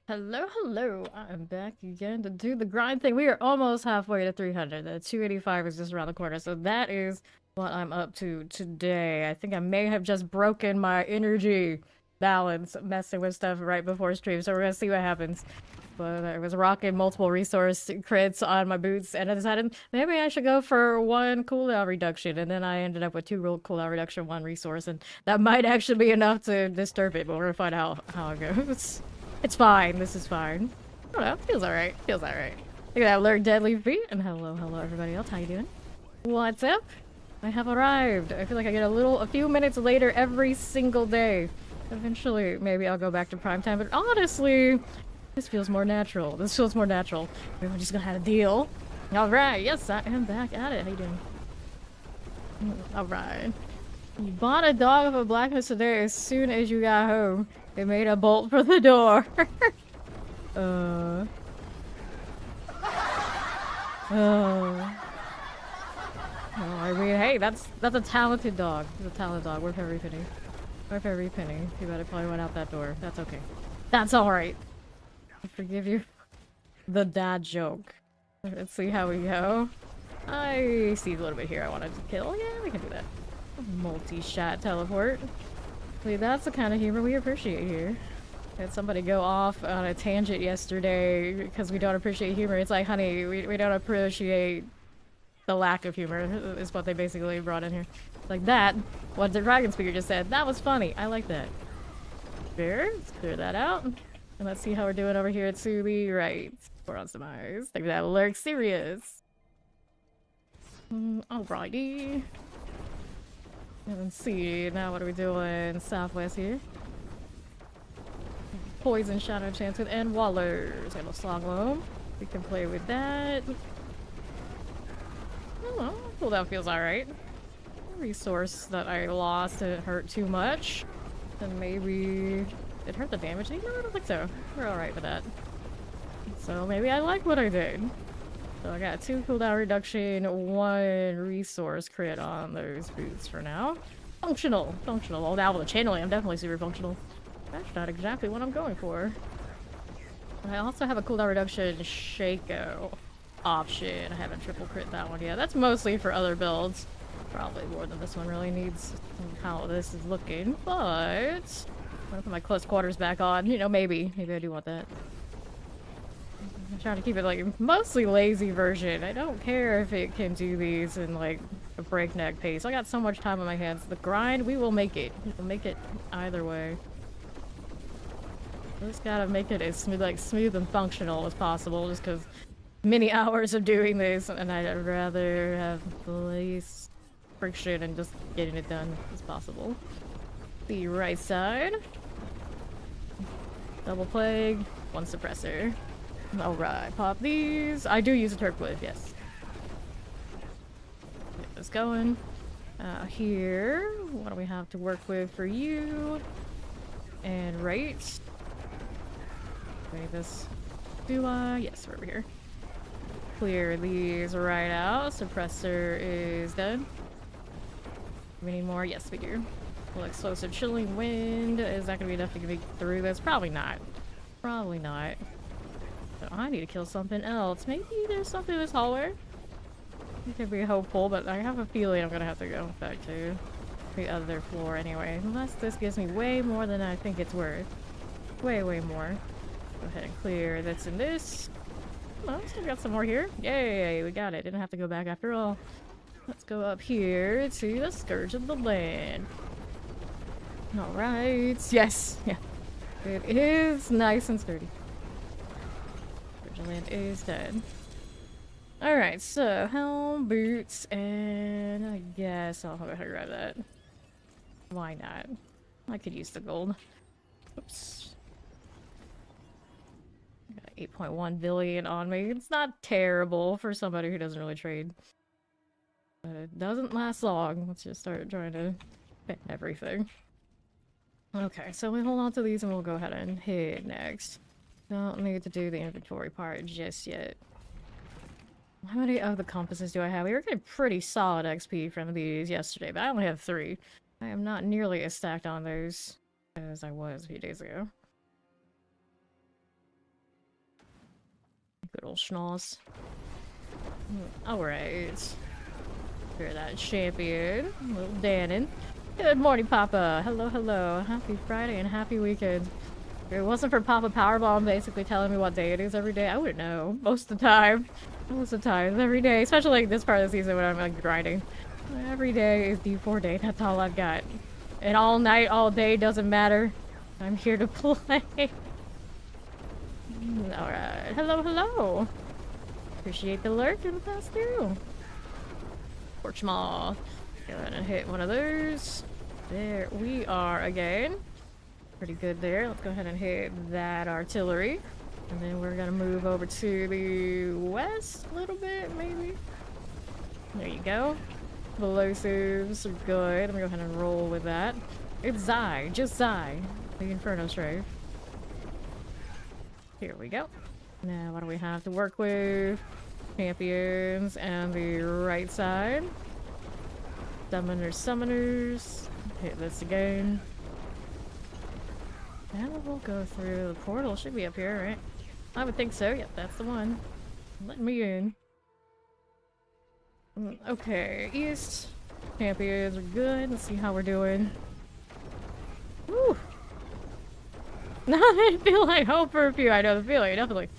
Hello, hello. I'm back again to do the grind thing. We are almost halfway to 300. The 285 is just around the corner. So that is what I'm up to today. I think I may have just broken my energy balance messing with stuff right before stream. So we're going to see what happens. But I was rocking multiple resource crits on my boots and I decided maybe I should go for one cooldown reduction. And then I ended up with two cooldown reduction, one resource. And that might actually be enough to disturb it. But we're going to find out how it goes. It's fine. This is fine. I don't know. Feels alright. Feels alright. Look at that alert deadly feet. And hello everybody else. How you doing? What's up? I have arrived. I feel like I get a few minutes later every single day. Eventually, maybe I'll go back to prime time. But honestly, this feels more natural. This feels more natural. Maybe we're just gonna have a deal. Alright. Yes, I am back at it. How you doing? Alright. You bought a dog of a blackness today as soon as you got home. It made a bolt for the door. Oh. I mean, hey, that's a talented dog. It's a talented dog. Worth every penny. Worth every penny. Too bad it probably went out that door. That's okay. That's alright. I forgive you. The dad joke. Let's see how we go. I see a little bit here I wanted to kill. Yeah, we can do that. Multi-shot teleport. Wait, that's the kind of humor we appreciate here. Had somebody go off on a tangent yesterday because we don't appreciate humor. It's like, honey, we don't appreciate the lack of humor, is what they basically brought in here. Like that, what the dragon speaker just said, that was funny. I like that. There, let's clear that out. And let's see how we're doing over here to the right. We're on some eyes. Think that lurk serious. Alrighty. Let's see, now what are we doing? Southwest here. Poison, Shadow Enchanted, and Wallers. And a Slogloam. We can play with that. Oh, cooldown feels alright. Resource that I lost didn't hurt too much. And maybe it hurt the damage. No, I don't think so. We're alright with that. So maybe I like what I did. So I got 2 cooldown reduction, 1 resource crit on those boots for now. Functional. Functional. Well, now with the channeling, I'm definitely super functional. That's not exactly what I'm going for. I also have a cooldown reduction Shaco option. I haven't triple crit that one yet. That's mostly for other builds. Probably more than this one really needs how this is looking, but I'm gonna put my close quarters back on. You know, maybe I do want that. I'm trying to keep it like mostly lazy version. I don't care if it can do these in like a breakneck pace. I got so much time on my hands. The grind, we will make it. We will make it either way. Just gotta make it as smooth and functional as possible, just because many hours of doing this, and I'd rather have the least friction and just getting it done as possible. The right side. Double plague, 1 suppressor. Alright, pop these. I do use a turquoise, yes. Get this going. Here, what do we have to work with for you? And right. Wait, this. Do I? Yes, we're over here. Clear these right out. Suppressor is done. We need more? Yes, we do. Well, explosive chilling wind. Is that gonna be enough to get me through this? Probably not. Probably not. So I need to kill something else. Maybe there's something in this hallway. I could be hopeful, but I have a feeling I'm gonna have to go back to the other floor anyway. Unless this gives me way more than I think it's worth. Way more. Go ahead and clear that's in this. Oh, still got some more here. Yay, we got it. Didn't have to go back after all. Let's go up here to the Scourge of the Land. Alright. Yes! Yeah. It is nice and sturdy. Scourge of the Land is dead. Alright, so helm, boots, and I guess I'll go ahead and grab that. Why not? I could use the gold. Oops. 8.1 billion on me. It's not terrible for somebody who doesn't really trade. But it doesn't last long. Let's just start trying to spend everything. Okay, so we hold on to these and we'll go ahead and hit next. Don't need to do the inventory part just yet. How many of the compasses do I have? We were getting pretty solid XP from these yesterday, but I only have 3. I am not nearly as stacked on those as I was a few days ago. Good old schnoz. Alright. Hear that champion. Little Dannon. Good morning, Papa. Hello, hello. Happy Friday and happy weekend. If it wasn't for Papa Powerbomb basically telling me what day it is every day, I wouldn't know. Most of the time. Most of the time. Every day. Especially like this part of the season when I'm like grinding. Every day is D4 day. That's all I've got. And all night, all day, doesn't matter. I'm here to play. Alright. Hello, hello. Appreciate the lurk and the pass through. Porch Maw. Go ahead and hit one of those. There we are again. Pretty good there. Let's go ahead and hit that artillery. And then we're gonna move over to the west a little bit, maybe. There you go. Explosives are good. Let me go ahead and roll with that. It's Zai, just Zai. The Inferno Strafe. Here we go. Now, what do we have to work with? Champions and the right side. Summoners. Hit this again. And we'll go through the portal. Should be up here, right? I would think so. Yep, that's the one. Let me in. Okay, east. Champions are good. Let's see how we're doing. Woo! I feel like hope for a few. I know the feeling, definitely.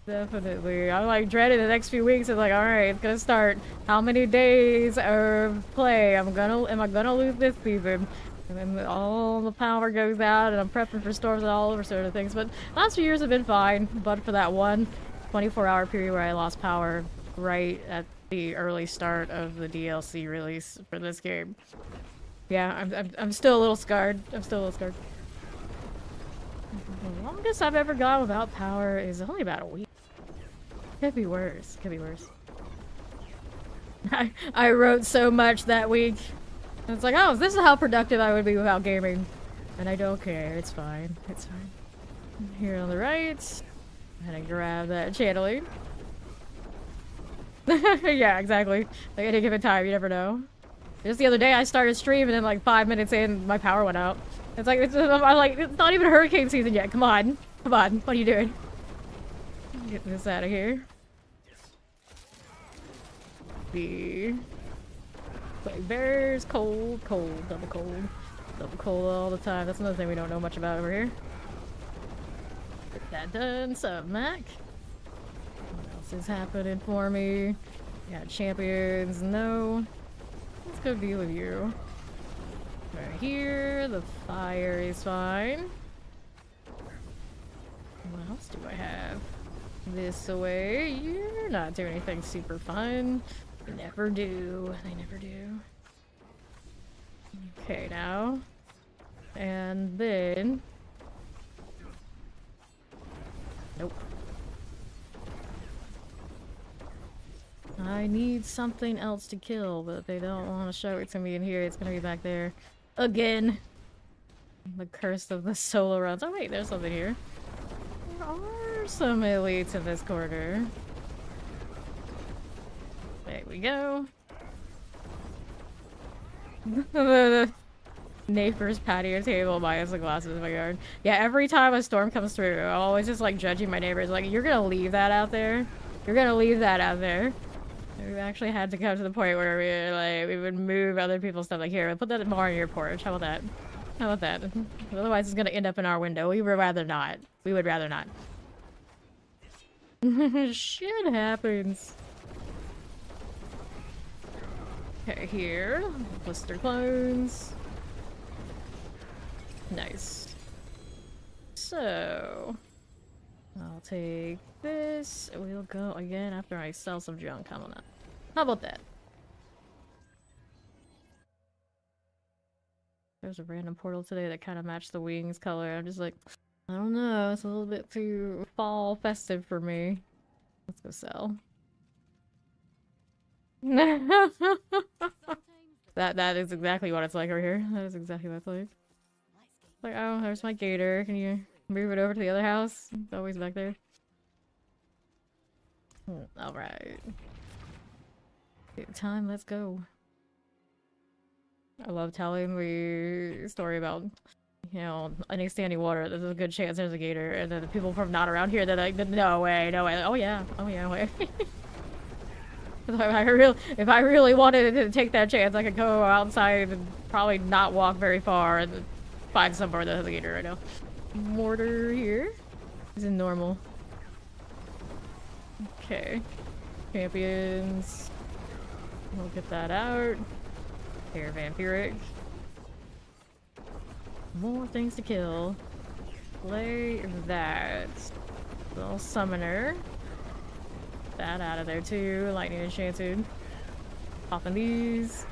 Definitely. I'm like dreading the next few weeks. It's like, alright, it's gonna start. How many days of play am I gonna lose this season? And then all the power goes out and I'm prepping for storms and all over sort of things. But last few years have been fine, but for that one 24-hour period where I lost power right at the early start of the DLC release for this game. Yeah, I'm still a little scarred. I'm still a little scarred. The longest I've ever gone without power is only about a week. Could be worse. Could be worse. I wrote so much that week. It's like, oh, this is how productive I would be without gaming. And I don't care. It's fine. It's fine. Here on the right. I'm gonna grab that channeling. Yeah, exactly. Like, at any given time, you never know. Just the other day, I started streaming and like 5 minutes in, my power went out. It's like, I'm like, it's not even hurricane season yet. Come on. Come on. What are you doing? Get this out of here. Wait, bears, cold, double cold all the time. That's another thing we don't know much about over here. Get that done. Sub Mac. What else is happening for me? Got champions. No. Let's go deal with you. Right here, the fire is fine. What else do I have? This away. You're not doing anything super fun. They never do. They never do. Okay, now. And then... Nope. I need something else to kill, but they don't want to show it to me in here. It's gonna be back there. Again! The curse of the solo runs. Oh wait, there's something here. There are some elites in this corner. There we go. The neighbor's patio table minus the glasses in my yard. Yeah, every time a storm comes through, I'm always just like judging my neighbors. Like, you're gonna leave that out there? You're gonna leave that out there? We've actually had to come to the point where we would move other people's stuff. Like, here, put that more on your porch. How about that? How about that? Otherwise, it's gonna end up in our window. We would rather not. We would rather not. Shit happens. Okay, here. Blister clones. Nice. So... I'll take this. We'll go again after I sell some junk. How about that? How about that? There's a random portal today that kind of matched the wings color. I'm just like, I don't know. It's a little bit too fall festive for me. Let's go sell. That is exactly what it's like over here. That is exactly what it's like. Like, oh, there's my gator. Can you move it over to the other house? It's always back there. Alright. Good time, let's go. I love telling the story about You know, any standing water, there's a good chance there's a gator. And then the people from not around here, they're like, no way, no way. Oh yeah, way. If I really wanted to take that chance, I could go outside and probably not walk very far and find somewhere that has a gator right now. Mortar here is in normal. Okay. Champions. We'll get that out. Here, vampiric. More things to kill. Play that. Little summoner. That out of there too. Lightning enchanted. Popping these.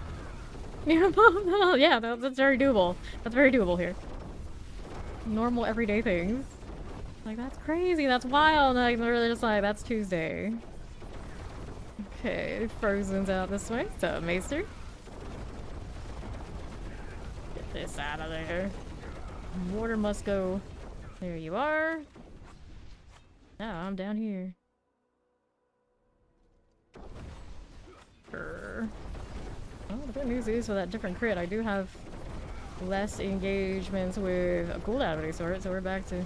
Yeah, that's very doable. That's very doable here. Normal everyday things. Like, that's crazy. That's wild. Like, they're just like, that's Tuesday. Okay, Frozen's out this way. So, Maester. Get this out of there. Water must go. There you are. Now I'm down here. Oh, the good news is for that different crit, I do have less engagements with a cooldown of any sort, so we're back to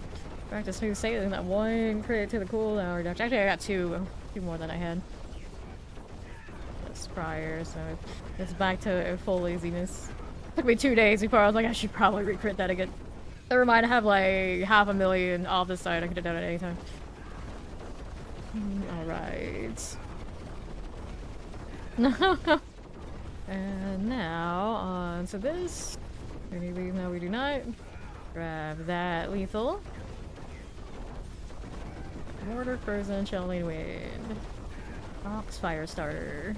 smooth sailing. That one crit to the cooldown reduction. Actually, I got two more than I had this prior, so it's back to full laziness. Took me 2 days before I was like, I should probably recrit that again. Never mind, I have like 500,000 off this side. I could have done it at any time. Alright. And now on to this. Any leave? No, we do not. Grab that lethal. Mortar, frozen, chilling wind. Ox fire starter.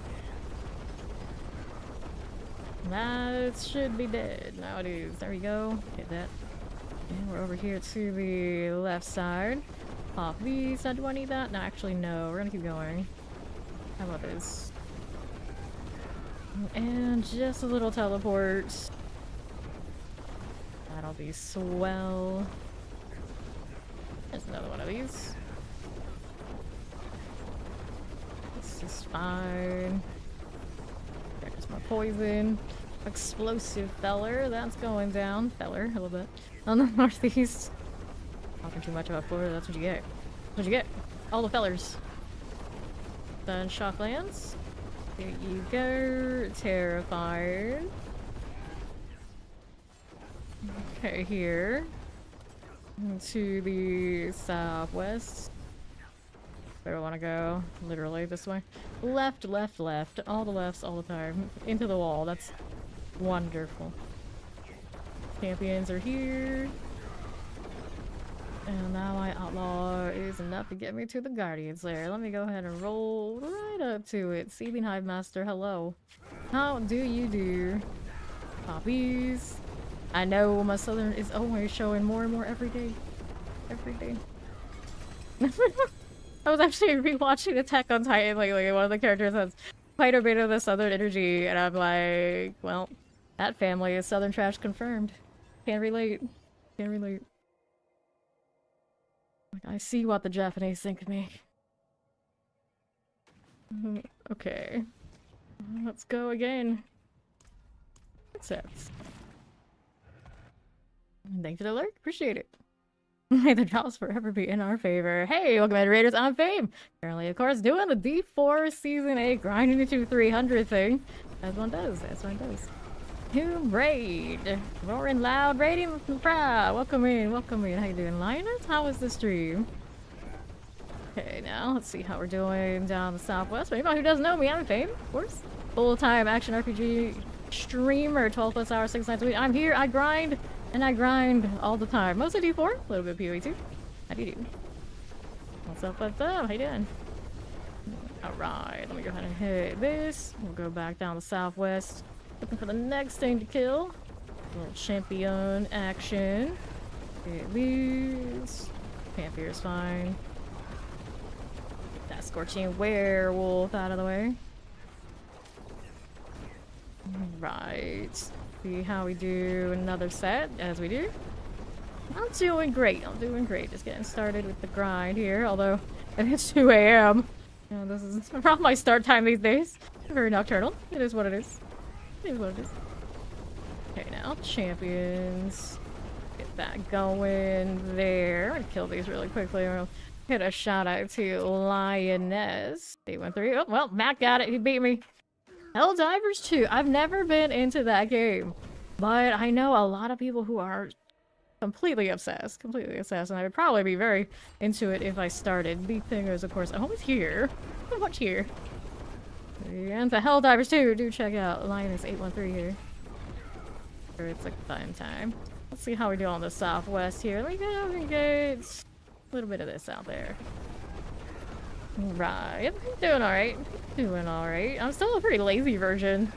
That should be dead. Now it is. There we go. Get that. And we're over here to the left side. Pop these. Now, do I need that? No, actually, no. We're gonna keep going. How about this? And just a little teleport. That'll be swell. There's another one of these. This is fine. There's more poison. Explosive feller. That's going down. Feller, a little bit. On the northeast. Talking too much about Florida, that's what you get. What'd you get? All the fellers. Then shocklands. There you go. Terrified. Okay, here. To the southwest. Where do I want to go? Literally this way. Left, left, left. All the lefts all the time. Into the wall. That's wonderful. Champions are here. And now my outlaw is enough to get me to the Guardian's Lair. Let me go ahead and roll right up to it. Seething Hive Master, hello. How do you do? Poppies. I know my southern is always showing more and more every day. Every day. I was actually rewatching Attack on Titan lately, and one of the characters has quite a bit of the southern energy, and I'm like, well, that family is southern trash confirmed. Can't relate. Can't relate. Like, I see what the Japanese think of me. Okay. Let's go again. Accept. Thanks for the alert. Appreciate it. May the drops forever be in our favor. Hey, welcome to Raiders on Fame. Currently, of course, doing the D4 Season 8 grinding into 300 thing. As one does. As one does. Tomb Raid. Roaring loud, raiding proud. Welcome in, welcome in. How you doing, Linus? How was the stream? Okay, now let's see how we're doing down the southwest. For anyone who doesn't know me, I'm Fame, of course. Full-time action RPG streamer, 12 plus hours, 6 nights a week. I'm here, I grind, and I grind all the time. Mostly D4, a little bit of PoE too. How do you do? What's up, what's up? How you doing? Alright, let me go ahead and hit this. We'll go back down the southwest. Looking for the next thing to kill. A little champion action. Get these. Vampire fine. Get that scorching werewolf out of the way. Right. See how we do another set as we do. I'm doing great. I'm doing great. Just getting started with the grind here. Although it's 2 a.m. You know, this is around my start time these days. Very nocturnal. It is what it is. It is what it is. Okay, now champions. Get that going there. I'm gonna kill these really quickly. I'll hit a shout out to Lioness. 813. Oh, well, Matt got it. He beat me. Helldivers 2. I've never been into that game, but I know a lot of people who are completely obsessed. And I would probably be very into it if I started. The thing is, of course, I'm always here. So much here. And the Helldivers 2. Do check out Lioness 813 here. Sure, it's like fun time. Let's see how we do on the southwest here. Let me go engage a little bit of this out there. Right, doing alright. Doing alright. I'm still a pretty lazy version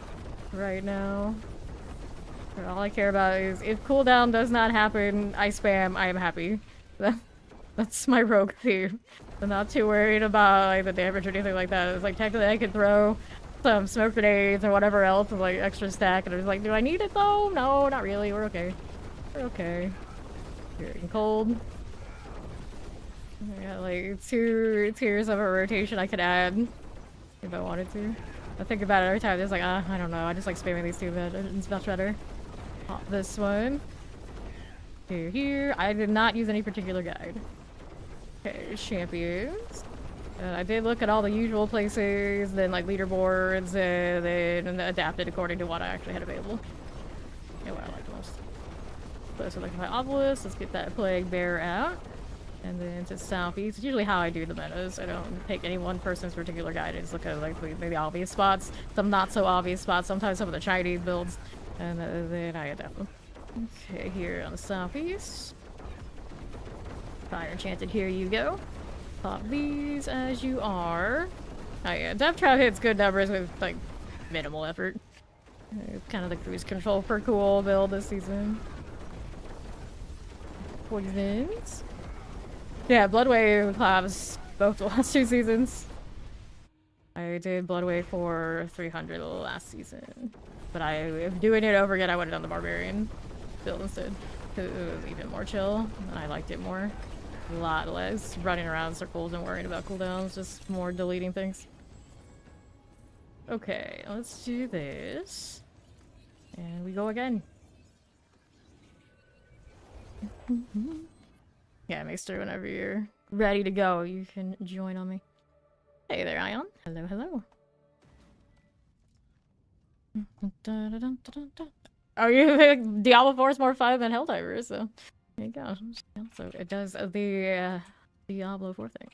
right now. All I care about is if cooldown does not happen, I spam, I am happy. That's my rogue theme. I'm not too worried about like the damage or anything like that. It's like technically I could throw some smoke grenades or whatever else with like extra stack, and I was like, do I need it though? No, not really. We're okay. We're okay. Getting cold. I got like 2 tiers of a rotation I could add if I wanted to. I think about it every time. It's like, I don't know. I just like spamming these two, but it's much better. Pop this one. Here. I did not use any particular guide. Okay, champions. I did look at all the usual places, then like leaderboards, and then adapted according to what I actually had available. Yeah, what I liked most. So looking at my obelisk, let's get that plague bear out. And then to southeast. It's usually how I do the metas. I don't take any one person's particular guide. I just look at like maybe obvious spots, some not so obvious spots, sometimes some of the Chinese builds, and then I adapt them. Okay, here on the southeast. Fire enchanted, here you go. Pop these as you are. Oh yeah, Death Trap hits good numbers with like minimal effort. It's kind of the cruise control for cool build this season. Poisons. Yeah, Bloodwave claps both the last 2 seasons. I did Bloodwave for 300 last season. But if doing it over again, I would have done the Barbarian build instead. Because it was even more chill, and I liked it more. A lot less running around in circles and worrying about cooldowns, just more deleting things. Okay, let's do this. And we go again. Yeah, Maester, whenever you're ready to go, you can join on me. Hey there, Ion. Hello, hello. Oh, you think Diablo 4 is more fun than Helldivers, so there you go. So it does the Diablo 4 thing.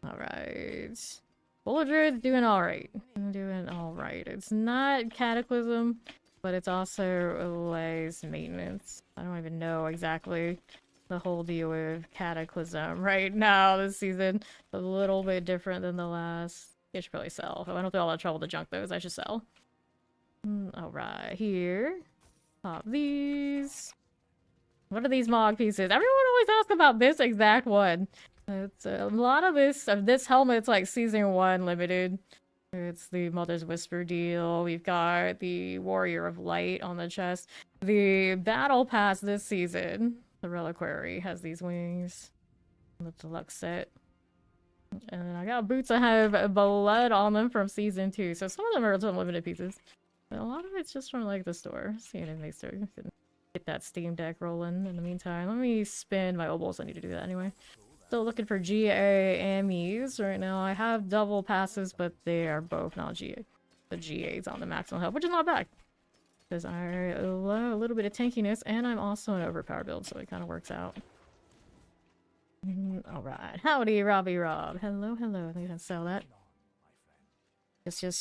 Alright. Bullet Druid's doing alright. Doing alright. It's not Cataclysm, but it's also less maintenance. I don't even know exactly the whole deal with Cataclysm right now this season. A little bit different than the last. I should probably sell. If I don't do all that trouble to junk those, I should sell. Alright, here. Pop these. What are these Mog pieces? Everyone always asks about this exact one. It's a lot of this helmet's like season 1 limited. It's the Mother's Whisper deal. We've got the Warrior of Light on the chest. The Battle Pass this season, the Reliquary, has these wings. The deluxe set. And then I got boots that have blood on them from season 2. So some of them are some limited pieces. But a lot of it's just from like the store. Seeing if they start get that Steam Deck rolling in the meantime. Let me spin my obols. I need to do that anyway. Still looking for GA AMEs right now. I have double passes, but they are both not GA. The GA's on the maximum health, which is not bad. Because I love a little bit of tankiness, and I'm also an overpower build, so it kind of works out. Alright. Howdy, Robbie Rob. Hello, hello. I think I can sell that.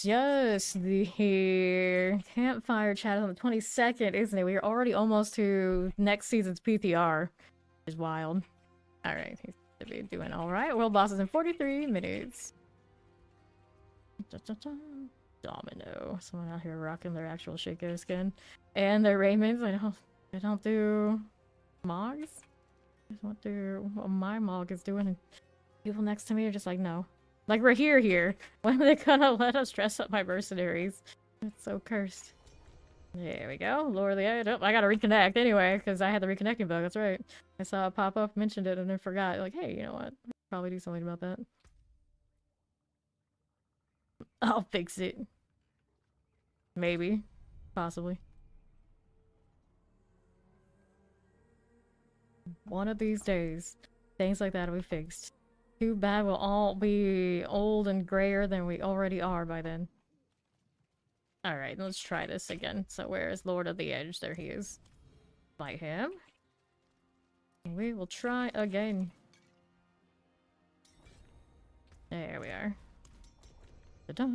Yes. The campfire chat is on the 22nd, isn't it? We are already almost to next season's PTR. Which is wild. Alright. To be doing alright. World boss is in 43 minutes. Domino. Someone out here rocking their actual Shaco skin. And their Raymonds. I don't do Mogs. I just want to do what my Mog is doing. And people next to me are just like, no. Like, we're here. When are they gonna let us dress up my mercenaries? It's so cursed. There we go. Lower the edge. Oh, I gotta reconnect anyway, because I had the reconnecting bug. That's right. I saw it pop up, mentioned it, and then forgot. Like, hey, you know what? I'll probably do something about that. I'll fix it. Maybe. Possibly. One of these days, things like that will be fixed. Too bad we'll all be old and grayer than we already are by then. Alright, let's try this again. So where is Lord of the Edge? There he is. Fight him. We will try again. There we are. Ta-da!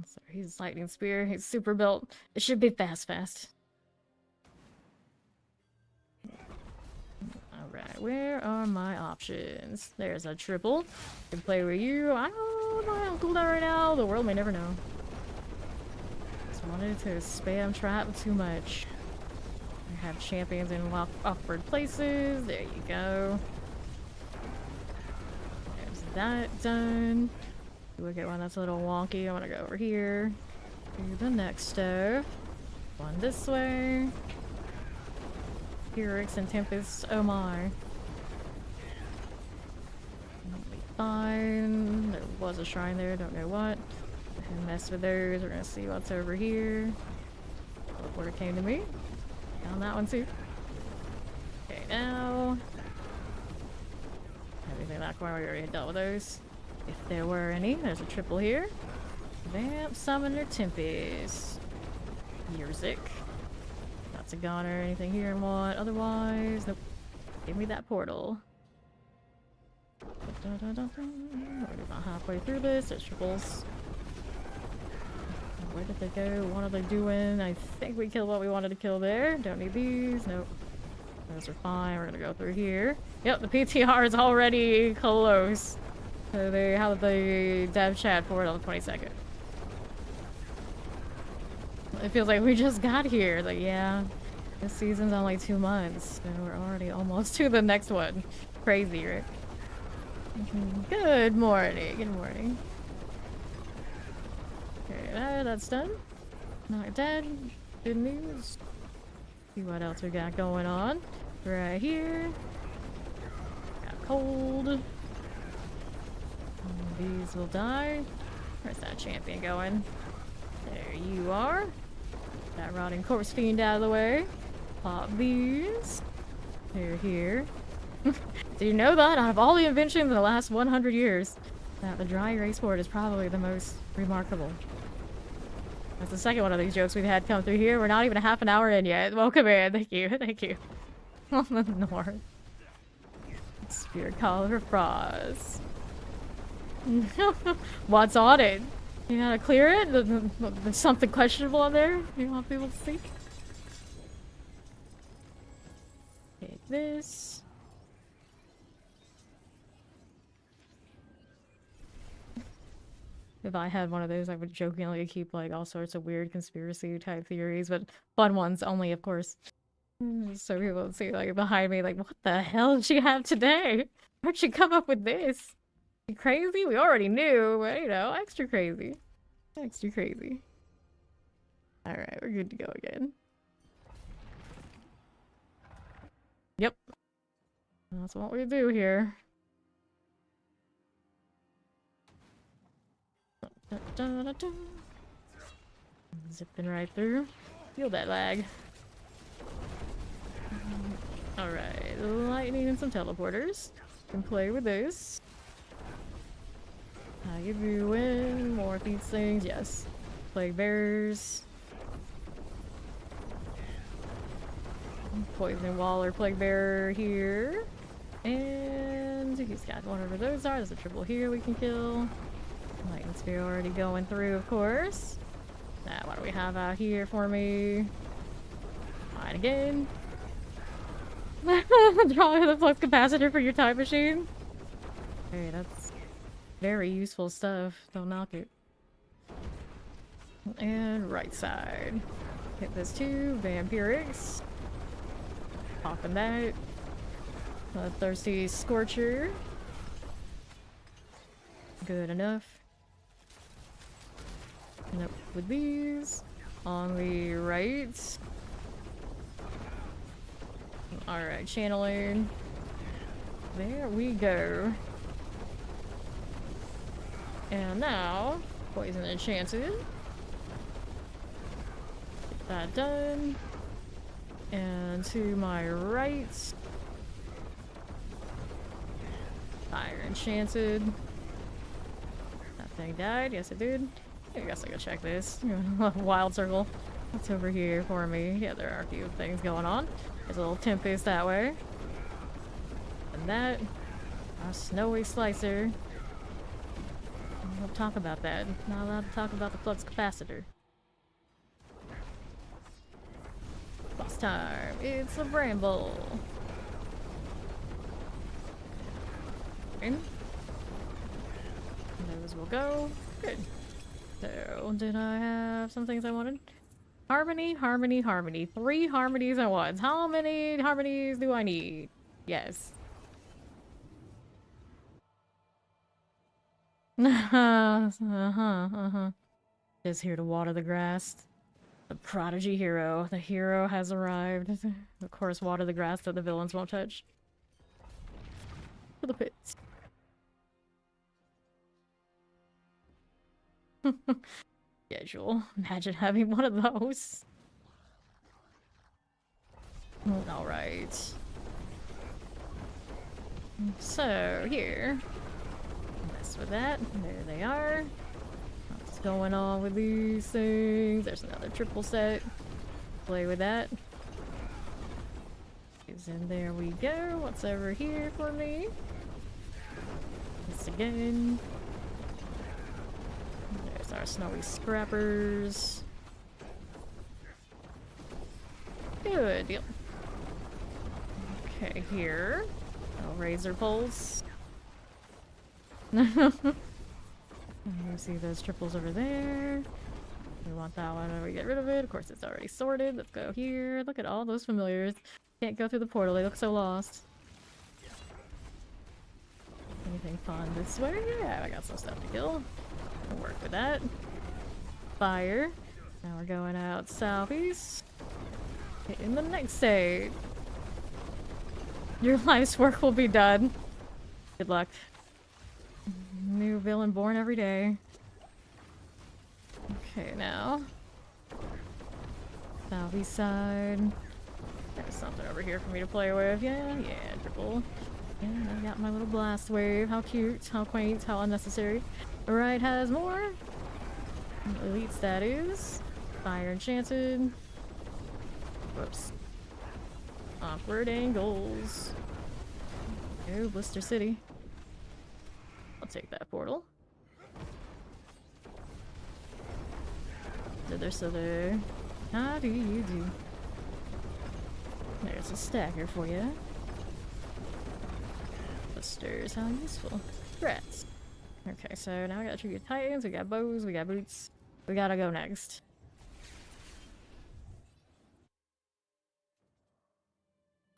So he's lightning spear. He's super built. It should be fast. Alright, where are my options? There's a triple. Can play with you. I don't know how cool that right now. The world may never know. Just wanted to spam trap too much. I have champions in awkward places. There you go. There's that done. Look at one that's a little wonky. I want to go over here. Do the next step. One this way. Pyrrhix and Tempest. Oh my. That'll be fine. There was a shrine there. Don't know what. And mess with those. We're gonna see what's over here. Teleporter came to me. Found that one too. Okay, now. Everything that corner, we already dealt with those. If there were any, there's a triple here. Vamp, Summoner, Tempest. Yerzik. That's a goner. Anything here and what? Otherwise, nope. Give me that portal. We're about halfway through this. There's triples. Where did they go? What are they doing? I think we killed what we wanted to kill there. Don't need these. Nope. Those are fine. We're gonna go through here. Yep, the PTR is already close. So they have the dev chat for it on the 22nd. It feels like we just got here. Like, yeah, this season's only 2 months, and we're already almost to the next one. Crazy, right? Good morning. Good morning. Okay, that's done. Not dead. Good news. See what else we got going on. Right here. Got cold. These will die. Where's that champion going? There you are. That rotting corpse fiend out of the way. Pop these. They're here. Do you know that out of all the inventions in the last 100 years, that the dry erase board is probably the most remarkable? That's the second one of these jokes we've had come through here. We're not even a half an hour in yet. Welcome in. Thank you. Thank you. On the north. Spirit Collar Frost. What's on it? You gotta clear it? There's something questionable on there you want people to see? Take this. If I had one of those, I would jokingly keep like all sorts of weird conspiracy type theories, but fun ones only, of course. So people would see like behind me like, what the hell did she have today? Where'd she come up with this? Crazy? We already knew, but you know, extra crazy. Extra crazy. Alright, we're good to go again. Yep. That's what we do here. Zipping right through. Feel that lag. Alright, lightning and some teleporters. Can play with this. I give you in more of these things, yes. Plague bearers. Poison Waller Plague Bearer here. And he's got whatever those are. There's a triple here we can kill. Lightning Spear already going through, of course. Now, what do we have out here for me? Fine again. Drawing the flux capacitor for your time machine. Hey, that's very useful stuff. Don't knock it. And right side. Hit this too. Vampirics. Popping that. A Thirsty Scorcher. Good enough. And up with these. On the right. Alright, channeling. There we go. And now, Poison Enchanted. that done. And to my right, fire enchanted. That thing died. Yes, it did. I guess I gotta check this. Wild circle. What's over here for me? Yeah, there are a few things going on. There's a little tempest that way. And that. A snowy slicer. I don't talk about that. Not allowed to talk about the flux capacitor. Boss time. It's a bramble. In. Those will go. Good. So, did I have some things I wanted? Harmony, harmony, harmony. 3 harmonies at once. How many harmonies do I need? Yes. Just here to water the grass. The prodigy hero. The hero has arrived. Of course, water the grass that the villains won't touch. To the pits. Schedule. Imagine having one of those. Alright. So, here. Mess with that. There they are. What's going on with these things? There's another triple set. Play with that. And there we go. What's over here for me? This again. There's our snowy scrappers. Good deal. Okay, here. Oh, razor poles. You see those triples over there. We want that one and we get rid of it. Of course, it's already sorted. Let's go here. Look at all those familiars. Can't go through the portal. They look so lost. Anything fun this way? Yeah, I got some stuff to kill. We'll work with that. Fire. Now we're going out southeast. In the next stage. Your life's work will be done. Good luck. New villain born every day. Okay, now. Southeast side. There's something over here for me to play with. Yeah, triple. And I got my little blast wave. How cute, how quaint, how unnecessary. The right has more. Elites, that is. Fire enchanted. Whoops. Awkward angles. Oh, Blister City. I'll take that portal. So there. How do you do? There's a stacker for you. Blisters, how useful. Rats. Okay, so now we got Tribute Titans, we got bows, we got boots. We gotta go next.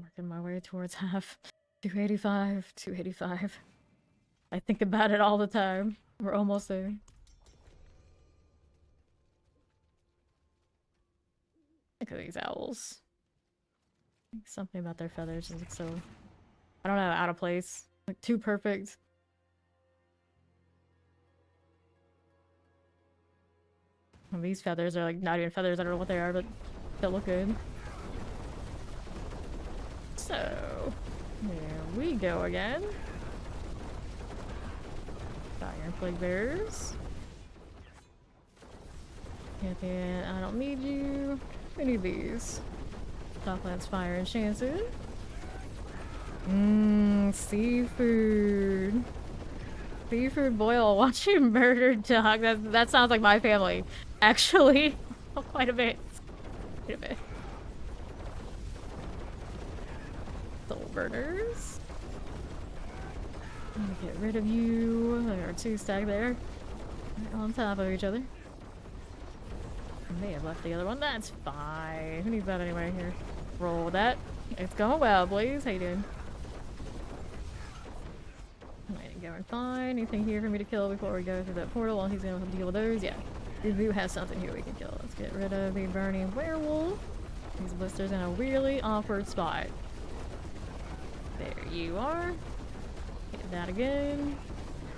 Working my way towards half. 285, 285. I think about it all the time. We're almost there. Look at these owls. Something about their feathers just look so... I don't know, out of place. Like, too perfect. And these feathers are like not even feathers, I don't know what they are, but they look good. So, there we go again. Fire and Plague Bearers. Champion, I don't need you. We need these. Toplands Fire Enchanted. Seafood. Seafood boil. Watching murdered dog. That sounds like my family. Actually. Oh, quite a bit. Quite a bit. Soul burners. Let me get rid of you. There are 2 stacked there. Right on top of each other. I may have left the other one. That's fine. Who needs that anyway? Here. Roll with that. It's going well, Blaze. How you doing? Going fine. Anything here for me to kill before we go through that portal while he's gonna deal with those? Yeah. We do have something here we can kill. Let's get rid of the burning werewolf. These blisters in a really awkward spot. There you are. Get that again.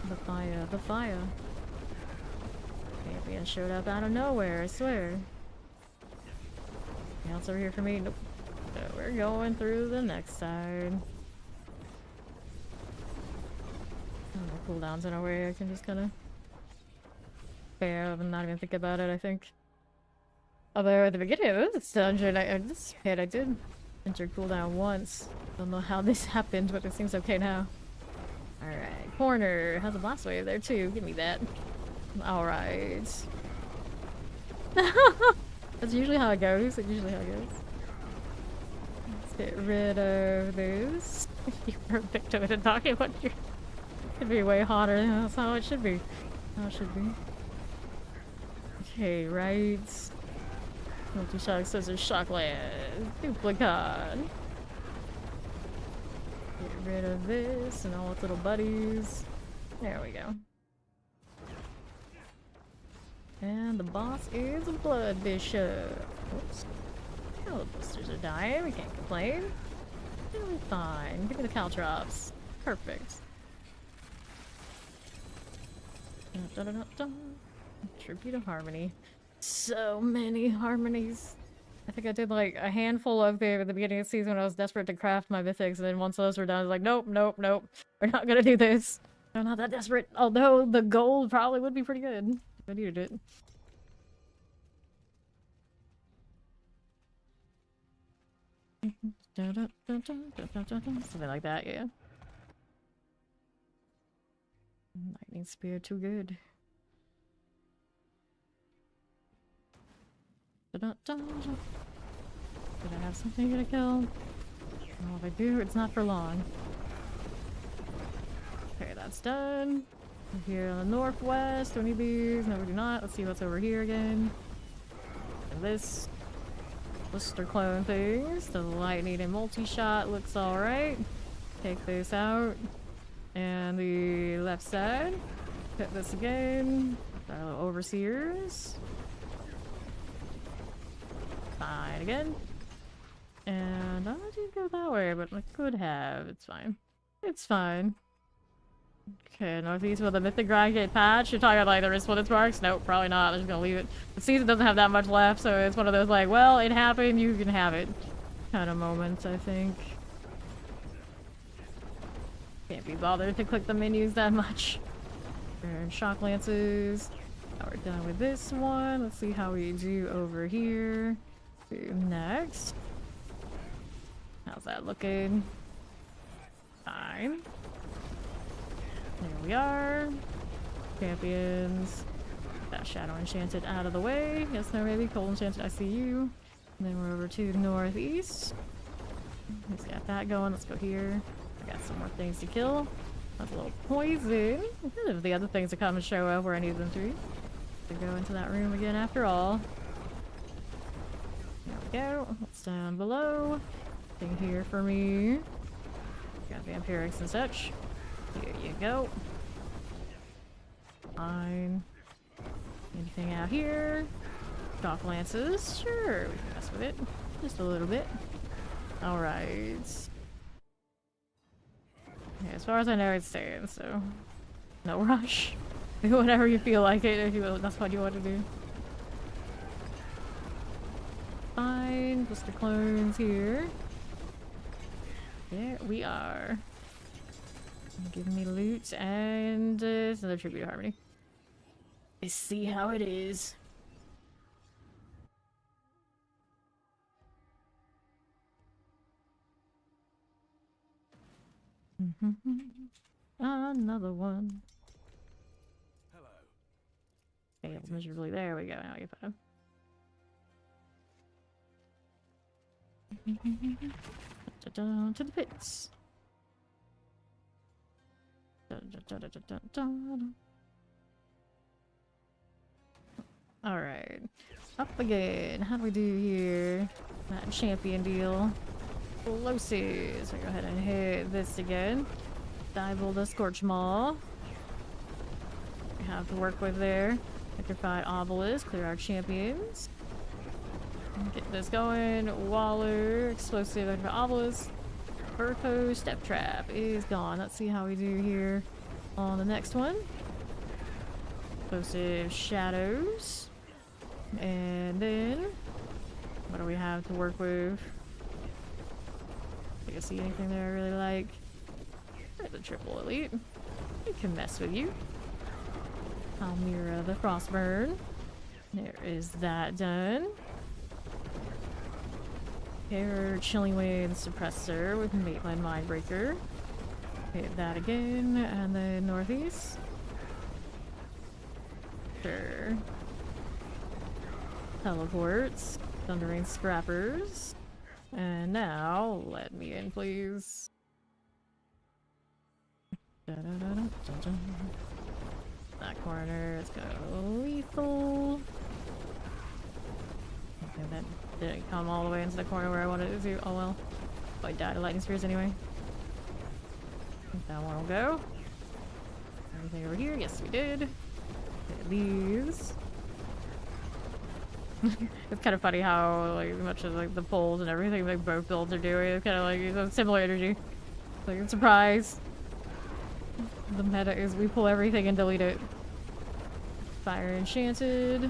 The fire, the fire. Champion showed up out of nowhere, I swear. Anything else over here for me? Nope. So we're going through the next side. Oh, cooldowns in a way I can just kind of fail and not even think about it, I think. Although at the beginning of this dungeon, this pit, I did enter cooldown once. Don't know how this happened, but it seems okay now. Alright, corner. Has a blast wave there too. Give me that. Alright. That's usually how it goes. That's usually how it goes. Let's get rid of those. You were a victim in talking about your... It'd be way hotter. That's how it should be. How it should be. Okay, right. Multi-shock scissors, shockland. Duplicon. Get rid of this and all its little buddies. There we go. And the boss is a Blood Bishop. Whoops. All the boosters are dying. We can't complain. It'll be fine. Give me the caltrops. Perfect. Dun, dun, dun, dun. Tribute of Harmony. So many harmonies. I think I did like a handful of them at the beginning of the season when I was desperate to craft my mythics, and then once those were done, I was like, nope, nope, nope. We're not gonna do this. I'm not that desperate. Although the gold probably would be pretty good if I needed it. Something like that, yeah. Lightning Spear, too good. Did I have something to kill? Well, if I do, it's not for long. Okay, that's done. We're here on the northwest. Do any of these? No, we do not. Let's see what's over here again. And this blister clone things. The lightning and multi-shot looks alright. Take this out. And the left side. Hit this again. Our little overseers. Fine again. And I didn't go that way, but I could have. It's fine. It's fine. Okay, northeast with the Mythic Grind Gate patch. You're talking about like the response marks? Nope, probably not. I'm just gonna leave it. The season doesn't have that much left, so it's one of those like, well, it happened, you can have it kind of moments, I think. Can't be bothered to click the menus that much. And shock lances. Now we're done with this one. Let's see how we do over here. Next. How's that looking? Fine. There we are. Champions. That Shadow Enchanted out of the way. Yes, no, maybe. Cold Enchanted, I see you. And then we're over to the northeast. Let's get that going. Let's go here. I got some more things to kill. That's a little poison. If the other things to come and show up where I need them to go into that room again after all. There we go. What's down below? Thing here for me. Got vampirics and such. Here you go. Fine. Anything out here? Shock lances. Sure, we can mess with it. Just a little bit. Alright. Yeah, as far as I know, it's staying, so no rush. Do whatever you feel like it if you that's what you want to do. Fine, just the clones here. There we are. Giving me loot and it's another tribute to Harmony. Let's see how it is. Another one. Hello. Failed miserably. There we go. Now you found. To the pits. Alright. Up again. How do we do here? That champion deal. Explosives. We'll go ahead and hit this again. Diablo the Scorch Maw. We have to work with there. Petrified Obelisk. Clear our champions. Get this going. Waller. Explosive Petrified Obelisk. Burpo Step Trap is gone. Let's see how we do here on the next one. Explosive Shadows. And then What do we have to work with? Do you see anything there I really like? There's a triple elite. I can mess with you. Almira the Frostburn. There is that done. Here, Chilling Wind Suppressor with Maitland Mindbreaker. Hit that again, and then Northeast. Sure. Teleports. Thundering Scrappers. And now, let me in, please. Da-da-da-da-da-da. That corner, let's go lethal. Okay, that didn't come all the way into the corner where I wanted it to. Oh well. Oh, I died of lightning spears anyway. That one will go. Anything over here? Yes, we did. Okay, these. It's kind of funny how like much of like the polls and everything like both builds are doing. It's kind of like a similar energy. Like a surprise. The meta is we pull everything and delete it. Fire enchanted.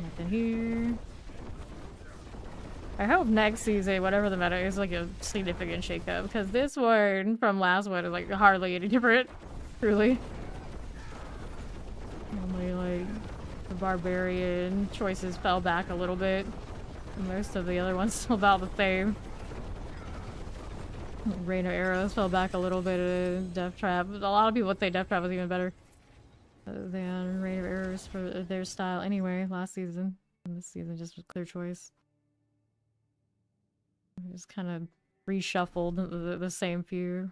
Nothing here. I hope next season, whatever the meta is, like a significant shakeup, because this one from last one is like hardly any different. Truly. Only like the barbarian choices fell back a little bit. And most of the other ones still about the same. Rain of Arrows fell back a little bit. Death Trap. A lot of people would say Death Trap was even better than Rain of Arrows for their style anyway, last season. And this season just was clear choice. Just kind of reshuffled the same few.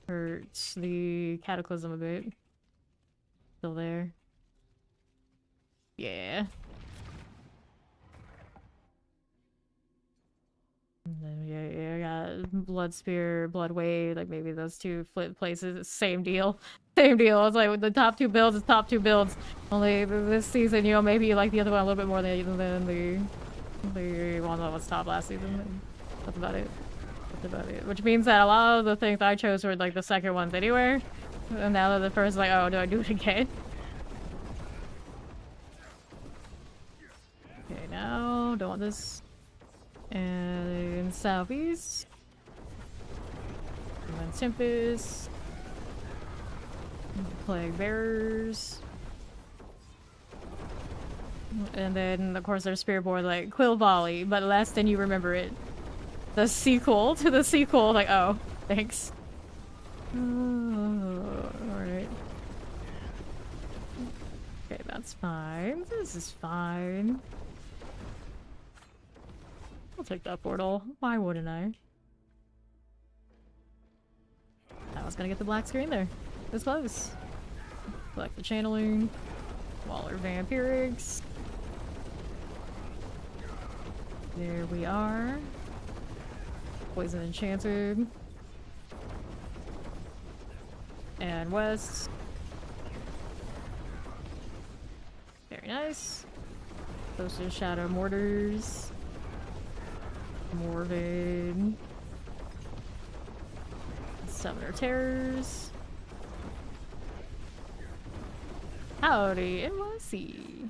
Hurts the Cataclysm a bit. Still there. Yeah. And then yeah, I got Blood Spear, Blood Wave, like maybe those two flip places, same deal. Same deal. It's like with the top two builds, it's top two builds. Only this season, you know, maybe you like the other one a little bit more than the one that was top last season. That's about it. That's about it. Which means that a lot of the things I chose were like the second ones anyway. And now that the first, like, oh, do I do it again? Okay, now, don't want this. And southeast. And then Tempest. Plague Bearers. And then, of course, there's Spirit Board like Quill Volley, but less than you remember it. The sequel to the sequel, like, oh, thanks. Alright. Okay, that's fine. This is fine. I'll take that portal. Why wouldn't I? I was gonna get the black screen there. This close. Select the channeling. Waller Vampirics. There we are. Poison Enchanted. And West. Very nice. Those are Shadow Mortars. Morvid. Summoner Terrors. Howdy, NYC.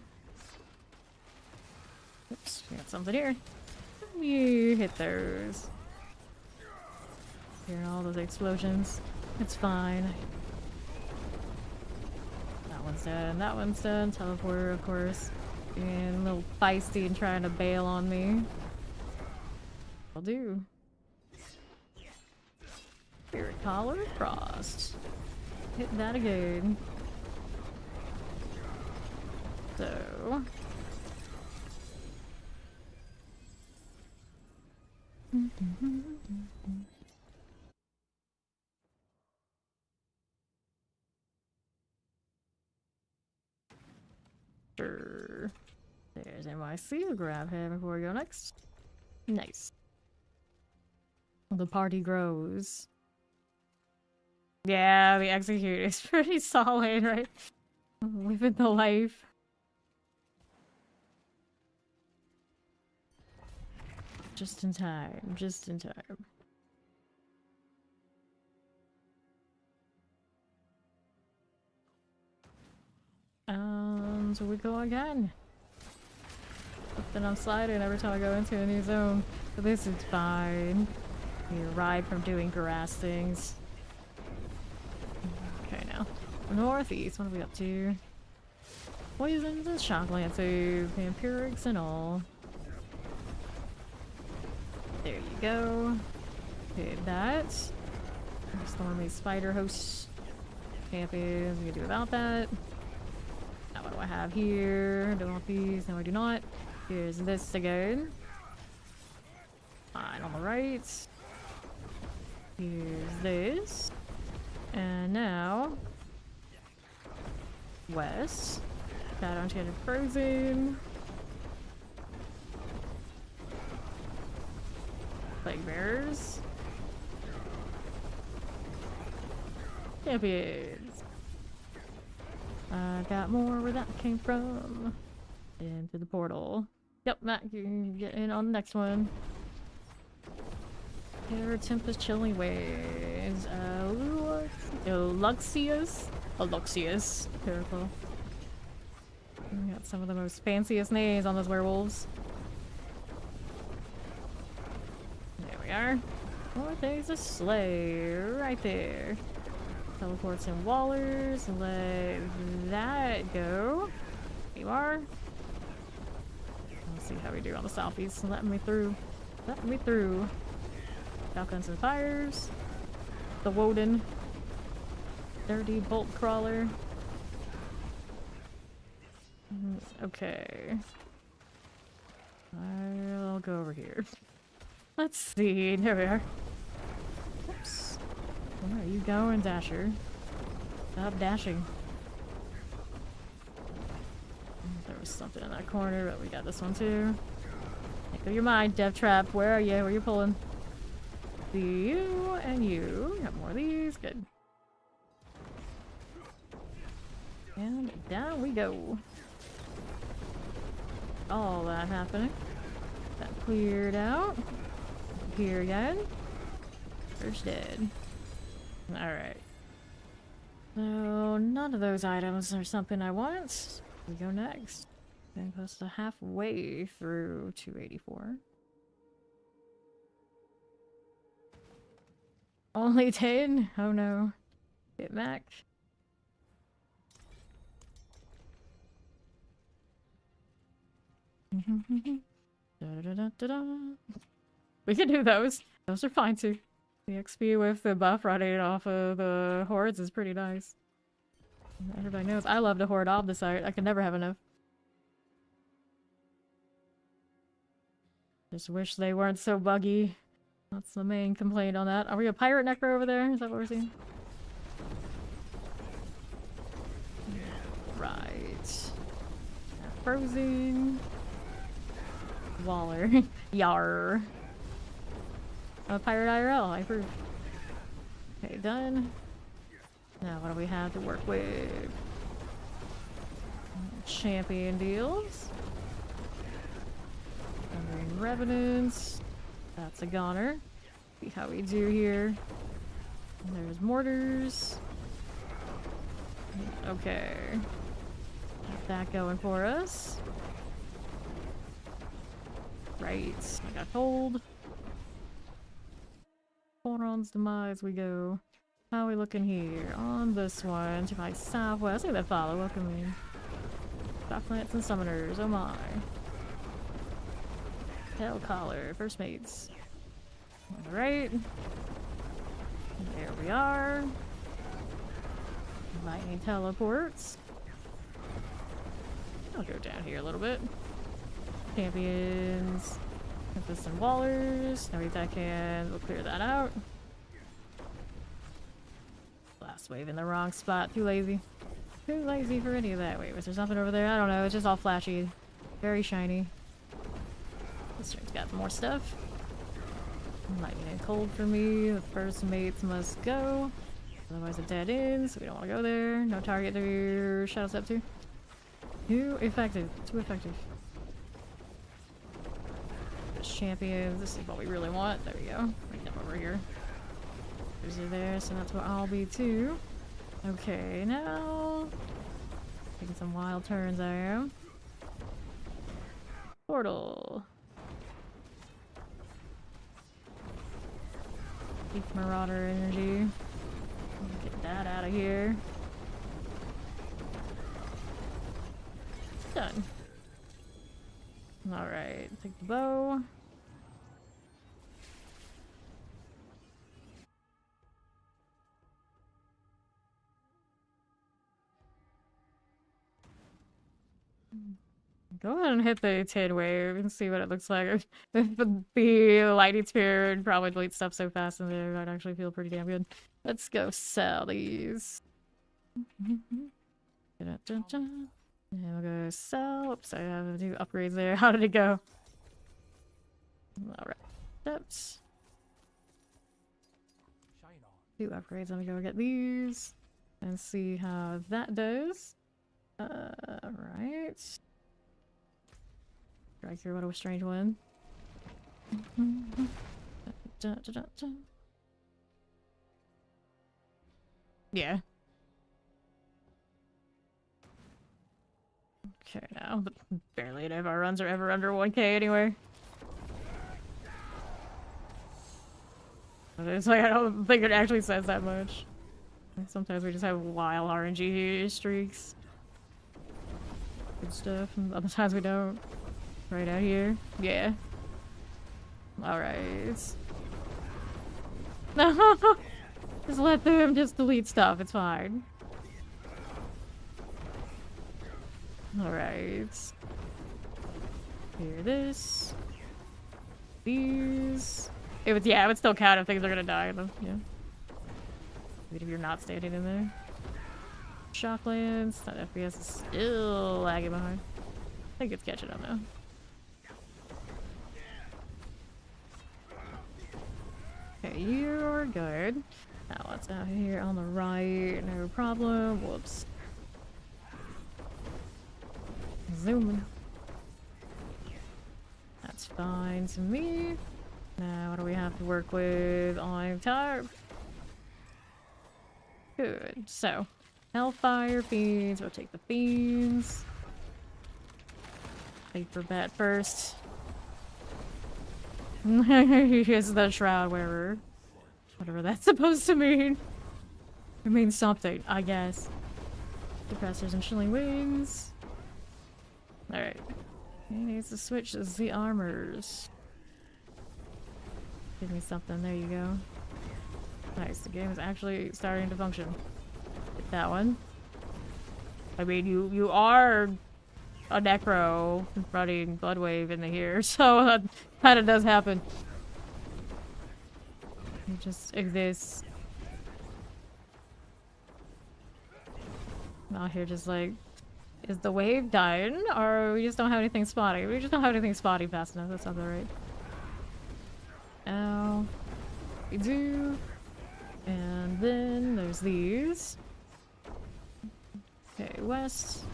Oops, we got something here. You hit those. Hearing all those explosions. It's fine. That one's done. That one's done. Teleporter, of course. And a little feisty and trying to bail on me. I'll do. Spirit Collar, Frost. Hit that again. So. Sure. There's NYC. We'll grab him before we go next. Nice. The party grows. Yeah, the execute is pretty solid, right? Living the life. Just in time. Just in time. So we go again. Then I'm sliding every time I go into a new zone. But this is fine. You ride from doing grass things. Okay, now. Northeast, what are we up to? Poisons and shock lances, vampirics and all. There you go. Did that. Stormy spider host. Champions, we can do without that. Now what do I have here? Don't want these, no I do not. Here's this again. Fine, on the right. Here's this. And now... west. Shadow Enchanted Frozen. Plague Bearers. Champions. Got more where that came from. Into the portal. Yep, Matt, you can get in on the next one. Terror Tempest Chilling Waves. Luxius. Luxius. Careful. We got some of the most fanciest names on those werewolves. There we are. Oh, there's a sleigh right there. Teleports and wallers. Let that go. There you are. Let's see how we do on the southeast. Let me through. Let me through. Falcons and fires. The Woden. Dirty bolt crawler. Okay. I'll go over here. Let's see. There we are. Oops. Where are you going, Dasher? Stop dashing. There was something in that corner, but we got this one too. Think of your mind, Death Trap. Where are you? Where are you pulling? See you and you. Got more of these. Good. And down we go. All that happening. That cleared out. Here again. First dead. Alright. So, none of those items are something I want. We go next. Getting close to halfway through 284. Only 10? Oh no. Get back. We can do those. Those are fine too. The XP with the buff running off of the hordes is pretty nice. Everybody knows I love to horde off the site. I can never have enough. Just wish they weren't so buggy. That's the main complaint on that. Are we a pirate necro over there? Is that what we're seeing? Right. Frozen. Waller. Yar. A pirate IRL, I approve. Okay, done. Now what do we have to work with? Champion deals. Thundering Revenants. That's a goner. See how we do here. And there's mortars. Okay. Got that going for us. Right. I got hold. Coron's Demise we go. How are we looking here? On this one, to my southwest. Look at that follow. Welcome in. Shocklands and Summoners. Oh my. Tail Collar. First Mates. Alright. There we are. Lightning Teleports. I'll go down here a little bit. Champions. Tempest and Wallers. No attack hand. We'll clear that out. Last wave in the wrong spot. Too lazy. Too lazy for any of that. Wait, was there something over there? I don't know. It's just all flashy. Very shiny. This one's got more stuff. Lightning and cold for me. The first mates must go. Otherwise it dead ends, so we don't want to go there. No target to Shadow Step to. Too effective. Too effective. There's champions. This is what we really want. There we go. Bring them over here. There's it there, so that's what I'll be too. Okay, now taking some wild turns there. Portal. Keep Marauder energy. Get that out of here. Done. Alright, take the bow. Go ahead and hit the tin wave and see what it looks like. The lightning spear would probably delete stuff so fast in there, I'd actually feel pretty damn good. Let's go sell these. And we'll go sell. Oops, I have to do upgrades there. How did it go? Alright. Steps. Do upgrades. Let me go get these. And see how that does. Right. Strike here, what a strange one. Yeah. Okay, now, but barely any of our runs are ever under 1k anyway. It's like, I don't think it actually says that much. Sometimes we just have wild RNG streaks. Good stuff, and other times we don't. Right out here. Yeah. Alright. No! Just let them just delete stuff, it's fine. Alright. Here, this. These. It would, yeah, it would still count if things are gonna die, though. Yeah. Even if you're not standing in there. Shocklands. That FPS is still lagging behind. I think it's catching up now. Okay, you're good. Now what's out here on the right? No problem. Whoops. Zoom. That's fine to me. Now what do we have to work with on top? Good. So, Hellfire Fiends. We'll take the Fiends. Paper bat first. Here's the Shroud Wearer. Whatever that's supposed to mean. It means something, I guess. Depressors and Chilling Wings. Alright. He needs to switch to the armors. Give me something, there you go. Nice, the game is actually starting to function. Get that one. I mean, you are a necro running Bloodwave in the here, so that kinda does happen. It just exists. Out here just like, is the wave dying, or we just don't have anything spotty? We just don't have anything spotty fast enough, that sounds alright. Now, we do. And then there's these. Okay, west.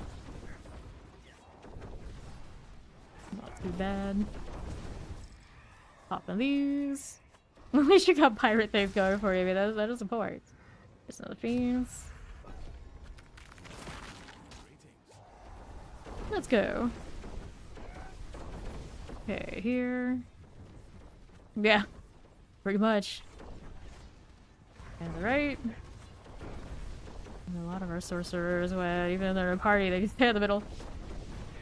Not too bad. Popping these. At least you got pirate things going for you. I mean, that is a point. There's another Fiends. Let's go. Okay, here. Yeah, pretty much. And the right. And a lot of our sorcerers, well, even if they're in a party, they just stay in the middle.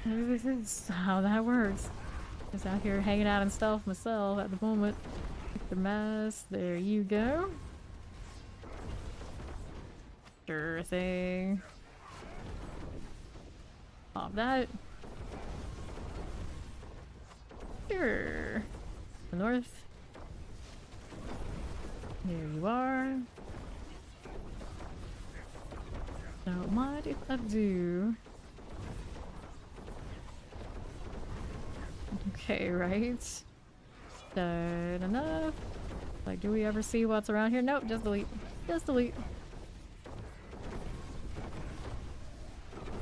This is how that works. Just out here hanging out and stealth myself at the moment. Pick the mess. There you go. Sure thing. Pop that. Sure. The north. There you are. Don't mind if I do. Okay, right. Good enough. Like, do we ever see what's around here? Nope, just delete. Just delete.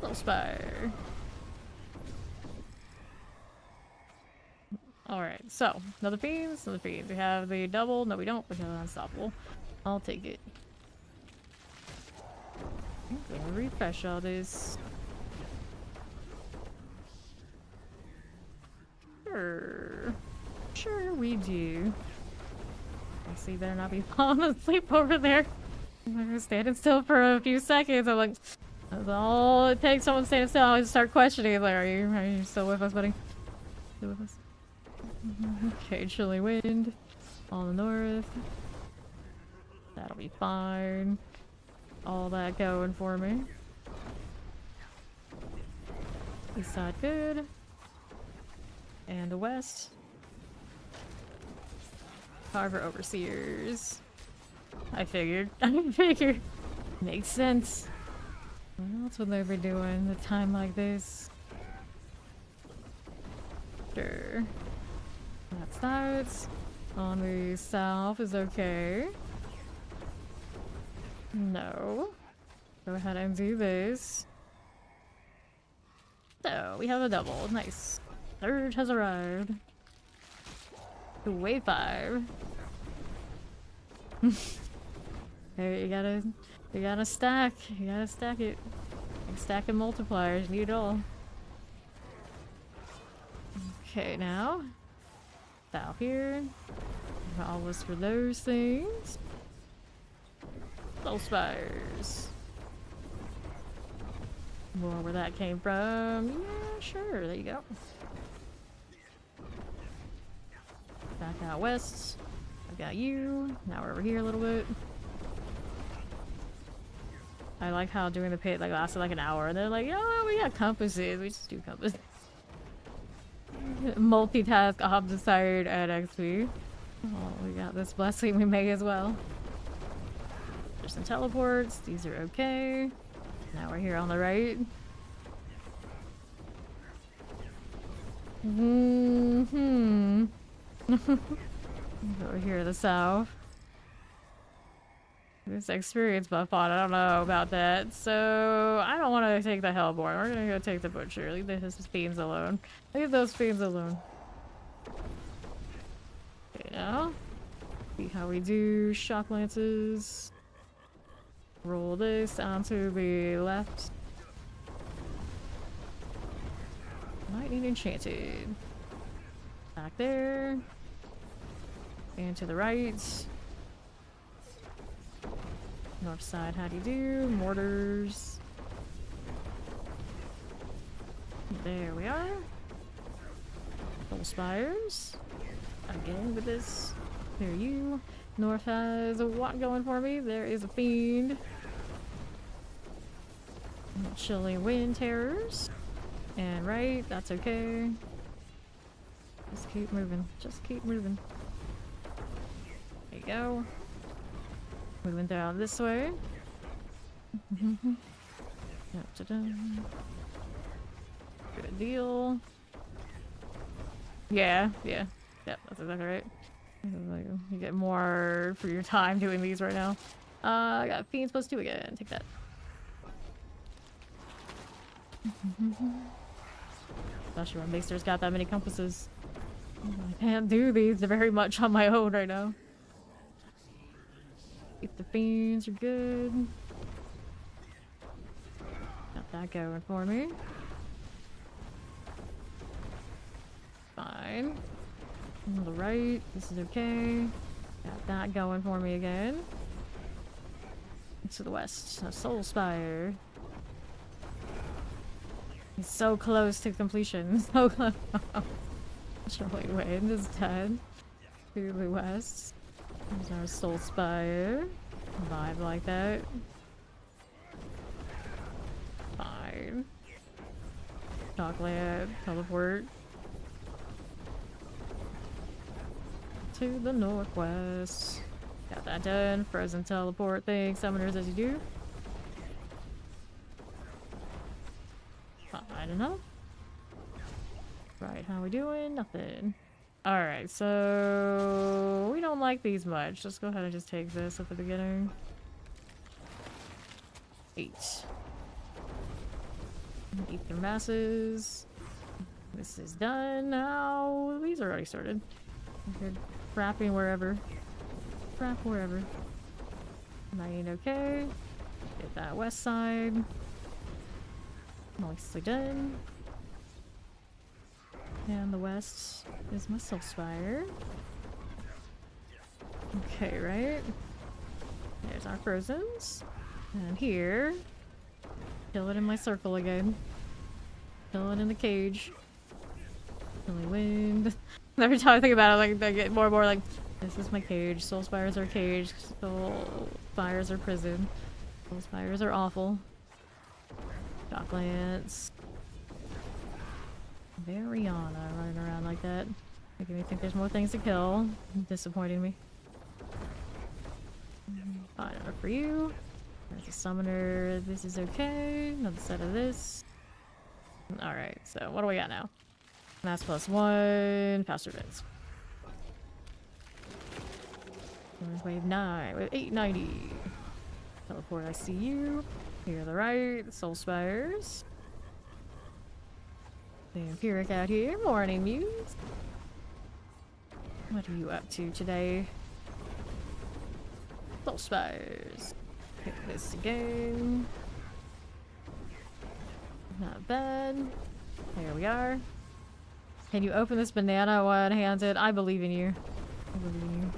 Little spire. Alright, so, another Fiends, another Fiends. We have the double. No, we don't. We have an unstoppable. I'll take it. I'm gonna refresh all this. Sure. Sure we do. I see better not be falling asleep over there. I'm standing still for a few seconds. I'm like, that's all it takes. Someone standing still. I just start questioning. Like, are you still with us, buddy? Still with us? Okay, chilly wind. All the north. That'll be fine. All that going for me. East side good. And the west. Carver Overseers. I figured. I figured. Makes sense. What else would they be doing at a time like this? Sure. That starts. On the south is okay. No. Go ahead and do this. So, we have a double. Nice. Third has arrived. To wave 5. Hey, you gotta stack. You gotta stack it. Like stacking multipliers, need it all. Okay, now. South here. All this for those things. Soul Spires. More where that came from. Yeah, sure. There you go. Back out west. I've got you. Now we're over here a little bit. I like how doing the pit like lasted like an hour. And they're like, oh, we got compasses. We just do compasses. Multitask, Obdesired, and XP. Oh, we got this blessing we may as well. There's some teleports. These are okay. Now we're here on the right. Over here to the south. This experience buff on, I don't know about that. So, I don't want to take the Hellborn. We're gonna go take the Butcher. Leave those fiends alone. Leave those fiends alone. Okay, now. See how we do Shock Lances. Roll this onto the left. Lightning Enchanted. Back there. And to the right. North side, how do you do? Mortars. There we are. Soul Spires. Again with this. There you. North has a what going for me? There is a fiend. Chilly wind terrors. And right, that's okay. Just keep moving. Just keep moving. There you go. Moving down this way. Good deal. Yeah. Yep, that's exactly right. You get more for your time doing these right now. I got Fiends +2 again. Take that. Especially when Master's got that many compasses. I can't do these very much on my own right now. If the fiends are good. Got that going for me. Fine. On the right, this is okay. Got that going for me again. To the west, a Soul Spire. He's so close to completion. So close. Chilly wind is dead. To the west. There's our Soul Spire. Vibe like that. Fine. Chocolate. Teleport. To the northwest. Got that done. Frozen teleport thing. Summoners as you do. Fine enough. Right, how we doing? Nothing. Alright, so we don't like these much. Let's go ahead and just take this at the beginning. 8. Ether masses. This is done now. These are already started. Good. Frapping wherever. Frap wherever. Mine okay. Get that west side. Nicely done. And the west is my Soul Spire. Okay, right? There's our Frozens. And here, kill it in my circle again. Kill it in the cage. Chilly wind. Every time I think about it, like, I get more and more like, this is my cage. Soul Spires are cage. Soul Spires are prison. Soul Spires are awful. Shocklands. Variana running around like that. Making me think there's more things to kill. Disappointing me. Fine enough for you. There's a summoner. This is okay. Another set of this. Alright, so what do we got now? Mass +1. Faster bits. Wave 9 with 890. Teleport, I see you. Here to the right. Soul Spires. Vampiric out here. Morning Muse. What are you up to today? Soul Spires. Pick this again. Not bad. There we are. Can you open this banana one-handed? I believe in you. I believe in you.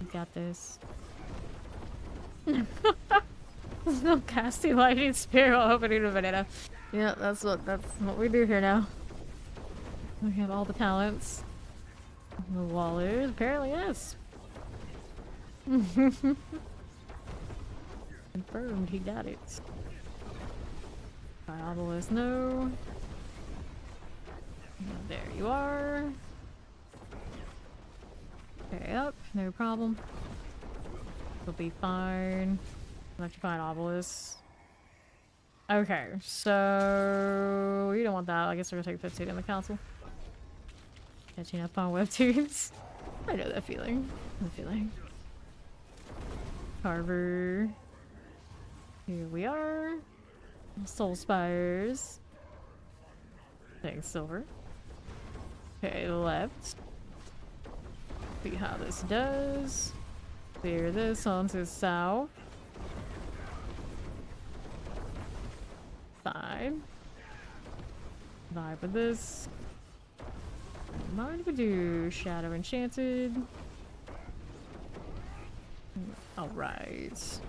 You got this. No casting lightning spear while opening a banana. Yeah, that's what we do here now. We have all the talents. The Wallers, apparently yes. Confirmed, he got it. Diablo, no. There you are. Okay, up, no problem. We'll be fine. I'll have to find Obelisk. Okay, so you don't want that. I guess we're gonna take 15 in the council. Catching up on webtoons. I know that feeling. The feeling. Carver. Here we are. Soul Spires. Thanks, silver. Okay, left. See how this does. Clear this onto south. Fine. Vibe with this. Mind if we do Shadow Enchanted? Alright.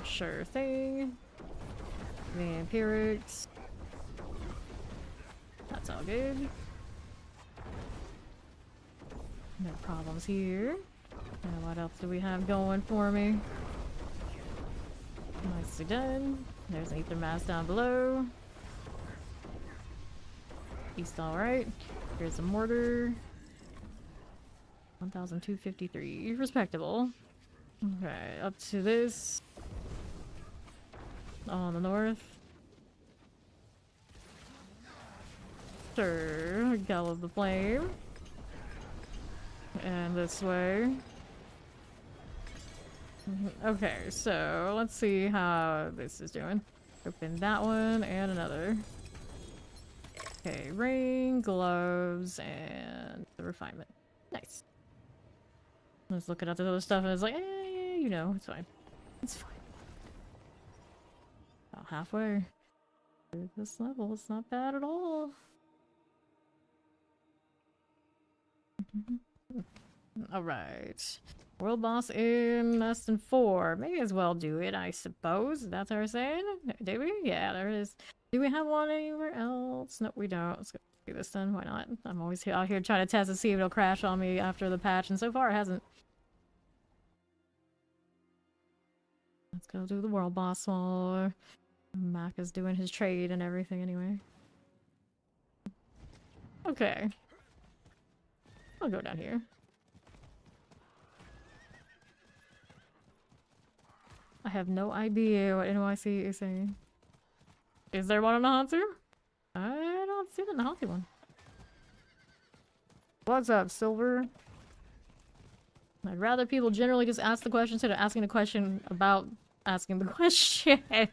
Sure thing. Vampirics. That's all good. No problems here. And what else do we have going for me? Nicely done. There's an Ether Mass down below. East alright. Here's a mortar. 1,253. Respectable. Okay, up to this. On the north. Sure, Gall of the Flame. And this way. Okay, so let's see how this is doing. Open that one and another. Okay, ring, gloves, and the refinement. Nice. I was looking at the other stuff and it's like, eh, you know, it's fine. It's fine. About halfway through this level, it's not bad at all. Alright. World boss in less than 4. May as well do it, I suppose. That's what we're saying? Do we? Yeah, there it is. Do we have one anywhere else? No, we don't. Let's go do this then. Why not? I'm always out here trying to test to see if it'll crash on me after the patch, and so far it hasn't. Let's go do the world boss while Mac is doing his trade and everything anyway. Okay. I'll go down here. I have no idea what NYC is saying. Is there one on the Hansu? I don't see it in the healthy one. What's up, Silver? I'd rather people generally just ask the question instead of asking the question about asking the question. Yeah,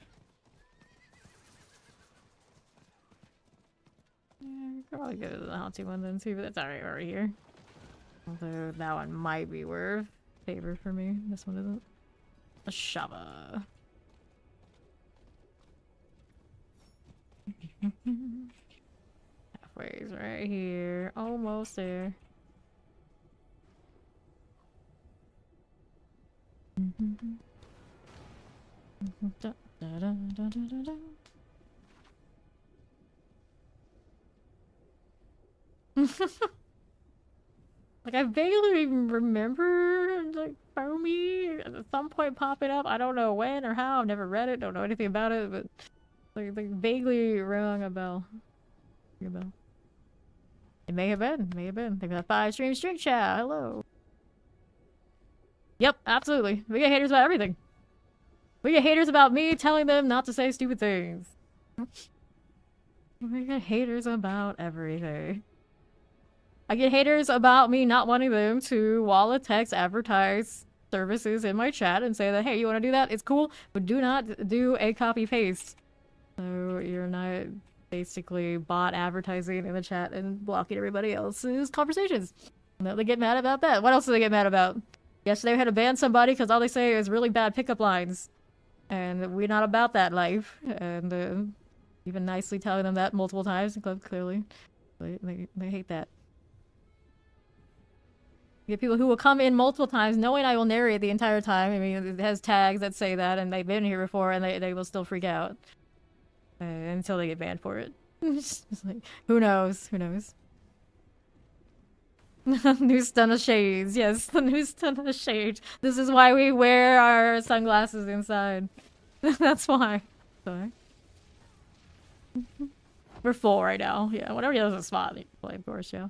probably go to the healthy one then too, but that's alright over here. Although that one might be worth favor for me. This one isn't. A Shava. Halfway's right here. Almost there. Da, da, da, da, da, da. Like, I vaguely remember, like, Foamy at some point popping up. I don't know when or how. I've never read it. Don't know anything about it, but like vaguely rung a bell. Ring a bell. It may have been. May have been. They've got 5 streams drink chat. Hello. Yep, absolutely. We get haters about everything. We get haters about me telling them not to say stupid things. We get haters about everything. I get haters about me not wanting them to wall of text advertise services in my chat and say that, hey, you want to do that? It's cool, but do not do a copy paste. So you're not basically bot advertising in the chat and blocking everybody else's conversations. No, they get mad about that. What else do they get mad about? Yesterday we had to ban somebody because all they say is really bad pickup lines. And we're not about that life. And even nicely telling them that multiple times, clearly. They hate that. You get people who will come in multiple times knowing I will narrate the entire time. I mean, it has tags that say that, and they've been here before, and they will still freak out. Until they get banned for it. Just like, who knows? Who knows? New stun of shades. Yes, the new stun of shades. This is why we wear our sunglasses inside. That's why. Sorry. We're full right now. Yeah, whenever there's a spot, you can play, of course, yeah.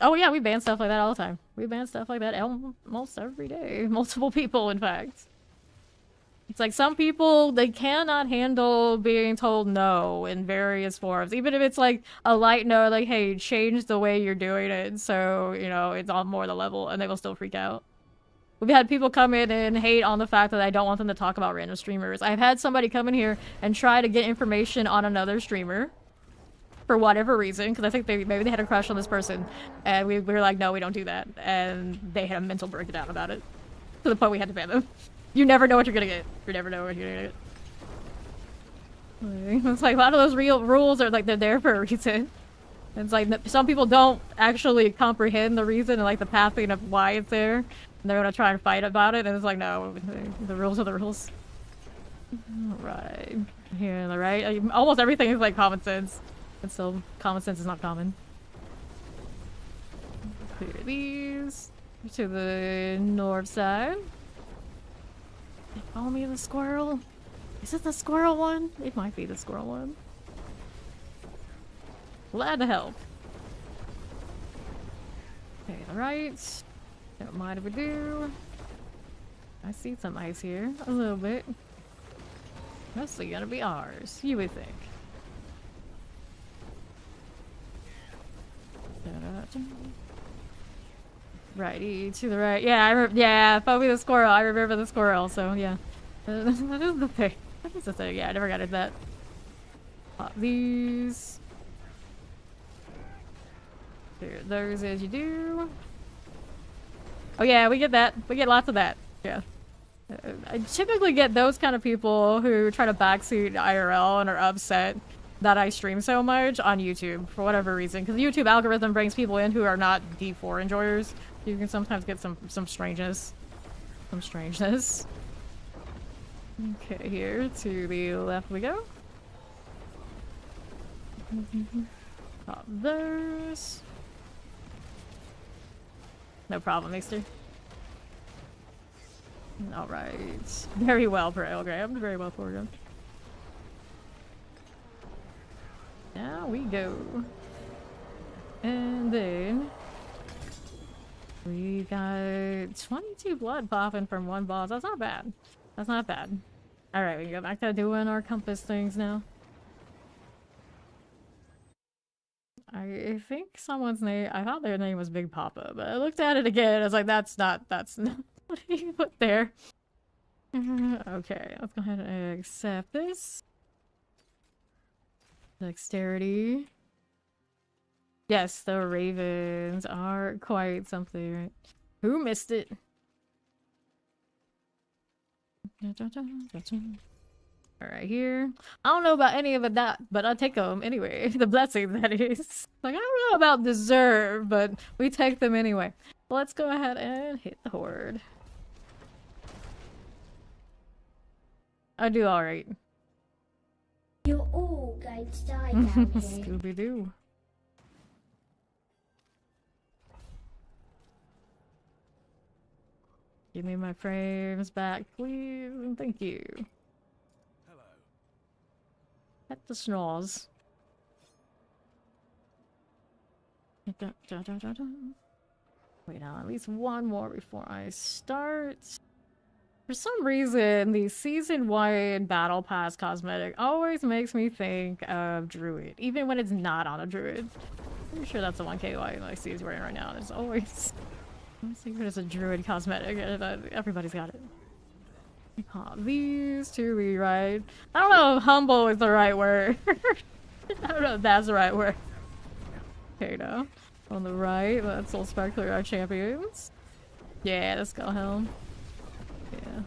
Oh yeah, we ban stuff like that all the time. We ban stuff like that almost every day. Multiple people, in fact. It's like some people, they cannot handle being told no in various forms. Even if it's like a light no, like, hey, change the way you're doing it so, you know, it's on more the level, and they will still freak out. We've had people come in and hate on the fact that I don't want them to talk about random streamers. I've had somebody come in here and try to get information on another streamer for whatever reason, because I think maybe they had a crush on this person, and we were like, no, we don't do that, and they had a mental breakdown about it, to the point we had to ban them. You never know what you're gonna get. You never know what you're gonna get. It's like a lot of those real rules are like they're there for a reason. It's like some people don't actually comprehend the reason and like the pathing of why it's there, and they're gonna try and fight about it, and it's like, no, the rules are the rules. Right here on the right, almost everything is like common sense, and still common sense is not common. Clear these to the north side. Follow me, the squirrel. Is it the squirrel one? It might be the squirrel one. Glad to help. Okay, alright. Don't mind if we do. I see some ice here. A little bit. Mostly gonna be ours, you would think. Righty to the right. Yeah, I remember. Yeah, Phoebe the squirrel. I remember the squirrel. So yeah, that is the thing. That is the thing. Yeah, I never got into that. Pop these. Clear those as you do. Oh yeah, we get that. We get lots of that. Yeah. I typically get those kind of people who try to backseat IRL and are upset that I stream so much on YouTube for whatever reason. Because the YouTube algorithm brings people in who are not D4 enjoyers. You can sometimes get some strangeness. Some strangeness. Okay, here to the left we go. Pop those. No problem, Mixter. Alright. Very well programmed. Very well programmed. Now we go. And then we got 22 blood popping from one boss. That's not bad. That's not bad. Alright, we can go back to doing our compass things now. I think someone's name, I thought their name was Big Papa, but I looked at it again. I was like, that's not what he put there. Okay, let's go ahead and accept this. Dexterity. Yes, the ravens are quite something, right? Who missed it? Alright, here. I don't know about any of that, but I'll take them anyway. The blessing, that is. Like, I don't know about deserve, but we take them anyway. Let's go ahead and hit the horde. I do alright. You're all going to die down here. Scooby-Doo. Give me my frames back, please, and thank you. Hello. At the snores. Wait, now at least one more before I start. For some reason, the season-wide battle pass cosmetic always makes me think of Druid, even when it's not on a Druid. I'm sure that's the one KY I see is wearing right now. It's always... Let's see if it's a Druid cosmetic. Everybody's got it. These two we ride. I don't know if humble is the right word. I don't know if that's the right word. Okay, now. On the right, that's all Sparkler, our champions. Yeah, let's go helm. Yeah.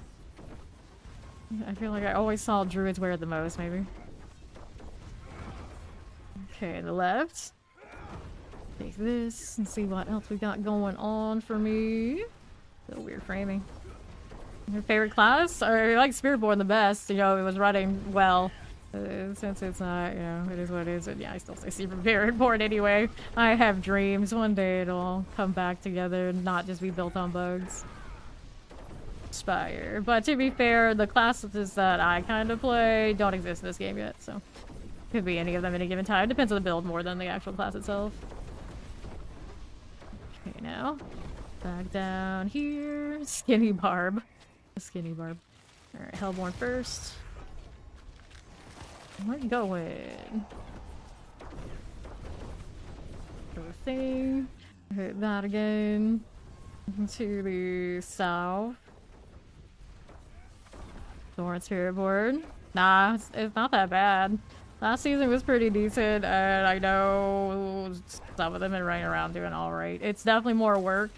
I feel like I always saw druids wear it the most, maybe. Okay, the left. Take this and see what else we got going on for me. Still weird framing. Your favorite class? I like Spiritborn the best. You know, it was running well. Since it's not, you know, it is what it is. And yeah, I still say Spiritborn anyway. I have dreams. One day it'll all come back together and not just be built on bugs. Spire. But to be fair, the classes that I kind of play don't exist in this game yet, so could be any of them at any given time. Depends on the build more than the actual class itself. Okay, now back down here. Skinny Barb. Skinny Barb. Alright, Hellborn first. We're going. Sort of thing. Hit that again. To the south. Thorn Spirit Board. Nah, it's not that bad. Last season was pretty decent, and I know some of them have been running around doing alright. It's definitely more work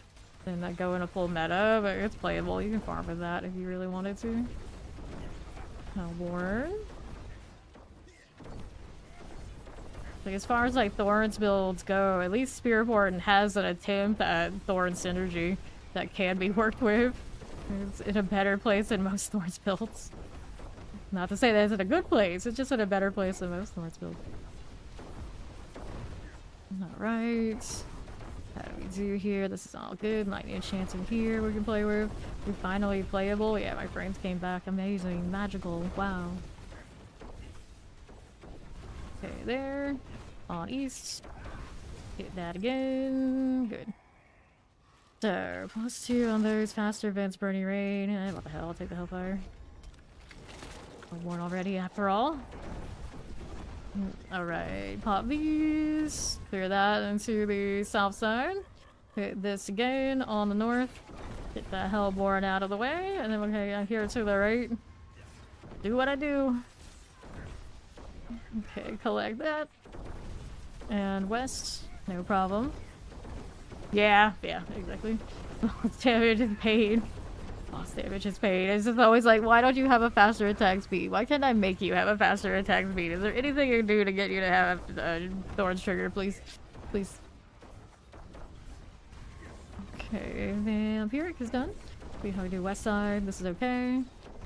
than going a full meta, but it's playable. You can farm with that if you really wanted to. Hellborn. Like, as far as like Thorn's builds go, at least Spiritborn has an attempt at Thorn synergy that can be worked with. It's in a better place than most Thorn's builds. Not to say that it's in a good place, it's just in a better place than most Thorn's builds. Alright. How do we do here? This is all good. Lightning Enchanting here we can play with. We're finally playable. Yeah, my frames came back. Amazing. Magical. Wow. Okay, there. On east. Hit that again. Good. So, +2 on those faster events, Burning Rain. What the hell? I'll take the Hellfire. I'm worn already, after all. Alright, pop these. Clear that into the south side. Hit this again on the north. Get that Hellborn out of the way. And then we'll get here to the right. Do what I do. Okay, collect that. And west. No problem. Yeah, exactly. Lost damage is paid. Lost damage is paid. It's just always like, why don't you have a faster attack speed? Why can't I make you have a faster attack speed? Is there anything you can do to get you to have Thorn's trigger, please? Please. Okay, Vampiric is done. See how we do west side. This is okay.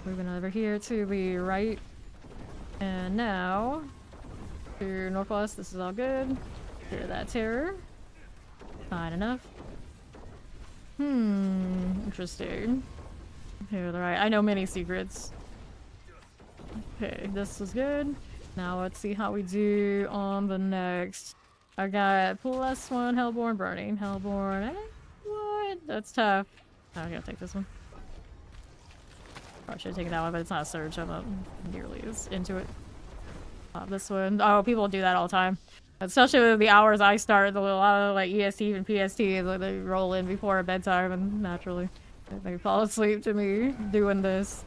Moving over here to the right. And now to northwest. This is all good. Clear that terror. Fine enough. Interesting. Here, right. I know many secrets. Okay, this is good. Now let's see how we do on the next. I got +1 Hellborn Burning. Hellborn. What? That's tough. Oh, I gotta take this one. Probably should have taken that one, but it's not a surge. I'm not nearly as into it. This one. Oh, people do that all the time. Especially with the hours I start, a lot of like EST and PST, they roll in before bedtime, and naturally they fall asleep to me doing this.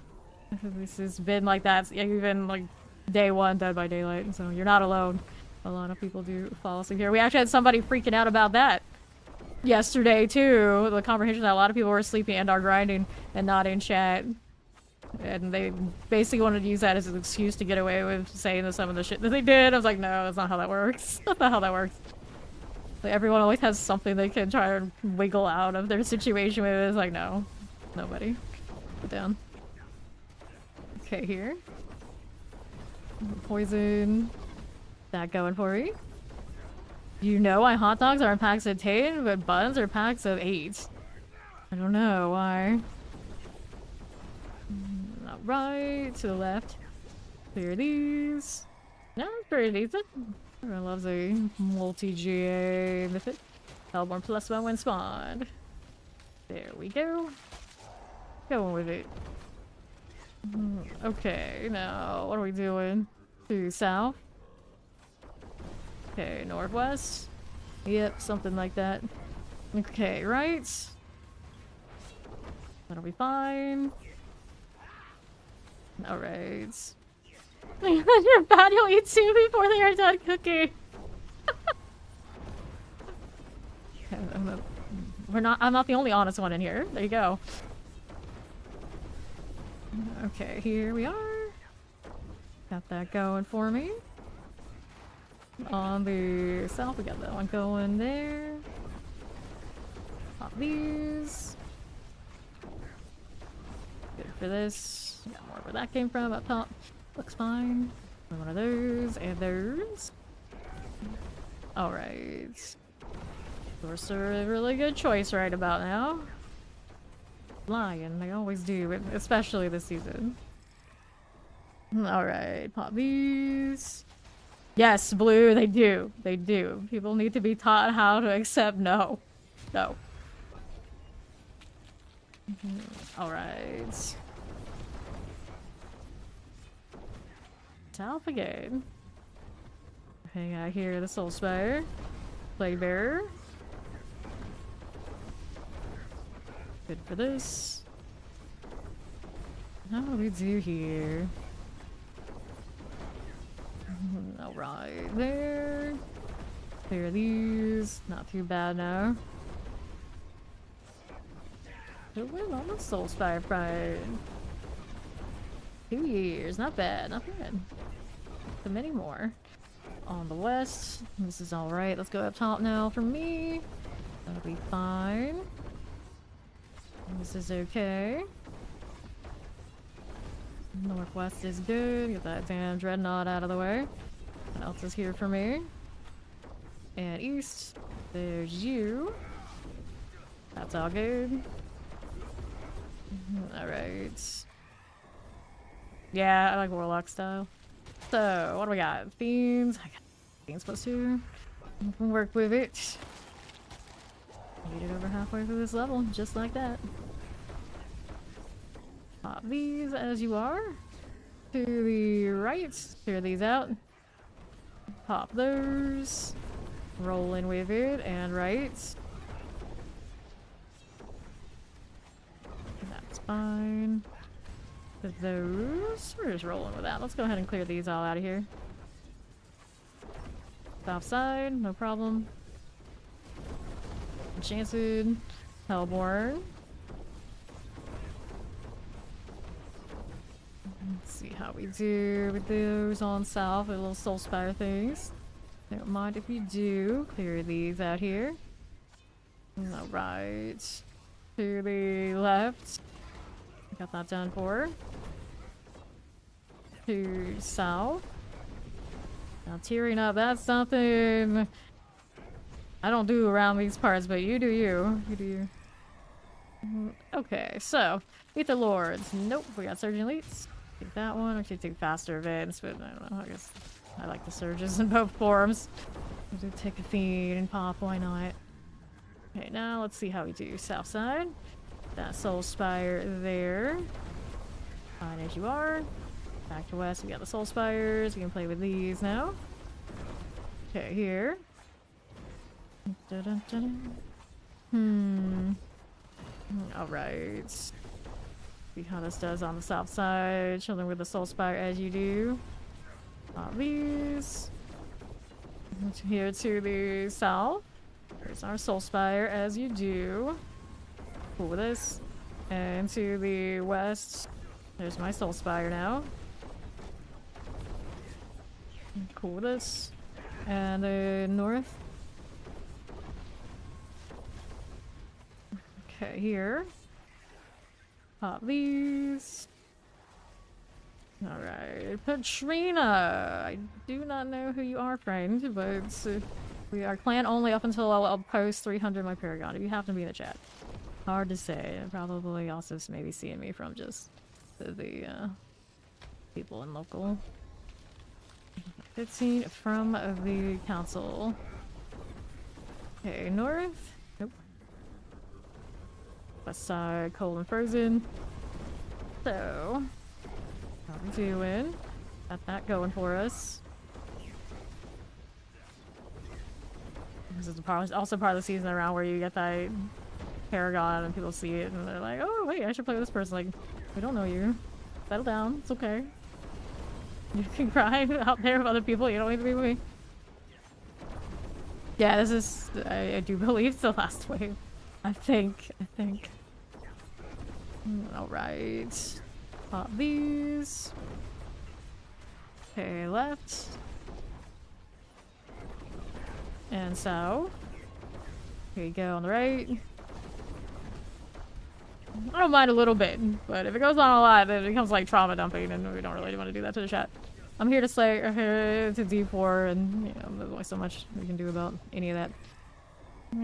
This has been like that even like day one, Dead by Daylight, so you're not alone. A lot of people do fall asleep here. We actually had somebody freaking out about that yesterday too. The comprehension that a lot of people were sleeping and are grinding and not in chat. And they basically wanted to use that as an excuse to get away with saying some of the shit that they did. I was like, no, that's not how that works. That's not how that works. Like, everyone always has something they can try and wiggle out of their situation with. It's like, no. Nobody. Put down. Okay, here. Poison. That going for me. You know why hot dogs are in packs of 10, but buns are packs of 8. I don't know why. Right, to the left. Clear these. No, it's pretty decent. Everyone loves a multi-GA mythic. Hellborn +1 when spawned. There we go. Going with it. Okay, now what are we doing? To south? Okay, northwest? Yep, something like that. Okay, right? That'll be fine. Alright. You're bad, you'll eat two before they are done cooking. I'm not the only honest one in here. There you go. Okay, here we are. Got that going for me. On the south, we got that one going there. Pop these. Good for this. Got more where that came from up top. Looks fine. One of those and those. Alright. Those are a really good choice right about now. Lion, they always do, especially this season. Alright, pop these. Yes, blue, they do. They do. People need to be taught how to accept no. No. Alright. South again. Hang out here, the Soul Spire. Plague Bearer. Good for this. How do we do here? Alright, there. Clear these. Not too bad now. Who went on the Soul Spire fight? 2 years. Not bad, not bad. So many more. On the west. This is alright. Let's go up top now for me. That'll be fine. This is okay. Northwest is good. Get that damn dreadnought out of the way. What else is here for me? And east. There's you. That's all good. Alright. Yeah, I like Warlock style. So, what do we got? Fiends. I got Fiends +2. We can work with it. Made it over halfway through this level, just like that. Pop these as you are. To the right. Clear these out. Pop those. Roll in with it and right. That's fine. With those. We're just rolling with that. Let's go ahead and clear these all out of here. South side, no problem. Enchanted. Hellborn. Let's see how we do with those on south, the little Soul Spire things. Don't mind if you do. Clear these out here. Alright. To the left. Got that done for. To south. Now tearing up, that's something I don't do around these parts, but you do you. You do you. Okay, so Ether Lords. Nope, we got Surgeon Elites. Take that one. I should take faster events, but I don't know. I guess I like the surges in both forms. We'll do take a feed and pop, why not? Okay, now let's see how we do. South side. That Soul Spire there. Fine as you are. Back to west, we got the Soul Spires. We can play with these now. Okay, here. Alright. See how this does on the south side. Chilling with the Soul Spire as you do. These. Here to the south. There's our Soul Spire as you do. Cool with this. And to the west. There's my soul spire now. Cool with this. And north. Okay, here. Pop these. Alright, Patrina! I do not know who you are, friend, but we are clan only up until I'll post 300 my Paragon. If you happen to be in the chat. Hard to say. Probably also maybe seeing me from just the people in local. 15 from the council. Okay, north. Nope. West side, cold and frozen. So, how we doing? Got that going for us. This is also part of the season around where you get that Paragon and people see it and they're like, oh wait, I should play with this person. Like, we don't know you. Settle down. It's okay. You can cry out there with other people. You don't need to be with me. Yeah, this is, I do believe, the last wave. I think. Alright. Pop these. Okay, left. And so. Here you go on the right. I don't mind a little bit, but if it goes on a lot, then it becomes like trauma dumping, and we don't really want to do that to the chat. I'm here to slay, to D4, and you know, there's only so much we can do about any of that.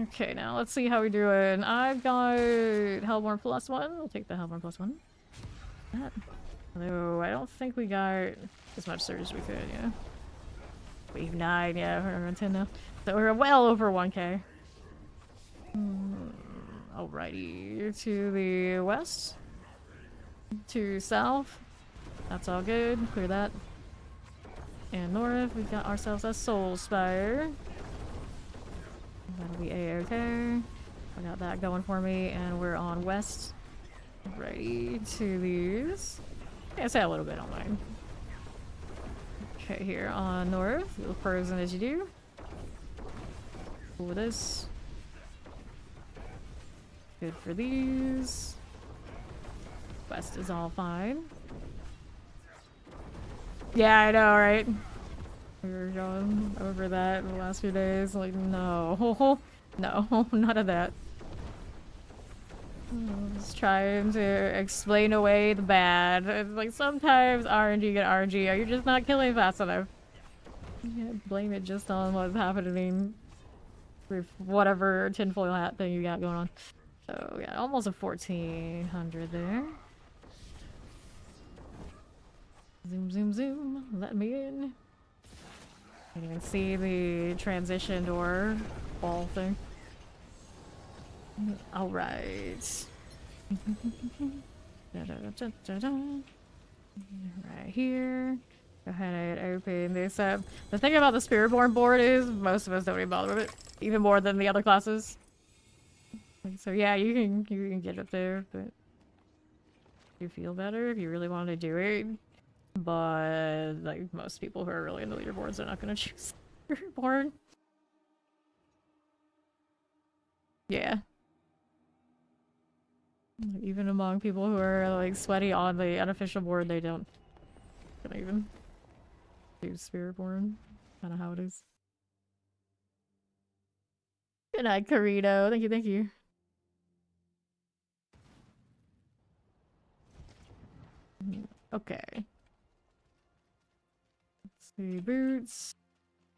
Okay, now let's see how we're doing. I've got Hellborn +1. We'll take the Hellborn +1. That. Although I don't think we got as much surge as we could. Yeah. Wave 9. Yeah, we're around 10 now. So we're well over 1k. Alrighty, to the west, to south, that's all good, clear that. And north, we've got ourselves a soul spire. That'll be a-okay. I got that going for me, and we're on west. Ready to these. Yeah, say a little bit on mine. Okay, here on north, a little frozen as you do. Cool with this. Good for these. West is all fine. Yeah, I know, right? We were going over that in the last few days. Like, no. No, none of that. Just trying to explain away the bad. It's like sometimes RNG get RNG. You're just not killing fast enough. You can't blame it just on what's happening with whatever tinfoil hat thing you got going on. So yeah, almost a 1400 there. Zoom, zoom, zoom. Let me in. You can see the transition door wall thing. All right. Right here. Go ahead and open this up. The thing about the Spiritborn board is most of us don't even bother with it, even more than the other classes. So yeah, you can get up there, but you feel better if you really want to do it. But like most people who are really into leaderboards are not going to choose leaderboard. Yeah. Even among people who are like sweaty on the unofficial board, they don't even do Spiritborn. Kind of how it is. Good night, Carito. Thank you, thank you. Okay. Let's see, boots.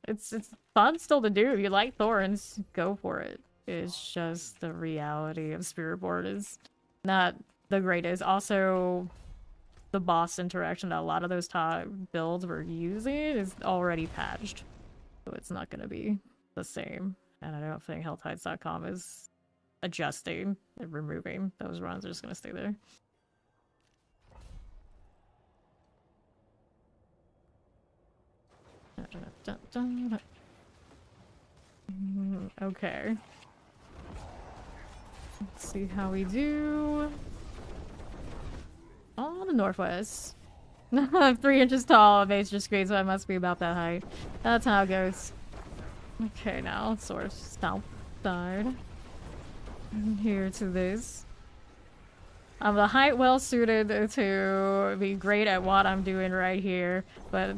It's fun still to do. If you like thorns, go for it. It's just the reality of Spiritboard is not the greatest. Also, the boss interaction that a lot of those top builds were using is already patched. So it's not going to be the same. And I don't think Helltides.com is adjusting and removing those runs. They're just going to stay there. Okay. Let's see how we do. On the northwest. I'm 3 inches tall, base just great, so I must be about that height. That's how it goes. Okay, now let's sort of south side. Here to this. I'm the height well suited to be great at what I'm doing right here, but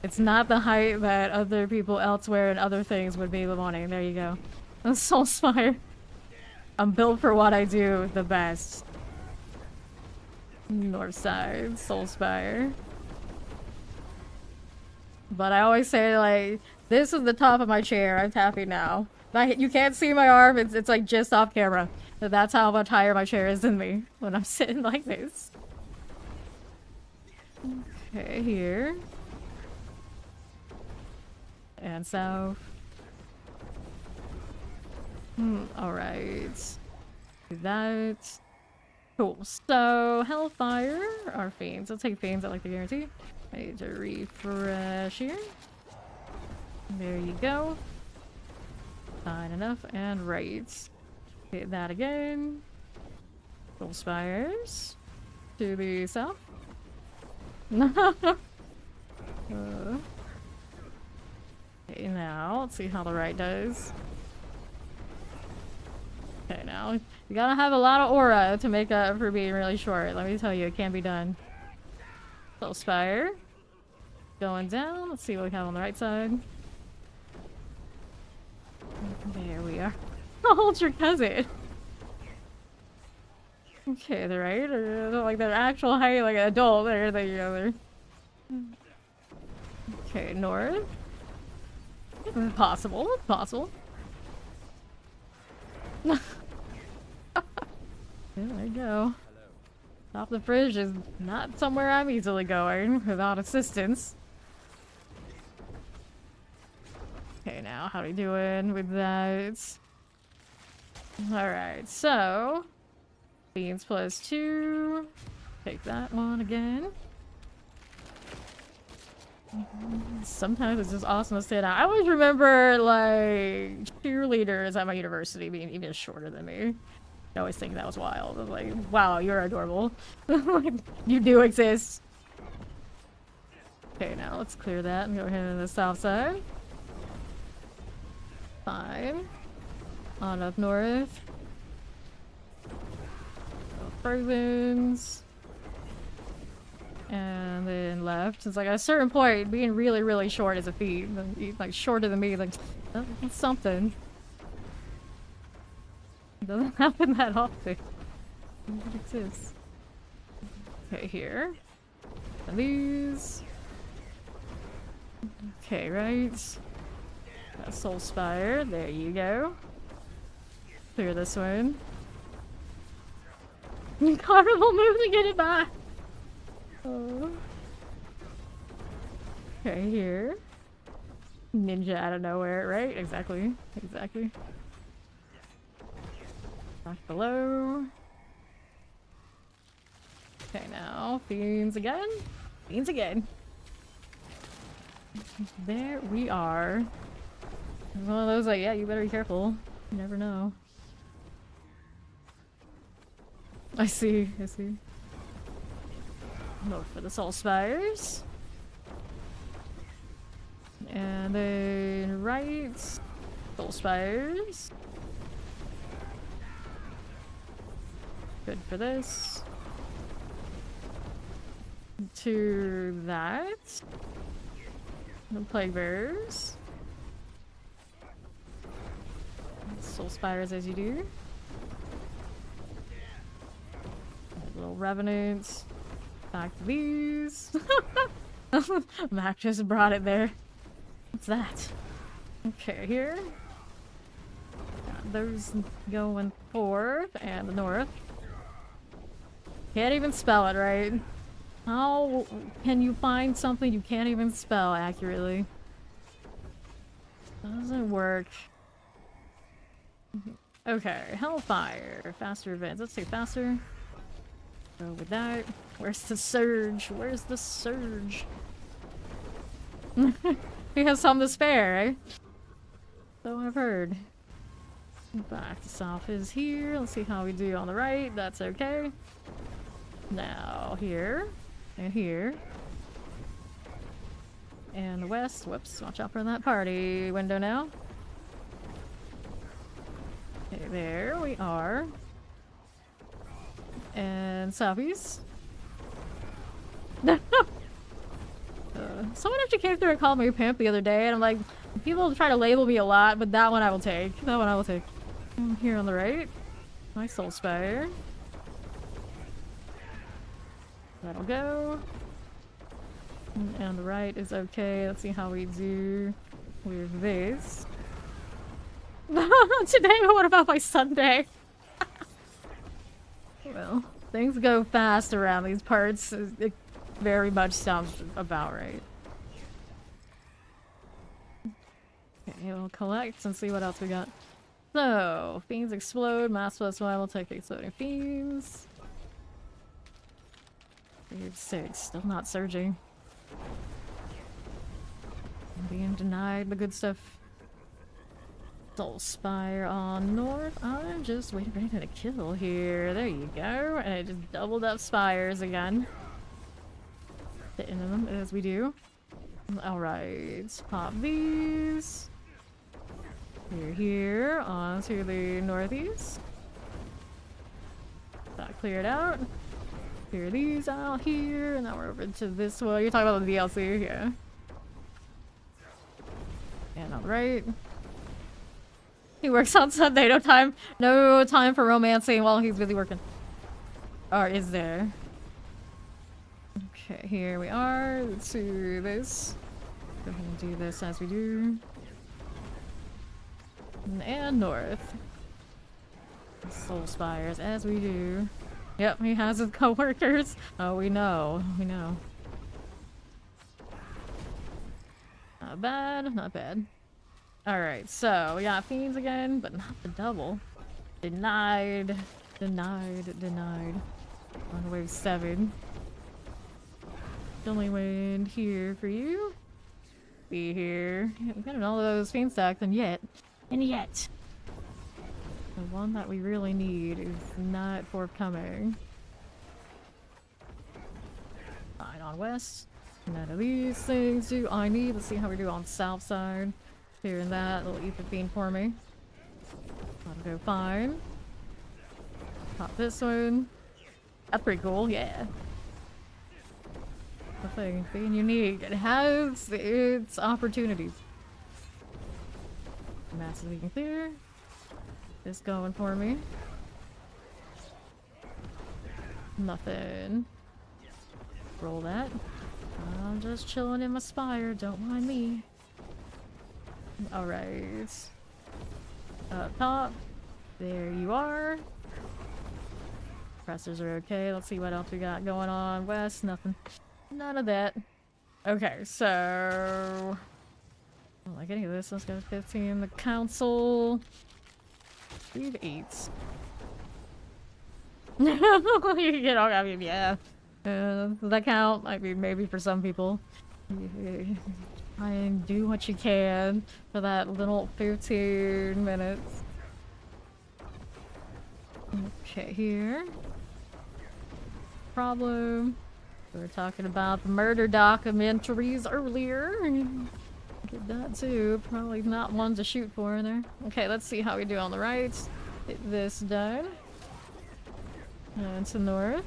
it's not the height that other people elsewhere and other things would be wanting. There you go. Soulspire. I'm built for what I do the best. North side, Soulspire. But I always say, like, this is the top of my chair. I'm tapping now. You can't see my arm. It's like just off camera. But that's how much higher my chair is than me when I'm sitting like this. Okay, here. And south. Alright. Do that. Cool. So, Hellfire are fiends. I'll take fiends, I like the guarantee. I need to refresh here. There you go. Fine enough. And right. Hit that again. Full spires. To the south. Okay, now, let's see how the right does. Okay, now, you gotta have a lot of aura to make up for being really short. Let me tell you, it can be done. Little spire. Going down. Let's see what we have on the right side. There we are. Hold your cousin. Okay, the right, or like their actual height, like an adult. There you go. There. Okay, north. Possible. Possible. There you go. Top of the fridge is not somewhere I'm easily going without assistance. Okay, now how are we doing with that? Alright, so beans plus 2. Take that one again. Sometimes it's just awesome to stand out. I always remember, like, cheerleaders at my university being even shorter than me. I always think that was wild. I was like, wow, you're adorable. You do exist. Okay, now let's clear that and go ahead to the south side. Fine. On up north. Frozens. And then left. It's like at a certain point, being really, really short is a feat. Like shorter than me, like that's something. It doesn't happen that often. It exists. Okay, here. And these. Okay, right. Got Soulspire. There you go. Clear this one. Carnival move to get it back. Okay, here. Ninja out of nowhere, right? Exactly. Exactly. Back below. Okay, now fiends again. Fiends again. There we are. It's one of those like, yeah, you better be careful. You never know. I see. I see. Look for the Soul Spires. And then right. Soul Spires. Good for this. To that. The Plague Bearers. Soul Spires as you do. Little Revenants. Back to these. Mac just brought it there. What's that? Okay, here. Got those going forth and the north. Can't even spell it, right? How can you find something you can't even spell accurately? Doesn't work. Okay, Hellfire. Faster events. Let's take faster. Go with that. Where's the surge? Where's the surge? We have some to spare, right? So I've heard. Back to south is here. Let's see how we do on the right. That's okay. Now here. And here. And the west. Whoops. Watch out for that party window now. Okay, there we are. And southeast. Someone actually came through and called me pimp the other day, and I'm like, people try to label me a lot, but that one I will take. That one I will take. Here on the right. My soul spire. That'll go. And on the right is okay. Let's see how we do with this. Today, but what about my Sunday? Well, things go fast around these parts. It very much sounds about right. Okay, we'll collect and see what else we got. So, fiends explode, mass plus one, we'll take the exploding fiends. Weird 6, still not surging. I'm being denied the good stuff. Soul Spire on north. I'm just waiting for anything to kill here. There you go. And it just doubled up spires again. Hitting them as we do. Alright. Pop these. Here, on to the northeast. That cleared out. Clear these out here. And now we're over to this one. You're talking about the DLC? Yeah. And on the right. He works on Sunday, no time for romancing while he's busy working. Or is there? Okay, here we are. Let's do this. Go ahead and do this as we do. And north. Soul Spires as we do. Yep, he has his co-workers. Oh, we know. We know. Not bad, not bad. Alright, so we got fiends again, but not the double. Denied. Denied. Denied. On wave 7. Only wind here for you. Be here. We've got all of those fiend stacks, and yet. The one that we really need is not forthcoming. Fine on west. None of these things do I need. Let's see how we do on south side. Here and that little ether fiend for me. That'll go fine. Pop this one. That's pretty cool, yeah. The thing being unique, it has its opportunities. Massive we can clear. This going for me. Nothing. Roll that. I'm just chilling in my spire, don't mind me. Alright. Up top. There you are. Pressers are okay. Let's see what else we got going on. West, nothing. None of that. Okay, so... I don't like any of this. Let's go to 15. The council. We have 8. You get all, I mean, yeah. Does that count? I mean, maybe for some people. Try and do what you can for that little 15 minutes. Okay, here. Problem. We were talking about the murder documentaries earlier. Did that too. Probably not one to shoot for in there. Okay, let's see how we do on the right. Get this done. And to north.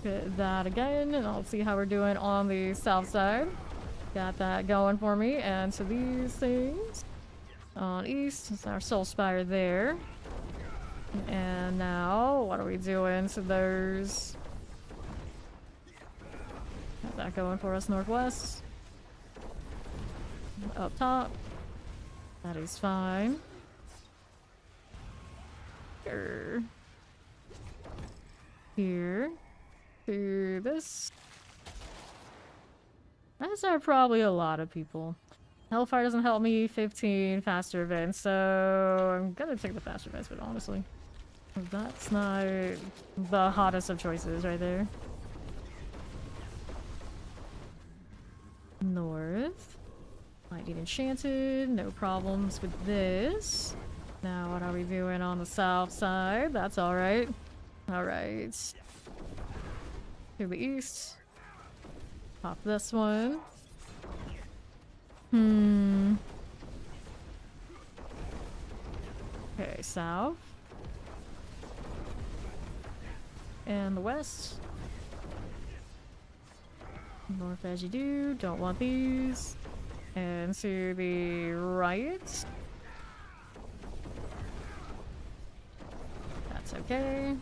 Get that again, and I'll see how we're doing on the south side. Got that going for me. And to these things. On east, it's our soul spire there. And now, what are we doing to those? Got that going for us northwest. Up top. That is fine. Here. To this. Those are probably a lot of people. Hellfire doesn't help me. 15 faster events, so I'm gonna take the faster events, but honestly, that's not the hottest of choices right there. North. Might need enchanted. No problems with this. Now what are we doing on the south side? That's alright. Alright. To the east. Pop this one. Okay, south. and the west. North as you do. Don't want these. And to the right. That's okay.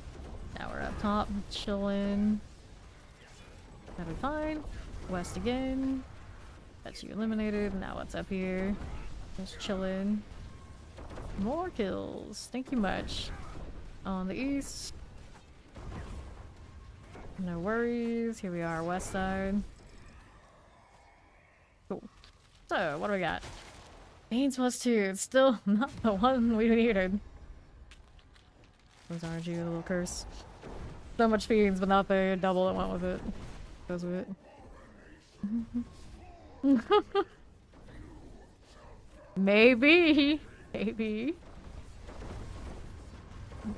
Now we're up top, chilling. That'll be fine. West again. That's you eliminated. Now what's up here? Just chilling. More kills. Thank you much. On the east. No worries. Here we are, west side. Cool. So, what do we got? Beans +2. It's still not the one we needed. Those aren't you, the little curse. So much fiends, but not the double that went with it. Goes with it. Maybe. Maybe.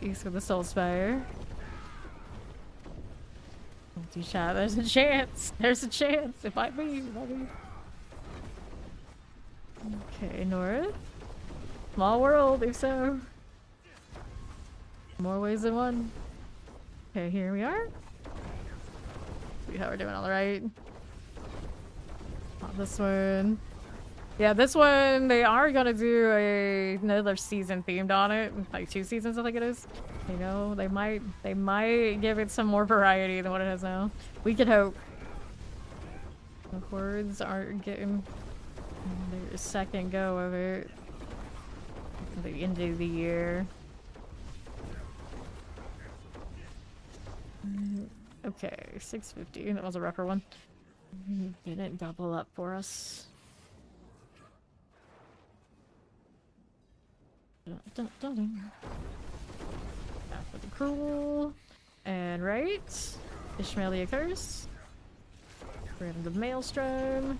East with the Soul Spire. Multi-shot. There's a chance. There's a chance. It might be. It might be. Okay, north. Small world, if so. More ways than one. Okay, here we are. See how we're doing all right. Not this one. Yeah, this one, they are gonna do another season themed on it. Like 2 seasons, I think it is. You know, they might give it some more variety than what it has now. We could hope. The hordes aren't getting their second go of it. At the end of the year. Okay, 650. That was a rougher one. Didn't double up for us. After the cruel. And right. Ishmaelia Curse. Random Maelstrom.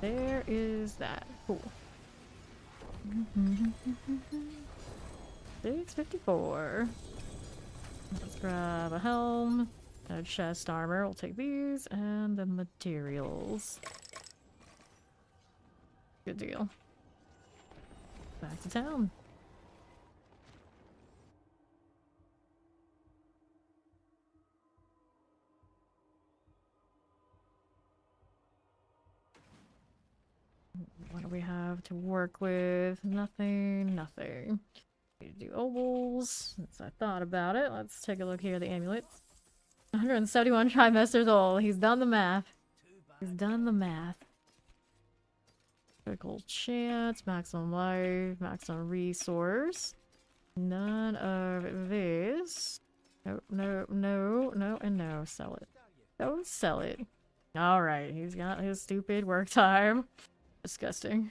There is that. Cool. 654. Let's grab a helm. A chest armor. We'll take these. And the materials. Good deal. Back to town. What do we have to work with? Nothing, nothing. Need to do ovals. Since I thought about it, let's take a look here at the amulets. 171 trimesters old. He's done the math. He's done the math. Critical chance, maximum life, maximum resource. None of this. No, no, no, no, and no. Sell it. Don't sell it. Alright, he's got his stupid work time. Disgusting.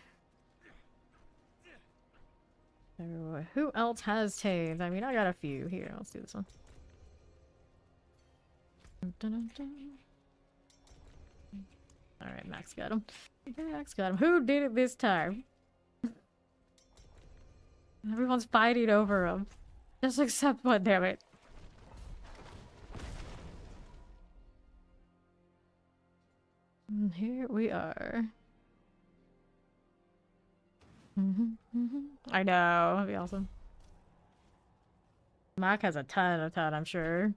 So, who else has tames? I mean, I got a few. Here, let's do this one. Alright, Max got him. Max got him. Who did it this time? Everyone's fighting over him. Just accept one, damn it. And here we are. I know, that'd be awesome. Mac has a ton, I'm sure.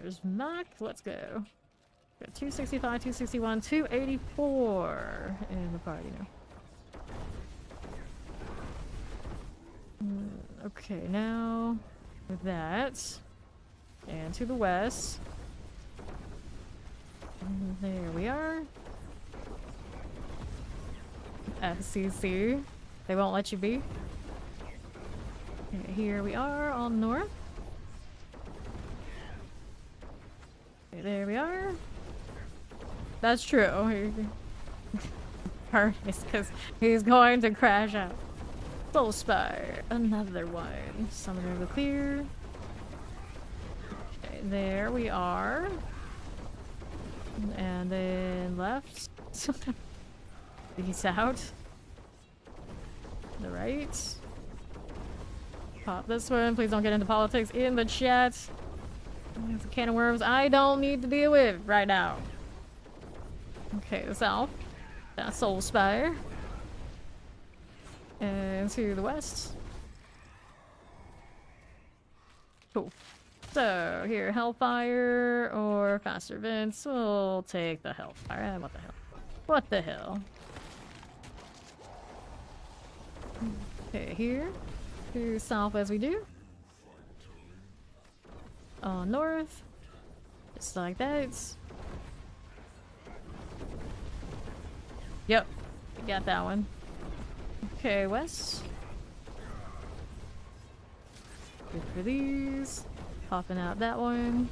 There's Mac. Let's go. Got 265, 261, 284 in the party now. Okay, now with that, and to the west. And there we are. FCC. They won't let you be. Okay, here we are on north. Okay, there we are. That's true. It's because he's going to crash out. Soul Spire. Another one. Summoner of the Clear. Okay, there we are. And then left. Peace out. The right. Pop this one. Please don't get into politics in the chat. It's a can of worms I don't need to deal with right now. Okay, the south. Soul Spire. And to the west. Cool. So, here, Hellfire or Faster Vents. We'll take the Hellfire. What the hell? What the hell? Okay, here. To south as we do. North. Just like that. Yep. We got that one. Okay, west. Good for these. Popping out that one.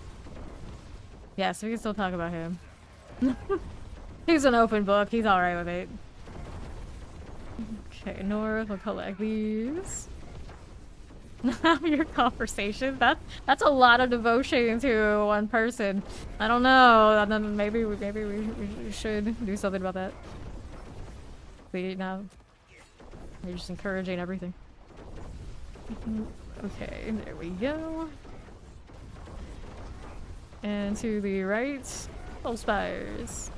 Yeah, so we can still talk about him. He's an open book. He's alright with it. Okay, north. We'll collect these. Your conversation. That's a lot of devotion to one person. I don't know. And then maybe we should do something about that. We now you're just encouraging everything. Okay, there we go. And to the right, Soul Spires.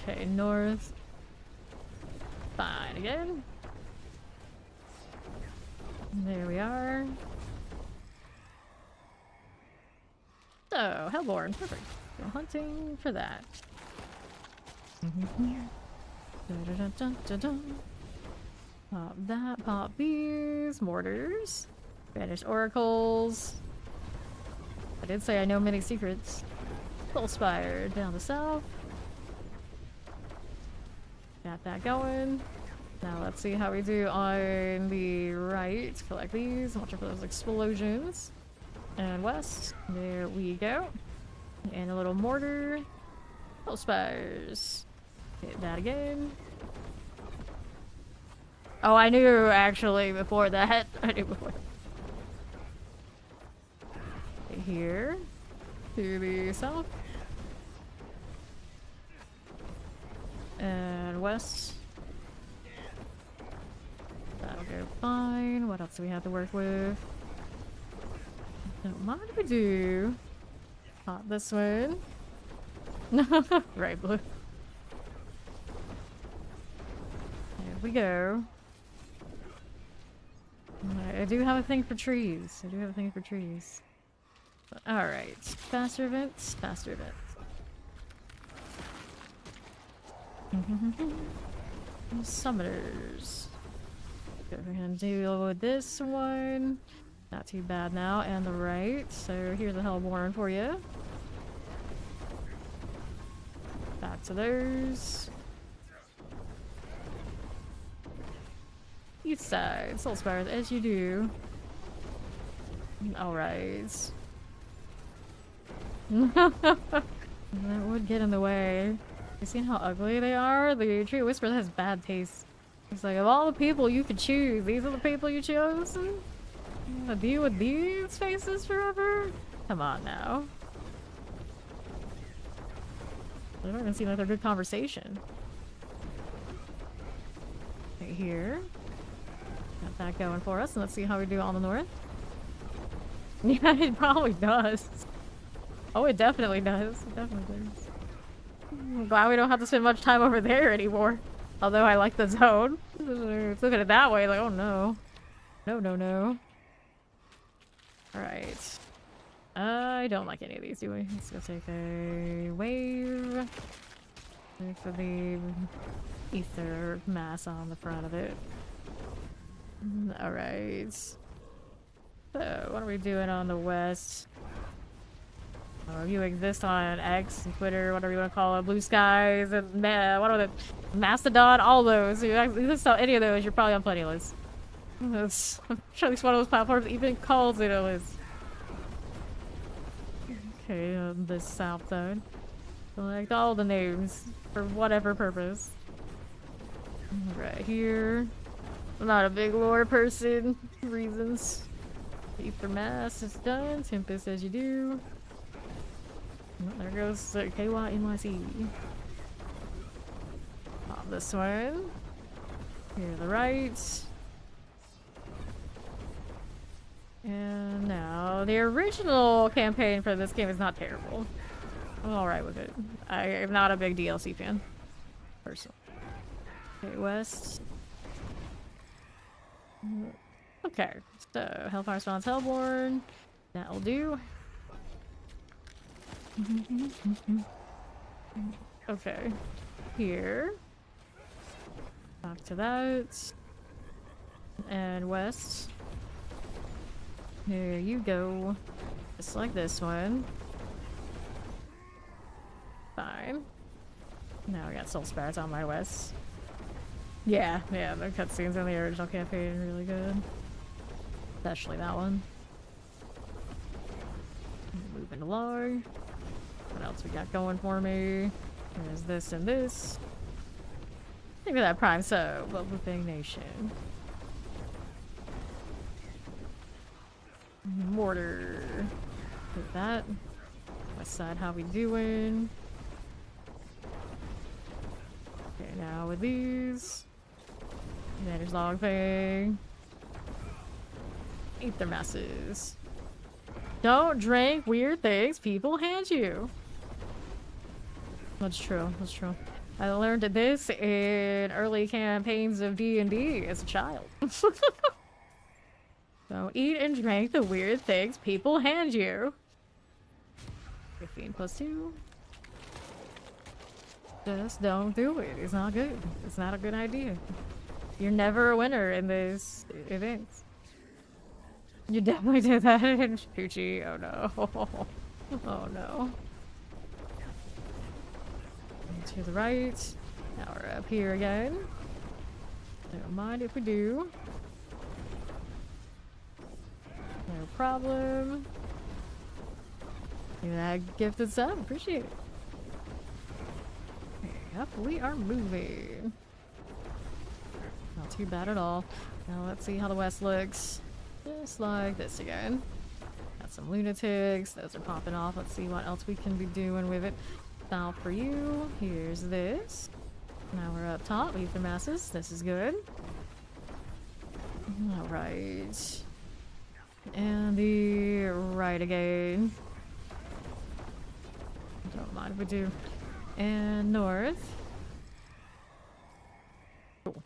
Okay, north. Fine again. There we are. So, Hellborn, perfect. Go hunting for that. Pop that, pop these, mortars, banished oracles. I did say I know many secrets. Soul Spire down the south. Got that going. Now let's see how we do on the right. Collect these, watch out for those explosions. And west, there we go. And a little mortar. Soul Spires. Hit that again. Oh, I knew actually before that. I knew before. Here. To the south. And west. That'll go fine. What else do we have to work with? What did we do? Pop this one. Right, blue. There we go. I do have a thing for trees. I do have a thing for trees. Alright. Faster events. Faster events. Summoners. We're gonna deal with this one. Not too bad now. And the right. So here's a Hellborn for you. Back to those. East side. Soul Spires, as you do. Alright. That would get in the way. You seen how ugly they are? The Tree Whisperer has bad taste. It's like, of all the people you could choose, these are the people you chose? To deal with these faces forever? Come on now. They don't even seem like they're good conversation. Right here. Got that going for us, and let's see how we do on the north. Yeah, it probably does. Oh, it definitely does. It definitely does. I'm glad we don't have to spend much time over there anymore. Although I like the zone. Look at it that way, like, oh no. No, no, no. Alright. I don't like any of these, do we? Let's go take a wave. Wait for the ether mass on the front of it. Alright. So, what are we doing on the west? Oh, you exist on X and Twitter, whatever you want to call it, Blue Skies, and what are the Mastodon, all those. If you exist on any of those, you're probably on plenty list. I'm sure at least one of those platforms even calls it a list. Okay, on the south side. Select all the names for whatever purpose. Right here. I'm not a big lore person. Reasons. Ether Mass is done. Tempest as you do. Oh, there goes KYNYC. Pop this one. Here to the right. And now, the original campaign for this game is not terrible. I'm alright with it. I am not a big DLC fan. Personally. Okay, west. Okay, so Hellfire response Hellborn. That'll do. Okay. Here. Back to that. And west. There you go. Just like this one. Fine. Now we got Soul Spirits on my west. Yeah, the cutscenes in the original campaign are really good. Especially that one. Moving along. What else we got going for me? There's this and this. Look at that Prime Sub of the Big Nation. Mortar. Look at that. West side, how we doing? Okay, now with these. There's log thing. Eat their messes. Don't drink weird things people hand you. That's true. That's true. I learned this in early campaigns of D&D as a child. Don't eat and drink the weird things people hand you. 15 plus 2. Just don't do it. It's not good. It's not a good idea. You're never a winner in these events. You definitely did that in Poochie. Oh no. Oh no. To the right. Now we're up here again. Don't mind if we do. No problem. Give that gifted sub. Appreciate it. Okay, up we are moving. Not too bad at all. Now let's see how the west looks. Just like this again. Got some lunatics. Those are popping off. Let's see what else we can be doing with it. South for you. Here's this. Now we're up top. Ether masses. This is good. Alright. And the right again. Don't mind if we do. And north. Cool.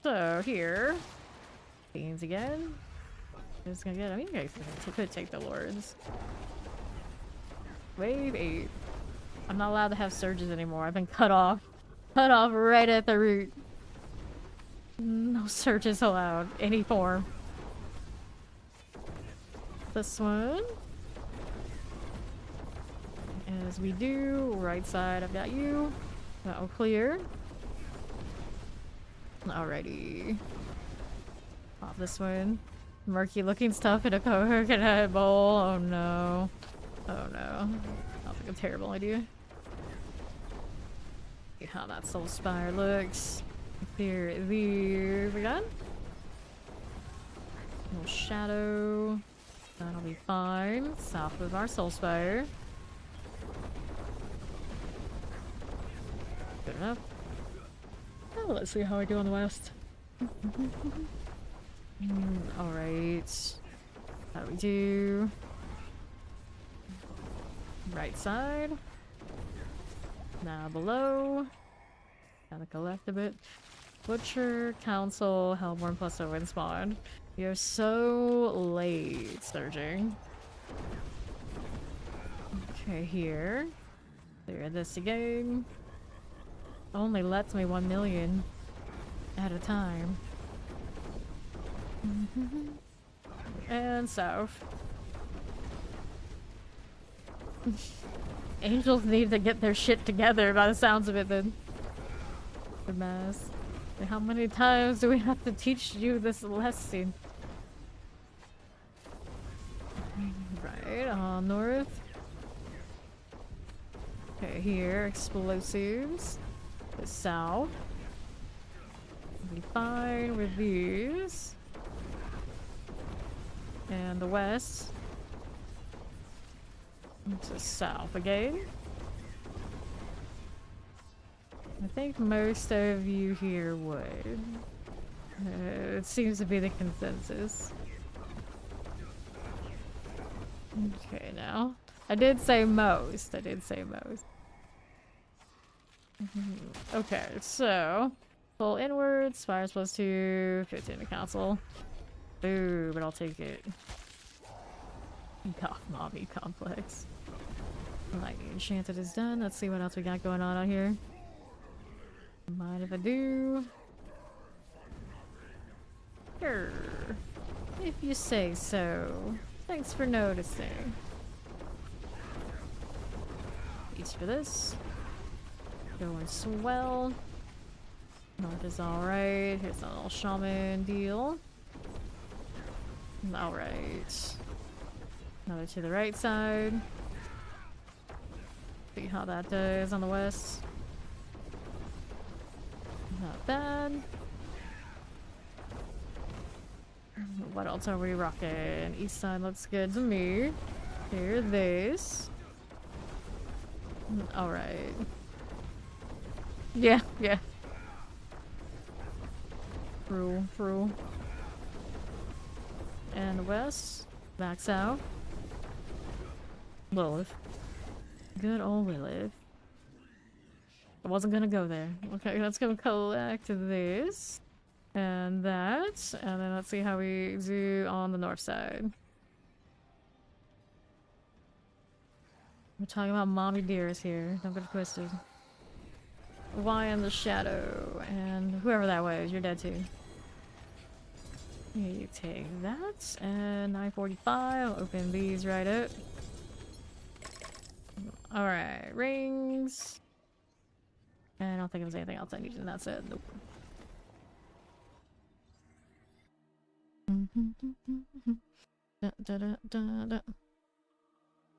So here. Beans again. Just gonna get. I mean, you guys could take the lords. Wave 8. I'm not allowed to have surges anymore. I've been cut off. Cut off right at the root. No surges allowed. Any form. This one. As we do. Right side, I've got you. That'll clear. Alrighty. Pop this one. Murky looking stuff in a coconut bowl. Oh no. Oh no. Sounds like a terrible idea. See how that soul spire looks. Here, we got a little shadow. That'll be fine. South of our soul spire. Good enough. Well, let's see how I do on the west. Alright. How do we do? Right side. Now below. Gotta collect a bit. Butcher, Council, Hellborn plus a wind spawn. You're so late, Surging. Okay, here. Clear this again. Only lets me 1 million at a time. And south. Angels need to get their shit together by the sounds of it then. The mess. How many times do we have to teach you this lesson? Right, north. Okay, here, explosives. The south. We'll be fine with these. And the west. To south again. I think most of you here would. It seems to be the consensus. Okay, now. I did say most. I did say most. Okay, so pull inwards, fires +2, 15 to council. Ooh, but I'll take it. God, mommy complex. Alright, enchanted is done. Let's see what else we got going on out here. Mind if I do? Sure. If you say so. Thanks for noticing. Each for this. Going swell. North is alright. Here's a little shaman deal. Alright. Another to the right side. See how that does on the west. Not bad. What else are we rocking? East side looks good to me. Here, this. Alright. Yeah, yeah. Through. And the west. Back south. Lilith. Good old Lilith. I wasn't gonna go there. Okay, let's go collect this. And that. And then let's see how we do on the north side. We're talking about mommy deers here. Don't get it twisted. Why in the shadow? And whoever that was, you're dead too. You take that. And 945. I'll open these right up. Alright, rings. And I don't think there's anything else I need, and that's it. Nope.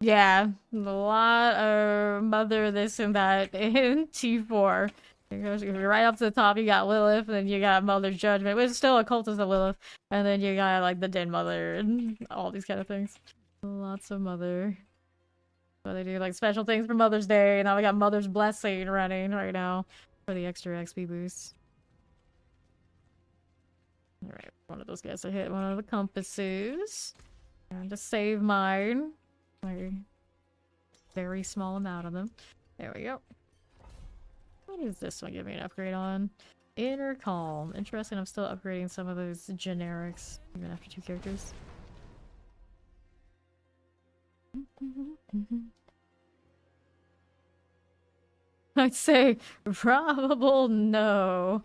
Yeah, a lot of mother this and that in T4. It goes right up to the top, you got Lilith, and then you got Mother's Judgment, which is still a cultist of Lilith, and then you got like the Den Mother and all these kind of things. Lots of mother. So they do like special things for Mother's Day, and now we got Mother's Blessing running right now for the extra XP boost. Alright, one of those guys to hit one of the compasses. And to save mine. A very small amount of them. There we go. What does this one give me an upgrade on? Inner Calm. Interesting, I'm still upgrading some of those generics, even after 2 characters. I'd say probable no.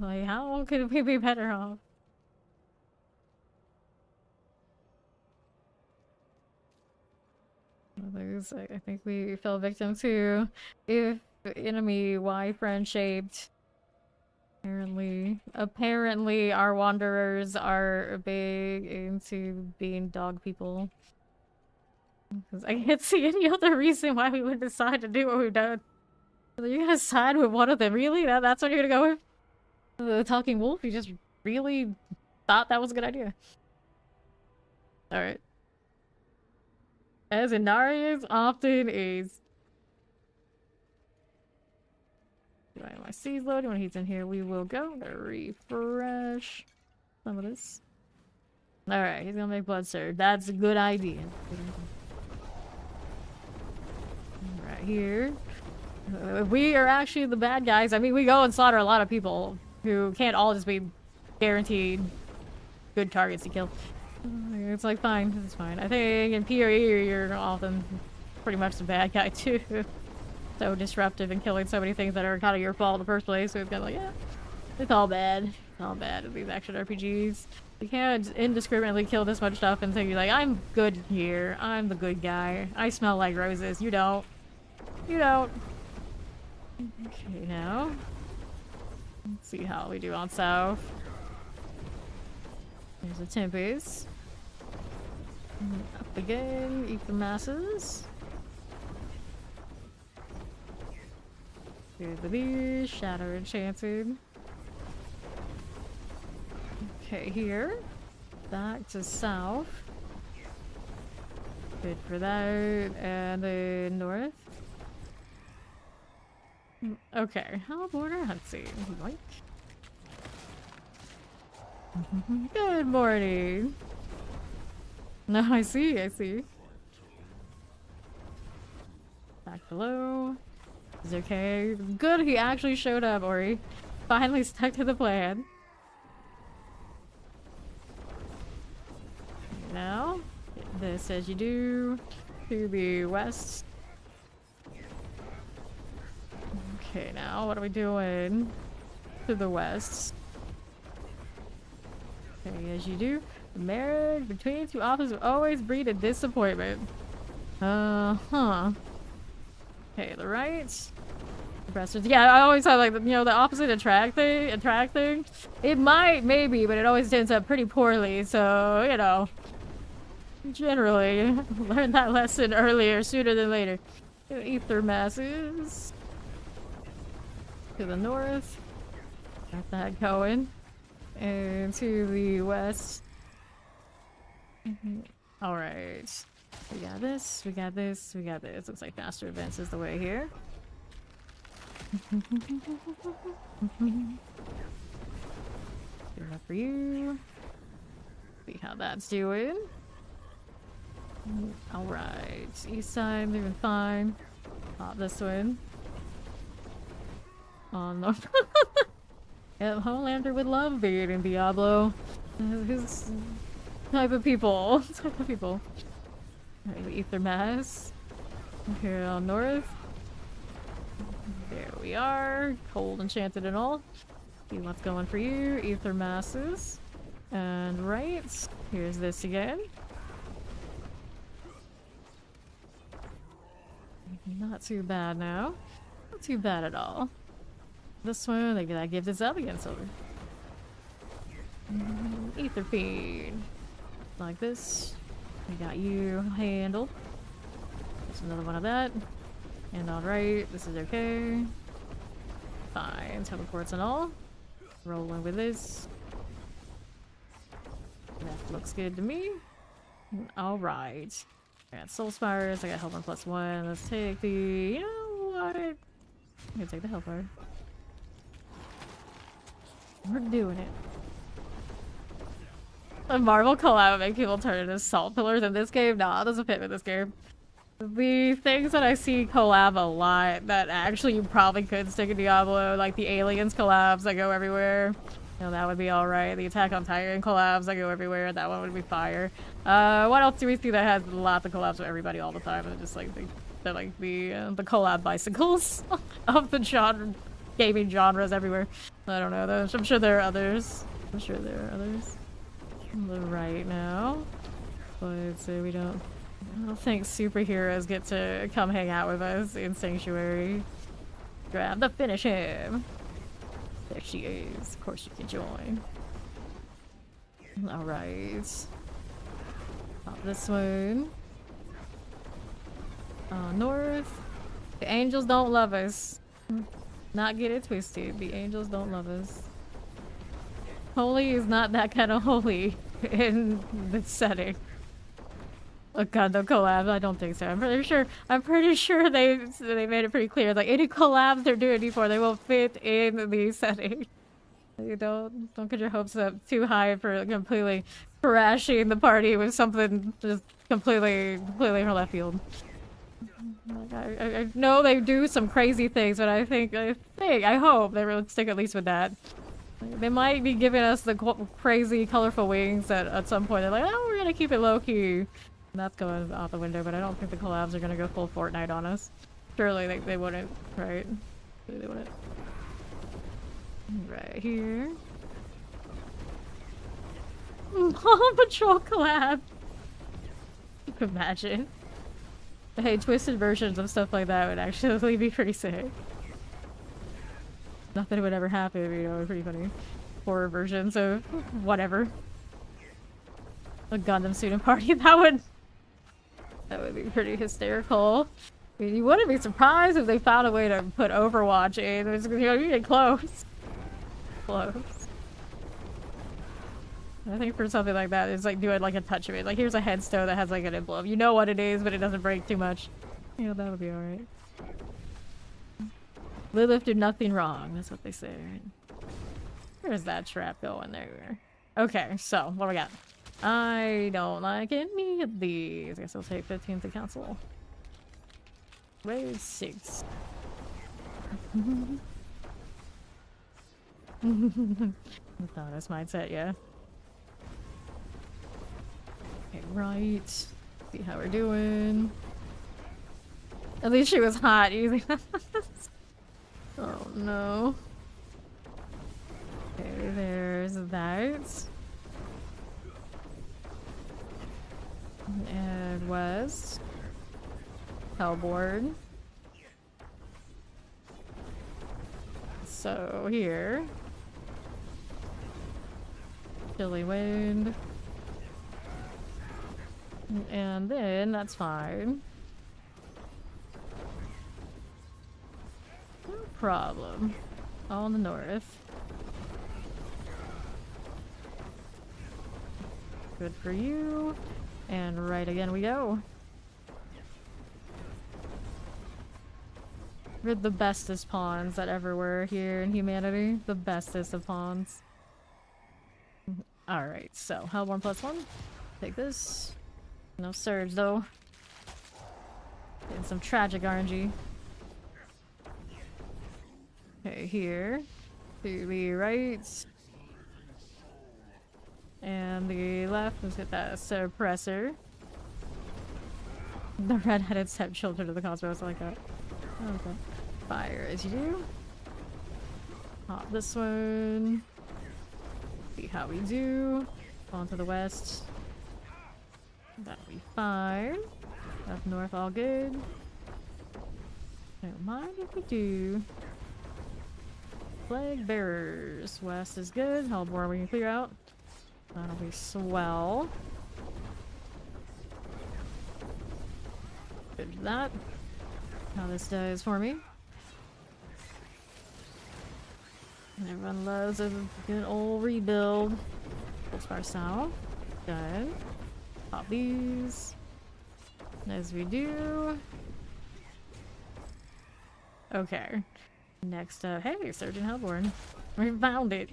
Like, how could we be better off? I think we fell victim to if enemy Y friend shaped. Apparently our wanderers are big into being dog people. Because I can't see any other reason why we would decide to do what we've done. You're gonna side with one of them, really? That's what you're gonna go with? The talking wolf? You just really thought that was a good idea. Alright. As Inarius often is. Do I have my seeds loading? When he's in here, we will go to refresh some of this. Alright, he's gonna make blood surge. That's a good idea. Right here. We are actually the bad guys. I mean, we go and slaughter a lot of people who can't all just be guaranteed good targets to kill. It's like, fine, it's fine. I think in PoE you're often pretty much the bad guy too. So disruptive and killing so many things that are kind of your fault in the first place, so it's kind of like, yeah, it's all bad. It's all bad in these action RPGs. You can't indiscriminately kill this much stuff and say you're like, I'm good here. I'm the good guy. I smell like roses. You don't. You don't. Okay, now. Let's see how we do on south. There's the Tempest. Up again, eat the masses. Here's the bees, Shadow Enchanted. Okay, here. Back to south. Good for that. And then north. Okay, how border hunting? Like. Good morning. No, I see. Back below. Is okay. Good, he actually showed up, Ori. Finally stuck to the plan. Now, this as you do to the west. Okay, now what are we doing to the west? Okay, as you do. The marriage between two opposites will always breed a disappointment. Huh. Okay, the right. Yeah, I always have like the, you know, the opposite attract thing. It might, maybe, but it always ends up pretty poorly. So you know, generally learn that lesson earlier, sooner than later. Ether masses to the north. Got that going, and to the west. All right. We got this, we got this, we got this. Looks like faster events is the way here. Good enough for you. See how that's doing. Alright. East side, moving fine. Pop this one. Oh no. Yeah, Homelander would love being in Diablo. His type of people. Type of people. Alright, the Ether Mass. Here on north. There we are. Cold, enchanted, and all. See what's going for you. Ether Masses. And right. Here's this again. Not too bad now. Not too bad at all. This one, that gives us up again, Silver. Ether Fiend. Like this. We got you handled. There's another one of that. And alright, this is okay. Fine, teleports and all. Rolling with this. That looks good to me. Alright. I got Soul Spires, I got Health 1+1. Let's take the... you know what? I'm gonna take the Hellfire. We're doing it. The Marvel collab make people turn into salt pillars in this game? Nah, it doesn't fit with this game. The things that I see collab a lot that actually you probably could stick in Diablo, like the Aliens collabs that go everywhere. You know, that would be alright. The Attack on Titan collabs that go everywhere, that one would be fire. What else do we see that has lots of collabs with everybody all the time? And just like the collab bicycles of the genre, gaming genres everywhere. I don't know, I'm sure there are others. I'm sure there are others. Right now. But we don't... I don't think superheroes get to come hang out with us in Sanctuary. Grab the finish him. There she is. Of course you can join. Alright. Pop this one. North. The angels don't love us. Not get it twisted. The angels don't love us. Holy is not that kind of holy in this setting. A Gundam collab? I don't think so. I'm pretty sure they made it pretty clear. Like any collabs they're doing before, they will fit in the setting. You don't get your hopes up too high for completely crashing the party with something just completely from left field. Like, I know they do some crazy things, but I hope they will stick at least with that. They might be giving us the crazy colorful wings at some point. They're like, oh, we're gonna keep it low key. And that's going out the window, but I don't think the collabs are gonna go full Fortnite on us. Surely they wouldn't, right? They wouldn't. Right here. Paw Patrol collab! You can imagine. Hey, twisted versions of stuff like that would actually be pretty sick. Not that it would ever happen, you know, pretty funny. Horror versions of whatever. A Gundam student party, that would be pretty hysterical. I mean, you wouldn't be surprised if they found a way to put Overwatch in. It's, you know, you get close. Close. I think for something like that, it's like doing like a touch of it. Like here's a headstone that has like an emblem. You know what it is, but it doesn't break too much. You know, that would be alright. Lilith did nothing wrong, that's what they say, right? Where's that trap going there? Okay, so, what do we got? I don't like any of these. I guess I'll take 15 to council. Wave 6. I thought this might set, yeah. Okay, right. See how we're doing. At least she was hot using this. Oh no. Okay, there's that. And west. Hellboard. So here. Chilly wind. And then that's fine. No problem. All in the north. Good for you. And right again we go. We're the bestest pawns that ever were here in humanity. The bestest of pawns. Alright, so Hellborn +1. Take this. No surge though. Getting some tragic RNG. Okay, here. To the right. And the left, let's get that suppressor. The red-headed stepchildren of the cosmos, I like that. Okay. Fire as you do. Pop this one. See how we do. On to the west. That'll be fine. Up north, all good. Don't mind if we do. Plague bearers. West is good. Hellborn we can clear out. That'll be swell. Good for that. How this does for me. Everyone loves a good old rebuild. Full spar south. Done. Pop these. As we do. Okay. Next up. Hey, Surgeon Hellborn. We found it.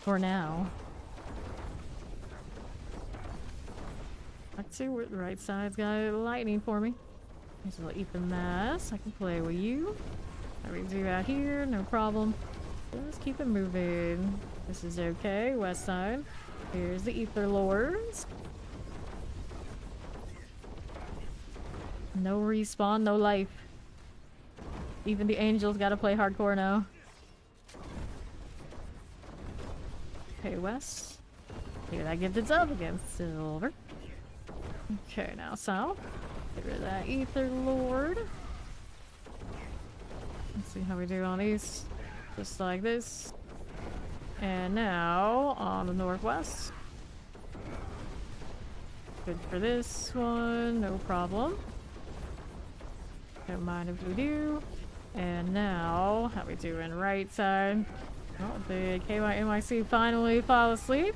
For now. Let's see what the right side's got lightning for me. Here's a little Ethan Mass. I can play with you. How we do out here, no problem. Let's keep it moving. This is okay. West side. Here's the Ether Lords. No respawn, no life. Even the angels gotta play hardcore now. Okay, west. Here, that gifted's up against silver. Okay, now south. Get rid of that Ether Lord. Let's see how we do on east. Just like this. And now on the northwest. Good for this one, no problem. Don't mind if we do. And now, how we doing right side? Oh, did KYMIC finally fall asleep?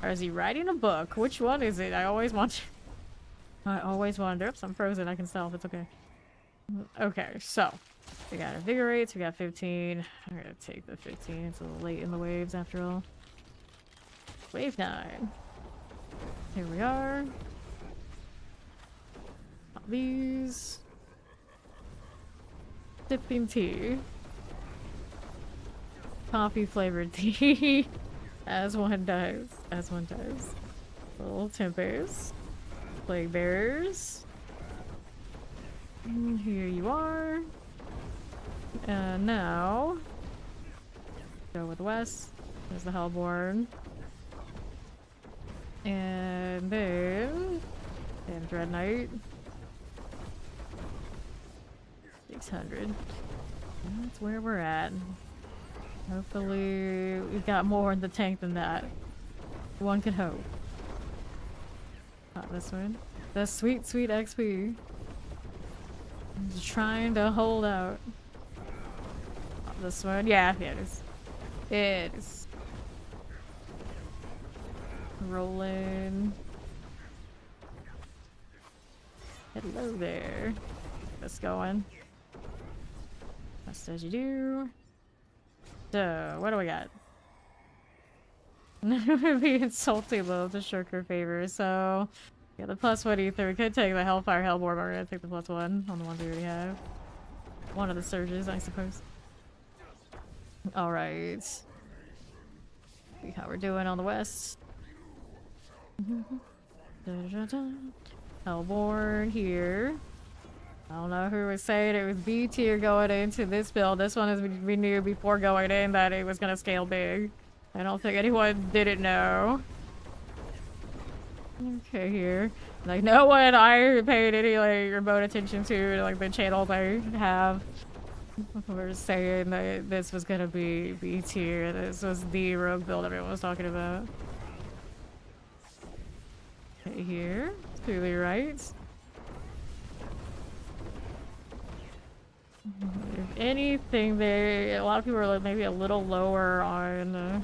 Or is he writing a book? Which one is it? I always wonder. Oops, I'm frozen. I can stop. It's okay. Okay, so we got invigorates. We got 15. I'm gonna take the 15. It's a little late in the waves after all. Wave 9. Here we are. Pop these. Sipping tea. Coffee flavored tea. As one does. As one does. Little tempers. Plague bearers. And here you are. And now go with west. There's the Hellborn. And then Dread Knight. 600. That's where we're at. Hopefully we've got more in the tank than that. One could hope. Not this one. The sweet, sweet XP. I'm just trying to hold out. Not this one. Yeah, it is. It is. Rolling. Hello there. Get this going. Just as you do. So, what do we got? Being salty low to shirk her favor, so Yeah, the +1 ether. We could take the Hellfire Hellborn, but we're gonna take the +1 on the ones we already have. One of the surges, I suppose. Alright. See how we're doing on the west. Hellborn here. I don't know who was saying it was B tier going into this build. This one is we knew before going in that it was gonna scale big. I don't think anyone didn't know. Okay, here. Like, no one I paid any, like, remote attention to, like, the channel they have. We're saying that this was gonna be B tier. This was the rogue build everyone was talking about. Okay, here. To the right. If anything, a lot of people are like maybe a little lower on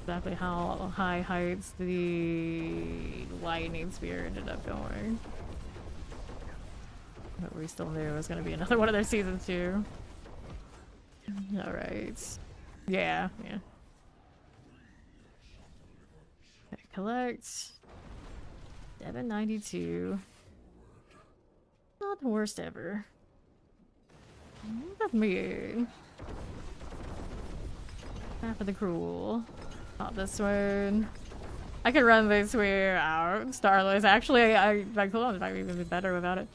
exactly how high heights the lightning spear ended up going. But we still knew it was going to be another one of their seasons too. Alright. Yeah. Okay, collect. 792. Not the worst ever. That's me. Half of the cruel. Not this one. I could run this way out. Starless. Actually, my cooldown might even be better without it.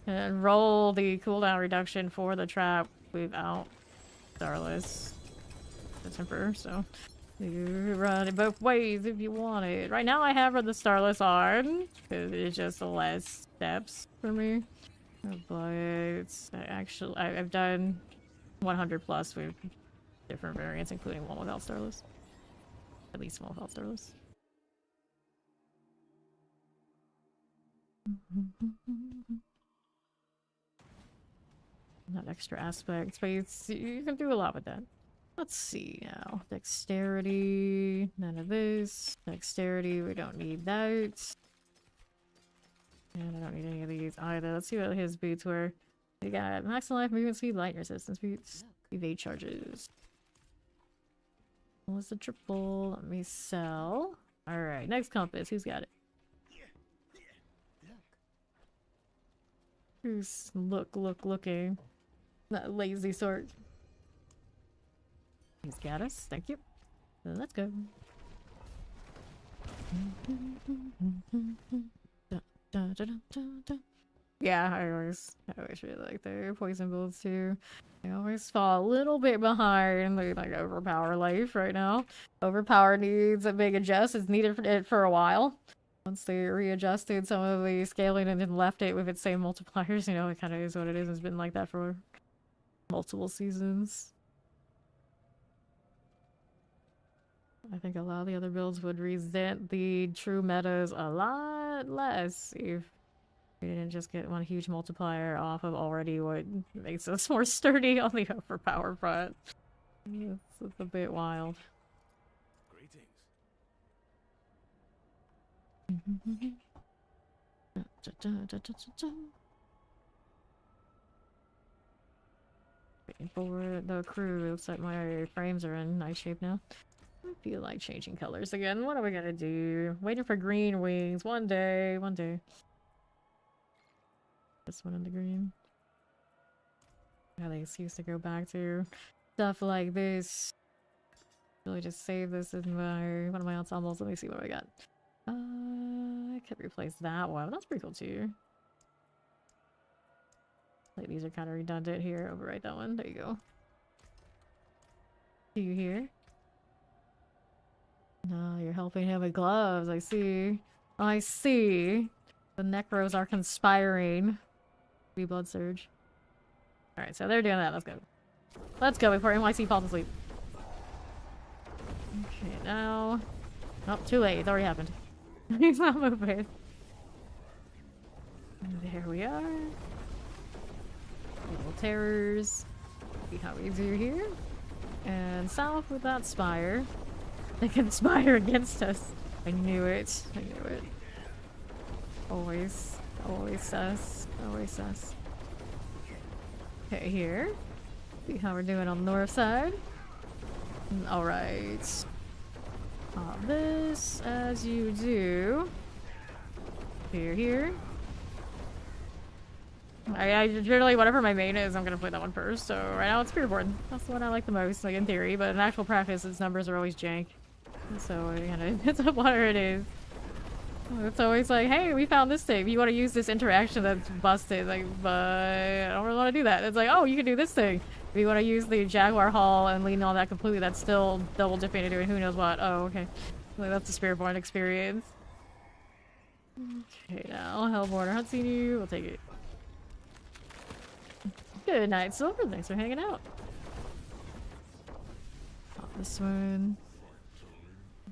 And roll the cooldown reduction for the trap without Starless. The temper, so you run it both ways if you want it. Right now I have the Starless on, because it's just less steps for me. But actually, I've done 100 plus with different variants, including one without Starless. At least one without Starless. Not extra aspects, but you can do a lot with that. Let's see now. Dexterity, none of this. Dexterity, we don't need that. And I don't need any of these either. Let's see what his boots were. We got max life, movement speed, light resistance boots, evade charges. What was the triple? Let me sell. Alright, next compass. Who's got it? Who's looking? That lazy sort. He's got us. Thank you. So let's go. Yeah, I always really like the poison builds too. I always fall a little bit behind the like overpower life right now. Overpower needs a big adjust. It's needed for a while. Once they readjusted some of the scaling and then left it with its same multipliers, you know, it kind of is what it is. It's been like that for multiple seasons. I think a lot of the other builds would resent the true metas a lot less if we didn't just get one huge multiplier off of already what makes us more sturdy on the overpower front. It's a bit wild. Greetings. Waiting for the crew. It looks like my frames are in nice shape now. I feel like changing colors again. What are we gonna do? Waiting for green wings. One day. This one in the green. Yeah, the excuse to go back to stuff like this. Really just save this in one of my ensembles. Let me see what I got. I could replace that one. That's pretty cool too. Like these are kind of redundant here. Overwrite that one. There you go. Do you hear? No, you're helping him with gloves. I see. I see. The Necros are conspiring. Be blood surge. Alright, so they're doing that. Let's go. Let's go before NYC falls asleep. Okay, now... Oh, too late. It's already happened. He's not moving. There we are. Little terrors. See how easy you're here. And south with that spire. They conspire against us. I knew it. I knew it. Always sus. Always sus. Okay, here. See how we're doing on the north side. Alright. Pop this as you do. Here. I generally, whatever my main is, I'm gonna play that one first. So right now it's Spearboard. That's the one I like the most, like in theory. But in actual practice, its numbers are always jank. So you know, it's whatever it is. It's always like, hey, we found this thing. You want to use this interaction that's busted? Like, but I don't really want to do that. It's like, oh, you can do this thing. If you want to use the Jaguar Hall and lean on that completely, that's still double dipping and doing who knows what. Oh, okay. Like, that's the Spiritborn experience. Okay, now Hellborn, I haven't seen you. We'll take it. Good night, Silver. Thanks for hanging out. Pop this one.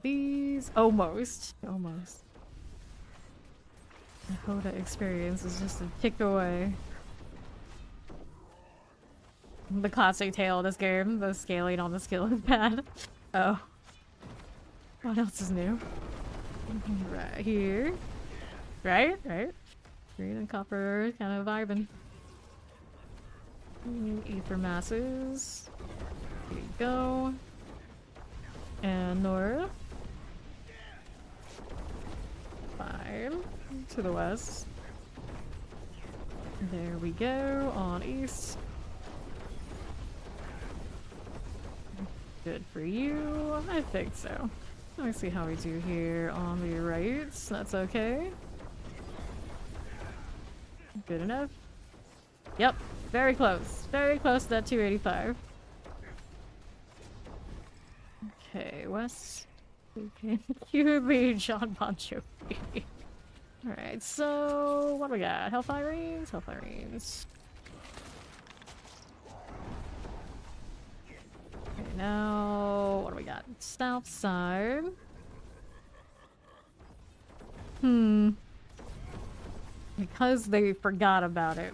These almost. The Hoda experience is just a tick away. The classic tale of this game, the scaling on the skill is bad. Oh. What else is new? Right here. Right? Green and copper, kind of vibing. Ether masses. There you go. And north. Fine. To the west. There we go. On east. Good for you. I think so. Let me see how we do here on the right. That's okay. Good enough. Yep. Very close. Very close to that 285. Okay, west. Okay. Cue the John Bon Jovi. Alright, so what do we got? Hellfire Rains? Hellfire Rains. Okay, now what do we got? South side. Because they forgot about it.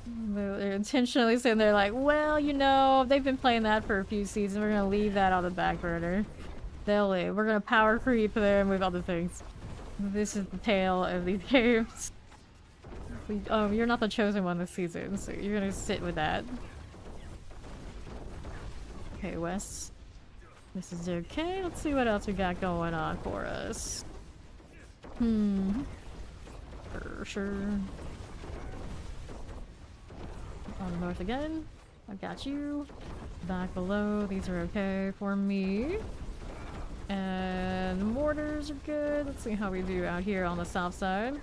They're intentionally saying they're like, well, you know, they've been playing that for a few seasons. We're gonna leave that on the back burner. They'll live. We're gonna power creep there and move other things. This is the tale of these games. You're not the chosen one this season, so you're gonna sit with that. Okay, West. This is okay. Let's see what else we got going on for us. For sure. On north again. I got you. Back below. These are okay for me. And mortars are good. Let's see how we do out here on the south side.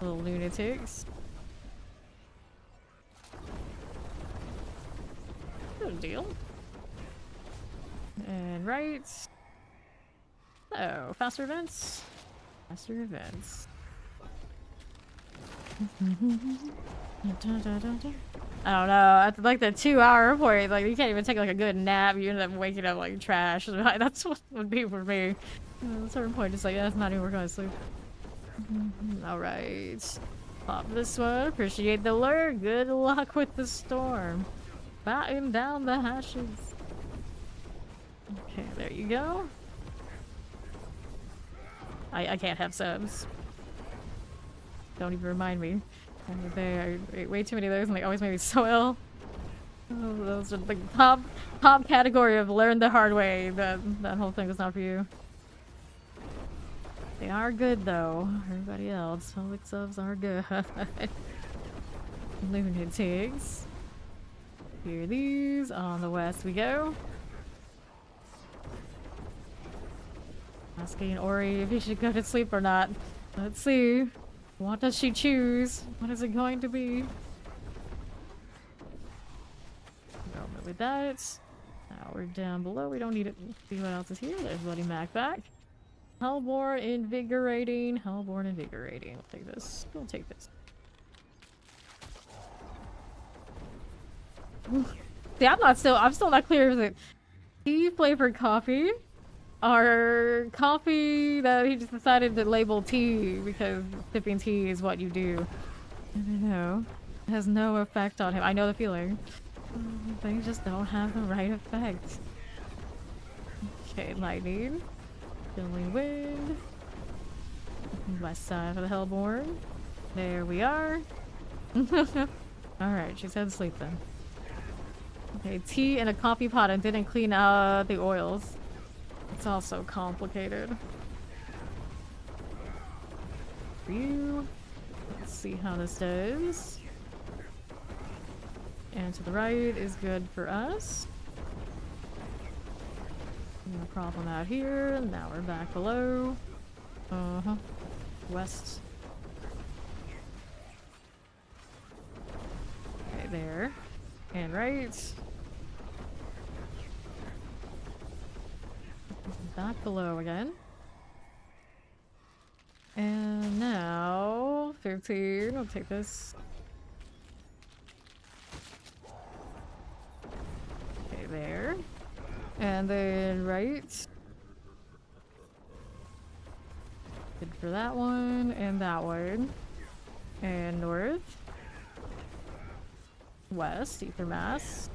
Little lunatics. Good deal. And right. Oh, faster events. Faster events. I don't know. After like the 2-hour point, like you can't even take like a good nap. You end up waking up like trash. That's what it would be for me. At a certain point, just like, yeah, it's not even we're going to sleep. Alright. Pop this one. Appreciate the lure. Good luck with the storm. Batten down the hashes. Okay, there you go. I can't have subs. Don't even remind me. I ate way too many of those and they always made me so ill. Oh, those are the top category of learn the hard way. That whole thing was not for you. They are good though. Everybody else, public subs are good. Lunatics. Here these. On the west we go. Asking Ori if he should go to sleep or not. Let's see. What does she choose? What is it going to be? Go with that. Now we're down below. We don't need it. See what else is here. There's Bloody Mac back. Hellborn invigorating. Hellborn invigorating. We'll take this. We'll take this. See, I'm still not clear. Is it tea flavored coffee? Or coffee that he just decided to label tea because sipping tea is what you do. I don't know. It has no effect on him. I know the feeling. Things just don't have the right effect. Okay, lightning. Filling wind. West side for the Hellborn. There we are. Alright, she's heading to sleep then. Okay, tea in a coffee pot and didn't clean out the oils. It's also complicated. for you. Let's see how this does. And to the right is good for us. No problem out here. Now we're back below. Uh-huh. West. Okay, there. And right. Back below again. And now 15. I'll take this. Okay, there. And then right. Good for that one and that one. And north. West, ether mass.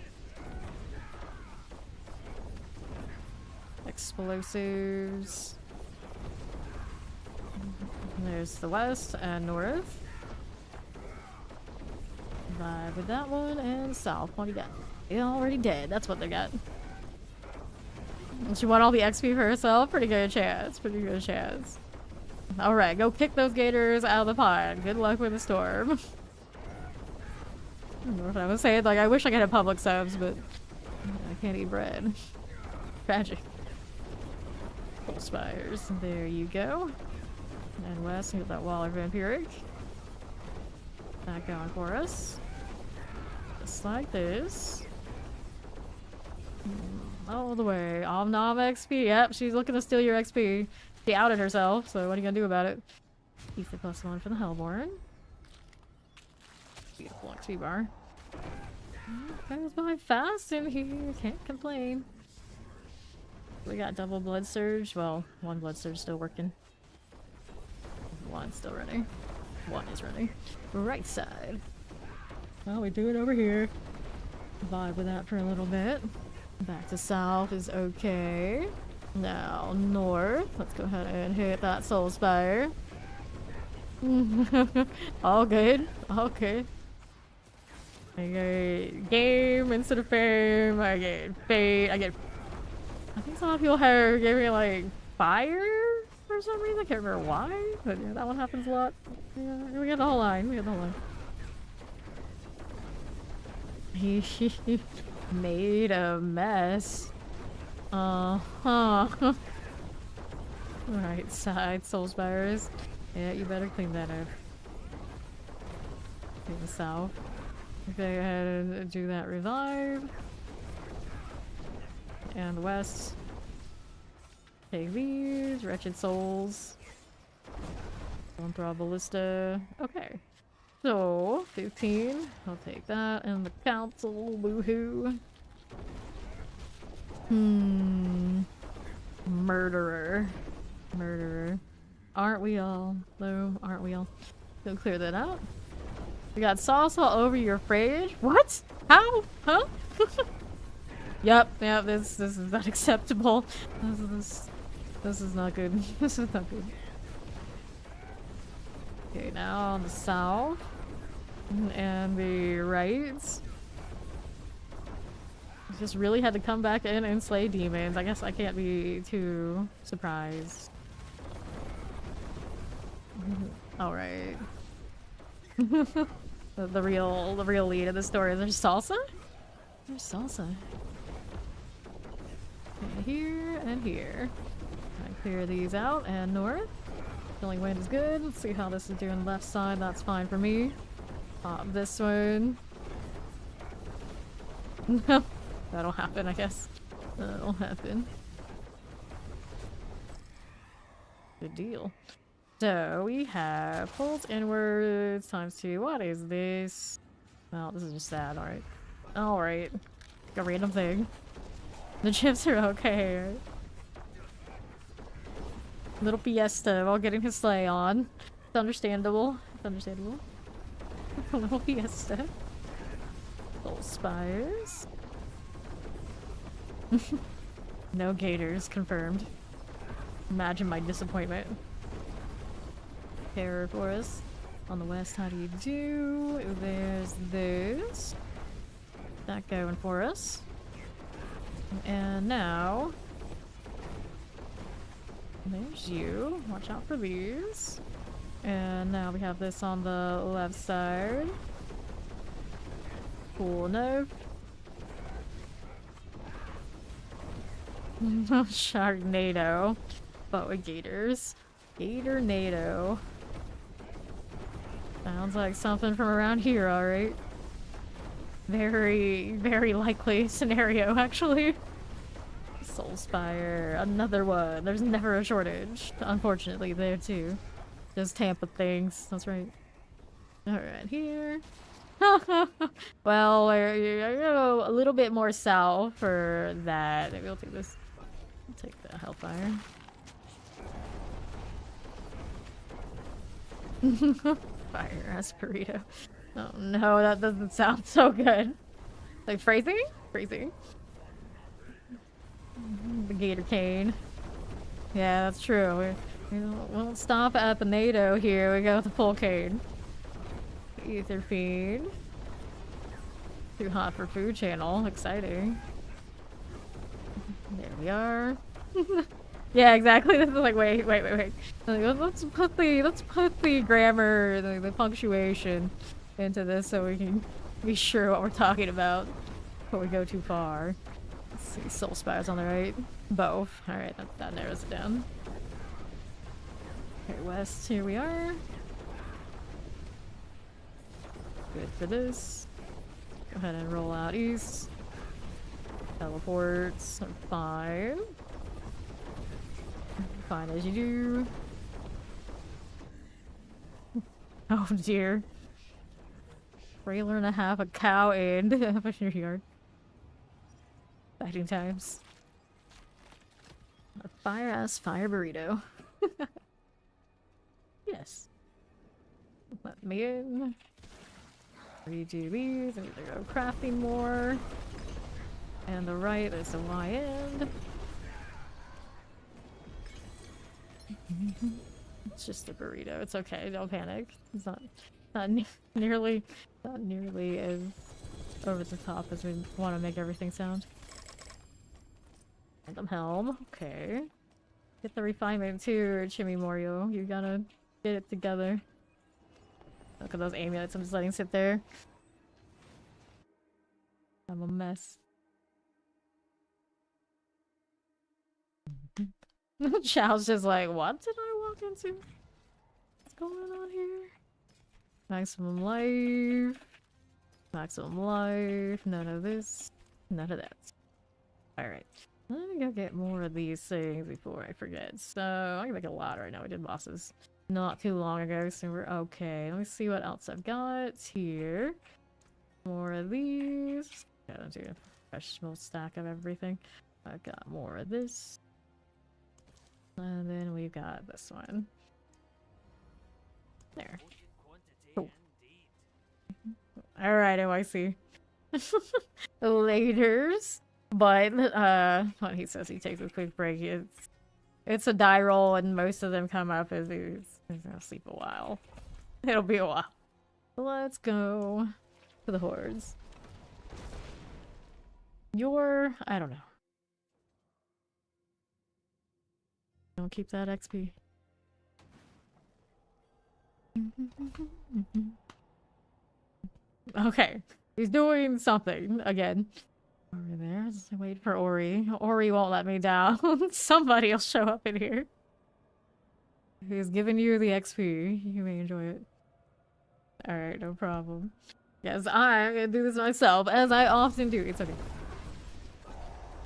Explosives. There's the west and north. Vibe with that one and south. What do you got? They're already dead. That's what they got. She won all the XP for herself. Pretty good chance. Pretty good chance. Alright, go kick those gators out of the pond. Good luck with the storm. I don't know what I was saying. Like, I wish I could have public subs, but I can't eat bread. Tragic. Full spires. There you go. And west, get that wall of vampiric. That going for us. Just like this. All the way. Om nom XP. Yep, she's looking to steal your XP. She outed herself, so what are you gonna do about it? Ether +1 for the Hellborn. Beautiful XP bar. Goes by fast in here. Can't complain. We got double blood surge. Well, one blood surge still working. One's still running. One is running. Right side. Well, we do it over here. Vibe with that for a little bit. Back to south is okay. Now north. Let's go ahead and hit that soul spire. All good. All good. I get game instead of fame. I get fate. I think some people have gave me like fire for some reason. I can't remember why, but yeah, that one happens a lot. Yeah, we got the whole line. We got the whole line. He made a mess. Uh-huh. Right side, soul spires. Yeah, you better clean that up. To the south. Go ahead and do that revive. And west. Take these. Wretched souls. Don't throw a ballista. Okay. So, 15. I'll take that. And the council. Woohoo. Murderer. Murderer. Aren't we all? Though, aren't we all? Go clear that out. We got sauce all over your fridge. What? How? Huh? Yep, this is not acceptable. This is not good. This is not good. Okay, now on the south. And the right. Just really had to come back in and slay demons. I guess I can't be too surprised. Alright. the real lead of the story. There's salsa? There's salsa. And here and here. I clear these out and north. Killing wind is good. Let's see how this is doing left side. That's fine for me. Pop this one. That'll happen, I guess. That'll happen. Good deal. So we have pulls inwards times 2. What is this? Well, this is just sad. Alright. Alright. A random thing. The chips are okay. Little fiesta while getting his sleigh on. It's understandable. It's understandable. A little fiesta. Little spires. No gators confirmed. Imagine my disappointment. Terror for us. On the west, how do you do? There's this. That going for us. And now... there's you. Watch out for these. And now we have this on the left side. Cool enough. Sharknado. But with gators. Gatornado. Sounds like something from around here, alright. Very, very likely scenario, actually. Soulspire, another one. There's never a shortage, unfortunately, there too. Just Tampa things, that's right. Alright, here. Well, we're a little bit more south for that. Maybe we'll take this. We'll take the Hellfire. Fire Asperito. Oh no, that doesn't sound so good. Like phrasing? Phrasing. The Gator Cane. Yeah, that's true. We won't stop at the NATO here. We go with the full cane. Ether Fiend. Too hot for food channel. Exciting. There we are. Yeah, exactly. This is like wait. Let's put the grammar, the punctuation into this so we can be sure what we're talking about before we go too far. Let's see, Soul Spires on the right. Both. Alright, that narrows it down. Okay, west, here we are. Good for this. Go ahead and roll out east. Teleports. Fine. Fine as you do. Oh dear. Trailer and a half, a cow and a your yard. Fighting times. A fire-ass fire burrito. Yes. Let me in. Redo these. I need to go crafting more. And the right is the Y end. It's just a burrito. It's okay. Don't panic. It's not nearly as over the top as we want to make everything sound. Random helm. Okay. Get the refinement too, Chimmy Morio. You gotta get it together. Look at those amulets I'm just letting sit there. I'm a mess. Chow's just like, what did I walk into? What's going on here? Maximum life. Maximum life. None of this. None of that. Alright. Let me go get more of these things before I forget. So, I can make a lot right now. We did bosses not too long ago, so we're okay. Let me see what else I've got here. More of these. Gotta do a professional stack of everything. I've got more of this. And then we've got this one. There. Cool. Alright, NYC. Laters. But, when he says he takes a quick break, it's a die roll and most of them come up as he's gonna sleep a while. It'll be a while. Let's go to the hordes. I don't know. Don't keep that XP. Okay. He's doing something again. Over there. Just wait for Ori. Ori won't let me down. Somebody will show up in here. He's giving you the XP. You may enjoy it. Alright, no problem. Yes, I'm gonna do this myself, as I often do. It's okay.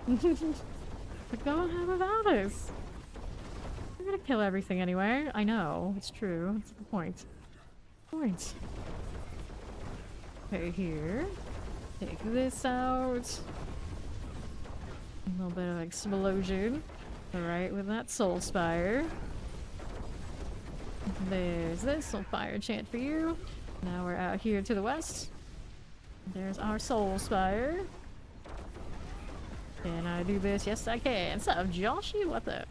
But go ahead about this. We're gonna kill everything anyway. I know. It's true. That's the point. Okay, here. Take this out. A little bit of explosion. Alright, with that Soul Spire. There's this Soul Fire chant for you. Now we're out here to the west. There's our Soul Spire. Can I do this? Yes, I can. What's up, Joshy? What the?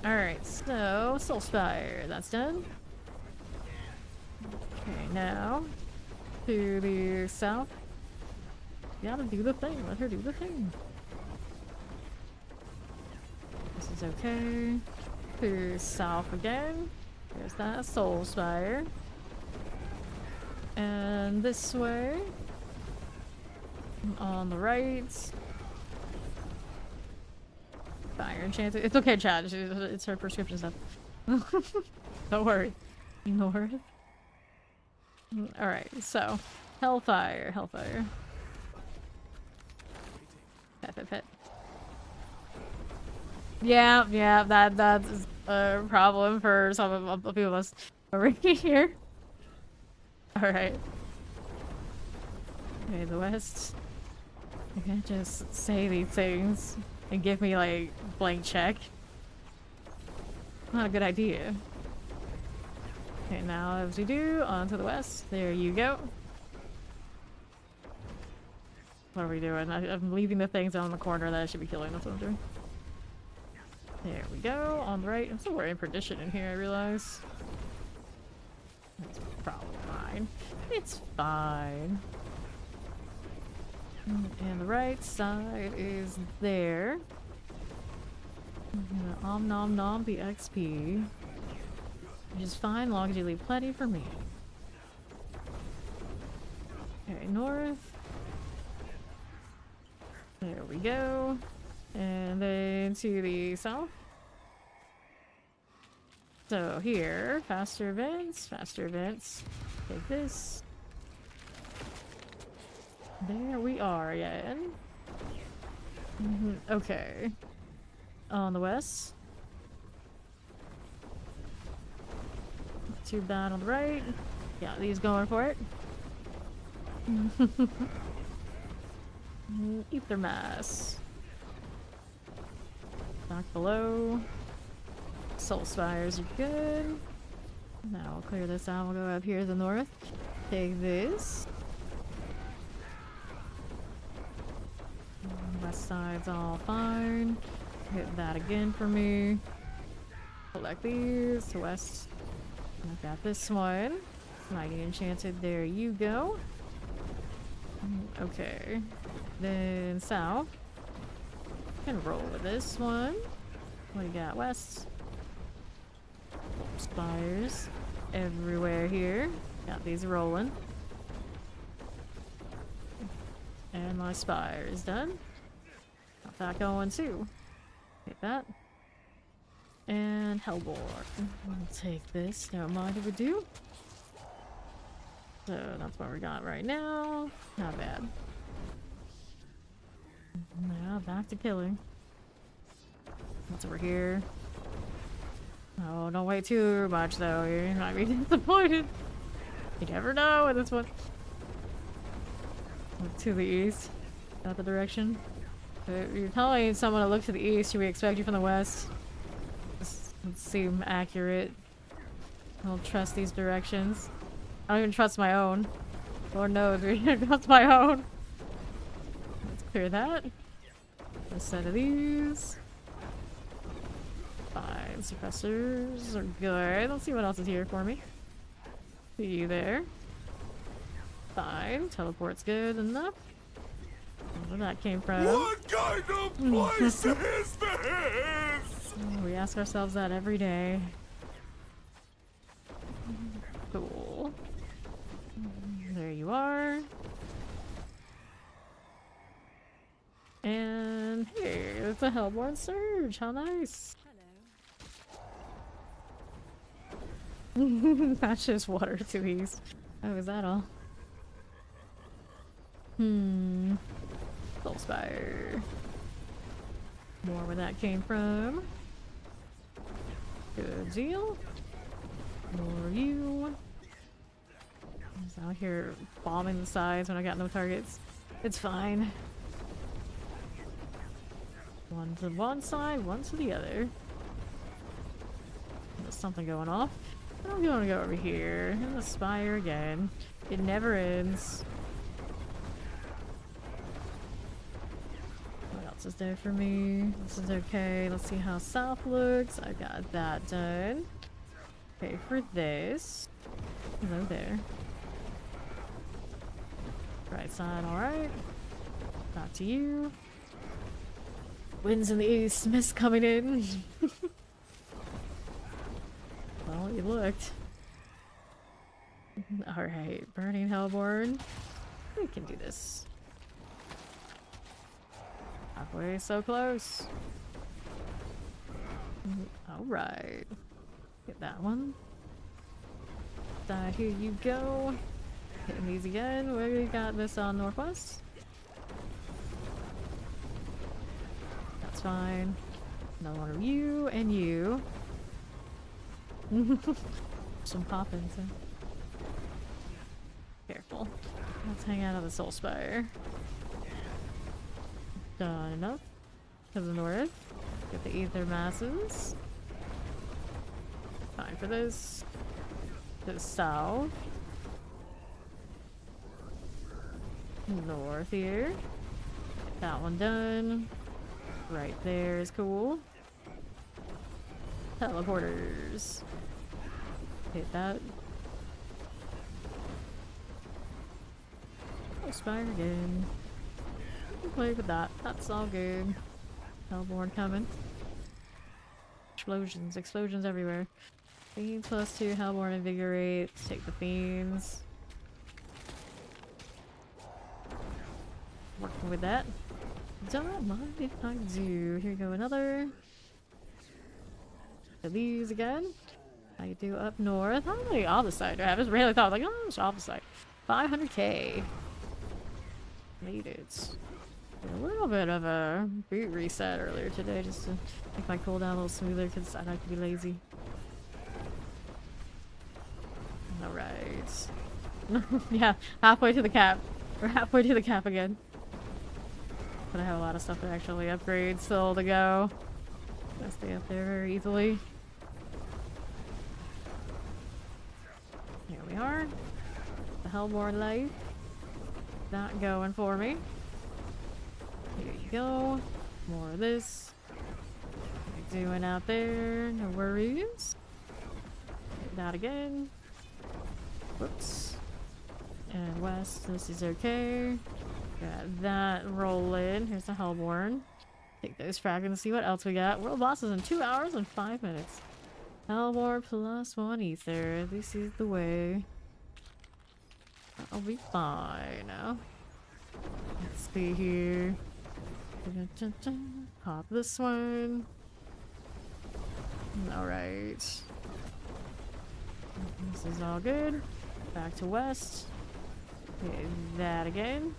Alright, so Soul Spire. That's done. Okay, now to the south. You gotta do the thing. Let her do the thing. This is okay. To south again. There's that soul spire. And this way. On the right. Fire enchanted. It's okay, Chad. It's her prescription stuff. Don't worry. Ignore it. Alright, so. Hellfire. Hellfire. Pet. Yeah, that's a problem for some of the few of us over here. Alright. Okay, the west. You can't just say these things and give me, like, blank check. Not a good idea. Okay, now as we do, on to the west. There you go. What are we doing? I'm leaving the things on the corner that I should be killing. That's what I'm doing. There we go. On the right. I'm still wearing perdition in here, I realize. That's probably fine. It's fine. And the right side is there. Om nom nom the XP. Which is fine, long as you leave plenty for me. Okay, north. There we go. And then to the south. So here, faster events. Take this. There we are again. Okay. On the west. Not too bad on the right. Yeah, these going for it. Ether mass. Back below. Soul spires are good. Now I'll clear this out. We'll go up here to the north. Take this. West side's all fine. Hit that again for me. Collect these to west. I've got this one. Mighty enchanted. There you go. Okay. Then south. Can roll with this one. What do you got? West. Spires everywhere here. Got these rolling. And my spire is done. Got that going too. Take that. And Hellbore. I'll take this. Don't mind if we do. So that's what we got right now. Not bad. Now back to killing. What's over here? Oh, don't wait too much though. You might be disappointed. You never know with this one. Look to the east. Got the direction. If you're telling someone to look to the east, should we expect you from the west? This would seem accurate. I don't trust these directions. I don't even trust my own. Lord knows we don't trust my own. Let's clear that. A set of these. 5 suppressors are good. Let's see what else is here for me. See you there. Fine. Teleport's good enough. Where that came from. What kind of place is this? We ask ourselves that every day. Cool. There you are. And hey, it's a Hellborn Surge. How nice. Hello. That's just water to these. Oh, is that all? Soulspire. More where that came from. Good deal. More you. I was out here bombing the sides when I got no targets. It's fine. One to one side, one to the other. There's something going off. I'm going to go over here and the spire again. It never ends. What else is there for me? This is okay. Let's see how south looks. I got that done. Okay, for this. Hello there. Right side, alright. Back to you. Winds in the east, mist coming in. Well, Oh, you looked. Alright, Burning Hellborn. We can do this. Halfway, so close. Alright. Get that one. Here you go. Hitting these again. We got this on Northwest. That's fine. Another one of you and you. Some pop-ins. Careful. Let's hang out on the Soul Spire. Done enough. To the north. Get the Ether Masses. Fine for this. To the south. North here. That one done. Right there is cool. Teleporters. Hit that. Oh, Spire again. Play with that. That's all good. Hellborn coming. Explosions. Explosions everywhere. Fiends +2. Hellborn Invigorate. Take the Fiends. Working with that. Don't mind if I do. Here we go, another. To these again. How you do up north? How many opposite do I have? I just really thought, like, oh, it's opposite. 500k. Made it. A little bit of a boot reset earlier today just to make my cooldown a little smoother because I like to be lazy. Alright. Yeah, halfway to the cap. We're halfway to the cap again. But I have a lot of stuff to actually upgrade still to go. Gotta stay up there very easily. Here we are. The Hellborn Life. Not going for me. Here you go. More of this. What are you doing out there? No worries. Hit that again. Whoops. And west, this is okay. Got that rolling. Here's the Hellborn. Take those fragments, see what else we got. World bosses in 2 hours and 5 minutes. Hellborn +1 ether. This is the way. I'll be fine now. Let's see here. Pop this one. Alright. This is all good. Back to west. Okay, that again.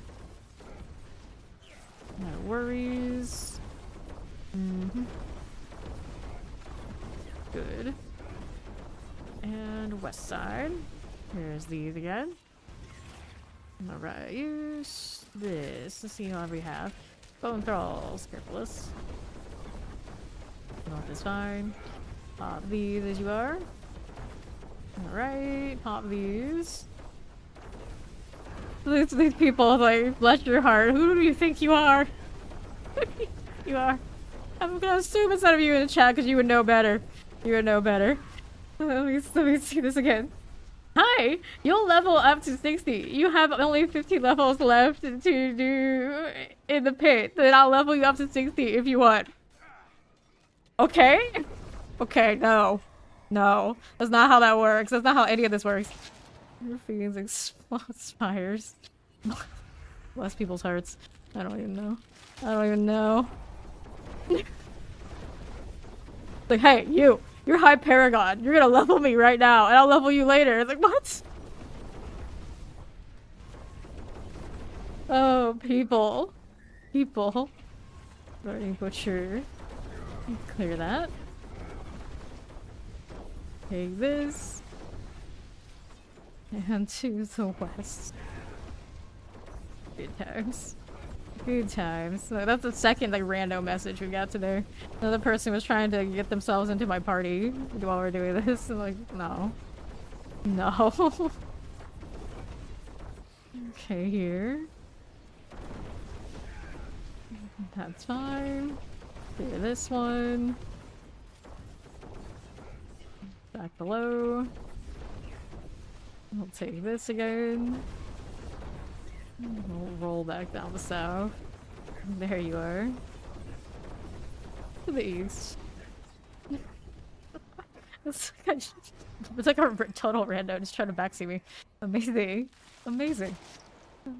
No worries. Good. And west side. Here's these again. Alright, use this. Let's see what we have. Bone Thralls, Carefulous. North is fine. Pop these as you are. Alright, pop these. These people, like, bless your heart. Who do you think you are? You are. I'm gonna assume instead of you in the chat because you would know better. You would know better. Let me see this again. Hi! You'll level up to 60. You have only 50 levels left to do in the pit. Then I'll level you up to 60 if you want. Okay? Okay, no. No. That's not how that works. That's not how any of this works. Your Fiends expires. Bless people's hearts. I don't even know. I don't even know. Like, hey, you! You're High Paragon. You're gonna level me right now, and I'll level you later. It's like, what? Oh, people. People. Burning Butcher. Clear that. Take this. And to the west. Good times. Good times. So that's the second like rando message we got today. Another person was trying to get themselves into my party while we're doing this. I'm like, no. No. Okay, here. That's fine. Clear this one. Back below. I'll take this again. We'll roll back down the south. There you are. To the east. It's like a total rando just trying to backseat me. Amazing. Amazing.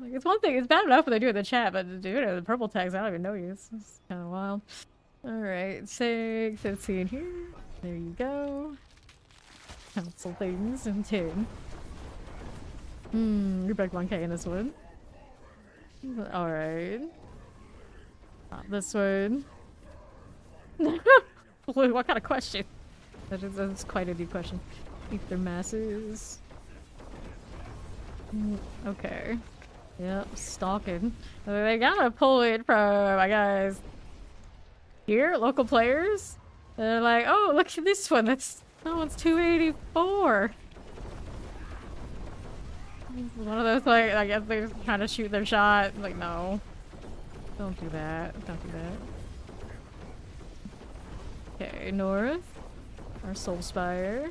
Like, it's one thing, it's bad enough when they do it in the chat, but dude, the purple tags, I don't even know you. It's kind of wild. Alright, take 15 here. There you go. Cancel things in 10. You're back 1k in this one. Alright. Not this one. What kind of question? That's quite a deep question. Keep their masses. Okay. Yep, stalking. They gotta pull it from, I guess, here, local players. They're like, oh, look at this one. That one's 284. One of those, like, I guess they're trying to shoot their shot. Like, no. Don't do that. Don't do that. Okay, north. Our Soul Spire.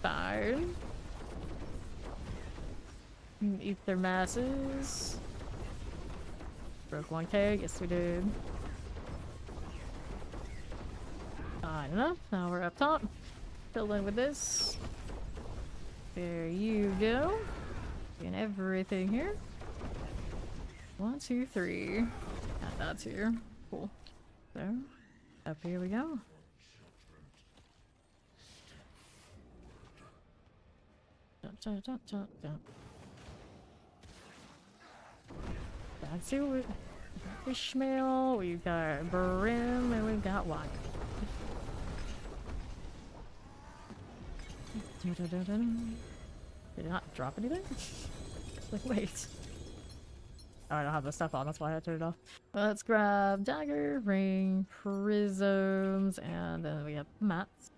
Fine. Eat their masses. Broke 1k. Yes, we did. Fine enough. Now we're up top. Fill in with this. There you go. And everything here. 1, 2, 3. Got that here. Cool. So, up here we go. Dun, dun, dun, dun. That's it. Ishmael, we've got Brim, and we've got Wyatt. Did it not drop anything? Like, wait. Oh, I don't have the stuff on, that's why I turned it off. Let's grab dagger, ring, prisms, and then we have mats.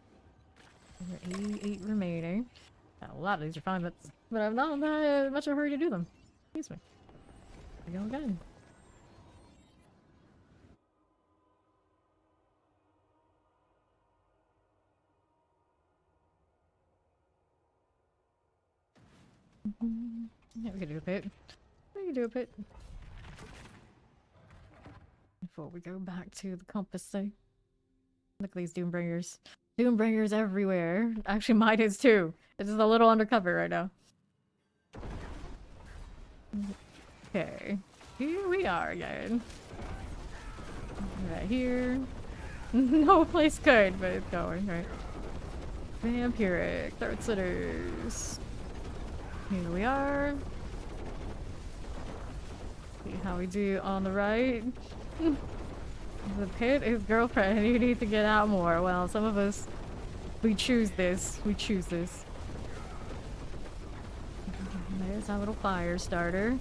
There are 88 remaining. A lot of these are fine, but I'm not in that much of a hurry to do them. Excuse me. We go again. Yeah, we can do a pit. We can do a pit. Before we go back to the compass thing. Look at these Doombringers. Doombringers everywhere. Actually, mine is too. It's just a little undercover right now. Okay. Here we are again. Right here. No place good, but it's going, right? Vampiric. Third sitters. Here we are. See how we do on the right. The pit is girlfriend. You need to get out more. Well, some of us, we choose this. We choose this. There's our little fire starter.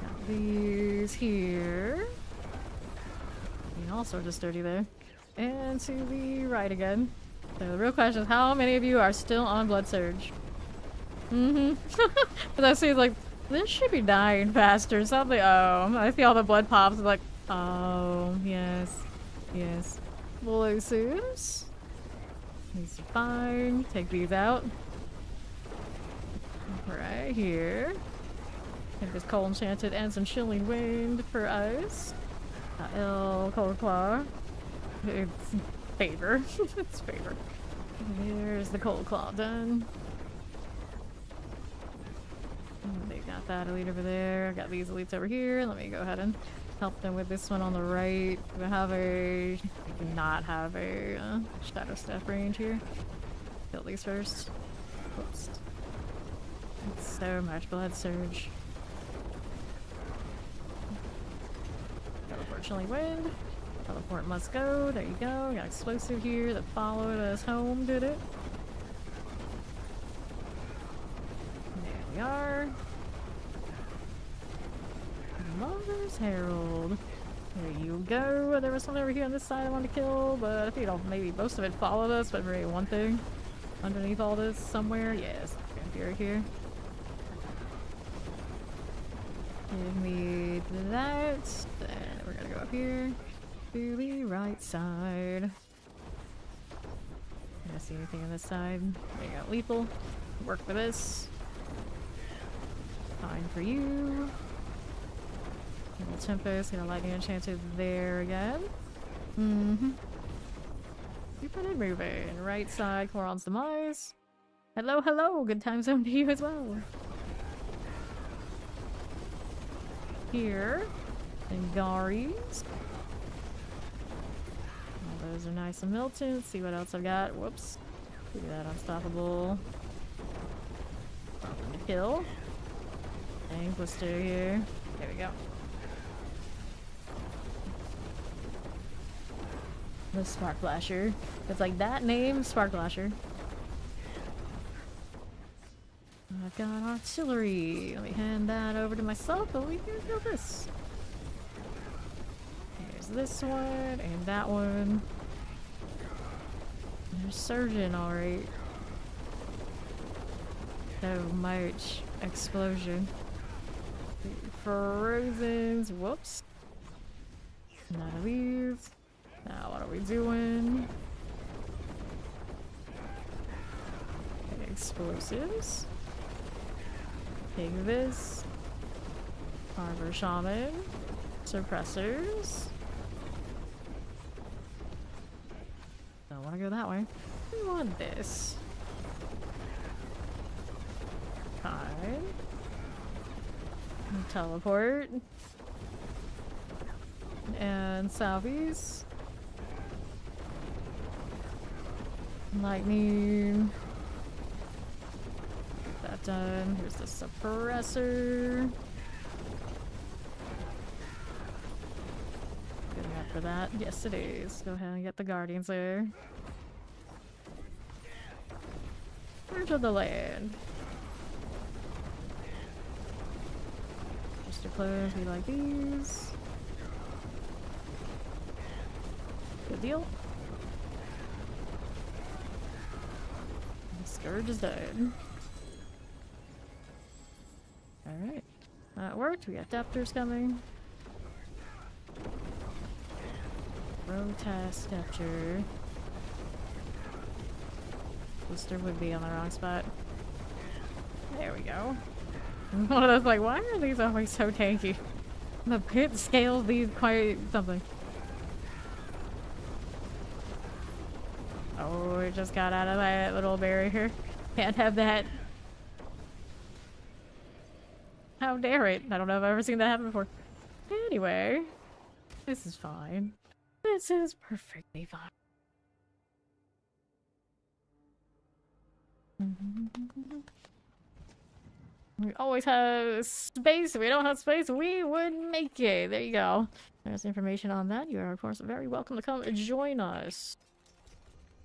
Got these here. And all sorts of sturdy there. And to the right again. So the real question is, how many of you are still on Blood Surge? But that seems like this should be dying faster. Something. Oh, I see all the blood pops. Like, oh, yes, yes. Blue suits. These are fine. Take these out. Right here. Have this cold enchanted and some chilling wind for us. Cold claw. It's favor. It's favor. There's the cold claw done. They got that elite over there. I got these elites over here. Let me go ahead and help them with this one on the right. Do I have a... I do not have a shadow staff range here. Kill these first. Whoops. That's so much blood surge. Teleport chilling wind. Teleport must go. There you go. Got explosive here that followed us home, did it? There we are. Lover's Herald. There you go. There was something over here on this side I wanted to kill, but I think maybe most of it followed us, but maybe one thing underneath all this somewhere. Yes, vampire here. Give me that. Then we're gonna go up here to the right side. I see anything on this side? There you go. Lethal. Work for this. Fine for you. Little Tempest, gonna lightning enchanted there again. Keep it moving. Right side, Coron's demise. Hello, hello! Good time zone to you as well. Here. Angaris. Oh, those are nice and militant. See what else I've got. Whoops. Do that unstoppable. Welcome to kill. Dang, blister here. There we go. The Spark Flasher. It's like that name, Spark Flasher. I've got artillery. Let me hand that over to myself, and we can kill this. Here's this one, and that one. There's Surgeon, alright. So much explosion. Frozens. Whoops. None of these. Now, what are we doing? Okay, explosives. Take this. Harbor Shaman. Suppressors. Don't want to go that way. We want this. Time. Teleport. And Salvies. Lightning. Get that done. Here's the suppressor. Good enough for that. Yes, it is. Go ahead and get the guardians there. Church of the Land. Just to close, we like these. Good deal. Scourge is dead. Alright. That worked. We got Depters coming. Rotas Depter. Blister would be on the wrong spot. There we go. One of those like, why are these always so tanky? The pit scales these quite something. Oh, it just got out of that little barrier. Can't have that. How dare it? I don't know if I've ever seen that happen before. Anyway, this is fine. This is perfectly fine. We always have space. If we don't have space, we would make it. There you go. There's information on that. You are, of course, very welcome to come join us.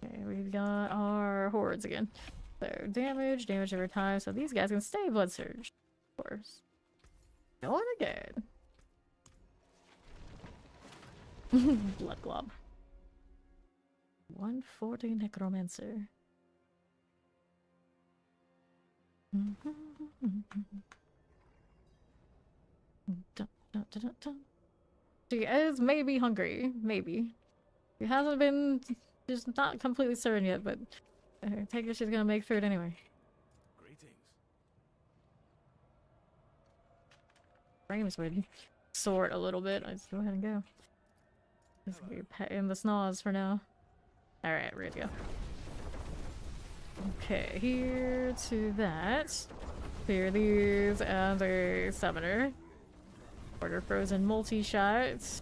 Okay, we've got our hordes again. So, damage over time. So these guys can stay Blood Surge. Of course. Going again. Blood Glob. 140 Necromancer. She is maybe hungry. Maybe. She hasn't been... She's not completely certain yet, but I take it she's gonna make food anyway. Greetings. Frames would sort a little bit. I just go ahead and go. Just be petting the snaz for now. Alright, we're good to go. Okay, here to that. Clear these and a summoner. Order frozen multi-shots.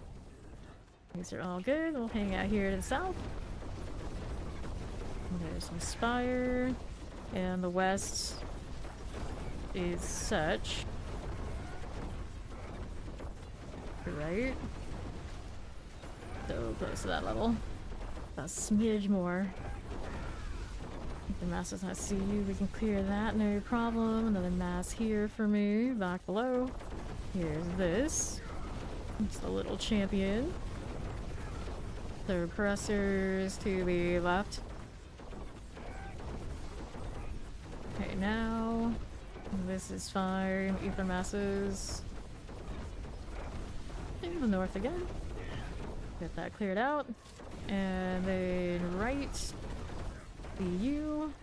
These are all good. We'll hang out here to the south. There's some spire, and the west is such. Right? So close to that level. A smidge more. The mass does not see you. We can clear that, no problem. Another mass here for me. Back below. Here's this. It's the little champion. The oppressors to the left. Okay, now this is fine. Ether masses. In the north again. Get that cleared out. And then right. Be you.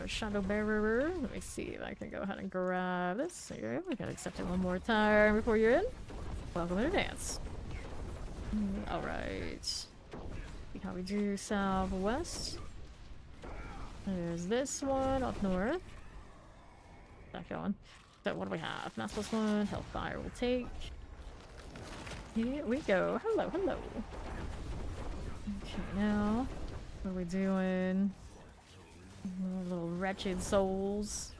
Our Shadow Bearer. Let me see if I can go ahead and grab this. Here, we gotta accept it one more time before you're in. Welcome to the dance. Alright. See how we do southwest. There's this one up north. That going. So what do we have? Mass +1, Hellfire will take. Here we go. Hello, hello. Okay, now what are we doing? Little wretched souls.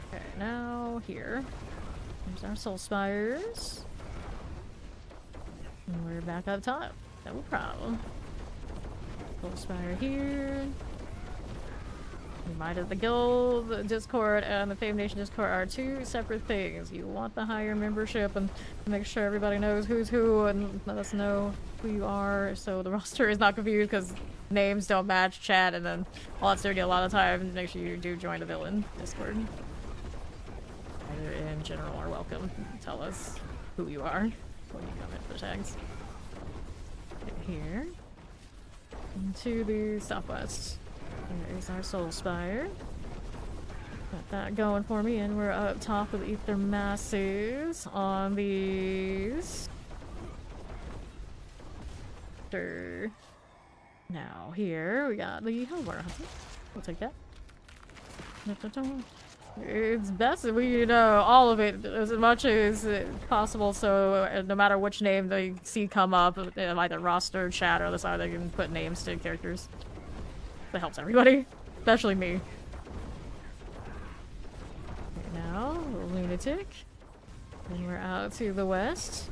Okay, now here. There's our soul spires. And we're back up top. No problem. Soul spire here. Reminder, the guild Discord and the Fame Nation Discord are two separate things. You want the higher membership and make sure everybody knows who's who and let us know who you are so the roster is not confused because names don't match chat, and then all that's dirty a lot of time. Make sure you do join the villain Discord. Either in general or welcome. Tell us who you are when you come in for the tags. Here. Into the southwest. There's our soul spire. Got that going for me, and we're up top with ether masses on these. Sure. Now here we got the Hellborn Hunter. We'll take that. It's best if we know all of it as much as possible, so no matter which name they see come up, either roster, chat, or other side, they can put names to characters. That helps everybody, especially me. Okay, now, a lunatic. And we're out to the west.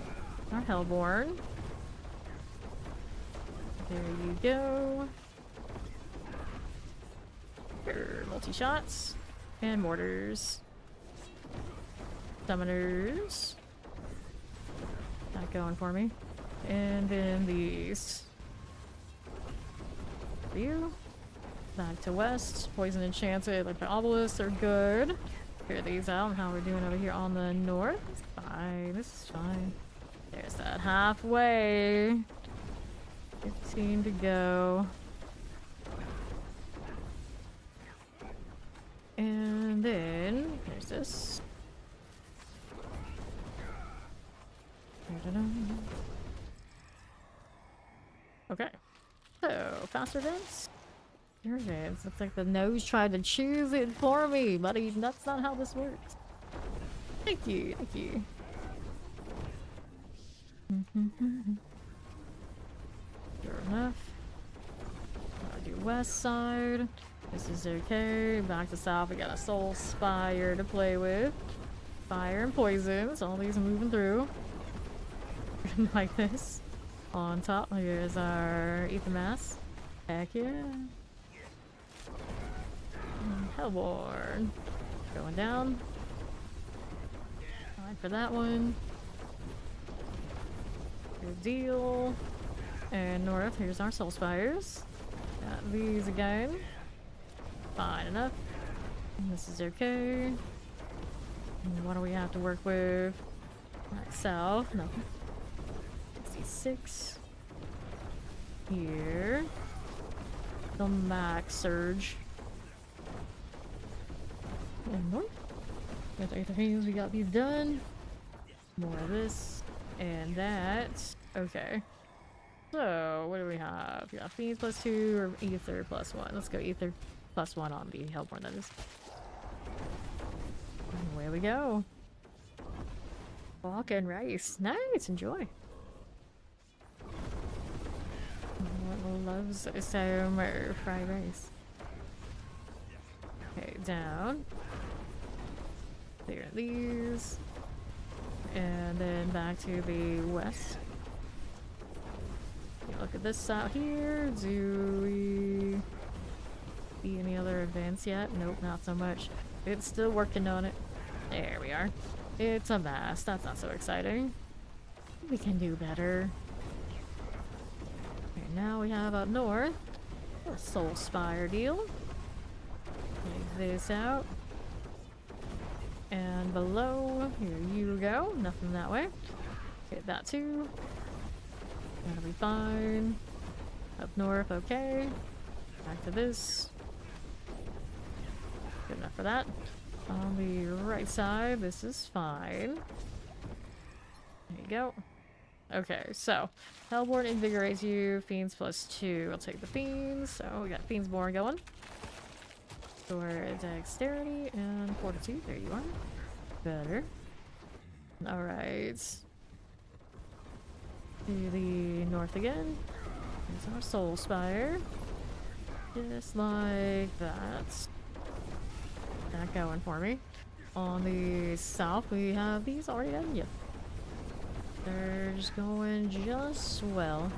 Our Hellborn. There you go. Here, multi-shots. And mortars. Summoners. Not going for me. And then these. You. Back to west. Poison enchanted, like the obelisks are good. Clear these out. How we're doing over here on the north. Fine. This is fine. There's that halfway. 15 to go. And then there's this. Okay. So, faster events. Here it is. Looks like the nose tried to choose it for me, buddy. That's not how this works. Thank you. Thank you. Sure enough. I'll do west side. This is okay. Back to south. We got a soul spire to play with. Fire and poisons. All these moving through. Like this. On top, here's our ether mass. Heck yeah. Hellborn. Going down. Fine for that one. Good deal. And north, here's our soul spires. Got these again. Fine enough. And this is okay. And what do we have to work with? Right, south. Nothing. 66. Here. The max surge. And north. Got the things, we got these done. More of this. And that. Okay. So, what do we have? We got Fiends +2 or Ether +1. Let's go Ether +1 on the Hellborn, that is. And away we go. Walk and rice. Nice, enjoy. Loves some fried rice. Okay, down. Clear these. And then back to the west. Okay, look at this out here. Do we see any other events yet? Nope, not so much. It's still working on it. There we are. It's a mess. That's not so exciting. We can do better. Okay, now we have up north a soul spire deal. Take this out. And below, here you go. Nothing that way. Get that too. That'll be fine. Up north, okay. Back to this. Good enough for that. On the right side, this is fine. There you go. Okay, so Hellborn invigorates you. Fiends +2. I'll take the fiends. So we got Fiends Born going. For dexterity and fortitude. There you are. Better. Alright. To the north again. There's our Soul Spire. Just like that. That going for me. On the south, we have these already done. Yep. They're just going just well.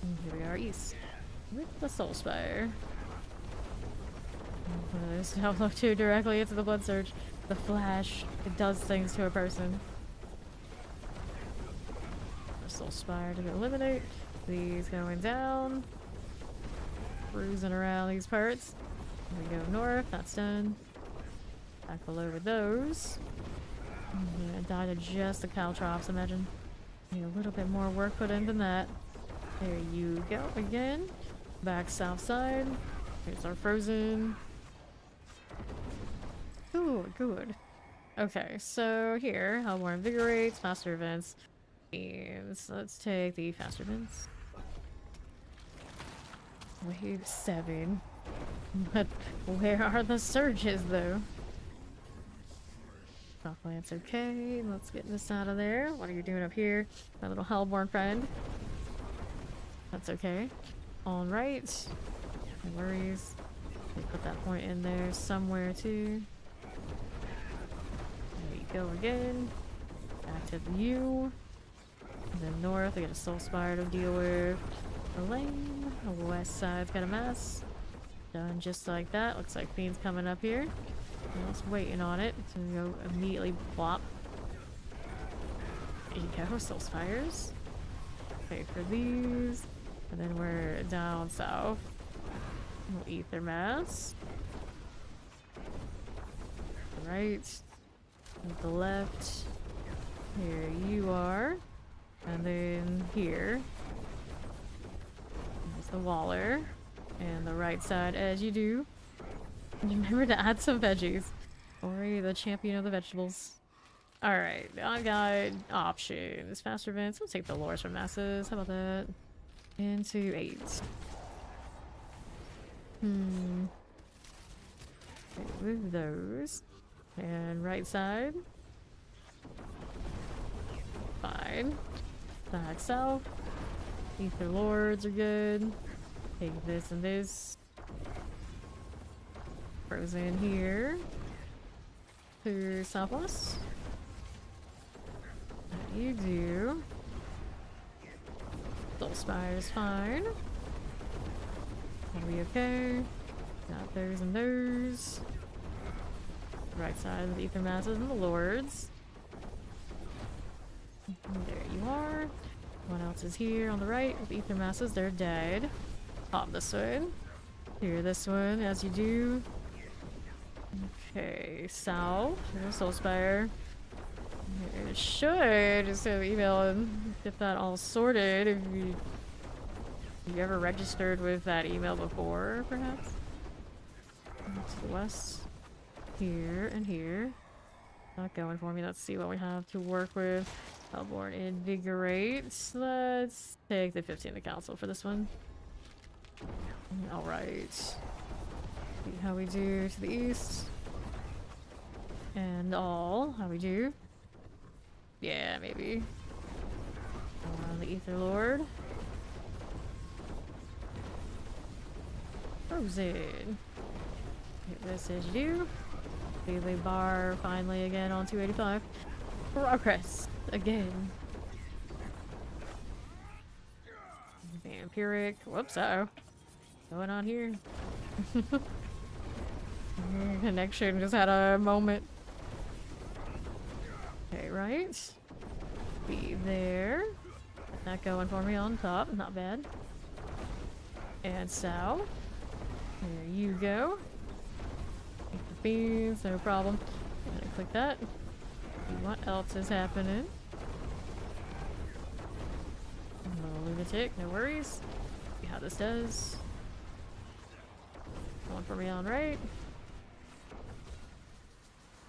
And here we are east. With the Soul Spire. Let's now look too directly into the Blood Surge. The Flash, it does things to a person. The Soul Spire to eliminate. These going down. Cruising around these parts. We go north, that's done. Back below with those. Yeah, died of just the Caltrops, imagine. Need a little bit more work put in than that. There you go again. Back south side. Here's our frozen. Ooh, good. Okay, so here, Hellborn invigorates, faster events. Themes. Let's take the faster events. Wave 7. But where are the surges though? Shocklands, okay. Let's get this out of there. What are you doing up here? My little Hellborn friend. That's okay. Alright. No worries. Let me put that point in there somewhere too. There you go again. Back to the U. And then north, I got a Soul Spire to deal with. The lane. The west side's got a mess. Done just like that. Looks like Fiend's coming up here. Just waiting on it to go immediately plop. There you go, Soul Spires. Okay, for these. And then we're down south. We'll Ether Mass. Right. And the left. Here you are. And then here. There's the Waller. And the right side, as you do. Remember to add some veggies. Ori, the champion of the vegetables. Alright, I got options. Faster events. I'll take the lures from masses. How about that? Into 8. Okay, move those. And right side. Fine. Back south. Ether Lords are good. Take this and this. Frozen here. To southwest. That you do. Soul Spire is fine. Are we okay? Got those and those. Right side of the Ether Masses and the Lords. And there you are. What else is here on the right? With the Ether Masses, they're dead. Pop this one. Here, this one, as you do. Okay, south. Here's Soul Spire. It should just have email and get that all sorted if you ever registered with that email before, perhaps? To the west. Here and here. Not going for me. Let's see what we have to work with. Hellborn Invigorate. Let's take the 15 to council for this one. Alright. See how we do to the east. And all. How we do. Yeah, maybe. The Ether Lord. Frozen. Get this as you do. Daily bar finally again on 285. Progress again. Vampiric. Whoops, uh-oh. Going on here? Connection just had a moment. Okay, right. Be there. Not going for me on top. Not bad. And south. There you go. Take the beans, no problem. I'm gonna click that. See what else is happening. No lunatic, no worries. See how this does. One for me on right.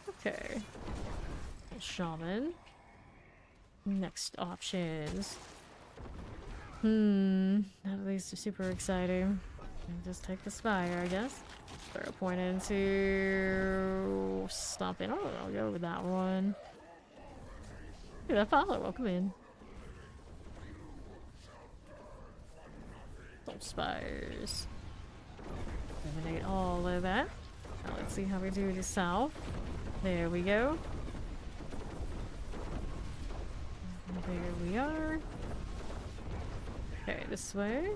Okay. Shaman. Next options. None of these are super exciting. I'll just take the spire, I guess. Throw a point into stomping. Oh, I'll go with that one. Look at that follow. Welcome in. Soul spires. Eliminate all of that. Now let's see how we do the south. There we go. There we are. Okay, this way.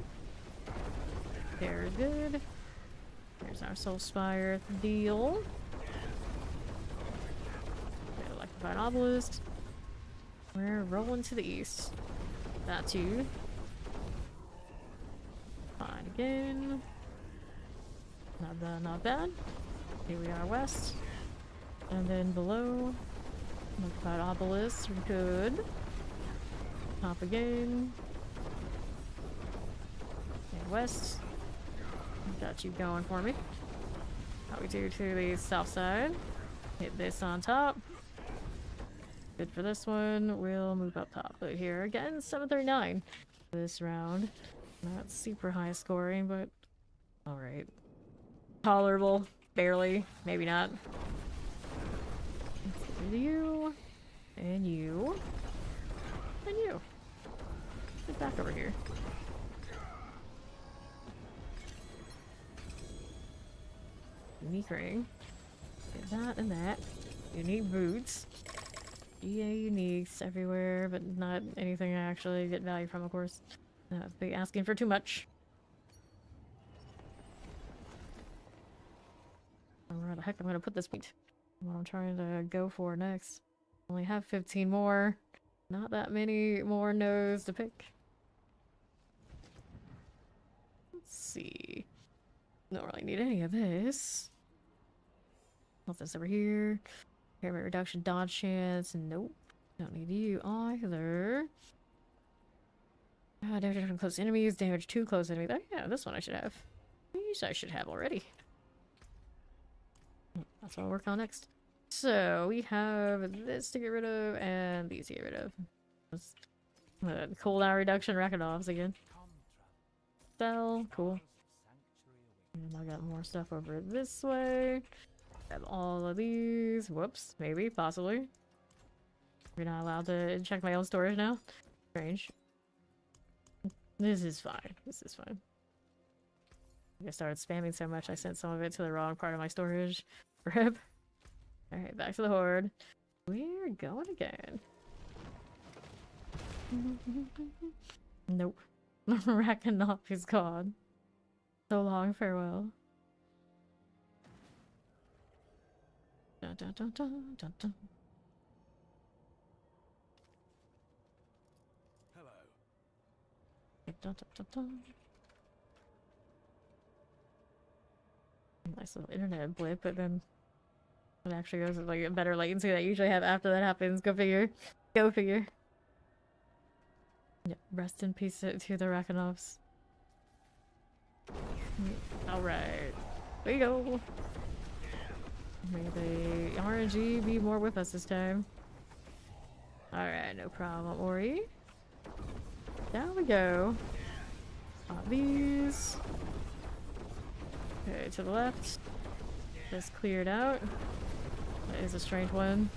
Very good. There's our soul spire deal. Okay, electrified obelisk. We're rolling to the east. That too. Fine again. Not bad, not bad. Here we are west. And then below. Electrified obelisk. We're good. Top again. And west. Got you going for me. How we do to the south side. Hit this on top. Good for this one. We'll move up top. But here again, 739 this round. Not super high scoring, but alright. Tolerable. Barely. Maybe not. You. And you. And you. Get back over here. Unique ring. Get that and that. Unique boots. EA uniques everywhere, but not anything I actually get value from, of course. That'd be asking for too much. Where the heck I'm gonna put this point? What I'm trying to go for next. Only have 15 more. Not that many more nodes to pick. Let's see. Don't really need any of this. What's this over here? Impairment reduction, dodge chance. Nope. Don't need you either. Damage from close enemies, damage to close enemies. Oh yeah, this one I should have. These I should have already. That's what I'll work on next. So we have this to get rid of and these to get rid of. Cooldown reduction, Rakinovs again. Spell, cool. And I got more stuff over this way. Have all of these. Whoops, maybe, possibly. You're not allowed to check my own storage now? Strange. This is fine. This is fine. I started spamming so much I sent some of it to the wrong part of my storage. Rip. Alright, back to the horde. We're going again. Nope. Rakanov is gone. So long, farewell. Dun, dun, dun, dun, dun, dun. Hello. Dun, dun, dun, dun. Nice little internet blip, but then it actually goes with like a better latency that I usually have after that happens. Go figure. Go figure. Yep, rest in peace to the Rakanovs. Alright. There you go. May the RNG be more with us this time. Alright, no problem, Ori. Down we go. Pop these. Okay, to the left. Just cleared out. That is a strength one.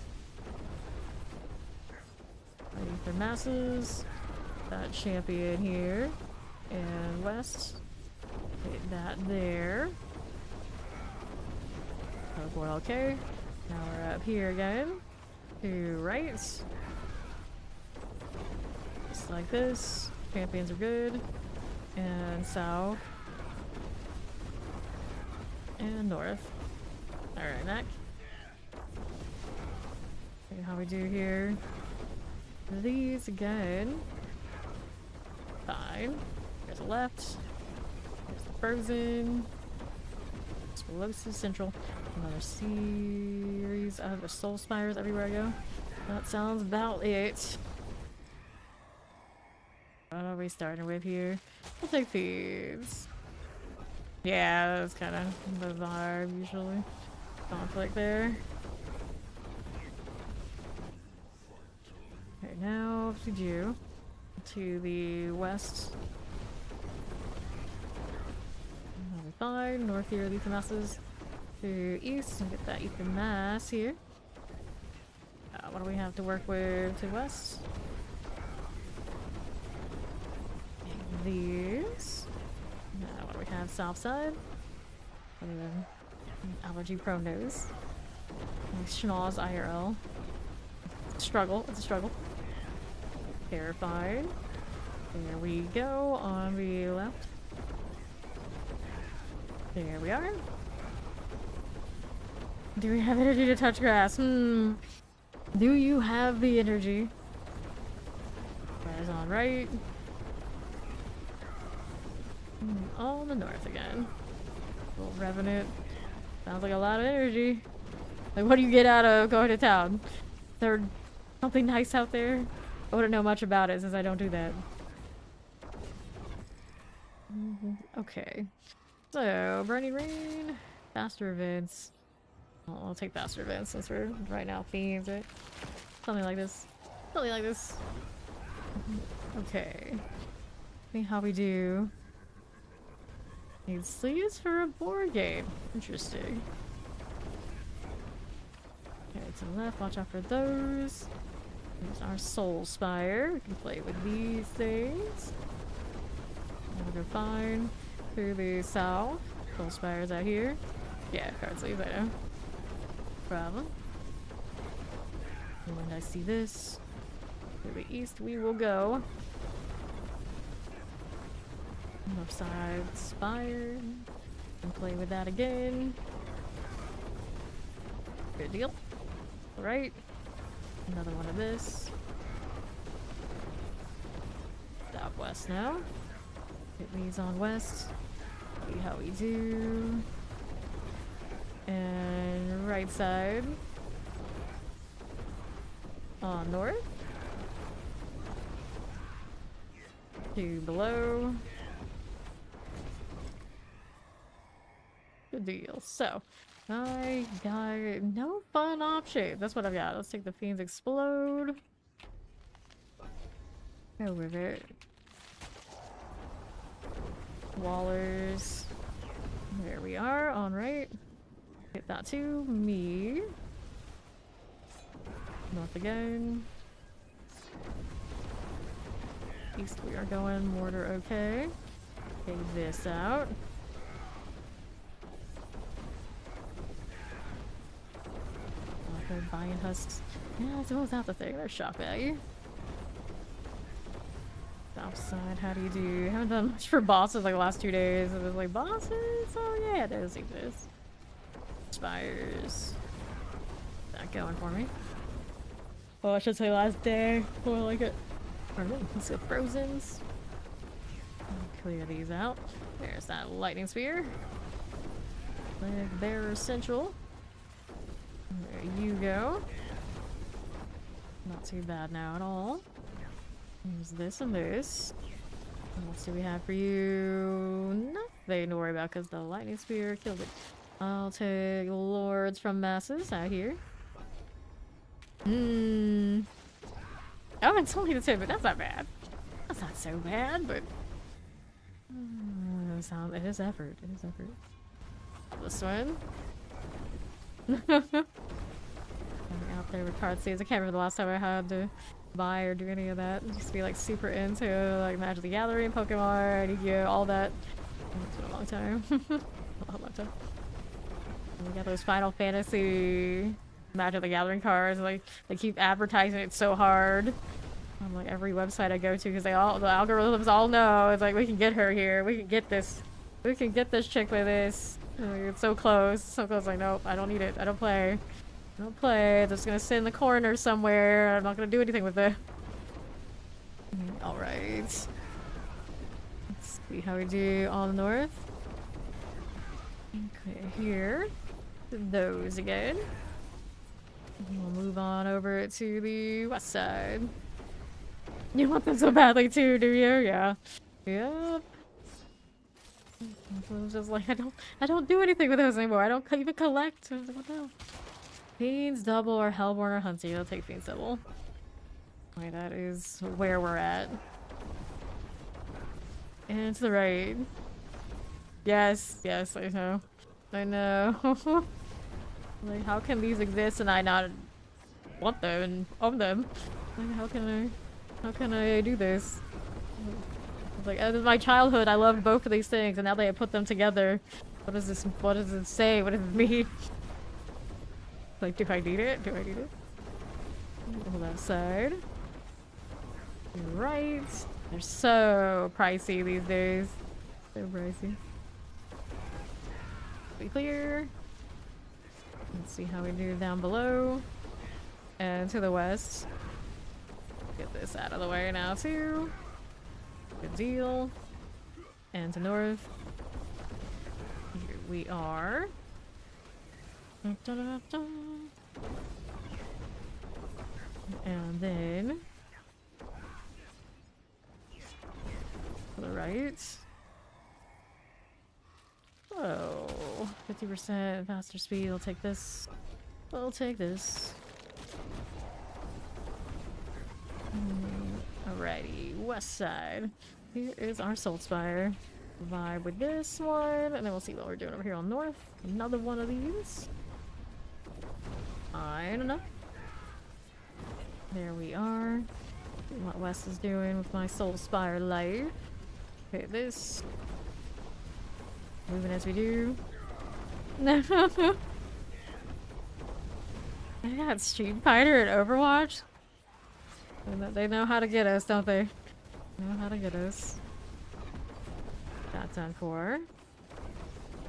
Waiting for masses. That champion here. And west. Hit that there. Teleport okay. Now we're up here again. To right. Just like this. Champions are good. And south. And north. Alright, Mac. See how we do here. These again. Fine. There's a left. There's the frozen. Explosive central. Another series of the soul spires everywhere I go. That sounds about it. What are we starting with here? We'll take these. Yeah, that's kind of the vibe usually. Conflict there. Okay, now to do to the west. That'll be fine. North here, leave the masses. To east and get that ether mass here. What do we have to work with to west? These. Now, what do we have south side? Other than allergy prone nose. Schnoz IRL. Struggle. It's a struggle. Terrified. There we go on the left. There we are. Do we have energy to touch grass? Do you have the energy? Grass on right. On the north again. Little Revenant. Sounds like a lot of energy. Like, what do you get out of going to town? Is there something nice out there? I wouldn't know much about it since I don't do that. Okay. So, Burning Rain. Faster events. I'll take faster events since we're right now fiends, right? Something like this. Something like this. Okay. See how we do. Need sleeves for a board game. Interesting. Okay, to the left, watch out for those. There's our Soul Spire. We can play with these things. That'll go fine. Through the south. Soul Spire's out here. Yeah, card sleeves, I know. Problem. And when I see this, to the east we will go. Left side spire. And play with that again. Good deal. Alright. Another one of this. Southwest now. Hit these on west. See how we do. And right side. On north. To below. Good deal. So, I got no fun options. That's what I've got. Let's take the Fiends Explode. Go with it. Wallers. There we are. On right. Hit that to me. North again. East we are going. Mortar okay. Take this out. Buying husks. Yeah, it's almost out the thing. They're shock value. South side, how do you do? Haven't done much for bosses like the last 2 days. It was like, bosses? Oh yeah, it does exist. Spires. Not going for me. Oh, I should say last day. More like it. Alright, let's go Frozens. Clear these out. There's that lightning spear. Leg bearer central. There you go. Not too bad now at all. There's this and this. What else do we have for you? Nothing to worry about because the lightning spear killed it. I'll take lords from masses out here. Oh, it's only the 10, but that's not bad. That's not so bad, but it is effort. It is effort. This one. I'm out there with card saves. I can't remember the last time I had to buy or do any of that. Just be like super into like Magic the Gathering, Pokemon, Yu-Gi-Oh, all that. It's been a long time. A long time. And we got those Final Fantasy Magic the Gathering cards. Like they keep advertising it so hard on like every website I go to because the algorithms all know it's like we can get her here. We can get this chick with this. It's so close. So close. Like, nope, I don't need it. I don't play. I don't play. It's just gonna sit in the corner somewhere. I'm not gonna do anything with it. Alright. Let's see how we do on the north. Okay, here. Those again. We'll move on over to the west side. You want them so badly too, do you? Yeah. Yep. I was just like, I don't do anything with those anymore. I don't even collect. I was like, what the hell? Fiends double or Hellborn or Hunter. I'll take Fiends double. Okay, that is where we're at. And to the right. Yes, yes, I know. I know. Like, how can these exist and I not want them and own them? Like, how can I do this? It's like, in my childhood, I loved both of these things, and now they have put them together. What does this? What does it say? What does it mean? Like, do I need it? Do I need it? Left side. Right. They're so pricey these days. So pricey. Be clear. Let's see how we do down below. And to the west. Get this out of the way now too. Good deal. And to north. Here we are. And then to the right. Oh, 50% faster speed. I'll take this. I'll take this. Alrighty, west side. Here is our Soul Spire. Vibe with this one, and then we'll see what we're doing over here on north. Another one of these. I don't know. There we are. See what Wes is doing with my Soul Spire life. Okay, this. Moving as we do. No. I got Street Fighter and Overwatch. They know how to get us, don't they? They know how to get us. That's on 4.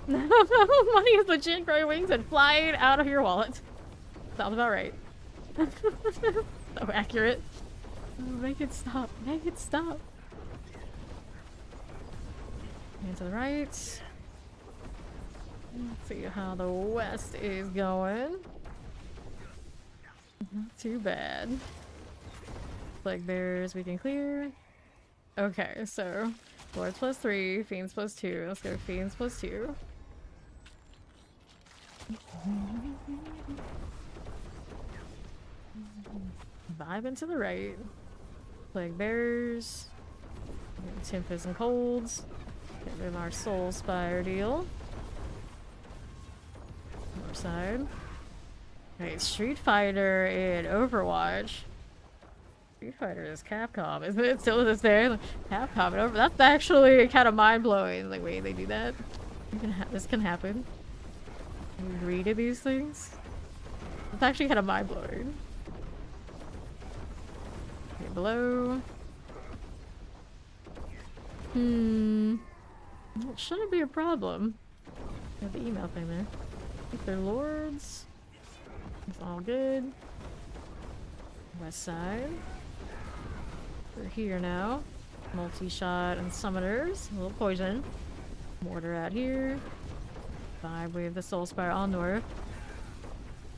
Money is legit growing wings and flying out of your wallet. Sounds about right. So accurate. Oh, make it stop. Make it stop. And to the right. Let's see how the west is going. Not too bad. Plague bears we can clear. Okay, so Lords +3, Fiends +2. Let's go Fiends +2. Vibe into the right. Plague bears. Tempest and colds. Get rid of our Soul Spire deal. North side. Okay, Street Fighter and Overwatch. Street Fighter is Capcom, isn't it? Still to this day, like, Capcom and over. That's actually kind of mind blowing. Like, wait, they do that? This can happen. You agree to these things? It's actually kind of mind blowing. Okay, below. It shouldn't be a problem. We have the email thing there. If they're lords, it's all good. West side. We're here now. Multi-shot and summoners. A little poison. Mortar out here. Vibe with the Soul Spire on north.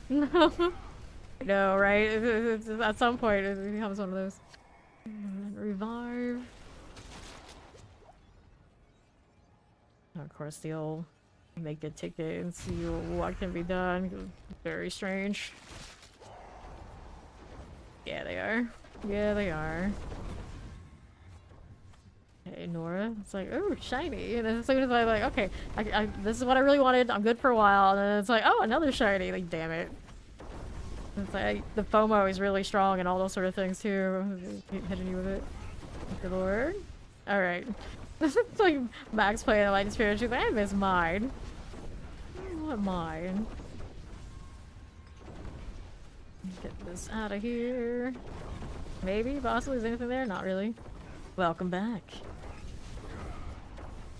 No. No, right? At some point it becomes one of those. Revive. Of course, the old make a ticket and see what can be done. Very strange. Yeah, they are. Yeah, they are. Hey, Nora. It's like, oh, shiny. And then as soon as I'm like, okay, this is what I really wanted. I'm good for a while. And then it's like, oh, another shiny. Like, damn it. It's like, the FOMO is really strong and all those sort of things, too. Keep hitting you with it. Good lord. Alright. It's like Max playing the Lightning Spirit. She's like, I miss mine. I want mine. Get this out of here. Maybe, possibly. Is anything there? Not really. Welcome back.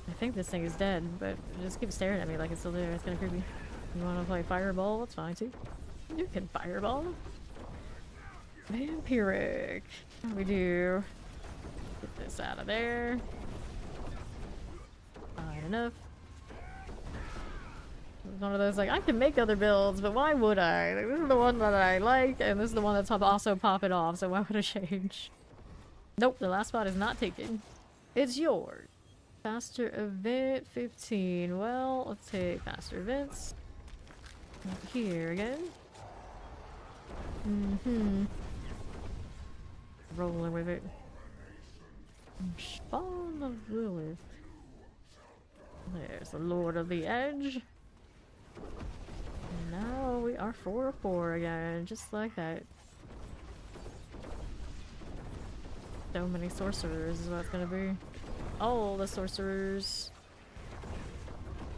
I think this thing is dead, but it just keeps staring at me like it's still there. It's kind of creepy. You want to play Fireball? That's fine too. You can Fireball. Vampiric. What do we do? Get this out of there. Fine enough. It's one of those like, I can make other builds, but why would I? Like, this is the one that I like, and this is the one that's also popping off, so why would I change? Nope, the last spot is not taken. It's yours. Faster event 15. Well, let's take faster events. Up here again. rolling with it. Spawn of Lilith. There's the Lord of the Edge. And now we are 4-4 again, just like that. So many sorcerers is what it's gonna be. All the sorcerers.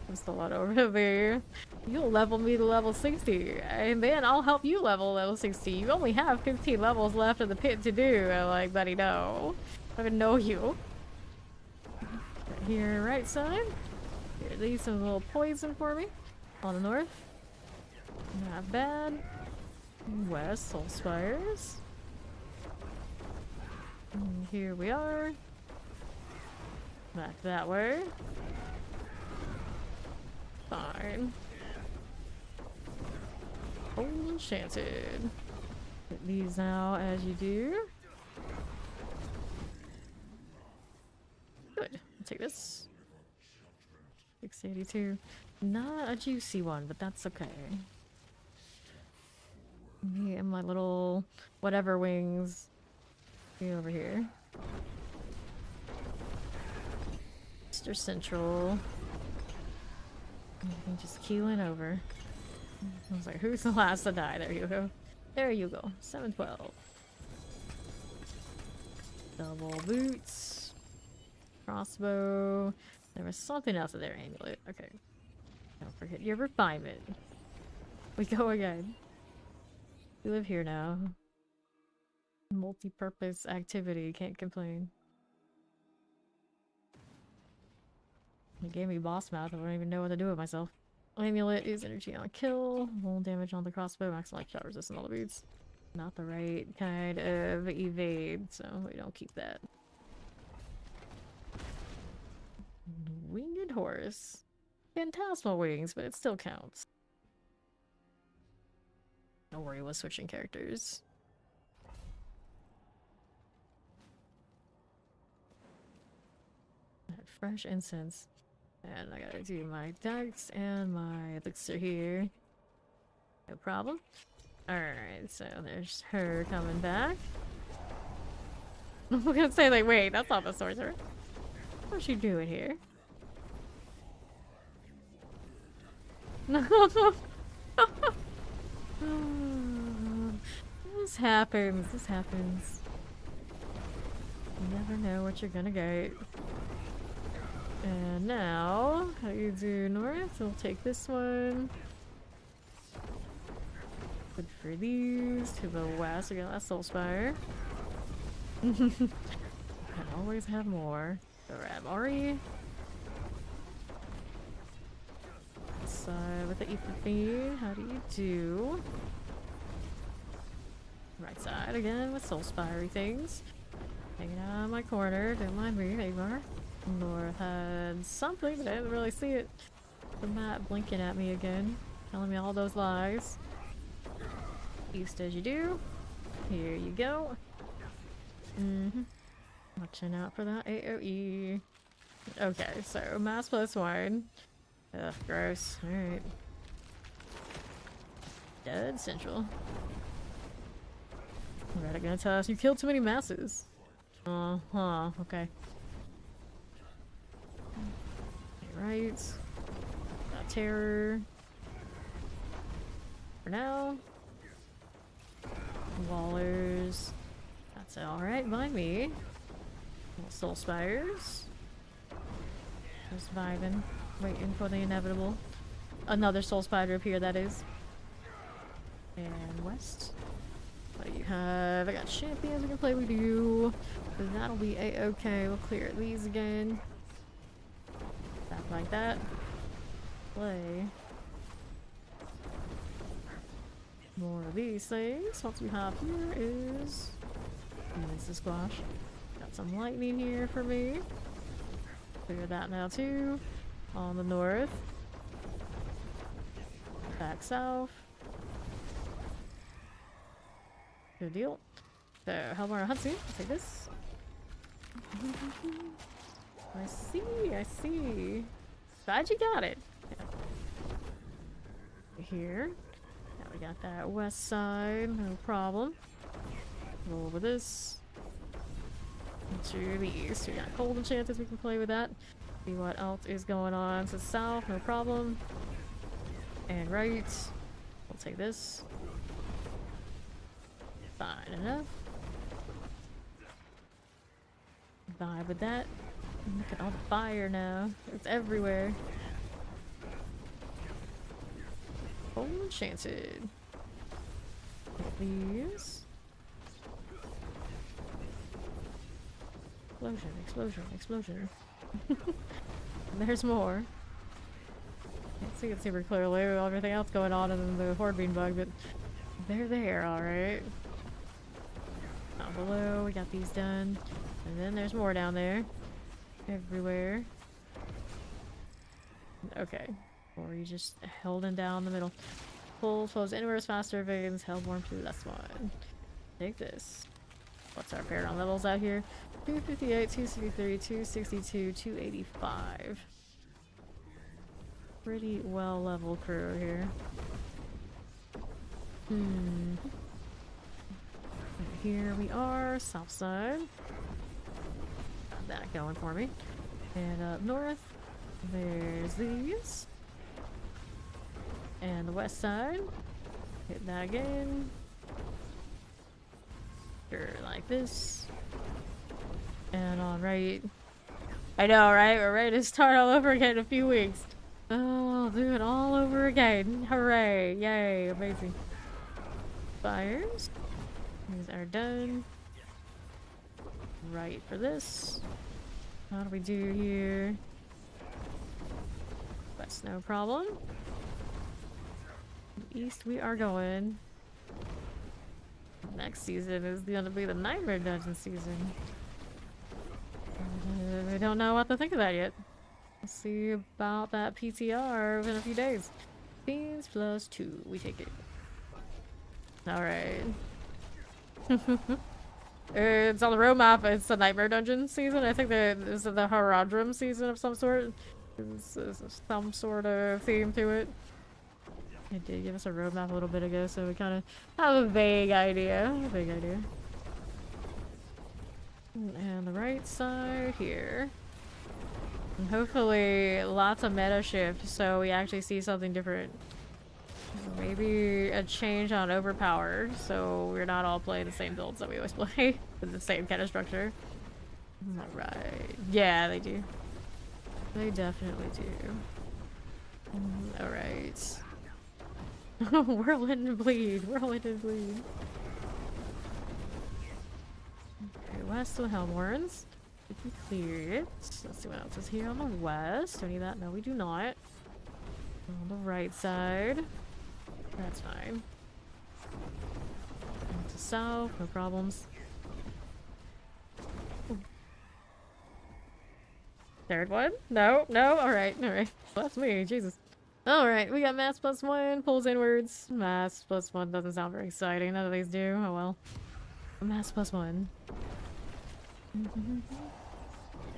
There's a lot over there. You'll level me to level 60, and then I'll help you level 60. You only have 15 levels left of the pit to do. I'm like, buddy, no. I don't even know you. Here, right side. Here, these some little poison for me. On the north. Not bad. West, Soul Spires. And here we are. Back that way. Fine. Old Enchanted. Get these now as you do. Good. I'll take this. 682. Not a juicy one, but that's okay. Me and my little whatever wings. Be over here. Mr. Central. And just keeling over. I was like, who's the last to die? There you go. There you go. 712. Double boots. Crossbow. There was something else in there. Amulet. Okay. Don't forget your refinement. We go again. We live here now. Multi-purpose activity. Can't complain. He gave me boss mouth. I don't even know what to do with myself. Amulet is energy on kill. Roll damage on the crossbow. Max life shot resistant all the beats. Not the right kind of evade, so we don't keep that. Winged horse. Phantasmal wings, but it still counts. Don't worry with switching characters. That fresh incense. And I gotta do my ducks and my elixir here. No problem. Alright, so there's her coming back. I'm gonna say like, wait, that's not the sorcerer. What's she doing here? This happens, this happens. You never know what you're gonna get. And now, how do you do north? We'll take this one. Good for these. To the west, again, that's Soul Spire. I always have more. Alright, Mari. Side with the E15. How do you do? Right side again with Soul Spire things. Hanging out on my corner. Don't mind me, Agmar. North had something, but I didn't really see it. The map blinking at me again, telling me all those lies. East as you do. Here you go. Watching out for that AoE. Okay, so mass +1. Ugh, gross. Alright. Dead Central. Alright, gonna tell us you killed too many masses. Okay. Right. Got terror. For now. Wallers. That's alright by me. Little Soul Spires. Just vibing. Waiting for the inevitable. Another Soul Spire to appear, that is. And west. What do you have? I got champions we can play with you. That'll be a-okay. We'll clear these again. Like that. Play more of these things. What we have here is the squash. Got some lightning here for me. Clear that now too. On the north. Back south. Good deal. So, Hellborn Hudson. Take this. I see. Glad you got it. Yeah. Here. Now we got that west side, no problem. Go over this. To the east. We got cold enchanters, we can play with that. See what else is going on. So south, no problem. And right. We'll take this. Fine enough. Vibe with that. Look at all the fire now. It's everywhere. Cold enchanted. Please. Explosion, explosion, explosion. There's more. Can't see it super clearly with everything else going on in the horde bean bug, but they're there, alright. Down below, we got these done. And then there's more down there. Everywhere. Okay. Or you just holding down the middle. Pull, flows inwards faster, veins, held warm to this one. Take this. What's our paragon levels out here? 258, 263, 262, 285. Pretty well level crew here. And here we are, south side. Got that going for me. And up north, there's these. And the west side. Hit that again. Sure, like this. And on right. I know, right? We're ready to start all over again in a few weeks. Oh, I'll do it all over again. Hooray. Yay. Amazing. Fires. These are done. Right for this. How do we do here? That's no problem. East we are going. Next season is gonna be the Nightmare Dungeon season. I don't know what to think of that yet. We'll see about that PTR in a few days. Beans plus 2. We take it. Alright. It's on the roadmap. It's the Nightmare Dungeon season. I think this is the Haradrim season of some sort. There's some sort of theme to it. It did give us a roadmap a little bit ago, so we kind of have a vague idea. And the right side here. And hopefully lots of meta shift, so we actually see something different. Maybe a change on overpower, so we're not all playing the same builds that we always play with the same kind of structure. Alright. Yeah, they do. They definitely do. Alright. Whirlwind and bleed. Whirlwind and bleed. Okay, west of Helmwarns. Did we clear it? Let's see what else is here on the west. Do we need that? No, we do not. On the right side. That's fine. And to south, no problems. Ooh. Third one? No, no, alright, alright. Well, that's me, Jesus. Alright, we got mass plus 1, pulls inwards. Mass plus 1 doesn't sound very exciting. None of these do. Oh well. Mass plus 1.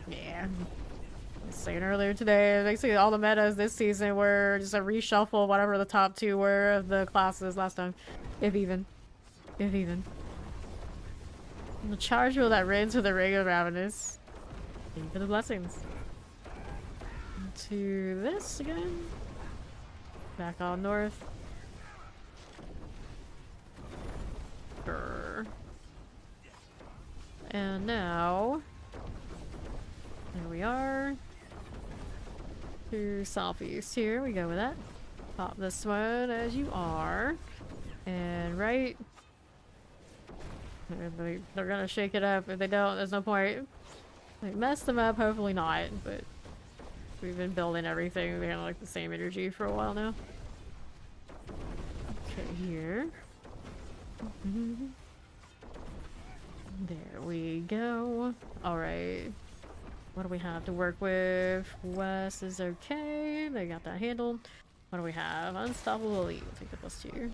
Yeah. I was saying earlier today, basically all the metas this season were just a reshuffle, whatever the top 2 were of the classes last time. If even. If even. The charge wheel that rids with a regular Ravenous. Thank you for the blessings. To this again. Back on north. Sure. And now, there we are. To southeast here, we go with that. Pop this one as you are. And right. They're gonna shake it up. If they don't, there's no point. Like, mess them up, hopefully not, but we've been building everything. We have like the same energy for a while now. Okay, here. There we go. Alright. What do we have to work with? West is okay. They got that handled. What do we have? Unstoppable Elite. We'll take the +2.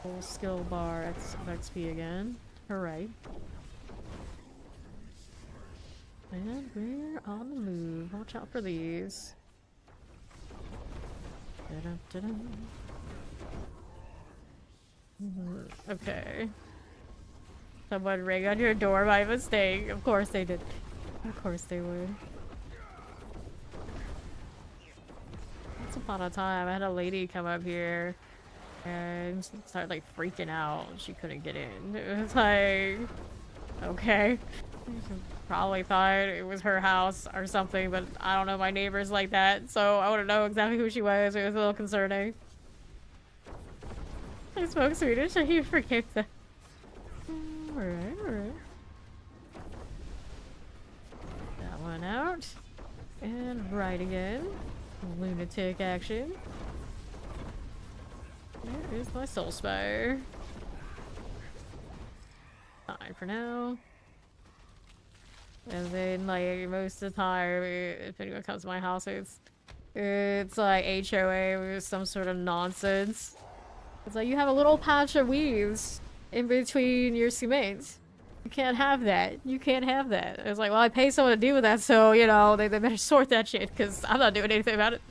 Full skill bar XP again. Hooray. And we're on the move. Watch out for these. Okay. someone ring on your door by mistake. Of course they did. Of course they would. Once upon a time, I had a lady come up here and started like freaking out. She couldn't get in. It was like, okay. Probably thought it was her house or something, but I don't know my neighbors like that, so I wouldn't know exactly who she was. It was a little concerning. I spoke Swedish and you forgave that. Alright, alright. That one out. And right again. Lunatic action. There is my soul spire. Fine for now. And then, like, most of the time, if anyone comes to my house, it's like HOA with some sort of nonsense. It's like, you have a little patch of weeds in between your cement. You can't have that. You can't have that. It's like, well, I pay someone to deal with that, so, you know, they better sort that shit, because I'm not doing anything about it.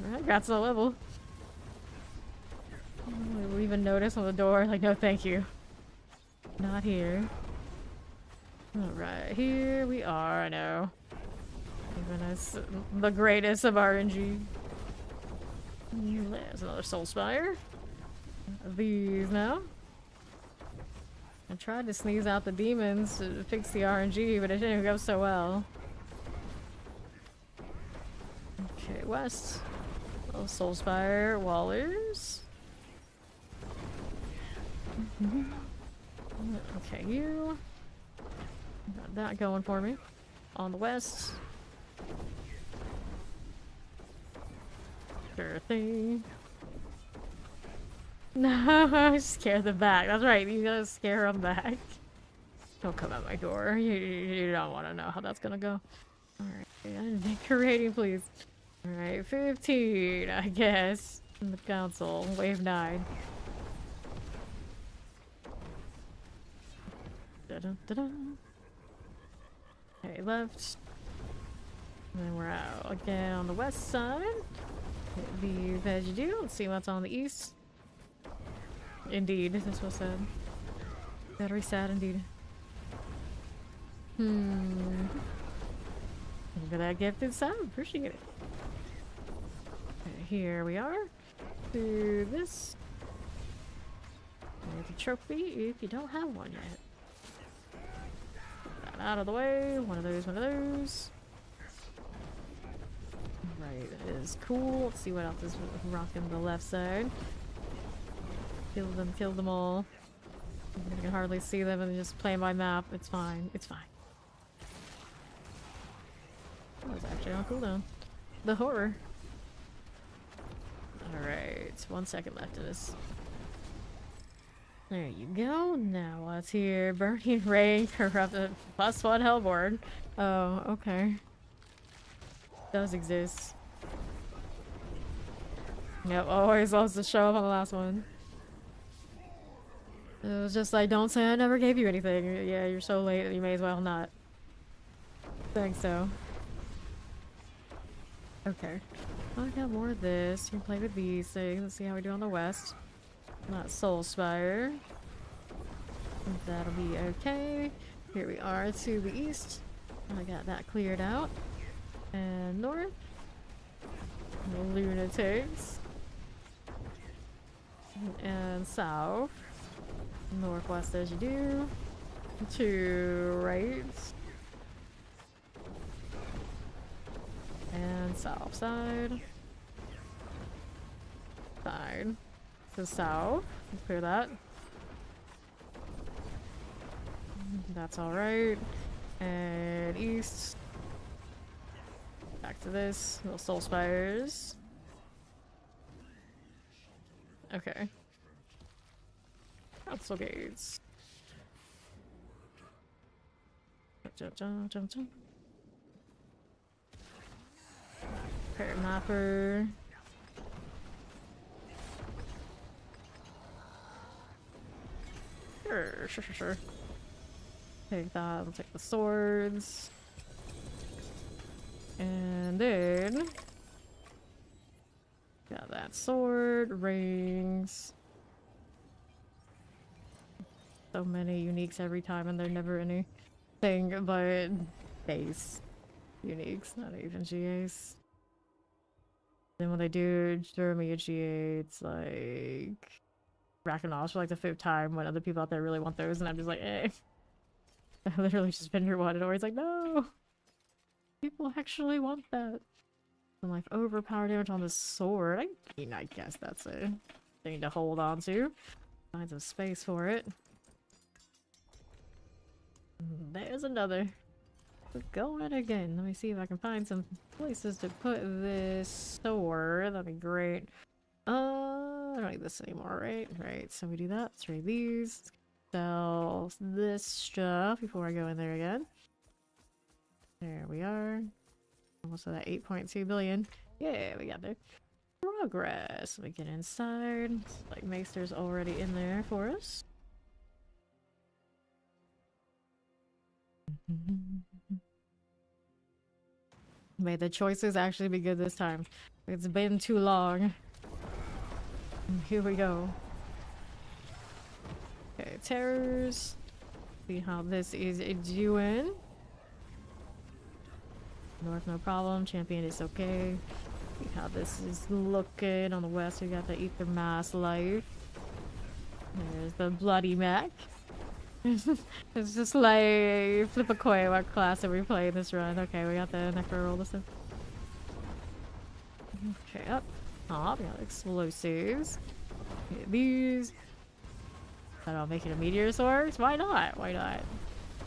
Alright, got to the level. Leave a notice on the door, like, no thank you. Not here. Alright, here we are, I know. Giving us the greatest of RNG. There's another soul spire. These now. I tried to sneeze out the demons to fix the RNG, but it didn't go so well. Okay, west. Little soul spire wallers. Okay, you. Got that going for me. On the west. Sure thing. No, scare them back. That's right, you gotta scare them back. Don't come at my door. You don't want to know how that's gonna go. Alright, decorating, please. Alright, 15, I guess. In the council. Wave 9. Da-da-da-da. Okay, left. And then we're out again on the west side. Leave as you do. Let's see what's on the east. Indeed, this was sad. Very sad indeed. Look at that gifted sound. Appreciate it. Okay, here we are. Do this. There's a trophy if you don't have one yet. Put that out of the way. One of those, one of those. Right, that is cool. Let's see what else is rocking the left side. Kill them all. I can hardly see them and just play my map. It's fine. It's fine. That was actually on cooldown. The horror. Alright, 1 second left of this. There you go. Now what's here? Burning Rain, corrupted +1 Hellborn. Oh, okay. Does exist. Yep, always loves to show up on the last one. It was just like, don't say I never gave you anything. Yeah, you're so late that you may as well not. Thanks, though. Okay. I got more of this. You can play with these things. Let's see how we do on the west. Not Soul Spire. That'll be okay. Here we are to the east. I got that cleared out. And north. Lunatics. And south. Northwest as you do. To right. And south side. Side. To south. Let's clear that. That's alright. And east. Back to this. Little soul spires. Okay. Council gates. Jump, jump, jump, jump. Parrot mapper. Sure. Take that. We'll take the swords. And then got that sword, rings. so many uniques every time, and they're never anything but base uniques, not even GAs. Then when they do throw me a GA, it's like racking off for like the 5th time when other people out there really want those, and I'm just like, eh. I literally just vendor one, or it's like, no, people actually want that. And like overpower damage on the sword. I mean, I guess that's a thing to hold on to. Find some space for it. There's another. We're going again. Let me see if I can find some places to put this sword. That'd be great. I don't need this anymore, right? Right, so we do that. Let's trade these. Sell this stuff before I go in there again. There we are. Almost at that 8.2 billion. Yeah, we got there. Progress. We get inside. It's like Maester's already in there for us. May the choices actually be good this time. It's been too long. Here we go. Okay, terrors. See how this is doing. North, no problem. Champion is okay. See how this is looking. On the west, we got the Ether Mass Life. There's the Bloody Mac. It's just like flip a coin what class are we playing this run. Okay, we got the Necro roll this time. Okay, up top, we got explosives. Get these. I don't make it a meteor sword. Why not? Why not?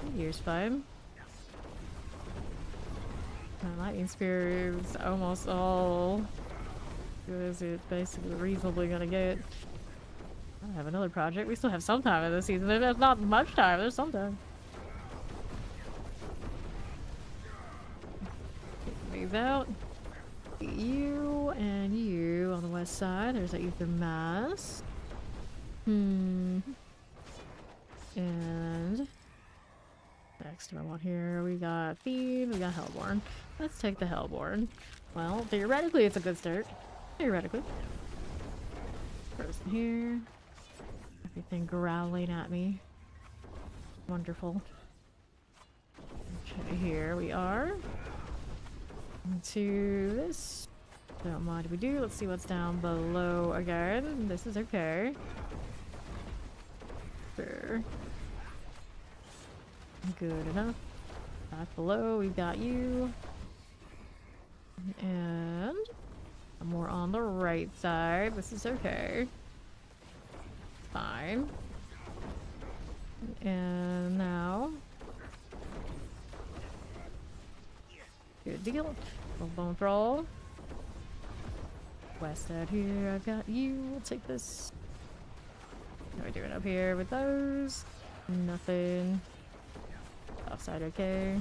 Meteor's fun. Lightning spear is almost all good as it's basically reasonably gonna get. I have another project. We still have some time in this season. There's not much time. There's some time. Get these out. You and you on the west side. There's that Ether Mass. And next, what I want here, we got Fiend, we got Hellborn. Let's take the Hellborn. Well, theoretically, it's a good start. Theoretically. Person here. Everything growling at me. Wonderful. Okay, here we are. Into this. Don't mind if we do. Let's see what's down below again. This is okay. Sure. Good enough. Back below, we've got you. And more on the right side. This is okay. Fine. And now. Good deal. Little bone throw. West out here, I've got you. We'll take this. What are we doing up here with those? Nothing. Outside okay.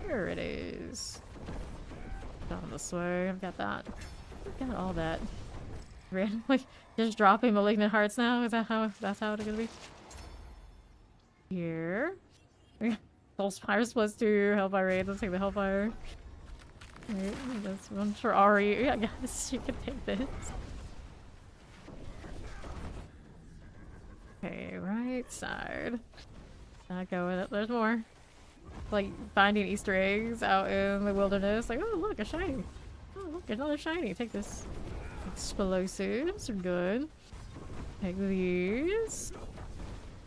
Here it is. Down this way. I've got that. I've got all that. Randomly just dropping malignant hearts now? Is that how that's how it's gonna be? Here. Soulspire's +2, Hellfire Raid. Let's take the Hellfire. Right, that's one for Ari. I guess you can take this. Okay, right side. Not going up. There's more. Like finding Easter eggs out in the wilderness. Like, oh look, a shiny. Oh look, another shiny. Take this. Explosives are good. Take these.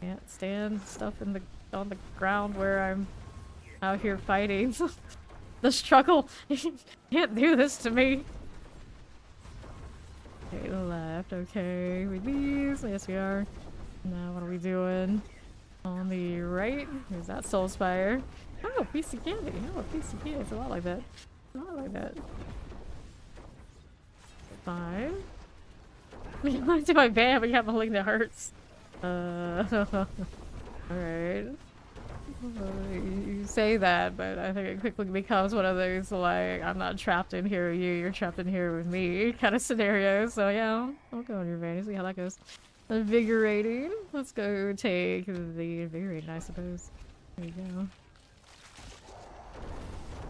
Can't stand stuff in the on the ground where I'm out here fighting. The struggle. Can't do this to me. Okay, left. Okay, with these. Yes, we are. Now, what are we doing? On the right, there's that Soulspire. Oh, piece of candy. Oh, a piece of candy. It's a lot like that. A lot like that. Fine. Reminds me of my band, but you have malignant hearts. Alright. You say that, but I think it quickly becomes one of those, like, I'm not trapped in here with you, you're trapped in here with me kind of scenario. So yeah, I'll go on your van, see how that goes. Invigorating. Let's go take the invigorating, I suppose. There you go.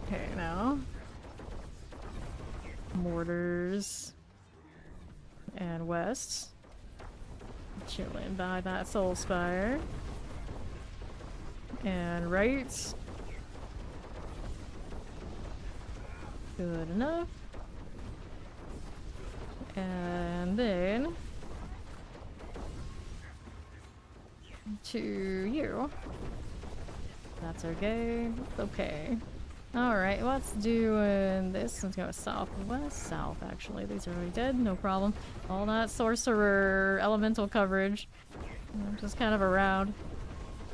Okay, now. Mortars. And west. Chilling by that soul spire. And right. Good enough. And then to you. That's okay. Okay. Alright, let's do this. Let's go southwest. South, actually. These are already dead. No problem. All that sorcerer elemental coverage. Just kind of around.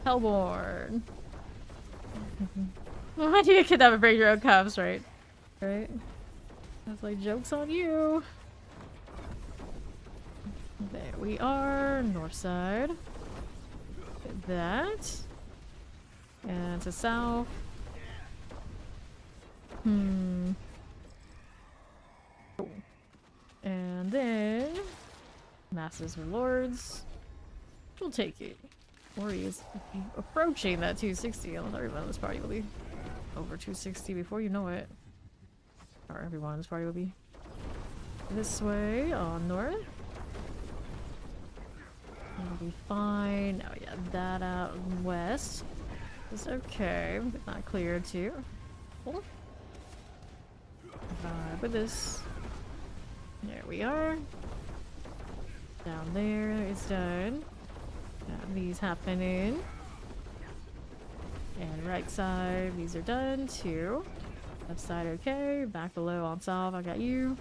Hellborn. Why do you kidnap and break your own cuffs, right? Right? That's like, joke's on you. There we are. North side. That. And to south. And then Masters or Lords. We'll take it. Or he is approaching that 260. Almost everyone in this party will be over 260 before you know it. Or everyone in this party will be this way on north. It'll be fine. Oh yeah, that out west is okay, but not clear too. Cool. With this. There we are. Down there is done. Got these happening. And right side, these are done too. Left side okay. Back below on south, I got you.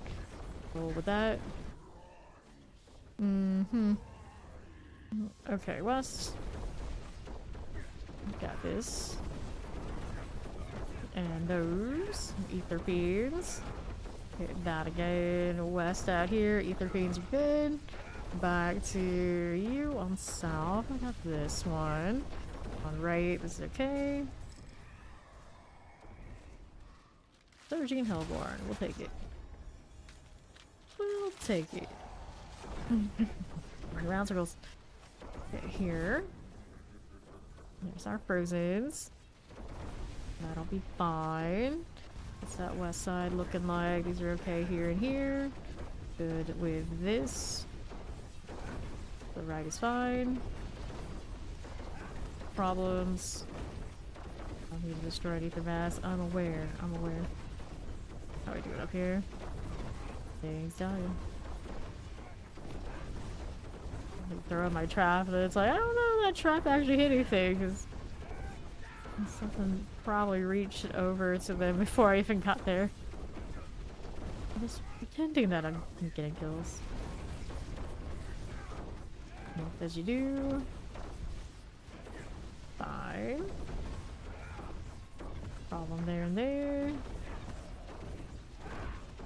Roll with that. Okay, west. Got this. And those. Ether beans. Hit that again. West out here. Ether beans are good. Back to you on south. I got this one. On right, this is okay. Surging Hellborn. We'll take it. We'll take it. Run around circles. Okay, here. There's our Frozens. That'll be fine. What's that west side looking like? These are okay here and here. Good with this. The right is fine. Problems. I'll need to destroy an ether mass. I'm aware. I'm aware. How do we do it up here? Things dying. Throw in my trap and it's like, I don't know if that trap actually hit anything because something probably reached over to them before I even got there. I'm just pretending that I'm getting kills. As you do. Fine. Problem there and there.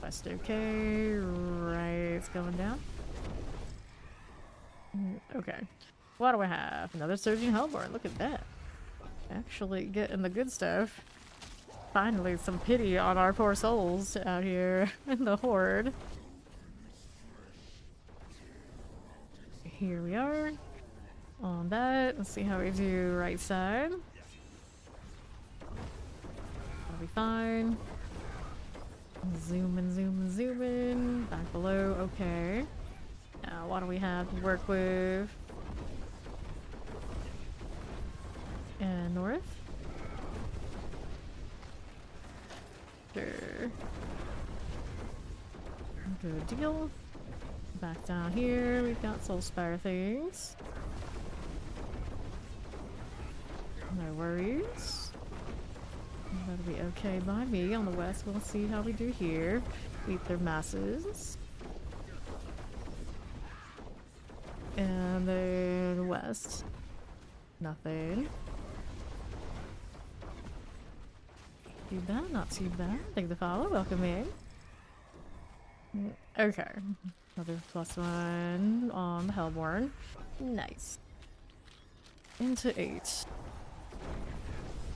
West okay. Right, it's going down. Okay. What do I have? Another Surging Hellborn. Look at that. Actually getting the good stuff. Finally, some pity on our poor souls out here in the horde. Here we are. On that. Let's see how we do right side. That'll be fine. Zoom in, zoom in, zoom in. Back below. Okay. Now, what do we have to work with? And north? Sure. Good deal. Back down here, we've got soul spire things. No worries. That'll be okay by me. On the west, we'll see how we do here. Ether masses. And then west. Nothing. Too bad, not too bad. Thank the follow, welcome in. Okay. Another +1 on the Hellborn. Nice. Into 8.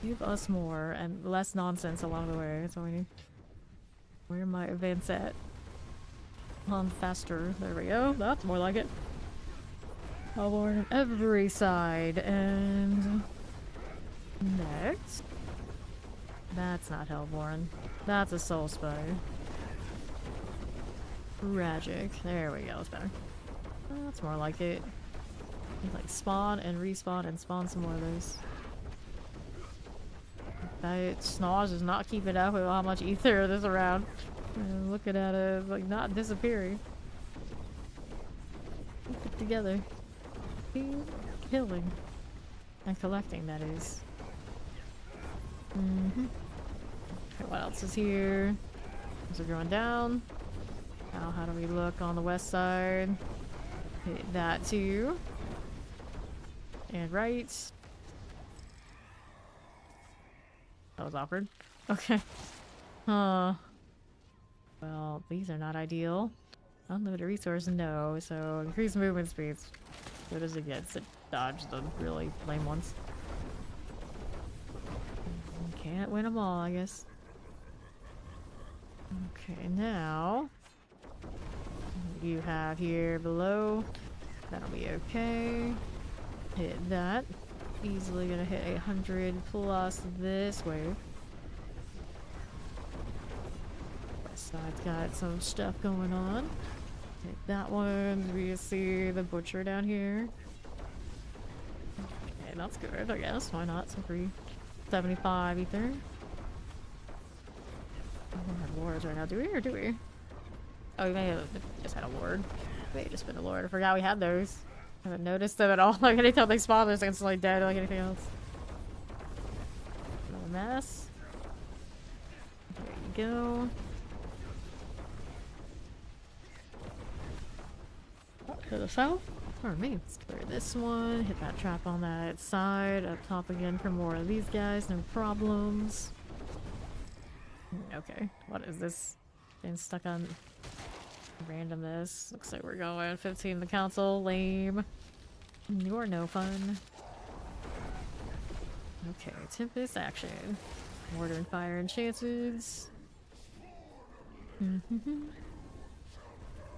Give us more and less nonsense along the way. That's all we need. Where are my events at? On faster. There we go. That's more like it. Hellborn on every side. And next. That's not Hellborn. That's a soul spire. Tragic. There we go. It's better. That's more like it. Like spawn and respawn and spawn some more of those. That Snaz is not keeping up with how much ether there's around. And looking at it, like, not disappearing. Keep it together. Keep killing. And collecting, that is. Okay, what else is here? These are going down. Now, how do we look on the west side? Hit that too. And right. That was awkward. Okay. Well, these are not ideal. Unlimited resource, no. So, increased movement speeds. What does it get to dodge the really lame ones? Can't win them all, I guess. Okay, now... what do you have here below? That'll be okay. Hit that. Easily gonna hit 800 plus this wave. West side's got some stuff going on. Hit that one. We see the butcher down here. Okay, that's good, I guess. Why not? Some free 75 ether. We don't have wards right now, do we? Or do we? Oh, we may have just had a ward. May have just been a lord. I forgot we had those. I haven't noticed them at all. Like anytime they spawn, they're instantly dead like anything else. Another mess. There you go. Up to the south. Pardon me. Let's clear this one. Hit that trap on that side. Up top again for more of these guys. No problems. Okay. What is this? Getting stuck on randomness. Looks like we're going 15 the council. Lame. You're no fun. Okay, Tempest action. Mortar and fire and chances.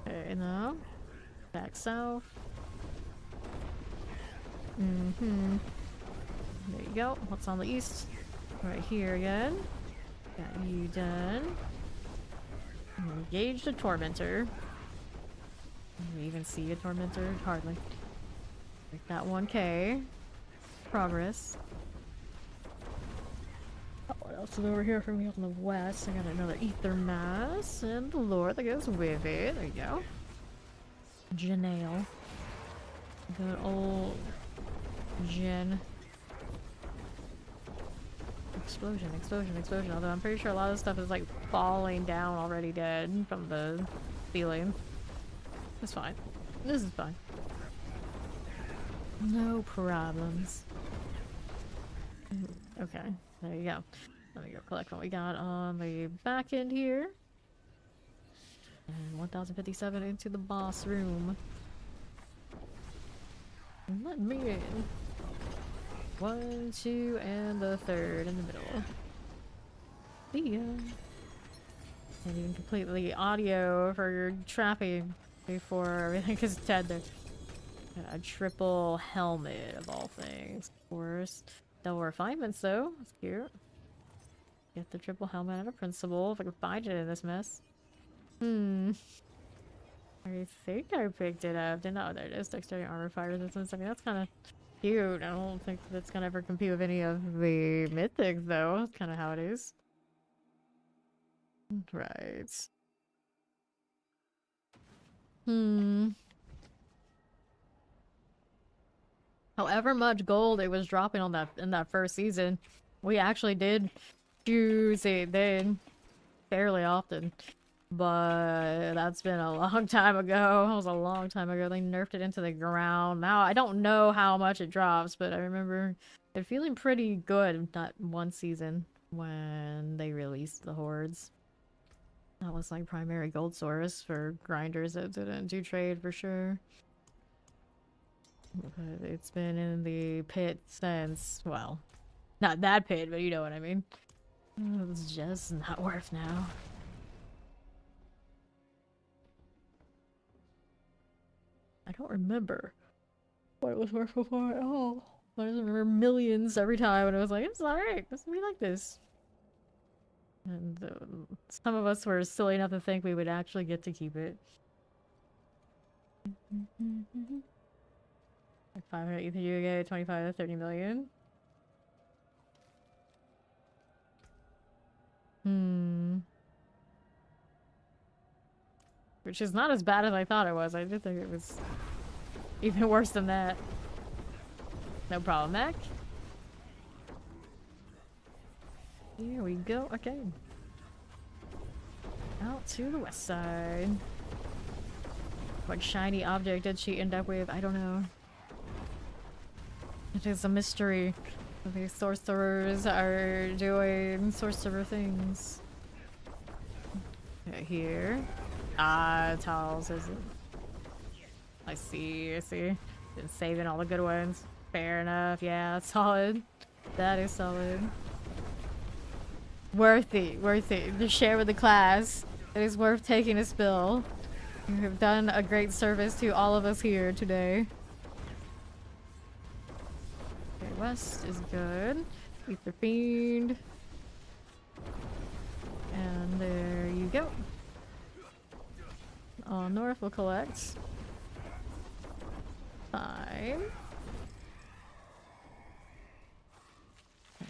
Okay, now. Back south. There you go. What's on the east? Right here again. Got you done. Engage the tormentor. Can we even see a tormentor? Hardly. Like that 1k. Progress. Oh, what else is over here for me on the west? I got another ether mass and the lore that goes with it. There you go. Janelle. Good old Jen. Explosion, explosion, explosion. Although I'm pretty sure a lot of stuff is like falling down already dead from the ceiling. It's fine. This is fine. No problems. Okay, there you go. Let me go collect what we got on the back end here. And 1057 into the boss room. Let me in. 1, 2, and the third in the middle. See ya. And even completely audio for your trapping before everything is dead there. Got a triple helmet of all things, of course. Double refinements though, that's cute. Get the triple helmet and a principal if I can find it in this mess. I think I picked it up. Didn't know. There it is. Dexterity armor fire resistance. I mean, that's kind of cute. I don't think that's gonna ever compete with any of the mythics though. That's kind of how it is. Right. However much gold it was dropping on that in that first season, we actually did choose it then fairly often. But that's been a long time ago. It was a long time ago. They nerfed it into the ground. Now I don't know how much it drops, but I remember it feeling pretty good that one season when they released the hordes. That was like primary gold source for grinders that didn't do trade for sure. But it's been in the pit since, well, not that pit, but you know what I mean. It's just not worth now. I don't remember what it was worth before at all. I just remember millions every time, and I was like, it's alright, it's gonna be like this. And some of us were silly enough to think we would actually get to keep it. 500 Ether you get 25 to 30 million. Which is not as bad as I thought it was. I did think it was even worse than that. No problem, Mac. Here we go. Okay. Out to the west side. What shiny object did she end up with? I don't know. It is a mystery. These sorcerers are doing sorcerer things. Okay, here. Ah, towels, is it? I see, I see. Been saving all the good ones. Fair enough, yeah, solid. That is solid. Worth it, worth it. To share with the class. It is worth taking a spill. You have done a great service to all of us here today. Okay, west is good. Ether Fiend. And there you go. North will collect 5. Okay,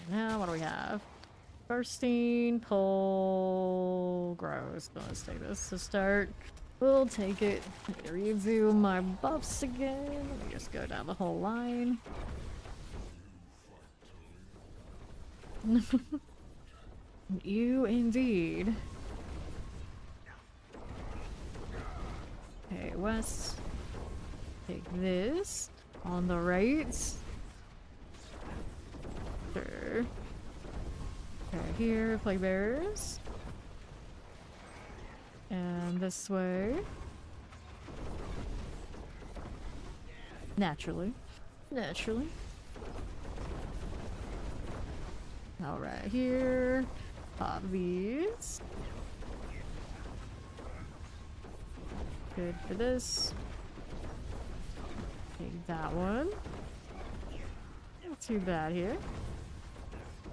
now what do we have? Bursting, pull, gross. Let's take this to start. We'll take it. Redo my buffs again. Let me just go down the whole line. You indeed. Okay, west. Take this. On the right. Sure. Okay, here, plague bearers. And this way. Naturally. Naturally. Alright, here. Pop these. Good for this. Take that one. Not too bad here.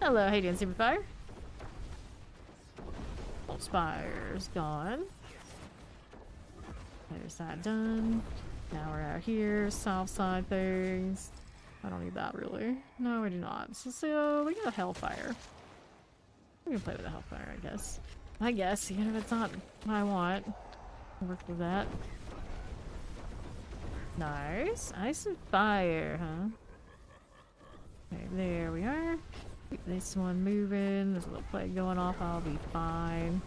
Hello, Hayden Superfire. Old Spire's gone. There's that done. Now we're out here. South side things. I don't need that really. No, we do not. So we got a Hellfire. We can play with a Hellfire, I guess. I guess, even if it's not what I want. I'll work with that. Nice. Ice and Fire, huh? Okay, there we are. Keep this one moving. There's a little plague going off. I'll be fine.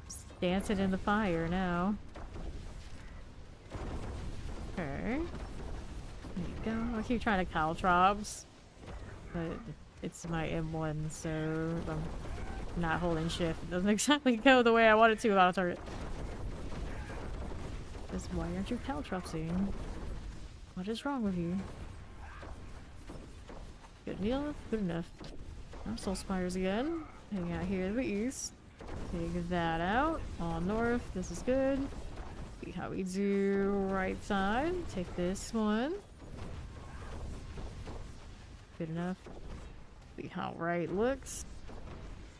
Just dancing in the fire now. Okay. There you go. I keep trying to Caltrops, but it's my M1, so I'm not holding shift. It doesn't exactly go the way I want it to without a target. Just why aren't you Caltropsing? What is wrong with you? Good enough? Good enough. Our Soul Spires again. Hang out here to the east. Take that out. On north. This is good. See how we do right side. Take this one. Good enough. See how right looks.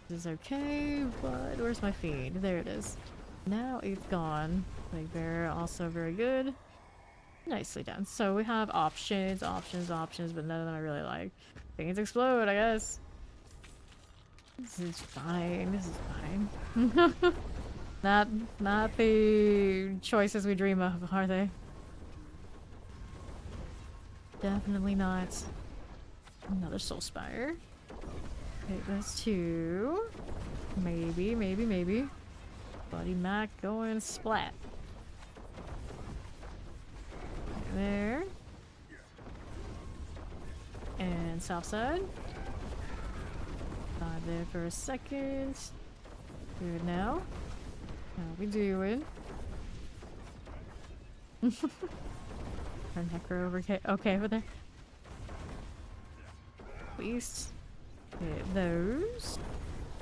This is okay, but where's my fiend? There it is. Now it's gone. Plague Bearer also very good. Nicely done. So we have options, options, options, but none of them I really like. Things explode, I guess. This is fine. This is fine. Not the choices we dream of, are they? Definitely not. Another Soul Spire. Okay, that's 2. Maybe, maybe, maybe. Buddy Mac going splat. There. And south side. There for a second. Good now. How we doing? Our Necro okay over there. East. Hit those.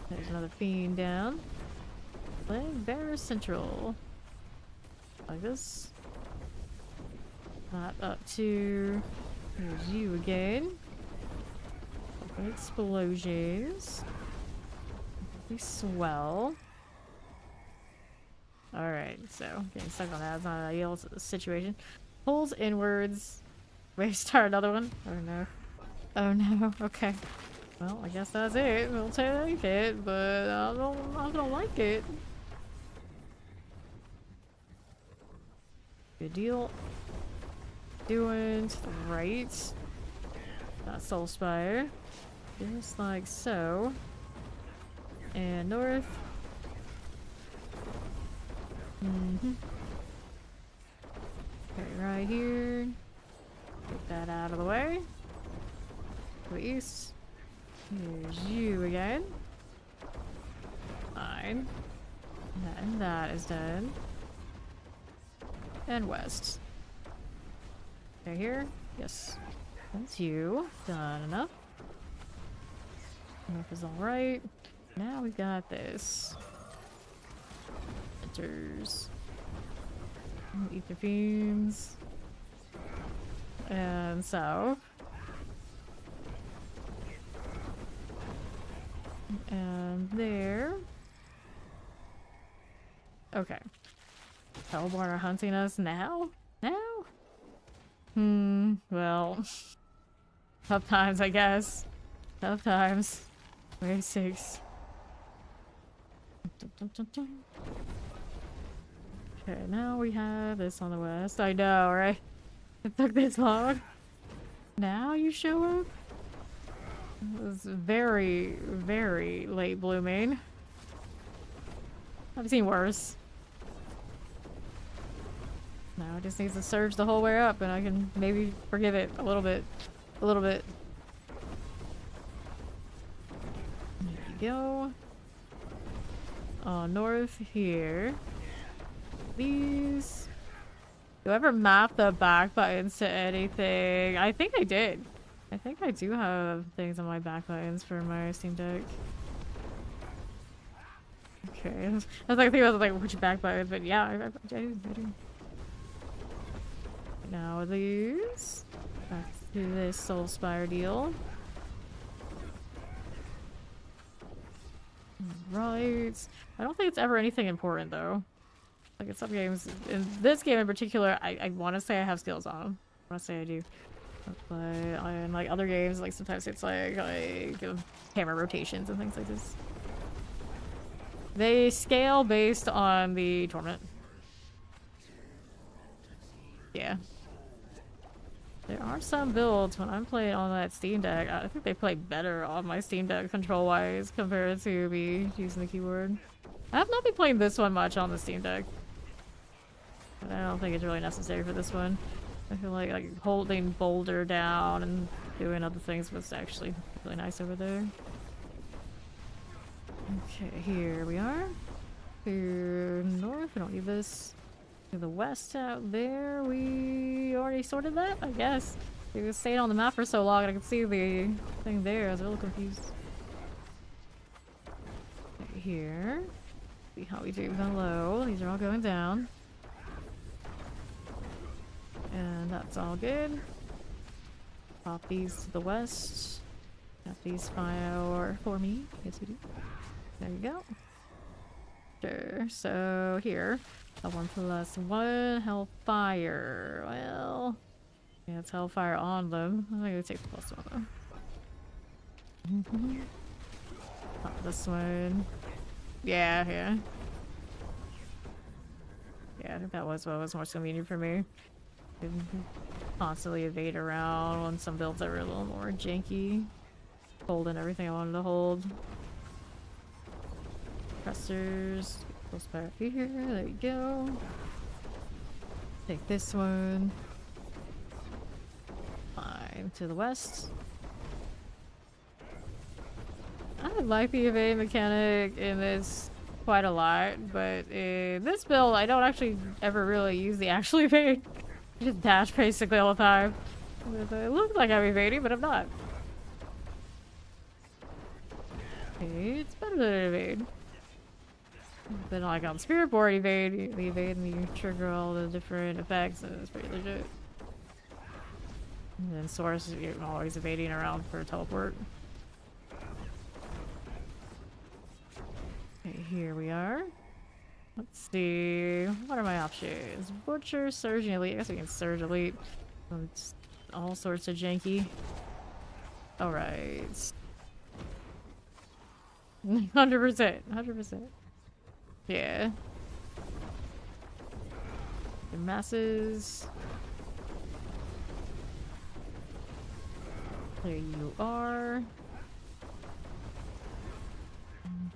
There's another fiend down. Plague Bearer Central. Like this. Not up to. Here's you again. Explosions. Be swell. Alright, so getting stuck on that is not an ideal situation. Pulls inwards. Wait, start another one? Oh no. Oh no, okay. Well, I guess that's it. We'll take it, but I don't like it. Good deal. Doing to the right. That's Soul Spire. Just like so. And north. Okay, right here. Get that out of the way. To the east. Here's you again. Fine. And that is done. And west. Okay, here. Yes. That's you. Done enough. Enough is alright. Now we've got this. Enters. Ether beams. And so. And there. Okay. Hellborn are hunting us now? Now? Well. Tough times, I guess. Tough times. Wave 6. Okay, now we have this on the west. I know, right? It took this long. Now you show up? It was very, very late blooming. I've seen worse. Now it just needs to surge the whole way up and I can maybe forgive it a little bit. A little bit. There you go. North here. These. Do I ever map the back buttons to anything? I think I did. I think I do have things on my back buttons for my Steam Deck. Okay. I was like thinking about like which back button, but yeah, I do. Now these. Back to this Soul Spire deal. Right. I don't think it's ever anything important though. Like in some games, in this game in particular, I want to say I have skills on them. I want to say I do. But in like other games, like sometimes it's like camera rotations and things like this. They scale based on the torment. Yeah. There are some builds when I'm playing on that Steam Deck. I think they play better on my Steam Deck control-wise compared to me using the keyboard. I have not been playing this one much on the Steam Deck. But I don't think it's really necessary for this one. I feel like holding Boulder down and doing other things was actually really nice over there. Okay, here we are. To north, we don't need this. To the west out there, we already sorted that, I guess. It was staying on the map for so long and I could see the thing there. I was a little confused. Okay, here. See how we do below. These are all going down. And that's all good. Pop these to the west. Got these fire for me. Yes, we do. There you go. Sure. So here, a 1+1 Hellfire. Well, yeah, it's Hellfire on them. I think it takes +1 though. Pop this one. Yeah. Yeah, I think that was what was more convenient for me. Constantly evade around on some builds that were a little more janky. Holding everything I wanted to hold. Pressers. Close back here. There you go. Take this one. Fine. To the west. I like the evade mechanic in this quite a lot, but in this build I don't actually ever really use the actual evade. I just dash basically all the time. It looks like I'm evading, but I'm not. Okay, it's better than evade. But like on Spirit Board evade, the evade and you trigger all the different effects and it's pretty legit. And then Source, you're always evading around for a teleport. Okay, here we are. Let's see. What are my options? Butcher, Surge, and Elite. I guess we can Surge Elite. all sorts of janky. Alright. 100%. 100%. Yeah. The masses. There you are.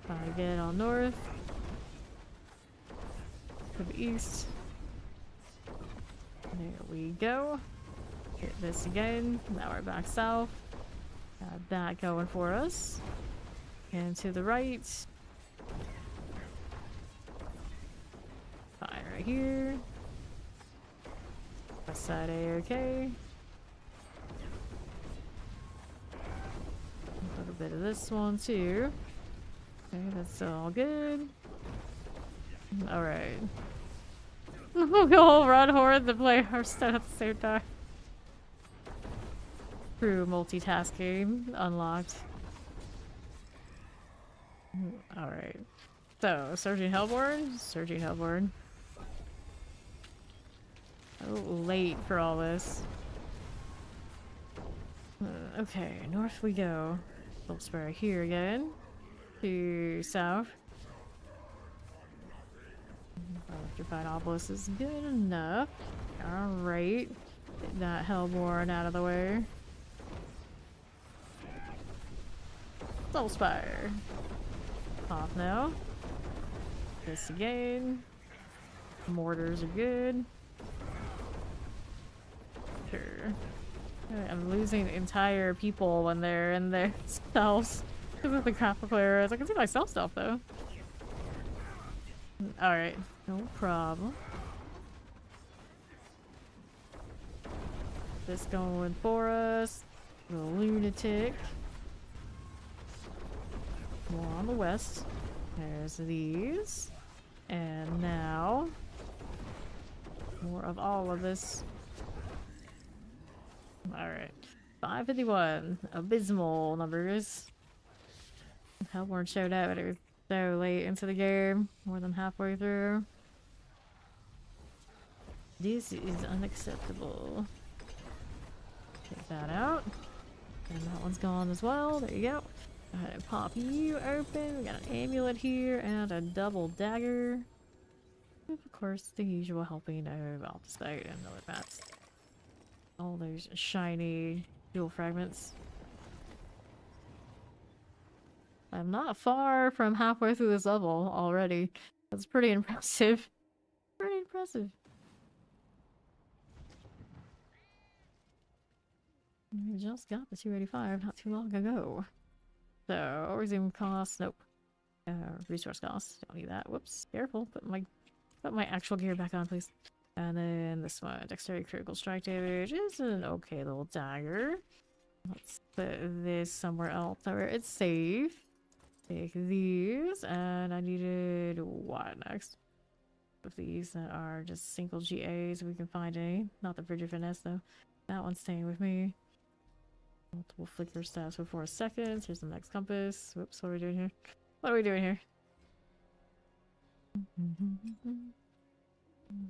Try to get on north. To the east. There we go. Hit this again. Now we're back south. Got that going for us. And to the right. Fire right here. West side A-OK. A little bit of this one too. Okay, that's all good. Alright. We'll all run horde to play Hearthstone at the same time. True multitasking unlocked. Alright. So, Surging Hellborn? Surging Hellborn. Oh, late for all this. Okay, north we go. Spur here again. To south. Electrified Obelisk is good enough. Alright. Get that Hellborn out of the way. Soulspire. Off now. This again. Mortars are good. Sure. I'm losing entire people when they're in their spells. Because of the graphical errors. I can see myself stuff though. Alright, no problem. This going for us. The lunatic. More on the west. There's these. And now more of all of this. Alright. 551. Abysmal numbers. Hellborn showed up, but it was so late into the game. More than halfway through. This is unacceptable. Take that out. And that one's gone as well. There you go. Go ahead and pop you open. We got an amulet here and a double dagger. And of course, the usual helping of Opposite and other mats. All those shiny jewel fragments. I'm not far from halfway through this level already. That's pretty impressive. Pretty impressive. We just got the 285 not too long ago. So, resume cost, nope. Resource cost, don't need that. Whoops, careful. Put my actual gear back on, please. And then this one, dexterity critical strike damage is an okay little dagger. Let's put this somewhere else where it's safe. Take these, and I needed what next? Of these that are just single GAs, if we can find any. Not the Bridge of Finesse though. That one's staying with me. Multiple flicker stats for 4 seconds. Here's the next compass. Whoops, what are we doing here? What are we doing here?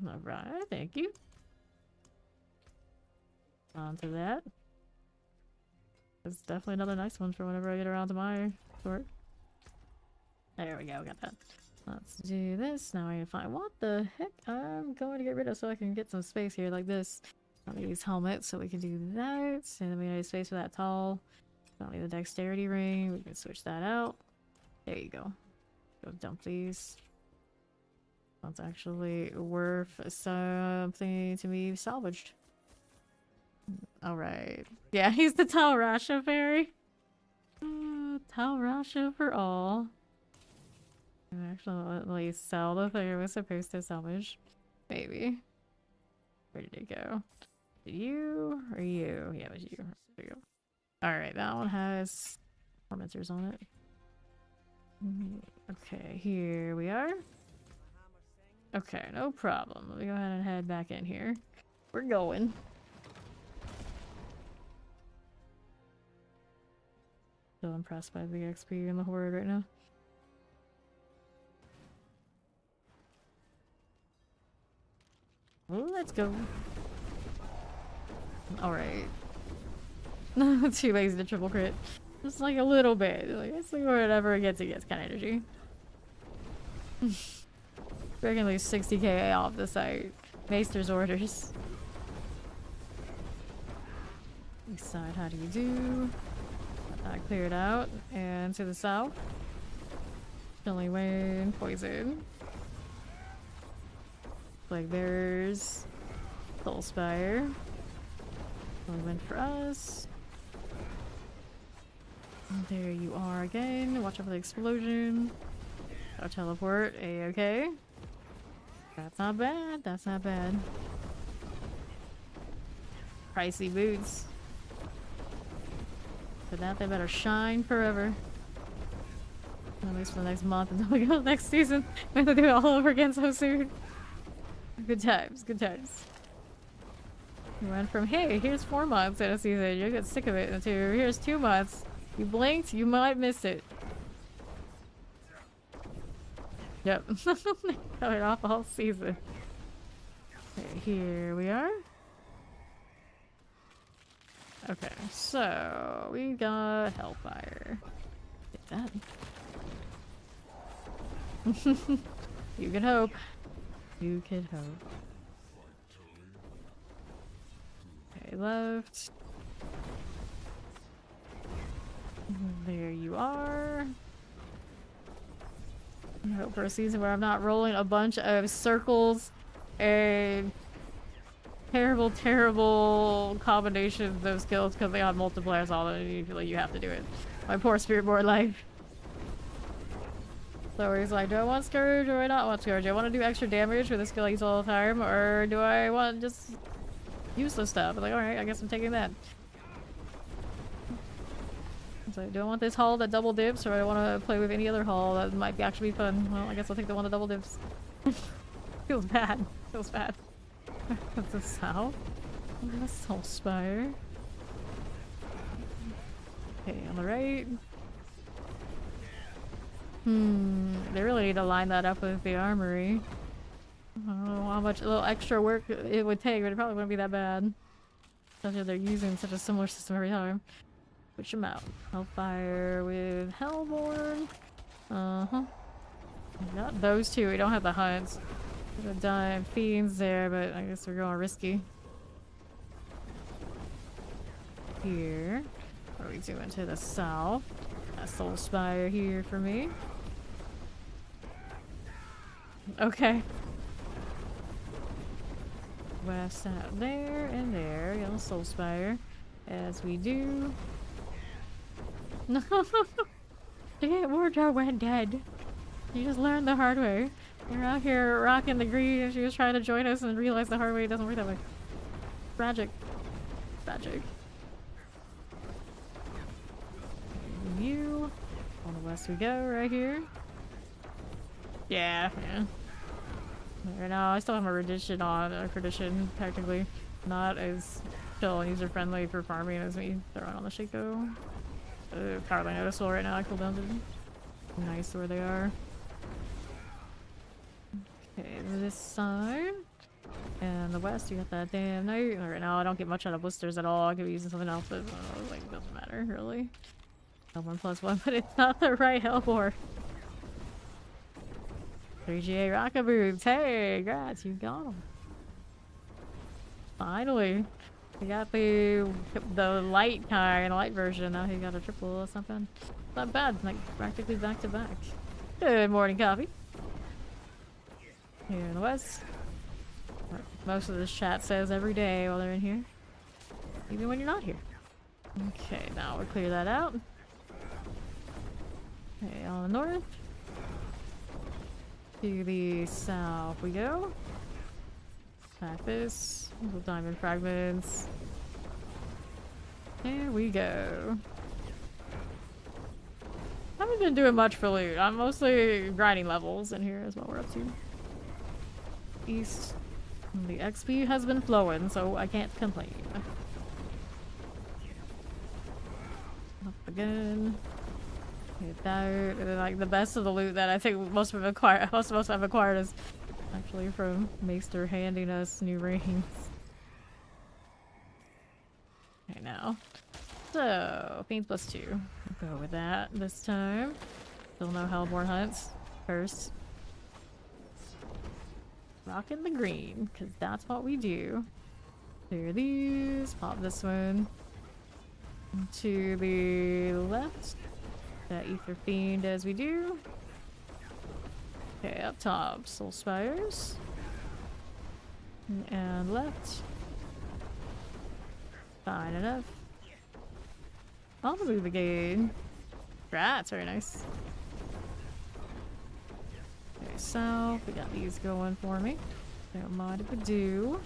Alright, thank you. On to that. That's definitely another nice one for whenever I get around to my sort. There we go, got that. Let's do this. Now I need to find what the heck I'm going to get rid of so I can get some space here like this. I don't need these helmets, so we can do that. And then we need space for that tall. Don't need the dexterity ring. We can switch that out. There you go. Go dump these. That's actually worth something to be salvaged. Alright. Yeah, he's the Talrasha fairy. Talrasha for all. Actually, sell the thing I was supposed to salvage. Maybe. Where did it go? Did you? Or you? Yeah, it was you. There you go. Alright, that one has tormentors on it. Okay, here we are. Okay, no problem. Let me go ahead and head back in here. We're going. So impressed by the XP in the horde right now. Let's go. Alright. Too lazy to triple crit. Just like a little bit. Like, it's like whatever it gets kind of energy. Freaking lose 60k off the site. Maester's orders. East side, how do you do? Got that cleared out. And to the south. Chilling wind, poison. Like there's Soul Spire. Only went for us. And there you are again. Watch out for the explosion. I'll teleport. A-okay. That's not bad. That's not bad. Pricey boots. For that, they better shine forever. At least for the next month until we go next season. We have to do it all over again so soon. Good times, good times. We went from, hey, here's 4 months in a season, you'll get sick of it, to here's 2 months. You blinked, you might miss it. Yep. Coming off all season. Okay, here we are. Okay, so we got Hellfire. Get that. You can hope. You can hope. Okay, left. There you are. I hope for a season where I'm not rolling a bunch of circles and terrible, terrible combinations of skills because they have multipliers on them and you feel like you have to do it. My poor spirit board life. So he's like, do I want Scourge or do I not want Scourge? Do I want to do extra damage with a skill I use all the time, or do I want just useless stuff? I'm like, alright, I guess I'm taking that. It's like, do I want this hull that double dips, or do I want to play with any other hull that might actually be fun? Well, I guess I'll take the one that double dips. Feels bad. Feels bad. That's the south. That's Soul Spire. Okay, on the right. They really need to line that up with the armory. I don't know how much little extra work it would take, but it probably wouldn't be that bad. Especially if they're using such a similar system every time. Switch them out. Hellfire with Hellborn. Not those two. We don't have the hunts. There's a dime fiends there, but I guess we're going risky. Here. What are we doing to the south? A Soul Spire here for me. Okay. West out there and there. Yellow Soul Spire. As we do. No! Damn, Wardrobe went dead. You just learned the hard way. You're out here rocking the green and she was trying to join us and realized the hard way doesn't work that way. Tragic. Tragic. You. On the west we go, right here. Yeah. Right now, I still have my Redition on. Perdition, technically. Not as chill and user-friendly for farming as me throwing on the Shaco. Powerly noticeable right now. I cool down to nice where they are. Okay, this side. And the west, you got that damn night. Right now, I don't get much out of blisters at all. I could be using something else, but like, it doesn't matter, really. L1+1, but it's not the right Hellboard. 3GA rocket boots. Hey, congrats, you got them. Finally. We got the light kind, light version. Now he got a triple or something. Not bad, like practically back to back. Good morning, coffee. Here in the west. Most of this chat says every day while they're in here. Even when you're not here. Okay, now we'll clear that out. Okay, on the north. To the south we go. Attack this. Little diamond fragments. There we go. Haven't been doing much for loot. I'm mostly grinding levels in here is what we're up to. East. The XP has been flowing, so I can't complain. Up again. Hit that. And then, like, the best of the loot that I think most of us have acquired is actually from Maester handing us new rings. Okay, now. So, Fiends +2. We'll go with that this time. Still no Hellborn hunts. First. Rockin' the green, because that's what we do. Clear these. Pop this one. To the left. That Ether Fiend as we do. Okay, up top. Soul Spires. And left. Fine enough. On the move again. That's very nice. Okay, south. We got these going for me. Don't mind if we do.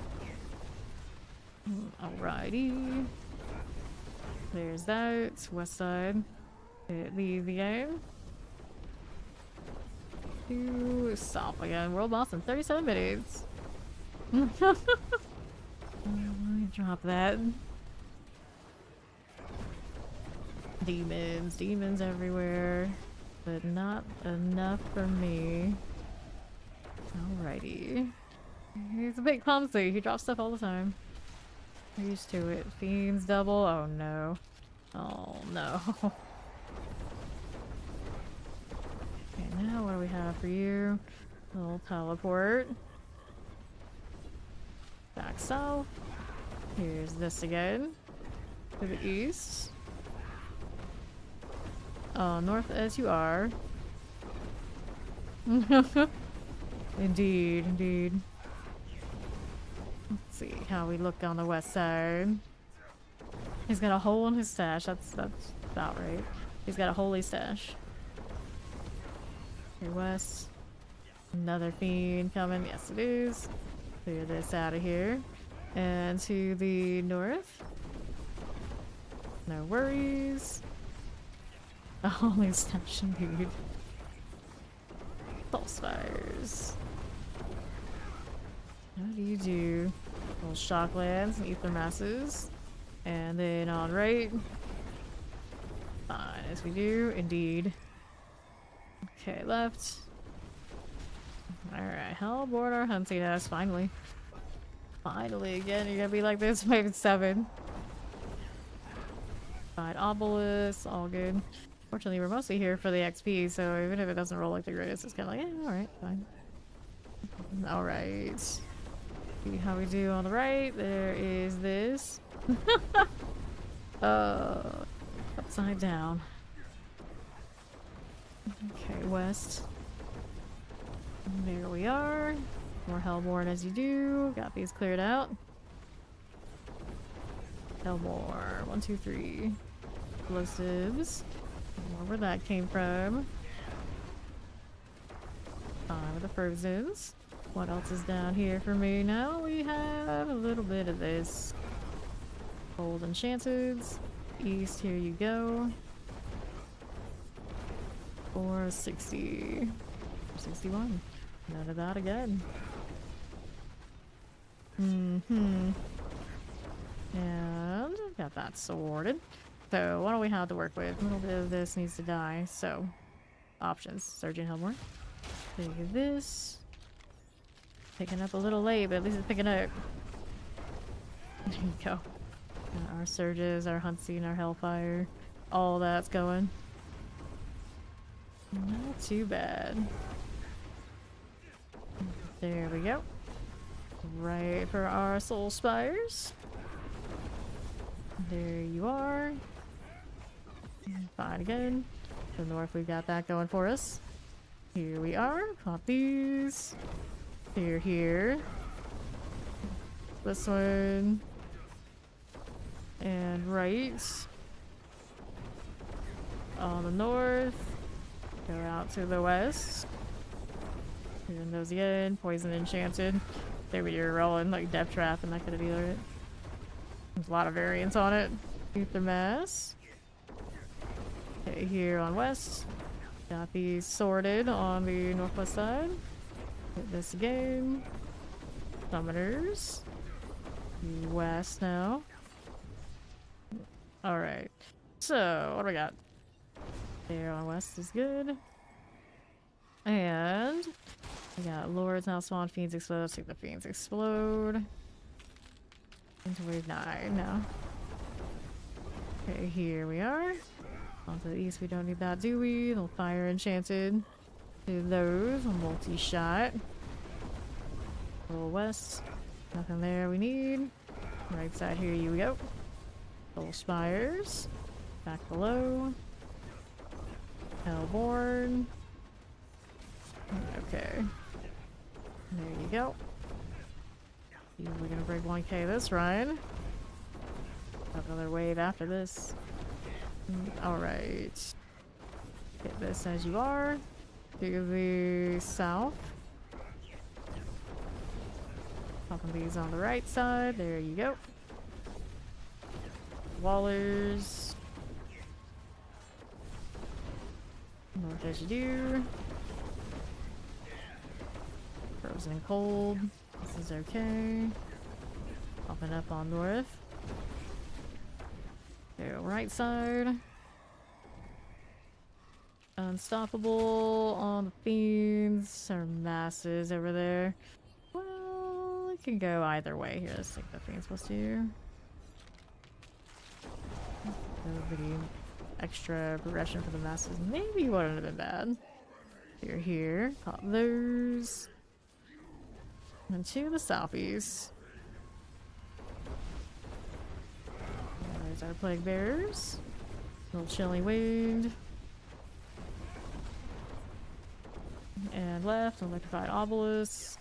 Alrighty. There's that. West side. Leave the game. To south again. World boss in 37 minutes. Let me drop that. Demons. Demons everywhere. But not enough for me. Alrighty. He's a bit clumsy. He drops stuff all the time. I'm used to it. Fiends double. Oh no. Oh no. Okay, now what do we have for you? A little teleport. Back south. Here's this again. To the east. North as you are. Indeed, indeed. Let's see how we look on the west side. He's got a hole in his stash. That's about right. He's got a holy stash. Here west. Another fiend coming. Yes, it is. Clear this out of here. And to the north. No worries. A holy stash indeed. Pulse fires. What do you do? Little shocklands and ether masses. And then on right. Fine, as we do, indeed. Okay, left. Alright, Hellborn are hunting us, finally. Finally, again, you're gonna be like this, maybe 7. Fine, Obelisk, all good. Fortunately, we're mostly here for the XP, so even if it doesn't roll like the greatest, it's kind of like, yeah, alright, fine. Alright. See how we do on the right. There is this. Upside down. Okay, west. There we are. More Hellborn as you do. Got these cleared out. Hellborn. 1, 2, 3. Explosives. Where that came from. With the Frozens. What else is down here for me now? We have a little bit of this. Gold Enchanted. East, here you go. 460. 61. None of that again. And got that sorted. So what do we have to work with? A little bit of this needs to die. So options. Surgeon Hellborn. Take this. Picking up a little late, but at least it's picking up. There you go. Got our surges, our hunt scene, our hellfire. All that's going. Not too bad. There we go. Right for our soul spires. There you are. And fine again. To the north, we've got that going for us. Here we are. Pop these. Here. This one. And right. On the north. Go out to the west. And those again. Poison Enchanted. There we are rolling like Death Trap and that could have either it. There's a lot of variants on it. Ether Mass. Okay, here on west. Got these sorted on the northwest side. Hit this again. Summoners. West now. Alright. So, what do we got? There on west is good. And we got Lords now spawn, Fiends explode. Let's take the Fiends explode. Into wave 9 now. Okay, here we are. On to the east, we don't need that, do we? Little fire enchanted. Do those. A multi-shot. A little west. Nothing there we need. Right side here, you go. Little spires. Back below. Hellborn. Okay. There you go. We're gonna break 1k this run. Have another wave after this. Alright. Hit this as you are. To the south. Popping these on the right side. There you go. Wallers. North as you do. Frozen and cold. This is okay. Popping up on north. Okay, right side. Unstoppable on the fiends or masses over there. Well, it can go either way here. Let's take the fiends plus 2. Nobody extra progression for the masses maybe wouldn't have been bad. Here. Pop those. And to the southeast. There's our plague bears. Little chilly winged. And left, electrified obelisk.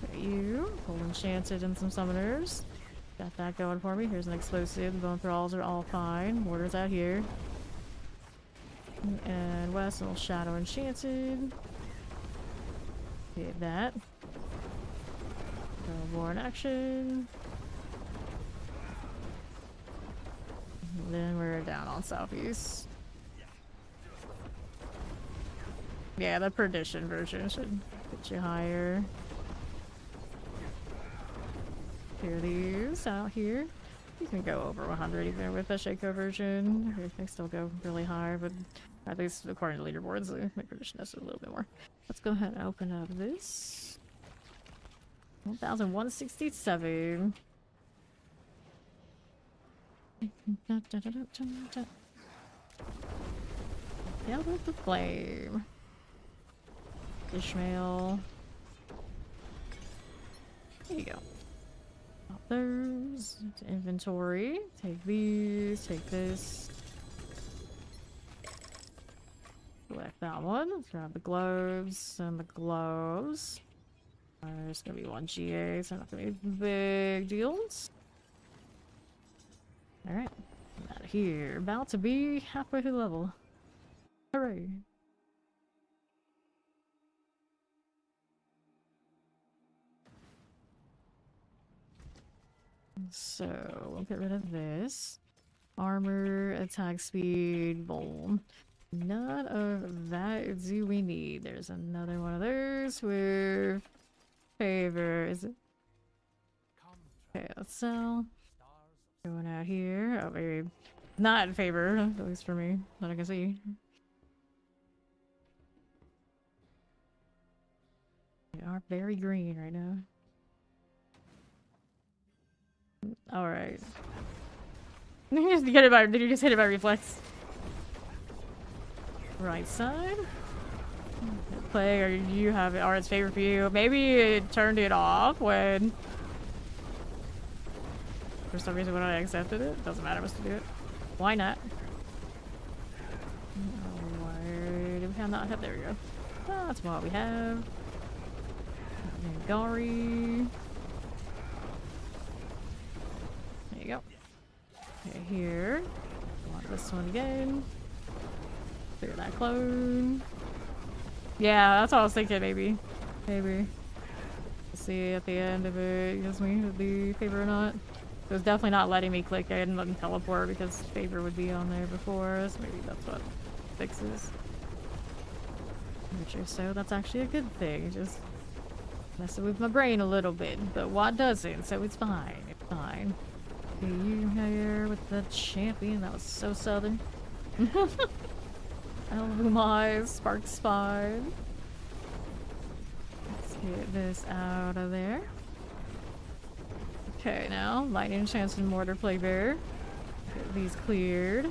Got you. Full enchanted and some summoners. Got that going for me. Here's an explosive. The bone thralls are all fine. Mortars out here. And west, a little shadow enchanted. Hit that. More in action. And then we're down on southeast. Yeah, the perdition version should get you higher. Here these out here. You can go over 100 even with the Shaco version. They still go really high, but at least according to leaderboards, my perdition is a little bit more. Let's go ahead and open up this. 1167. Yeah, with the flame. Ishmael. There you go. Pop those to inventory. Take these, take this. Select that one. Let's grab the globes and the gloves. There's gonna be 1 GA, so not gonna be big deals. Alright. Out of here. About to be halfway through the level. Hooray. So, we'll get rid of this. Armor, attack speed, bold. None of that do we need. There's another one of those with favor. Is it? Okay, let's sell. Going out here. Oh, maybe not in favor, at least for me, that I can see. We are very green right now. Alright. Did you just hit it by reflex? Right side. Play, or you have it, or it's favor for you. Maybe it turned it off when... For some reason when I accepted it. Doesn't matter, I must do it. Why not? Why do we have not have? There we go. That's what we have. Gari. There you go. Okay, here. Want this one again. Clear that clone. Yeah, that's what I was thinking, maybe. Maybe. We'll see at the end if it gives me the favor or not. It was definitely not letting me click. I didn't let him teleport because favor would be on there before, so maybe that's what fixes. So that's actually a good thing. Just messing with my brain a little bit, but what doesn't, so it's fine. It's fine. Okay, you here with the champion. That was so southern. Album eyes, spark spine. Let's get this out of there. Okay, now lightning chance and mortar plague bear. Get these cleared.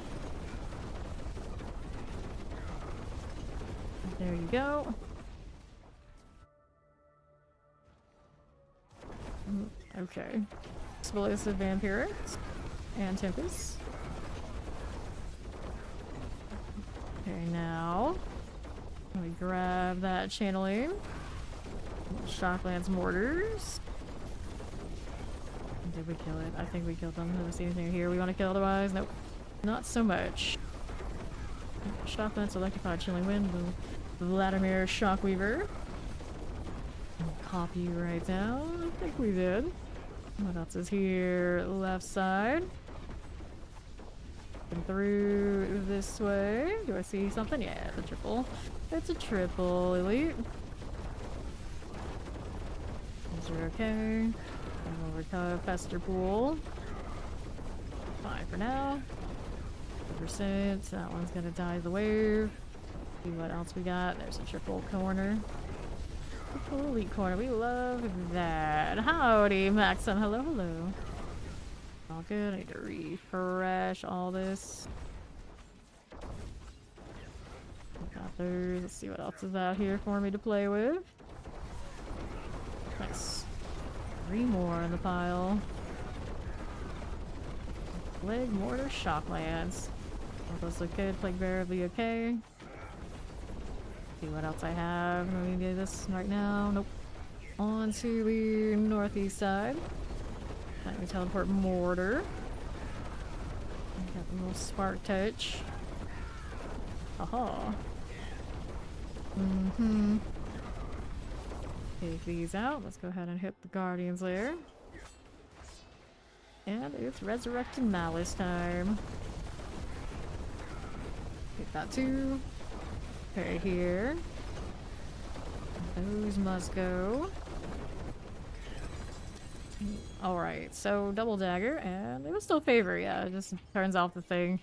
There you go. Okay. Explosive vampires and tempest. Okay, now let me grab that channeling. Shocklands mortars. Did we kill it? I think we killed them. I don't see anything here we want to kill otherwise. Nope. Not so much. Shocklands electrified chilling wind. Vladimir Shockweaver. Copy right down. I think we did. What else is here? Left side. And through this way. Do I see something? Yeah, it's a triple. It's a triple elite. These are okay. And we'll recover Fester Pool. Fine for now. 100%. That one's gonna die the wave. See what else we got. There's a triple corner. Triple elite corner. We love that. Howdy, Maxim. Hello, hello. All good. I need to refresh all this. Got those. Let's see what else is out here for me to play with. Nice. 3 more in the pile. Plague, mortar, shocklands. All those look good. Plague bear will be okay. See what else I have. No need to do this right now. Nope. On to the northeast side. Let me teleport mortar. Got the little spark touch. Aha. Take these out. Let's go ahead and hit the guardians there. And it's resurrected malice time. Get that too. Okay, here. Those must go. Alright, so double dagger, and it was still favor, yeah, it just turns off the thing.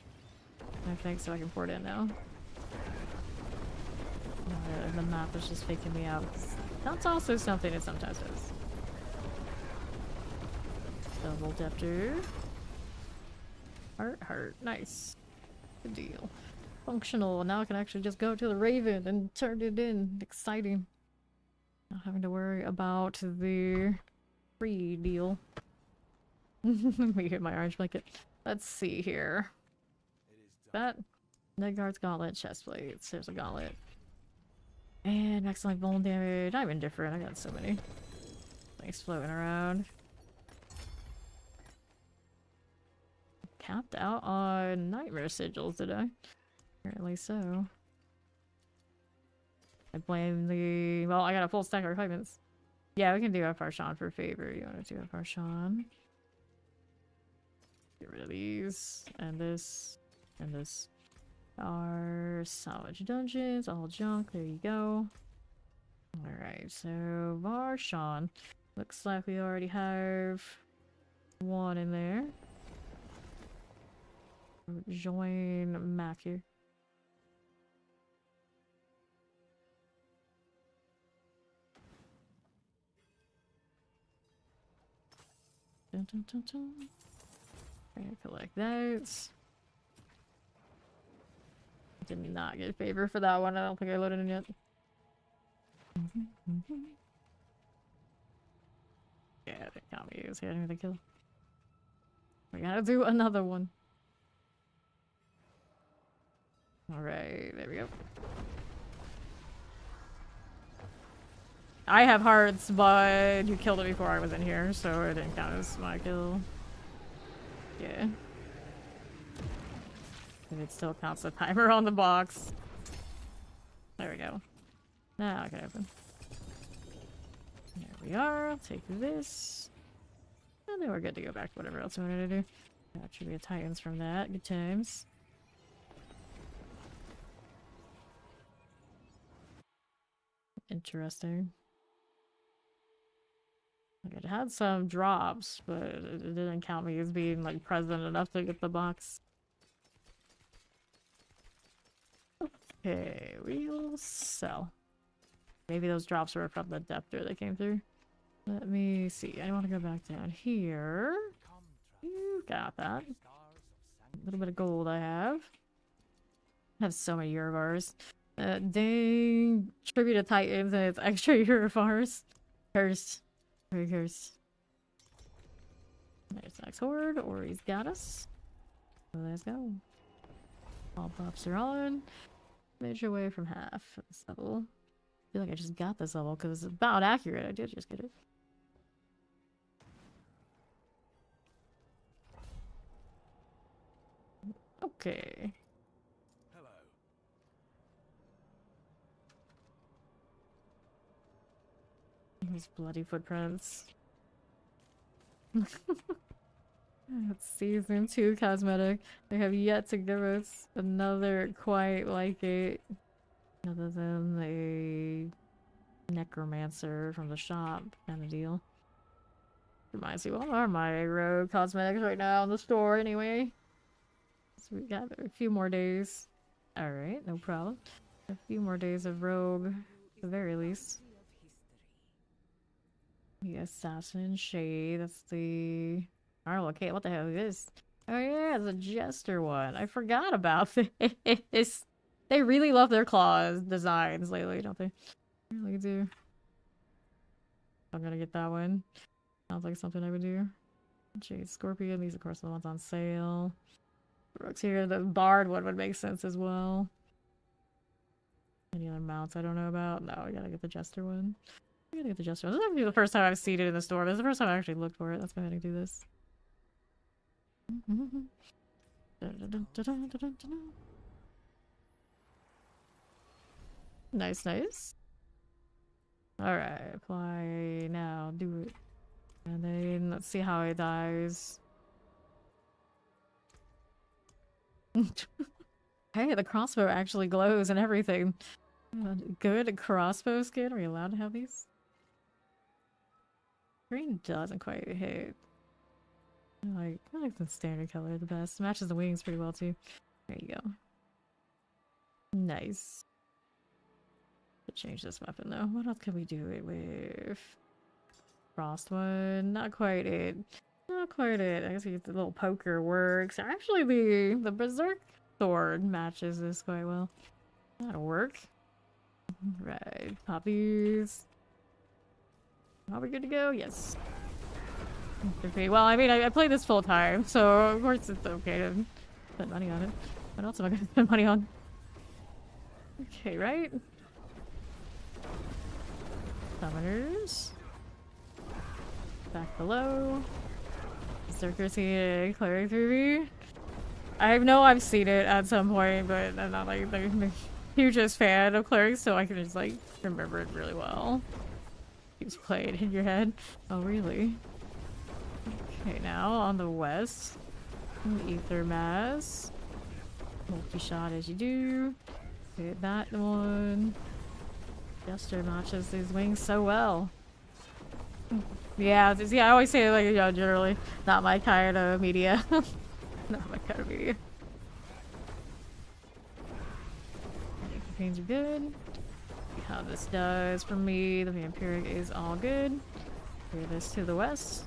I think so I can pour it in now. The map is just faking me out. That's also something it sometimes does. Double depter. Heart, nice. Good deal. Functional. Now I can actually just go to the Raven and turn it in. Exciting. Not having to worry about the free deal. Let me hit my orange blanket. Let's see here. That Nedgard's gauntlet, chest plates. There's a gauntlet. And excellent bone damage. I'm indifferent. I got so many things floating around. Capped out on nightmare sigils, did I? Apparently so. I blame the... Well, I got a full stack of refinements. Yeah, we can do a Farshawn for favor. You want to do a Farshawn? Get rid of these. And this. And this. Our salvage dungeons. All junk. There you go. Alright, so Varshawn. Looks like we already have one in there. Join Mac here. Dun, dun, dun, dun. I'm gonna collect those. Did not get a favor for that one. I don't think I loaded it yet. Yeah, they count me as hitting the kill. We gotta do another one. Alright, there we go. I have hearts, but you killed it before I was in here, so it didn't count as my kill. Yeah. And it still counts the timer on the box. There we go. Now I can open. There we are. I'll take this. And then we're good to go back to whatever else we wanted to do. That should be a Titans from that. Good times. Interesting. Like it had some drops, but it didn't count me as being like present enough to get the box. Okay, we'll sell. Maybe those drops were from the depther that came through. Let me see. I want to go back down here. You got that. A little bit of gold I have. I have so many Eurobars. Dang. Tribute to Titans and it's extra Eurobars. Cursed. Very cursed. There's the next horde, or he's got us. Let's go. All buffs are on. Major way from half at this level. I feel like I just got this level because it's about accurate. I did just get it. Okay. Hello. These bloody footprints. It's season 2 cosmetic. They have yet to give us another quite like it. Other than a necromancer from the shop kind of deal. Reminds me, what are my rogue cosmetics right now in the store anyway? So we got a few more days. Alright, no problem. A few more days of rogue, at the very least. The assassin shade, that's the... Oh, okay, what the hell is this? Oh yeah, it's a jester one. I forgot about this. They really love their claws designs lately, don't they? They really do. I'm gonna get that one. Sounds like something I would do. Jade Scorpion, these of course are the ones on sale. Rooks here, the Bard one would make sense as well. Any other mounts I don't know about? No, I gotta get the Jester one. I gotta get the Jester one. This is actually the first time I've seen it in the store. This is the first time I actually looked for it. Let's go ahead and do this. Nice, nice. Alright, apply now. Do it. And then let's see how it dies. Hey, the crossbow actually glows and everything. Good crossbow skin. Are we allowed to have these? Green doesn't quite hit. I like the standard color the best. Matches the wings pretty well too. There you go. Nice. Change this weapon though. What else can we do it with? Frost one. Not quite it. Not quite it. I guess the little poker works. Actually, the berserk sword matches this quite well. That'll work. Right. Poppies. Are we good to go? Yes. Okay. Well, I mean, I played this full time, so of course it's okay to spend money on it. What else am I going to spend money on? Okay, right? Summoners. Back below. Berserker seeing Cleric 3v. I know I've seen it at some point, but I'm not like the hugest fan of Clerics, so I can just like remember it really well. He's played in your head. Oh, really? Okay, now on the west. Ether Mass. Multi-shot as you do. Hit that one. Jester matches these wings so well. Yeah, I always say like, you know, generally not my kind of media. Not my kind of media. Campaigns are good. See how this does for me. The vampiric is all good. Clear this to the west.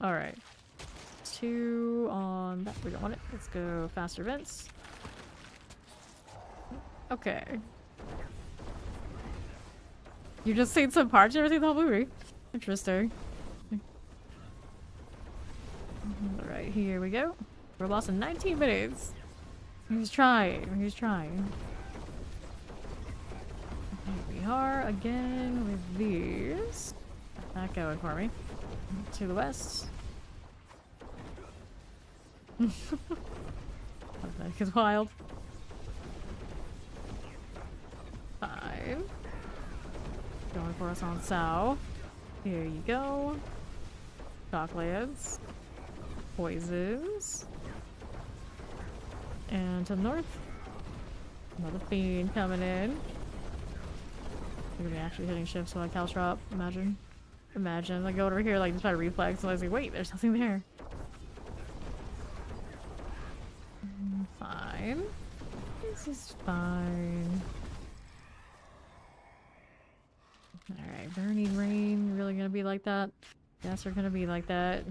Alright. 2 on that. We don't want it. Let's go faster vents. Okay. You just seen some parts, you ever seen the whole movie? Interesting. Alright, here we go. We're lost in 19 minutes. He's trying. He's trying. Here we are again with these. Got that going for me. To the west. That is wild. 5. Going for us on south. Here you go. Shocklands. Poisons. And to the north. Another fiend coming in. They're gonna be actually hitting ships like Calstrop. Imagine. Imagine. Like go over here like just by reflex and I was like, wait, there's nothing there. Fine. This is fine. Okay, Burning Rain, really gonna be like that? Yes, we're gonna be like that.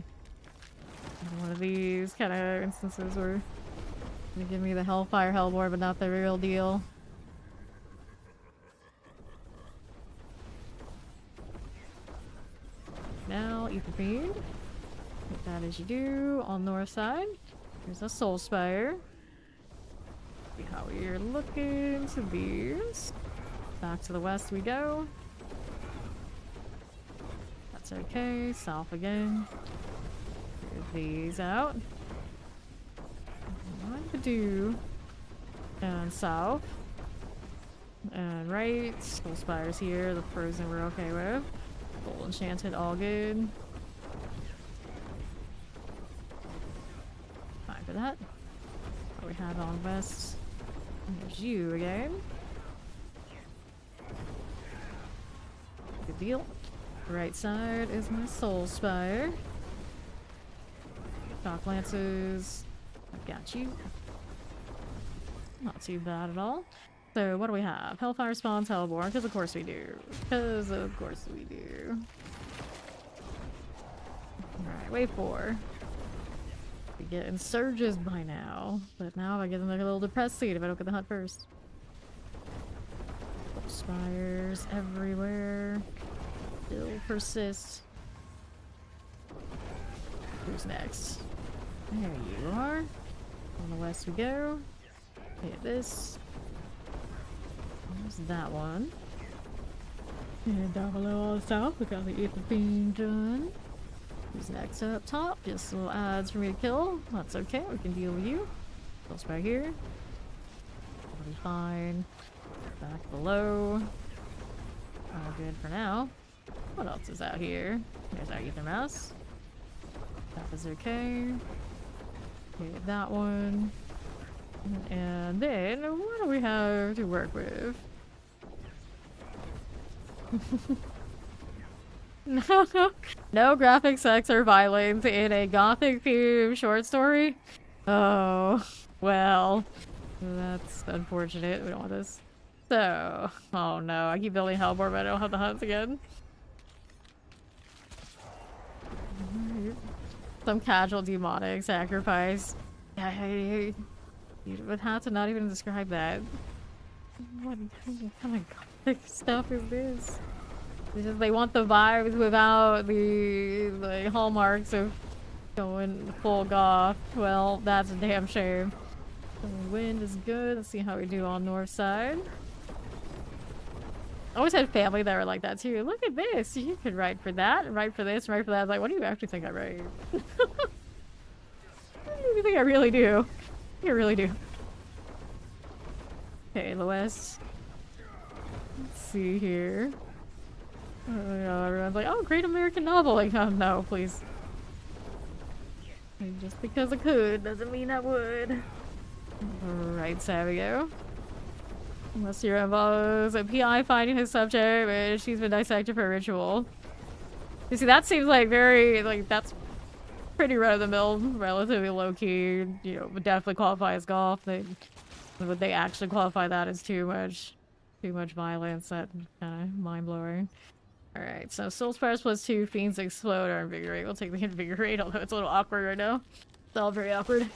One of these kind of instances where they give me the Hellfire Hellboy, but not the real deal. Now, Ether Fiend. Like that as you do. On north side, there's a Soul Spire. See how we're looking to these. Back to the west we go. That's okay. South again. Get these out. What to do? And south. And right. Soul Spires here. The frozen we're okay with. Gold enchanted, all good. Fine for that. What we have on west. There's you again. Good deal. Right side is my Soul Spire. Shock Lances. I've got you. Not too bad at all. So what do we have? Hellfire spawns Hellborn, because of course we do. Because of course we do. Alright, wave 4. We get Insurges by now. But now I get like a little depressed seat if I don't get the hunt first. Spires everywhere. Still persist. Who's next? There you are. On the west we go. Hit this. There's that one. And down below on the south, we got the Ether Fiend done. Who's next up top? Just little ads for me to kill. That's okay, we can deal with you. Close right here. That'll be fine. Back below. All good for now. What else is out here? There's our Ether Mouse. That was okay. Okay, that one. And then, what do we have to work with? No graphic sex or violence in a gothic themed short story? Oh, well, that's unfortunate. We don't want this. So, oh no, I keep building Hellboy, but I don't have the hunts again. Some casual demonic sacrifice. You would have to not even describe that. What kind of gothic stuff is this? It's just they want the vibes without the hallmarks of going full goth. Well, that's a damn shame. The wind is good. Let's see how we do on north side. I always had family that were like that too. Look at this. You could write for that, and write for this, and write for that. I was like, what do you actually think I write? What do you think I really do? You really do. Okay, the west. Let's see here. Everyone's like, oh, great American novel. Like, oh, no, please. And just because I could doesn't mean I would. Right, so there we go. Unless you're involved a PI finding his subject, but she's been dissected for a ritual. You see, that seems like very, like, that's pretty run-of-the-mill, relatively low-key, you know, would definitely qualify as golf. Would they actually qualify that as too much violence? That kind of mind-blowing. Alright, so Soul Spires +2, Fiends Explode or Invigorate. We'll take the Invigorate, although it's a little awkward right now. It's all very awkward.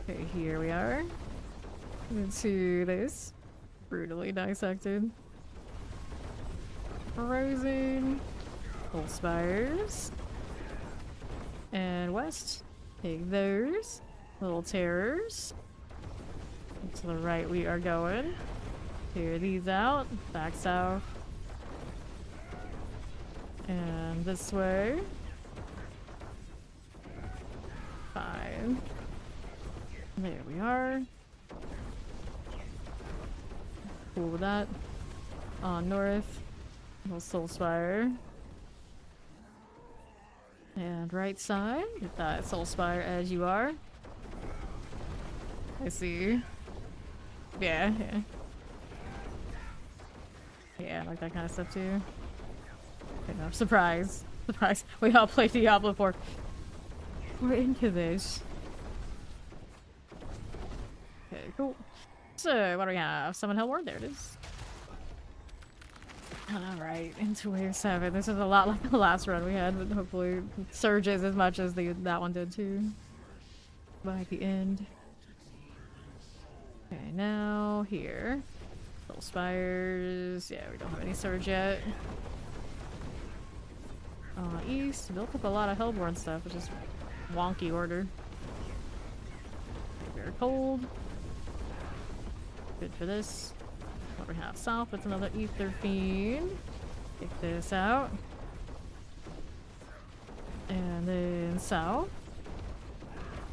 Okay, here we are. Into this. Brutally dissected. Frozen. Soul Spires. And west. Take those. Little terrors. To the right we are going. Clear these out. Back south. And this way. Fine. There we are. Cool with that. On north. Little Soul Spire. And right side. Get that Soul Spire as you are. I see. Yeah. Yeah, I like that kind of stuff too. Okay, no, surprise. Surprise. We all played Diablo 4. We're into this. Okay, cool. So, what do we have? Summon Hellward? There it is. Alright, into wave 7. This is a lot like the last run we had, but hopefully it surges as much as that one did too. By the end. Okay, now here. Little spires. Yeah, we don't have any surge yet. East. Built up a lot of Hellborn stuff, which is wonky order. Very cold. Good for this. What we have south, it's another Ether Fiend. Take this out. And then south,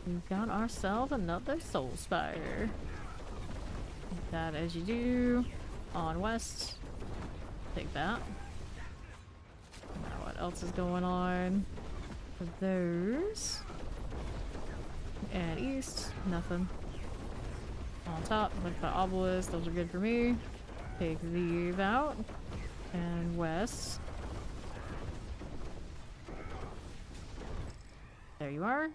we've got ourselves another Soul Spire. Take that as you do. On west, take that. Now what else is going on for those? And east, nothing. On top, like the obelisk, those are good for me. Take these out. And west. There you are.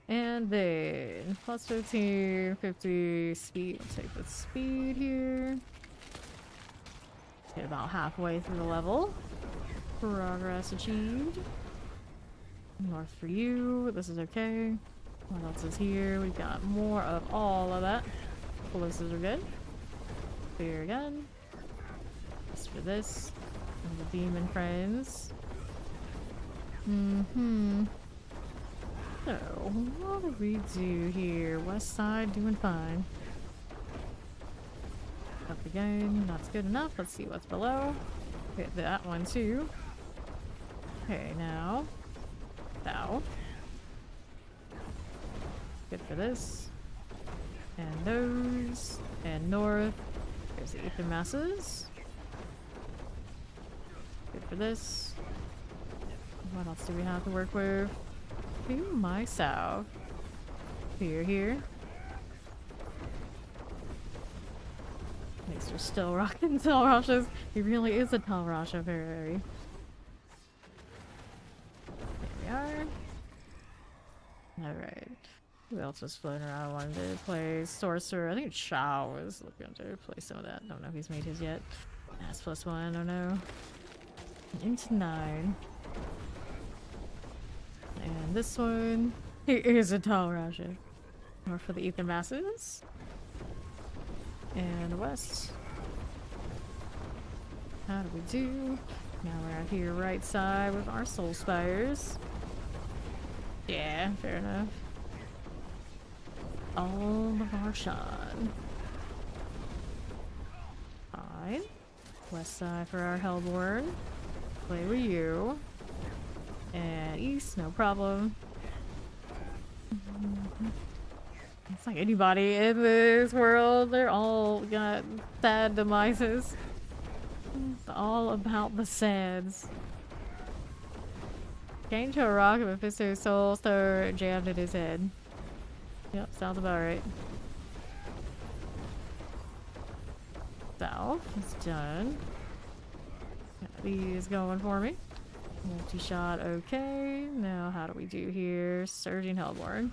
And then plus 15, 50 speed. I'll take the speed here. Get about halfway through the level. Progress achieved. North for you. This is okay. What else is here? We've got more of all of that. Explosives are good. Here again. Just for this. And the demon friends. So, what do we do here? West side doing fine. Up again. That's good enough. Let's see what's below. Hit that one too. Okay, now. South. Good for this. And those. And north. There's the Ether Masses. Good for this. What else do we have to work with? To my south. Here. Thanks for still rocking Tall Rashes. He really is a Tall Rasha fairy. There we are. Alright. Who else was floating around? I wanted to play Sorcerer. I think Shao was looking to play some of that. Don't know if he's made his yet. That's +1, I don't know. Into 9. And this one, here's a Tall Rasha. More for the Ether Masses. And west. How do we do? Now we're out here right side with our Soul Spires. Yeah, fair enough. All of our Shan. Fine. West side for our Hellborn. Play with you. And east, no problem. It's like anybody in this world, they're all got sad demises. It's all about the sads. Came to a rock of Mephisto's soul star jammed in his head. Yep, sounds about right. South is done. Got these going for me. Multi-shot, okay. Now how do we do here? Surging Hellborn.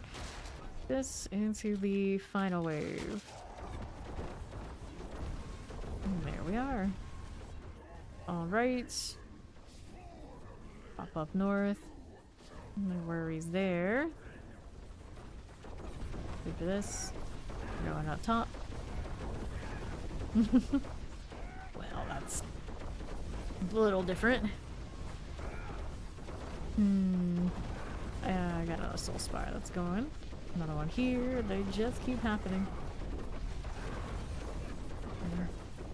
This into the final wave. And there we are. Alright. Pop up north. No worries there. Good for this. Going up top. Well, that's a little different. I got another Soul Spire that's going. Another one here. They just keep happening.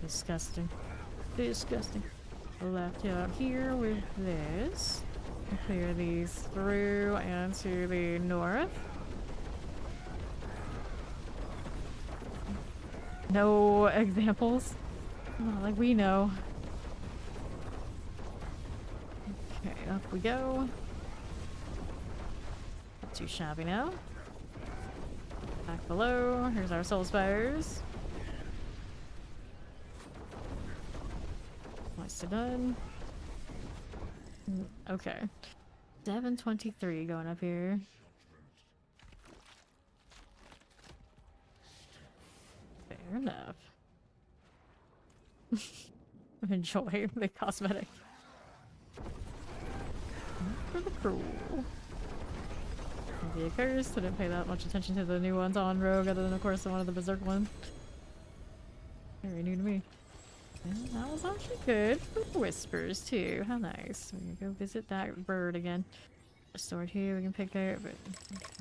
Disgusting. Disgusting. Left out here with this. Clear these through and to the north. No examples. Not like we know. Okay, up we go. Not too shabby now. Back below. Here's our Soul Spires. Nicely done. Okay. 723 going up here. Fair enough. enjoy the cosmetic. For the cruel. Maybe a curse. I didn't pay that much attention to the new ones on Rogue, other than of course the one of the Berserk one. Very new to me. And that was actually good for whispers too. How nice. We're gonna go visit that bird again. Stored here, we can pick it, but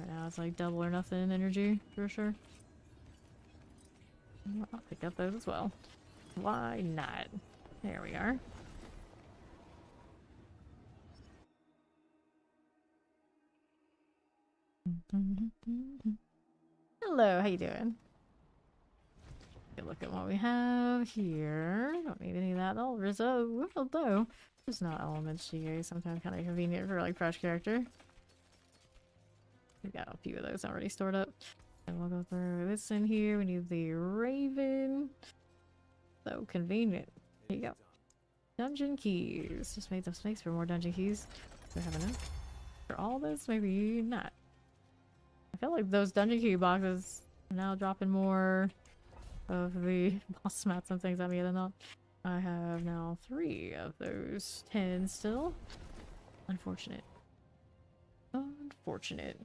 right now it's like double or nothing energy for sure. I'll pick up those as well. Why not? There we are. Hello, how you doing? Take a look at what we have here. Don't need any of that. Oh, Rizzo. Although, there's not elements GA. Sometimes kind of convenient for like fresh character. We got a few of those already stored up. And we'll go through this in here. We need the Raven. So convenient. There you go. Dungeon keys. Just made some space for more dungeon keys. Do I have enough for all this? Maybe not. I feel like those dungeon key boxes are now dropping more of the boss mats and things at me than not. I have now 3 of those 10 still. Unfortunate. Unfortunate.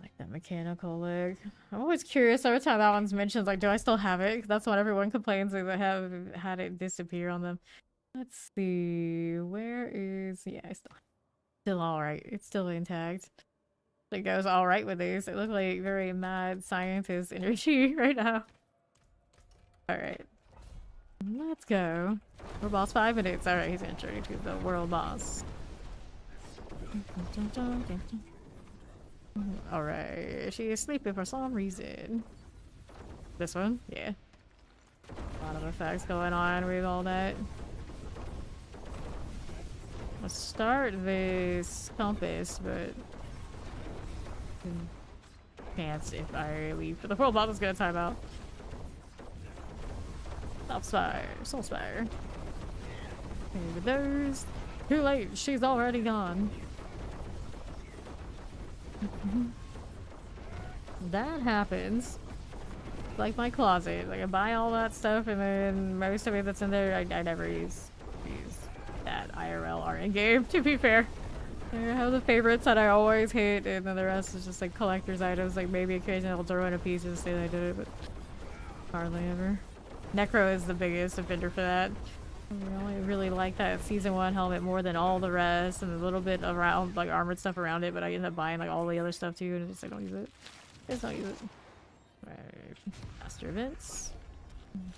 Like that mechanical leg. I'm always curious every time that one's mentioned, like, do I still have it? 'Cause that's what everyone complains, is I have had it disappear on them. Let's see. Where is... Yeah, I still alright. It's still intact. It goes alright with these. It looks like very mad scientist energy right now. Alright. Let's go. We're boss 5 minutes. Alright, he's entering to the world boss. Alright, she is sleeping for some reason. This one? Yeah. A lot of effects going on with all that. Let's start this compass, but can't if I leave. But the world boss is gonna time out. Soul Spire. Okay, with those. Too late, she's already gone. That happens. Like my closet. Like I buy all that stuff and then most of it that's in there I never use that IRL or in game, to be fair. I have the favorites that I always hit and then the rest is just like collector's items, like maybe occasionally I'll throw in a piece and say that I did it, but hardly ever. Necro is the biggest offender for that. I only really like that season 1 helmet more than all the rest and a little bit around like armored stuff around it, but I end up buying like all the other stuff too and I just like don't use it. I just don't use it. Right. Faster events.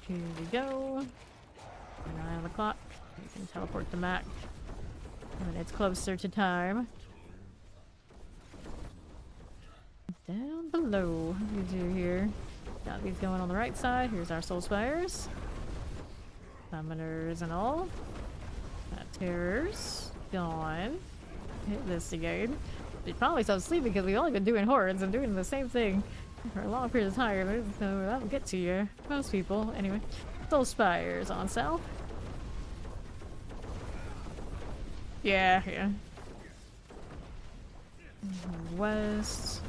Here we go. An eye on the clock. You can teleport to Mac when it's closer to time. Down below, what do we do here? Got these going on the right side. Here's our Soul Spires. Summoners and all. Got terrors. Gone. Hit this again. They probably stopped sleeping because we've only been doing hordes and doing the same thing for a long period of time. So that'll get to you. Most people. Anyway. Soul Spires on south. Yeah, yeah. West.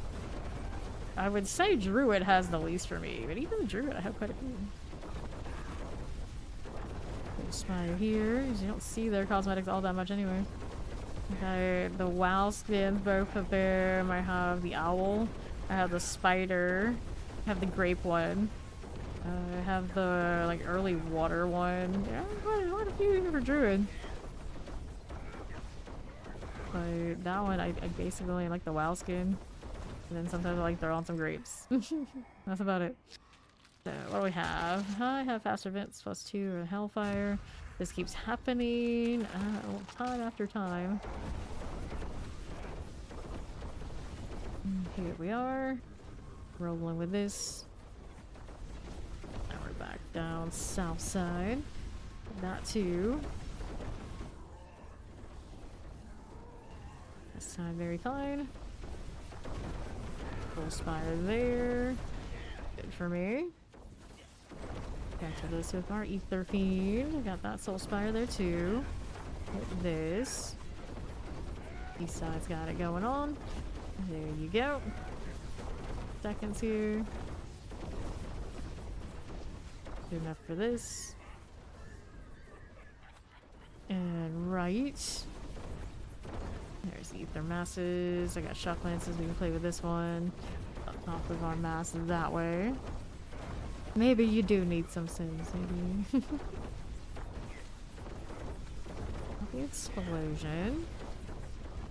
I would say Druid has the least for me, but even Druid I have quite a few. Spire here. You don't see their cosmetics all that much anyway. Okay, the WoW skins both up there. I have the owl. I have the spider. I have the grape one. I have the like early water one. Yeah, quite a few for Druid. But that one I basically only like the WoW skin. And then sometimes I like throw on some grapes. That's about it. So, what do we have? I have faster events +2 and Hellfire. This keeps happening time after time. And here we are. Rolling with this. Now we're back down south side. That too. This side very fine. Full spire there. Good for me. Back to this with our Ether Fiend. Got that Soul Spire there too. Hit this. East side's got it going on. There you go. Good enough for this. And right. There's the ether masses. I got shock lances. We can play with this one. Up top of our mass that way. Maybe you do need some sims, maybe. The explosion.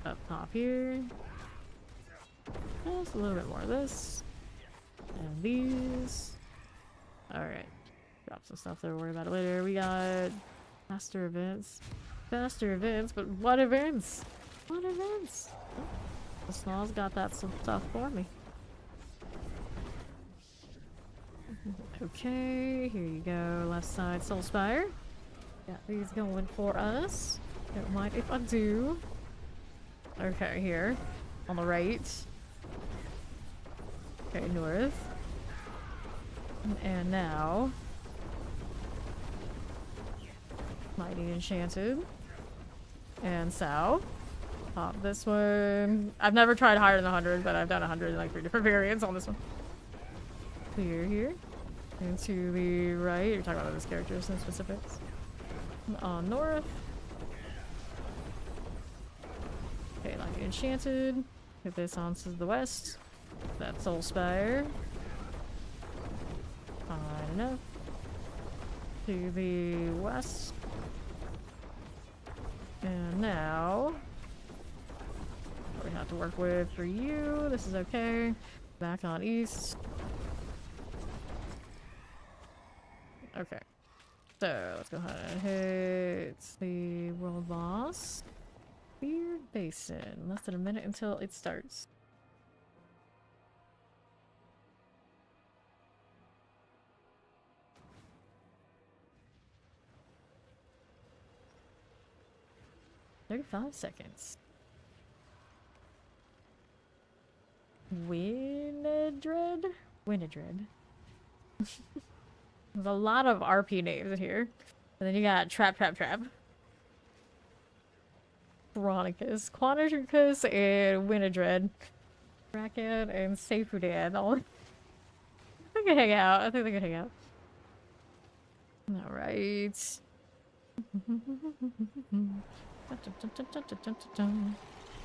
Up top here. Just a little bit more of this. And these. Alright. Drop some stuff there, worry about it later. We got faster events. Faster events, but what events? What events? Oh, the Snaw's got that some stuff for me. Okay, here you go. Left side Soul Spire. Got these going for us. Don't mind if I do. Okay, here. On the right. Okay, north. And now... Mighty Enchanted. And south. Pop this one. I've never tried higher than 100, but I've done 100 in like 3 different variants on this one. Clear here. And to the right. You're talking about those characters and specifics. On north. Okay, Mighty Enchanted. Get this on to the west. That's Soul Spire. Fine enough. To the west. And now, what we have to work with for you. This is okay. Back on east. Okay. So, let's go ahead and hit the world boss. Beard Basin. Less than a minute until it starts. "35 seconds. Winidred? Winidred. There's a lot of RP names in here. And then you got Trap. Chronicus, Quanticus, and Winidred. Kraken and Seifudan. All they can hang out. I think they can hang out. Alright.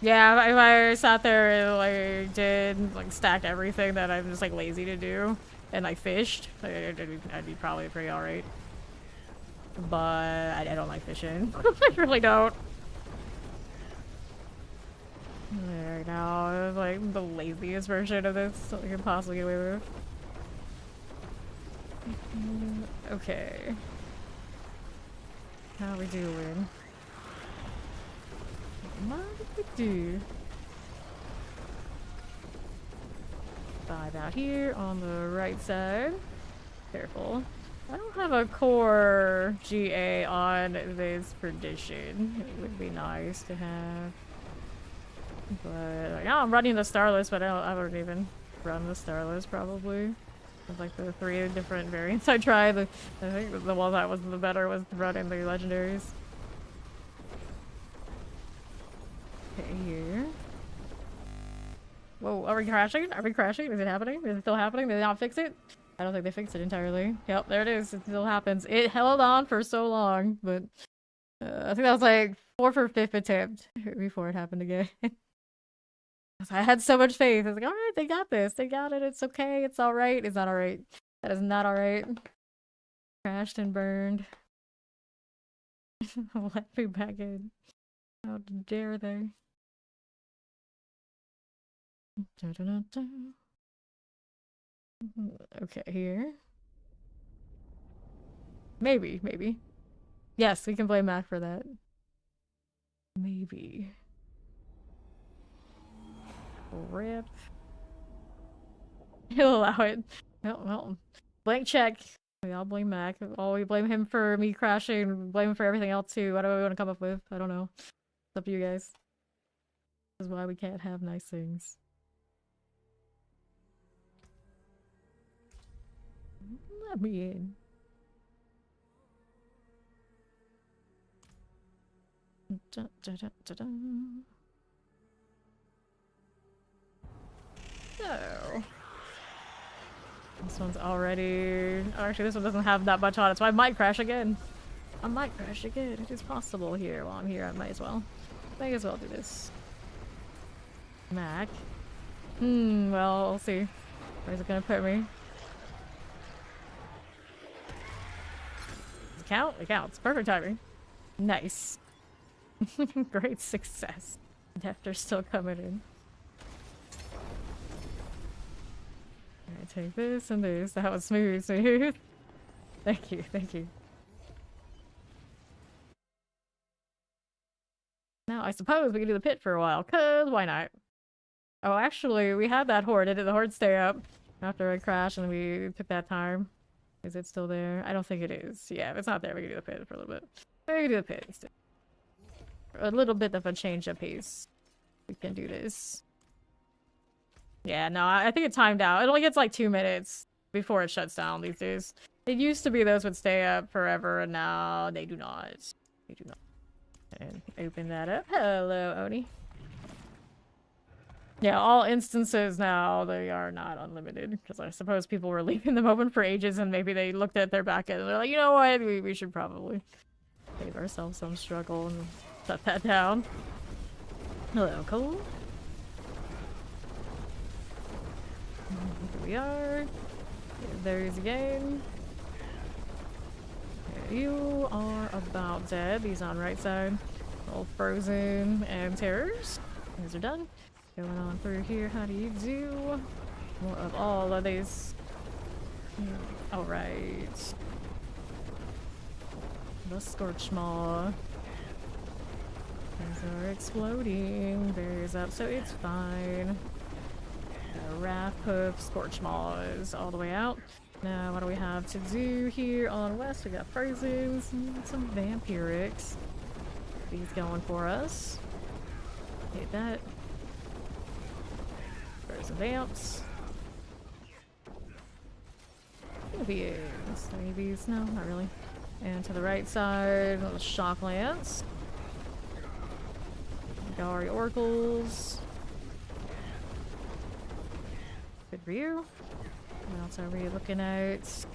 Yeah, if I sat there and like did like stacked everything that I'm just like lazy to do and I fished, I'd be probably pretty alright. But I don't like fishing. I really don't. There now, it's like the laziest version of this that I can possibly get away with. Okay. How are we doing? What did we do? 5 out here on the right side. Careful. I don't have a core GA on this Perdition. It would be nice to have. But like, I'm running the Starless, but I don't even run the Starless probably. It's like the 3 different variants I tried. I think the one that was the better was running the legendaries. Okay, here. Whoa, are we crashing? Are we crashing? Is it happening? Is it still happening? Did they not fix it? I don't think they fixed it entirely. Yep, there it is. It still happens. It held on for so long, but I think that was like 4th or 5th attempt before it happened again. I had so much faith. I was like, alright, they got this. They got it. It's okay. It's alright. It's not alright. That is not alright. Crashed and burned. Let me back in. How dare they? Okay, here. Maybe. Yes, we can blame Mac for that. Maybe. Rip. He'll allow it. Well, blank check. We all blame Mac. Oh, we blame him for me crashing. Blame him for everything else too. What do we want to come up with? I don't know. It's up to you guys. This is why we can't have nice things. Let me in. Dun, dun, dun, dun, dun. So, This one's already... Oh, actually, this one doesn't have that much on it, so I might crash again. I might crash again. It is possible here. While I'm here, I might as well. May as well do this. Mac. Well, we'll see. Where's it gonna put me? Does it count? It counts. Perfect timing. Nice. Great success. Defter's still coming in. Alright, take this and this. That was smooth, smooth. Thank you, thank you. Now, I suppose we can do the pit for a while, cause why not? Oh, actually, we had that horde. Did the horde stay up after I crashed and we took that time? Is it still there? I don't think it is. Yeah, if it's not there, we can do the pit for a little bit. We can do the pit instead. A little bit of a change of pace. We can do this. Yeah, no, I think it timed out. It only gets like 2 minutes before it shuts down these days. It used to be those would stay up forever, and now they do not. They do not. And open that up. Hello, Oni. Yeah, all instances now, they are not unlimited. Because I suppose people were leaving them open for ages and maybe they looked at their backend and they're like, you know what, we should probably save ourselves some struggle and shut that down. Hello, Cole. Here we are. There's the game. You are about dead. These on right side. All frozen and terrors. These are done. Going on through here. How do you do? More of all of these. Alright. The Scorch Maw. Things are exploding. Barriers up, so it's fine. Wrath Hoof, Scorch Maw is all the way out. Now, what do we have to do here on west? We got Frozens, some Vampirics. He's going for us. Hit that. Frozen Vamps. Maybe these. No, not really. And to the right side, little Shock Lance. Gallery Oracles. Good for you. What else are we looking at?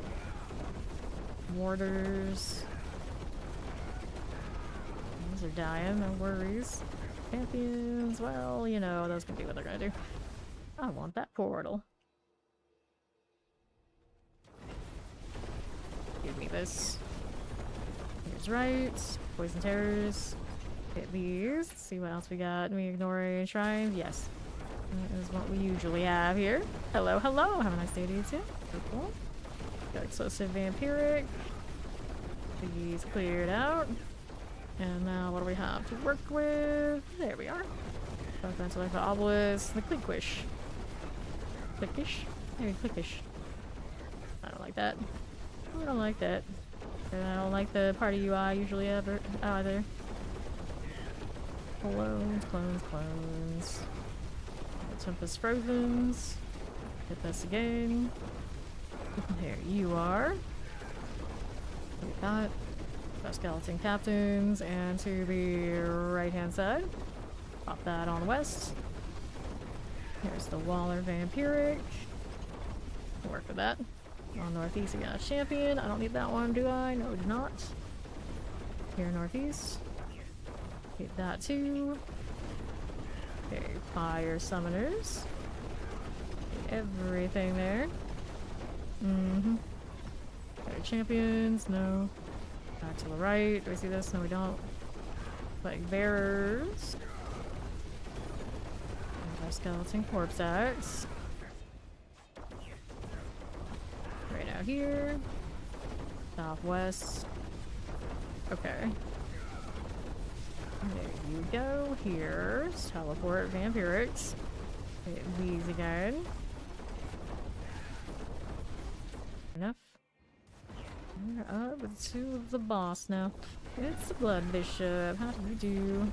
Mortars. Those are dying, no worries. Champions, well, you know, those can do what they're gonna do. I want that portal. Give me this. Here's right. Poison Terrors. Hit these. Let's see what else we got. We ignoring shrines? Yes. That is what we usually have here. Hello, hello. Have a nice day to you too. Very cool. Got Explosive Vampiric. These cleared out. And now what do we have to work with? There we are. Offensive Life Obelisk. The Cliquish. Clickish? Maybe Clickish. I don't like that. I don't like that. And I don't like the party UI usually ever either. Clones, clones, clones. Tempest Frozens. Hit this again. There you are. Like that. Got Skeleton Captains, and to the right hand side. Pop that on west. Here's the Waller Vampiric. Work with that. On northeast, we got a champion. I don't need that one, do I? No, I do not. Here northeast. Hit that too. Okay, fire summoners. Everything there. Fire champions, no. Back to the right. Do we see this? No, we don't. Plague bearers. There's our skeleton corpse axe. Right out here. Southwest. Okay. There you go. Here's teleport vampirics. Hit these again. Enough. We're up to the boss now. It's the Blood Bishop. How do you do?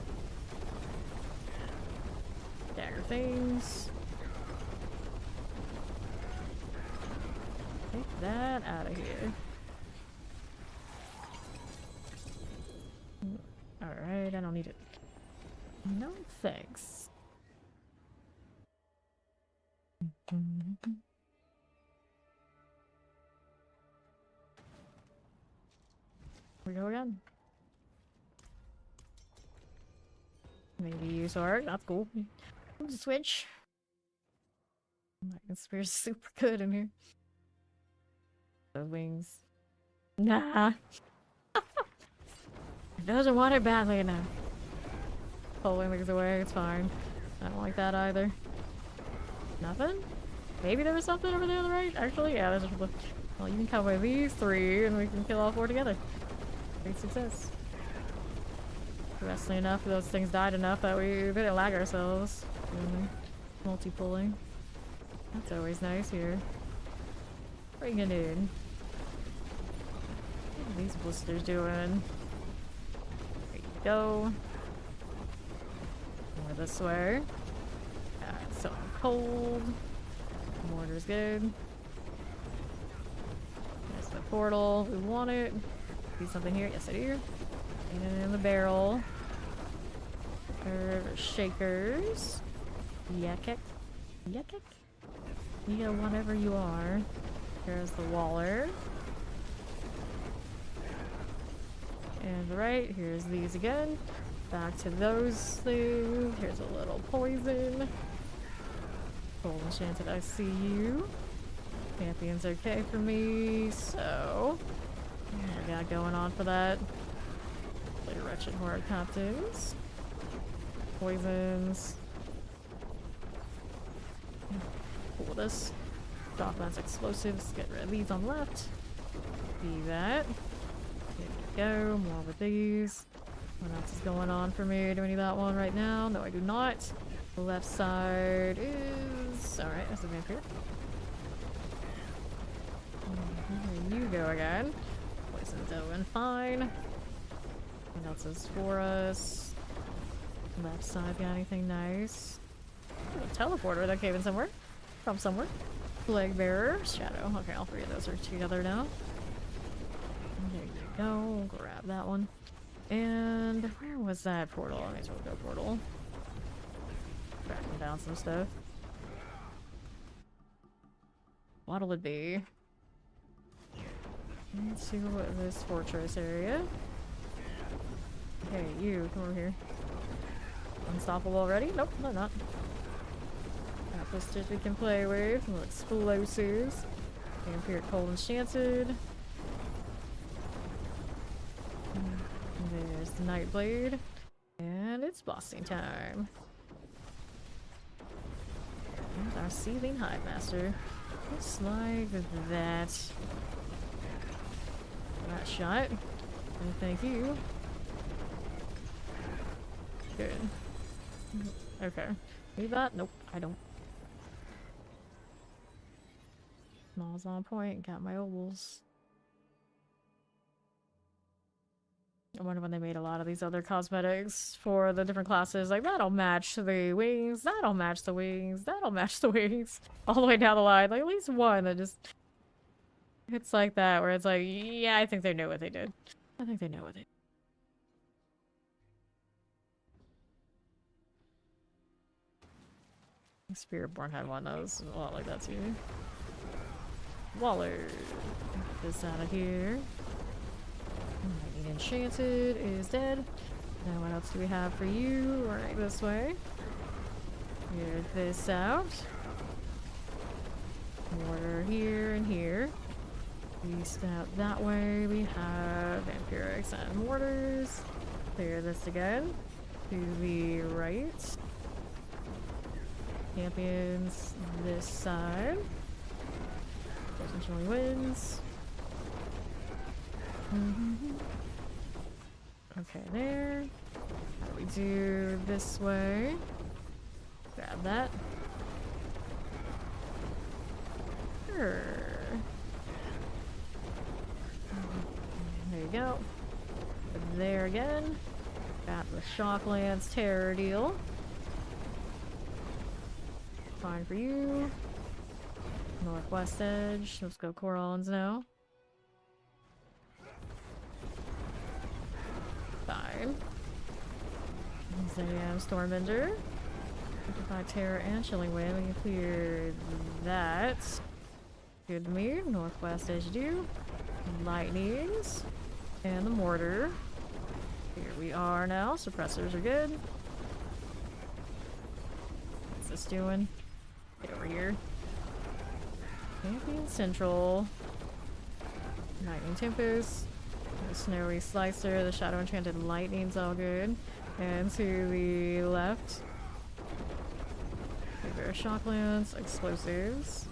Dagger things. Take that out of here. Alright, I don't need it. No thanks. we go again. Maybe use arc. That's cool. Switch. My conspiracy super good in here. The wings. Nah. It doesn't want it badly enough. Pulling things away, it's fine. I don't like that either. Nothing? Maybe there was something over there on the right? Actually, yeah, there's a... Well, you can come with these 3 and we can kill all 4 together. Great success. Interestingly enough, those things died enough that we didn't lag ourselves. Multi-pulling. That's always nice here. Bring it in. What are these blisters doing? There you go. More this way. So cold. Mortar's good. There's the portal. We want it. See something here? Yes, I do. And in the barrel. Shakers. Yakek. Yakek. Yeah, whatever you are. Here's the Waller. And right, here's these again. Back to those things. Here's a little poison. Cold Enchanted, I see you. Champion's okay for me, so... What we got going on for that? Play Wretched Horde Captains. Poisons. Cool this. Docklands Explosives. Get rid of these on the left. Be that. Here we go. More with these. What else is going on for me? Do I need that one right now? No, I do not. The left side is... Alright, that's a vampire. Here you go again. Poison's doing fine. What else is for us? Left side, got anything nice? Ooh, a teleporter that came in somewhere. From somewhere. Plague Bearer. Shadow. Okay, all 3 of those are together now. There you go. Grab that one. And where was that portal? I need to go portal. Cracking down some stuff. What'll it be? Let's see what this fortress area. Hey, you, come over here. Unstoppable already? Nope, no, not. Got blisters we can play with. Little explosives. Vampire Cold Enchanted. There's the Nightblade. And it's bossing time. And our Seething Hive Master. Just like that. That shot. And thank you. Good. Okay. Need that? Nope, I don't. Small's on point. Got my ovals. I wonder when they made a lot of these other cosmetics for the different classes. Like, that'll match the wings, that'll match the wings, that'll match the wings. All the way down the line. Like, at least one that just... It's like that, where it's like, yeah, I think they know what they did. I think they know what they did. Spiritborn had one that was a lot like that too. Waller. Get this out of here. Lightning Enchanted is dead. Now what else do we have for you? Right this way. Clear this out. Mortar here and here. East out that way. We have Vampirics and Mortars. Clear this again. To the right. Champions this side. Potentially wins. Okay, there. How do we do this way? Grab that. Sure. There you go. There again. Got the Shocklands Terror deal. Fine for you. Northwest edge. Let's go Corallins now. Fine. Zayam Stormbender. 55 Terror and Chilling Wind. We can clear that. Good to me. Northwest edge do. Lightnings. And the mortar. Here we are now. Suppressors are good. What's this doing? Get over here. Champion Central. Lightning Tempest. The Snowy Slicer. The Shadow Enchanted Lightning's all good. And to the left. There are Shocklands, Explosives.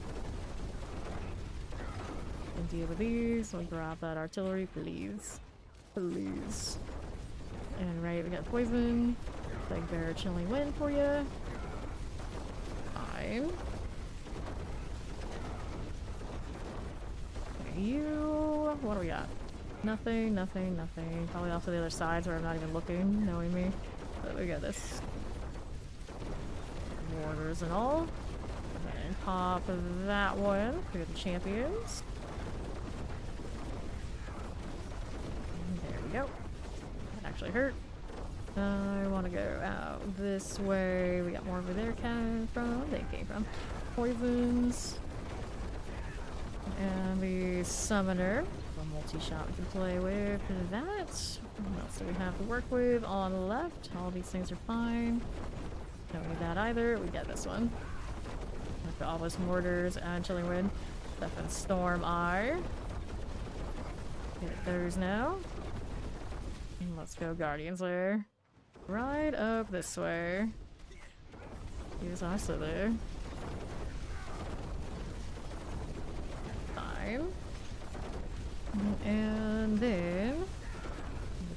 And deal with these. We'll grab that artillery, please. Please. And right, we got Poison. Big Bear Chilling Wind for you. Fine. You. What do we got? Nothing, nothing, nothing. Probably off to the other sides where I'm not even looking, knowing me. But we got this. Mortars and all. And pop that one for the champions. There we go. That actually hurt. I want to go out this way. We got more over there came from. They came from. Poisons. And the summoner. A multi-shot we can play with that. What else do we have to work with on the left? All these things are fine. Don't need that either. We get this one. With the Obelisk Mortars and Chilling Wind. Stuff and Storm Eye. Get those now. And let's go Guardians Lair. Right up this way. He's also there. Fine. And then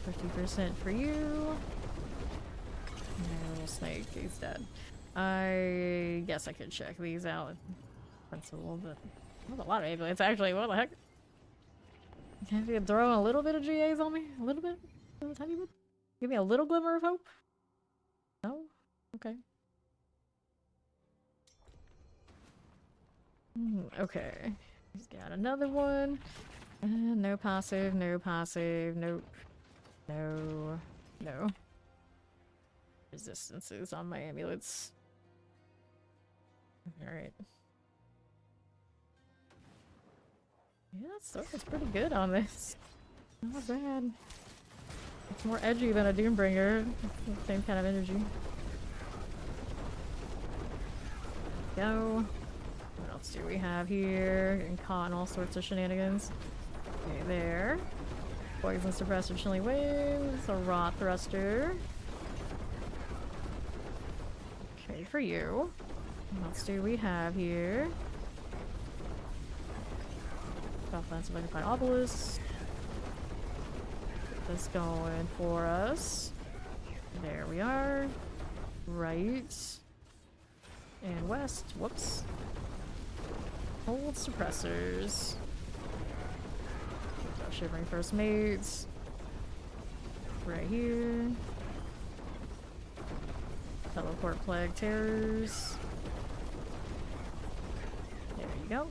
50% for you. No, Snake, he's dead. I guess I could check these out in principle, but there's a lot of ambulance actually. What the heck? Can you throw a little bit of GAs on me? A little bit? A tiny bit? Give me a little glimmer of hope? No? Okay. Okay. He's got another one. No passive, no passive, nope. No. No. Resistances on my amulets. Alright. Yeah, that's pretty good on this. Not bad. It's more edgy than a Doombringer. Same kind of energy. Go. What else do we have here? Getting caught in all sorts of shenanigans. Okay, there. Poison Suppressor, Chilling Winds, a Rot Thruster. Okay, for you. What else do we have here? Offensive Electrified Obelisk. Get this going for us. There we are. Right. And west. Whoops. Hold suppressors. Shivering First Mates. Right here. Teleport Plague Terrors. There you go.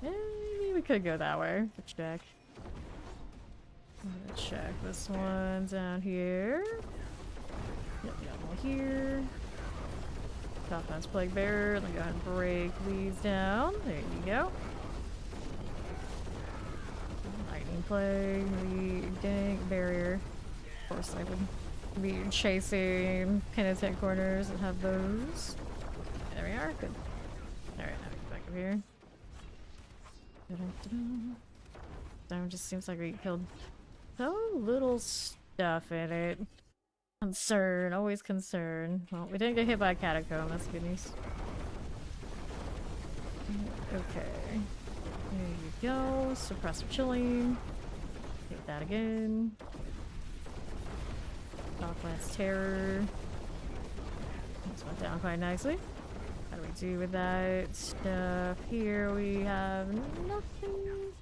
Maybe we could go that way. Let's check. I'm gonna check this one down here. Yep, got one here. Top Plague Bearer. Let me go ahead and break these down. There you go. Lightning Plague, the Dank Barrier. Of course, I would be chasing Penitent Corners and have those. There we are. Good. Alright, now we get back over here. That just seems like we killed so little stuff in it. Concern, always concern. Well, we didn't get hit by a catacomb, that's good news. Okay. There you go. Suppressor Chilling. Take that again. Docklands Terror. This went down quite nicely. How do we do with that stuff? Here we have nothing.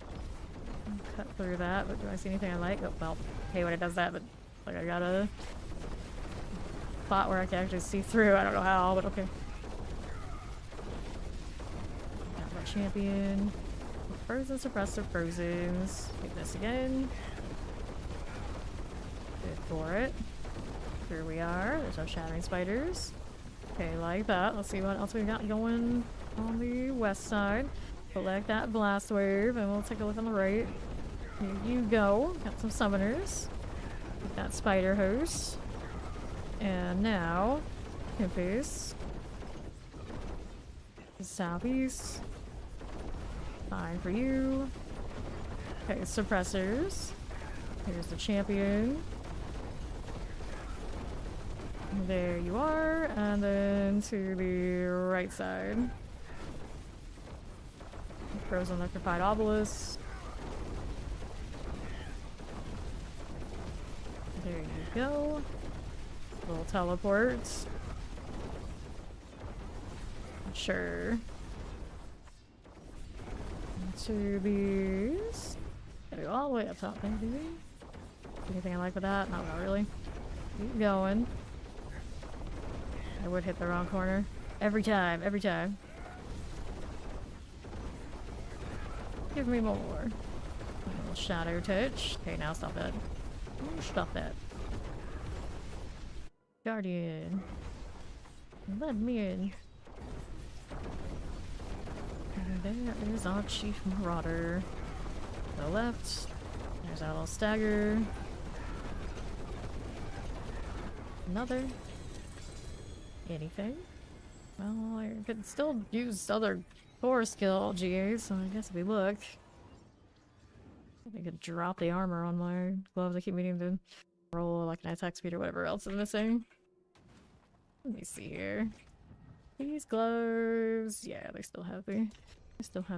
I'll cut through that, but do I see anything I like? Oh, well, hey, when it does that, but like I got a spot where I can actually see through. I don't know how, but okay. Got my champion. Frozen suppressor, Frozens. Hit this again. Good for it. Here we are. There's our Shattering Spiders. Okay, like that. Let's see what else we got going on the west side. Collect that Blast Wave, and we'll take a look on the right. Here you go. Got some summoners. Got spider host. And now, Impus. Southeast. Fine for you. Okay, suppressors. Here's the champion. There you are. And then to the right side. Frozen electrified obelisk. There you go. Little teleports. Sure. To these. Gotta go all the way up top, maybe. Anything I like with that? No, not really. Keep going. I would hit the wrong corner. Every time, every time. Give me more. A little shadow touch. Okay, now stop that. Stop that. Guardian. Let me in. And there is our chief marauder. To the left. There's our little stagger. Another. Anything? Well, I could still use other core skill GA, so I guess if we look. I could drop the armor on my gloves. I keep meaning to roll like an attack speed or whatever else is missing. Let me see here. These gloves, yeah, they still have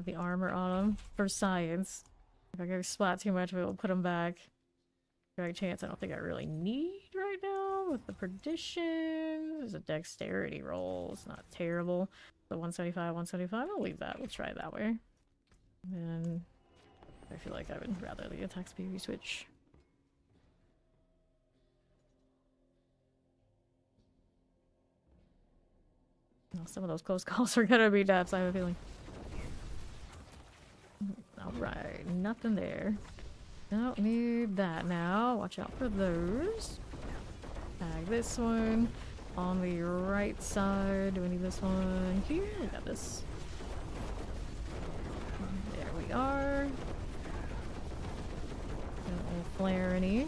the armor on them for science. If I go splat too much, we'll put them back. Right chance, I don't think I really need right now with the perdition. There's a dexterity roll. It's not terrible. The 175, 175. I'll leave that. We'll try it that way. And I feel like I would rather the attack speed switch. Well, some of those close calls are gonna be deaths, I have a feeling. Alright, nothing there. Don't need that now. Watch out for those. Tag this one. On the right side, do we need this one? Here, we got this. There we are. Don't flare any.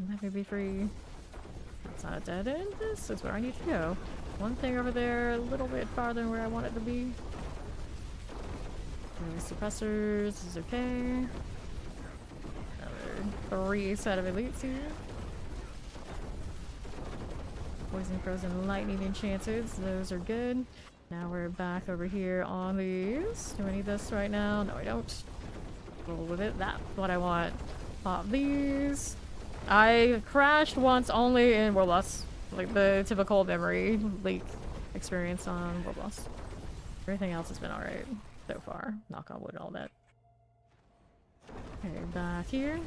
Let me be free. That's not a dead end. This is where I need to go. One thing over there, a little bit farther than where I want it to be. Suppressors is okay. Another 3 set of elites here. Poison, frozen, lightning enchanteds. Those are good. Now we're back over here on these. Do I need this right now? No, I don't. Roll with it. That's what I want. Pop these. I crashed once only in World Lost. Like the typical memory leak experience on World Lost. Everything else has been alright so far. Knock on wood, all that. Okay, back here.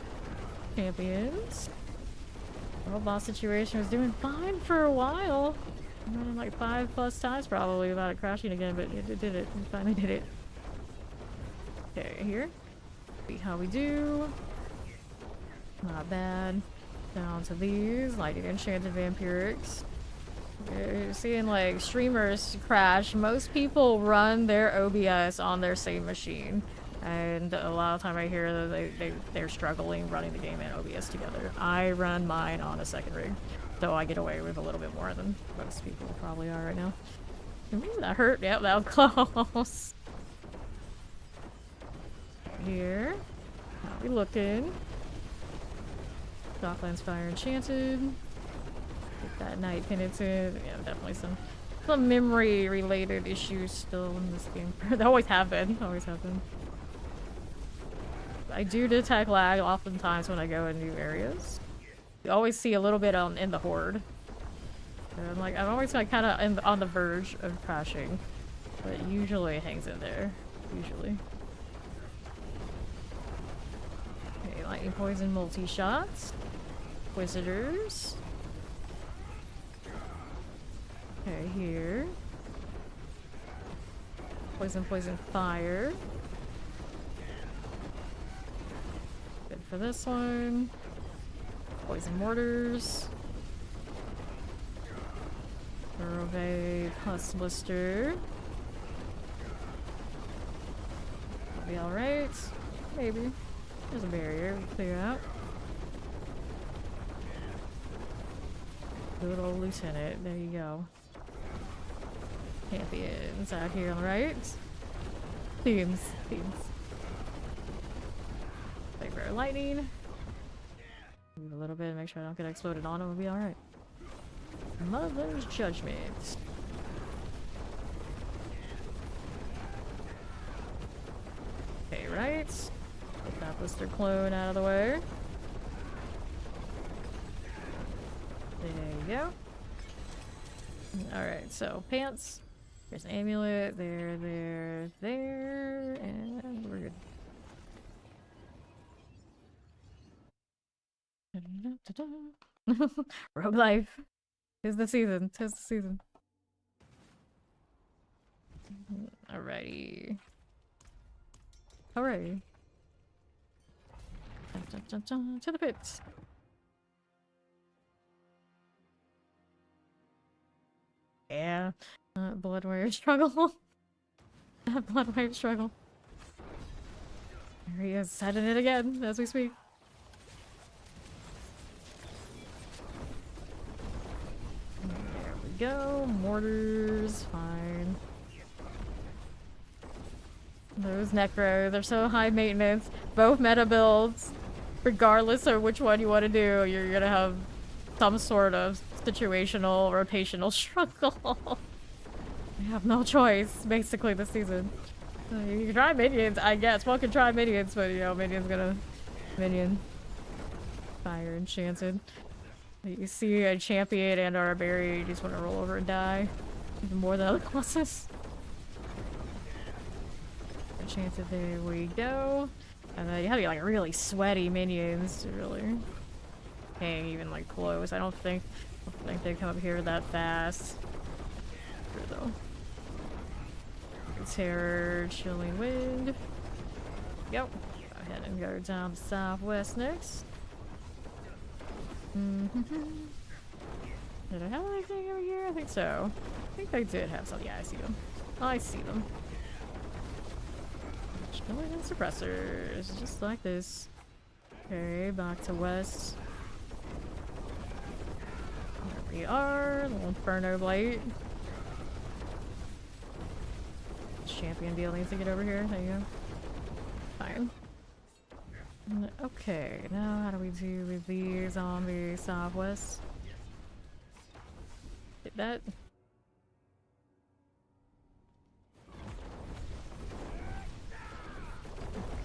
Champions. World Boss situation was doing fine for a while. Like 5+ times probably without it crashing again, but it did it. It finally did it. Okay, here. See how we do. Not bad. Down to these. Lightning Enchanted Vampirics. You're seeing like streamers crash. Most people run their OBS on their same machine. And a lot of time I hear that they're struggling running the game and OBS together. I run mine on a second rig. So I get away with a little bit more than most people probably are right now. Ooh, that hurt. Yep, that was close. Here. How we looking? Docklands Fire Enchanted. Get that Night Penitent. Yeah, definitely some memory related issues still in this game. They always have been. Always have been. I do detect lag oftentimes when I go in new areas. You always see a little bit in the horde. And I'm always like kind of on the verge of crashing, but usually it hangs in there. Usually. Okay, lightning poison multi-shots. Wizarders. Okay, here. Poison, poison, fire. Good for this one. Poison mortars. Verove plus blister. That'll be alright. Maybe. There's a barrier we can clear out. Good old lieutenant. There you go. Champions out here on the right. Themes. Wait for lightning. Move a little bit, make sure I don't get exploded on him, we'll be alright. Mother's Judgment. Okay, right. Get that blister clone out of the way. There you go. Alright, so pants. There's an amulet. There, and we're good. Rogue life. 'Tis the season. Alrighty. Hooray. To the pits. Yeah. Blood wire struggle. Blood wire struggle. There he is, heading it again as we speak. There we go. Mortars, fine. Those necros, they're so high maintenance. Both meta builds, regardless of which one you want to do, you're gonna have some sort of situational, rotational struggle. You have no choice, basically, this season. You can try minions, I guess. One can try minions, but you know, minion's gonna... Minion. Fire enchanted. You see a champion and or a berry, you just want to roll over and die. Even more than other classes. Enchanted, there we go. And then you have to be like really sweaty minions to really... Can't even like close. I don't think they come up here that fast. Sure though. Terror, chilling wind. Yep. Go ahead and go down to southwest next. Did I have anything over here? I think so. I think I did have some. Yeah, I see them. I see them. Chilling and suppressors, just like this. Okay, back to west. There we are. Little Inferno Blight. Champion deal needs to get over here. There you go. Fine. Okay, now how do we do with these on the southwest? Hit that.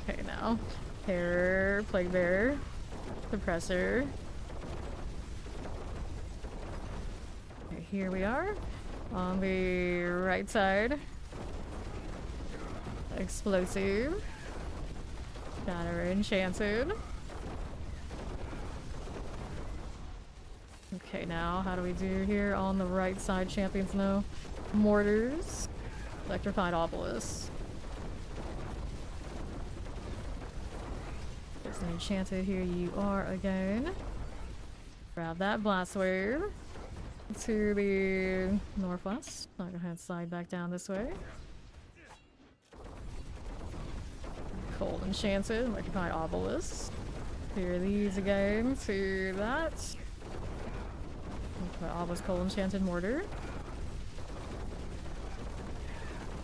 Okay, now. Terror, Plague Bearer, Suppressor. Okay, here we are. On the right side. Explosive. Shatter enchanted. Okay, now how do we do here on the right side? Champions no. Mortars. Electrified obelisk. There's an enchanted, here you are again. Grab that blast wave. To the northwest. I'll go ahead and slide back down this way. Cold enchanted, electrified obelisk. Clear these again to that. Obelisk, cold enchanted mortar.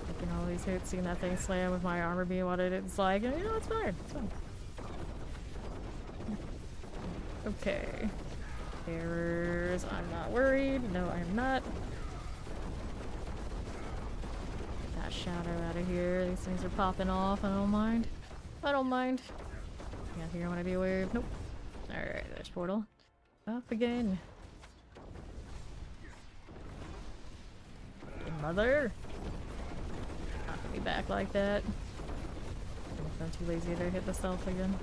Taking all these hits, seeing that thing slam with my armor being what it's like, and you know, it's fine. It's fine. Okay. Errors, I'm not worried. No, I'm not. Get that shadow out of here. These things are popping off. I don't mind. I don't mind. Nothing I want to deal with. Nope. Alright, there's portal. Up again. Hey, mother! Not gonna be back like that. I'm too lazy to hit the stealth again.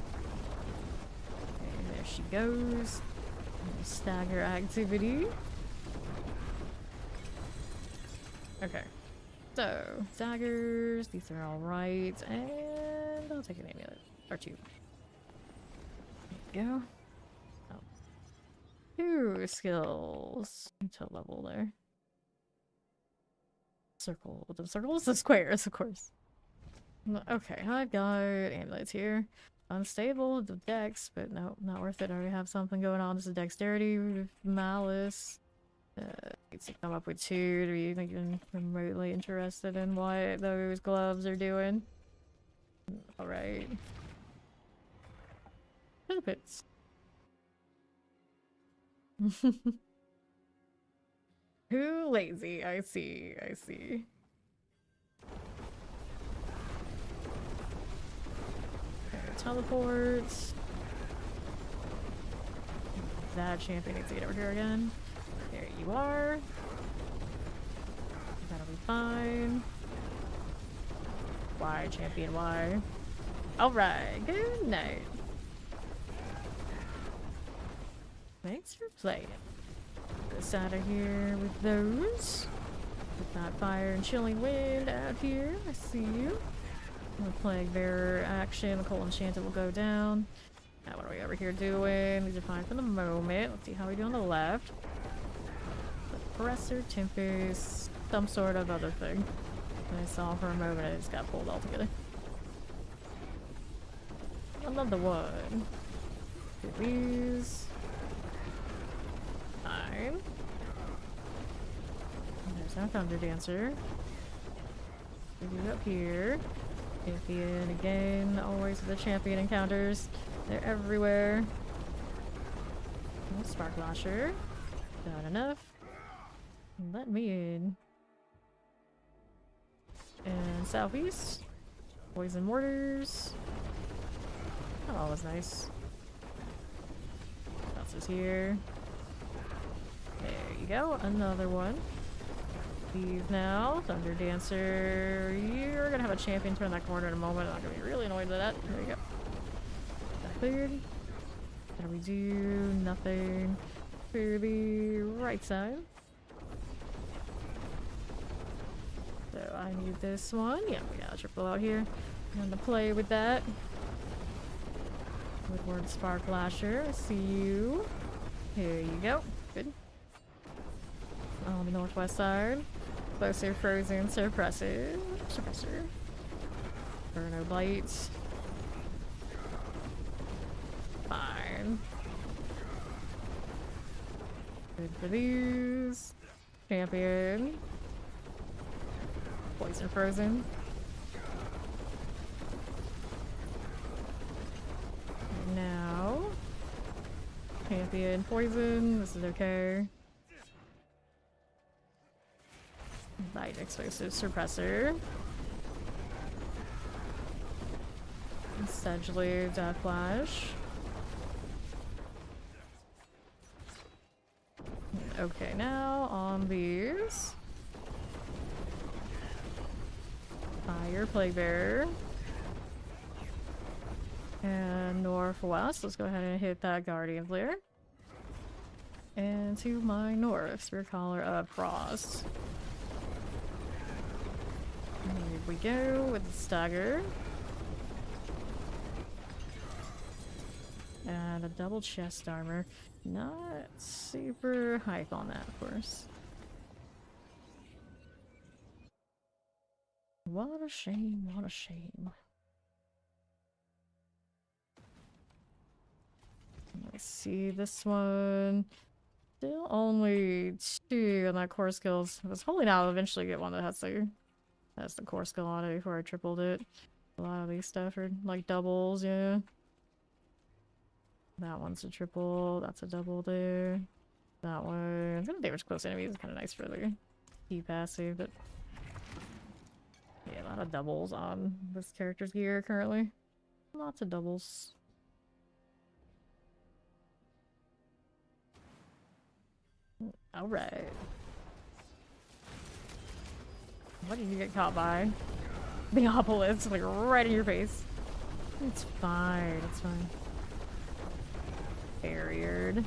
Okay, there she goes. Stagger activity. Okay. So, daggers, these are alright, and I'll take an amulet. Or two. There you go. Oh. 2 skills. To level there. Circle with the circles, the squares, of course. Okay, I've got amulets here. Unstable, the dex, but no, not worth it. I already have something going on. This is dexterity, malice. Needs to come up with 2 to be even remotely interested in what those gloves are doing. Alright. Puppets. Who lazy? I see, I see. Teleports. That champion needs to get over here again. There you are. That'll be fine. Y, champion Y. Alright, good night. Thanks for playing. This out of here with those. With that fire and chilling wind out here. I see you. The Plague Bearer action, the Cold Enchanted will go down. Now what are we over here doing? These are fine for the moment. Let's see how we do on the left. Suppressor, Tempest, some sort of other thing. I saw for a moment I just got pulled all together. Another one. Do these. Fine. There's our Thunder Dancer. Maybe up here. Champion again, always with the champion encounters. They're everywhere. Oh, Spark Lasher. Not enough. Let me in. And southeast. Poison Mortars. Oh, that was nice. What else is here? There you go, another one. Leave now. Thunder Dancer. You're gonna have a champion turn that corner in a moment. I'm gonna be really annoyed with that. There you go. That cleared. What do we do? Nothing. Clear the right side. So I need this one. Yeah, we got a triple out here. I'm gonna play with that. Woodward Spark Lasher. I see you. Here you go. Good. On the northwest side. Closer Frozen Suppressor. Inferno Blight. Fine. Good for these. Champion. Poison Frozen. And now. Champion Poison. This is okay. Light Explosive Suppressor. Essentially Death Flash. Okay, now on these. Fire Plague Bearer. And northwest. Let's go ahead and hit that Guardian Flare. And to my north, Spear Collar of Frost. Here we go with the Stagger. And a double chest armor. Not super hype on that, of course. What a shame, what a shame. Let's see, this one. Still only 2 on that core skills. I was hoping I'll eventually get one that has the core skill on it before I tripled it. A lot of these stuff are like doubles, yeah. That one's a triple, that's a double there. That one, it's gonna damage close enemies, it's kinda nice for the key passive, but yeah, a lot of doubles on this character's gear currently. Lots of doubles. Alright. What did you get caught by? The obelisk, like right in your face. It's fine, it's fine. Barriered.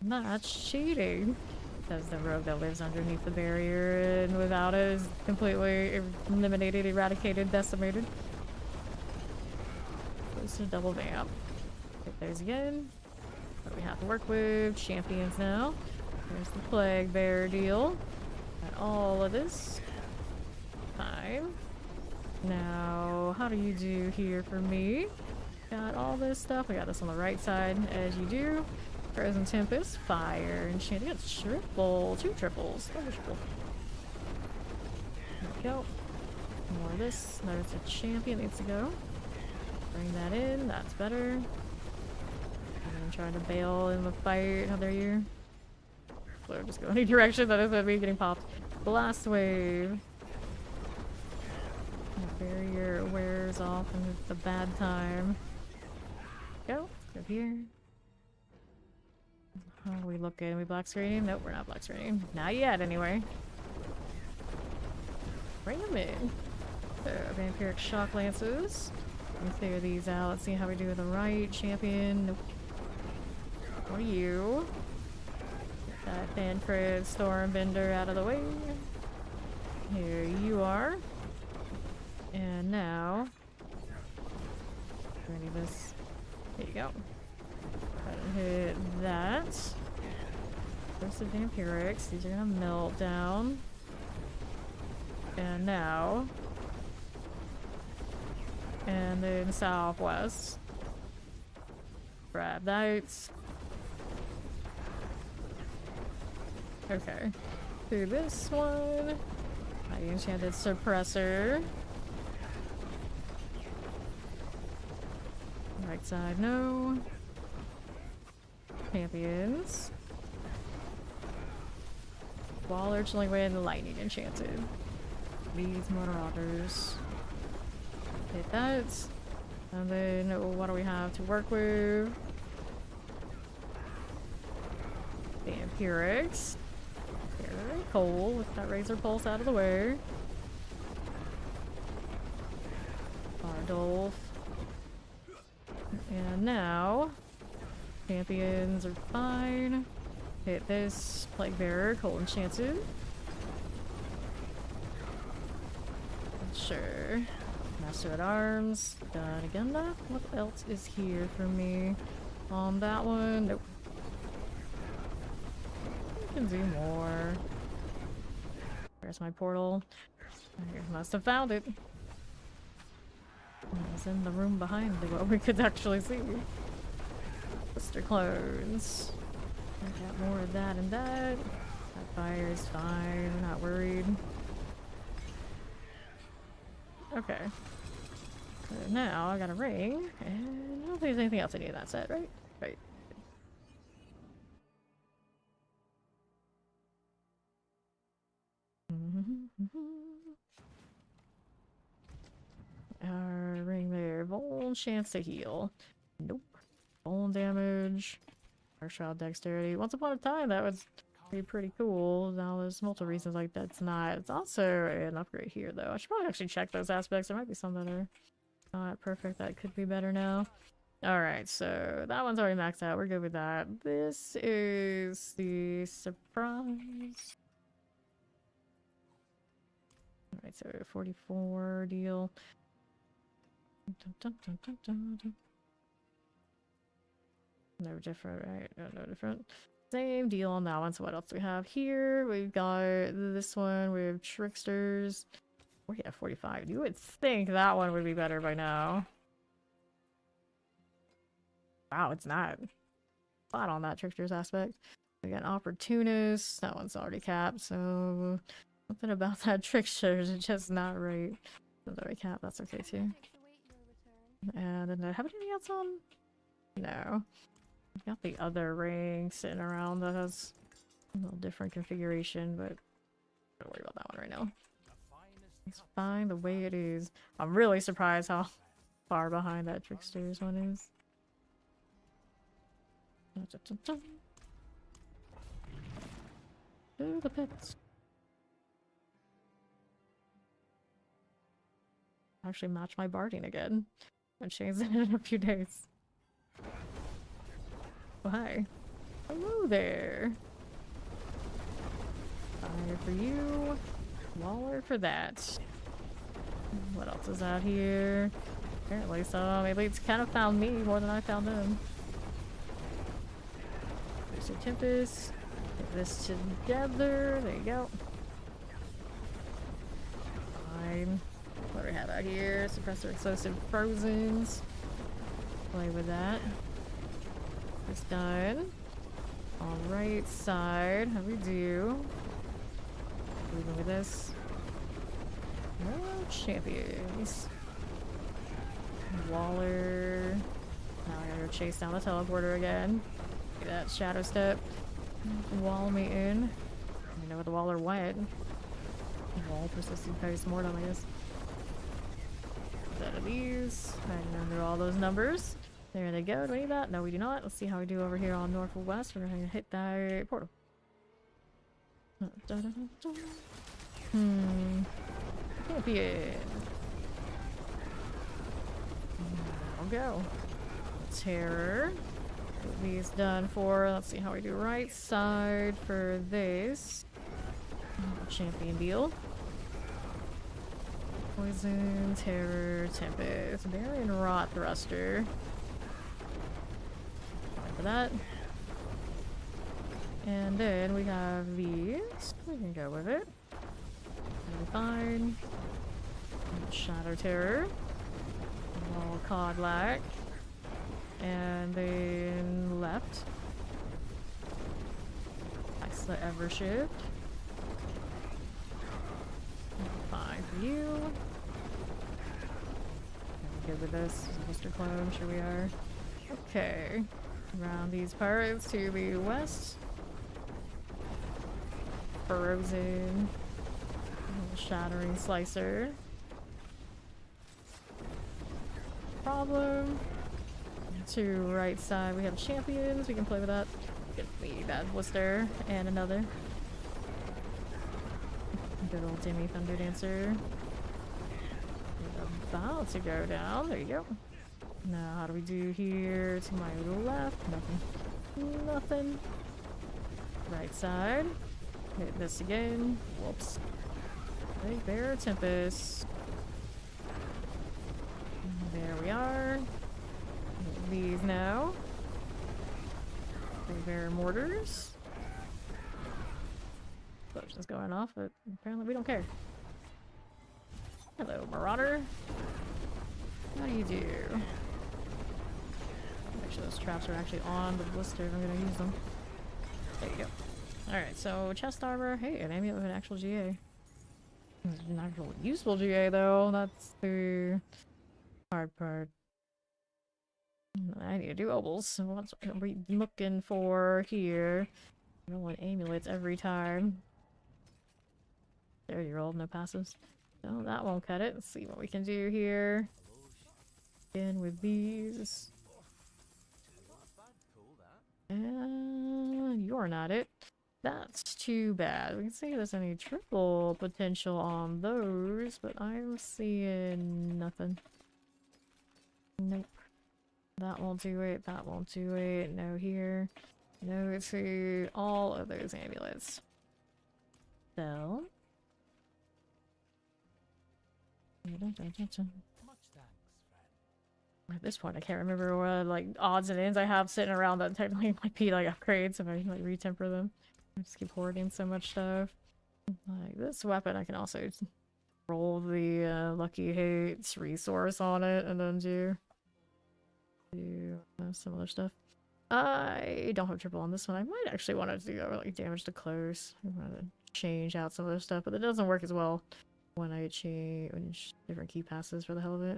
That's cheating. Because the rogue that lives underneath the barrier and without it is completely eliminated, eradicated, decimated. Close to double vamp. Hit those again. What do we have to work with? Champions now. There's the Plague Bearer deal. Got all of this. Fine. Now, how do you do here for me? Got all this stuff. We got this on the right side, as you do. Frozen Tempest, Fire, Enchanted. It's triple. 2 triples. Wonderful. There we go. More of this. There's a champion needs to go. Bring that in. That's better. I'm trying to bail in the fight. How dare you? So just go any direction that isn't me getting popped. Blast Wave. The barrier wears off and it's a bad time. Go. Go here. How are we looking? Are we black screening? Nope, we're not black screening. Not yet, anyway. Bring them in. So, Vampiric Shock Lances. Let me clear these out. Let's see how we do with the right champion. Nope. What are you? Get that Thancred Stormbender out of the way. Here you are. And now, ready this. There you go. Try to hit that. There's the Vampirics. These are gonna melt down. And now, and then Southwest. Grab that. Okay. Through this one. I enchanted Suppressor. Right side, no. Champions. Wall Urchin Wind, Lightning Enchanted. These Marauders. Hit that. And then what do we have to work with? Vampirics. Very cold with that Razor Pulse out of the way. Bardolph. And now, champions are fine. Hit this Plague Bearer, Cold Enchanted. Sure. Master at Arms. Done again though. What else is here for me? On that one, nope. I can do more. Where's my portal? I must have found it. It was in the room behind what we could actually see. Blister Clones. I got more of that and that. That fire is fine, I'm not worried. Okay. So now I got a ring, and I don't think there's anything else I need in that set, right? Right. Ring there. Bone chance to heal. Nope. Bone damage. Partial dexterity. Once upon a time, that was pretty cool. Now there's multiple reasons like that's not. It's also an upgrade here, though. I should probably actually check those aspects. There might be some that are not perfect. That could be better now. Alright, so that one's already maxed out. We're good with that. This is the surprise. Alright, so 44 deal. Dun, dun, dun, dun, dun, dun. No different, right? No different. Same deal on that one. So what else do we have here? We've got this one. We have Tricksters. Oh yeah, 45. You would think that one would be better by now. Wow, it's not. Flat on that Tricksters aspect. We got Opportunist. That one's already capped, so something about that Tricksters is just not right. It's already capped. That's okay too. And then, have anything else on? No. I've got the other ring sitting around that has a little different configuration, but don't worry about that one right now. It's fine the way it is. I'm really surprised how far behind that Tricksters one is. To the pits. Actually match my barding again. And change it in a few days. Oh, hi. Hello there. Fire for you. Waller for that. What else is out here? Apparently so. Maybe it's kind of found me more than I found them. There's your Tempest. Get this together. There you go. Fine. What do we have got here? Suppressor explosive frozens. Play with that. It's done. On right side, how we do? Moving with this. No champions. Waller. Now I gotta go chase down the teleporter again. Get that shadow step. Wall me in. I know where the Waller went. Wall persistent post-mortem, I guess. Set of these. Hiding under all those numbers. There they go. Do we need that? No, we do not. Let's see how we do over here on north or west. We're gonna hit that portal. Champion. I'll go. Terror. Get these done for. Let's see how we do right side for this. Champion deal. Poison, Terror, Tempest, Barrier, Rot Thruster. Fine for that. And then we have these. We can go with it. That'll be fine. Shadow Terror. Wall Codlack. And then left. That's the Evershift. Fine for you. Good with this, Mr. Clone, sure we are. Okay, around these parts to the west. Frozen. Shattering Slicer. Problem. To right side we have champions, we can play with that. Get the Bad Blister and another. Good old Demi Thunder Dancer. About to go down. There you go. Now, how do we do here? To my left. Nothing. Nothing. Right side. Hit this again. Whoops. Big Bear Tempest. There we are. Hit these now. Big Bear Mortars. Explosions going off, but apparently we don't care. Hello, Marauder. How do you do? Make sure those traps are actually on the blister if I'm gonna use them. There you go. Alright, so chest armor. Hey, an amulet with an actual GA. An actual useful GA though. That's the hard part. I need to do obols. So what are we looking for here? I don't want amulets every time. 30-year-old, no passives. No, that won't cut it. Let's see what we can do here. In with these. And you're not it. That's too bad. We can see if there's any triple potential on those, but I'm seeing nothing. Nope. That won't do it. That won't do it. No here. No to all of those amulets. So. At this point, I can't remember what like odds and ends I have sitting around that technically might be like upgrades if I like retemper them. I just keep hoarding so much stuff. Like this weapon, I can also roll the Lucky Hates resource on it and then do some other stuff. I don't have triple on this one. I might actually want to do like damage to close. I want to change out some of this stuff, but it doesn't work as well when I change different key passes for the hell of it.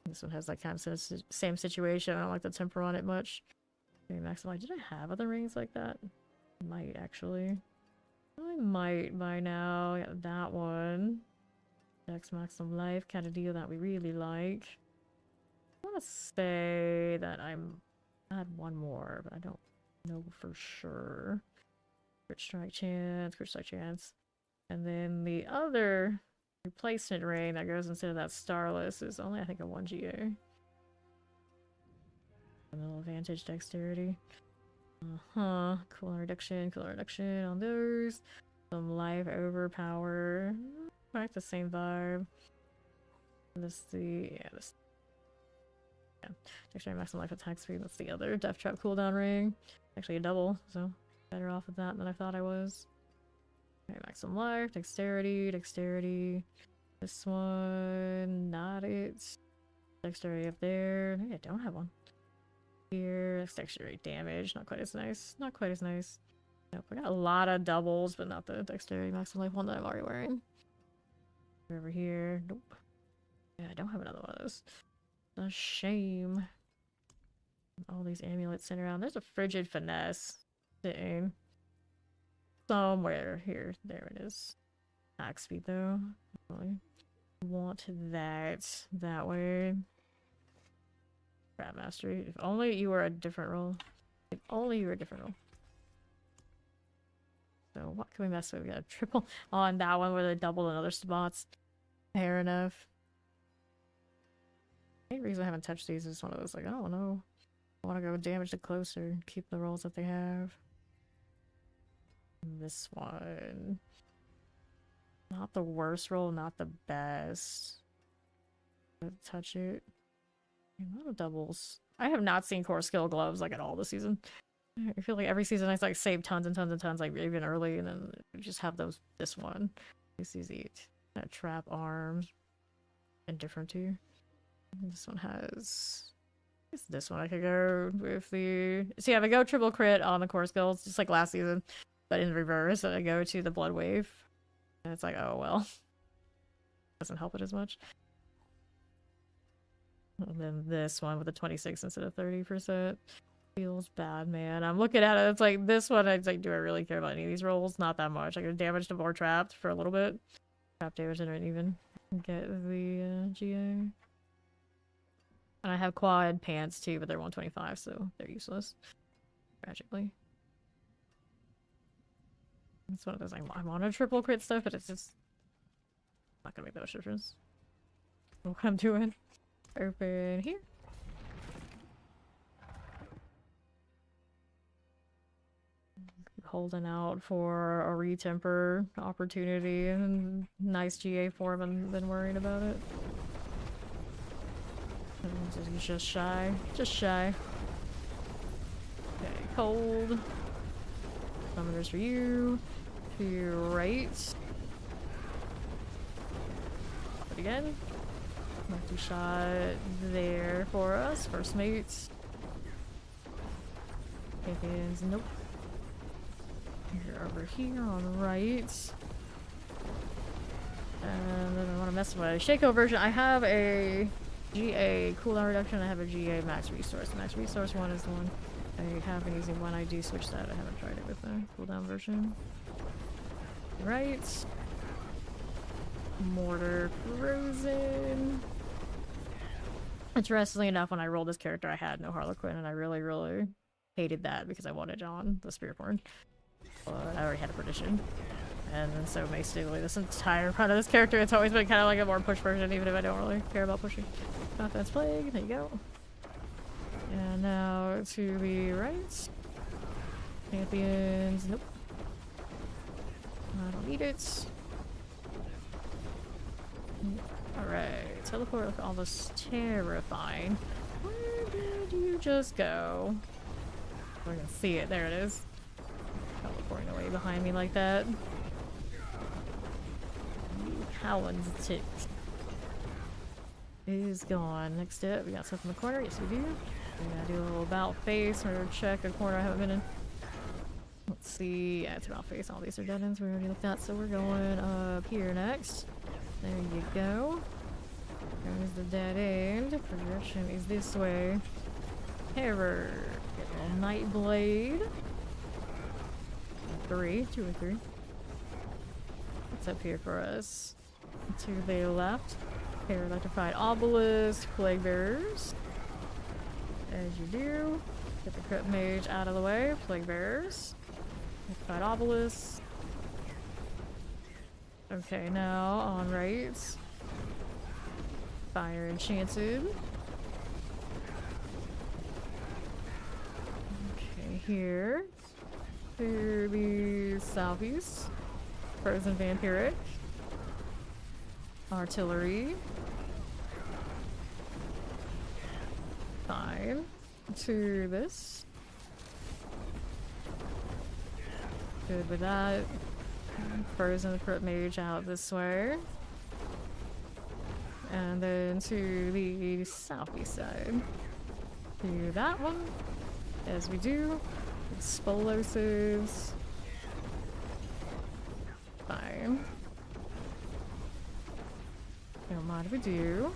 This one has that kind of same situation. I don't like the temper on it much. Okay, maximum. Did I have other rings like that? I might actually. I might by now. Yeah, that one. Dex maximum life kind of deal that we really like. I want to say that I had one more, but I don't know for sure. Crit strike chance. And then the other replacement ring that goes instead of that Starless is only, I think, a 1 GA. A little advantage dexterity. Cooler reduction on those. Some life overpower. Back the same vibe. This dexterity maximum life attack speed. That's the other death trap cooldown ring. Actually a double, so better off with that than I thought I was. Okay, maximum life, dexterity. This one, not it. Dexterity up there. Maybe I don't have one. Here, dexterity damage. Not quite as nice. Not quite as nice. Nope, we got a lot of doubles, but not the dexterity maximum life one that I'm already wearing. Over here. Nope. Yeah, I don't have another one of those. A shame. All these amulets sitting around. There's a frigid finesse sitting somewhere here. There it is. Axe speed though. Really want that way. Crab mastery. If only you were a different role. If only you were a different role. So what can we mess with? We got a triple on that one where they doubled in other spots. Fair enough. The main reason I haven't touched these is one of those like, I don't know. I want to go damage the closer. Keep the rolls that they have. This one. Not the worst roll, not the best. Touch it. A lot of doubles. I have not seen core skill gloves like at all this season. I feel like every season I like save tons and tons and tons, like even early, and then just have those. This one, this is it. That trap arms, indifferent to. This one has. It's this one I could go with the. See, if I go triple crit on the core skills, just like last season, but in reverse, and I go to the blood wave, and it's like, oh well, doesn't help it as much. And then this one with the 26 instead of 30%. Feels bad, man. I'm looking at it. It's like this one. It's like, do I really care about any of these rolls? Not that much. I get damage to more trapped for a little bit. Trap damage didn't even get the GA. And I have quad pants too, but they're 125, so they're useless. Tragically. It's one of those. I'm on a triple crit stuff, but it's just not gonna make that much difference. What I'm doing. Open here. Holding out for a retemper opportunity and nice GA form and been worrying about it. He's just shy. Just shy. Okay, cold. Summoners for you. To your right. Pop it again. Multi-shot there for us. First mates. Pickens. Nope. You're over here on the right. And then I want to mess with my Shaco version. I have a GA cooldown reduction. I have a GA max resource. The max resource one is the one I have been using when I do switch that. I haven't tried it with the cooldown version. Right. Mortar frozen. Interestingly enough, when I rolled this character, I had no Harlequin, and I really, really hated that because I wanted on the Spiritborn. But I already had a perdition. And then so basically this entire run of this character, it's always been kind of like a more push version, even if I don't really care about pushing. Offense Plague, there you go. And now to the right. Champions, nope. I don't need it. Alright, teleport with all this terrifying. Where did you just go? We're gonna see it, there it is. Teleporting away behind me like that. Howland's tick is gone. Next step, we got stuff in the corner. Yes, we do. We're gonna do a little about face or check a corner I haven't been in. Let's see. Yeah, it's about face. All these are dead ends we already looked at, so we're going up here next. There you go. There's the dead end. Progression is this way. Terror. Get a little Nightblade. 3, 2 or 3. What's up here for us? To the left. Electrified Obelisk. Plague Bearers. As you do. Get the Crypt Mage out of the way. Plague Bearers. Electrified Obelisk. Okay, now on right. Fire Enchanted. Okay, here. To the southeast. Frozen Vampiric. Artillery. Fine. To this. Good with that. Frozen Crypt Mage out this way. And then to the southeast side. Do that one. As we do. Explosives. Fine. Don't mind if we do.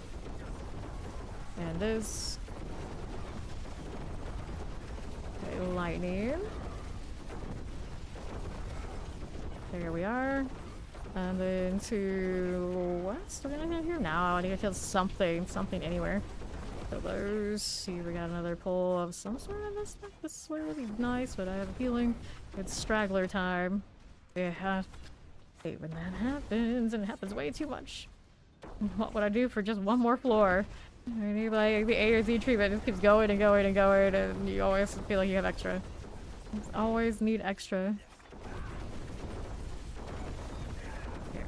And this. Okay, lightning. There we are. And then to west, we're gonna get here now. I need to feel something anywhere. So those, see, we got another pull of some sort of this stuff. This way would be nice, but I have a feeling it's straggler time. Yeah, hate when that happens, and it happens way too much. What would I do for just one more floor? I need like the A or Z treatment. It just keeps going and going and going, and you always feel like you have extra. You always need extra.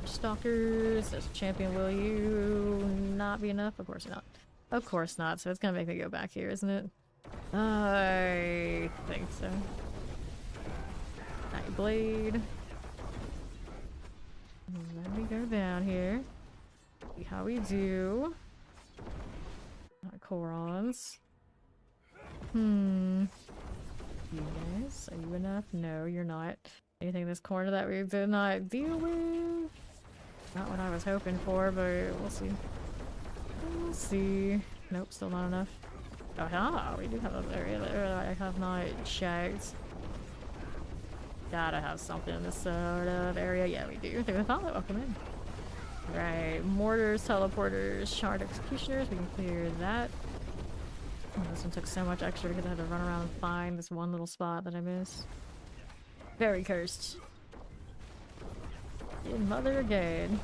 Stalkers, there's a champion. Will you not be enough? Of course not. Of course not. So it's gonna make me go back here, isn't it? I think so. Night blade. Let me go down here. See how we do. Korons. You guys, are you enough? No, you're not. Anything in this corner that we did not deal with? Not what I was hoping for, but we'll see. We'll see. Nope, still not enough. Oh, yeah, we do have an area there I have not checked. Gotta have something in this sort of area. Yeah, we do. They're gonna follow. Welcome in. Right, mortars, teleporters, shard executioners. We can clear that. Oh, this one took so much extra because I had to run around and find this one little spot that I missed. Very cursed. In Mother again.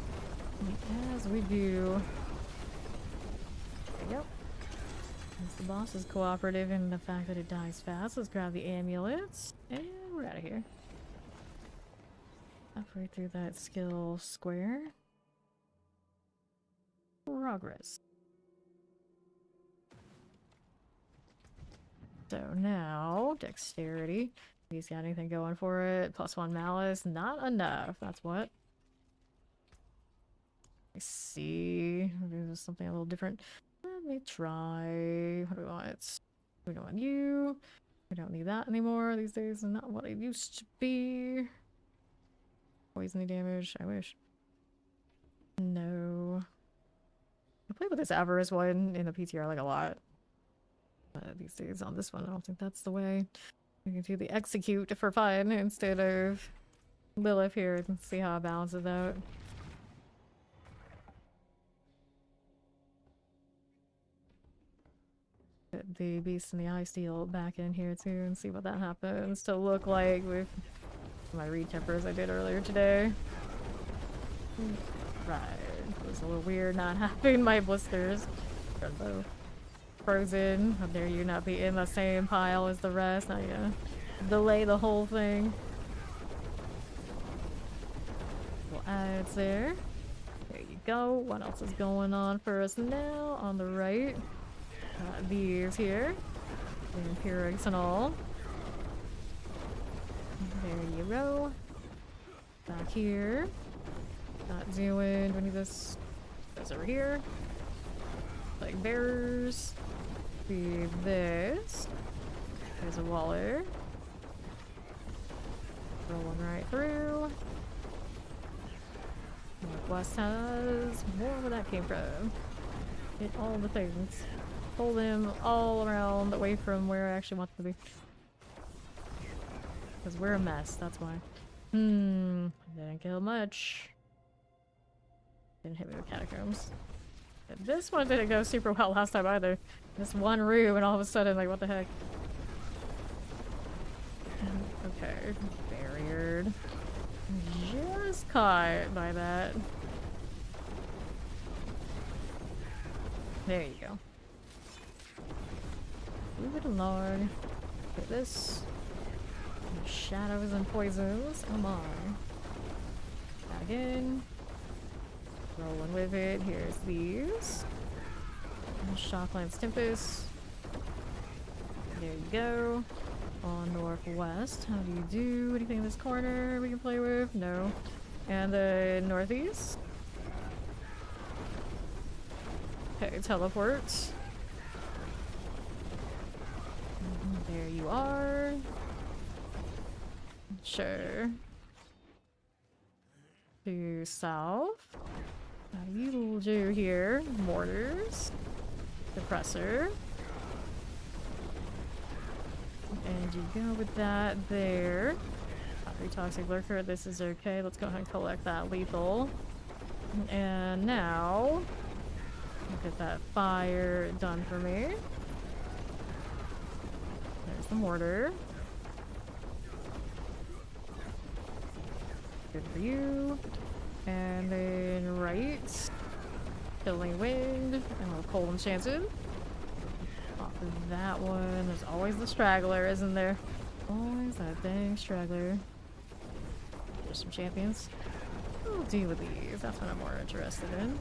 As we do. There we go. Since the boss is cooperative in the fact that it dies fast, let's grab the amulets. And we're out of here. Halfway through that skill square. Progress. So now, dexterity. He's got anything going for it. +1 malice. Not enough. That's what. I see. There's something a little different. Let me try. What do we want? We don't want you. We don't need that anymore. These days is not what it used to be. Poison damage. I wish. No. I played with this Avarice one in the PTR like a lot. But these days on this one, I don't think that's the way. We can do the execute for fun instead of Lilith here and see how it balances out. Get the Beast and the Eye Steel back in here too and see what that happens to look like with my retempers I did earlier today. Right. It was a little weird not having my blisters. They're both frozen. How dare you not be in the same pile as the rest. Now you gotta delay the whole thing. Little ads there. There you go. What else is going on for us now? On the right. These here. The Empirics and all. There you go. Back here. Not doing. Do we need this? Goes over here. Like bearers. See this. There's a waller. Rolling right through. Northwest has more where that came from. Hit all the things. Pull them all around away from where I actually want them to be. Because we're a mess, that's why. Didn't kill much. Didn't hit me with catacombs. And this one didn't go super well last time either. This one room and all of a sudden, like, what the heck? Okay, barriered. Just caught by that. There you go. Move it along. Get this. Shadows and poisons. Come on. Back in. Rolling with it. Here's these. Shocklands Tempest. There you go. On northwest. How do you do? Anything in this corner we can play with? No. And the northeast. Okay, teleport. There you are. Sure. To south. What do you do here? Mortars. Suppressor. And you go with that there. Battery toxic lurker, this is okay. Let's go ahead and collect that lethal. And now, get that fire done for me. There's the mortar. Good for you. And then right, killing wind, and we'll cold enchanted. Off of that one, there's always the straggler, isn't there? Always that dang straggler. There's some champions. We'll deal with these, that's what I'm more interested in.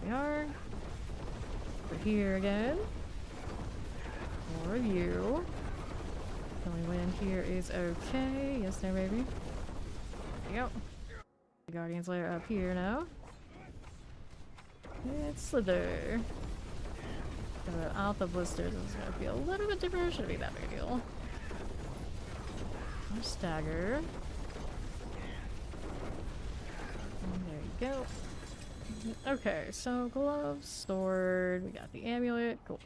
We are. We're here again. More of you. Killing wind here is okay. Yes, there, baby. There you go. The Guardian's Lair up here now. It's Slither. Out the blisters is gonna be a little bit different. Shouldn't be that big a deal. Our stagger. And there you go. Okay, so gloves, sword, we got the amulet. Cool.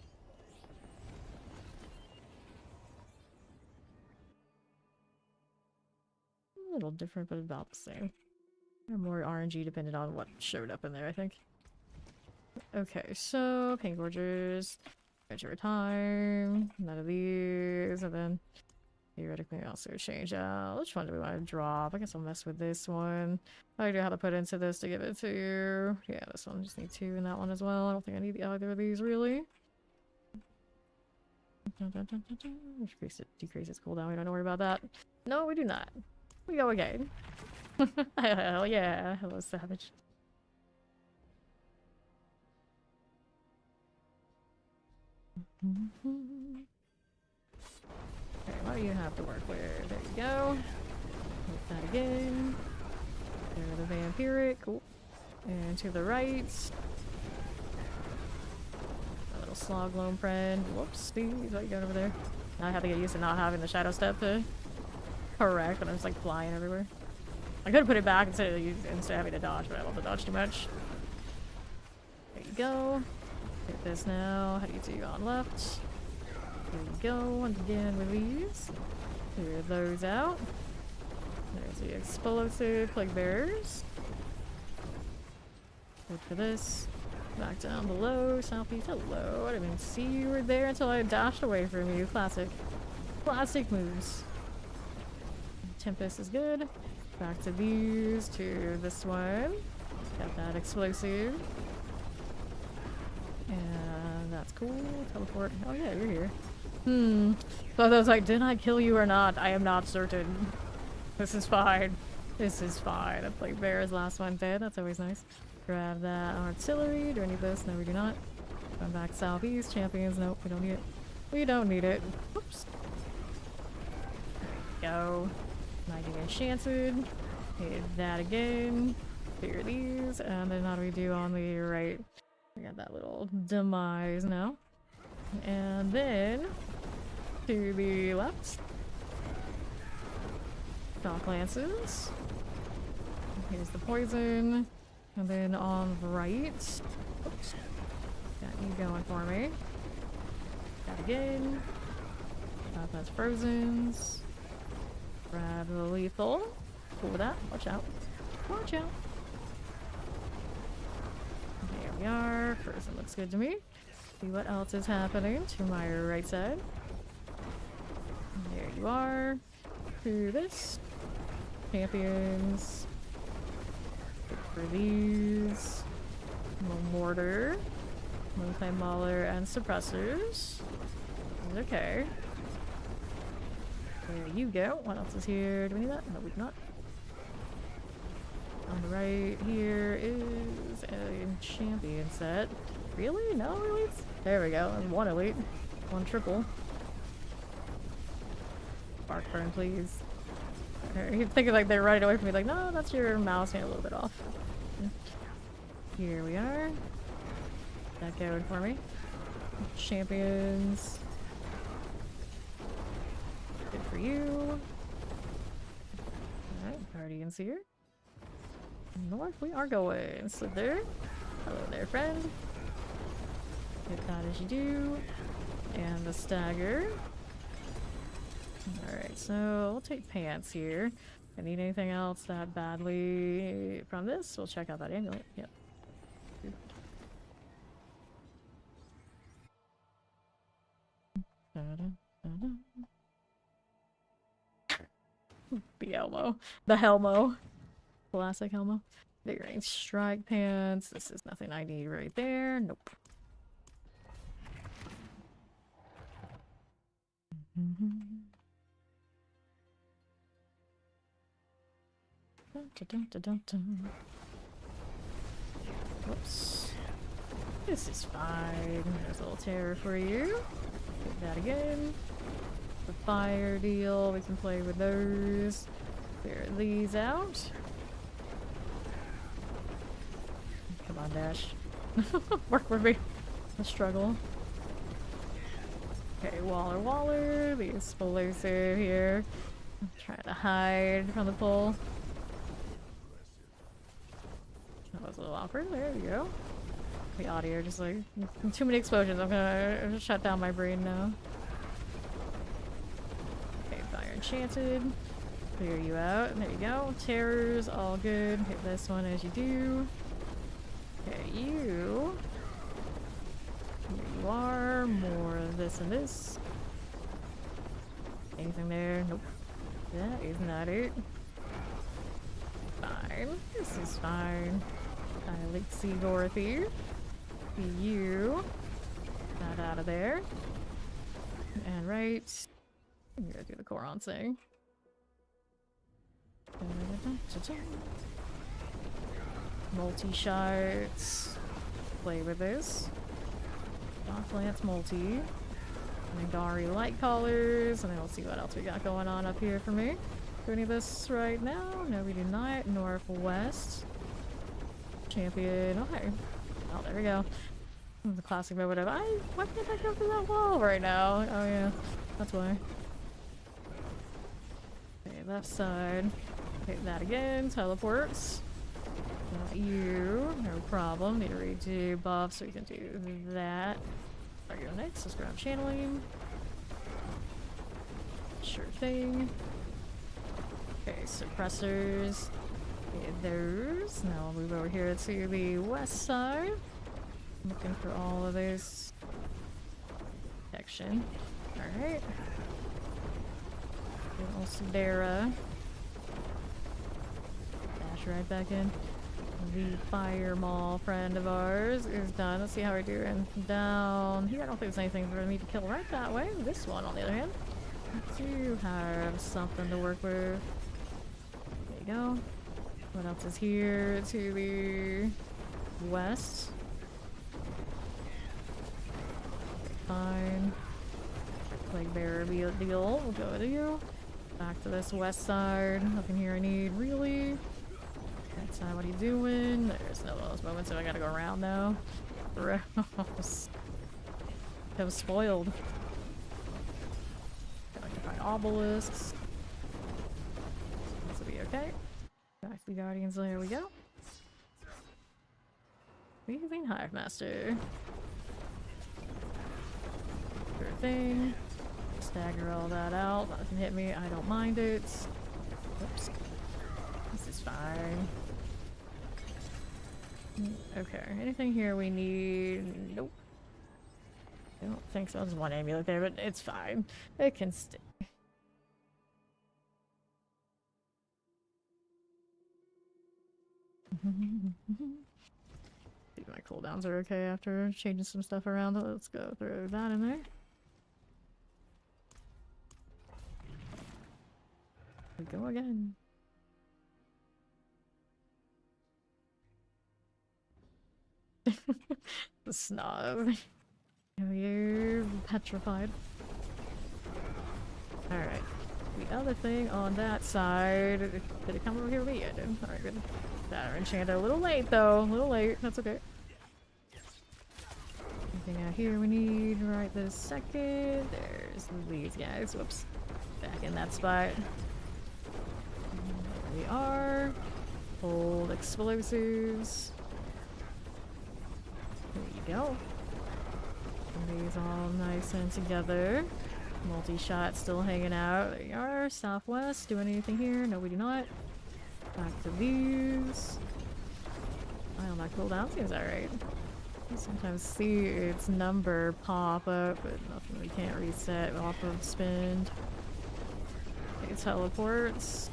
A little different, but about the same. More RNG depending on what showed up in there, I think. Okay, so paint gorgers, your time, none of these, and then theoretically also change out. Which one do we want to drop? I guess I'll mess with this one. I don't know how to put into this to give it to you. Yeah, this one just need 2 in that one as well. I don't think I need either of these really. Decrease its cooldown. We don't worry about that. No, we do not. We go again. Hell yeah. Hello, Savage. Okay, what do you have to work with? There you go. Hit that again. There, the vampiric. Cool. And to the right. A little slog lone friend. Whoops, what are you going over there? Now I have to get used to not having the shadow step to correct, but I'm just like flying everywhere. I could have put it back instead of having to dodge, but I love to dodge too much. There you go. Hit this now. How do you do on left? There you go. And again with these. Clear those out. There's the explosive plague bearers. Look for this. Back down below. Southeast. Hello. I didn't even see you were there until I dashed away from you. Classic. Classic moves. Tempest is good. Back to these. To this one. Got that explosive. And that's cool. Teleport. Oh yeah, you're here. So I was like, did I kill you or not? I am not certain. This is fine. This is fine. I played Bear's last one dead. That's always nice. Grab that artillery. Do I need this? No, we do not. Come back southeast. Champions. Nope, we don't need it. We don't need it. Oops. There we go. Mighty Enchanted. Hit that again. Clear these. And then how do we do on the right? We got that little demise now. And then to the left. Dock lances. Here's the poison. And then on the right. Oops. Got you going for me. That again. That's Frozen's. Grab the lethal. Cool with that. Watch out. Watch out. There we are. Frozen looks good to me. See what else is happening to my right side. There you are. To this. Champions. Look for these. Mortar. Multi-mauler and suppressors. Okay. There you go. What else is here? Do we need that? No, we do not. On the right here is a champion set. Really? No elites? There we go. And 1 elite. 1 triple. Spark burn, please. You're thinking like they're running away from me, like, no, that's your mouse hand a little bit off. Here we are. That going for me. Champions. Good for you. Alright, Guardians here. North we are going. So there. Hello there, friend. Hit that as you do. And the stagger. Alright, so we'll take pants here. If I need anything else that badly from this, we'll check out that amulet. Yep. The Elmo. The Helmo. Classic Helmo. Big range strike pants. This is nothing I need right there. Nope. Whoops. This is fine. There's a little terror for you. Get that again. The fire deal. We can play with those. Clear these out. Come on, Dash. Work with me. A struggle. Okay, Waller. The explosive here. I'm trying to hide from the pole. That was a little awkward. There we go. The audio just like too many explosions. I'm gonna shut down my brain now. Okay, fire enchanted. Clear you out. There you go. Terrors, all good. Hit this one as you do. Okay, you. Here you are. More of this and this. Anything there? Nope. That is not it. Fine. This is fine. I like Dorothy. You. That out of there. And right. I'm gonna do the Koron thing. Multi-shots. Play with this. Doc Lance multi. Nagari light colors. And then we'll see what else we got going on up here for me. Do any of this right now? No, we do not. Northwest. Champion. Okay. Oh, there we go. The classic moment of why can't I go through that wall right now? Oh yeah, that's why. Okay, left side. Okay, that again. Teleports. Not you. No problem. Need to redo buff so we can do that. I'll go next. Let's grab channeling. Sure thing. Okay, suppressors. Okay, those. Now I'll move over here to the west side. Looking for all of this protection. Alright. Good old Sudera. Dash right back in. The fire mall friend of ours is done. Let's see how we're doing. Down here, I don't think there's anything for me to kill right that way. This one, on the other hand, I do have something to work with. There you go. What else is here to the west? Fine. Plague bearer deal. We'll go with you. Back to this west side. Nothing here I need, really. That side, what are you doing? There's no those moments, so I gotta go around now. Gross. That was spoiled. Gotta find obelisks. This will be okay. Back to the Guardians, there we go. Leaving Hive Master. Sure thing. Stagger all that out. Nothing hit me. I don't mind it. Oops. This is fine. Okay. Anything here we need? Nope. I don't think so. There's one amulet there, but it's fine. It can stay. See if my cooldowns are okay after changing some stuff around. Let's go throw that in there. We go again. The snob. You're petrified. Alright. The other thing on that side. Did it come over here with me? I did. Alright, good. That enchanted a little late though, a little late. That's okay. Anything out here we need right this second? There's these guys. Whoops. Back in that spot. There we are. Hold explosives. There you go. And these all nice and together. Multi-shot still hanging out. There you are. Southwest. Doing anything here? No, we do not. Back to these. I on that cooldown seems alright. You sometimes see its number pop up, but nothing we can't reset off of spin. Okay, teleports.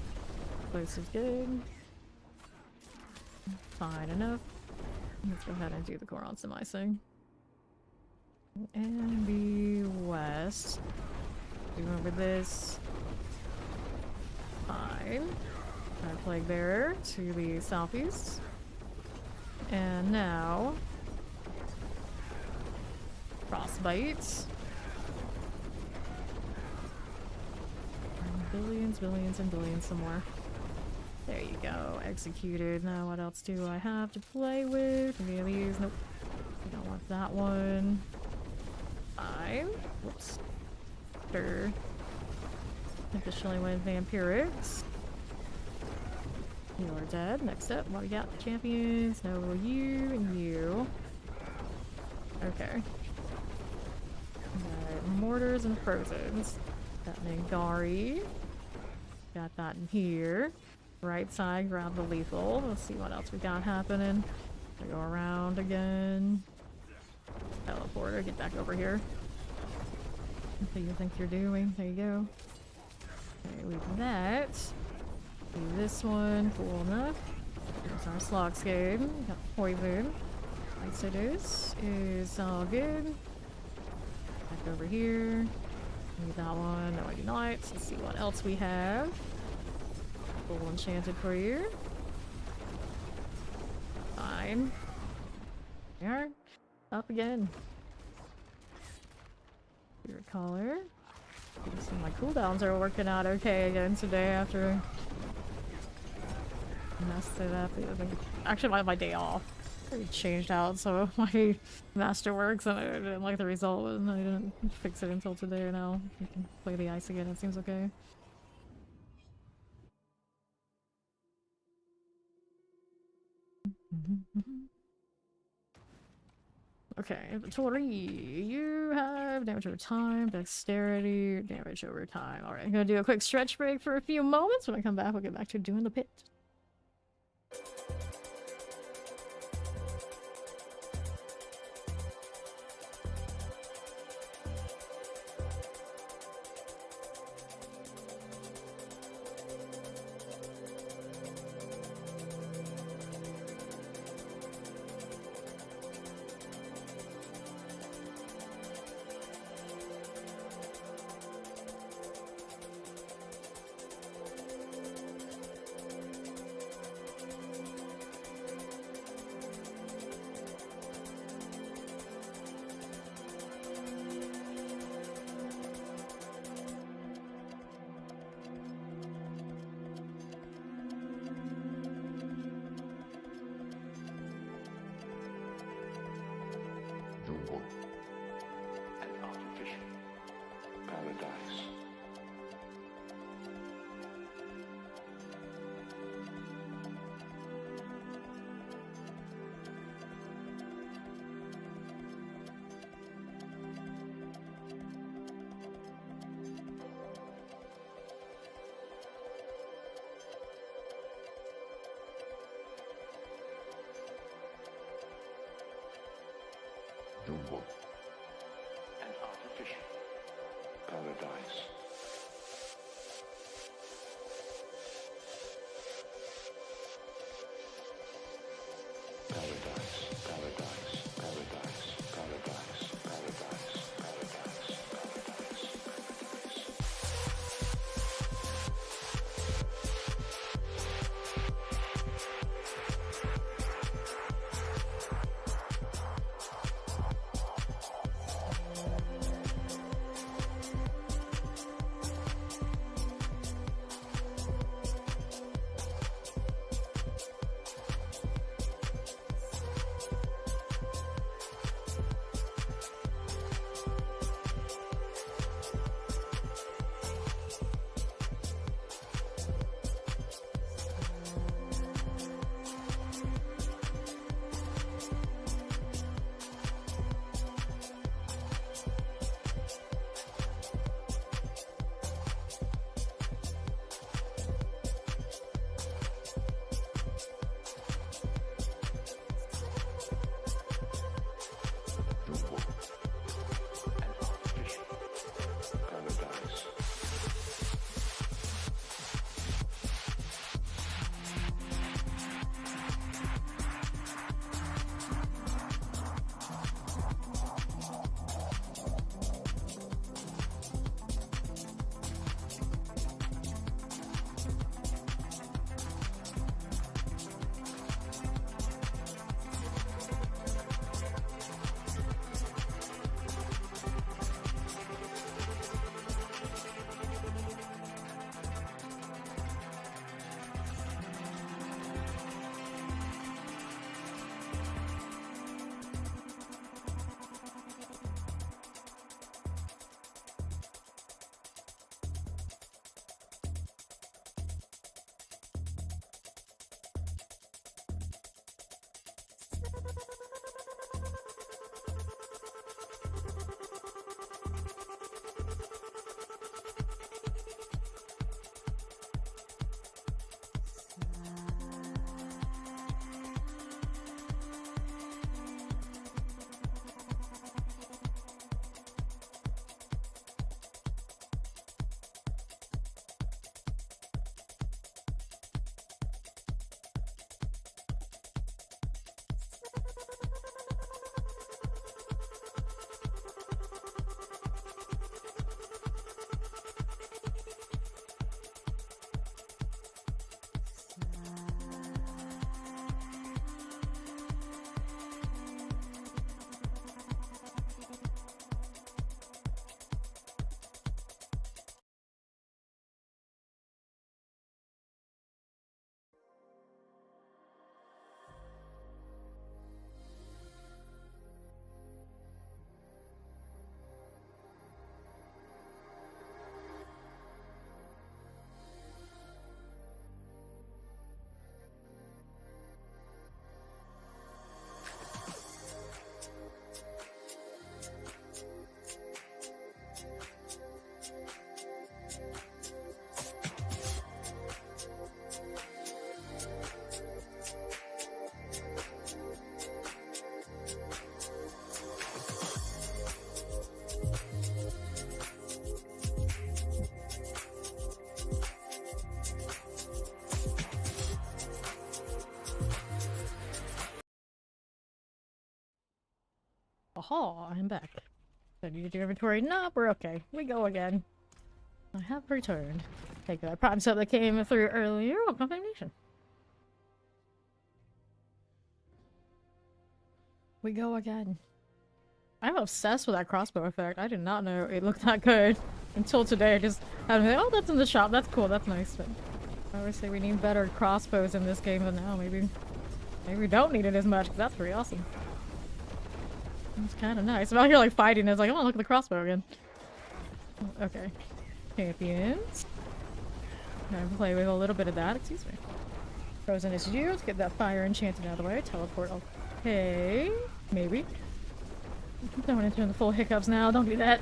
Close is good. Fine enough. Let's go ahead and do the Coron semi-sing. And be west. Do over this. Fine. Our Plague Bearer to the southeast. And now Frostbite. And billions, billions, and billions some more. There you go. Executed. Now what else do I have to play with? Any of these? Nope. I don't want that one. Fine. Whoops. Sure. Officially with Vampirics. You are dead. Next up, what we got? Champions. No, you and you. Okay. Mortars and Frozens. Got Nangari. Got that in here. Right side, grab the lethal. Let's see what else we got happening. We go around again. Teleporter, get back over here. What do you think you're doing? There you go. Okay, leave that. Do this one. Cool enough. Here's our Slogscape. Got Poison. Nice it is all good. Back over here. Need that one. No, I do not. Let's see what else we have. Full enchanted for you. Fine. There. Up again. Your color. So my cooldowns are working out okay again today after messed it up. Actually, my day off. I changed out some of my masterworks and I didn't like the result and I didn't fix it until today. Now you can play the ice again. It seems okay. Okay, inventory. You have damage over time, dexterity, damage over time. Alright, I'm gonna do a quick stretch break for a few moments. When I come back, we'll get back to doing the pit. An artificial paradise. An artificial paradise. Paradise, paradise, paradise, paradise, paradise, paradise, paradise, Aha, I'm back. Do I need to do inventory? Nope, we're okay. We go again. I have returned. Take that prime sub that came through earlier. Oh, confirmation. We go again. I'm obsessed with that crossbow effect. I did not know it looked that good until today. I just had to say, oh, that's in the shop. That's cool. That's nice. But I always say we need better crossbows in this game than now. Maybe we don't need it as much, because that's pretty awesome. It's kind of nice. I'm out here like fighting. It's like, oh, look at the crossbow again. Okay. Champions. I'm gonna play with a little bit of that. Excuse me. Frozen is you. Let's get that fire enchanted out of the way. Teleport. Okay. Maybe. Don't want to turn the full hiccups now. Don't do that.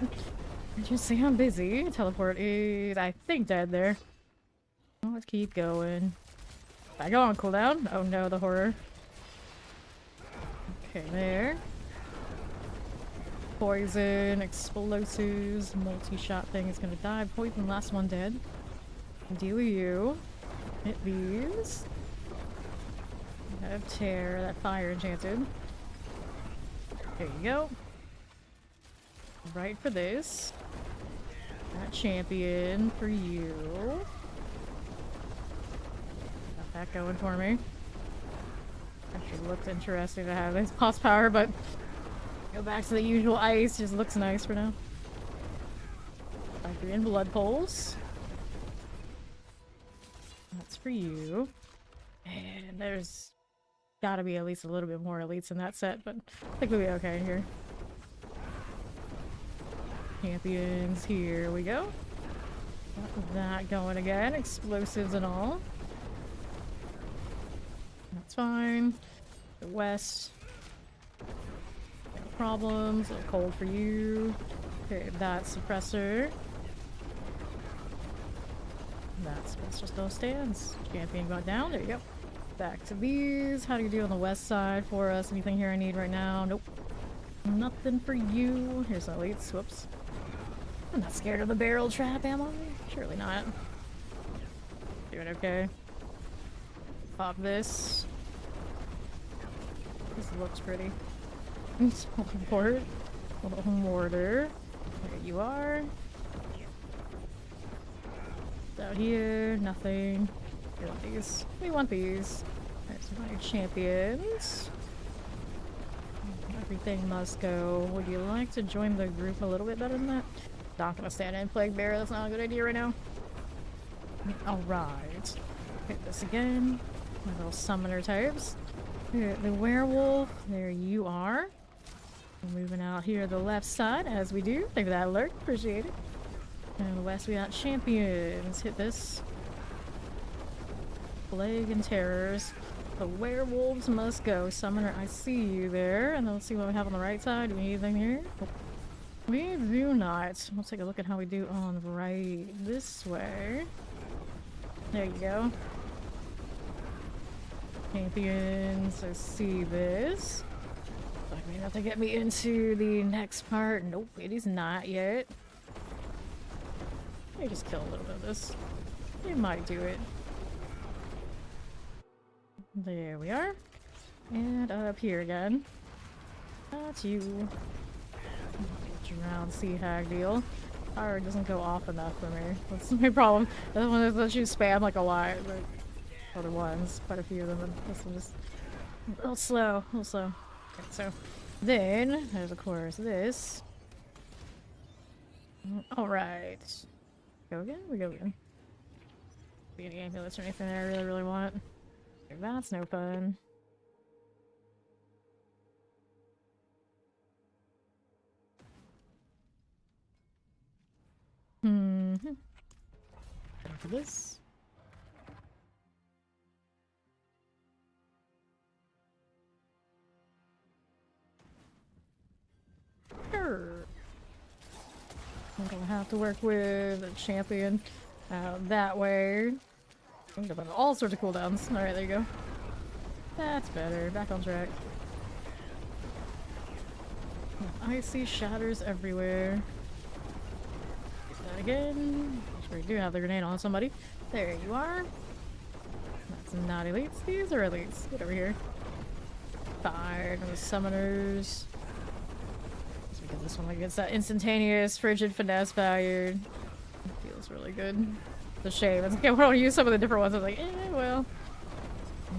Just say I'm busy. Teleport is, I think, dead there. Oh, let's keep going. I go on cooldown. Oh no, the horror. Okay, there. Poison, explosives, multi-shot thing is gonna die. Poison, last one dead. Deal you. Hit these. I have tear, that fire enchanted. There you go. Right for this. That champion for you. Got that going for me. Actually looks interesting to have this boss power, but go back to the usual ice. Just looks nice for now. Factory in blood pulse. That's for you. And there's gotta be at least a little bit more elites in that set, but I think we'll be okay here. Champions, here we go. Got that going again. Explosives and all. That's fine. The west. No problems. A little cold for you. Okay, that suppressor. That's just those stands. Champion got down. There you go. Back to these. How do you do on the west side for us? Anything here I need right now? Nope. Nothing for you. Here's the elites. Whoops. I'm not scared of the barrel trap, am I? Surely not. Doing okay. Pop this. This looks pretty. Teleport. A little mortar. There you are. Out here, nothing. We want these. We want these. There's my champions. Everything must go. Would you like to join the group a little bit better than that? Not gonna stand in Plague Bear. That's not a good idea right now. Alright. Hit this again. My little summoner types. Here, the werewolf. There you are. We're moving out here to the left side as we do. Thank you for that alert. Appreciate it. And the west we got champions. Hit this. Plague and terrors. The werewolves must go. Summoner, I see you there. And then let's see what we have on the right side. Do we need anything here? Oh. We do not. We'll take a look at how we do on the right this way. There you go. Champions, I see this. I mean, have to get me into the next part. Nope, it is not yet. Let me just kill a little bit of this. It might do it. There we are. And up here again. That's you. Drowned sea hag deal. Power doesn't go off enough for me. That's my problem. The other one that you spam like a lot, but other ones, quite a few of them, but this one just a little slow, a little slow. Okay, so then there's of course this. Alright. Go again? We go again. Be any ambulance or anything that I really want. That's no fun. For this. Sure. I'm gonna have to work with a champion that way. I'm gonna have all sorts of cooldowns. Alright, there you go. That's better. Back on track. Icy shatters everywhere. Use that again. We do have the grenade on somebody. There you are. That's not elites. These are elites. Get over here. Fire. The summoners. Because this one like gets that instantaneous frigid finesse value. It feels really good. It's a shame. It's okay, I want to use some of the different ones. I was like, well,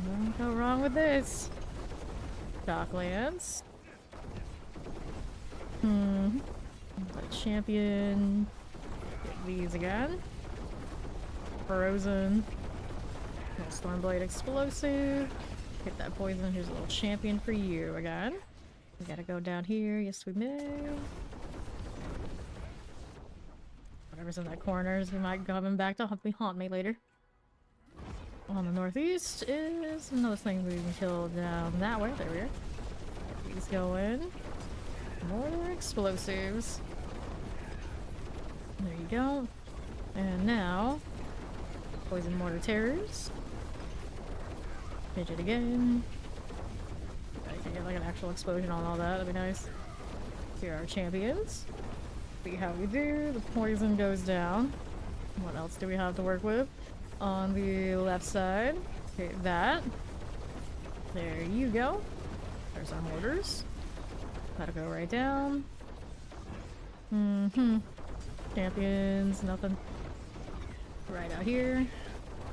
don't go wrong with this. Docklands. The champion. Get these again. Frozen. Stormblade explosive. Get that poison. Here's a little champion for you again. We gotta go down here. Yes, we may. Whatever's in that corner is we might coming back to haunt me later. On the northeast is another thing we can kill down that way. There we are. Get these going. More explosives. There you go. And now, poison mortar terrors. Hit it again. I can get like an actual explosion on all that. That'd be nice. Here are our champions. See how we do. The poison goes down. What else do we have to work with? On the left side. Okay, that. There you go. There's our mortars. That'll go right down. Champions, nothing. Right out here.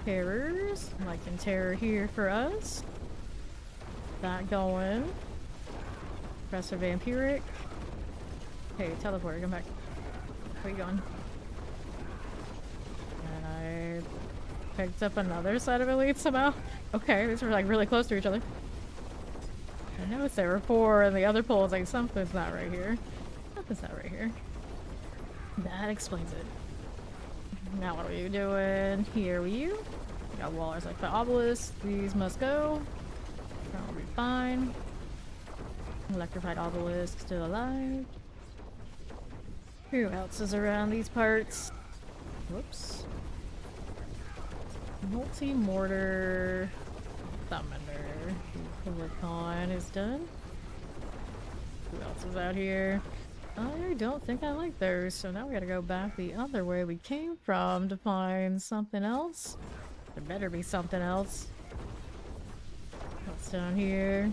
Terrors. Like in terror here for us. That going. Professor Vampiric. Hey, teleport, come back. Where you going? And I picked up another set of elites somehow. Okay, these were like really close to each other. I noticed there were 4 and the other pole is like something's not right here. Something's not right here. That explains it. Now what are you doing? Here with you. We got wallers like the obelisk. These must go. That'll be fine. Electrified obelisk still alive. Who else is around these parts? Whoops. Multi-mortar summoner. Silicon is done. Who else is out here? I don't think I like those, so now we gotta go back the other way we came from to find something else. There better be something else. What's down here?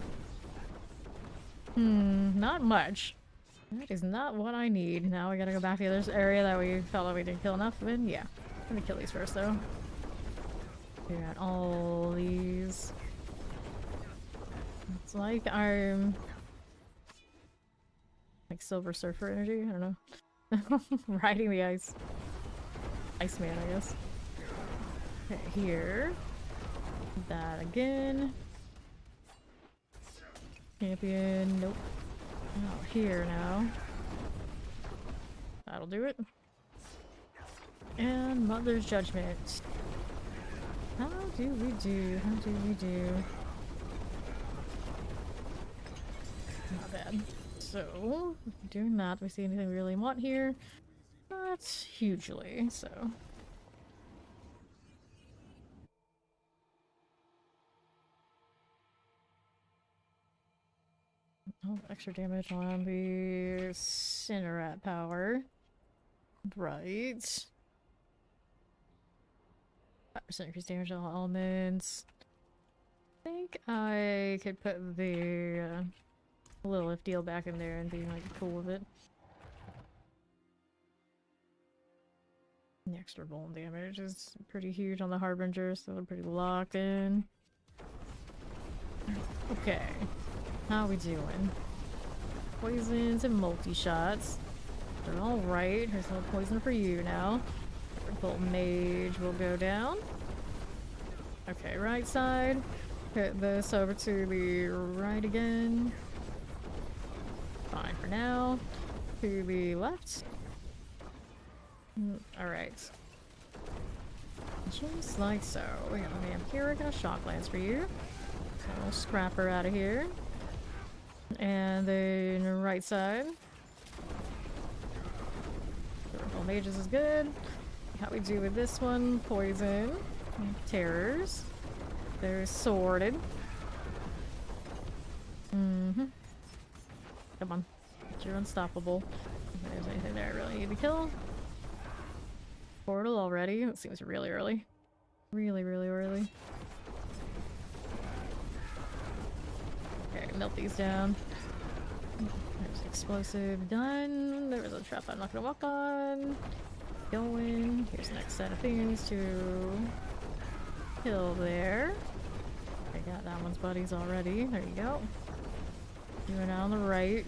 Not much. That is not what I need. Now we gotta go back to the other area that we felt like we didn't kill enough in. Yeah. Let me kill these first, though. We got all these. It's like I'm... like Silver Surfer energy? I don't know. Riding the ice. Iceman, I guess. Okay, here. That again. Champion, nope. Oh, here now. That'll do it. And Mother's Judgment. How do we do? How do we do? Not bad. So, doing that, do we see anything we really want here? Not hugely, so. Oh, extra damage on the Cinerat power. Right. 5% increased damage on all elements. I think I could put the Lilith deal back in there and be like cool with it. The extra bone damage is pretty huge on the Harbinger, so they're pretty locked in. Okay. How we doing? Poisons and multi-shots. They're alright. Here's a little poison for you now. Purple Mage will go down. Okay, right side. Hit this over to the right again. Fine for now. To the left. Alright. Just like so. We got a Vampiric and a Shock Lance for you. So we'll scrap her out of here. And then right side. Purple Mages is good. How we do with this one? Poison. Terrors. They're sorted. Come on. You're unstoppable. If there's anything there I really need to kill. Portal already? It seems really early. Really, really early. Okay, melt these down. There's explosive done. There was a trap I'm not gonna walk on. Going. Here's the next set of things to kill there. I got that one's buddies already. There you go. Doing it on the right.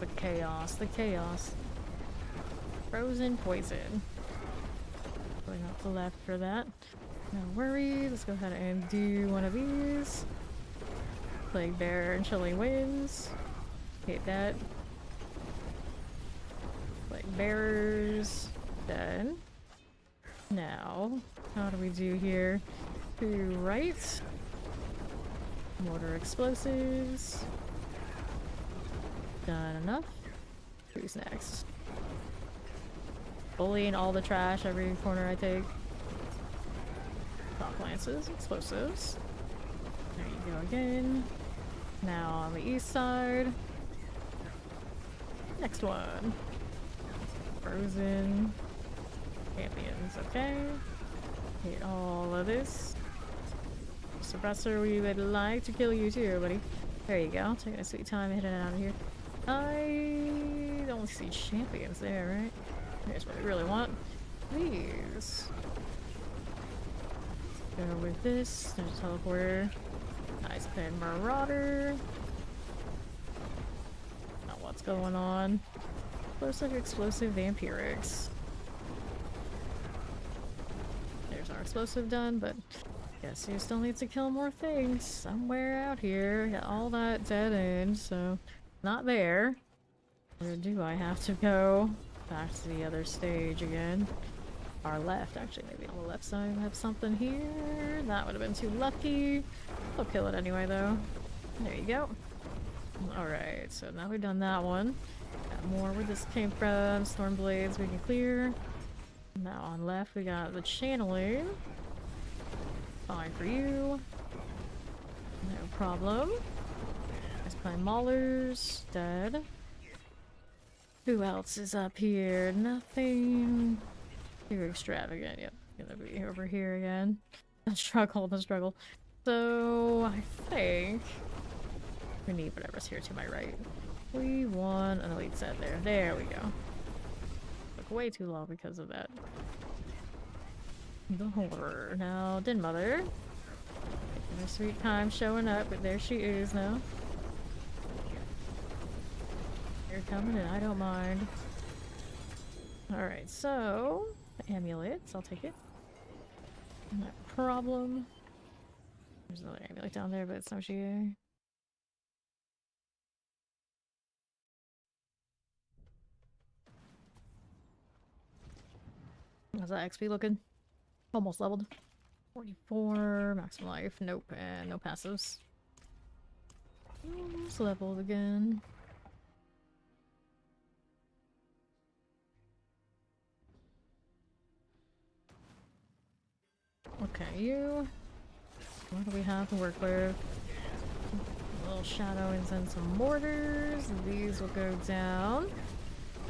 The chaos. The chaos. Frozen poison. Going up the left for that. No worries. Let's go ahead and do one of these. Plague Bear and Chilly Winds. Hate that. Plague Bearers. Done. Now, how do we do here? To right. Mortar explosives. Done enough. Who's next? Bullying all the trash every corner I take. Shock lances, explosives. There you go again. Now on the east side. Next one. Frozen. Champions, okay. Hate all of this. Suppressor, we would like to kill you too, buddy. There you go. Taking a sweet time heading out of here. I don't see champions there, right? Here's what we really want. Please. Go with this. There's a teleporter. Nice pin marauder. Now what's going on? Explosive vampirics. There's our explosive done, but guess you still need to kill more things somewhere out here. Got all that dead end, so not there. Where do I have to go? Back to the other stage again. Our left, actually, maybe on the left side we have something here. That would have been too lucky. I'll kill it anyway, though. There you go. Alright, so now we've done that one. Got more where this came from. Storm blades we can clear. Now on left we got the channeling. Fine for you. No problem. Let's play Maulers. Dead. Who else is up here? Nothing too extravagant. Yep, gonna be over here again. The struggle. So I think we need whatever's here to my right. We want an elite set there. There we go. Took way too long because of that. The horror. Now, Din Mother. Taking her sweet time showing up, but there she is now. You're coming in, I don't mind. Alright, so amulets, I'll take it. No problem. There's another amulet down there, but it's no GA. How's that XP looking? Almost leveled. 44, maximum life, nope, and no passives. Almost leveled again. Okay, you. What do we have to work with? A little shadowings and some mortars. These will go down.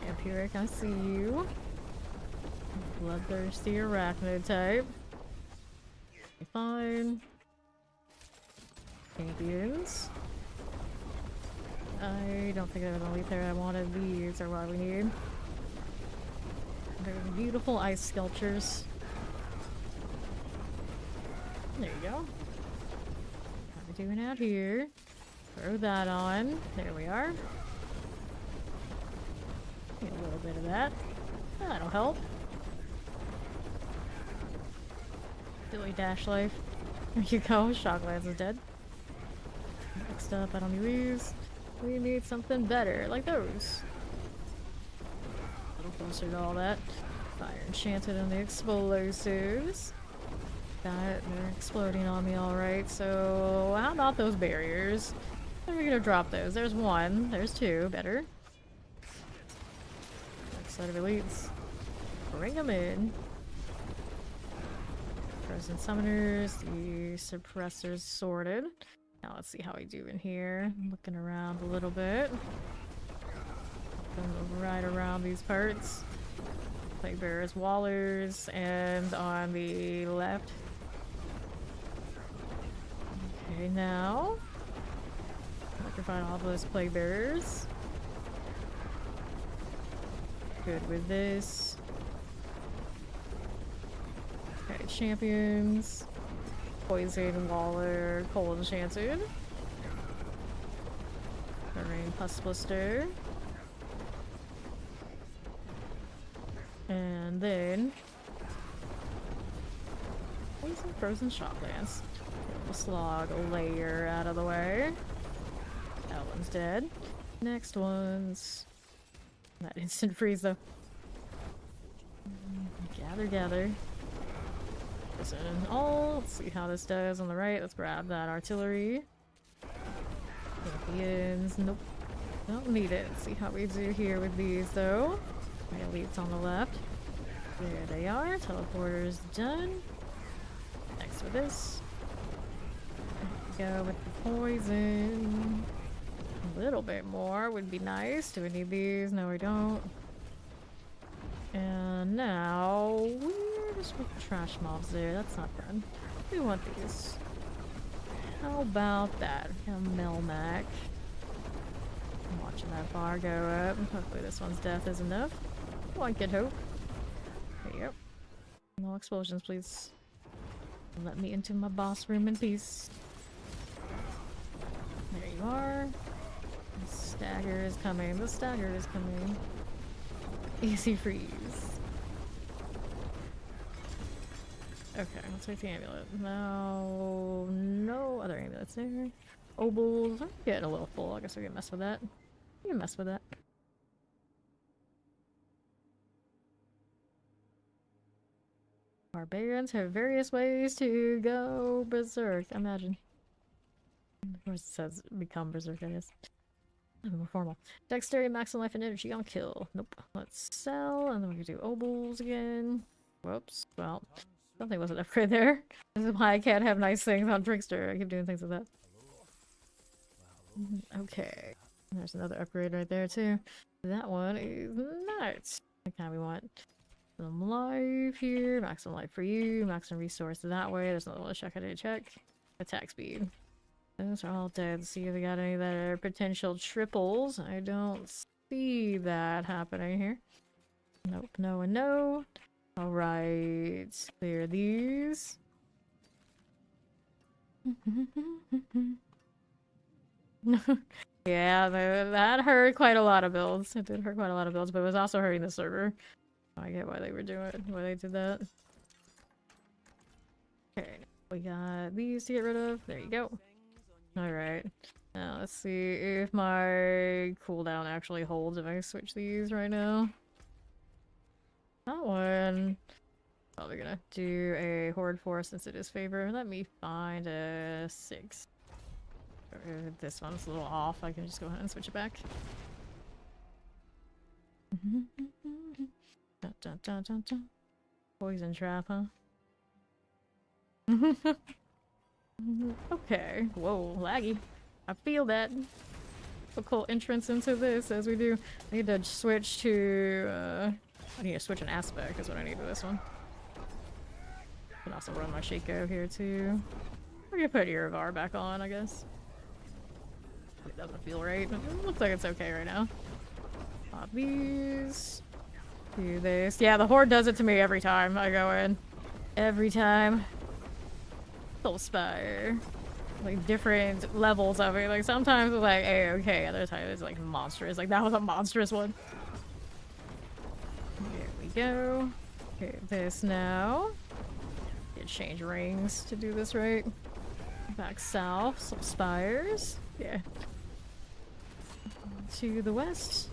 Vampiric, I see you. Bloodthirsty arachnid type. Fine. Champions. I don't think I have an elite there. I wanted these are what we need. They're beautiful ice sculptures. There you go. What are we doing out here? Throw that on. There we are. Get a little bit of that. That'll help. Silly dash life. There you go. Shocklands is dead. Next up, I don't need these. We need something better, like those. A little closer to all that. Fire enchanted and the explosives. Got it. They're exploding on me, alright. So, how about those barriers? When are we gonna drop those? There's one. There's two. Better. Next set of elites. Bring them in. Frozen summoners. The suppressors sorted. Now let's see how we do in here. Looking around a little bit. Move right around these parts. Plague Bearers, Wallers, and on the left. Okay, now Sacrifice all those plague bearers. Good with this. Okay, champions. Poison, Waller, Cold Enchanted. Rain Pus Blister. And then Poison Frozen Shock Lance. Slog layer out of the way. That one's dead. Next one's that instant freeze though. Gather. This in all. Let's see how this does on the right. Let's grab that artillery. Champions. Nope. Don't need it. Let's see how we do here with these though. My elites on the left. There they are. Teleporters done. Next with this. Go with the poison. A little bit more would be nice. Do we need these? No, we don't. And now we're just with the trash mobs there. That's not fun. We want these. How about that? A Melmac. I'm watching that bar go up. Hopefully this one's death is enough. One could hope. There you go. No explosions, please. Let me into my boss room in peace. There you are. The stagger is coming. The stagger is coming. Easy freeze. Okay, let's take the amulet. No, no other amulets there. Obols. I'm getting a little full. I guess we can mess with that. We can mess with that. Barbarians have various ways to go berserk. Imagine. Of course it says become berserk, I guess. More formal. Dexterity, maximum life, and energy on kill. Nope. Let's sell, and then we can do obols again. Whoops. Well, something was an upgrade there. This is why I can't have nice things on Trickster. I keep doing things like that. Okay. There's another upgrade right there, too. That one is nice. What kind we want? Some life here. Maximum life for you. Maximum resource that way. There's another one to check. I didn't check. Attack speed. Those are all dead. Let's see if we got any that are potential triples. I don't see that happening here. Nope, no and no. Alright, clear these. Yeah, that hurt quite a lot of builds. It did hurt quite a lot of builds, but it was also hurting the server. I get why they were doing it, why they did that. Okay, we got these to get rid of. There you go. Alright. Now let's see if my cooldown actually holds if I switch these right now. That one. Probably gonna do a horde force since it is favor. Let me find a 6. This one's a little off. I can just go ahead and switch it back. Dun, dun, dun, dun, dun. Poison trap, huh? Okay. Whoa, laggy. I feel that. Difficult entrance into this as we do. I need to switch to, I need to switch an aspect is what I need for this one. I can also run my Shaco here too. I can put Iravar back on, I guess. It doesn't feel right. It looks like it's okay right now. Pop these. Do this. Yeah, the horde does it to me every time I go in. Every time. Soul Spire. Like different levels of it. Like sometimes it's like, hey, okay, other times it's like monstrous. Like that was a monstrous one. There we go. Okay, this now. Get change rings to do this right. Back south, some spires. Yeah. To the west.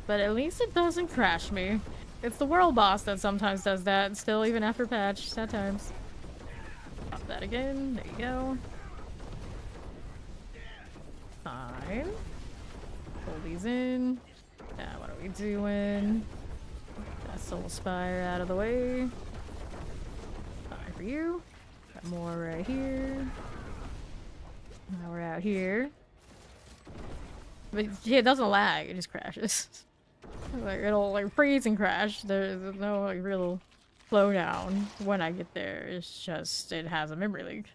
But at least it doesn't crash me. It's the world boss that sometimes does that, still even after patch, sad times. Pop that again, there you go. Fine. Pull these in. Now what are we doing? That Soul Spire out of the way. Fine for you. Got more right here. Now we're out here. But yeah, it doesn't lag, it just crashes. Like it'll like freeze and crash. There's no like real slowdown when I get there. It's just it has a memory leak.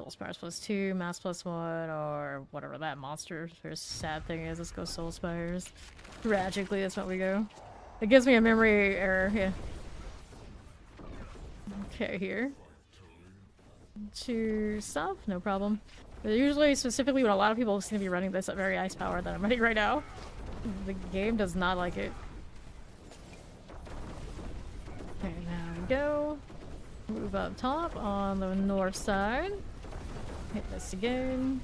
Soul Spires +2, Mass +1, or whatever that monster or sad thing is. Let's go Soul Spires. Tragically, that's what we go. It gives me a memory error, yeah. Okay, here. To south, no problem. But usually, specifically, when a lot of people seem to be running this at very ice power that I'm running right now, the game does not like it. Okay, now we go. Move up top on the north side. Hit this again.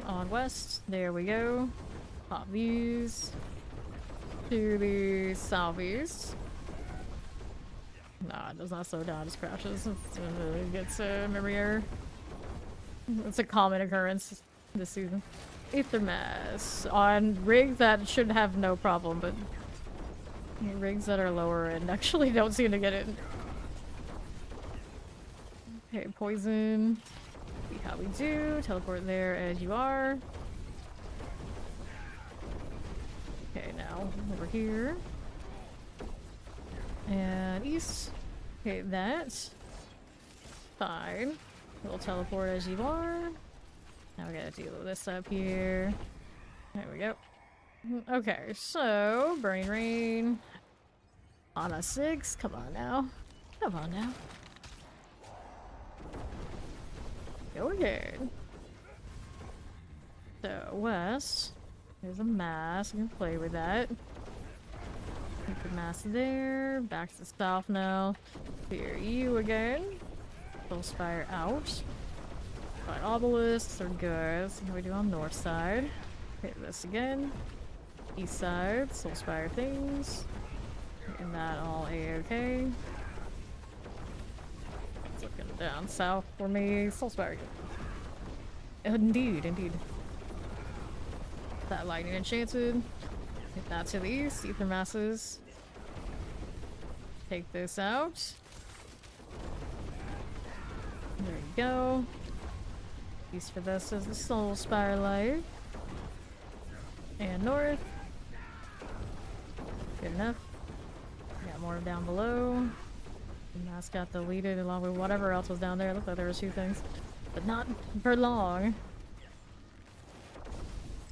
On west, there we go. Pop these. To the southeast. Nah, it does not slow down, it just crashes. It gets a memory error. It's a common occurrence this season. Aether Mass. On rigs that should have no problem, but rigs that are lower and actually don't seem to get it. Okay, poison. See how we do. Teleport there as you are. Okay, now over here. And east. Okay, that's fine. We'll teleport as you are. Now we gotta deal with this up here. There we go. Okay, so Burning Rain on a 6. Come on now. Come on now. Go again. So west. There's a mass. We can play with that. Keep the mass there. Back to the south now. Here you again. Soul Spire out. But obelisks are good. See how we do on north side. Hit this again. East side. Soul Spire things. And that all a-okay. It's looking down south for me. Soul Spire. Indeed, indeed. That lightning enchanted. Hit that to the east. Ether masses. Take this out. There you go. East for this is the Soul Spire Light. And north. Good enough. Got more down below. And that's got deleted along with whatever else was down there. Looked like there was 2 things. But not for long.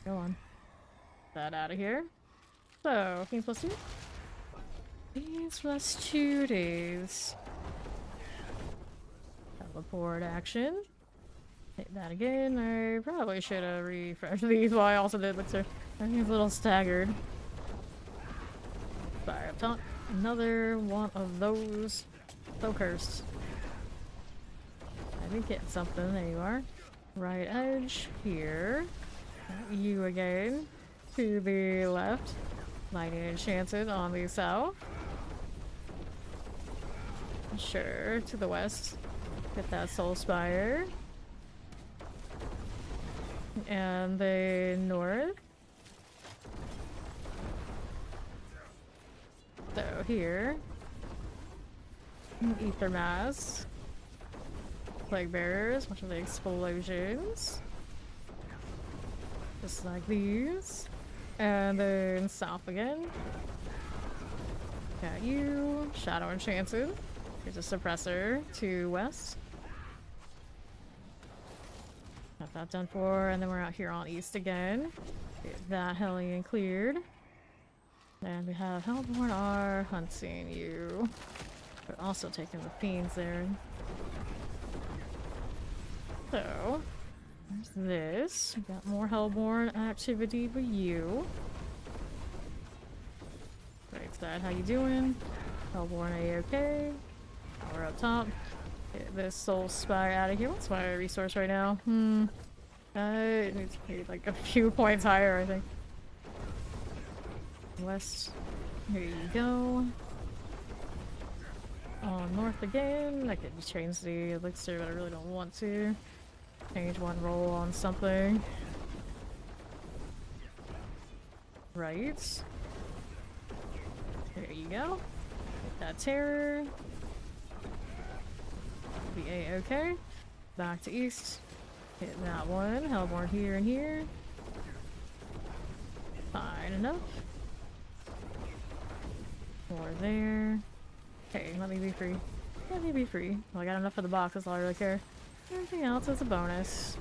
Go on. That out of here. So, Kings +2? Kings +2 days. Teleport action. Hit that again. I probably should have refreshed these. Well, I also did look through. I think it's a little staggered. Fire up top. Another one of those. So cursed. I did get something. There you are. Right edge here. You again. To the left. Lightning enchanted on the south. Sure, to the west. Get that Soul Spire. And the north. So here. Aether Mass. Plague Bearers, bunch of the explosions. Just like these. And then south again. Got you. Shadow Enchanted. Here's a suppressor to west. Got that done for, and then we're out here on east again. Get that Hellion cleared. And we have Hellborn are hunting you. But also taking the fiends there. So, there's this. We got more Hellborn activity with you. Right side, how you doing? Hellborn a-okay. We're up top. Get this Soul Spire out of here. What's my resource right now? It needs to be like a few points higher, I think. West. Here you go. On north again. I could change the elixir, but I really don't want to. Change one roll on something. Right. There you go. Get that terror. Be a-okay. Back to east. Hit that one. Hellborn here and here. Fine enough. More there. Okay, let me be free. Let me be free. Well, I got enough for the box, that's all I really care. Everything else is a bonus.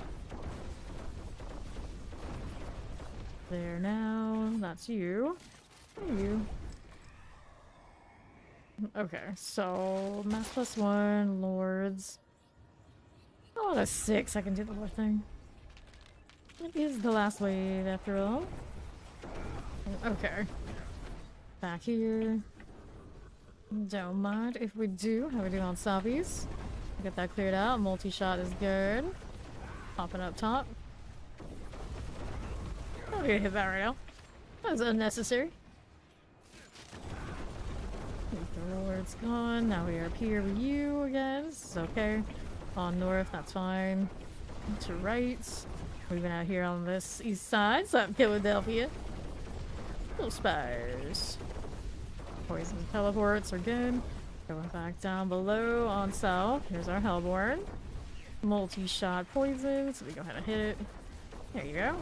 There now. That's you. Hey, you. Okay, so mass +1, lords. Oh, that's 6. I can do the lord thing. It is the last wave after all. Okay. Back here. Don't mind if we do. How we do on Sabi's? Get that cleared out. Multi-shot is good. Popping up top. I'm gonna hit that right now. That was unnecessary. The lord's gone. Now we are up here with you again. This is okay. On north, that's fine. To right. We've been out here on this east side, so I'm Philadelphia. Little spires. Poison teleports are good. Going back down below on south. Here's our Hellborn. Multi-shot poison, so we go ahead and hit it. There you go.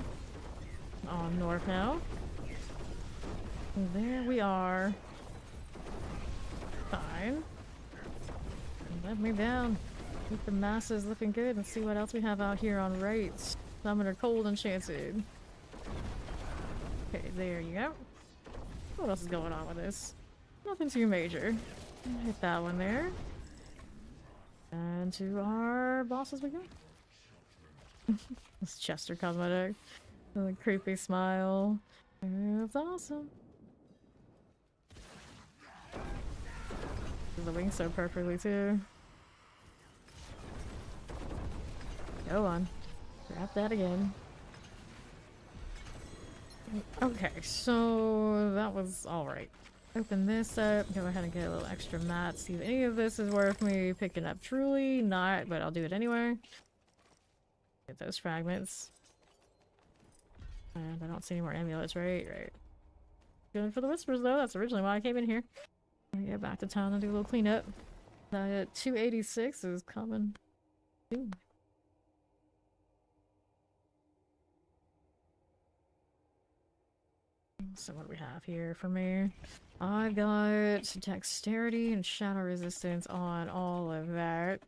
On north now. And there we are. Fine. Let me down. Keep the masses looking good and see what else we have out here on right. Summoner Cold Enchanted. Okay, there you go. What else is going on with this? Nothing too major. Hit that one there. And to our boss as we go. This Chester cosmetic. With a creepy smile. It's awesome. The wings so perfectly too. Go on. Grab that again. Okay, so that was alright. Open this up, go ahead and get a little extra mat, see if any of this is worth me picking up. Truly not, but I'll do it anyway. Get those fragments. And I don't see any more amulets, right? Right. Going for the whispers though, that's originally why I came in here. I'm gonna get back to town and do a little cleanup. 286 is coming. Ooh. So what do we have here for me? I've got dexterity and shadow resistance on all of that.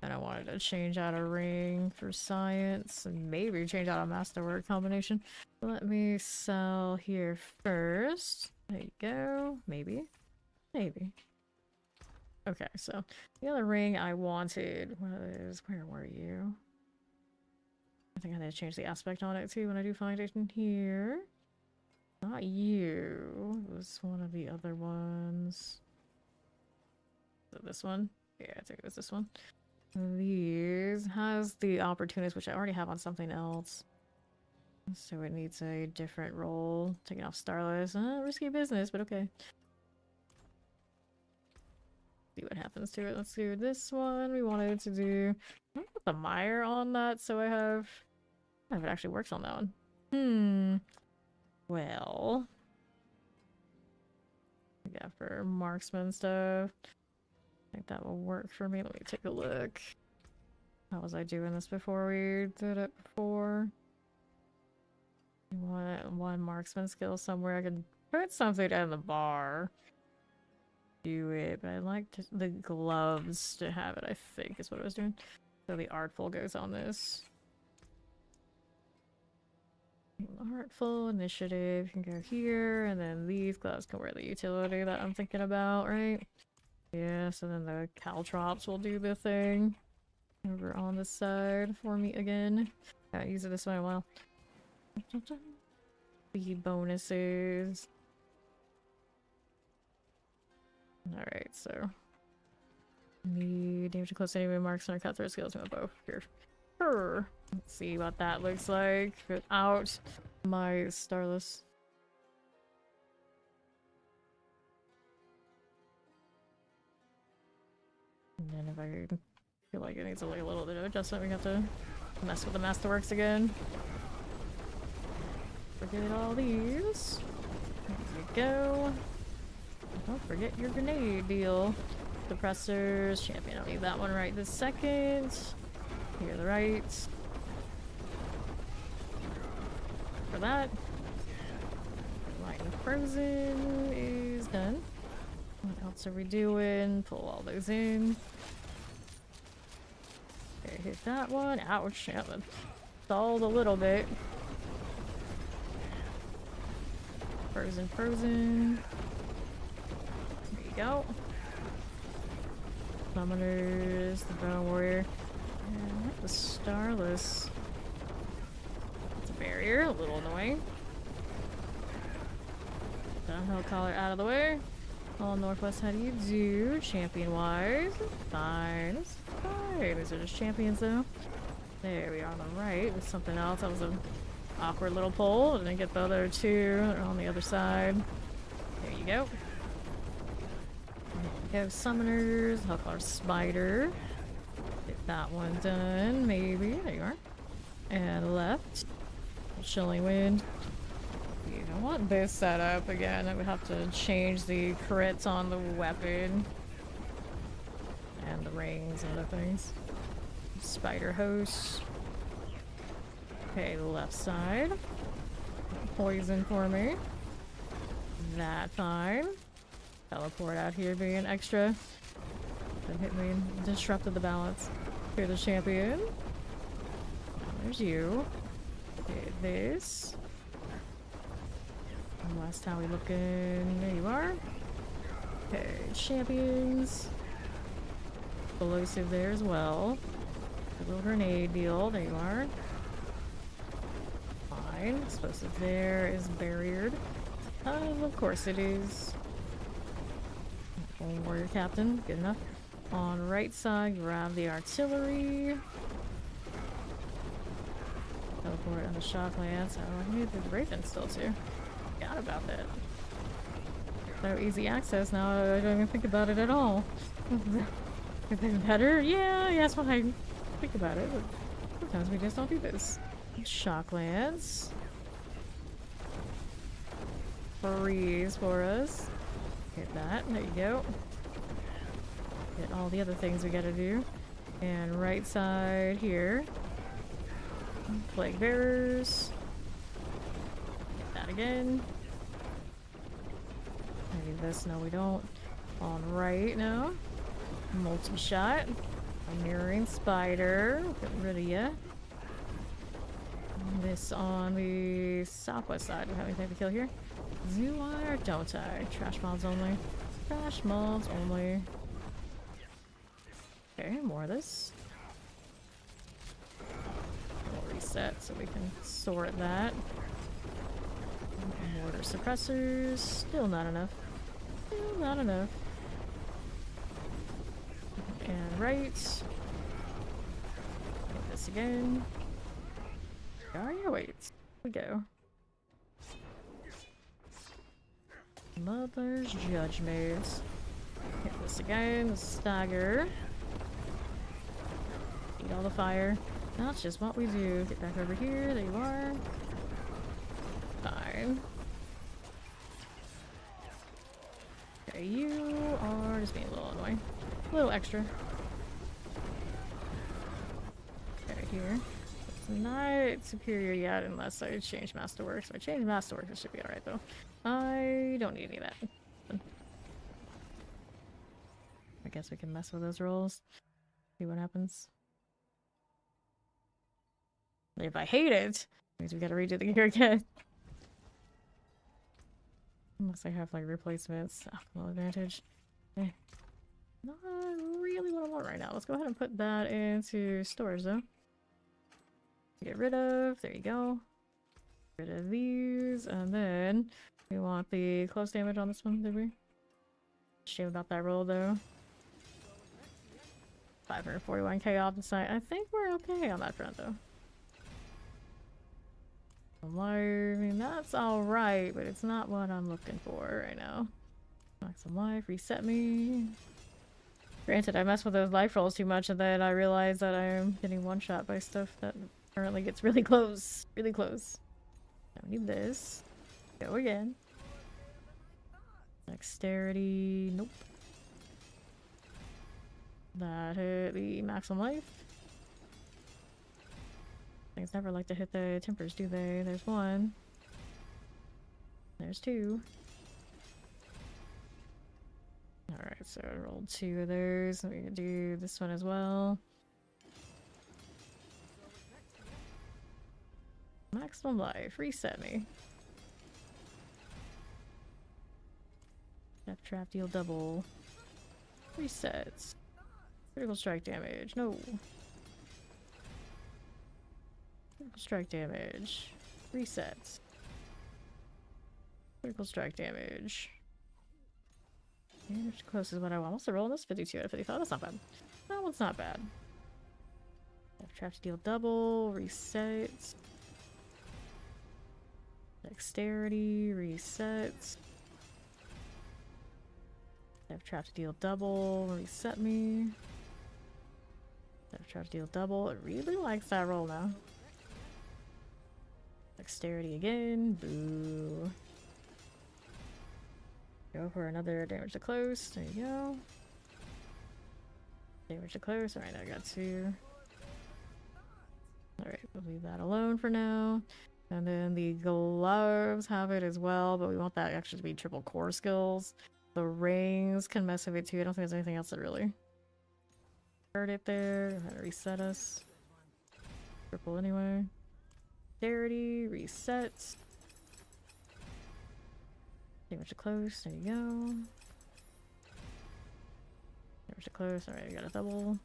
And I wanted to change out a ring for science and maybe change out a masterwork combination. Let me sell here first. There you go. Maybe. Maybe. Okay, so the other ring I wanted was... Where were you? I think I need to change the aspect on it too when I do find it in here. Not you. It was one of the other ones. Is it this one? Yeah, I think it was this one. These has the opportunist, which I already have on something else. So it needs a different role. Taking off Starless. Risky business, but okay. See what happens to it. Let's do this one. We wanted to do... I put the mire on that, so I have... I don't know if it actually works on that one. Well... Yeah, for marksman stuff. I think that will work for me. Let me take a look. How was I doing this before we did it before? You want one marksman skill somewhere? I can put something in the bar. Do it, but I like the gloves to have it, I think is what I was doing. So the artful goes on this. Artful initiative can go here, and then these gloves can wear the utility that I'm thinking about, right? Yeah, so then the caltrops will do the thing over on the side for me again. I haven't used it this way in a while. The bonuses. Alright, so need damage to close enemy marks and cutthroat skills with both here. Let's see what that looks like without my Starless. And then if I feel like it needs a little bit of adjustment, we have to mess with the Masterworks again. Forget all these. There you go. Don't forget your grenade deal. Suppressors, champion. I'll leave that one right this second. Here to the right. For that. Light and Frozen is done. What else are we doing? Pull all those in. Okay, Okay, hit that one. Ouch. Yeah, that stalled a little bit. Frozen, frozen. There you go. Summoners, the Bone Warrior. And what the Starless? It's a barrier, a little annoying. Downhill collar out of the way. All Northwest, how do you do? Champion-wise? Fine. It's fine. These are just champions, though. There we are on the right with something else. That was an awkward little pole. Didn't get the other two. They're on the other side. There you go. There you go, Summoners. Hucklar Spider. Get that one done, maybe. There you are. And left. Chilling Wind. I want this set up again. I would have to change the crits on the weapon. And the rings and other things. Spider host. Okay, the left side. Poison for me. That fine. Teleport out here being extra. That hit me and disrupted the balance. Here's the champion. There's you. Okay, this. Last time we looking. There you are. Okay, champions. Explosive there as well. A little grenade deal. There you are. Fine. Explosive there is barriered. Of course it is. Warrior captain. Good enough. On right side, grab the artillery. Teleport on the shock lance. Oh, I need the Raven still too. Forgot about that. So easy access now, I don't even think about it at all. Is it better? Yeah, that's what I think about it, but sometimes we just don't do this. Shock lance. Freeze for us. Get that, there you go. Get all the other things we gotta do. And right side here. Plague bearers. Again. Maybe this. No, we don't. On right now. Multi-shot. A mirroring spider. Get rid of ya. This on the southwest side. Do we have anything to kill here? Do I or don't I? Trash mobs only. Trash mobs only. Okay, more of this. We'll reset so we can sort that. Mortar suppressors. Still not enough. Still not enough. And right. Hit this again. Oh yeah, wait. Here we go. Mother's Judgment. Hit this again. Stagger. Eat all the fire. That's just what we do. Get back over here. There you are. Fine. Okay, you are just being a little annoying. A little extra. Okay, here. It's not superior yet unless I change Masterwork. So I change Masterwork, it should be alright though. I don't need any of that. I guess we can mess with those rolls. See what happens. If I hate it, means we gotta redo the gear again. Unless I have like replacements. Optimal advantage. Eh. Not really what I want right now. Let's go ahead and put that into storage though. Get rid of. There you go. Get rid of these. And then we want the close damage on this one, did we? Shame about that roll though. 541k off the site. I think we're okay on that front though. I mean, that's alright, but it's not what I'm looking for right now. Knock some life, reset me. Granted, I mess with those life rolls too much and then I realize that I'm getting one-shot by stuff that currently gets really close. Really close. I need this. Go again. Dexterity. Nope. That hit the maximum life. Things never like to hit the tempers, do they? There's one. There's two. Alright, so I rolled two of those. We can do this one as well. Maximum life. Reset me. Death trap, deal double. Resets. Critical strike damage. No. Critical strike damage. Resets. Critical strike damage. Damage close is what I want. What's the roll on this? 52 out of 55. That's not bad. That one's not bad. Death trap to deal double. Resets. Dexterity. Resets. Death trap to deal double. Reset me. Death trap to deal double. It really likes that roll now. Dexterity again. Boo. Go for another damage to close. There you go. Damage to close. Alright, I got 2. Alright, we'll leave that alone for now. And then the gloves have it as well, but we want that actually to be triple core skills. The rings can mess with it too. I don't think there's anything else that really hurt it there. I'm gonna reset us. Triple anyway. Dexterity, resets. Damage to close, there you go. Damage to close, alright, we got a double.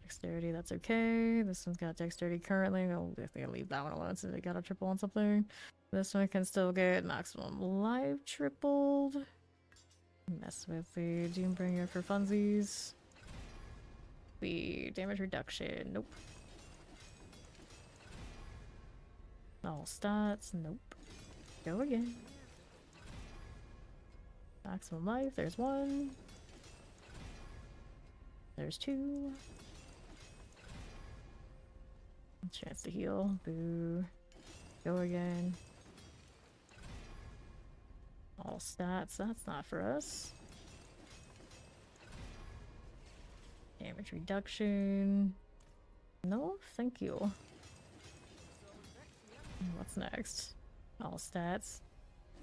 Dexterity, that's okay. This one's got dexterity currently. I think I'll leave that one alone since it got a triple on something. This one can still get maximum life tripled. Mess with the Doombringer for funsies. The damage reduction, nope. All stats, nope. Go again. Maximum life, there's 1. There's 2. Chance to heal, boo. Go again. All stats, that's not for us. Damage reduction. No, thank you. What's next? All stats.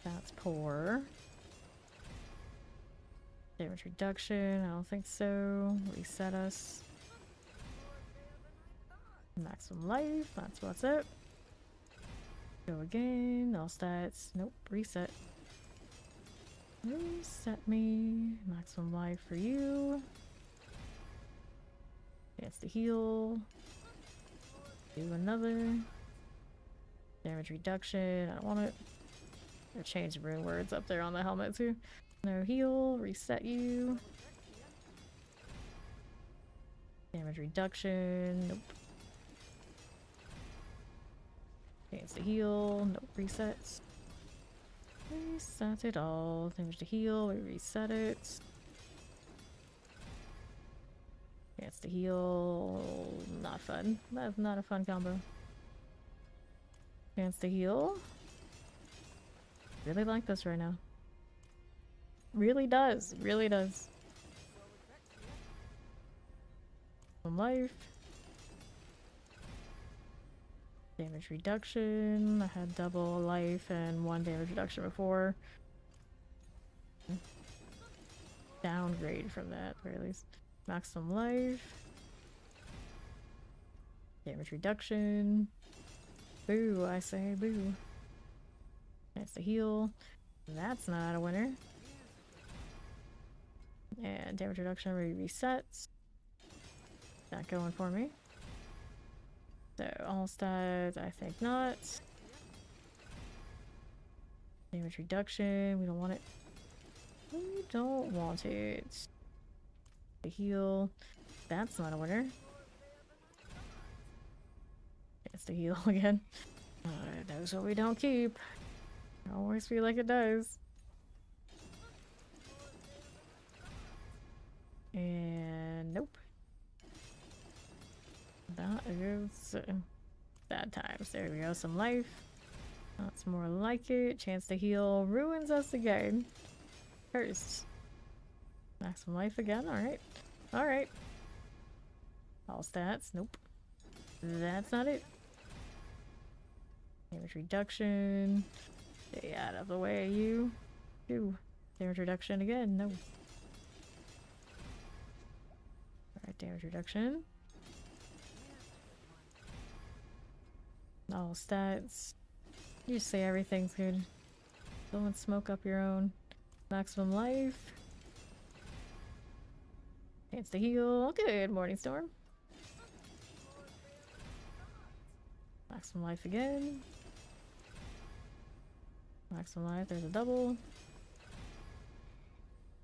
That's poor. Damage reduction, I don't think so. Reset us. Maximum life, that's what's it. Go again, all stats. Nope, reset. Reset me. Maximum life for you. Chance to heal. Do another. Damage reduction, I don't want it. Or change the rune words up there on the helmet too. No heal, reset you. Damage reduction, nope. Chance to heal, nope, resets. Reset it all. Damage to heal, we reset it. Chance to heal, not fun. That's not a fun combo. Chance to heal. Really like this right now. Really does. Really does. Some life. Damage reduction. I had double life and 1 damage reduction before. Downgrade from that, at the very least. Maximum life. Damage reduction. Boo, I say boo. Chance to heal. That's not a winner. And damage reduction resets. Not going for me. So, all stats, I think not. Damage reduction, we don't want it. We don't want it. To heal. That's not a winner. Chance to heal again. That's what we don't keep. I always feel like it does. And nope. That is bad times. There we go. Some life. That's more like it. Chance to heal ruins us again. First. Maximum life again. Alright. Alright. All stats. Nope. That's not it. Damage reduction. Stay out of the way, you. Do. Damage reduction again. No. Alright, damage reduction. All stats. You just say everything's good. Don't smoke up your own. Maximum life. Chance to heal. Good morning storm. Maximum life again. Maximum life, there's a double.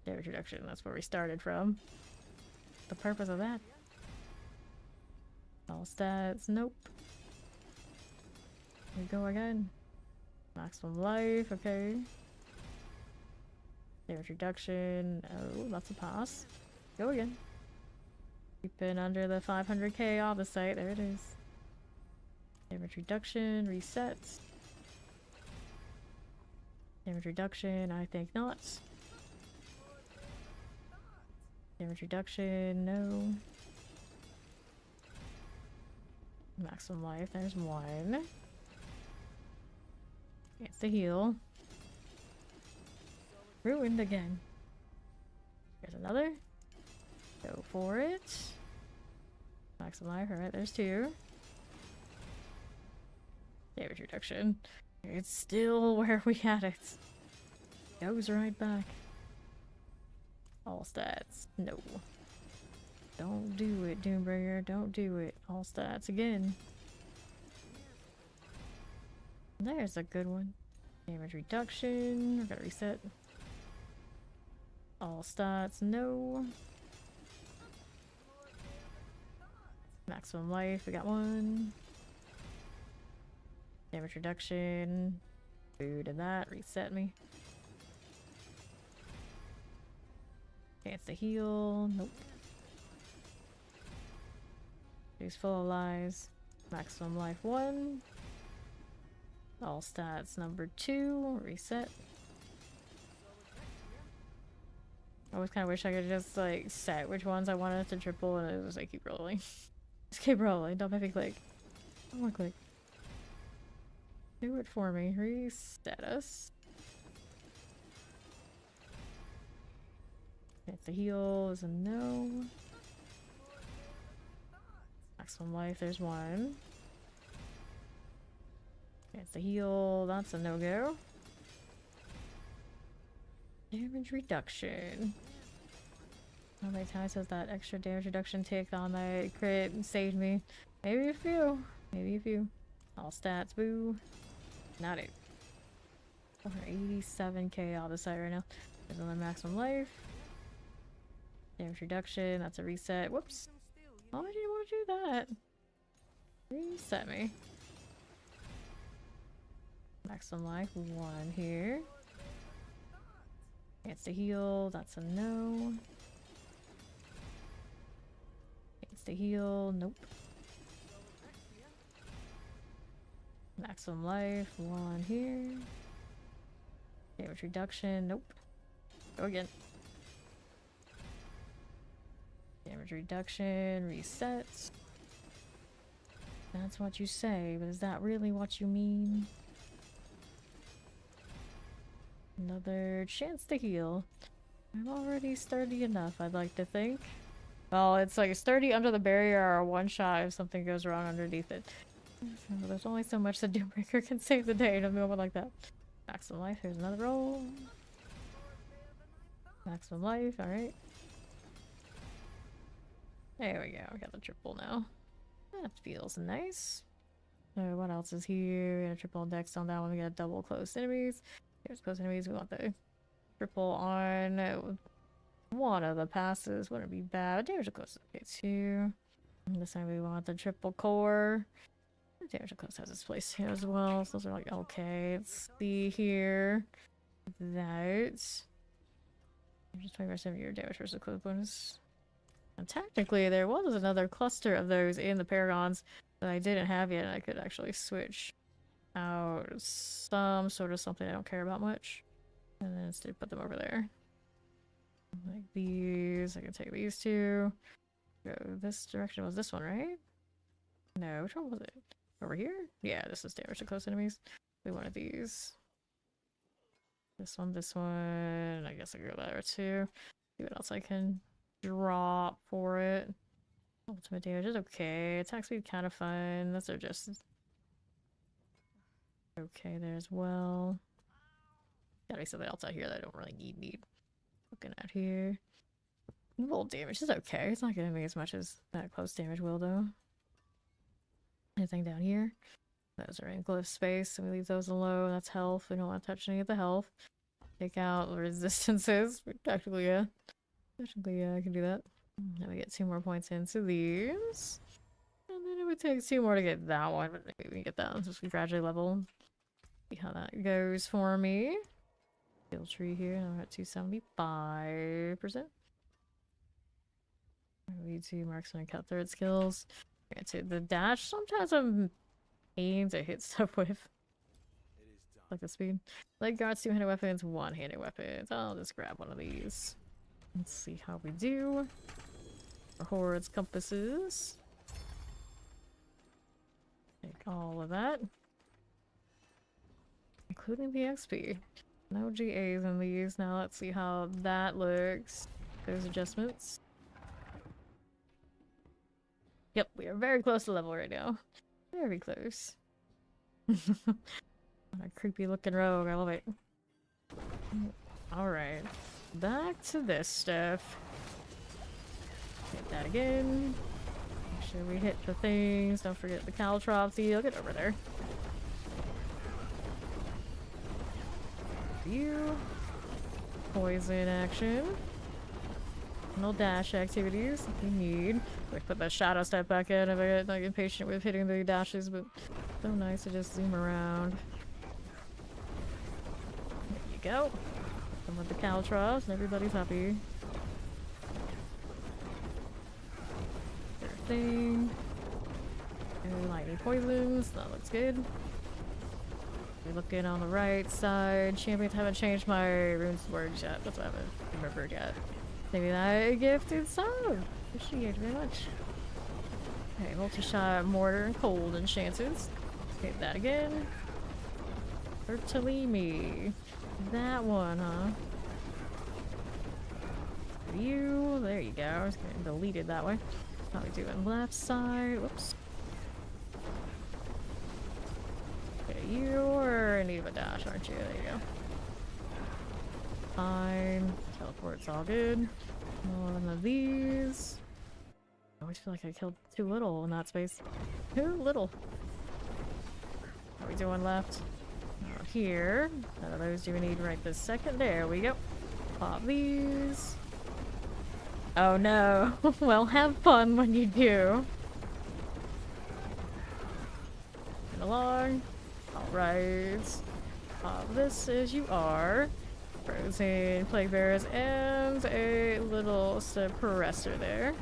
Damage reduction, that's where we started from. The purpose of that. All stats, nope. Here we go again. Maximum life, okay. Damage reduction, oh, that's a pass. Go again. Keeping under the 500k off the site, there it is. Damage reduction, resets. Damage reduction, I think not. Damage reduction, no. Maximum life, there's one. It's the heal. Ruined again. There's another. Go for it. Maximum life, alright, there's two. Damage reduction. It's still where we had it. Goes right back. All stats. No. Don't do it, Doombringer. Don't do it. All stats again. There's a good one. Damage reduction. We're gonna reset. All stats. No. Maximum life. We got one. Damage reduction. Boo to that. Reset me. Chance to heal. Nope. She's full of lies. Maximum life 1. All stats number 2. Reset. I always kind of wish I could just like set which ones I wanted to triple, and it was like keep rolling. Just keep rolling. Don't make me click. Don't want to click. Do it for me. Reset us. Hit the heal is a no. Maximum life, there's one. Hit the heal, that's a no-go. Damage reduction. How many times has that extra damage reduction tick on my crit saved me? Maybe a few. Maybe a few. All stats, boo. Not it. 487k on the site right now. There's another maximum life. Damage reduction, that's a reset. Whoops. Why did you want to do that? Reset me. Maximum life, 1 here. Chance to heal, that's a no. Chance to heal, nope. Maximum life, 1 here. Damage reduction, nope. Go again. Damage reduction, resets. That's what you say, but is that really what you mean? Another chance to heal. I'm already sturdy enough, I'd like to think. Well, it's like sturdy under the barrier or one shot if something goes wrong underneath it. So there's only so much the Doombreaker can save the day in a moment like that. Maximum life, here's another roll. Maximum life, alright. There we go, we got the triple now. That feels nice. So what else is here? We got a triple dex on that one, we got double close enemies. Here's close enemies, we want the triple on one of the passes, wouldn't be bad. Damage to close, okay, 2. And this time we want the triple core. Damage to close has its place here as well, so those are like, okay, let's see here. That. Just 20% of your damage versus close bonus. And technically, there was another cluster of those in the Paragons that I didn't have yet, and I could actually switch out some sort of something I don't care about much. And then instead put them over there. Like these, I can take these two. Go this direction. Was this one, right? No, which one was it? Over here? Yeah, this is damage to close enemies. We wanted these. This one. I guess I go there too. See what else I can drop for it. Ultimate damage is okay. Attack speed kind of fun. Those are just Okay there as well. Gotta be something else out here that I don't really need. Looking at here. Roll damage is okay. It's not gonna be as much as that close damage will though. Anything down here? Those are in glyph space, so we leave those alone. That's health. We don't want to touch any of the health. Take out the resistances. Technically, yeah. I can do that. Now we get 2 more points into these. And then it would take 2 more to get that one, but maybe we can get that one since we gradually level. See how that goes for me. Skill tree here, I'm at 275%. We do marksman and cutthroat skills. Granted, the dash, sometimes I'm pain to hit stuff with. Like the speed. Leg guards, 2-handed weapons, 1-handed weapons. I'll just grab one of these. Let's see how we do. Hordes, compasses. Take all of that. Including the XP. No GAs in these. Now let's see how that looks. Those adjustments. Yep, we are very close to level right now. Very close. A creepy looking rogue, I love it. Alright. Back to this stuff. Hit that again. Make sure we hit the things. Don't forget the caltrops. Get over there. You. Poison action. No dash activities if we need. We put that shadow step back in if I get like impatient with hitting the dashes, but so nice to just zoom around. There you go. Come with the caltrops and everybody's happy. Their thing. And lightning poisons. That looks good. We're looking on the right side. Champions haven't changed my runes words yet. That's what I haven't remembered yet. Maybe that gifted sub. Appreciate it very much. Okay, multi-shot, mortar, and cold enchanted. Hit that again. Bertolini. That one, huh? You. There you go. I was getting deleted that way. How we doing? Left side. Whoops. Okay, you're in need of a dash, aren't you? There you go. Fine. Teleport's all good. One of these. I always feel like I killed too little in that space. Too little. How are we doing left? Out here. None of those do we need right this second. There we go. Pop these. Oh no. Well, have fun when you do. Get along. Alright. Pop this as you are. Frozen plague bearers and a little suppressor there.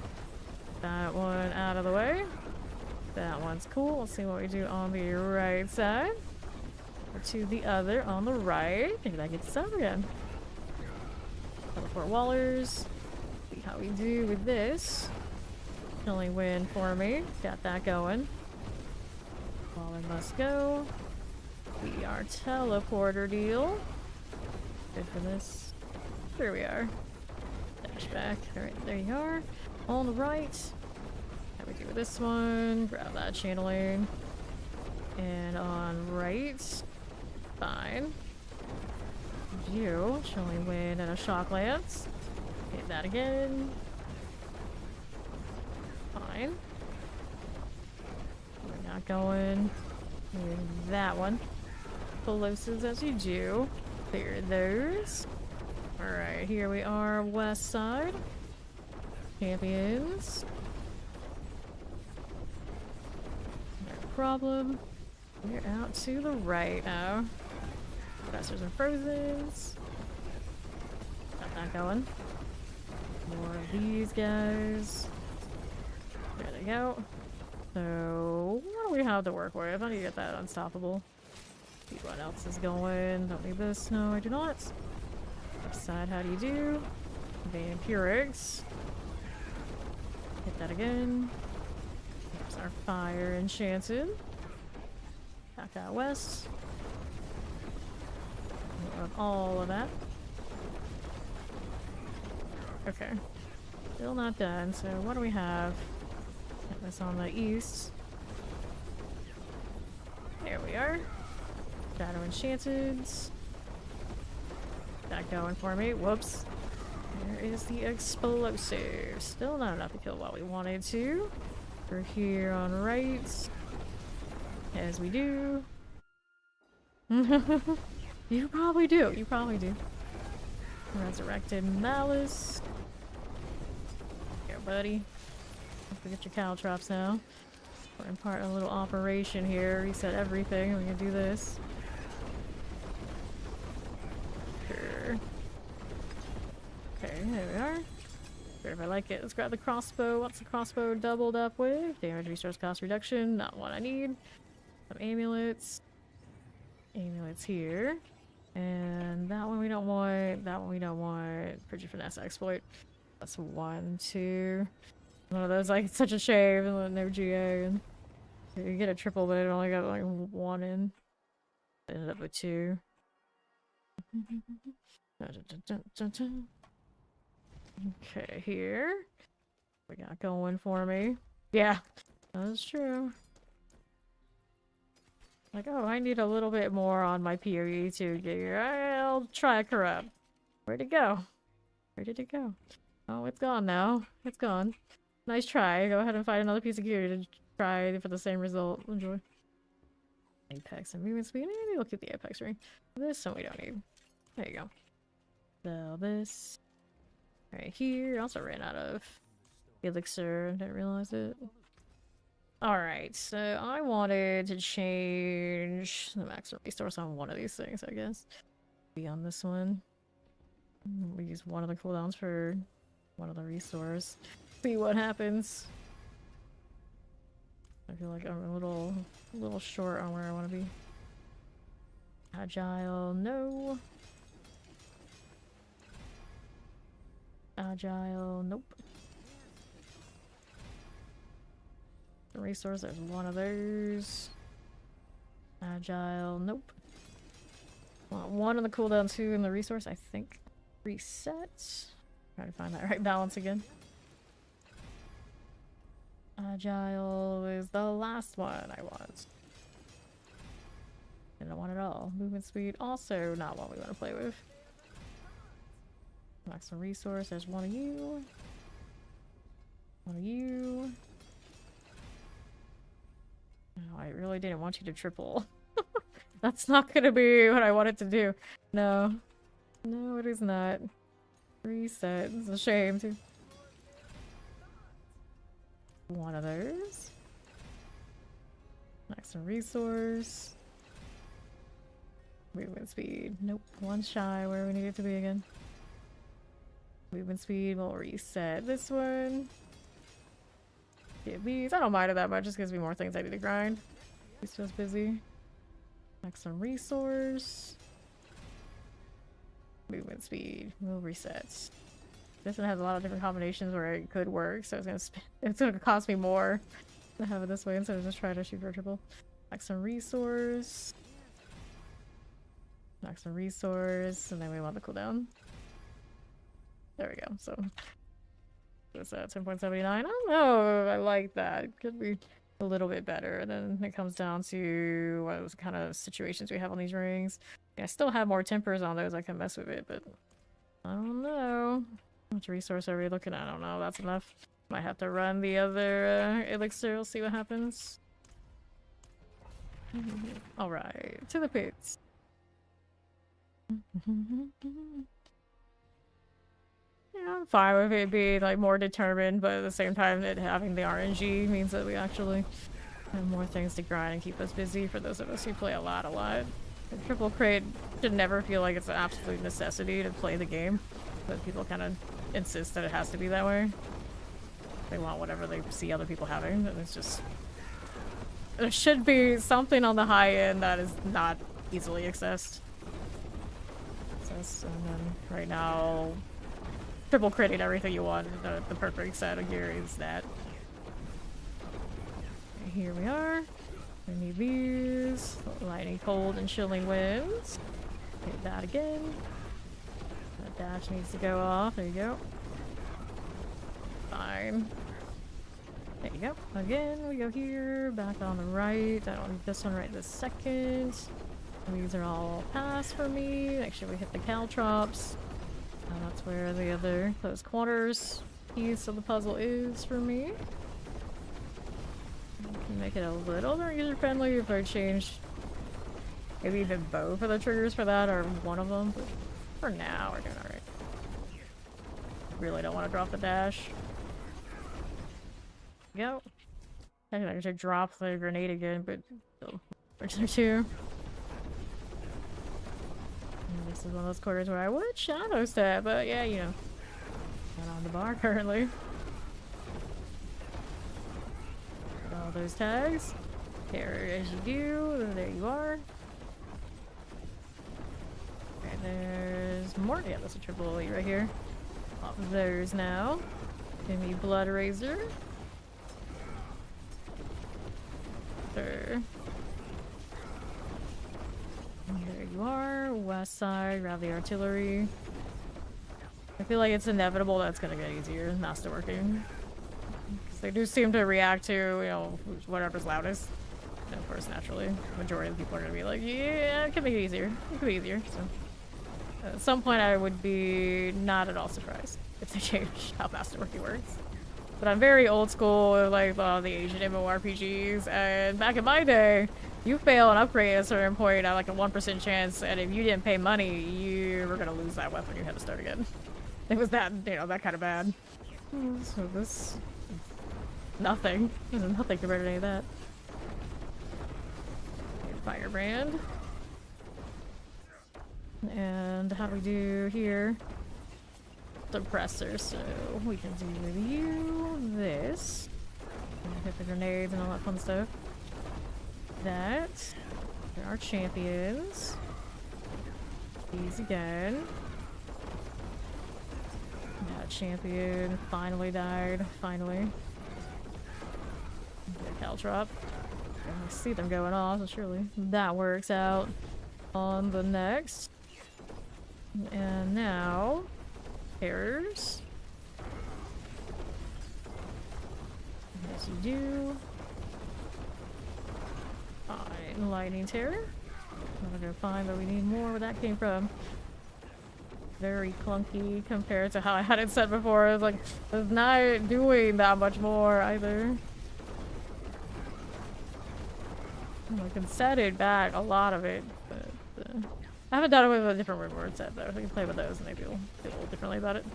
That one out of the way. That one's cool. Let's see what we do on the right side. Or to the other on the right. Maybe that gets up again. Teleport wallers. See how we do with this. Only win for me. Got that going. Waller must go. We are teleporter deal. Good for this. Here we are. Dash back. Alright, there you are. On the right. How we do with this one? Grab that channeling. And on right. Fine. You. Chilling wind and a shock lance. Hit that again. Fine. We're not going with that one. Pelosives as you do. Clear those. Alright, here we are, west side. Champions. No problem. We're out to the right now. Professors and Frozens. Got that going. More of these guys. There they go. So, what do we have to work with? I need to get that unstoppable. See what else is going. Don't need this. No, I do not. Left side, how do you do? Vampirics. Hit that again. There's our fire enchanted. Back out west. More of all of that. Okay. Still not done, so what do we have? Get this on the east. There we are. Shadow Enchanted. That going for me. Whoops. There is the explosive. Still not enough to kill what we wanted to. We're here on right. As we do. You probably do. You probably do. Resurrected Malice. Here, buddy. Don't forget your caltrops now. We're in part a little operation here. Reset everything. We can do this. Sure. Okay, there we are. Sure, if I like it. Let's grab the crossbow. What's the crossbow doubled up with? Damage resource cost reduction. Not what I need. Some amulets. Amulets here. And that one we don't want. That one we don't want. Frigid Finesse exploit. That's 1, 2. One of those, like, it's such a shame. No GA. And you get a triple, but it only got like 1 in. Ended up with 2. Okay, here. We got going for me. Yeah, that's true. Like, oh, I need a little bit more on my PoE to gear. I'll try a corrupt. Where'd it go? Where did it go? Oh, it's gone now. It's gone. Nice try. Go ahead and find another piece of gear to try for the same result. Enjoy. Apex and movement speed. Maybe look at the apex ring. This one we don't need. There you go. Sell this. Right here. Also ran out of elixir. Didn't realize it. Alright, so I wanted to change the maximum resource on one of these things, I guess. Be on this one. We use one of the cooldowns for one of the resource. See what happens. I feel like I'm a little short on where I want to be. Agile, no. Agile, nope. The resource, there's one of those. Agile, nope. Want one on the cooldown, 2 in the resource, I think. Reset. Trying to find that right balance again. Agile is the last one I want. Didn't want it all. Movement speed, also not what we want to play with. Maximum resource, there's one of you. One of you. Oh, I really didn't want you to triple. That's not gonna be what I wanted to do. No. No, it is not. Reset. It's a shame, too. One of those. Maximum resource. Movement speed. Nope. One shy where we need it to be again. Movement speed. We'll reset this one. Get these. I don't mind it that much. Just gives me more things I need to grind. This feels busy. Maximum resource. Movement speed. We'll reset. This one has a lot of different combinations where it could work, so it's gonna cost me more to have it this way instead of just trying to shoot for a triple. Maximum resource. Maximum resource, and then we want the cooldown. There we go. So it's 10.79. I don't know. I like that. It could be a little bit better. And then it comes down to what kind of situations we have on these rings. I still have more tempers on those. I can mess with it, but I don't know. How much resource are we looking at? I don't know. That's enough. Might have to run the other elixir. We'll see what happens. Alright. To the pits. Yeah, I'm fine with it being like more determined, but at the same time it having the RNG means that we actually have more things to grind and keep us busy for those of us who play a lot. The triple crate should never feel like it's an absolute necessity to play the game, but people kind of insist that it has to be that way. They want whatever they see other people having, and it's just... There should be something on the high end that is not easily accessed. And then right now, triple critting everything you want, the perfect set of gear is that. Okay, here we are. We need these. Lightning, cold, and chilling winds. Hit that again. That dash needs to go off. There you go. Fine. There you go. Again, we go here. Back on the right. I don't need this one right this second. These are all pass for me. Make sure we hit the caltrops. That's where the other close quarters piece of the puzzle is for me. Can make it a little more user friendly if I change maybe even both of the triggers for that or one of them. But for now, we're doing alright. Really don't want to drop the dash. Go. I should drop the grenade again, but still. Or two. And this is one of those quarters where I would shadow step, but yeah, you know. Not on the bar currently. Get all those tags. There as you do, there you are. And there's more. Yeah, that's a triple elite right here. Pop those now. Give me Blood Razor. There you are. West side, grab the artillery. I feel like it's inevitable that's gonna get easier. Master working. Because they do seem to react to, you know, whatever's loudest. And of course, naturally, the majority of the people are gonna be like, yeah, it can make it easier. It could be easier. So, at some point, I would be not at all surprised if they change how master working works. But I'm very old school, like the Asian MMORPGs, and back in my day, you fail an upgrade at a certain point at like a 1% chance, and if you didn't pay money, you were gonna lose that weapon. You had to start again. It was that, you know, that kind of bad. So this, nothing. There's nothing compared to any of that. Firebrand. And how do we do here? Suppressor, so we can do with you this. Hit the grenades and all that fun stuff. That. There are champions. These again. That champion finally died. Finally. The caltrop. I see them going off, so surely that works out on the next. And now. Errors. Yes, you do. Fine. Lightning terror. I'm gonna find that we need more where that came from. Very clunky compared to how I had it set before. It was like, it's not doing that much more either. I can set it back, a lot of it, but I haven't done it with a different reward set though. I can play with those and maybe we'll feel a little differently about it.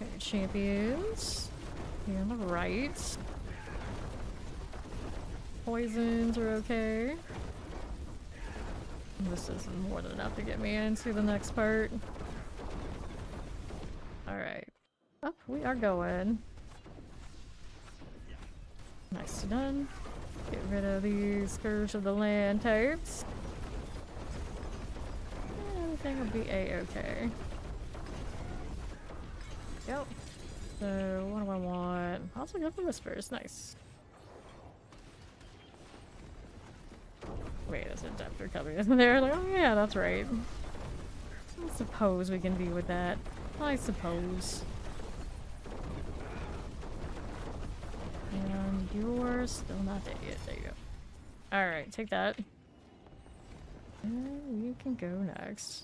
Okay, champions. Here on the right. Poisons are okay. This is more than enough to get me into the next part. Alright. Up we are going. Nice, done. Get rid of these Scourge of the Land types. Everything will be a-okay. Yep. So, what do I want? I also go for Whispers. Nice. Wait, there's a depth recovery, isn't there? Like, oh yeah, that's right. I suppose we can deal with that. I suppose. And you're still not dead yet. There you go. Alright, take that. And you can go next.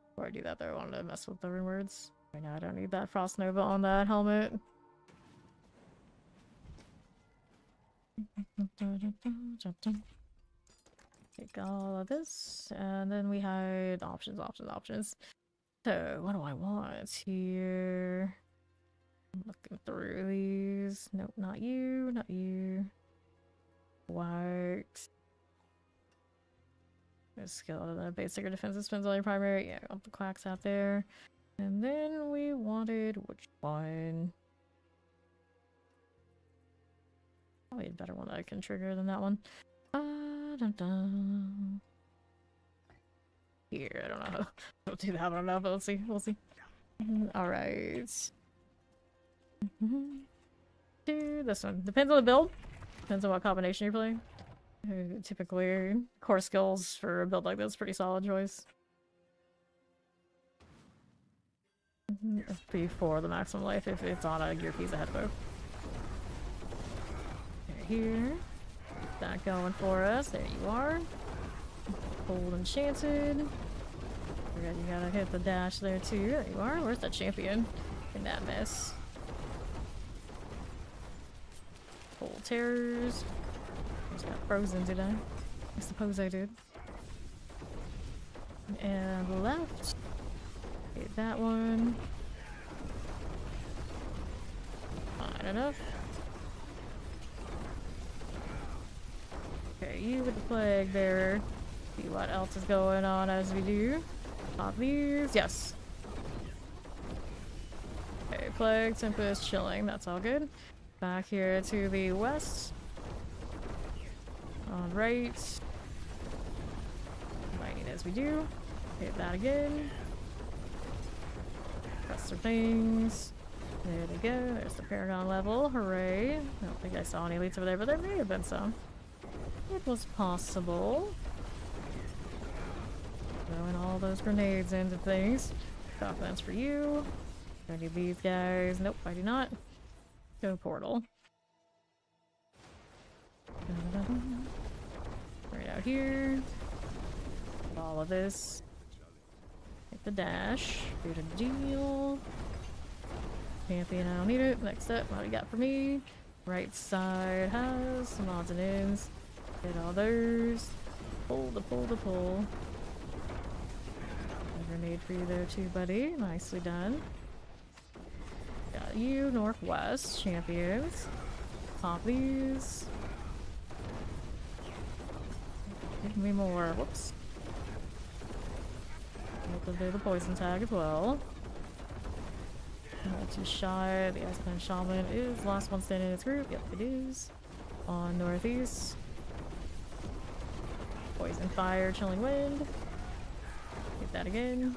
Before I do that though, I wanted to mess with the rune words. Right now I don't need that Frost Nova on that helmet. Take all of this, and then we had options. So, what do I want here? I'm looking through these. Nope, not you, not you. White. Skill, the basic defensive spins on your primary. Yeah, got the quacks out there. And then we wanted which one? Probably a better one that I can trigger than that one. Dun -dun. Here, I don't know. I'll do that one enough, but let's see. We'll see. Alright. Do this one. Depends on the build. Depends on what combination you're playing. Typically, core skills for a build like this, pretty solid choice. Before the maximum life if it's on a gear piece ahead of both. Here. that going for us. There you are. Gold enchanted. You gotta hit the dash there too. There you are. Where's the champion in that mess? Gold terrors. I just got frozen, did I? I suppose I did. And left. Hit that one. Fine enough. Okay, you with the plague bearer. See what else is going on as we do. Pop these. Yes. Okay, plague, tempest, chilling. That's all good. Back here to the west. Alright. Lightning as we do. Hit that again. Press our things. There we go. There's the Paragon level. Hooray. I don't think I saw any elites over there, but there may have been some. It was possible. Throwing all those grenades into things. Confidence for you. Do I need these guys? Nope, I do not. Go portal. Right out here. All of this. Hit the dash. Do the deal. Champion, I don't need it. Next step, what do you got for me? Right side has some odds and ends. Hit all those. Pull the pull the pull. A grenade for you there too, buddy. Nicely done. Got you, northwest champions. Pop these. Give me more. Whoops. We'll do the poison tag as well. Not too shy. The Iceman Shaman is the last one standing in its group. Yep, it is. On northeast. Poison fire, chilling wind. Hit that again.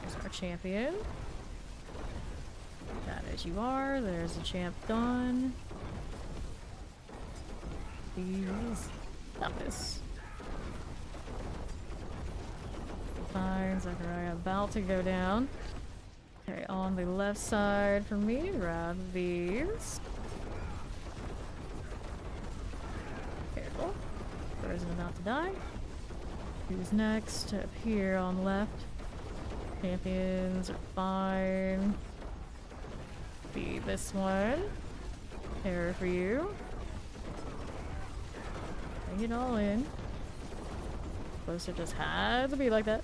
There's our champion. That as you are. There's the champ done. Please. Stop this. Fine, Zachariah about to go down. Okay, on the left side for me, grab these. Careful. Person about to die. Who's next? Up here on the left. Champions are fine. Be this one. Terror for you. Bring it all in. Supposed to just had to be like that.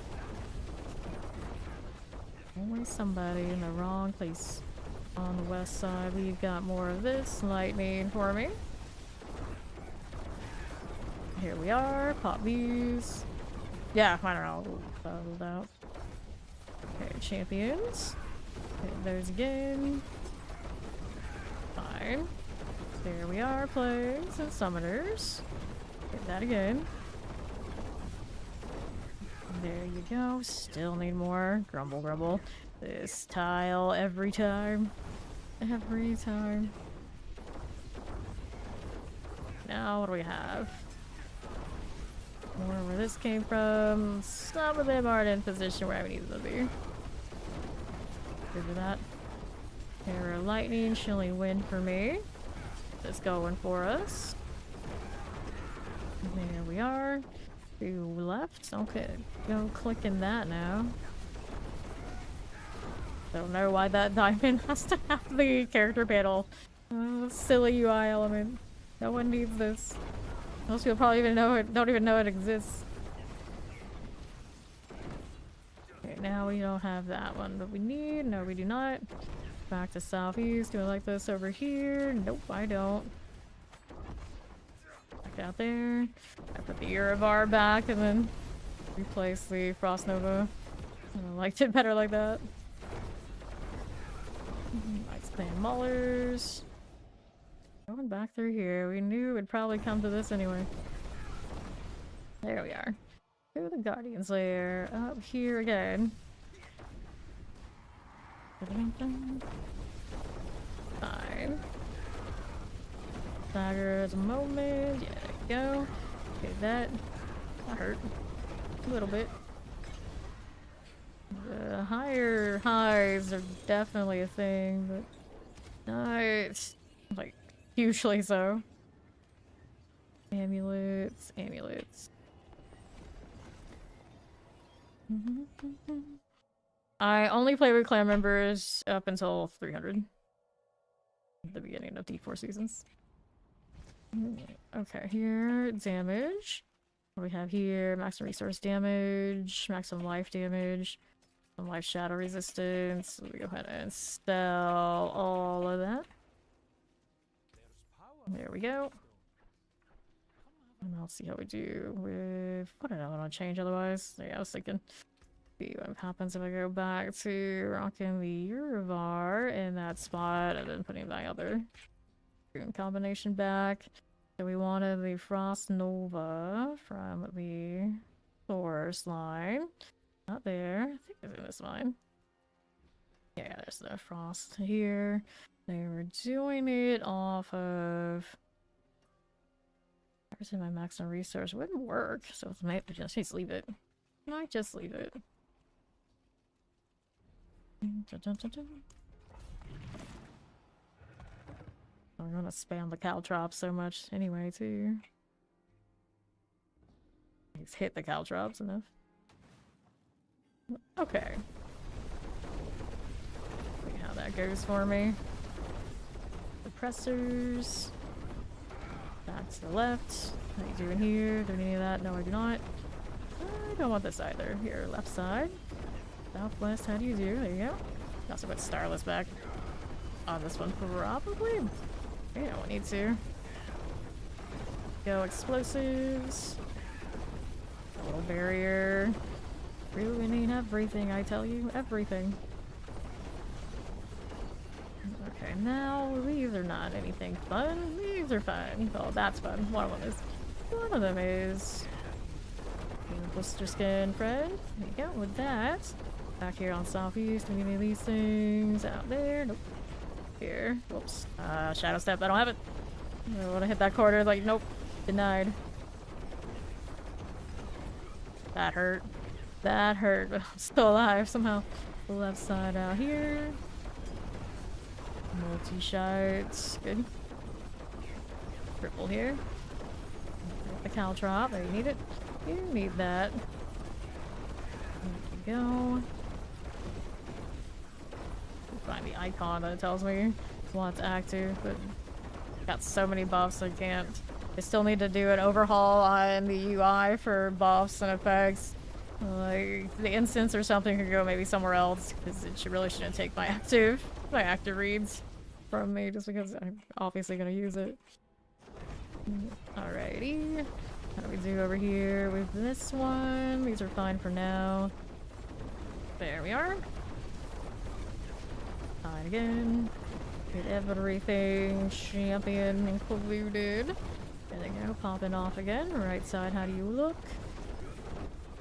Always somebody in the wrong place. On the west side, we've got more of this lightning for me. Here we are. Pop these. Yeah, mine are all bottled out. Okay, champions. Okay, there's again. Fine. There we are. Plagues and summoners. Get that again. There you go. Still need more. Grumble, grumble. This tile every time. Every time. Now, what do we have? More where this came from. Some of them aren't in position where I need them to be. Good with that. Terror lightning, chilling wind for me. That's going for us. There we are. Two left. Okay, go clicking that now. Don't know why that diamond has to have the character panel. Silly UI element. No one needs this. Most people probably don't even know it exists. Okay, now we don't have that one, but we need. No, we do not. Back to southeast. Do I like this over here? Nope, I don't. Out there. I put the Uravar back and then replace the Frost Nova. I liked it better like that. Ice Clan Maulers. Going back through here. We knew it would probably come to this anyway. There we are. To the Guardian's Lair. Up here again. Fine. Dagger at the moment. Yeah, there you go. Okay, that hurt a little bit. The higher highs are definitely a thing, but not like hugely so. Amulets, amulets. I only play with clan members up until 300. At the beginning of D4 seasons. Okay, here, damage. What do we have here? Maximum resource damage, maximum life damage, some life shadow resistance. Let me go ahead and sell all of that. There we go. And I'll see how we do with... What did I want to change otherwise? Yeah, I was thinking... See what happens if I go back to rocking the Urivar in that spot and then putting my other rune combination back. So we wanted the Frost Nova from the source line. Not there. I think it's in this line. Yeah, there's the Frost here. They were doing it off of... Everything my maximum resource wouldn't work, so I might just leave it. I might just leave it. Dun, dun, dun, dun. I'm gonna spam the caltrops so much anyway, too. He's hit the caltrops enough. Okay. See how that goes for me. Suppressors. Back to the left. What are you doing here? Doing any of that? No, I do not. I don't want this either. Here, left side. Southwest, how do you do? There you go. Also put Starless back on this one, probably. You don't need to. Go explosives. A little barrier. Really need everything, I tell you. Everything. Okay, now these are not anything fun. These are fun. Oh, that's fun. One of them is. One of them is. Blister skin friend. There you go with that. Back here on southeast, any of these things out there? Nope. Here. Whoops. Shadow step. I don't have it. I want to hit that corner. Like, nope. Denied. That hurt. That hurt. But I'm still alive somehow. The left side out here. Multi-shots. Good. Triple here. The caltrop. There, you need it. You need that. There you go. Find the icon that it tells me what's active, but got so many buffs I can't. I still need to do an overhaul on the UI for buffs and effects. Like the instance or something could go maybe somewhere else because it really shouldn't take my active reads from me just because I'm obviously gonna use it. Alrighty. How do we do over here with this one? These are fine for now. There we are. Fine again. Get everything champion included. There they go, popping off again. Right side, how do you look?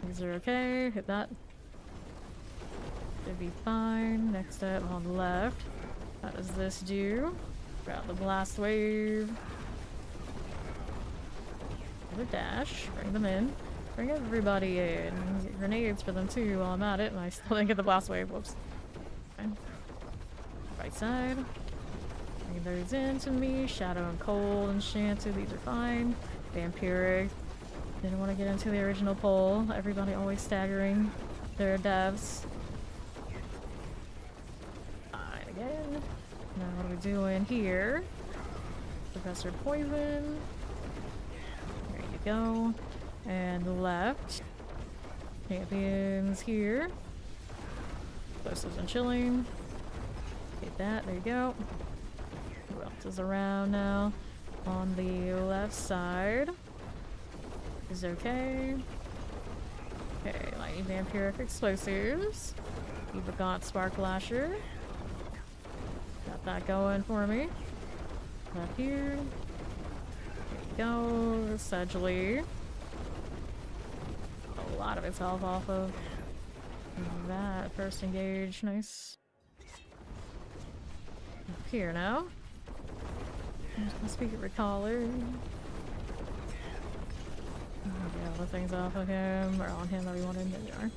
These are okay. Hit that. Should be fine. Next up on the left. How does this do? Grab the blast wave. A dash, bring them in, bring everybody in, get grenades for them too while I'm at it, and I still didn't get the blast wave, whoops. Fine. Right side, bring those into me, shadow and cold, enchanted, these are fine, vampiric, didn't want to get into the original poll, everybody always staggering their devs. Fine again, now what are we doing here? Professor Poison. Go and left. Champions here. Explosives and chilling. Get that. There you go. Who else is around now? On the left side is okay. Okay, lightning vampiric explosives. You forgot spark flasher. Got that going for me. Left here. Go, Sedgley. A lot of its health off of that first engage. Nice. Up here now. There's my speaker recaller. Get all the things off of him, or on him that we wanted. There we are.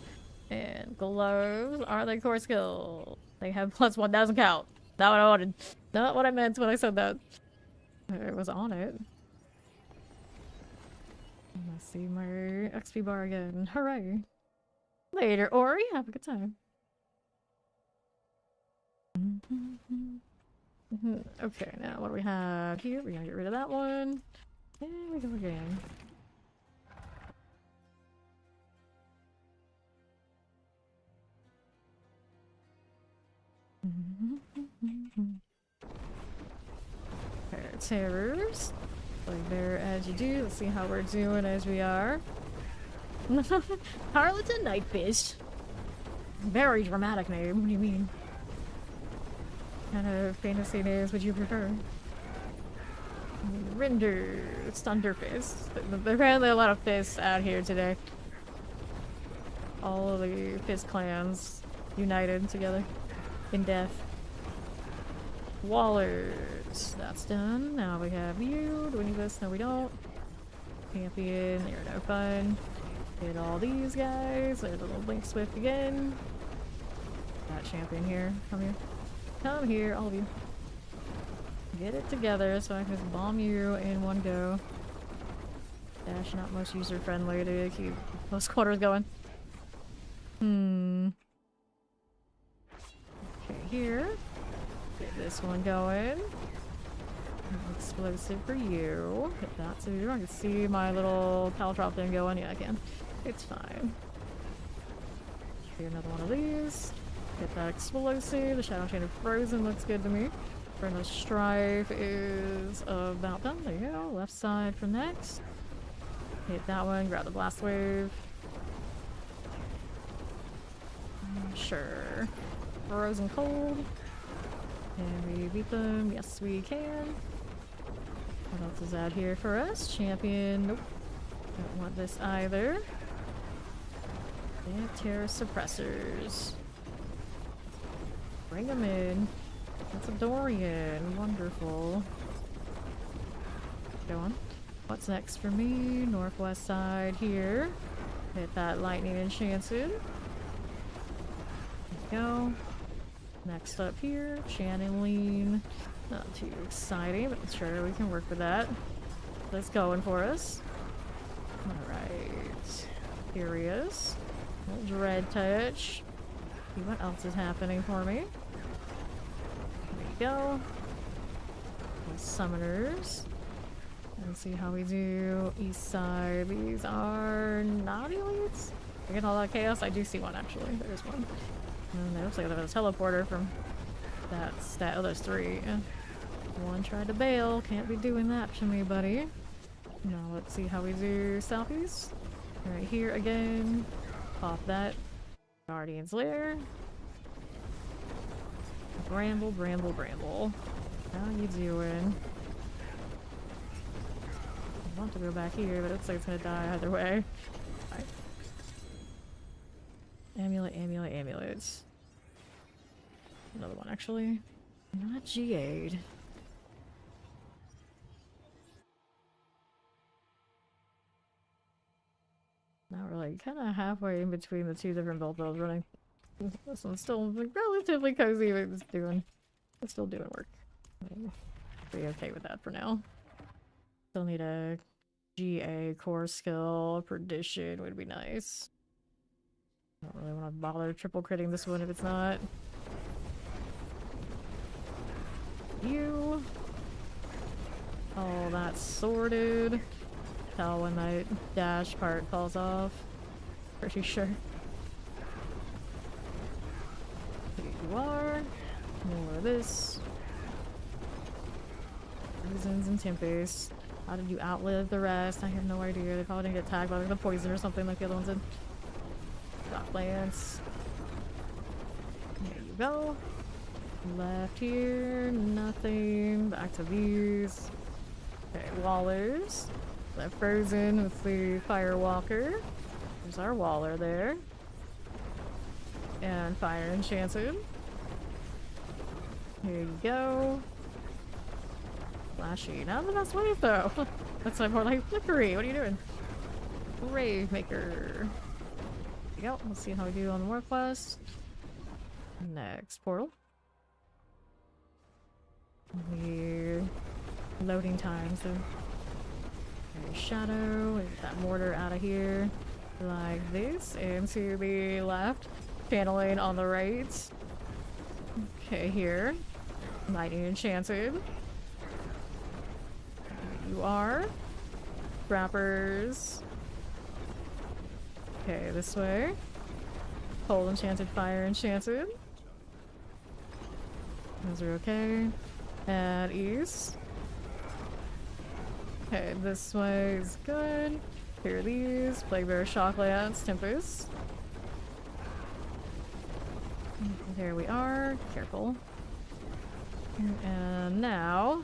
And gloves. Are they core skill? They have +1. That doesn't count. Not what I wanted. Not what I meant when I said that. It was on it. Let's see my XP bar again. Hooray! Later, Ori. Have a good time. Okay, now what do we have here? We're gonna get rid of that one. And we go again. Terrors. Like there as you do. Let's see how we're doing as we are. Harlot's Nightfish. Very dramatic name. What do you mean? What kind of fantasy names would you prefer? Render. Thunderfist. Apparently a lot of fists out here today. All of the fist clans united together in death. Wallers. That's done. Now we have you. Do we need this? No, we don't. Champion. You're no fun. Hit all these guys. There's a little Blink Swift again. That champion here. Come here. Come here, all of you. Get it together so I can just bomb you in one go. Dash not most user friendly to keep close quarters going. Okay, here. Get this one going. Explosive for you. Hit that too. I can see my little caltrop thing going. Yeah, I can. It's fine. Get another one of these. Get that explosive. The Shadow Chain of Frozen looks good to me. Furnace Strife is about done. There you go. Left side for next. Hit that one. Grab the Blast Wave. Sure. Frozen Cold. Can we beat them? Yes, we can. What else is out here for us? Champion. Nope. Don't want this either. And Terror Suppressors. Bring them in. That's a Dorian. Wonderful. Go on. What's next for me? Northwest side here. Hit that Lightning Enchanted. There we go. Next up here, Shannon Lean. Not too exciting, but sure we can work with that. That's going for us. Alright. Here he is. Dread Touch. See what else is happening for me. There we go. Summoners. And see how we do. East side. These are not elites. I get all that chaos. I do see one actually. There's one. And it looks like there's a teleporter from that stat. Oh, there's three. One tried to bail. Can't be doing that to me, buddy. Now let's see how we do southeast. Right here again. Pop that. Guardian's Lair. Bramble, bramble, bramble. How you doing? I want to go back here, but it looks like it's gonna die either way. Right. Amulet, amulet, amulets. Another one, actually. Not GA'd. Not really. Kind of halfway in between the two different builds I was running. This one's still like, relatively cozy, but it's still doing work. Be okay with that for now. Still need a GA core skill. Perdition would be nice. I don't really want to bother triple critting this one if it's not. You. Oh, that's sorted. Tell when that dash part falls off. Pretty sure. Here you are. More of this. Reasons and Tempest. How did you outlive the rest? I have no idea. They probably didn't get tagged by like the poison or something like the other ones did. Got plants. There you go. Left here, nothing. Back to these. Okay, Wallers. Left Frozen with the Firewalker. There's our Waller there. And Fire Enchanted. Here you go. Flashy. Not the best wave though. That's like more like Flickery. What are you doing? Grave Maker. There you go. Let's see how we do on the Northwest. Next portal. Weird loading time, so Okay, shadow, get that mortar out of here. Like this, and to the left. Channeling on the right. Okay, here. Lightning enchanted. You are. Wrappers. Okay, this way. Cold enchanted, fire enchanted. Those are okay. And east. Okay, this way is good. Here are these. Plaguebearer, Shocklands, Tempest. There we are. Careful. And now...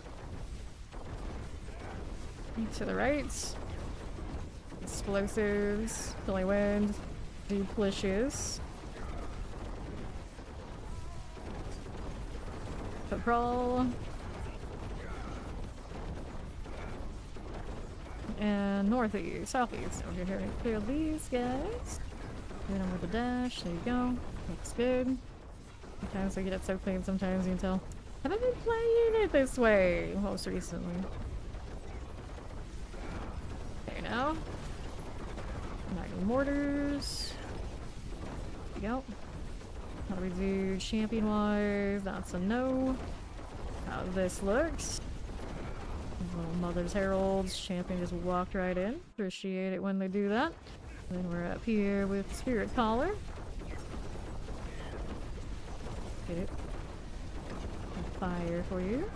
to the right. Explosives. Chilling Wind. Duplicious. Patrol. And northeast, southeast. So we're here to clear these guys. Hit them with a dash. There you go. Looks good. Sometimes I get it so clean, sometimes you can tell. Have I been playing it this way most recently? Okay, now. Lightning mortars. There you go. How do we do champion wise? That's a no. How this looks. Little Mother's Heralds. Champion just walked right in. Appreciate it when they do that. Then we're up here with Spirit Collar. Get it. Fire for you.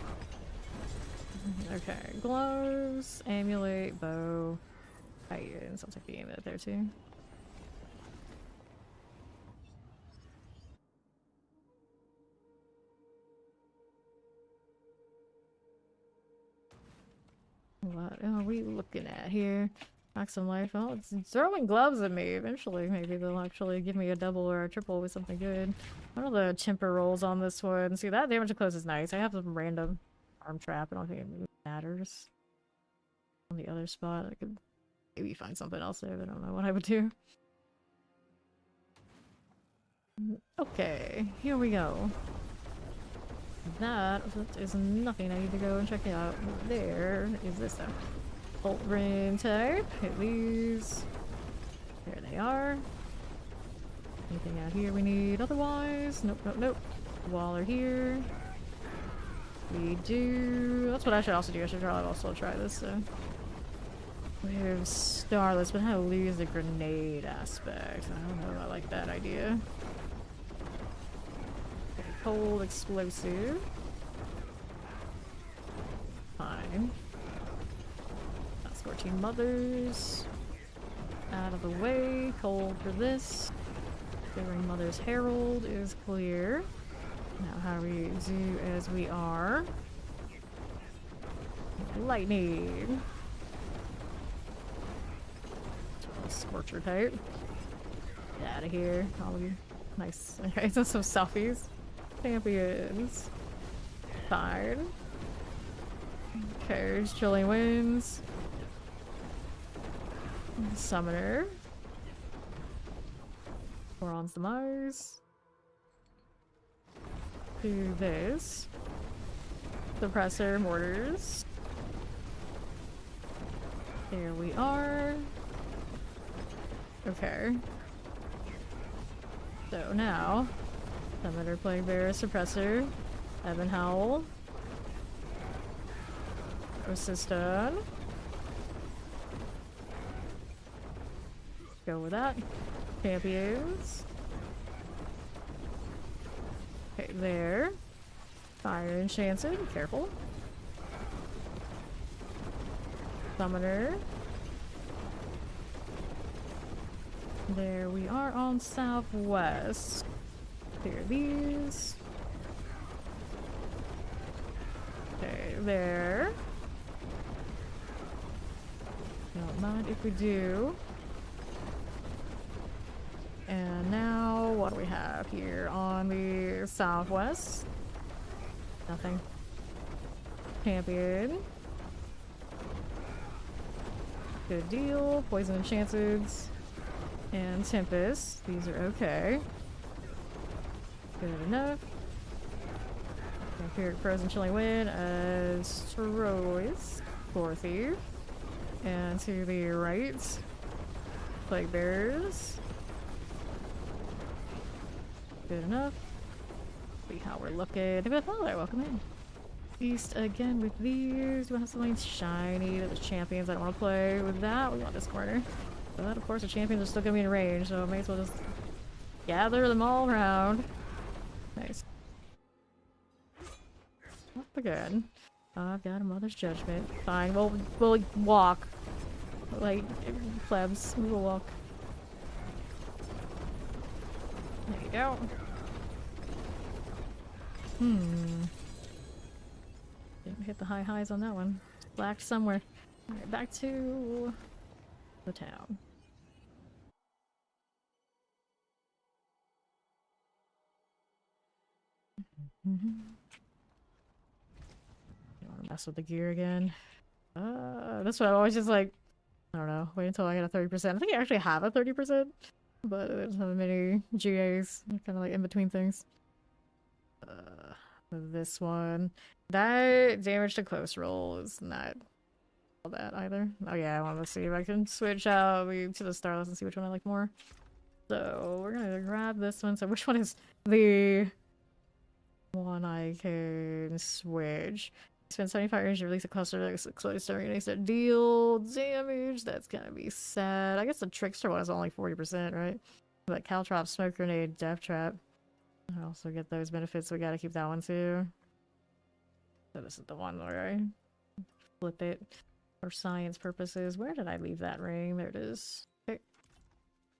Okay, gloves, amulet, bow. Items. I'll take the amulet there too. What are we looking at here? Knock some life out. It's throwing gloves at me. Eventually, maybe they'll actually give me a double or a triple with something good. What are the temper rolls on this one? See, that damage to close is nice. I have some random arm trap. I don't think it matters. On the other spot, I could maybe find something else there, but I don't know what I would do. Okay, here we go. That is nothing. I need to go and check it out. There is this stuff. Bolt ring type. Hit these. There they are. Anything out here we need otherwise? Nope, nope, nope. Waller here. We do. That's what I should also do. I should probably also try this. So we have Starless, but how to lose the grenade aspect. I don't know. I like that idea. Okay, cold explosive. Fine. 14 mothers. Out of the way. Cold for this. Clearing Mother's Herald is clear. Now how we do as we are. Lightning. Scorcher type. Get out of here. All of you. Nice. Okay, so some selfies. Champions. Fired. Okay, Chilling Winds. Summoner. Boron's Demise. Do this. Suppressor Mortars. There we are. Okay. So now, Summoner, Plaguebearer, Suppressor, Evan Howl, Osiston. Go with that. Champions. Okay, there. Fire enchanted. Careful. Summoner. There we are on southwest. Clear these. Okay, there. Don't mind if we do. And now, what do we have here on the southwest? Nothing. Champion. Good deal. Poison Enchanted. And Tempest. These are okay. Good enough. Vampiric Frozen Chilling Wind as Troy's Core Thief. And to the right, plague bears. Good enough. See how we're looking. David Fowler, welcome in. East again with these. Do we have something shiny? There's champions. I don't want to play with that. We want this corner. But of course, the champions are still gonna be in range, so I may as well just gather them all around. Nice. Not again. I've got a mother's judgment. Fine, we'll walk. Like plebs, we will walk. There you go. Didn't hit the high highs on that one. Blacked somewhere. Alright, back to the town. You wanna mess with the gear again? This one I always just like, I don't know, wait until I get a 30%. I think I actually have a 30%, but there's not many GAs, kind of like in between things. This one, that damage to close roll is not all that either. Oh yeah, I want to see if I can switch out to the Starless and see which one I like more. So we're gonna grab this one. So which one is the one I can switch? Spend 75 energy to release a cluster that explodes during an deal damage. That's gonna be sad. I guess the Trickster one is only 40%, right? But Caltrop, Smoke Grenade, Death Trap. I also get those benefits, so we gotta keep that one too. So this is the one where I flip it for science purposes. Where did I leave that ring? There it is. Okay.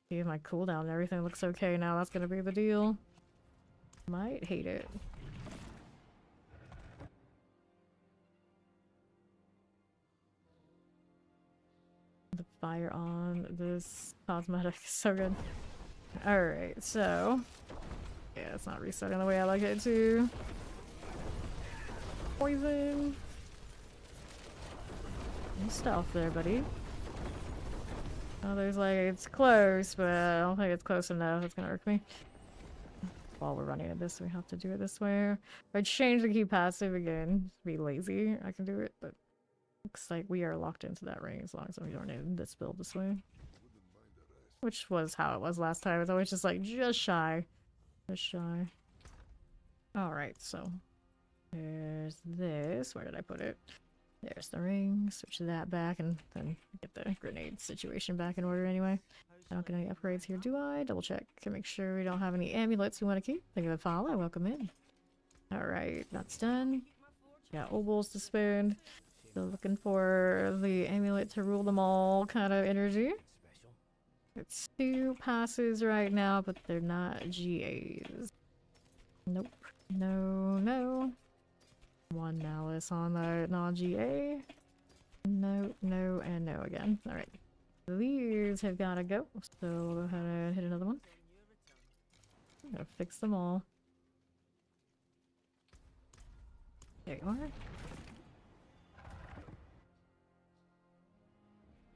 See if my cooldown and everything looks okay now. That's gonna be the deal. Might hate it. The fire on this cosmetic is so good. Alright, so yeah, it's not resetting the way I like it to. Poison. No stealth there, buddy. Oh, there's like, it's close, but I don't think it's close enough. It's gonna irk me. While we're running at this, we have to do it this way. If I change the key passive again, be lazy, I can do it, but looks like we are locked into that ring as long as we don't need this build this way. Which was how it was last time. It's always just like, just shy. Just shy. Alright, so there's this. Where did I put it? There's the ring. Switch that back and then get the grenade situation back in order anyway. I don't get any upgrades here, do I? Double check to make sure we don't have any amulets we want to keep. Thank you for the follow. Welcome in. Alright, that's done. Got obols to spend. Still looking for the amulet to rule them all kind of energy. It's 2 passes right now, but they're not GAs. Nope. No, no. 1 malice on the non-GA. No, no, and no again. Alright. These have gotta go, so we'll go ahead and hit another one. I'm gonna fix them all. There you are.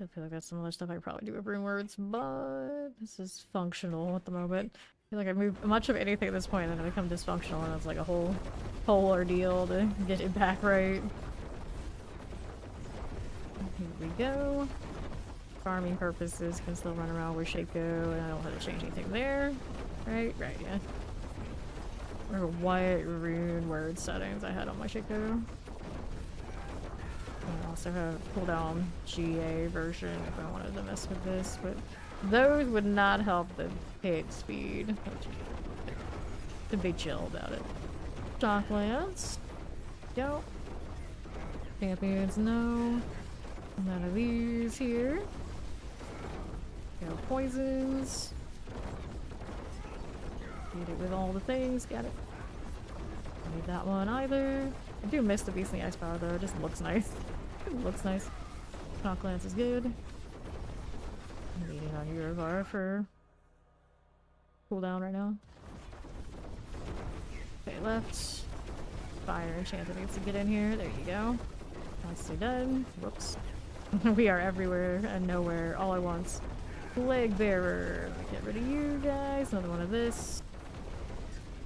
I feel like that's some other stuff I could probably do with rune words, but this is functional at the moment. I feel like I move much of anything at this point and then I become dysfunctional and it's like a whole ordeal to get it back right. Here we go. Farming purposes can still run around where Shape go, and I don't have to change anything there. Right, yeah. Or what rune word settings I had on my Shape go. I also have cooldown GA version if I wanted to mess with this, but those would not help the hit speed. To be chill about it. Shocklands. Go. Champions, no. None of these here. Go poisons. Beat it with all the things. Got it. Don't need that one either. I do miss the Beast in the Ice Power though. It just looks nice. It looks nice. Shocklands is good. I'm leaning on Urivar for cooldown right now. Okay, left. Fire Enchanter needs to get in here. There you go. Nicely done. Whoops. We are everywhere and nowhere all at once. Plague Bearer. Get rid of you guys. Another one of this.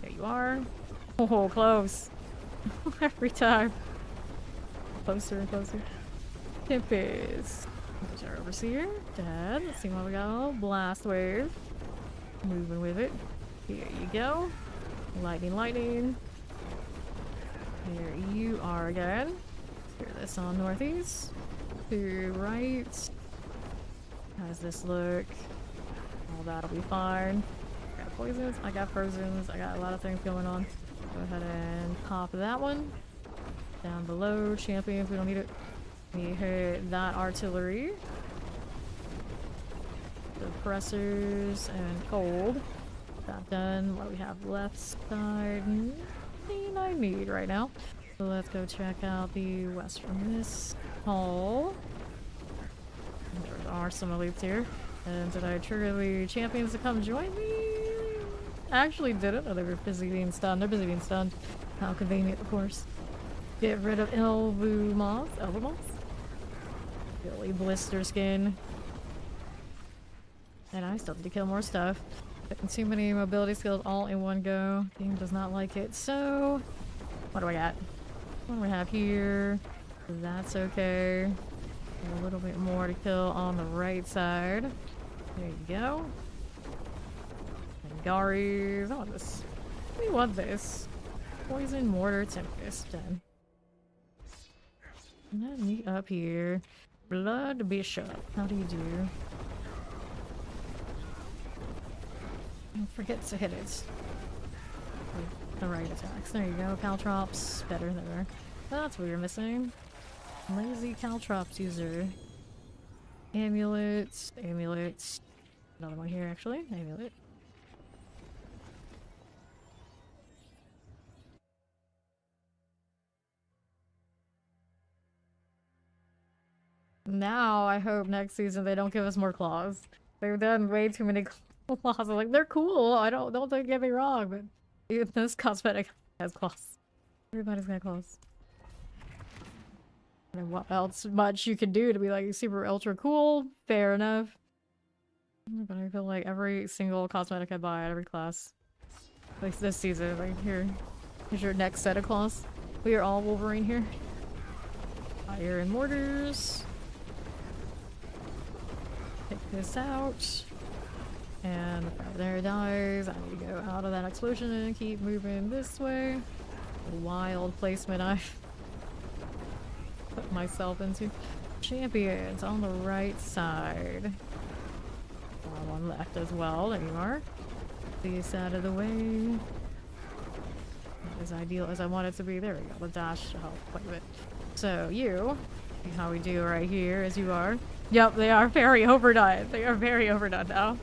There you are. Oh, close. Every time. Closer and closer. Tempest. There's our overseer. Dead. Let's see what we got. Blast wave. Moving with it. Here you go. Lightning, lightning. There you are again. Clear this on northeast. To right. How does this look? Oh, that'll be fine. I got poisons, I got frozens, I got a lot of things going on. Go ahead and pop that one. Down below, champions, we don't need it. We hit that artillery. Suppressors and cold. That done. What do we have left side? Nothing I need right now. So let's go check out the west from this hall. There are some elites here. And did I trigger the champions to come join me? Actually didn't. Oh, they were busy being stunned. They're busy being stunned. How convenient, of course. Get rid of Elvumoth. Elvumoth? Billy Blister Skin. And I still need to kill more stuff. Getting too many mobility skills all in one go. Game does not like it. So, what do I got? What do we have here? That's okay. A little bit more to kill on the right side. There you go. And Garis. I want this. We want this. Poison, Mortar, Tempest. Done. Let me up here. Blood Bishop. How do you do? Don't forget to hit it. With the right attacks. There you go. Caltrops. Better there. That's what you're missing. Lazy Caltrops user. Amulets. Amulets. Another one here actually. Amulet. Now I hope next season they don't give us more claws. They've done way too many claws. I'm like, they're cool. Don't get me wrong, but even this cosmetic has claws. Everybody's got claws. And what else much you can do to be like super ultra cool? Fair enough. But I feel like every single cosmetic I buy at every class, like this season, like here's your next set of claws. We are all Wolverine here. Fire and mortars. Take this out. And if there dies, I need to go out of that explosion and keep moving this way. Wild placement I've put myself into. Champions on the right side. One left as well. There you are. This out of the way. As ideal as I want it to be. There we go. The dash to help quite a bit. So you, see how we do right here as you are. Yep, they are very overdone. They are very overdone now.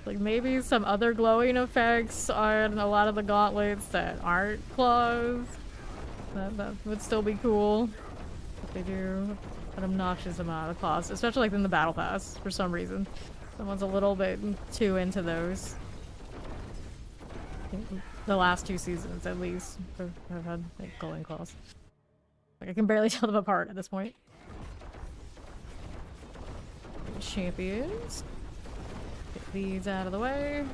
Like maybe some other glowing effects on a lot of the gauntlets that aren't claws. That would still be cool. But they do an obnoxious amount of claws, especially like in the battle pass for some reason. Someone's a little bit too into those. The last two seasons at least have had like glowing claws. Like I can barely tell them apart at this point. Champions. Get these out of the way.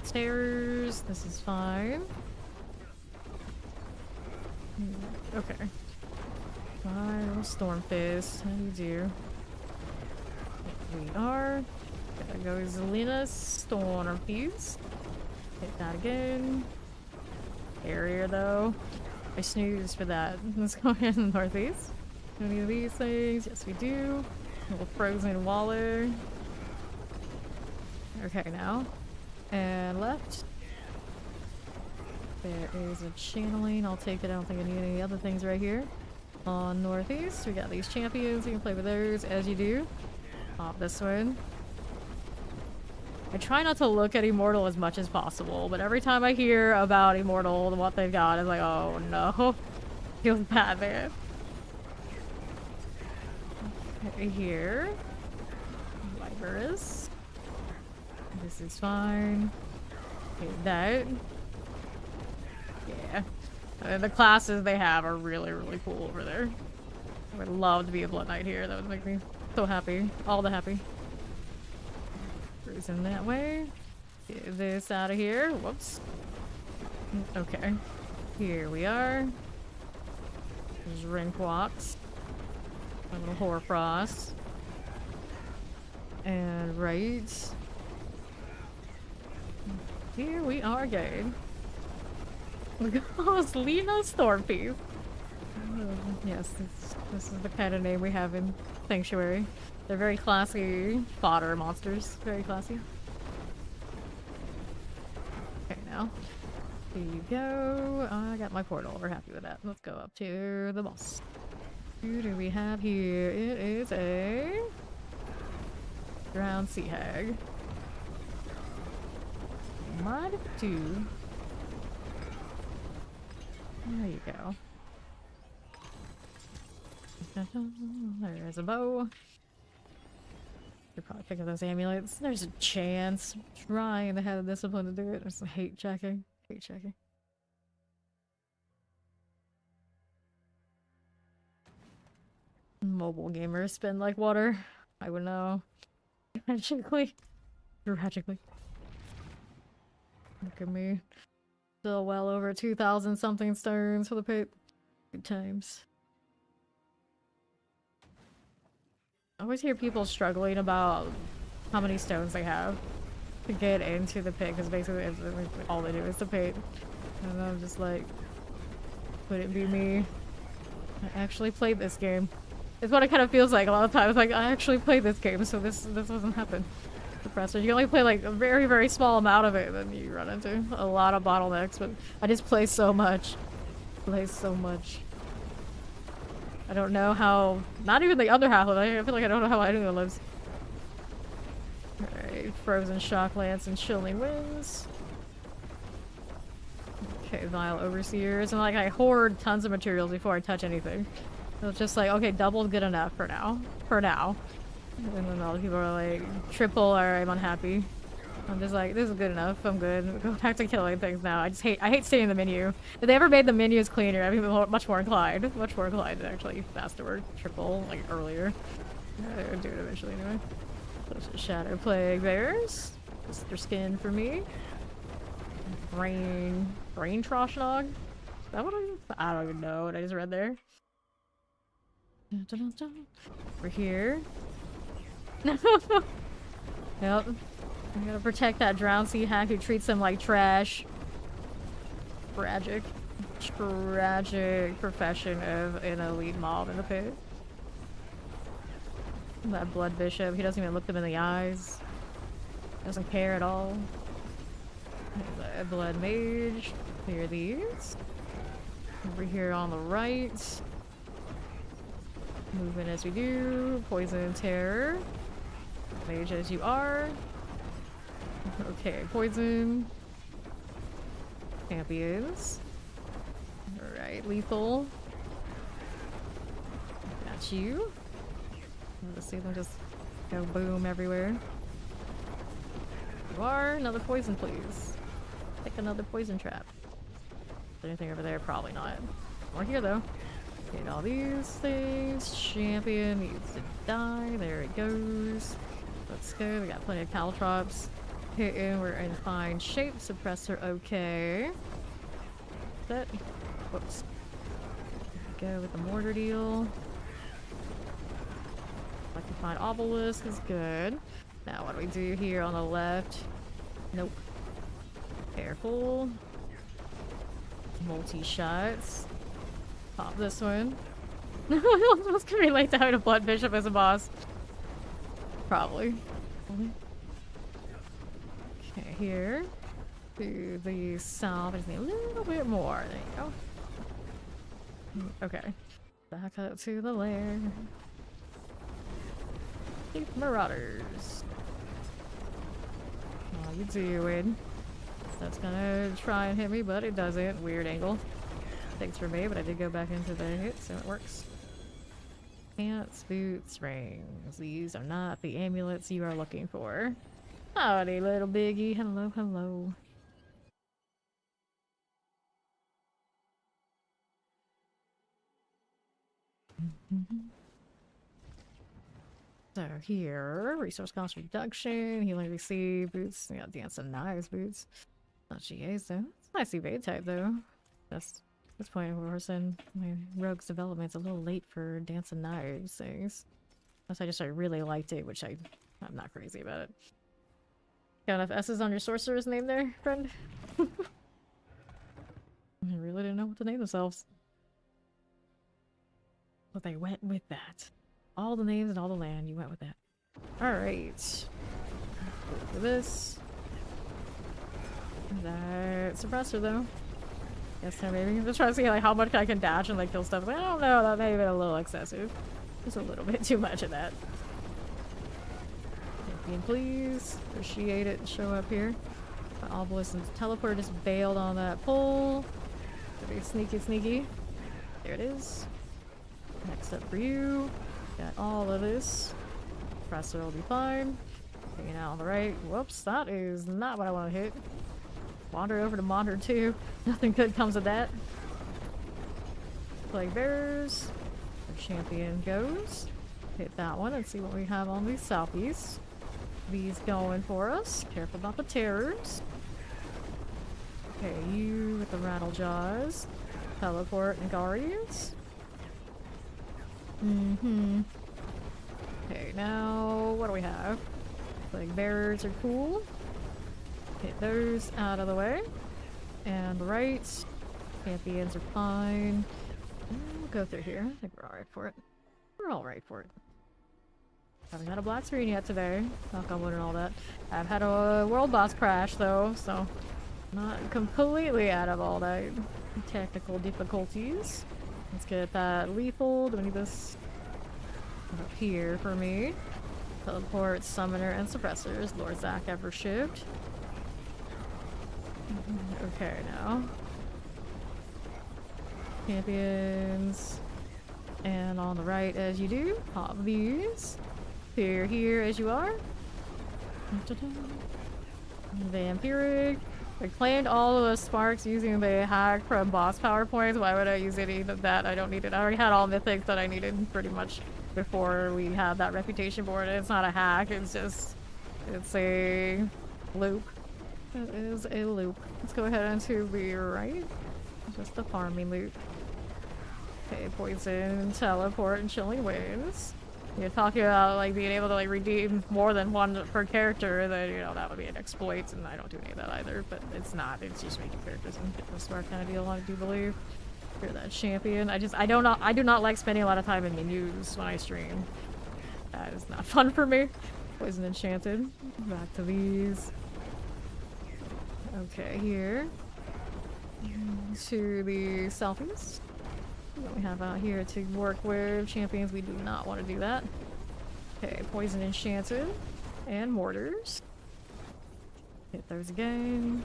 Stairs. This is fine. Okay. Fire, Storm Fist. How do you do? Here we are. There goes Zelina's Storm Fuse. Hit that again. Barrier though. I snoozed for that. Let's go ahead in the northeast. Do any of these things? Yes, we do. A little frozen waller. Okay, now. And left. There is a channeling. I'll take it. I don't think I need any other things right here. On northeast, we got these champions. You can play with those as you do. Pop this one. I try not to look at Immortal as much as possible, but every time I hear about Immortal and what they've got, it's like, oh no. Feels bad, man. Okay, here. Librarius. This is fine. Okay, that. Yeah. The classes they have are really, really cool over there. I would love to be a Blood Knight here. That would make me so happy. All the happy. Cruising that way. Get this out of here. Whoops. Okay. Here we are. There's Rinquox. My little hoarfrost. And right here we are again. Look at those Lena Stormpiece. Yes, this is the kind of name we have in Sanctuary. They're very classy fodder monsters. Very classy. Okay, now. Here you go. I got my portal. We're happy with that. Let's go up to the boss. Who do we have here? It is a drowned sea hag. Mod 2. There you go. There's a bow. You're probably picking those amulets. There's a chance. I'm trying to have the discipline to do it. There's some hate checking. Hate checking. Mobile gamers spend like water. I would know. Tragically. Tragically. Look at me. Still well over 2,000 something stones for the pit. Good times. I always hear people struggling about how many stones they have to get into the pit, because basically all they do is the pit. And I'm just like, would it be me? I actually played this game. It's what it kind of feels like a lot of times. Like, I actually played this game, so this doesn't happen. Suppressors. You only play like a very, very small amount of it, then you run into a lot of bottlenecks, but I just play so much. Play so much. I don't know how... Not even the other half of it. I feel like I don't know how anyone lives. Alright, Frozen Shock Lance and Chilling Winds. Okay, Vile Overseers. And like, I hoard tons of materials before I touch anything. So it's just like, okay, double's good enough for now. For now. And then all the people are like, triple, or I'm unhappy. I'm just like, this is good enough. I'm good. Go back to killing things now. I hate staying in the menu. If they ever made the menus cleaner, I'd be much more inclined. Much more inclined to actually faster work triple, like, earlier. I would do it eventually anyway. There's a Shadow Plague Bears. Mr. Skin for me. Brain Troshnog? Is that what I don't even know what I just read there. Dun, dun, dun, dun. We're here. Yep. I'm gonna protect that drowned sea hack who treats them like trash. Tragic. Tragic profession of an elite mob in the pit. That blood bishop, he doesn't even look them in the eyes. Doesn't care at all. A blood mage. Here are these. Over here on the right. Moving as we do. Poison terror. Mage as you are. Okay, poison. Champions. Alright, lethal. Got you. Let's see them just go boom everywhere. You are. Another poison, please. Pick another poison trap. Is there anything over there? Probably not. More here, though. Get all these things. Champion needs to die. There it goes. Let's go. We got plenty of caltrops. Hitting. We're in fine shape. Suppressor, okay. That. Whoops. Go with the mortar deal. Like to find obelisk is good. Now what do we do here on the left? Nope. Careful. Multi-shots. Pop this one. I was gonna be late to having a blood bishop as a boss. Probably. Okay, here. To the south. I just need a little bit more. There you go. Okay. Back up to the lair. Keep marauders. How you doing? That's gonna try and hit me, but it doesn't. Weird angle. Thanks for me, but I did go back into the hit, so it works. Pants, boots, rings. These are not the amulets you are looking for. Howdy, little biggie. Hello, hello. So here, resource cost reduction, healing received, boots, yeah, dance and knives boots. Not GAs though. It's a nice evade type though. That's this point, Orson, my rogue's development's a little late for Dance and Knives things. Unless I really liked it, which I'm not crazy about it. Got enough S's on your sorcerer's name there, friend? I really didn't know what to name themselves. But they went with that. All the names and all the land, you went with that. Alright. Look at this. That suppressor though. Yes, so maybe I'm just trying to see like how much I can dash and like kill stuff. Like, I don't know, that may have been a little excessive. Just a little bit too much of that. Champion, please. Appreciate it. Show up here. My obelisk and teleporter just bailed on that pole. Very sneaky, sneaky. There it is. Next up for you. Got all of this. Presser will be fine. Hanging out on the right. Whoops, that is not what I want to hit. Wander over to Monder 2. Nothing good comes of that. Plague Bearers. Our champion goes. Hit that one and see what we have on these southeast. These going for us. Careful about the terrors. Okay, you with the Rattle Jaws. Teleport and Guardians. Okay, now what do we have? Plague Bearers are cool. Hit those out of the way. And the right. Champions are fine. We'll go through here. I think we're alright for it. We're alright for it. Haven't had a black screen yet today. Knock on wood and all that. I've had a world boss crash though, so not completely out of all that technical difficulties. Let's get that lethal. Do we need this up here for me? Teleport, summoner, and suppressors. Lord Zach ever shipped. Okay, now. Champions. And on the right as you do, pop these. Here as you are. Vampiric. I claimed all of the sparks using the hack from boss PowerPoints. Why would I use any of that? I don't need it. I already had all mythics that I needed pretty much before we had that reputation board. It's not a hack, it's just, it's a loop. It is a loop. Let's go ahead and to the right. Just a farming loop. Okay, poison, teleport, and chilling winds. You're talking about like being able to like redeem more than one per character, then you know that would be an exploit, and I don't do any of that either. But it's not. It's just making characters and get the smart kind of deal. I do believe. You're that champion. I do not like spending a lot of time in menus when I stream. That is not fun for me. Poison enchanted. Back to these. Okay, here to the southeast. What we have out here to work with champions, we do not want to do that. Okay, poison enchanted and mortars. Hit those again.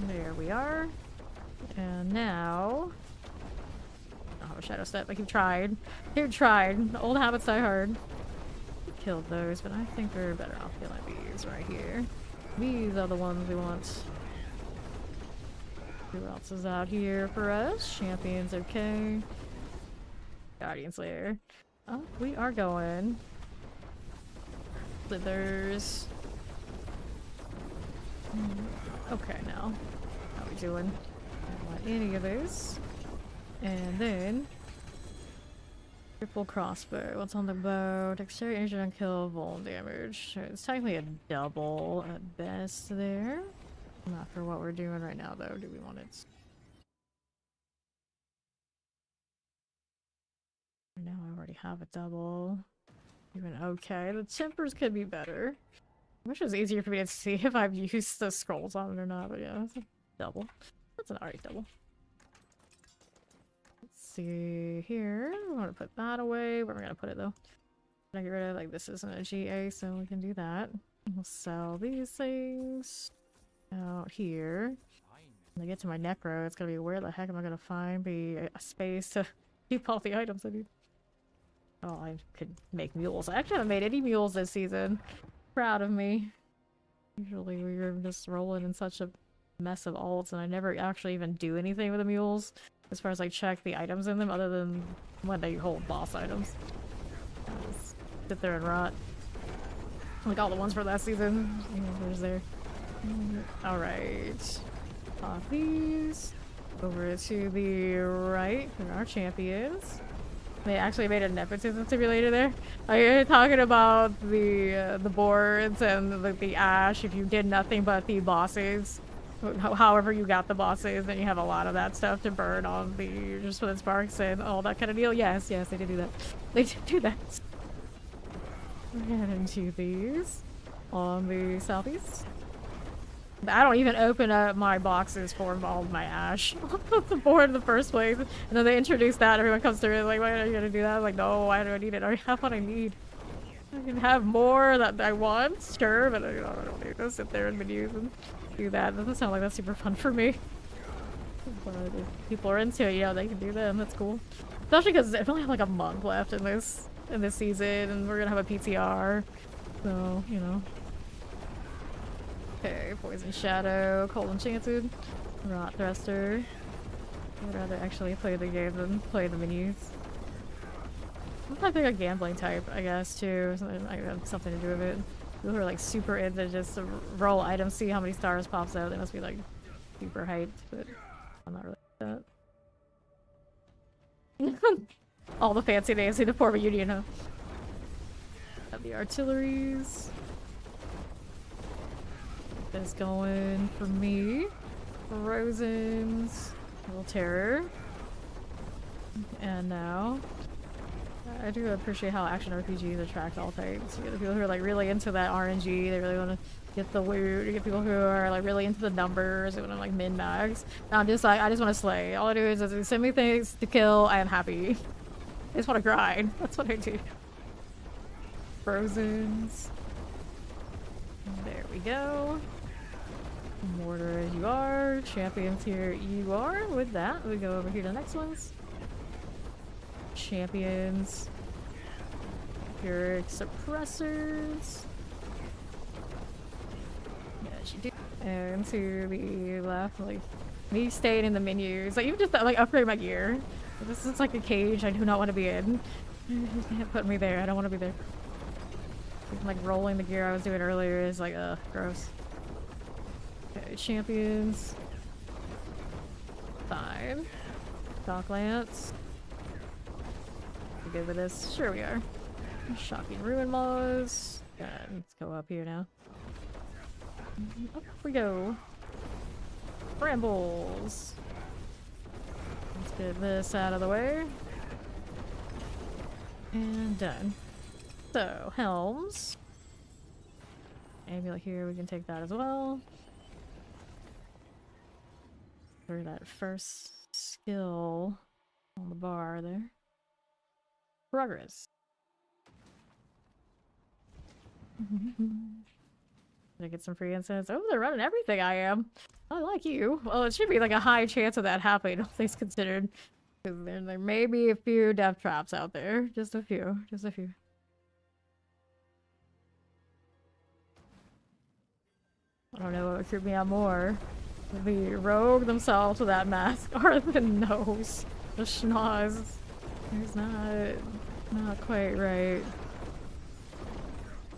There we are. And now I have a shadow step. Like you've tried. You've tried. Old habits die hard. Killed those, but I think we're better off killing these right here. These are the ones we want. Who else is out here for us? Champions, okay. Guardian Slayer. Oh, we are going. Slithers. Okay, now. How are we doing? I don't want any of those. And then triple crossbow. What's on the bow? Dexterity, energy on kill, vuln damage. It's technically a double at best there. Not for what we're doing right now, though. Do we want it? Right now, I already have a double. Even okay. The tempers could be better. I wish it was easier for me to see if I've used the scrolls on it or not, but yeah, it's a double. That's an alright double. Let's see here. We want to put that away. Where are we gonna put it though? Can I get rid of like this isn't a GA, so we can do that. We'll sell these things out here. When I get to my necro, it's gonna be where the heck am I gonna find a space to keep all the items I need. Oh, I could make mules. I actually haven't made any mules this season. Proud of me. Usually we were just rolling in such a mess of alts, and I never actually even do anything with the mules as far as like check the items in them other than when they hold boss items. I just sit there and rot. Like all the ones for last season. There's there. Alright. Pop these. Over to the right, there are champions. They actually made a nepotism simulator there. Are talking about the boards and the ash? If you did nothing but the bosses, however you got the bosses, then you have a lot of that stuff to burn on the just for the sparks and all that kind of deal. Yes, yes, they did do that. They did do that. We're heading into these on the southeast. I don't even open up my boxes for all of my ash off the board in the first place. And then they introduce that, everyone comes through and like, why are you gonna do that? I'm like, no, why do I need it? I have what I need. I can have more that I want, sure, but I don't need to sit there in menus and do that. It doesn't sound like that's super fun for me. But if people are into it, yeah, they can do that, that's cool. Especially because I only have like a month left in this season, and we're gonna have a PTR. So, you know. Okay, Poison Shadow, Cold Enchanted, Rot Thruster. I'd rather actually play the game than play the menus. I think a gambling type, I guess, too. I have something to do with it. People who are like super into just roll items, see how many stars pops out. They must be like super hyped, but I'm not really like that. All the fancy names in the form of Union, huh? Have the artilleries. That's going for me. Frozen's Little Terror. And now I do appreciate how action RPGs attract all types. You get the people who are like really into that RNG, they really want to get the loot. You get people who are like really into the numbers, they want to like min-max. I'm just like, I just want to slay. All I do is send me things to kill, I am happy. I just want to grind. That's what I do. Frozen's. There we go. Mortar as you are. Champions here you are. With that, we go over here to the next ones. Champions. Pyrrhic suppressors. Yes, you do. And to the left, like me staying in the menus. Like even just like upgrade my gear. This is like a cage I do not want to be in. You can't put me there. I don't want to be there. Like rolling the gear I was doing earlier is like gross. Okay, champions. Fine. Docklands. We good with this? Sure we are. Shocking ruin laws. God, let's go up here now. Up we go. Brambles. Let's get this out of the way. And done. So, helms. Amulet here, we can take that as well. For that first skill on the bar there. Progress. Did I get some free incense? Oh, they're running everything I am. I like you. Well, it should be like a high chance of that happening, all things considered. Because there may be a few death traps out there. Just a few. Just a few. I don't know what would creep me out more. The rogue themselves with that mask or the nose. The schnoz. It's not quite right.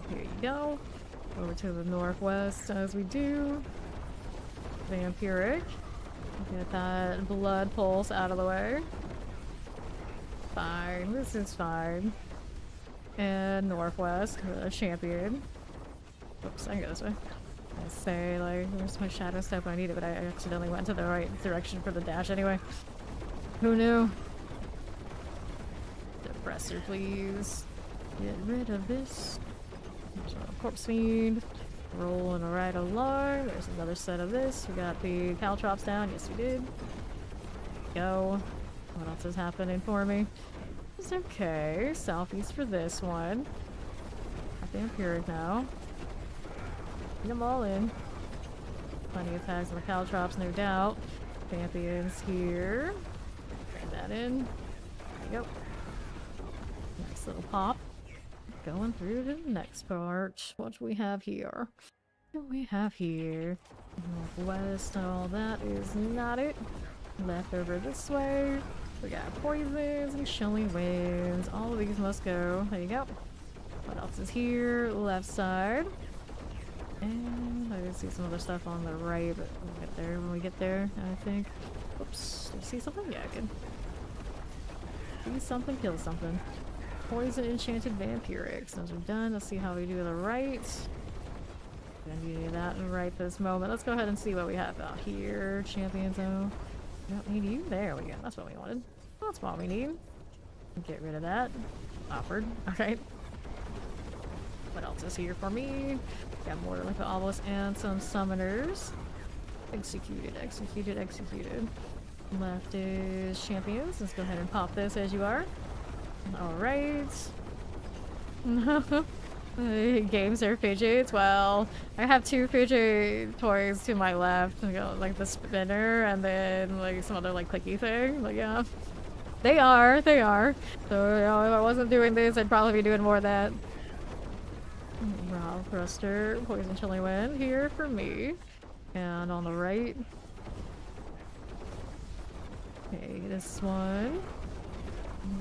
Here you go. Over to the northwest as we do. Vampiric. Get that blood pulse out of the way. Fine. This is fine. And northwest. Champion. Oops, I can go this way. I say, like, where's my shadow step when I need it, but I accidentally went to the right direction for the dash anyway. Who knew? Depressor, please. Get rid of this. There's a corpse fiend. Rolling right along. There's another set of this. We got the caltrops down. Yes, we did. Go. What else is happening for me? It's okay. Southeast for this one. Got the Vampiric now. Get them all in. Plenty of tags on the caltrops, no doubt. Champions here. Bring that in. There you go. Nice little pop. Going through to the next part. What do we have here? What do we have here? Northwest, all that is not it. Left over this way. We got poisons and chilling winds. All of these must go. There you go. What else is here? Left side. And I can see some other stuff on the right, but we'll get there when we get there, I think. Oops. Did you see something? Yeah, good. See something, kill something. Poison enchanted vampirics. Those are done. Let's see how we do the right. Gonna do that right this moment. Let's go ahead and see what we have out here. Champion zone. Don't need you. There we go. That's what we wanted. That's what we need. Get rid of that. Awkward. Alright. What else is here for me? Got more like the obelisk and some summoners. Executed, executed, executed. Left is champions. Let's go ahead and pop this as you are. Alright. Games are fidgets. Well, I have 2 fidget toys to my left. You know, like the spinner and then like some other like clicky thing. Like, yeah. They are. So, you know, if I wasn't doing this, I'd probably be doing more of that. Raw thruster, poison chilling wind here for me. And on the right. Okay, this one.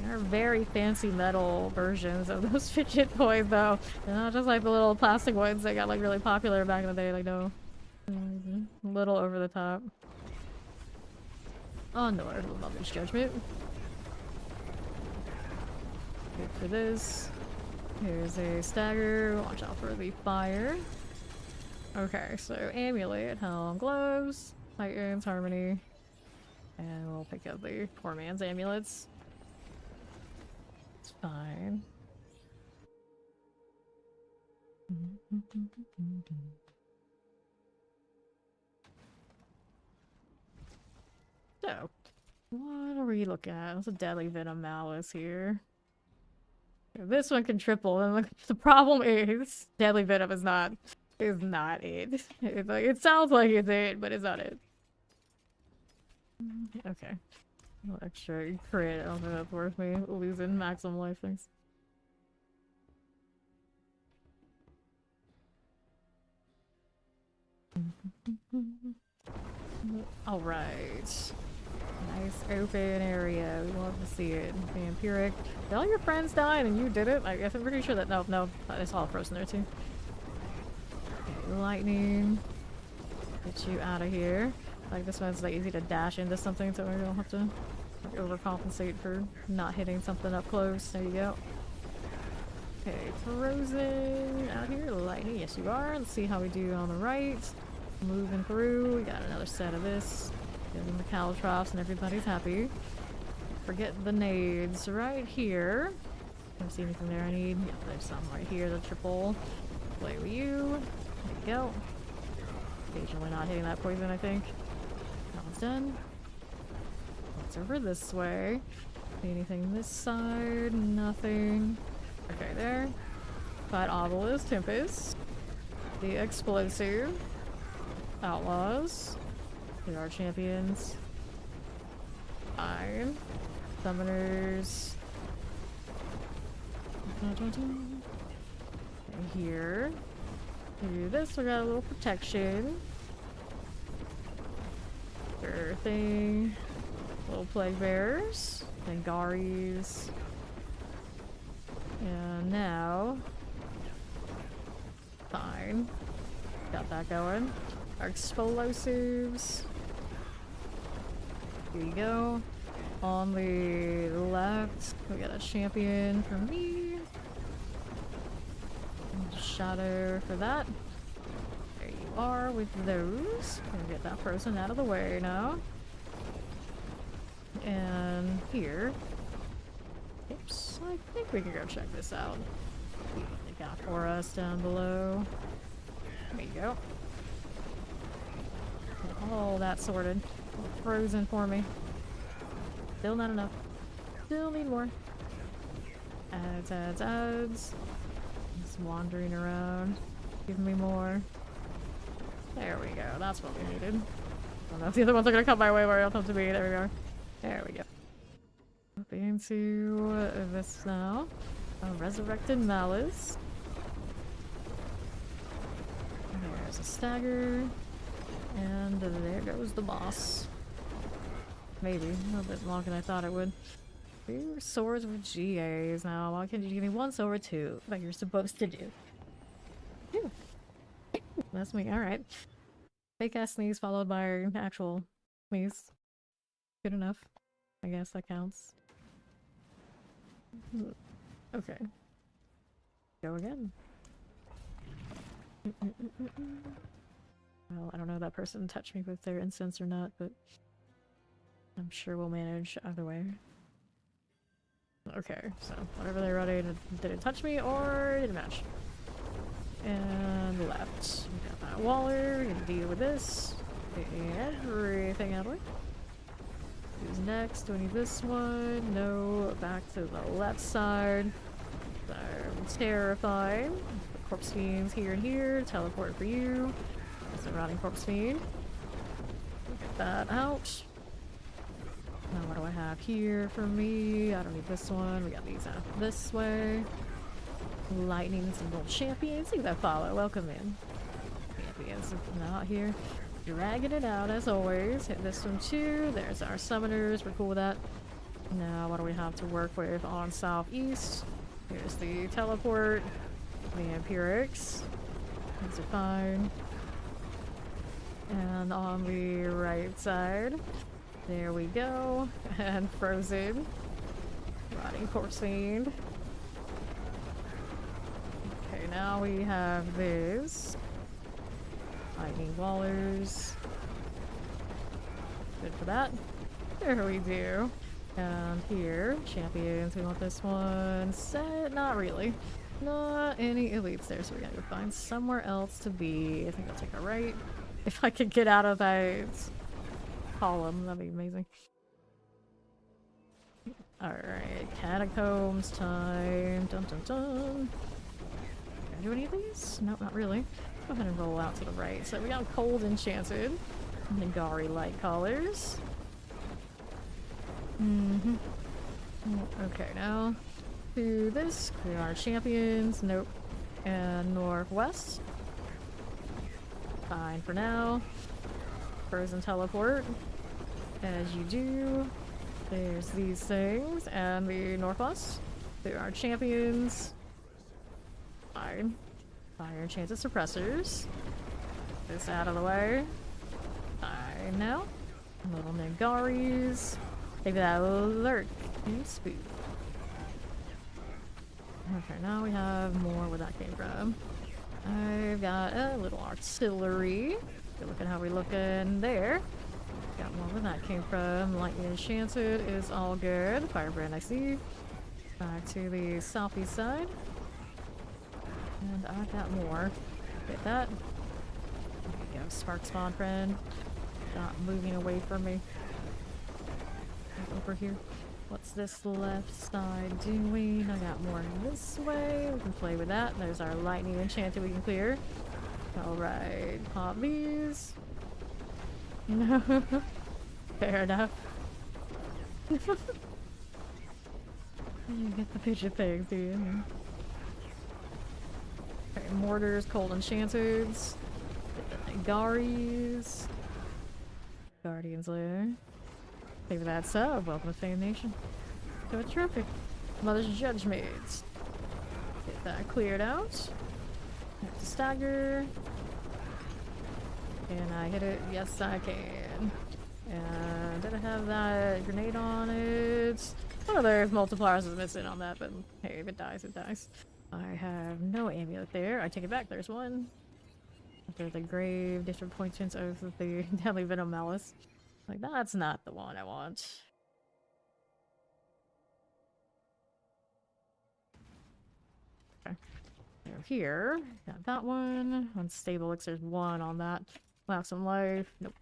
They're very fancy metal versions of those fidget toys, though. They're not just like the little plastic ones that got like really popular back in the day. Like, no. A little over the top. Oh no, I love this judgment. Good for this. Here's a stagger. Watch out for the fire. Okay, so amulet, helm, gloves, Titans, harmony, and we'll pick up the poor man's amulets. It's fine. So, what are we looking at? There's a deadly venom malice here. This one can triple, and the problem is deadly venom is not it. It sounds like it's it, but it's not it. Okay. No extra crit. I don't think that's worth me losing maximum life things. Alright. Nice open area. We love to see it. Vampiric. Did all your friends die and you did it? I guess I'm pretty sure that no, it's all frozen there too. Okay, lightning. Get you out of here. Like this one's like easy to dash into something, so we don't have to like, overcompensate for not hitting something up close. There you go. Okay, frozen out here. Lightning, yes you are. Let's see how we do on the right. Moving through. We got another set of this. Getting the caltrops and everybody's happy. Forget the nades right here. Don't see anything there I need. Yeah, there's some right here. The triple. Play with you. There you go. Occasionally not hitting that poison, I think. That one's done. What's over this way? See anything this side? Nothing. Okay, there. Fight Obelisk, Tempest. The Explosive. Outlaws. They are champions. Fine. Summoners. And here. Do this, we got a little protection. Sure thing. Little plague bearers. Angaris. And now. Fine. Got that going. Our explosives. Here you go. On the left, we got a champion for me. And shadow for that. There you are with those. Gonna get that frozen out of the way now. And here. Oops, I think we can go check this out. See what they got for us down below. There you go. Get all that sorted. Frozen for me. Still not enough. Still need more. Adds. Just wandering around. Give me more. There we go. That's what we needed. I don't know if the other ones are gonna come my way where they'll come to me. There we go. There we go. Up into this now. A resurrected malice. There's a stagger. And there goes the boss. Maybe. A little bit longer than I thought it would. 2 swords with GAs now. Why can't you give me 1 sword or 2? Like you're supposed to do. Phew. That's me. Alright. Fake ass sneeze followed by an actual sneeze. Good enough. I guess that counts. Okay. Go again. Well, I don't know if that person touched me with their incense or not, but I'm sure we'll manage either way. Okay, so whatever they're running, did it touch me or did it match? And left. We got that Waller, we're gonna deal with this. Everything out of the way. Who's next? Do I need this one? No. Back to the left side. I'm terrified. Put corpse fiends here and here. Teleport for you. There's a rotting corpse fiend. Get that out. Now what do I have here for me? I don't need this one. We got these out this way. Lightning some gold champions. See that follow. Welcome in. Champions not here. Dragging it out as always. Hit this one too. There's our summoners. We're cool with that. Now what do we have to work with on southeast? Here's the teleport. The empirics. These are fine. And on the right side. There we go. And frozen. Rotting corpse fiend. Okay, now we have this. Lightning Wallers. Good for that. There we do. And here, champions, we want this one set. Not really. Not any elites there, so we gotta go find somewhere else to be. I think I'll take a right. If I could get out of that column, that'd be amazing. Alright, catacombs time. Dun dun dun. Can I do any of these? Nope, not really. Go ahead and roll out to the right. So we got cold enchanted. Nagari light collars. Okay, now to this. Clear our champions. Nope. And northwest. Fine for now. Frozen teleport. As you do. There's these things. And the northwest. There are champions. Fine. Fire enchanted suppressors. This out of the way. Fine now. Little Nagaris. Maybe that lurk. Spook. Okay, now we have more where that came from. I've got a little artillery. Look at how we looking there. Got more where that came from. Lightning enchanted is all good. Firebrand I see. Back to the southeast side. And I got more. Get that. There you go, spark spawn friend. Not moving away from me. Over here. What's this left side doing? I got more this way. We can play with that. There's our lightning enchanted we can clear. Alright, pop these. No. Fair enough. You get the picture things, do you? Okay, mortars, cold enchanteds. Garis. Guardians lair. Maybe that's up. Welcome to Fame Nation. So it's terrific. Mother's Judgmaids. Get that cleared out. Have to stagger. Can I hit it? Yes, I can. And did I have that grenade on it? One of those multipliers is missing on that, but hey, if it dies, it dies. I have no amulet there. I take it back. There's one. After the grave, different points of the deadly venom malice. Like, that's not the one I want. Okay. They're here. Got that one. Unstable elixir's one on that. We'll have some life. Nope.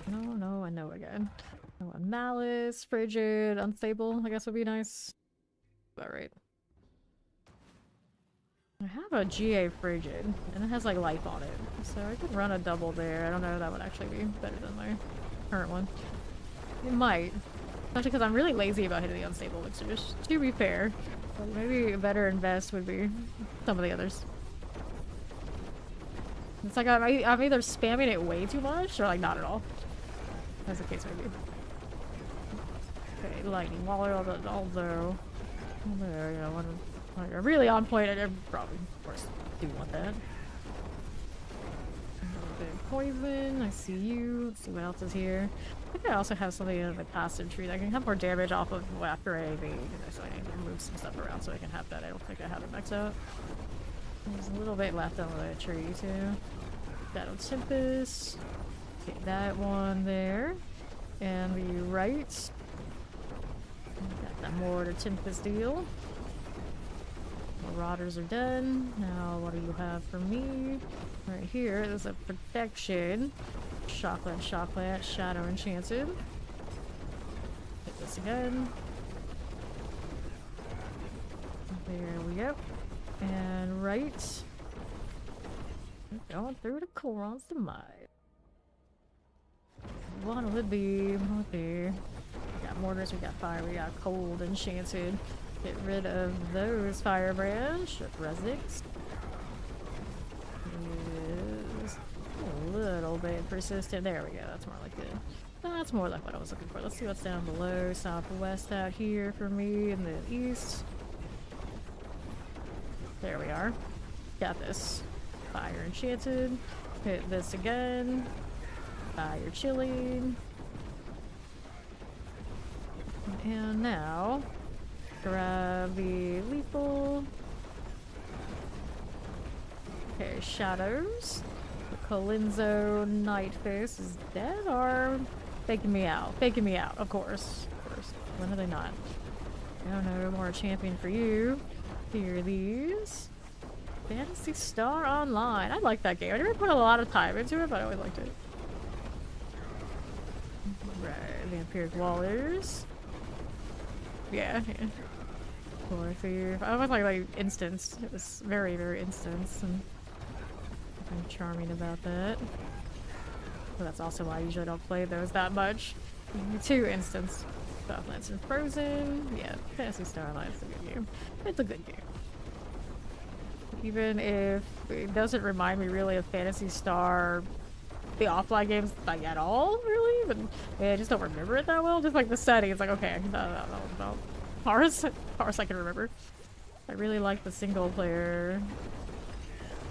No, and no again. No one. Malice, frigid, unstable, I guess would be nice. Alright. I have a GA frigid, and it has like life on it, so I could run a double there. I don't know if that would actually be better than my current one. It might. Especially because I'm really lazy about hitting the unstable elixirs, to be fair. But maybe a better invest would be some of the others. It's like I'm either spamming it way too much, or like not at all. As the case may be. Okay, lightning waller, although you know, when you're really on point, I probably, of course, do want that. poison. I see you. Let's see what else is here. I think I also have something in the passive tree that I can have more damage off of after I evade. So I need to move some stuff around so I can have that. I don't think I have it maxed out. There's a little bit left on the tree too. Shadow Tempest. Okay, that one there. And the right. Got that Mortar Tempest deal. Marauders are done. Now, what do you have for me? Right here, there's a protection. Shockland, Shadow Enchanted. Hit this again. There we go. And right. Going through the Koron's Demise. One would be right there. We got mortars, we got fire, we got cold enchanted. Get rid of those firebrands. Should resist. Is a little bit persistent. There we go. That's more like it. That's more like what I was looking for. Let's see what's down below. Southwest out here for me in the east. There we are. Got this. Fire enchanted. Hit this again. Fire chilling. And now, grab the lethal. Okay, shadows. The Colinzo Nightface is dead or faking me out? Faking me out, of course. Of course. When are they not? Oh no, more champion for you. Here are these. Phantasy Star Online. I like that game. I never put a lot of time into it, but I always liked it. Right, Vampiric Wallers. Yeah. Or Thief. I was like instance. It was very, very instance, and I'm charming about that. But that's also why I usually don't play those that much. 2 instance. Southlands and Frozen. Yeah, Phantasy Star Online is a good game. It's a good game. Even if it doesn't remind me really of Phantasy Star, the offline games, like at all, really. But yeah, I just don't remember it that well. Just like the setting, it's like okay, that was about far as I can remember. I really like the single player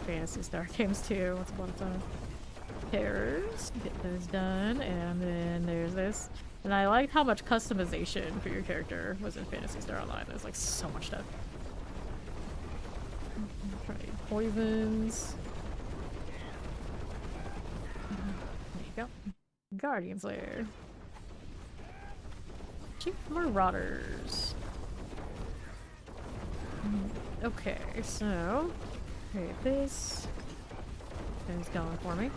Phantasy Star games too. Once upon a time. Terrors, get those done, and then there's this. And I liked how much customization for your character was in Phantasy Star Online. There's like so much stuff. Right, poisons. There you go. Guardian's Lair. Chief Marauders. Okay, so this is going for me.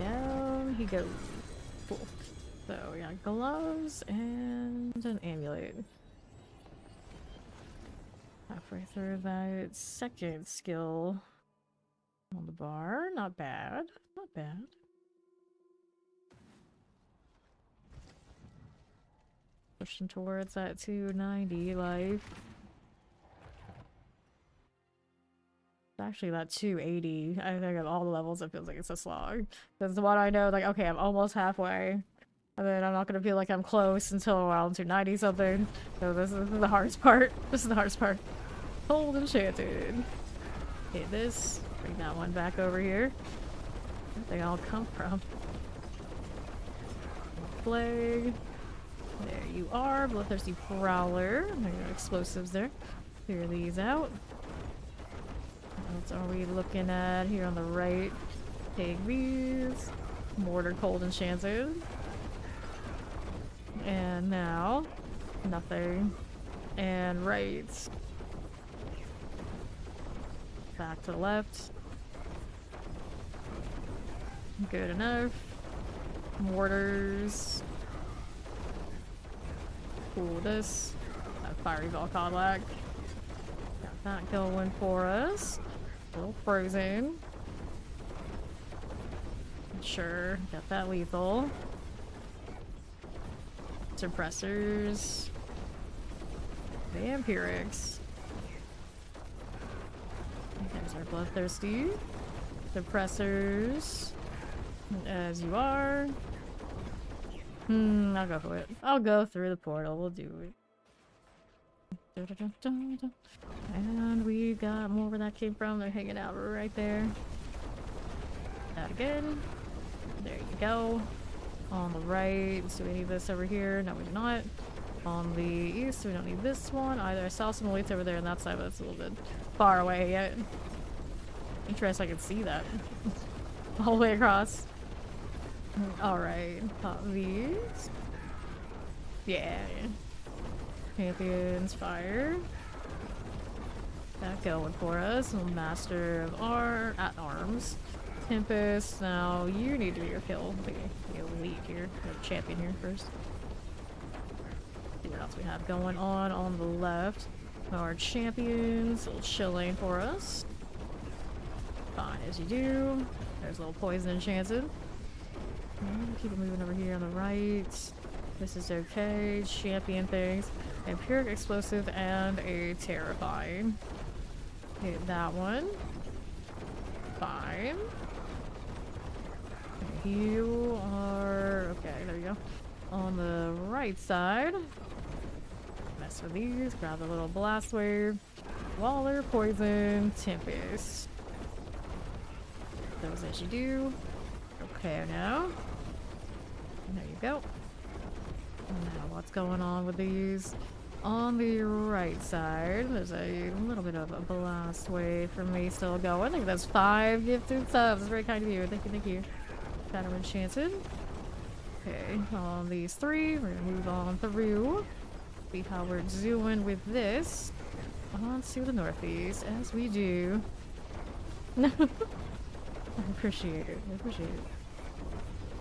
Down he goes. Cool. So we got gloves and an amulet. Halfway through that second skill on the bar. Not bad. Not bad. Pushing towards that 290 life. Actually, that 280. I think at all the levels, it feels like it's a slog. That's what I know. Like, okay, I'm almost halfway. And then I'm not gonna feel like I'm close until around 290 something. So this is the hardest part. This is the hardest part. Cold Enchanted. Hit this. Bring that one back over here. Where'd they all come from? Plague. There you are. Bloodthirsty Prowler. There you go. Explosives there. Clear these out. What else are we looking at here on the right? Take these. Mortar Cold Enchanted. And now, nothing. And right. Back to the left. Good enough. Mortars. Cool this. That Fiery Volcanic. Got that going for us. A little frozen. Sure, got that lethal. Suppressors. Vampirics. There's our Bloodthirsty. Suppressors. As you are. I'll go for it. I'll go through the portal. We'll do it. And we got more where that came from. They're hanging out right there. That again. There you go. On the right, so we need this over here. No, we do not. On the east, we don't need this one either. I saw some elites over there on that side, but it's a little bit far away yet. Interesting, I can see that. All the way across. Alright, pop these. Yeah. Champions fire. That going for us. Master of Arms. Tempest. Now you need to do your kill. The elite here, the champion here first. See what else we have going on the left. Our champions, a little chilling for us. Fine as you do. There's a little poison enchanted. Keep it moving over here on the right. This is okay. Champion things. Empiric explosive and a terrifying. Hit that one. Fine. You are okay. There you go. On the right side. Mess with these. Grab the little blast wave. Waller, poison, tempest. Those as you do. Okay, now. There you go. Now, what's going on with these? On the right side, there's a little bit of a blast wave for me still going. I think that's 5 gifted subs. It's very kind of you. Thank you, thank you. Shadow Enchanted. Okay, on these 3, we're gonna move on through. See how we're doing with this. On to the northeast, as we do. I appreciate it. I appreciate it.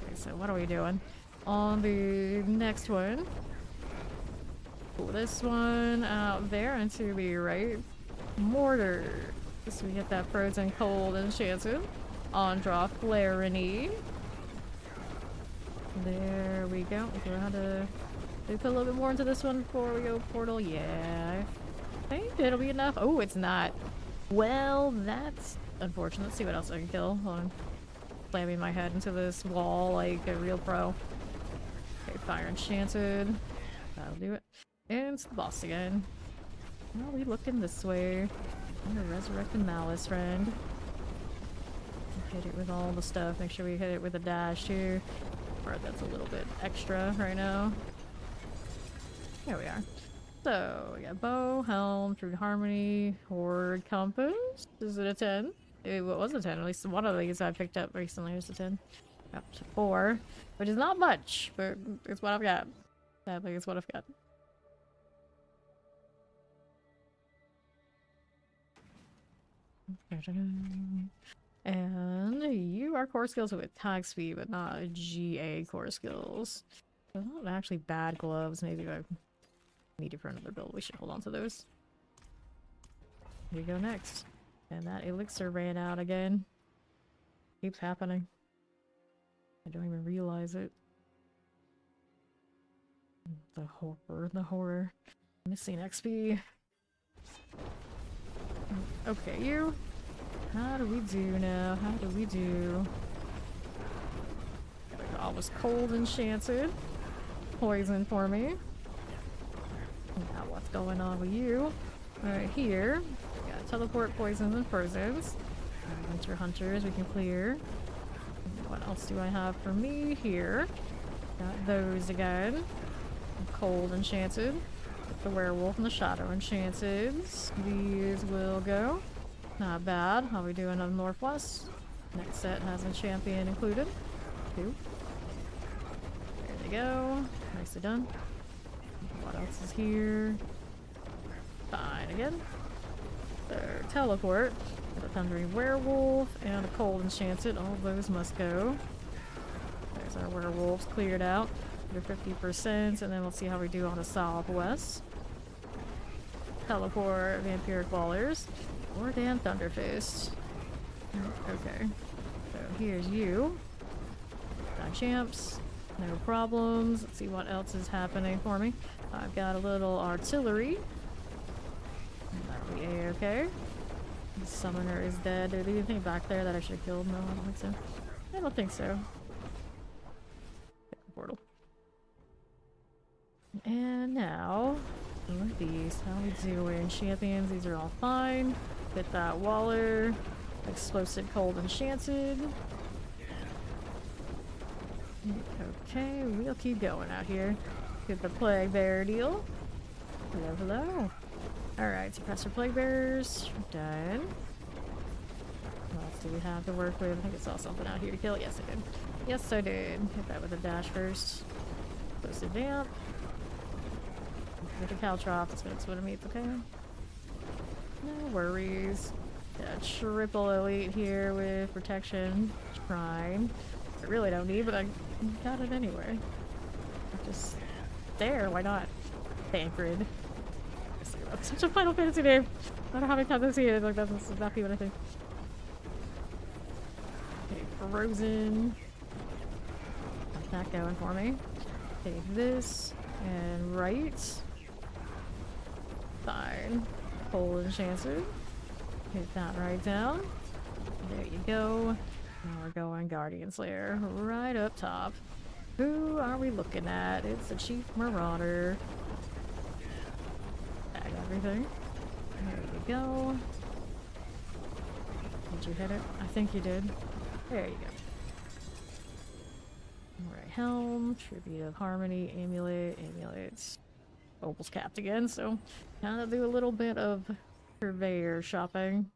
Okay, so what are we doing? On the next one, pull this one out there and to the right. Mortar. So we get that frozen cold enchanted. On draw Flareney. There we go. We're gonna put a little bit more into this one before we go portal. Yeah, I think it'll be enough. Oh, it's not. Well, that's unfortunate. Let's see what else I can kill. Hold on. Slamming my head into this wall like a real pro. Okay, fire enchanted. That'll do it. And it's the boss again. Well, we looking this way. I'm gonna resurrect the Malice friend. Hit it with all the stuff. Make sure we hit it with a dash too. Or that's a little bit extra right now. There we are. So we got bow, helm, true harmony, horde, compass. Is it a 10? It was a 10. At least one of these I picked up recently was a 10. Up to 4, which is not much, but it's what I've got. Sadly, it's what I've got. And you are core skills with attack speed, but not GA core skills. They're not actually bad gloves. Maybe I need it for another build. We should hold on to those. Here we go next. And that elixir ran out again. Keeps happening. I don't even realize it. The horror, the horror. Missing XP. Okay, you. How do we do now? How do we do? I was cold enchanted. Poison for me. Now what's going on with you? Right here. We got teleport, poisons, and frozens. Winter hunters we can clear. What else do I have for me here? Got those again. Cold enchanted. The werewolf and the shadow enchanted. These will go. Not bad. How are we doing on Northwest? Next set has a champion included. 2. There they go. Nicely done. What else is here? Fine again. Their teleport. The thundering werewolf and a cold enchanted. All those must go. There's our werewolves cleared out. They're 50%, and then we'll see how we do on the Southwest. Teleport, vampiric ballers. Or Dan Thunderfist. Okay. So here's you. Got champs. No problems. Let's see what else is happening for me. I've got a little artillery. That'll be A-okay. The summoner is dead. Is there anything back there that I should have killed? No, I don't think so. I don't think so. Portal. And now, northeast. How we doing? Champions, these are all fine. Get that Waller. Explosive cold enchanted. Okay, we'll keep going out here. Get the plague bear deal. Hello, hello. Alright, suppressor plague bearers. Done. What else do we have to work with? I think I saw something out here to kill. Yes, I did. Yes, I did. Hit that with a dash first. Close to damp. With the caltrops, that's what it means, okay? No worries. Got triple elite here with protection. Shrine. I really don't need, but I got it anyway. Just there, why not? Thancred. That's such a Final Fantasy name. I don't know how many times I see it. Like, that's exactly what I think. Okay, frozen. Got that going for me. Take this and right. Fine. Pull enchanted. Hit that right down. There you go. Now we're going Guardian Slayer right up top. Who are we looking at? It's the Chief Marauder. Bag everything. There you go. Did you hit it? I think you did. There you go. Alright, Helm, Tribute of Harmony, Amulet, Amulets. Opal's capped again, so kind of do a little bit of purveyor shopping.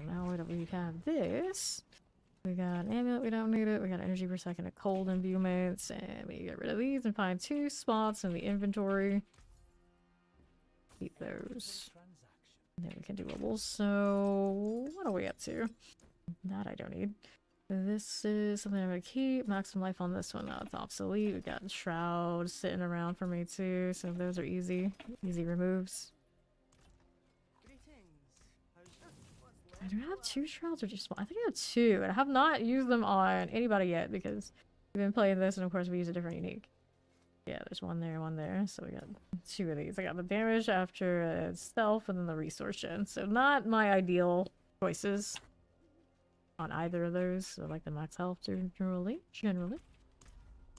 Now what do we have? This. We got an amulet, we don't need it. We got energy per second of cold imbuements, and we get rid of these and find 2 spots in the inventory. Keep those. And then we can do levels. So what are we up to? That I don't need. This is something I'm gonna keep. Maximum life on this one. Now it's obsolete. We got Shroud sitting around for me too, so those are easy removes. I do have 2 shrouds or just 1? I think I have 2, and I have not used them on anybody yet because we've been playing this, and of course we use a different unique. Yeah, there's one there, so we got 2 of these. I got the damage after stealth and then the resource gen, so not my ideal choices on either of those. So I like the max health generally.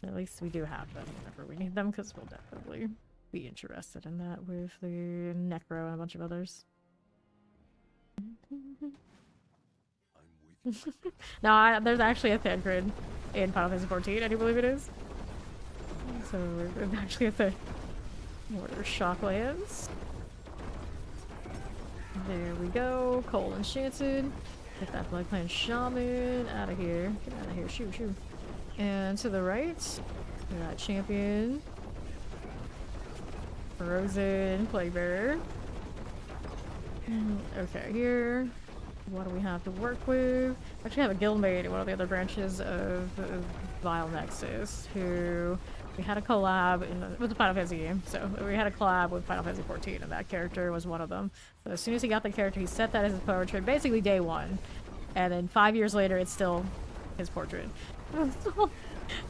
At least we do have them whenever we need them, because we'll definitely be interested in that with the Necro and a bunch of others. No, there's actually a Thancred in Final Fantasy 14, I do believe it is. So it's actually a thing. More Shocklands. There we go. Cold Enchanted. Get that Blood Clan Shaman out of here. Get out of here. Shoo, shoo. And to the right, we got Champion. Frozen Plaguebearer. Okay, here. What do we have to work with? Actually, I have a guildmate in one of the other branches of Vile Nexus, who we had a collab with the Final Fantasy game. So we had a collab with Final Fantasy 14, and that character was one of them. So as soon as he got the character, he set that as his portrait, basically day 1. And then 5 years later, it's still his portrait.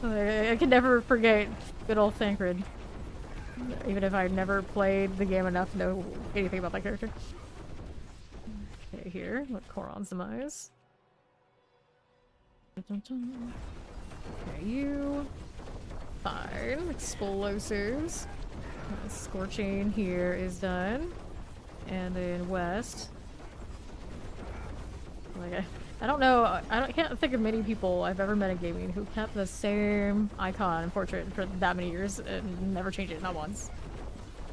I can never forget good old Thancred. Even if I've never played the game enough to know anything about that character. Okay, here, let Coron's demise. Okay, you. Fine. Explosives. Scorching here is done. And then west. Like, I don't know, can't think of many people I've ever met in gaming who kept the same icon and portrait for that many years and never changed it, not once.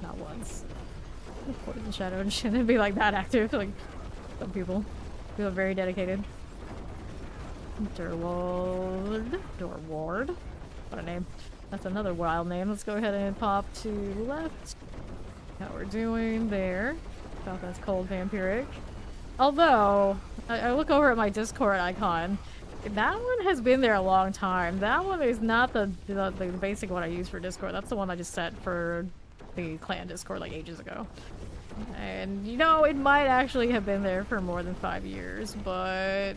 Not once. Poison Shadow and shouldn't be like that active, like some people feel very dedicated. Dorward. What a name. That's another wild name. Let's go ahead and pop to left. How we're doing there. Thought that's cold vampiric. Although, I look over at my Discord icon. That one has been there a long time. That one is not the basic one I use for Discord. That's the one I just set for the clan Discord like ages ago. And, you know, it might actually have been there for more than 5 years, but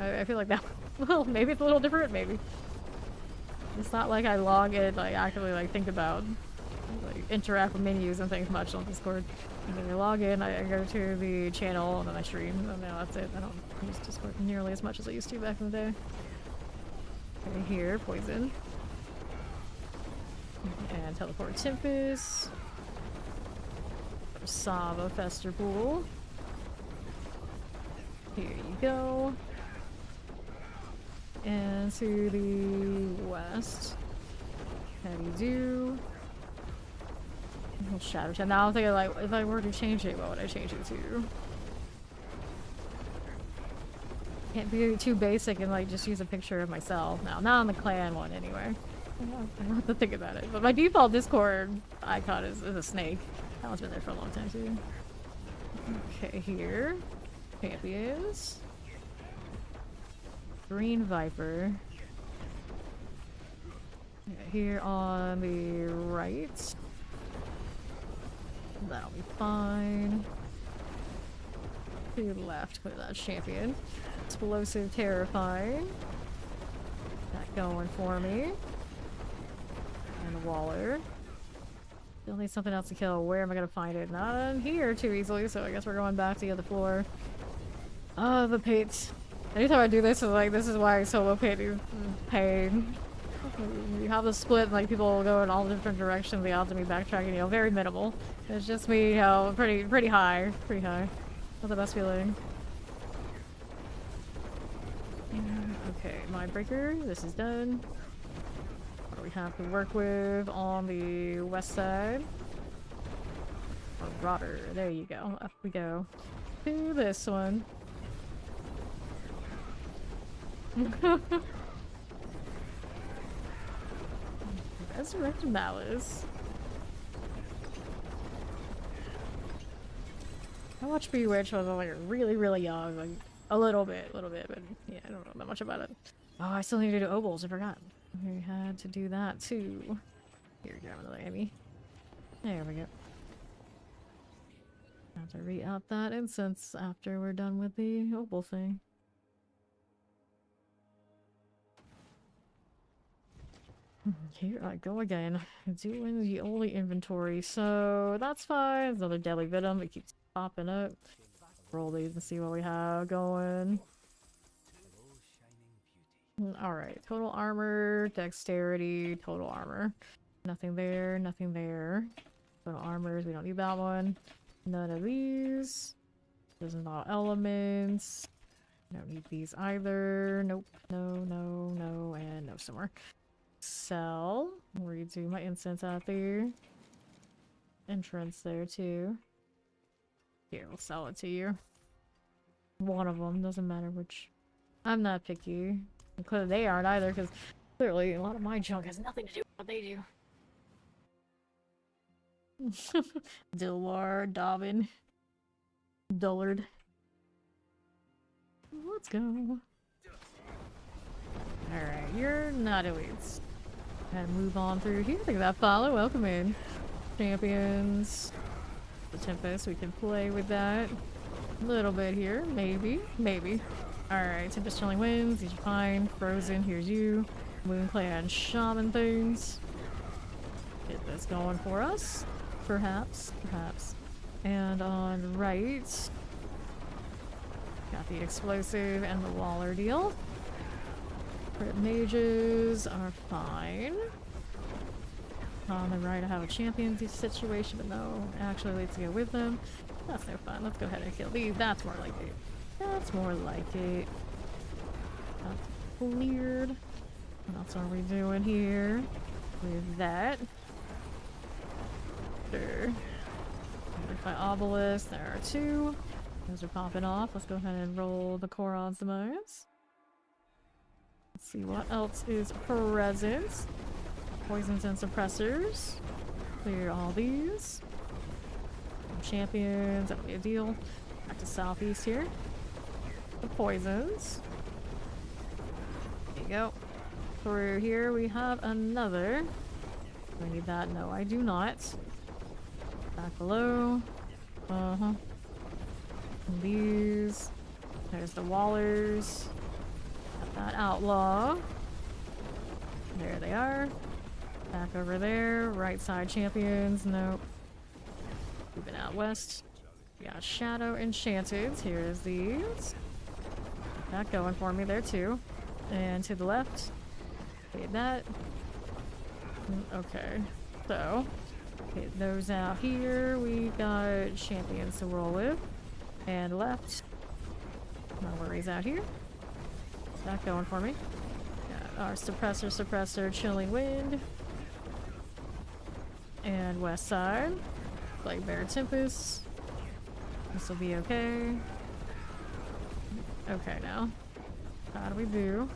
I feel like that, well, maybe it's a little different, maybe. It's not like I log in, like, actively, like, think about, like, interact with menus and things much on Discord. And then I log in, I go to the channel, and then I stream, and now that's it. I don't use Discord nearly as much as I used to back in the day. Okay, here, Poison. And Teleport Tempest. Sava Fester Pool. Here you go. And to the west. How do you do? Shadow chat. Now I'm thinking, like, if I were to change it, what would I change it to? Can't be too basic and, like, just use a picture of myself now. Not on the clan one, anyway. I don't have to think about it. But my default Discord icon is a snake. That one's been there for a long time, too. Okay, here. Champions. Green Viper. Yeah, here on the right. That'll be fine. To the left, put that champion. Explosive, terrifying. That going for me. And the Waller. Still need something else to kill. Where am I gonna find it? Not on here too easily, so I guess we're going back to the other floor. Oh, the pit. Anytime I do this, this is why solo pit is pain. You have the split, and, like, people go in all different directions. The odds of me backtracking, you know, very minimal. It's just me, you know, pretty high. Pretty high. Not the best feeling. Okay, Mind Breaker, this is done. What do we have to work with on the west side? Marauder, there you go. Up we go. To this one. Resurrect Malice. I watched Bewitch when I was, like, really young, like a little bit, but yeah, I don't know that much about it. Oh, I still need to do Obols, I forgot. We had to do that too. Here we go, another Amy. There we go. Have to re-up that incense after we're done with the Obol thing. Here I go again. Doing the only inventory, so that's fine. There's another deadly venom. It keeps popping up. Roll these and see what we have going. Alright, total armor, dexterity, total armor. Nothing there, nothing there. Total armors, we don't need that one. None of these. There's not elements. Don't need these either. Nope. No, and no somewhere. Sell. Redo my incense out there. Entrance there too. Here, we'll sell it to you. One of them, doesn't matter which. I'm not picky. And clearly they aren't either, because clearly a lot of my junk has nothing to do with what they do. Dilwar, Dobbin, Dullard. Let's go. Alright, you're not elites. And move on through here. Look at that follow. Welcome in. Champions. The Tempest, we can play with that. A little bit here. Maybe. Alright, Tempest chilling wins. These are fine. Frozen, here's you. Moon Clan Shaman things. Get this going for us. Perhaps. And on the right, got the explosive and the Waller deal. Crit mages are fine. On the right I have a champion situation, but no, actually let's go with them. That's no fun. Let's go ahead and kill these. That's more like it. That's cleared. What else are we doing here with that? Sure. My obelisk, there are two. Those are popping off. Let's go ahead and roll the Koron's Demise. Let's see what else is present. Poisons and suppressors. Clear all these. Champions, that'll be a deal. Back to southeast here. The poisons. There you go. Through here we have another. Do I need that? No, I do not. Back below. These. There's the Wallers. Got that outlaw. There they are. Back over there. Right side champions. Nope. Moving out west. We got Shadow Enchanted. Here's these. That going for me there too. And to the left. Hit that. Okay. So. Hit those out here. We got champions to roll with. And left. No worries out here. That going for me. Got our suppressor, chilling wind. And west side. Like Bear Tempest. This will be okay. Okay now. How do we do?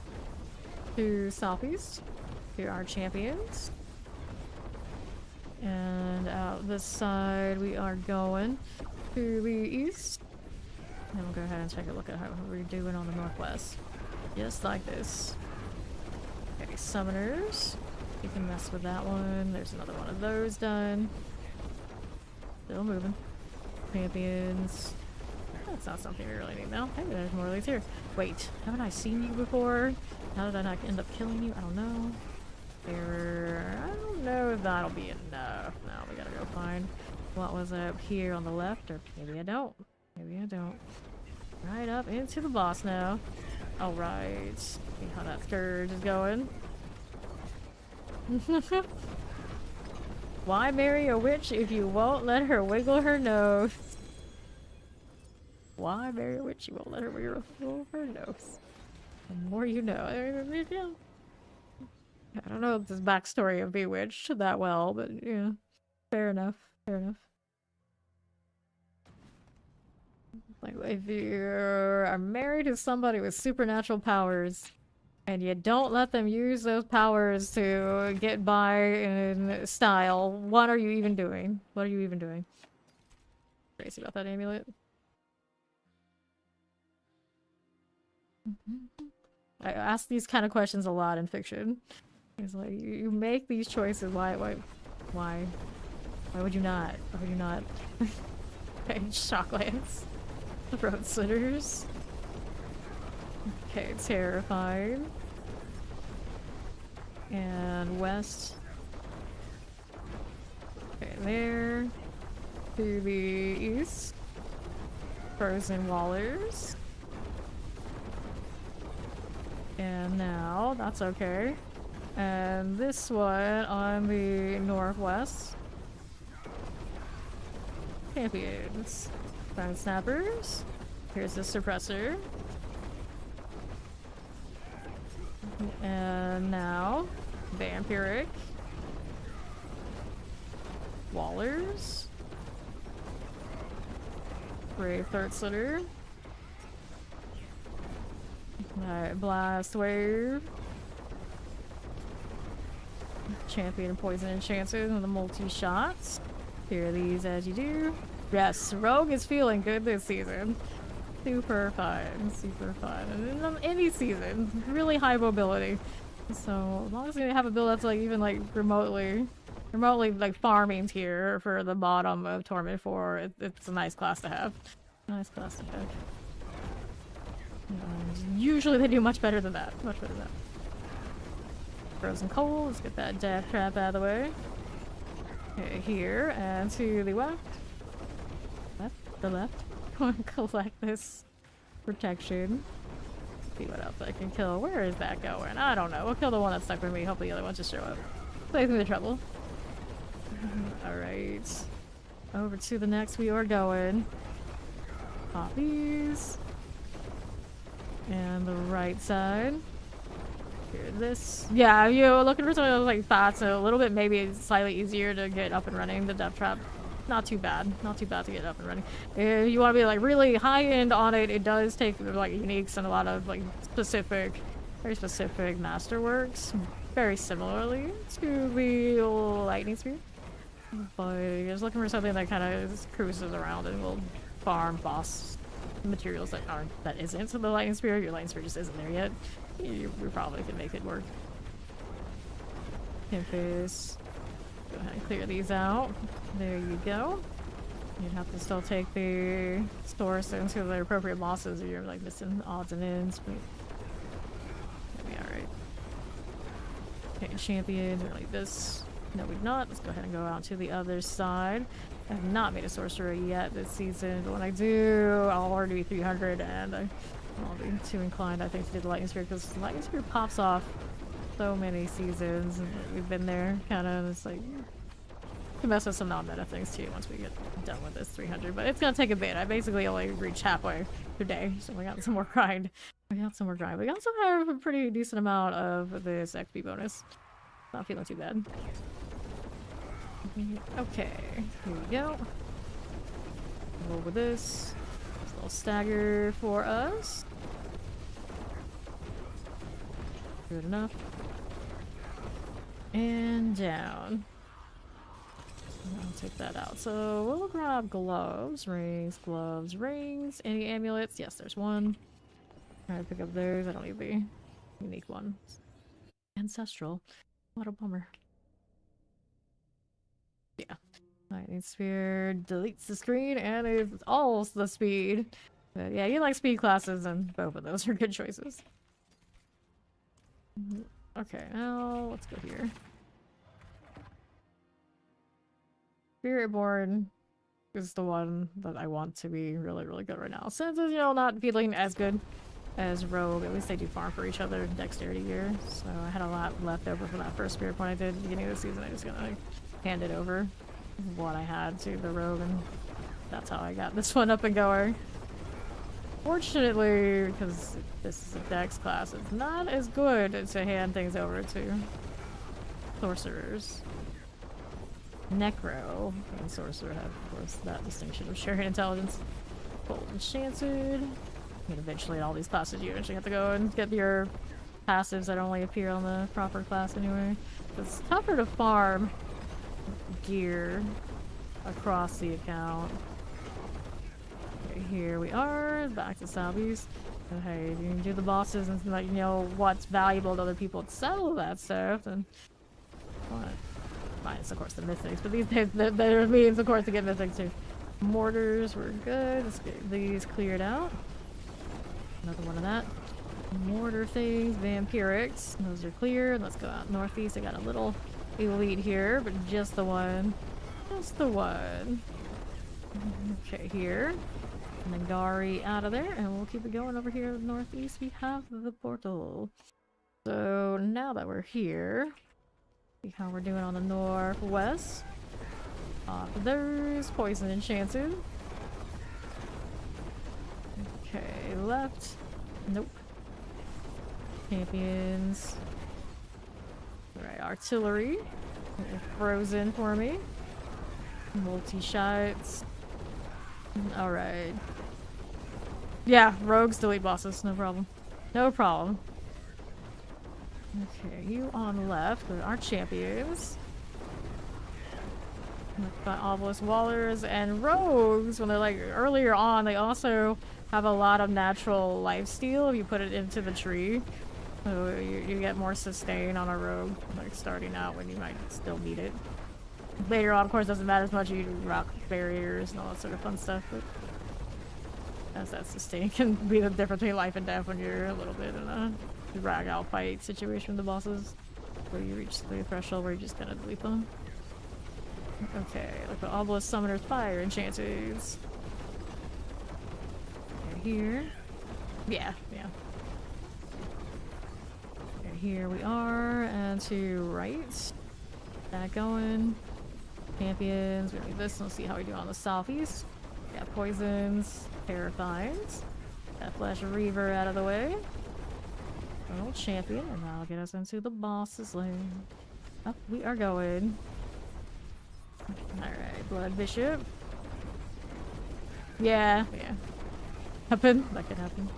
To southeast. To our champions. And out this side we are going to the east. And we'll go ahead and take a look at how we're doing on the northwest. Just like this. Okay, summoners. You can mess with that one. There's another one of those done. Still moving. Champions. That's not something we really need now. Hey, there's more of these here. Wait, haven't I seen you before? How did I not end up killing you? I don't know. I don't know if that'll be enough. No, we gotta go find what was up here on the left, or maybe I don't. Maybe I don't. Right up into the boss now. Alright. See how that scourge is going. Why marry a witch if you won't let her wiggle her nose? Why marry a witch? You won't let her wiggle her nose. The more you know. I don't know this backstory of Bewitched that well, but yeah. Fair enough. Fair enough. Like, if you are married to somebody with supernatural powers, and you don't let them use those powers to get by in style, what are you even doing? What are you even doing? Crazy about that amulet. I ask these kind of questions a lot in fiction. It's like, you make these choices, why would you not? Why would you not? Okay, shocklands. Road slitters. Okay, terrifying. And west. Okay, there. To the east. Frozen Wallers. And now, that's okay. And this one on the northwest. Champions. Bone Snappers. Here's the suppressor. And now, Vampiric. Wallers. Brave Throat Slitter. Alright, Blast Wave. Champion and Poison Enchanted and the multi-shots. Hear these as you do. Yes, Rogue is feeling good this season. Super fun, super fun. And in any season, really high mobility. So as long as you have a build that's like even like remotely like farming tier for the bottom of Torment 4, it's a nice class to have. Nice class to have. And usually they do much better than that. Much better than that. Frozen Cold, let's get that death trap out of the way. Okay, here, and to the left. The left. Collect this protection. See what else I can kill. Where is that going? I don't know. We'll kill the one that's stuck with me. Hopefully the other ones just show up. Save me the trouble. Alright. Over to the next we are going. Pop these. And the right side. Here, this. Yeah, you're looking for something like that, so a little bit maybe slightly easier to get up and running. The death trap. Not too bad. Not too bad to get up and running. If you want to be like really high end on it, it does take like uniques and a lot of like very specific masterworks. Very similarly to the lightning spear. But you're just looking for something that kind of cruises around and will farm boss materials that isn't the lightning spear. Your lightning spear just isn't there yet. You probably can make it work. Tempest. Go ahead and clear these out. There you go. You'd have to still take the stores into the appropriate bosses or you're like missing odds and ends, but it'll be alright. Okay, champion, like this. No, we've not. Let's go ahead and go out to the other side. I have not made a sorcerer yet this season, but when I do, I'll already be 300 and I'll be too inclined, I think, to do the lightning spear because the lightning spear pops off so many seasons and we've been there kind of. It's like can mess with some non-meta things too once we get done with this 300, but it's gonna take a bit. I basically only reached halfway today, so we got some more grind. We also have a pretty decent amount of this XP bonus. Not feeling too bad. Okay, here we go. Roll with this. It's a little stagger for us. Good enough. And down. I'll take that out. So we'll grab gloves, rings, gloves, rings. Any amulets? Yes, there's one. Try to pick up those. I don't need the unique ones. Ancestral. What a bummer. Yeah. Lightning sphere deletes the screen and it's all the speed. But yeah, you like speed classes and both of those are good choices. Okay, now let's go here. Spiritborn is the one that I want to be really, really good right now. Since it's, you know, not feeling as good as Rogue, at least they do farm for each other in dexterity gear. So I had a lot left over from that first Spiritborn I did at the beginning of the season. I was gonna like, hand it over what I had to the Rogue, and that's how I got this one up and going. Fortunately, because this is a dex class, it's not as good to hand things over to sorcerers. Necro and Sorcerer have, of course, that distinction of sharing intelligence. Bold Enchanted. I mean, eventually, all these classes, you eventually have to go and get your passives that only appear on the proper class anyway. It's tougher to farm gear across the account. Okay, here we are, back to Southeast. Okay, you can do the bosses and like, you know what's valuable to other people to sell that stuff, and what? Minus, of course, the mythics, but these days there are means, of course, to get mythics too. Mortars were good. Let's get these cleared out. Another one of that. Mortar things, vampirics. Those are clear. Let's go out northeast. I got a little elite here, but just the one. Just the one. Okay, here. And then Gari out of there, and we'll keep it going over here northeast. We have the portal. So now that we're here, see how we're doing on the northwest. There's poison enchanted. Okay, left. Nope. Champions. Alright, artillery. They're frozen for me. Multi-shots. Alright. Yeah, rogues delete bosses, no problem. No problem. Okay, you on left with our champions. We've got obelisk wallers and rogues. When they're like earlier on, they also have a lot of natural lifesteal if you put it into the tree. So you get more sustain on a rogue, like starting out when you might still need it. Later on, of course, doesn't matter as much. You rock barriers and all that sort of fun stuff. But as that sustain can be the difference between life and death when you're a little bit in a drag out fight situation with the bosses, where you reach the threshold where you just kind of delete them. Okay, look at obelisk summoners, fire enchanters. Okay, here. Yeah. Okay, here we are, and to right. That going. Champions, we need this. Let's see how we do on the southeast. Got poisons, terrifyings. Got flash reaver out of the way. Oh, champion, and that'll get us into the boss's lane. Up we are going. Alright, blood bishop. Yeah. Happen. That could happen.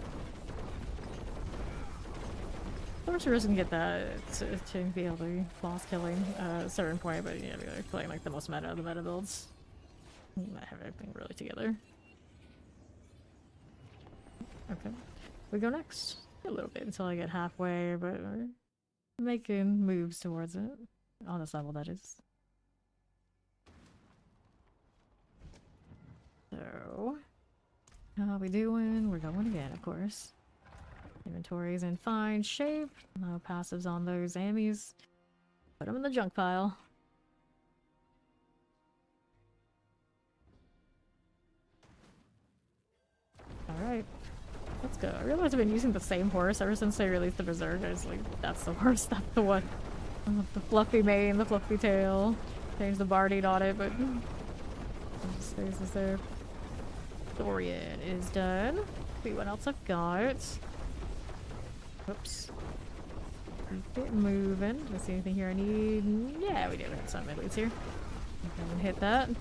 Sorcerers can get that to be able to be boss killing at a certain point, but yeah, they're playing like the most meta of the meta builds. You might have everything really together. Okay. We go next. A little bit until I get halfway, but we're making moves towards it. On this level, that is. So, how are we doing? We're going again, of course. Inventory's in fine shape. No passives on those ammies. Put them in the junk pile. Alright. Let's go. I realize I've been using the same horse ever since they released the Berserk. I was like, that's the horse, that's the one. The fluffy mane, the fluffy tail. change the barding on it, but it just stays as there. Dorian is done. See what else I've got. Oops. Keep it moving. Do I see anything here I need? Yeah, we do. We have some midleads here. Go and hit that. There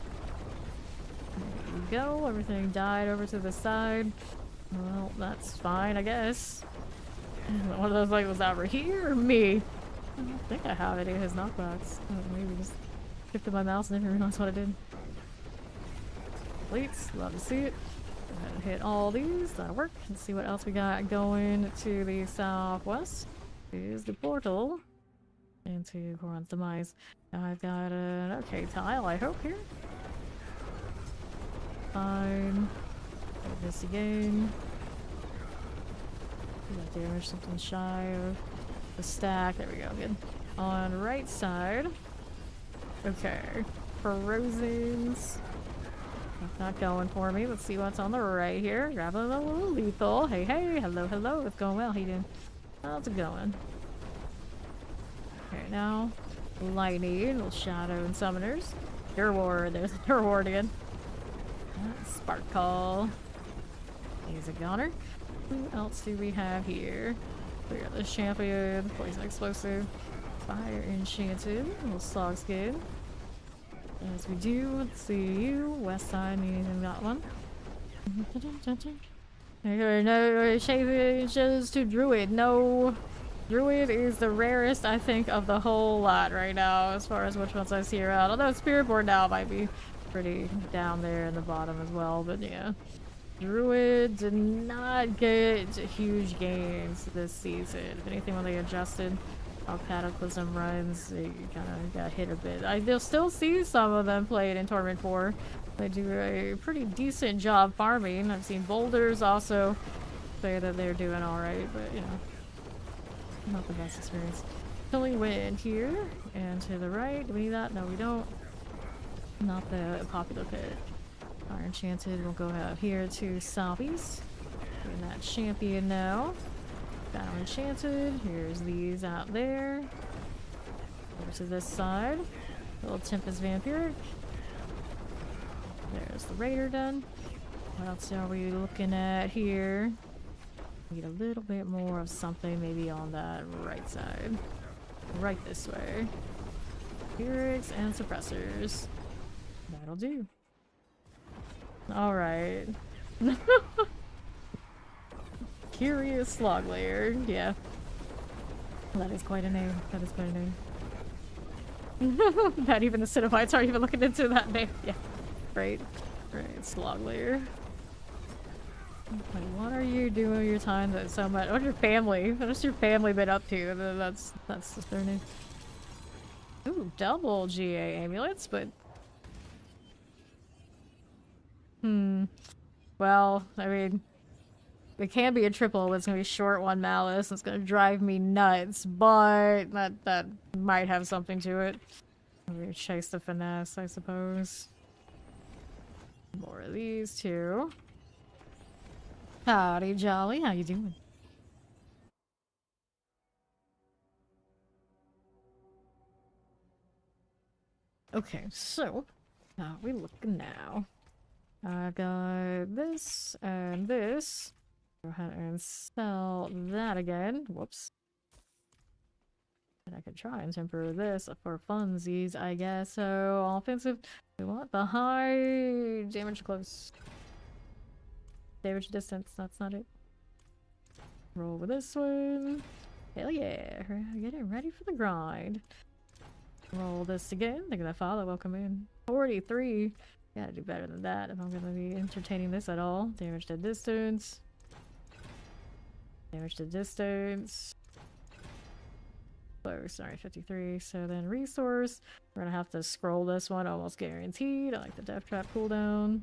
we go. Everything died over to the side. Well, that's fine, I guess. One of those like was over here or me? I don't think I have any of his knockbacks. Maybe just shifted my mouse and didn't realize what I did. Plates, love to see it. Go ahead and hit all these. That'll work. Let's see what else we got going to the southwest. Is the portal into Goron's demise. I've got an okay tile, I hope, here. Fine. Do this again. That damage, something shy of the stack. There we go, good. On right side. Okay. Corrosions. Not going for me. Let's see what's on the right here. Grabbing a little lethal. Hey, hey. Hello, hello. It's going well. How you doing? How's it going? Okay, now lightning, little shadow and summoners. Your ward, there's your ward again. Spark call. He's a goner. Who else do we have here? We got the champion, poison explosive, fire enchanted, little slog skin. As we do, let's see you. West side, anything got one. No changes to druid. No, druid is the rarest I think of the whole lot right now as far as which ones I see around. Although spirit board now might be pretty down there in the bottom as well, but yeah. Druid did not get huge gains this season. If anything, when they adjusted how Cataclysm runs, they kind of got hit a bit. They'll still see some of them played in Torment 4. They do a pretty decent job farming. I've seen Boulders also say that they're doing alright, but you know, not the best experience. Killing Wind here, and to the right. Do we need that? No, we don't. Not the popular pit. Fire Enchanted, we'll go out here to southeast. Doing that champion now. Battle Enchanted, here's these out there. Over to this side. Little Tempest Vampiric. There's the Raider done. What else are we looking at here? Need a little bit more of something maybe on that right side. Right this way. Vampirics and Suppressors. That'll do. Alright. Curious Slog Layer, yeah. That is quite a name. That is quite a name. Not even the Cinnabites aren't even looking into that name. Yeah. Right. Right, Slog Layer. Like, what are you doing with your time that so much? What's your family? What's your family been up to? That's their name. Ooh, double GA amulets, but well, I mean, it can be a triple, but it's gonna be short one malice. It's gonna drive me nuts, but that might have something to it. Maybe chase the finesse, I suppose. More of these too. Howdy, Jolly. How you doing? Okay, so how are we looking now? I got this and this. Go ahead and sell that again. Whoops. And I could try and temper this for funsies, I guess. So, offensive. We want the high damage close. Damage distance, that's not it. Roll with this one. Hell yeah. Getting ready for the grind. Roll this again. Look at that follow. Welcome in. 43. Gotta do better than that if I'm gonna be entertaining this at all. Damage to distance. Damage to distance. Oh, sorry, 53. So then resource. We're gonna have to scroll this one, almost guaranteed. I like the death trap cooldown.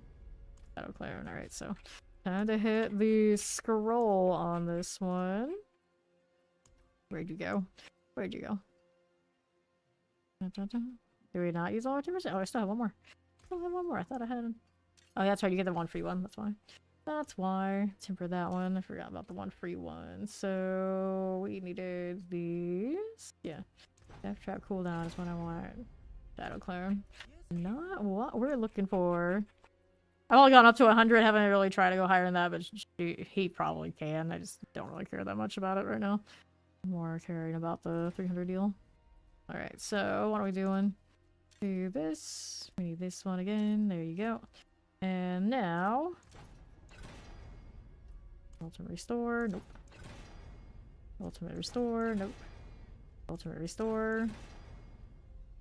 Shadow Clone. Alright, so time to hit the scroll on this one. Where'd you go? Where'd you go? Do we not use all our timbers? Oh, I still have one more. I have one more. I thought I had. Oh, that's right. You get the one free one. That's why. That's why. Temper that one. I forgot about the one free one. So we needed these. Yeah. Death trap cooldown is what I want. Shadow Clone. Not what we're looking for. I've only gone up to 100. Haven't really tried to go higher than that, but he probably can. I just don't really care that much about it right now. I'm more caring about the 300 deal. Alright, so what are we doing? Do this. We need this one again. There you go. And now... Ultimate Restore. Nope. Ultimate Restore. Nope. Ultimate Restore.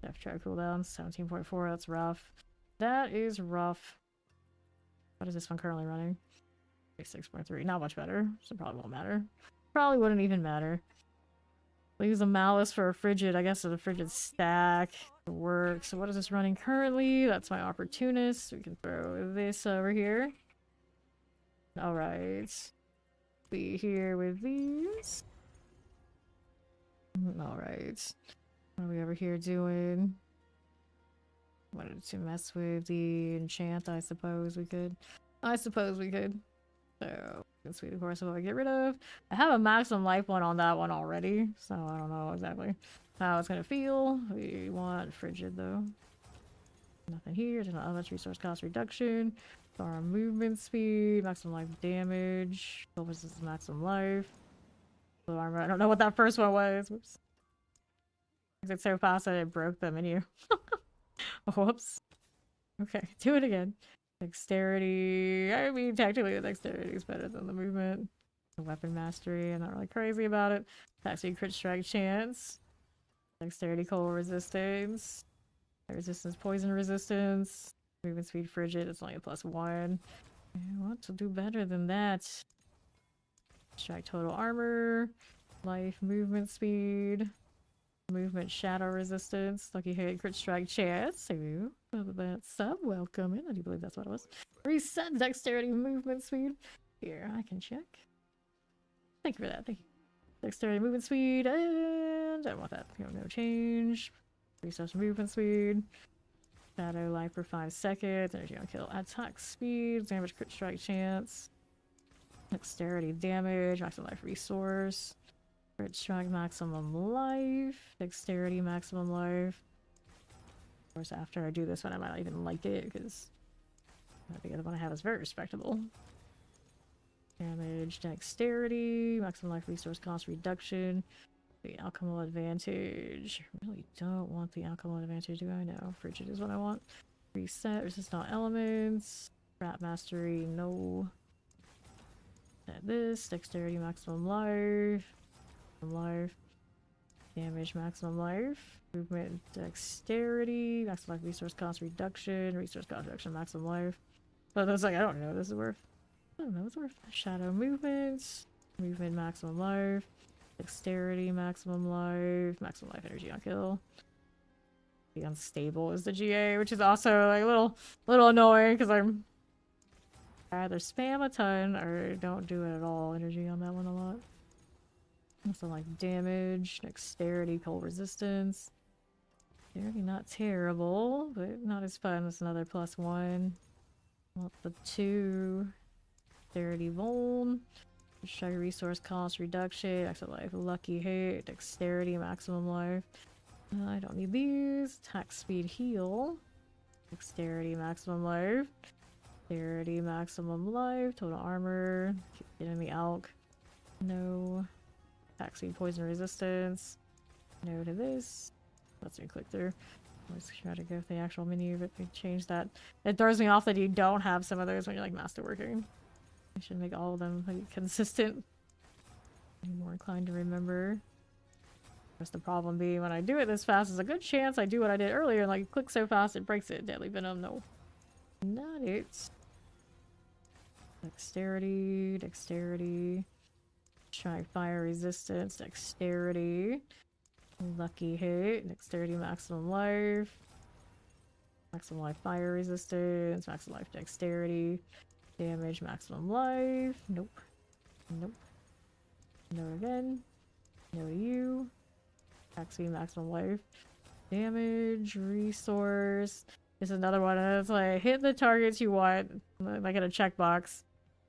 Death Track cooldown. 17.4. That's rough. That is rough. What is this one currently running? 6.3. Not much better. So probably won't matter. Probably wouldn't even matter. We'll use a Malice for a Frigid. I guess it's a Frigid stack to work. So what is this running currently? That's my Opportunist. We can throw this over here. Alright. Be here with these. Alright. What are we over here doing? Wanted to mess with the enchant, I suppose we could. I suppose we could. So, sweet, of course, what I get rid of. I have a maximum life one on that one already, so I don't know exactly how it's gonna feel. We want Frigid though. Nothing here. There's not much resource cost reduction. Our movement speed, maximum life damage. This is maximum life. Blue armor. I don't know what that first one was. Whoops. It's so fast that it broke the menu. Whoops. Okay, do it again. Dexterity. I mean, technically the dexterity is better than the movement. The weapon mastery. I'm not really crazy about it. Attack speed, crit strike chance. Dexterity, cold resistance. Resistance, poison resistance. Movement speed, frigid. It's only a +1. I want to do better than that. Strike, total armor. Life, movement speed. Movement, shadow resistance. Lucky hit, crit strike chance. Ooh, that's so welcome. I do believe that's what it was. Reset dexterity, movement speed. Here, I can check. Thank you for that. Thank you. Dexterity, movement speed, and I don't want that. No change. Resource, movement speed. Shadow life for 5 seconds. Energy on kill. Attack speed. Damage, crit strike chance. Dexterity, damage. Maximum life resource. Crit strike, maximum life. Dexterity, maximum life. Of course, after I do this one, I might not even like it because the other one I have is very respectable. Damage, dexterity, maximum life resource cost reduction. The alchemical advantage. I really don't want the alchemical advantage, do I? No. Frigid is what I want. Reset, resist all elements. Rat mastery, no. At this, dexterity, maximum life. Life. Damage, maximum life. Movement, dexterity. Maximum life, resource cost reduction. Resource cost reduction, maximum life. But that's like, I don't know what this is worth. I don't know what's worth. Shadow movements. Movement, maximum life. Dexterity, maximum life. Maximum life energy on kill. The unstable is the GA, which is also like a little annoying because I'm either spam a ton or don't do it at all. Energy on that one a lot. Also like damage, dexterity, cold resistance. Dexterity not terrible, but not as fun. That's another +1. Want the 2. Dexterity vuln. Strike resource cost reduction. Extra life, lucky hit, dexterity, maximum life. I don't need these. Attack speed heal. Dexterity, maximum life. Dexterity, maximum life. Total armor. Keep getting the alk. No. Attack speed, poison resistance. No to this. Let's me click through. Let's try to go with the actual menu, but they changed that. It throws me off that you don't have some of those when you're like masterworking. I should make all of them like, consistent. I'm more inclined to remember. Just the problem being when I do it this fast, there's a good chance I do what I did earlier and like click so fast it breaks it. Deadly Venom, no. Not it. Dexterity, dexterity. Try fire resistance, dexterity. Lucky hit, dexterity maximum life. Maximum life fire resistance, maximum life dexterity. Damage, maximum life. Nope. Nope. No again. No to you. Attack speed, maximum life. Damage, resource. This is another one. And it's like hit the targets you want, like in a checkbox,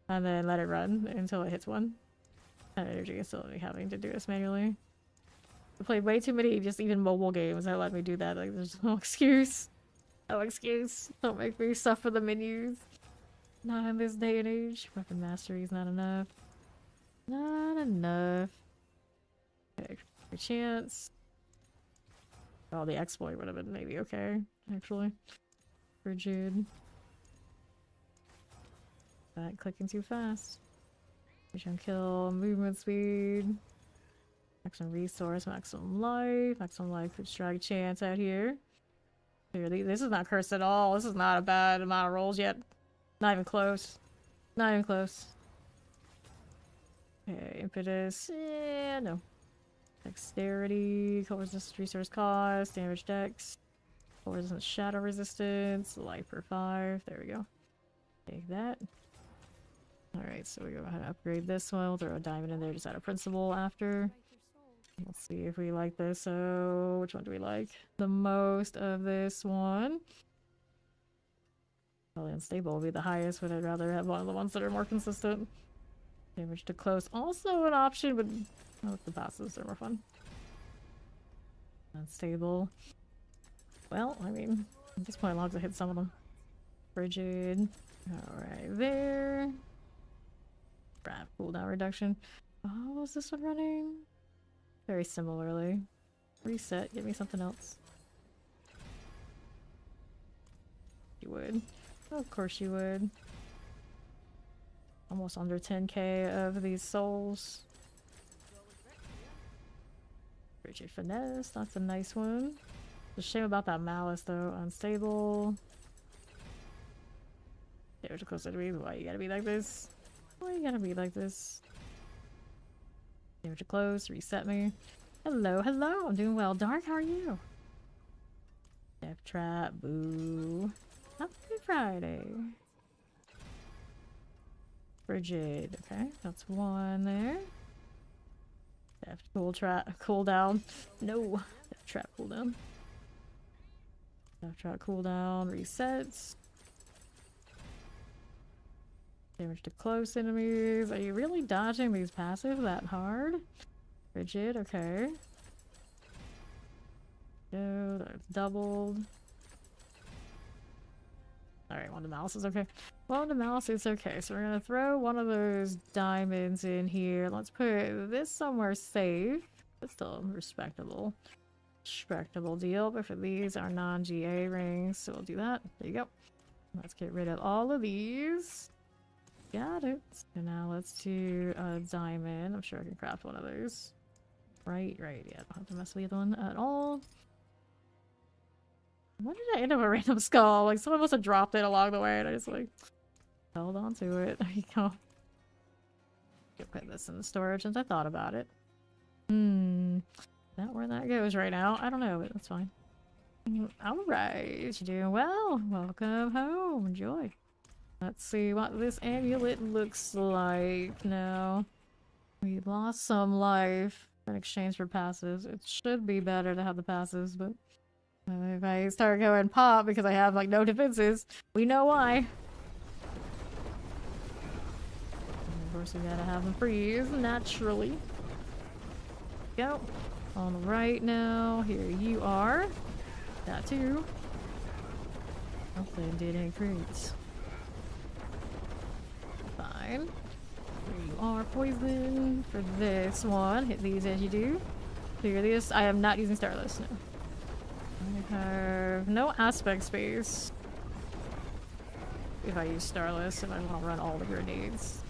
and then let it run until it hits one. And energy is still having to do this manually. I played way too many just even mobile games that let me do that. Like, there's no excuse. No excuse. Don't make me suffer the menus. Not in this day and age. Weapon mastery is not enough. Not enough. Okay, a chance. Oh, the exploit would have been maybe okay, actually. Frigid. That clicking too fast. Vision kill, movement speed. Maximum resource, maximum life for strike chance out here. Clearly, this is not cursed at all. This is not a bad amount of rolls yet. Not even close. Not even close. Okay, impetus. Yeah, no. Dexterity, cold resistance, resource cost, damage dex, cold resistance, shadow resistance, life for 5. There we go. Take that. Alright, so we go ahead and upgrade this one. We'll throw a diamond in there just out of principle after. Let's see if we like this. So, which one do we like the most of this one? Probably unstable will be the highest, but I'd rather have one of the ones that are more consistent. Damage to close, also an option, but I like the passives, they're more fun. Unstable. Well, I mean, at this point, as long as I hit some of them. Frigid. Alright, there. Wrap cooldown reduction. Oh, was this one running? Very similarly. Reset, give me something else. You would. Oh, of course you would. Almost under 10k of these souls. Rigid finesse, that's a nice one. The shame about that malice though, unstable. Damage close to me. Why you gotta be like this? Why you gotta be like this? Damage to close, reset me. Hello, hello, I'm doing well. Dark, how are you? Death trap, boo. Happy Friday. Frigid, okay, that's one there. Death cooldown. No, death trap cooldown. Death trap cooldown, resets. Damage to close enemies. Are you really dodging these passives that hard? Frigid, okay. No, that's doubled. Alright, one of the malice is okay. One of the malice is okay. So we're gonna throw one of those diamonds in here. Let's put this somewhere safe. But still respectable. Respectable deal. But for these are non-GA rings. So we'll do that. There you go. Let's get rid of all of these. Got it. So now let's do a diamond. I'm sure I can craft one of those. Right. Yeah, I don't have to mess with the other one at all. When did I end up a random skull? Like, someone must have dropped it along the way and I just, like, held on to it. There you go. Could put this in the storage since I thought about it. Not where that goes right now. I don't know, but that's fine. Alright, you're doing well. Welcome home. Enjoy. Let's see what this amulet looks like now. We lost some life in exchange for passives. It should be better to have the passives, but if I start going pop because I have like no defenses, we know why. And of course, we gotta have them freeze naturally. Go on the right now. Here you are. That too. Hopefully, it did increase. Fine. Here you are, poison for this one. Hit these as you do. Clear this. I am not using Starless, no. I have no aspect space. If I use Starless, if I want to run all the grenades.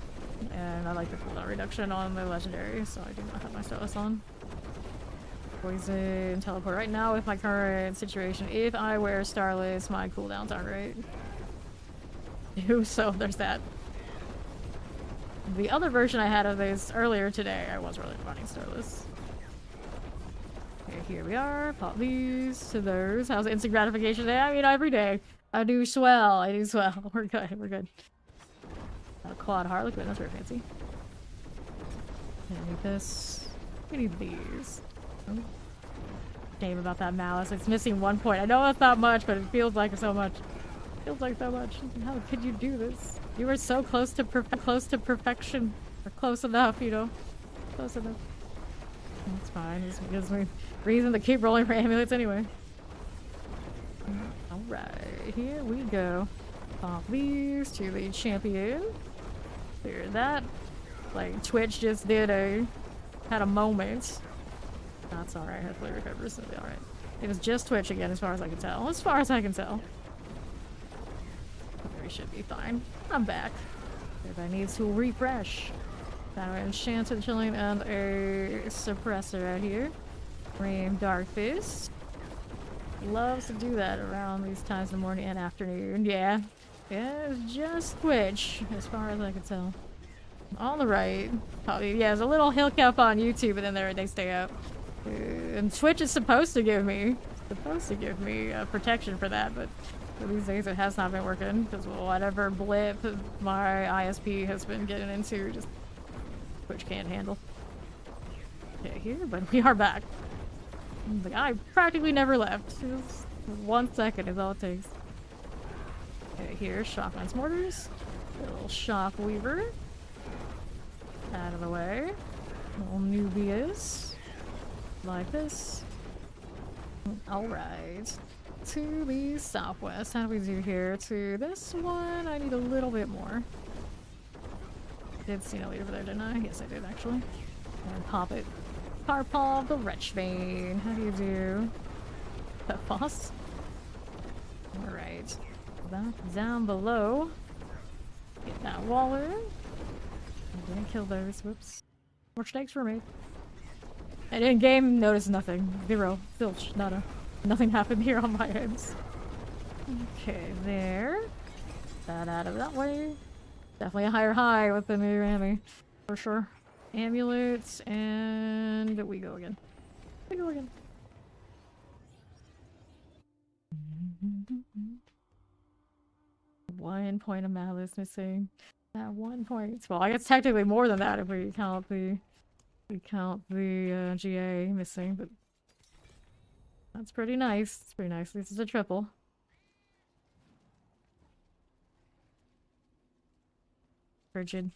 And I like the cooldown reduction on the legendary, so I do not have my Starless on. Poison, teleport. Right now, with my current situation, if I wear Starless, my cooldowns aren't great. So there's that. The other version I had of this earlier today, I was really running Starless. Okay, here we are. Pop these to those. How's instant gratification day? I mean, every day. I do swell. I do swell. We're good. We're good. A quad harlequin. That's very fancy. I need this. We need these. Oh. Shame about that malice. It's missing 1 point. I know it's not much, but it feels like so much. It feels like so much. How could you do this? You were so close to perfection. Or close enough, you know. Close enough. That's fine. This gives me reason to keep rolling for amulets anyway. Alright, here we go. Pop these to the champion. Clear that. Like, Twitch just had a moment. That's alright, hopefully it recovers, it'll be alright. It was just Twitch again, as far as I can tell. As far as I can tell. We should be fine. I'm back. Everybody needs to refresh. Got an enchanted chilling and a suppressor out here. Ream Dark Fist. Loves to do that around these times in the morning and afternoon. Yeah. Yeah, it's just Twitch, as far as I can tell. On the right. Probably, yeah, there's a little hill cap on YouTube, but then they stay up. And Twitch is supposed to give me protection for that, but these days it has not been working because whatever blip my ISP has been getting into, just Twitch can't handle. Okay, here, but we are back. Like, I practically never left. Just 1 second is all it takes. Okay, here, Shockman's Mortars. A little Shock Weaver. Out of the way. Little Nubias. Like this. Alright. To the southwest. How do we do here? To this one, I need a little bit more. I did see an elite over there, didn't I? Yes, I did, actually. And pop it. Carpaw the Wretchbane. How do you do? That Foss? Alright. Back down below. Get that Waller. I didn't kill those. Whoops. More snakes for me. And in game, notice nothing. Zero. Filch. Nada. Nothing happened here on my ends. Okay, there. That out of that way. Definitely a higher high with the new Rami. For sure. Amulets, and we go again. We go again. One point of malice missing. That 1 point. Well, I guess technically more than that if we count the GA missing, but that's pretty nice. It's pretty nice. This is a triple. Frigid.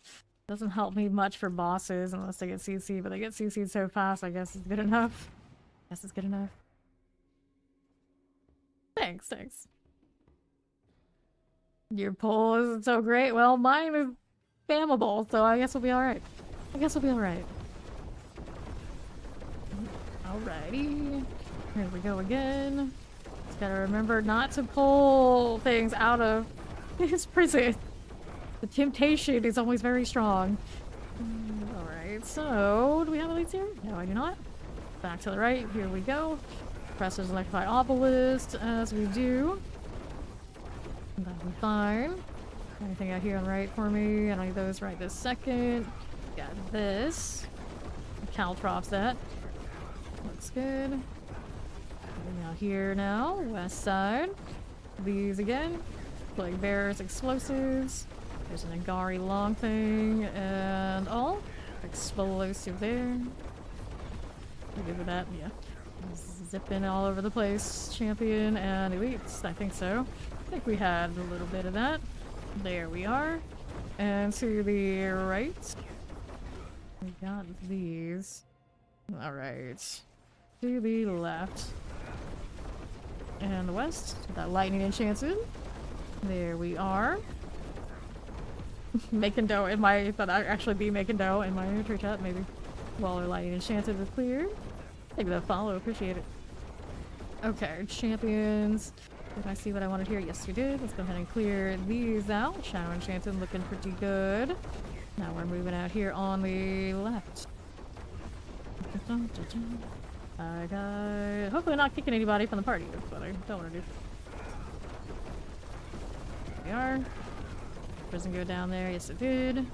Doesn't help me much for bosses unless they get CC, but they get CC'd so fast, I guess it's good enough. Guess it's good enough. Thanks, thanks. Your poll isn't so great. Well, mine is spammable, so I guess we'll be alright. I guess we'll be alright. Alrighty. Here we go again. Just gotta remember not to pull things out of his prison. The temptation is always very strong. Alright, so do we have elites here? No, I do not. Back to the right, here we go. Presser's Electrified Obelisk, as we do. That'll be fine. Anything out here on the right for me? I don't need those right this second. Got this. Caltrops that. Looks good. Now here now, west side. These again. Plague Bearers, Explosives. There's an Agari long thing, and all. Explosive there. We good with that? Yeah. Zipping all over the place. Champion and elites, I think so. I think we had a little bit of that. There we are. And to the right. We got these. Alright. To the left. And the west. That lightning enchanted. There we are. Making dough in my, but I'd actually be making dough in my tree chat, maybe. Waller Lightning Enchanted is clear. Thank you for the follow, appreciate it. Okay, champions. Did I see what I wanted here? Yes, we did. Let's go ahead and clear these out. Shadow Enchanted looking pretty good. Now we're moving out here on the left. I got... Hopefully not kicking anybody from the party. That's what I don't want to do. There we are. Doesn't go down there. Yes, it did.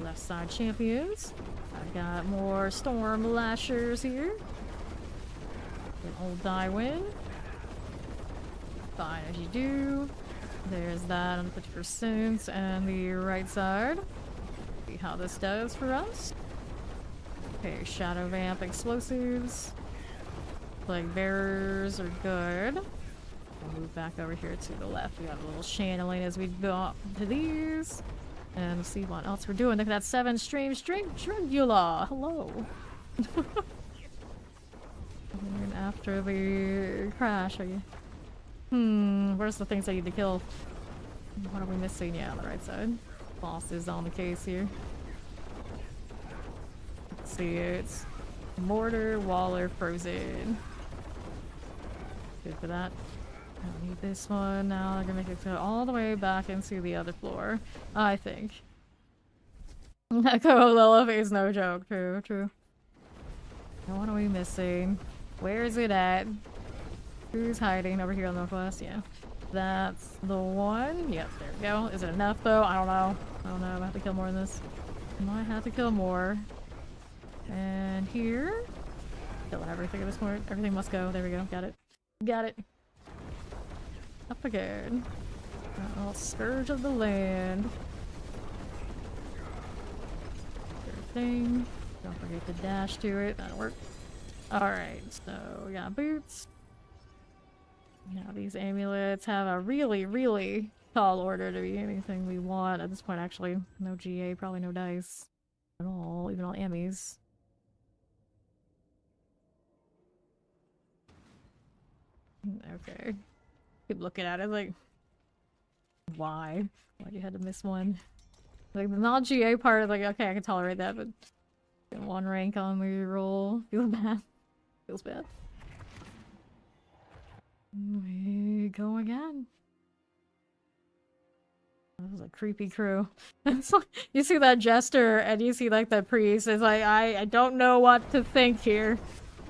Left side champions. I got more storm lashers here. An old Dywin. Fine as you do. There's that on 50% and the right side. See how this does for us. Okay, Shadow Vamp Explosives. Plague Bearers are good. We'll move back over here to the left. We got a little channeling as we go up to these. And see what else we're doing. Look at that 7 stream Dragula. Hello. And after the crash, are you? Where's the things I need to kill? What are we missing? Yeah, on the right side. Boss is on the case here. Let's see, it's mortar, waller, frozen. Good for that. I don't need this one. Now I'm gonna make it go all the way back into the other floor. I think. Echo Lilith is no joke. True, true. Now what are we missing? Where is it at? Who's hiding over here on the northwest? Yeah. That's the one. Yep, there we go. Is it enough though? I don't know. I don't know. I have to kill more than this. I might have to kill more. And here. Kill everything at this point. Everything must go. There we go. Got it. Got it. Up again. Oh, Scourge of the Land. Third thing. Don't forget to dash to it. That'll work. Alright, so we got boots. Now these amulets have a really, really tall order to be anything we want. At this point, actually, no GA, probably no dice at all, even all ammies. Okay. Keep looking at it like, why? Why you had to miss one? Like the non-GA part is like, okay, I can tolerate that, but one rank on the roll. Feels bad. Feels bad. We go again. This is a creepy crew. It's like, you see that jester and you see like the priest. It's like, I don't know what to think here.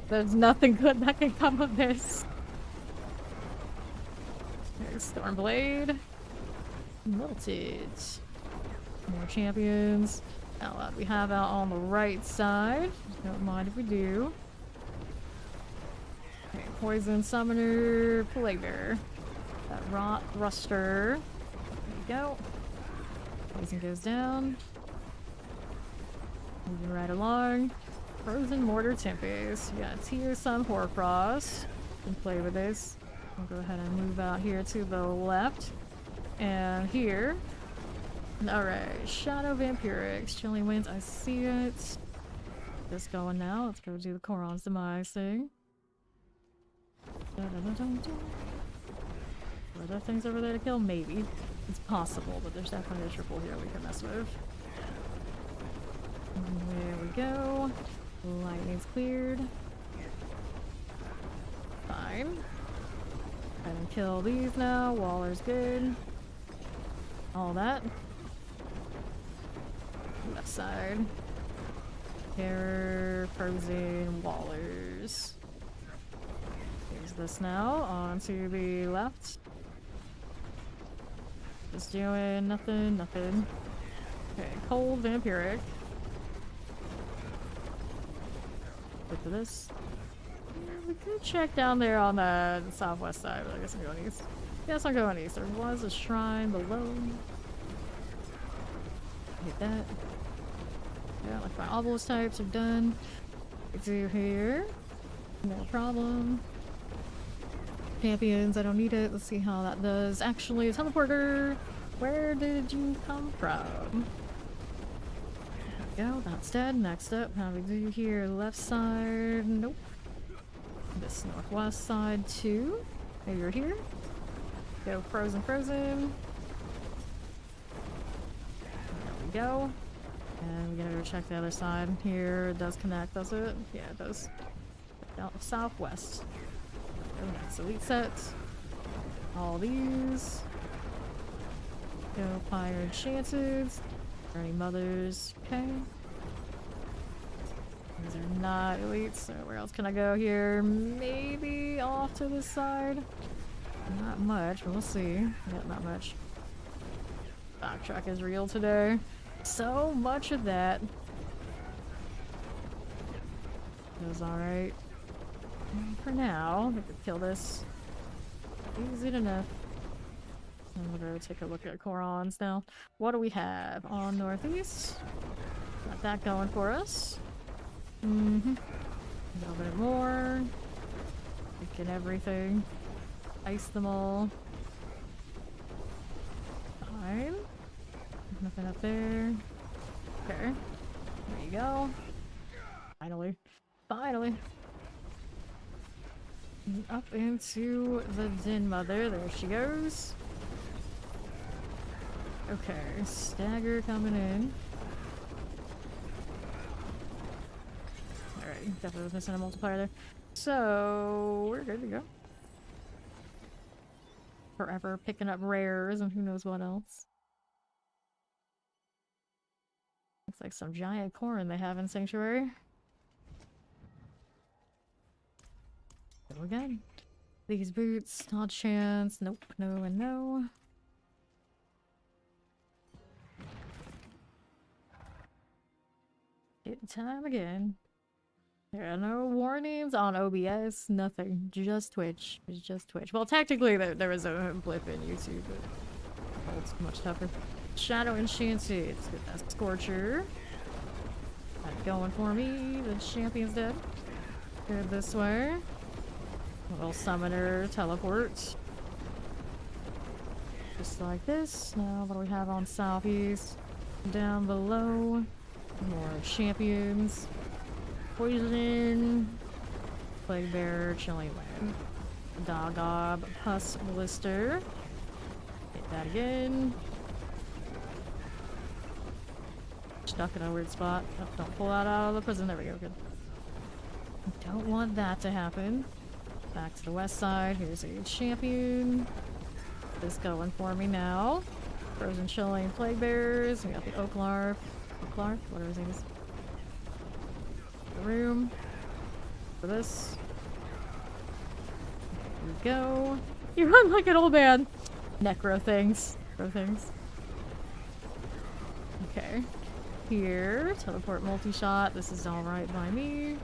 There's nothing good that can come of this. There's Stormblade. Melted. More champions. Now what we have out on the right side. Don't mind if we do. Okay, Poison Summoner, Flavor. That Rot Ruster. There we go. Poison goes down. Moving right along. Frozen Mortar Tempest. We got Tear Sun Hoarfrost. Can play with this. I'll go ahead and move out here to the left. And here. Alright, Shadow Vampirics. Chilling Winds, I see it. Just going now. Let's go do the Koron's Demise thing. Are there things over there to kill? Maybe. It's possible, but there's definitely a triple here we can mess with. There we go. Lightning's cleared. Fine. I can kill these now. Waller's good. All that. Left side. Terror, Frozen, Wallers. Here's this now. On to the left. Just doing nothing, nothing. Okay, Cold Vampiric. Good for this. We could check down there on the southwest side, but I guess I'm going east. Yes, I'm going east. There was a shrine below. Hit that. Yeah, like my obelisk types are done. We do here. No problem. Champions, I don't need it. Let's see how that does. Actually, teleporter, where did you come from? There we go, that's dead. Next up, how do we do here? Left side, nope. This northwest side too. Maybe you're here. Go frozen, frozen. There we go. And we gotta go check the other side. Here it does connect, does it? Yeah, it does. Down southwest. Oh, nice elite set. All these. Go fire enchanted. Any mothers? Okay. These are not elites, so where else can I go here? Maybe off to this side? Not much, but we'll see. Yeah, not much. Backtrack is real today. So much of that. Goes alright. For now, we could kill this. Easy enough. And we'll go take a look at Korons now. What do we have on northeast? Got that going for us. A little bit more. Freaking everything. Ice them all. Fine. Nothing up there. Okay. There you go. Finally. Finally. And up into the Den Mother. There she goes. Okay. Stagger coming in. Alright. Definitely was missing a multiplier there. So, we're good to go. Forever picking up rares and who knows what else. Looks like some giant corn they have in Sanctuary. Go again. These boots, not chance. Nope, no and no. Hit time again. There are no warnings on OBS, nothing. Just Twitch. It's just Twitch. Well, technically there was a blip in YouTube, but it's much tougher. Shadow Enchanted. Let's get that Scorcher. Not going for me. The champion's dead. Go this way. A little Summoner Teleport. Just like this. Now, what do we have on Southeast? Down below. More champions. Poison, Plague Bearer, Chilling Wind, Dogob, Pus Blister. Hit that again. Stuck in a weird spot. Oh, don't pull that out of the prison. There we go. Good. Don't want that to happen. Back to the west side. Here's a champion. This going for me now. Frozen Chilling Plague Bearers. We got the Oaklarf. Oaklarf? Whatever his name is. Room for this. Here we go. You run like an old man. Necro things. Necro things. Okay. Here. Teleport multi-shot. This is alright by me.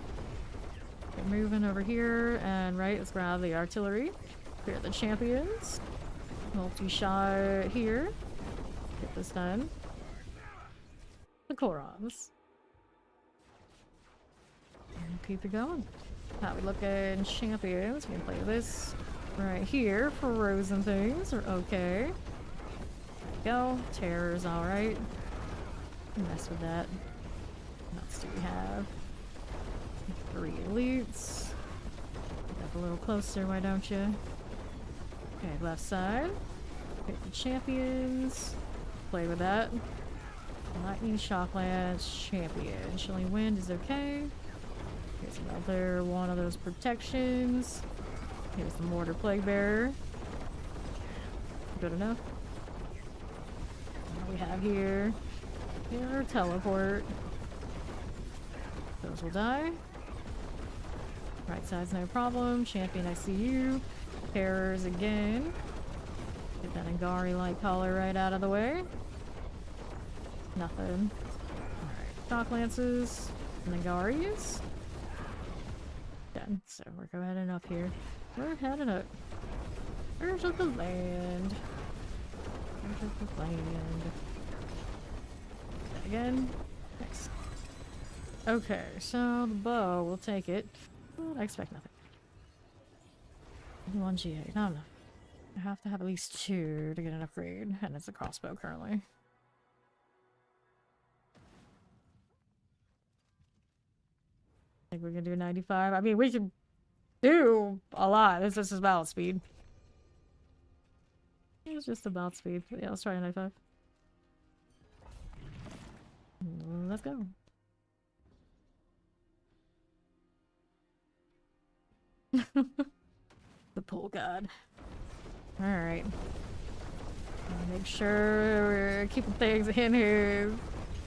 Get moving over here. And right, let's grab the artillery. Here are the champions. Multi-shot here. Get this done. The Korons. And keep it going. How we looking champions? We can play this right here. Frozen things are okay. There we go. Terror's alright. Mess with that. What else do we have? 3 elites. Get up a little closer, why don't you? Okay, left side. Pick the champions. Play with that. Lightning Shocklands champion. Chilling Wind is okay. Here's another one of those protections. Here's the Mortar Plague Bearer. Good enough. What do we have here? Here, teleport. Those will die. Right side's no problem. Champion, I see you. Terrors again. Get that Angari light collar right out of the way. Nothing. Alright, Shock Lances. Nangaris. Done. So we're go heading up here. We're heading up. Where's the land? Where's the land? That again. Nice. Okay, so the bow, we'll take it. Well, I expect nothing. 1 GA, not enough. I have to have at least 2 to get an upgrade, and it's a crossbow currently. I think we're gonna do 95. I mean, we can do a lot. This is about speed. It's just about speed. Yeah, let's try 95. Let's go. The pool god. Alright. Make sure we're keeping things in here.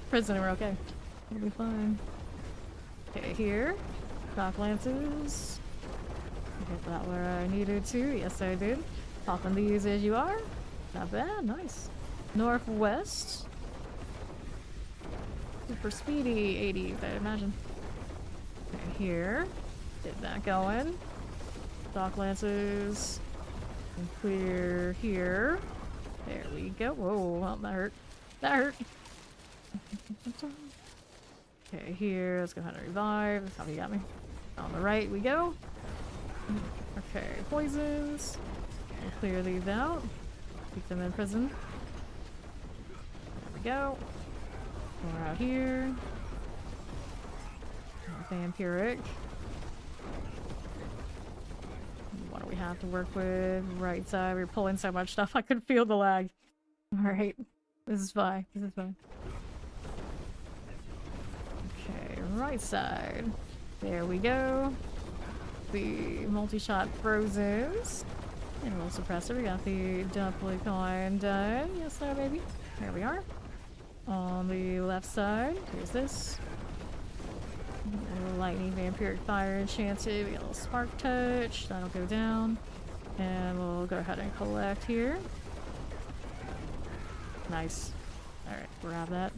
Prison, we're okay. We'll be fine. Okay, here. Shock Lances. Hit that where I needed to. Yes, I did. Popping these as you are. Not bad. Nice. Northwest. Super speedy 80s, I imagine. Okay, here. Get that going. Shock Lances. And clear here. There we go. Whoa, well, that hurt. That hurt. Okay, here. Let's go ahead and revive. That's how he got me. On the right we go. Okay, poisons. We'll clear these out. Keep them in prison. There we we go. We're out here. Vampiric. What do we have to work with? Right side. We're pulling so much stuff I could feel the lag. Alright. This is fine. This is fine. Okay, right side. There we go. The multi-shot frozens. And a little suppressor. We got the duplicon done. Yes, sir, baby. There we are. On the left side, here's this. A little lightning vampiric fire enchanted. We got a little spark touch. That'll go down. And we'll go ahead and collect here. Nice. Alright, grab that.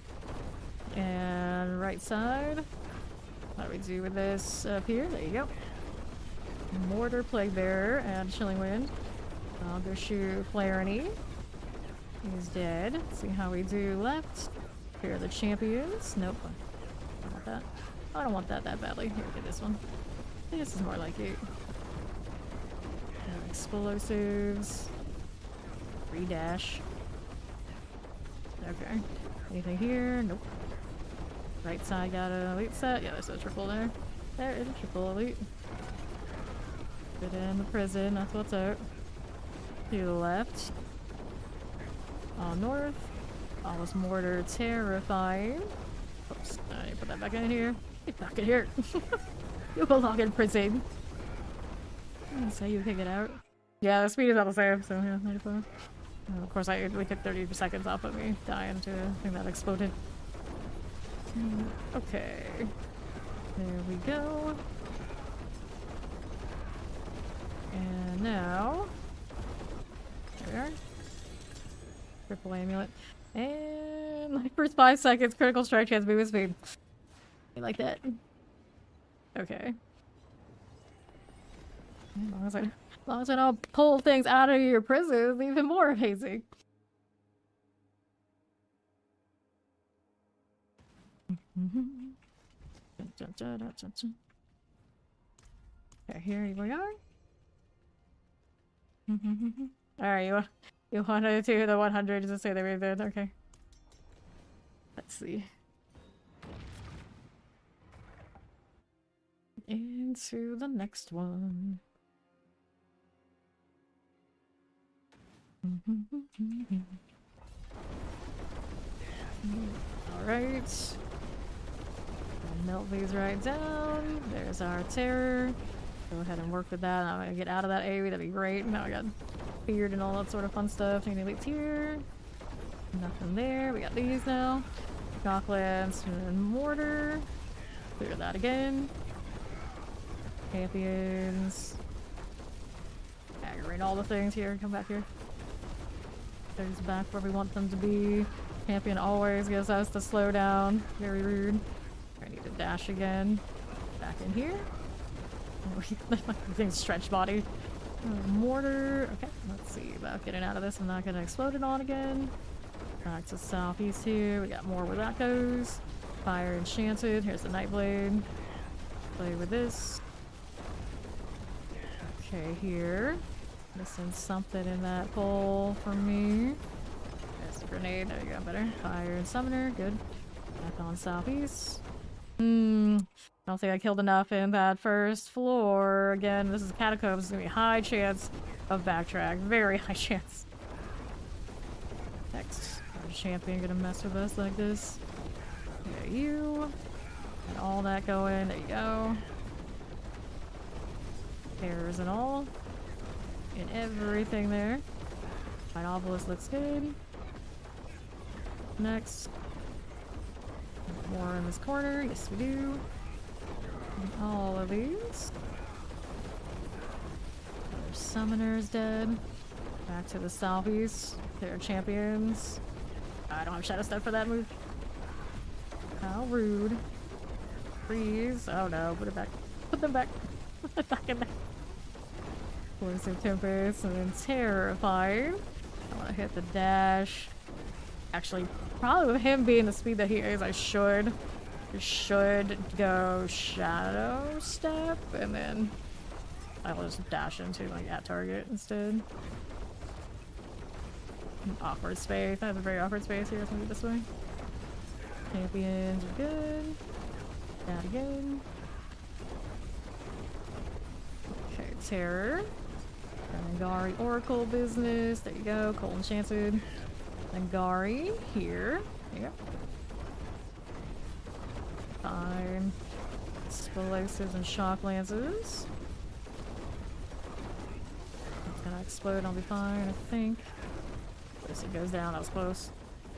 And right side. What do we do with this up here? There you go. Mortar, Plague Bearer, and Chilling Wind. I'll go shoot Flareny. He's dead. See how we do left. Here are the champions. Nope. I don't want that. I don't want that badly. Here, get this one. I think this is more like it. Explosives. Redash. Okay. Anything here? Nope. Right side got an elite set. Yeah, there's a triple there. There is a triple elite. Get in the prison. That's what's up. To the left. On north. Almost mortar terrifying. Oops. I need to put that back in here. Get back in here. You belong in prison. So you can get out. Yeah, the speed is all the same, so yeah, 95. Of course, we took 30 seconds off of me dying to a thing that exploded. Okay. There we go. And now... There we are. Triple amulet. And my first 5 seconds, critical strike chance, movement speed. I like that. Okay. As long as I don't pull things out of your prison, it's even more amazing. Okay, here we are. Alright, you wanted to do the 100 just to say they were good. Okay. Let's see. Into the next one. Alright. Melt these right down. There's our terror. Go ahead and work with that. I'm gonna get out of that AoE, that'd be great. Now I got beard and all that sort of fun stuff. Any elites here? Nothing there. We got these now. Shocklands and mortar. Clear that again. Champions. Aggravate all the things here. Come back here. There's back where we want them to be. Champion always gives us the slow down. Very rude. I need to dash again. Back in here. Thing's stretch body. Mortar. Okay, let's see about getting out of this. I'm not gonna explode it on again. Back to southeast here. We got more where that goes. Fire enchanted. Here's the Nightblade. Play with this. Okay, here. Missing something in that hole for me. There's the grenade. There you go, better. Fire and summoner. Good. Back on southeast. I don't think I killed enough in that first floor. Again, this is catacombs. It's gonna be a high chance of backtrack. Very high chance. Next. Our champion gonna mess with us like this. There you. And all that going. There you go. Terrors and all. And everything there. My obelisk looks good. Next. More in this corner. Yes, we do. And all of these. Our summoner's dead. Back to the southeast. They're champions. I don't have shadow step for that move. How rude. Freeze. Oh no, put it back. Put them back. Put it back in there. Explosive Tempest and then Terrifying. I want to hit the dash. Actually, probably with him being the speed that he is, I should go Shadow Step and then I'll just dash into like at target instead. Awkward space. That's a very awkward space here. Let's move it this way. Champions are good. That again. Okay, Terror. Angari Oracle business. There you go. Cold Enchanted. Angari here. There you go. Fine. Explosives and shock lances. It's gonna explode. I'll be fine, I think. At it goes down. That was close.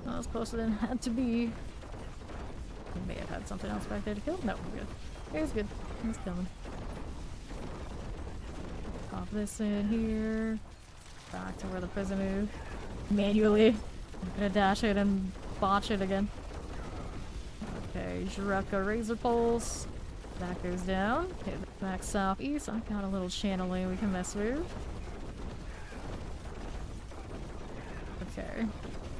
Not as close as it had to be. He may have had something else back there to kill. No, we're good. It was good. He's coming. Pop this in here. Back to where the prison is. Manually. I'm gonna dash it and botch it again. Okay, Juruka Razor Pulse. That goes down. Okay, back southeast. I've got a little channeling we can mess with. Okay.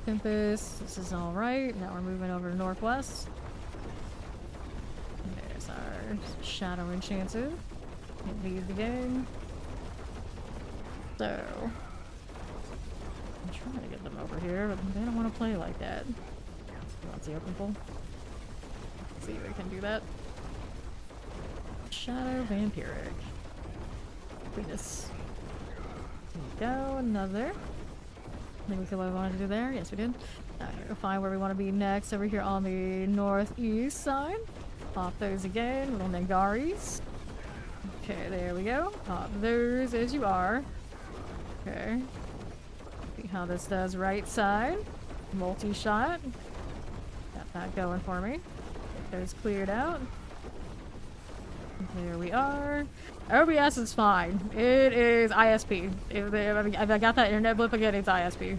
Tempest. This is alright. Now we're moving over to northwest. There's our Shadow Enchanted. Can't leave the game. So, I'm trying to get them over here, but they don't want to play like that. That's the open pull. Let's see if we can do that. Shadow Vampiric. Goodness. There we go, another. I think we did what we wanted to do there. Yes, we did. We'll find where we want to be next. Over here on the northeast side. Pop those again. Little Nangaris. Okay, there we go. Pop those as you are. Okay. See how this does right side. Multi-shot. Got that going for me. Get those cleared out. There we are. OBS is fine. It is ISP. If I got that internet blip again, it's ISP.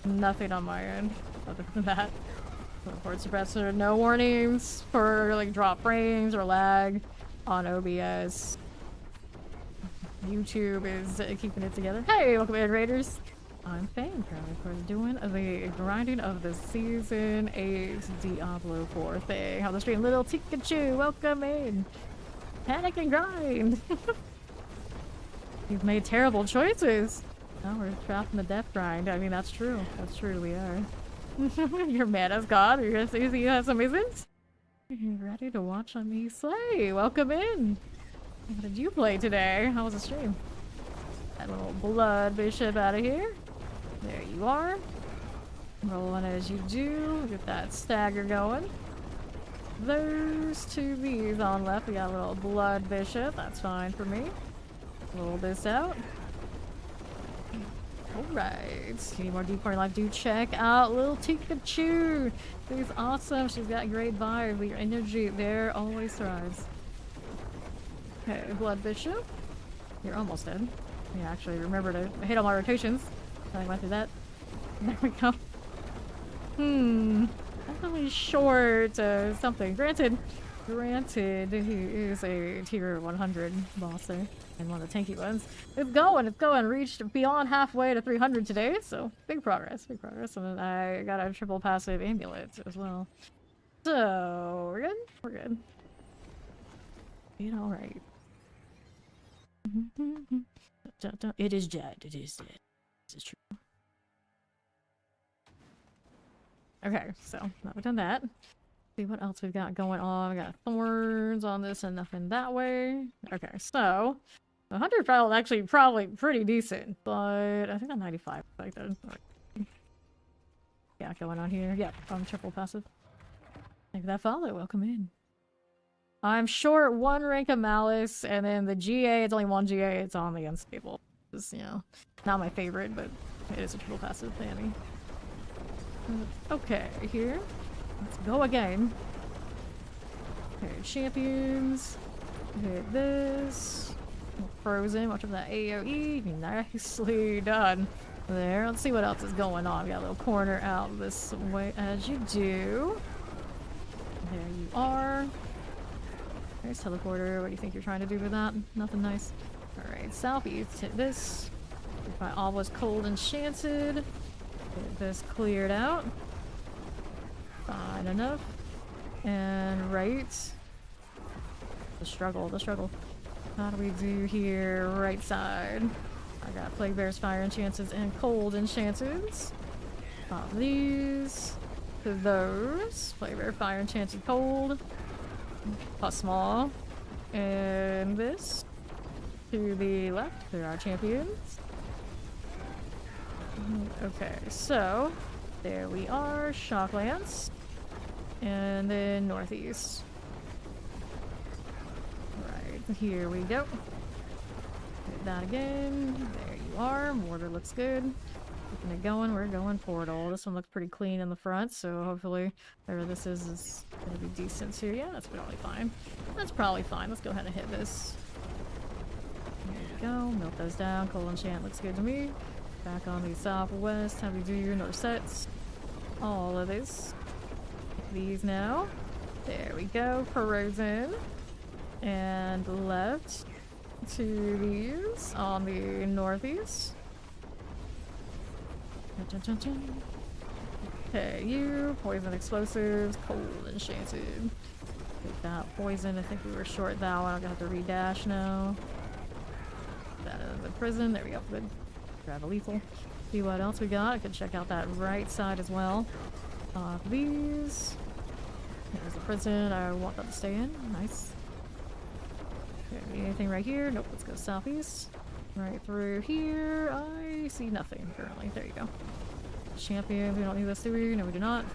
Nothing on my end other than that. Port suppressor, no warnings for like drop frames or lag on OBS. YouTube is keeping it together. Hey, welcome in, Raiders. I'm Fang, currently of course doing the grinding of the Season 8 Diablo 4 thing. How the stream, Little Pikachu, welcome in. Panic and grind. You've made terrible choices. Oh, we're trapped in the death grind. I mean, that's true. That's true, we are. You're mad as God. You're gonna say you have some reasons? You're ready to watch on me slay. Welcome in. What did you play today? How was the stream? That little blood bishop out of here. There you are. Rolling as you do. Get that stagger going. Those two V's on left. We got a little blood bishop. That's fine for me. Roll this out. Alright. Need more deep life? Do check out Little Pikachu. She's awesome. She's got great vibes. Your energy there always thrives. Okay, blood bishop. You're almost dead. Yeah, actually remember to hit all my rotations. I went through that. There we go. Definitely short something. Granted, he is a tier 100 boss there. And one of the tanky ones. It's going. Reached beyond halfway to 300 today, so big progress, And then I got a triple passive amulet as well. So, we're good? We're good. Being alright. It is dead. It is dead. This is true. Okay, so now we've done that. See what else we've got going on. We got thorns on this and nothing that way. Okay, so 100 felt actually probably pretty decent, but I think I'm 95 like that. Yeah, going on here. Yep, I'm triple passive. Thank you for that follow. Welcome in. I'm short one rank of malice, and then the GA, it's only one GA, it's on the unstable. It's, you know, not my favorite, but it is a triple passive Fanny. Okay, here. Let's go again. Okay, champions. Hit this. Frozen, watch for that AoE. Nicely done. There, let's see what else is going on. We got a little corner out this way as you do. There you are. There's teleporter. What do you think you're trying to do with that? Nothing nice. Alright, southeast. Hit this. My all was cold enchanted. Get this cleared out. Fine enough. And right. The struggle. How do we do here? Right side. I got Plague Bear's Fire Enchances and Cold Enchances. Pop these to those. Plague Bear Fire Enchanted Cold. Plus small. And this to the left. There are champions. Okay, so there we are. Shocklands. And then northeast. Right, here we go. Hit that again. There you are. Mortar looks good. Keeping it going. We're going portal. This one looks pretty clean in the front, so hopefully whatever this is gonna be decent too. Yeah, that's probably fine. That's probably fine. Let's go ahead and hit this. There you go. Melt those down. Cold enchant looks good to me. Back on the southwest. How we do another sets. All of this. These now. There we go. Corrodes in. And left to these on the northeast. Okay, you. Poison explosives. Cold enchanted. Take that poison. I think we were short that one. I'm gonna have to redash now. That in the prison. There we go. Good. Grab a lethal. See what else we got. I can check out that right side as well. These. There's the prison. I want that to stay in. Nice. Okay, anything right here? Nope. Let's go southeast. Right through here. I see nothing currently. There you go. Champions. We don't need this, do we? No, we do not.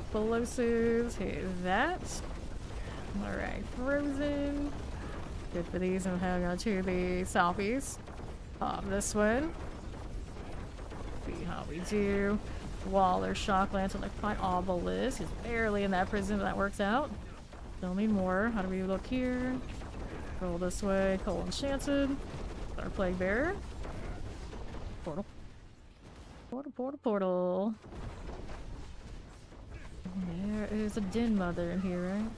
Explosives. Hit that. Alright. Frozen. Good for these. And we'll go to the southeast. Pop this one. See how we do. Waller, Shocklands, and like fine Obelisk. He's barely in that prison, but that works out. Still need more. How do we look here? Roll this way. Cold Enchanted. Our Plague Bearer. Portal. Portal, portal, portal. There is a Den Mother in here, right?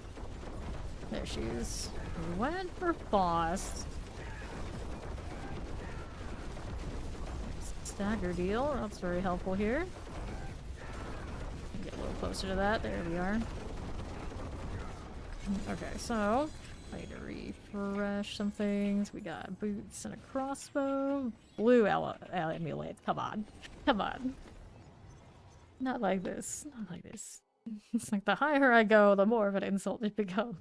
There she is. Went for Boss. Stagger deal. That's very helpful here. Get a little closer to that. There we are. Okay, so I need to refresh some things. We got boots and a crossbow. Blue amulet. Come on. Come on. Not like this. Not like this. It's like the higher I go, the more of an insult it becomes.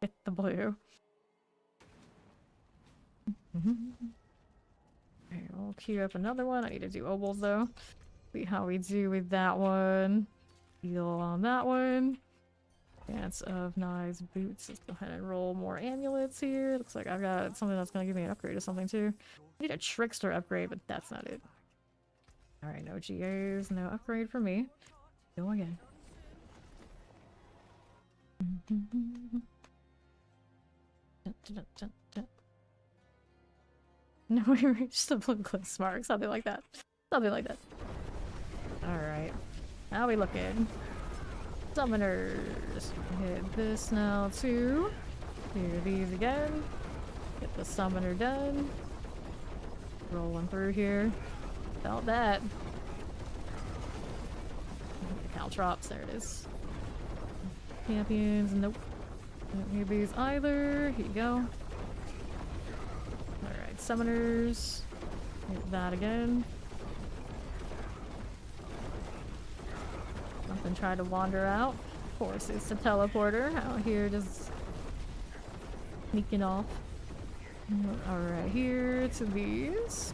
Get the blue. Okay, we'll queue up another one. I need to do obols though. See how we do with that one. Heal on that one. Dance of Knives, boots. Let's go ahead and roll more amulets here. Looks like I've got something that's gonna give me an upgrade or something too. I need a trickster upgrade, but that's not it. Alright, no GAs, no upgrade for me. Go again. No, we reached the blue cliff mark. Something like that. Something like that. Alright. How we looking? Summoners. Hit this now too. Do these again. Get the summoner done. Rolling through here. Felt that. Caltrops, there it is. Champions, nope. Don't need these either. Here you go. Alright, summoners. Hit that again. Something tried to wander out. Of course, it's a teleporter out here just sneaking off. Alright, here to these.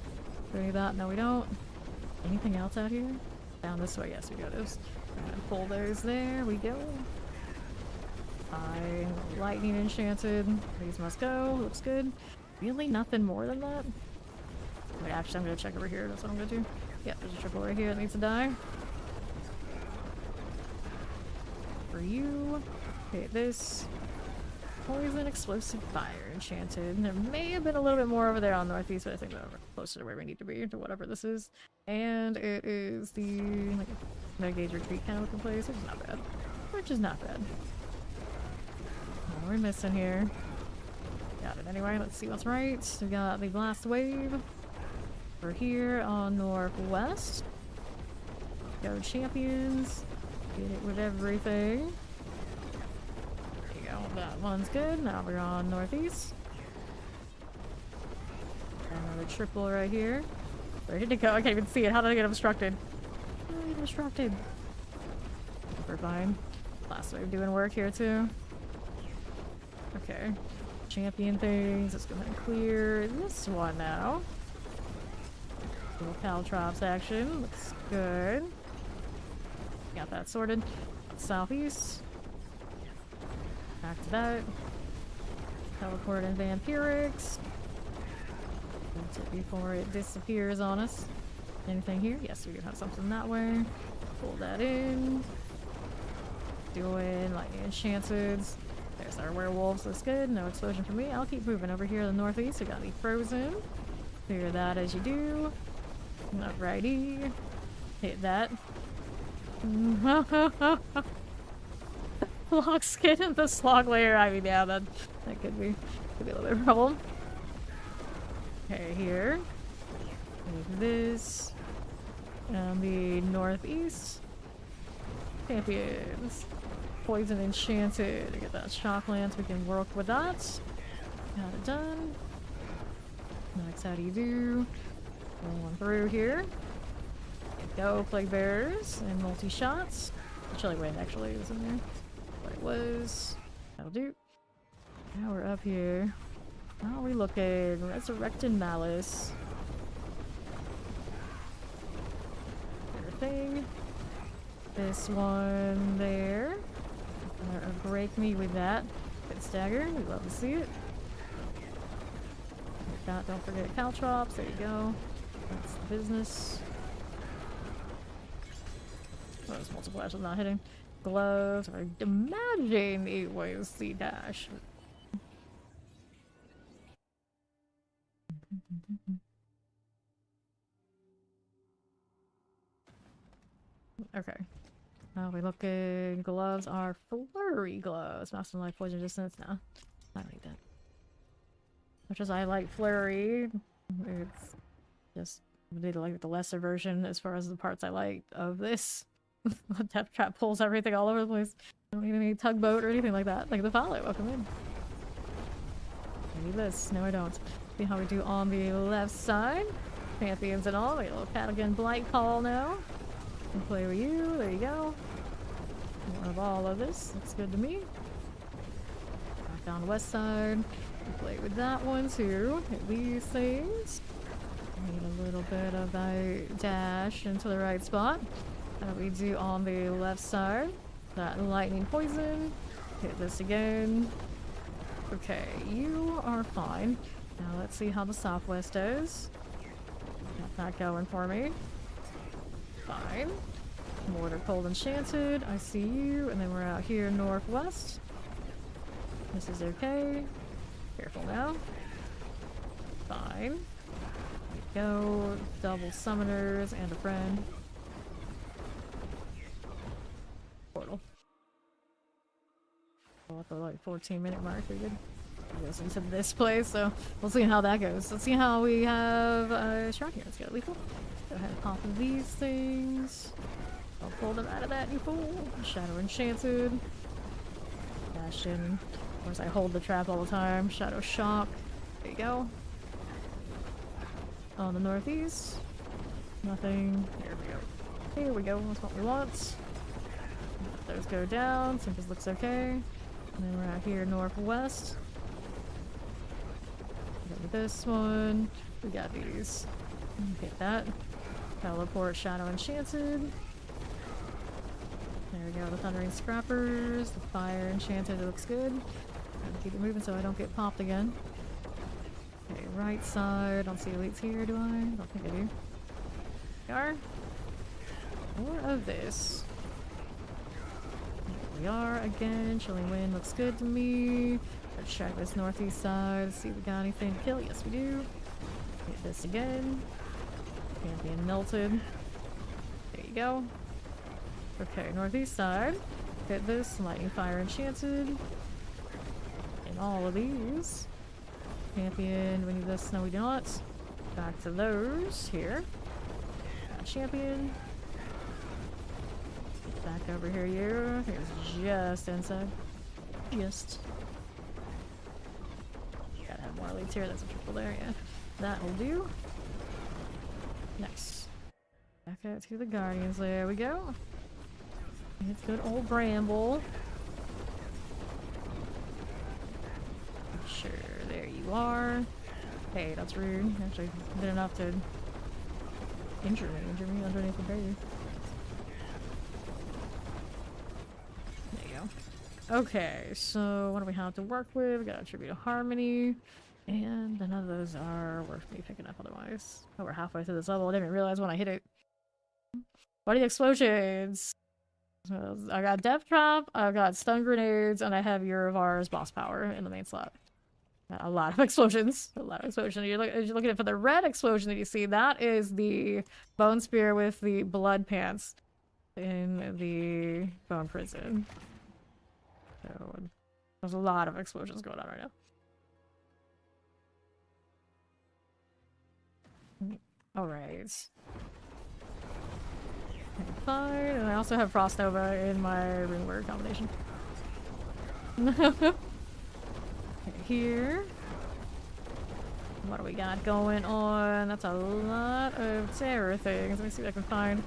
Do we need that? No, we don't. Anything else out here? Down this way, yes, we got those. And pull those there. We go. Lightning enchanted. These must go. Looks good. Really nothing more than that? Wait, actually, I'm gonna check over here. That's what I'm gonna do. Yeah, there's a triple right here that needs to die. For you. Okay, this. Poison, explosive, fire, enchanted. There may have been a little bit more over there on northeast, but I think we're closer to where we need to be, to whatever this is. And it is the like no gauge retreat kind of looking place, which is not bad. Which is not bad. What are we missing here? Got it anyway. Let's see what's right. We got the blast wave. We're here on northwest. Go champions. Get it with everything. That one's good. Now we're on northeast. Another triple right here. Where did it go? I can't even see it. How did I get obstructed? How did I get obstructed? We're fine. Last wave doing work here too. Okay. Champion things. Let's go ahead and clear this one now. Little Caltrops action. Looks good. Got that sorted. Southeast. Back to that. Teleport and Vampirics. That's it before it disappears on us. Anything here? Yes, we do have something that way. Pull that in. Doing like enchanted. There's our werewolves. Looks good. No explosion for me. I'll keep moving over here to the northeast. We got the frozen. Clear that as you do. Alrighty. Hit that. Log skin and the slog layer. I mean, yeah, that could be a little bit of a problem. Okay, here. Move this. And the northeast. Champions. Poison enchanted. To get that shock lance, we can work with that. Got it done. Next, how do you do? Going through here. Go, plague bearers and multi shots. Chilly wind actually was in there. What it was. That'll do. Now we're up here. How are we looking? Resurrected Malice. Everything. This one there. Break me with that. Good stagger. We love to see it. Don't forget Caltrops. There you go. That's the business. Oh, this multipliers are not hitting. Gloves. I imagine it was the dash. Okay. Now we look at gloves are flurry gloves. Master life poison distance. No. I don't need that. Much as I like flurry, it's just like the lesser version as far as the parts I like of this. The death trap pulls everything all over the place. I don't need any tugboat or anything like that. Like the follow, welcome in. I need this. No, I don't. See how we do on the left side. Pantheons and all. Wait, a little Patagon Blight Call now. Can play with you. There you go. More of all of this. Looks good to me. Back down the west side. Play with that one too. Hit these things. Need a little bit of that dash into the right spot. How do we do on the left side? That lightning poison. Hit this again. Okay, you are fine. Now let's see how the southwest does. Got that going for me. Fine. Mortar Cold Enchanted. I see you. And then we're out here northwest. This is okay. Careful now. Fine. Go. Double summoners and a friend. Portal. Oh, at the like 14-minute mark, we're good. Goes into this place, so we'll see how that goes. Let's see how we have Shark here. Let's get lethal. Go ahead and pop these things. I'll pull them out of that, you fool. Shadow Enchanted. Dash in. Of course, I hold the trap all the time. Shadow Shock. There you go. On the northeast. Nothing. Here we go. Here we go. That's what we want. Let those go down. Simples looks okay. And then we're out here northwest. With this one. We got these. Hit that. Teleport Shadow Enchanted. There we go, the Thundering Scrappers, the Fire Enchanted, it looks good. Gotta keep it moving so I don't get popped again. Okay, right side, don't see elites here, do I? Don't think I do. We are. More of this. Here we are again, Chilling Wind looks good to me. Let's check this northeast side, see if we got anything to kill. Yes, we do. Hit this again. Champion melted. There you go. Okay, northeast side. Hit this. Lightning Fire Enchanted. And all of these. Champion, we need this. No, we do not. Back to those here. Champion. Back over here, you. Here's just inside. Just. Gotta have more leads here. That's a triple there, yeah. That'll do. Nice. Back out to the Guardians. There we go. It's good old Bramble. Sure, there you are. Hey, that's rude. Actually, did enough to injure me underneath the barrier. There you go. Okay, so what do we have to work with? We got a Tribute to Harmony. And none of those are worth me picking up otherwise. Oh, we're halfway through this level. I didn't even realize when I hit it. What are the explosions? I got Death Trap, I've got Stun Grenades, and I have Urivar's boss power in the main slot. A lot of explosions. A lot of explosions. You're looking for the red explosion that you see. That is the Bone Spear with the blood pants in the Bone Prison. So there's a lot of explosions going on right now. Alright. Fine, and I also have Frost Nova in my Runeward combination. Here. What do we got going on? That's a lot of terror things. Let me see if I can find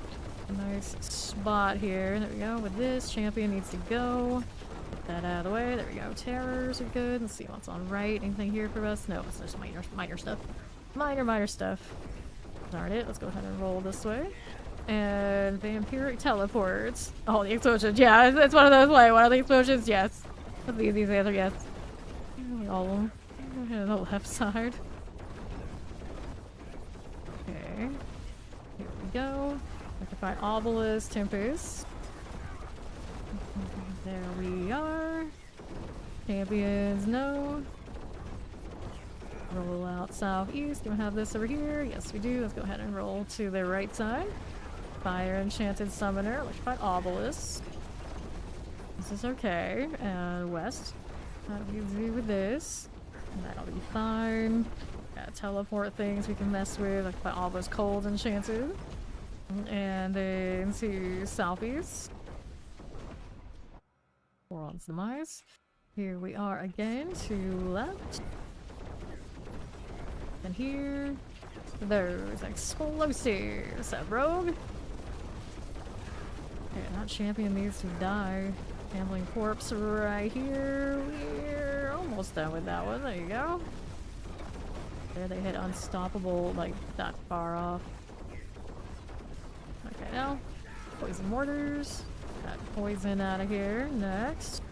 a nice spot here. There we go. With this, champion needs to go. Get that out of the way. There we go. Terrors are good. Let's see what's on right. Anything here for us? No, it's just minor stuff. Minor stuff. Darn it. Let's go ahead and roll this way. And vampiric teleports. Oh, the explosions. Yeah, it's one of those. Like, one of the explosions. Yes. That's the easiest answer. Yes. All of them. On the left side. Okay. Here we go. I can find Obelisk, Tempest. There we are. Champions, no. Roll out southeast. Do we have this over here? Yes, we do. Let's go ahead and roll to the right side. Fire Enchanted Summoner. Electrified Obelisk. This is okay. And west. How do we do with this? That'll be fine. Got teleport things we can mess with. Like my Obelisk Cold Enchanted. And then to southeast. World's Demise. Here we are again to left. And here. Those explosives. That rogue. Okay, that champion needs to die. Gambling corpse right here. We're almost done with that one. There you go. There they hit unstoppable, like that far off. Okay, now poison mortars. Got poison out of here. Next,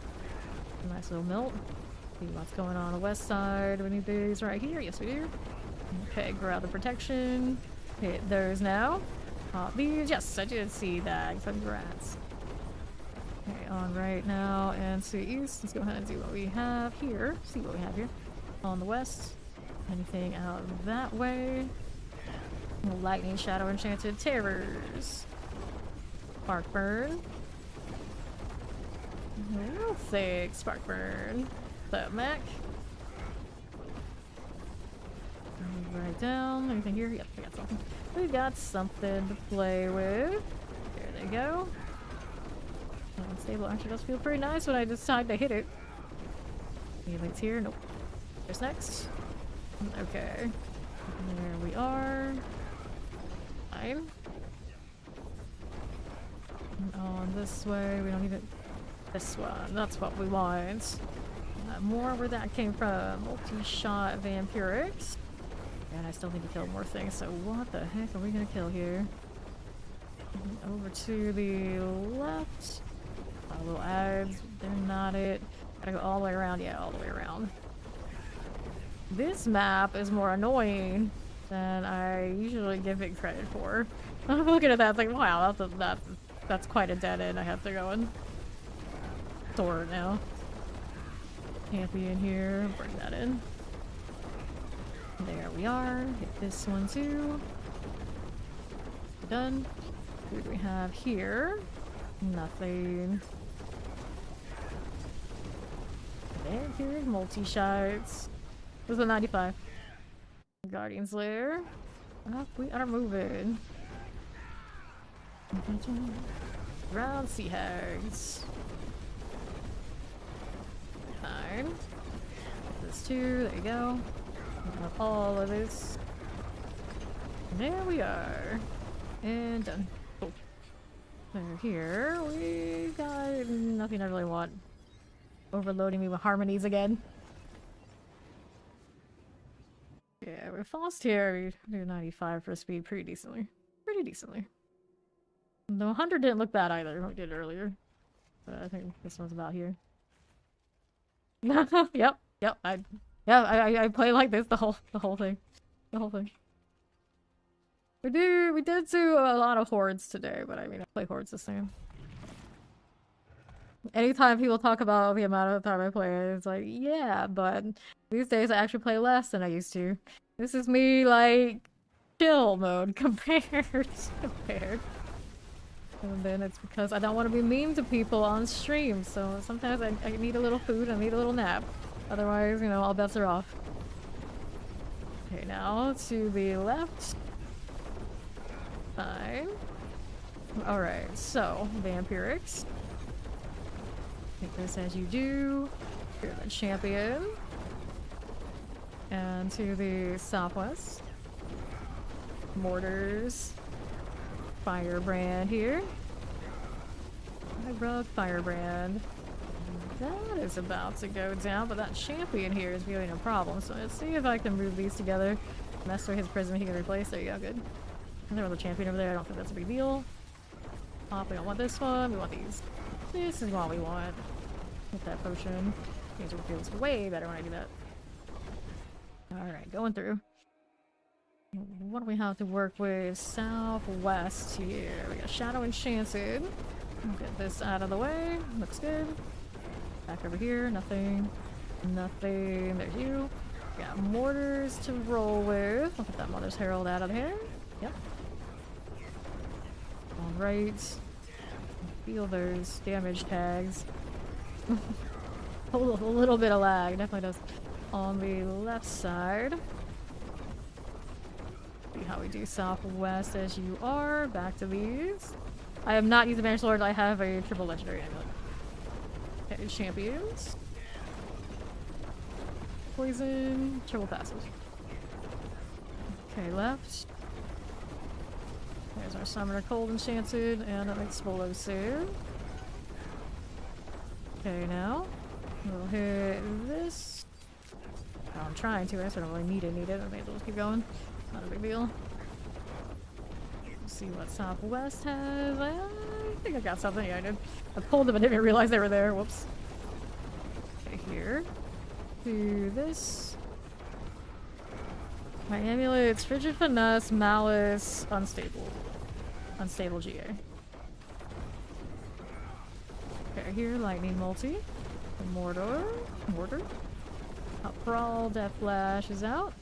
nice little melt. See what's going on the west side. We need these right here. Yes, we do. Okay, grab the protection. Hit those now. These. Yes, I did see that. Congrats. Okay, on right now and to east. Let's go ahead and do what we have here. See what we have here. On the west. Anything out that way? Lightning Shadow Enchanted Terrors. Spark Burn. Real thick Spark Burn. The mech. Move right down. Anything here? Yep, we got something. We got something to play with. There they go. Unstable actually does feel pretty nice when I decide to hit it. Anything's here? Nope. There's next. Okay. There we are. Fine. On this way, we don't need it. This one. That's what we want. More where that came from. Multi-shot vampirics. And I still need to kill more things, so what the heck are we gonna kill here? Over to the left. Little ads, they're not it. Gotta go all the way around. Yeah, all the way around. This map is more annoying than I usually give it credit for. I'm looking at that, it's like, wow, that's quite a dead end I have to go and sort now. Can't be in here. Bring that in. There we are. Hit this one too. Done. Who do we have here? Nothing. Vampiric multi-shots. This is a 95. Guardian's Lair. Oh, we are moving. Round Sea Hags. Fine. This too. There you go. All of this. And there we are. And done. Cool. So here we got nothing I really want. Overloading me with harmonies again. Yeah, we're fast here. We do 95 for speed pretty decently. Pretty decently. The 100 didn't look bad either. We did earlier. But I think this one's about here. Yep. I play like this the whole thing. The whole thing. We did do a lot of hordes today, but I mean I play hordes the same. Anytime people talk about the amount of time I play, it's like, yeah, but these days I actually play less than I used to. This is me like chill mode compared. And then it's because I don't want to be mean to people on stream, so sometimes I need a little food, I need a little nap. Otherwise, you know, all bets are off. Okay, now to the left. Fine. Alright, so, vampirics. Take this as you do. You're the champion. And to the southwest. Mortars. Firebrand here. I broke Firebrand. That is about to go down, but that champion here is really no problem. So let's see if I can move these together. Mess with his prism he can replace. There you go, good. And there's a champion over there. I don't think that's a big deal. Pop, we don't want this one. We want these. This is what we want. Get that potion. Things will feel way better when I do that. Alright, going through. What do we have to work with? Southwest here. We got Shadow Enchanted. Get this out of the way. Looks good. Back over here. Nothing. Nothing. There's you. Got mortars to roll with. I'll get that Mother's Herald out of here. Yep. Alright. Feel those damage tags. a little bit of lag. Definitely does. On the left side. See how we do southwest as you are. Back to these. I have not used Advanced Lord. I have a triple legendary amulet. Okay, champions. Poison. Triple passive. Okay, left. There's our Summoner Cold Enchanted and an Explosive. Okay, now we'll hit this. Oh, I'm trying to, I sort of really need it. I may as well just keep going. Not a big deal. Let's see what Southwest has. I think I got something. Yeah, I did. I pulled them and didn't even realize they were there. Whoops. Okay, here. Do this. My amulets, Frigid Finesse, Malice, Unstable. Unstable GA. Okay, here, Lightning Multi. Mortar. Uprawl, Death Flash is out.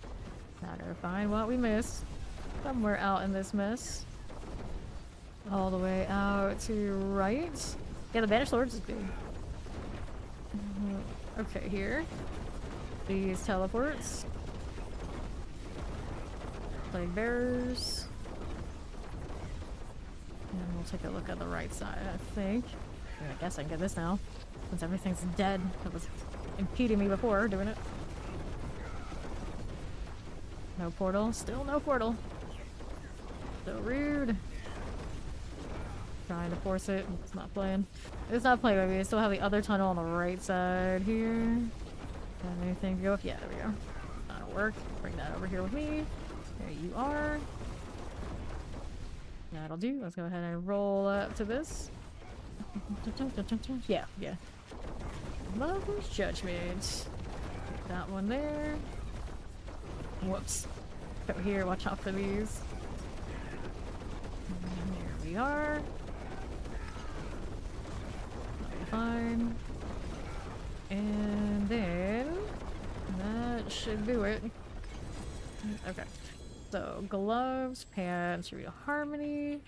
Now to find what we missed. Somewhere out in this mess. All the way out to right. Yeah, the Banished Swords is good. Okay, here. These teleports. Plague Bearers. And we'll take a look at the right side, I think. I guess I can get this now. Since everything's dead. That was impeding me before doing it. No portal. Still no portal. So rude. Trying to force it. It's not playing. It's not playing, baby. I still have the other tunnel on the right side here. Got anything to go with? Yeah, there we go. That'll work. Bring that over here with me. There you are. That'll do. Let's go ahead and roll up to this. Yeah. Mother's Judgment. Take that one there. Whoops. Over here, watch out for these. And here we are. Fine. And then that should do it. Okay. So gloves, pants, Rita Harmony.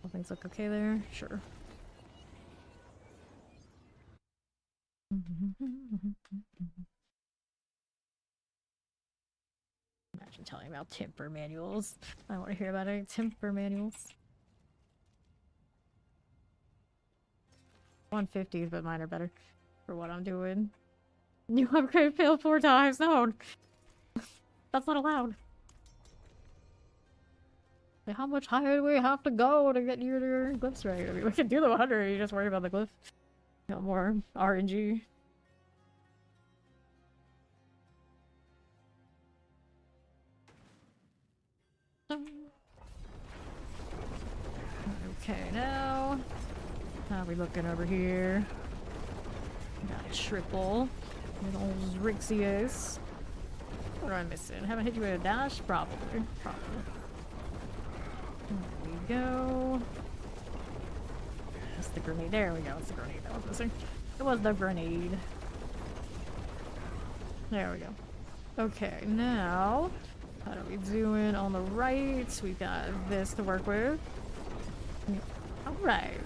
All things look okay there. Sure. Imagine telling about temper manuals. I want to hear about any temper manuals. 150s, but mine are better for what I'm doing. You upgrade failed 4 times. No. That's not allowed. Like, how much higher do we have to go to get your glyphs right? I mean, we can do the 100, you just worry about the glyph. Got more RNG. Okay, now... How are we looking over here? Got a triple. With old Rixius. What am I missing? Haven't hit you with a dash? Probably. Probably. There we go. That's the grenade. There we go. It's the grenade that was missing. It was the grenade. There we go. Okay, now... How are we doing on the right? We got this to work with. Alright.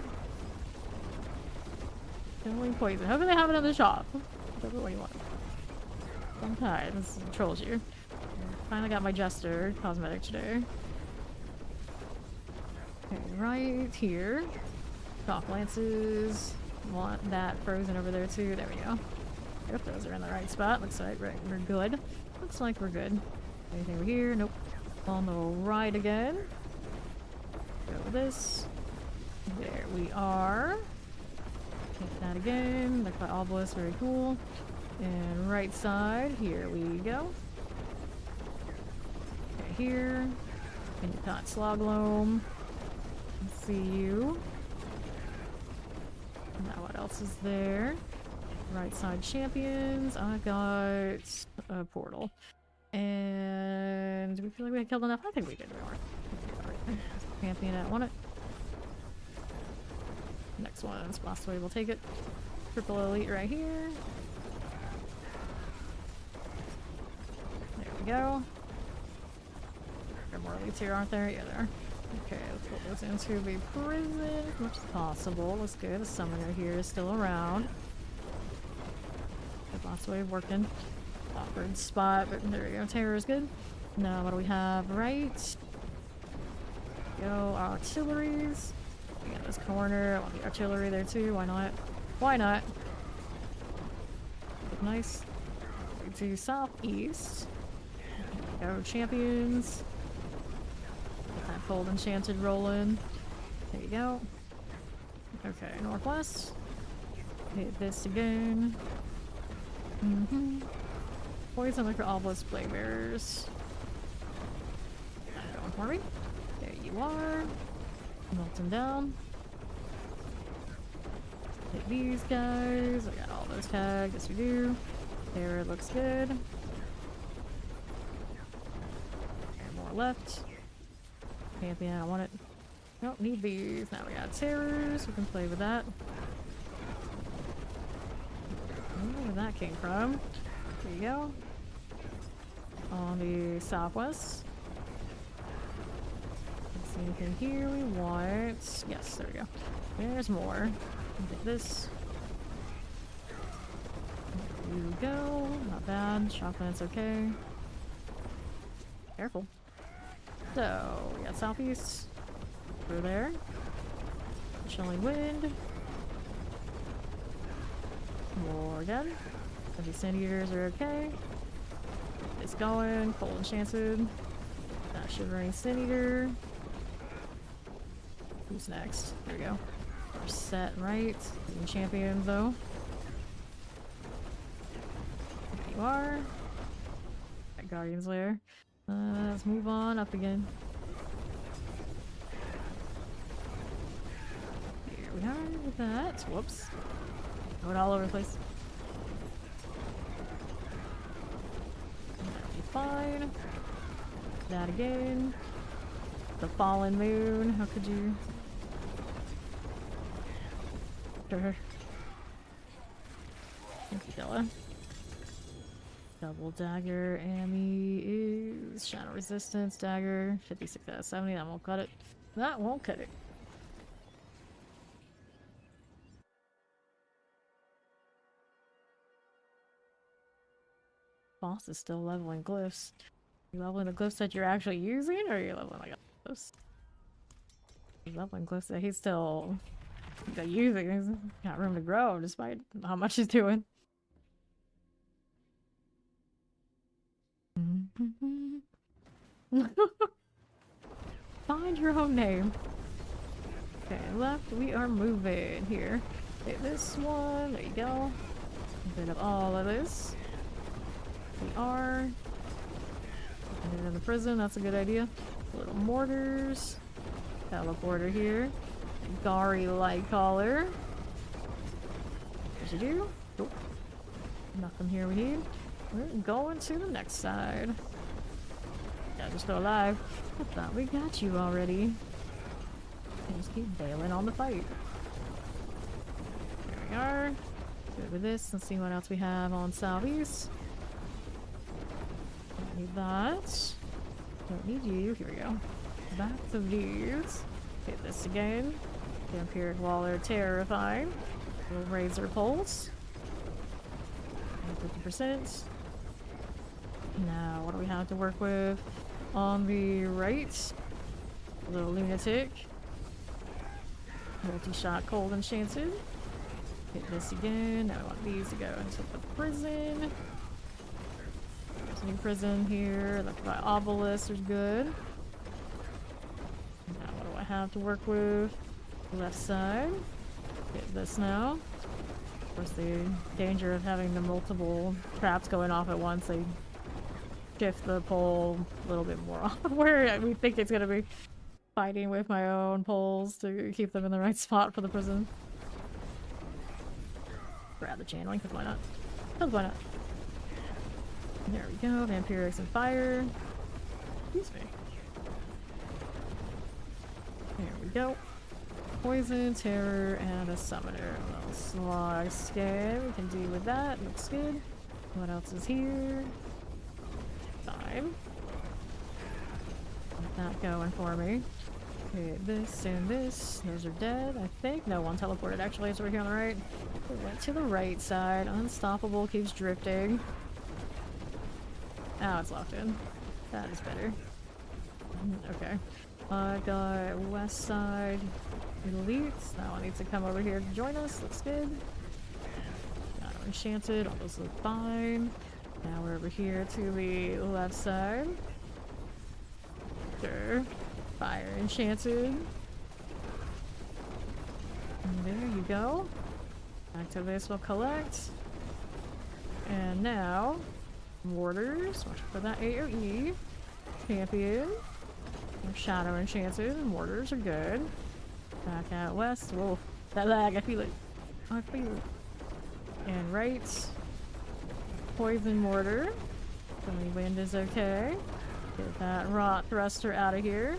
Killing poison. How can they have it in the shop? That's what you want. Sometimes it trolls you. Finally got my Jester cosmetic today. Okay, right here. Shock lances. Want that frozen over there too. There we go. If those are in the right spot. Looks like we're good. Looks like we're good. Anything over here? Nope. On the right again. Go with this. There we are. Take that again. Look at obelisk, very cool. And right side, here we go. Okay, here. And you got Slogloam. See you. Now what else is there? Right side champions. I got a portal. And do we feel like we had killed enough? I think we did more. Alright. Champion, I want it. Next one, Blast Wave will take it. Triple Elite right here. There we go. There are more elites here, aren't there? Yeah, there are. Okay, let's put this into the prison as much as possible. Let's go. The summoner here is still around. The Blast Wave working. Awkward spot, but there we go. Terror is good. Now, what do we have? Right. Go, artilleries. We got this corner. I want the artillery there too. Why not? Why not? Look nice. We do southeast. Go champions. Get that cold enchanted rolling. There you go. Okay, northwest. Hit this again. Poison liquor obelisk blade bearers. Don't worry. There you are. Melt them down. Hit these guys. I got all those tagged. Yes, we do. There, it looks good. And more left. Champion, I don't want it. Don't need these. Now we got terrors. We can play with that. I don't know where that came from. There you go. On the southwest. Anything here we want? Yes, there we go. There's more. Get this. There you go. Not bad. Shotgun's okay. Careful. So, we got southeast. Through there. Chilling wind. More again. The Sand Eaters are okay. It's going. Cold Enchanted. That Shivering Sand Eater. Who's next? There we go. We're set right. Getting champions though. There you are. Got Guardian's Lair. Let's move on up again. Here we are with that. Whoops. Going all over the place. That'll be fine. That again. The fallen moon. How could you? Thank you, Della. Double dagger. Amy is shadow resistance dagger. 56 out of 70. That won't cut it. That won't cut it. Boss is still leveling glyphs. Are you leveling the glyphs that you're actually using, or are you leveling like glyphs? He's leveling glyphs that he's still using. He's got room to grow despite how much he's doing. Find your own name. Okay, left, we are moving here. Okay, this one, there you go. A bit of all of this. We are. In the prison, that's a good idea. Little mortars. Teleporter here. Gari light collar. What you do? Nope. Nothing here we need. We're going to the next side. Yeah, you're still alive. I thought we got you already. Just keep bailing on the fight. There we are. Good with this. Let's see what else we have on Salvies. Don't need that. Don't need you. Here we go. Back to these. Hit this again. Vampiric Waller, terrifying. Little Razor Pulse. 50%. Now, what do we have to work with? On the right, a little Lunatic. Multi-shot Cold Enchanted. Hit this again. Now I want these to go into the prison. There's a new prison here. Left by Obelisk is good. Now what do I have to work with? Left side. Hit this now. Of course, the danger of having the multiple traps going off at once, they shift the pole a little bit more off where we think it's gonna be. Fighting with my own poles to keep them in the right spot for the prison. Grab the channeling, because why not? Because why not? There we go, Vampirics and Fire. Excuse me. There we go. Poison, Terror, and a Summoner. A little Slog Skin. We can deal with that. Looks good. What else is here? Time. Get that going for me. Okay, this and this. Those are dead, I think. No, one teleported actually. It's over here on the right. It went to the right side. Unstoppable keeps drifting. Oh, it's locked in. That is better. Okay. I got west side elites. That one needs to come over here to join us. Looks good. Got enchanted. All those look fine. Now we're over here to the left side. Sure. Fire enchanted. And there you go. Back to this, we'll collect. And now, mortars. Watch for that AoE. Champion. Shadow enchanted. Mortars are good. Back out west. Whoa, that lag, I feel it. I feel it. And right. Poison mortar. Sunny wind is okay. Get that rot thruster out of here.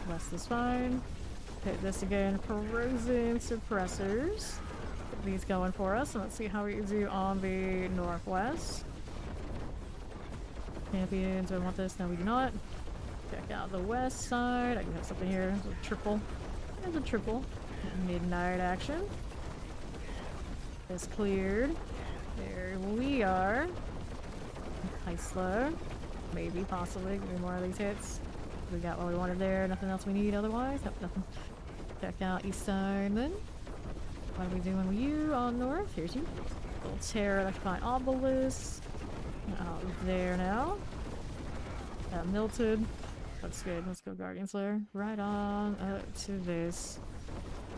West is fine. Hit this again. Corrosion suppressors. Get these going for us. And let's see how we do on the northwest. Champions, do I want this? No, we do not. Check out the west side. I do have something here. There's a triple. There's a triple. Midnight action. This cleared. There we are. Heisler. Maybe, possibly. Give me more of these hits. We got what we wanted there. Nothing else we need otherwise. Nope, nothing. Check out east side then. What are we doing with you on north? Here's you. Little Terror, Electrifying Obelisk. Out there now. That melted. That's good. Let's go Guardian Slayer. Right on to this.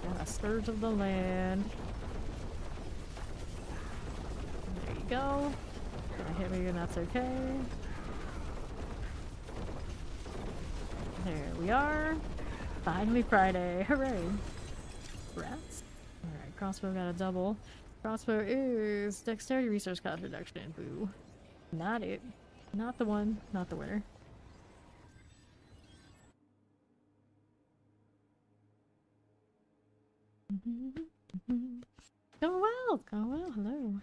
And a Scourge of the Land. There you go. Gonna hit me and that's okay. There we are. Finally Friday. Hooray. Rats. Alright, crossbow got a double. Crossbow is dexterity resource cost reduction. Boo. Not it. Not the one. Not the winner. Go well. Go well. Hello.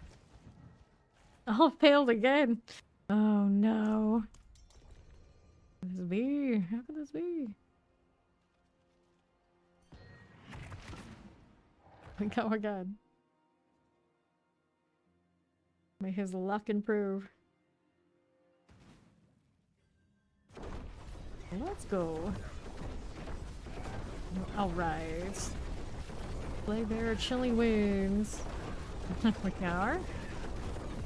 Oh, failed again. Oh no. How could this be? How could this be? Oh my god. May his luck improve. Let's go. Alright. Plague Bearer, Chilling Winds. We are.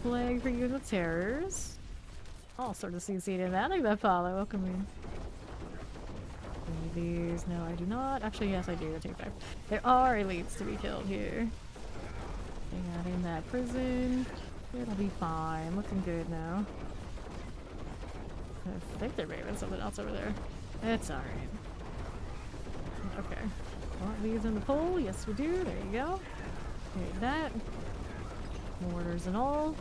Plague for you with terrors. all sort of CC'd in that. I think that follow. Welcome in. These. No, I do not. Actually, yes, I do. I take 5. There are elites to be killed here. They got in that prison. It'll be fine. Looking good now. I think there may have been something else over there. It's alright. Okay. Want these in the pole? Yes, we do. There you go. Take that. Mortars and all.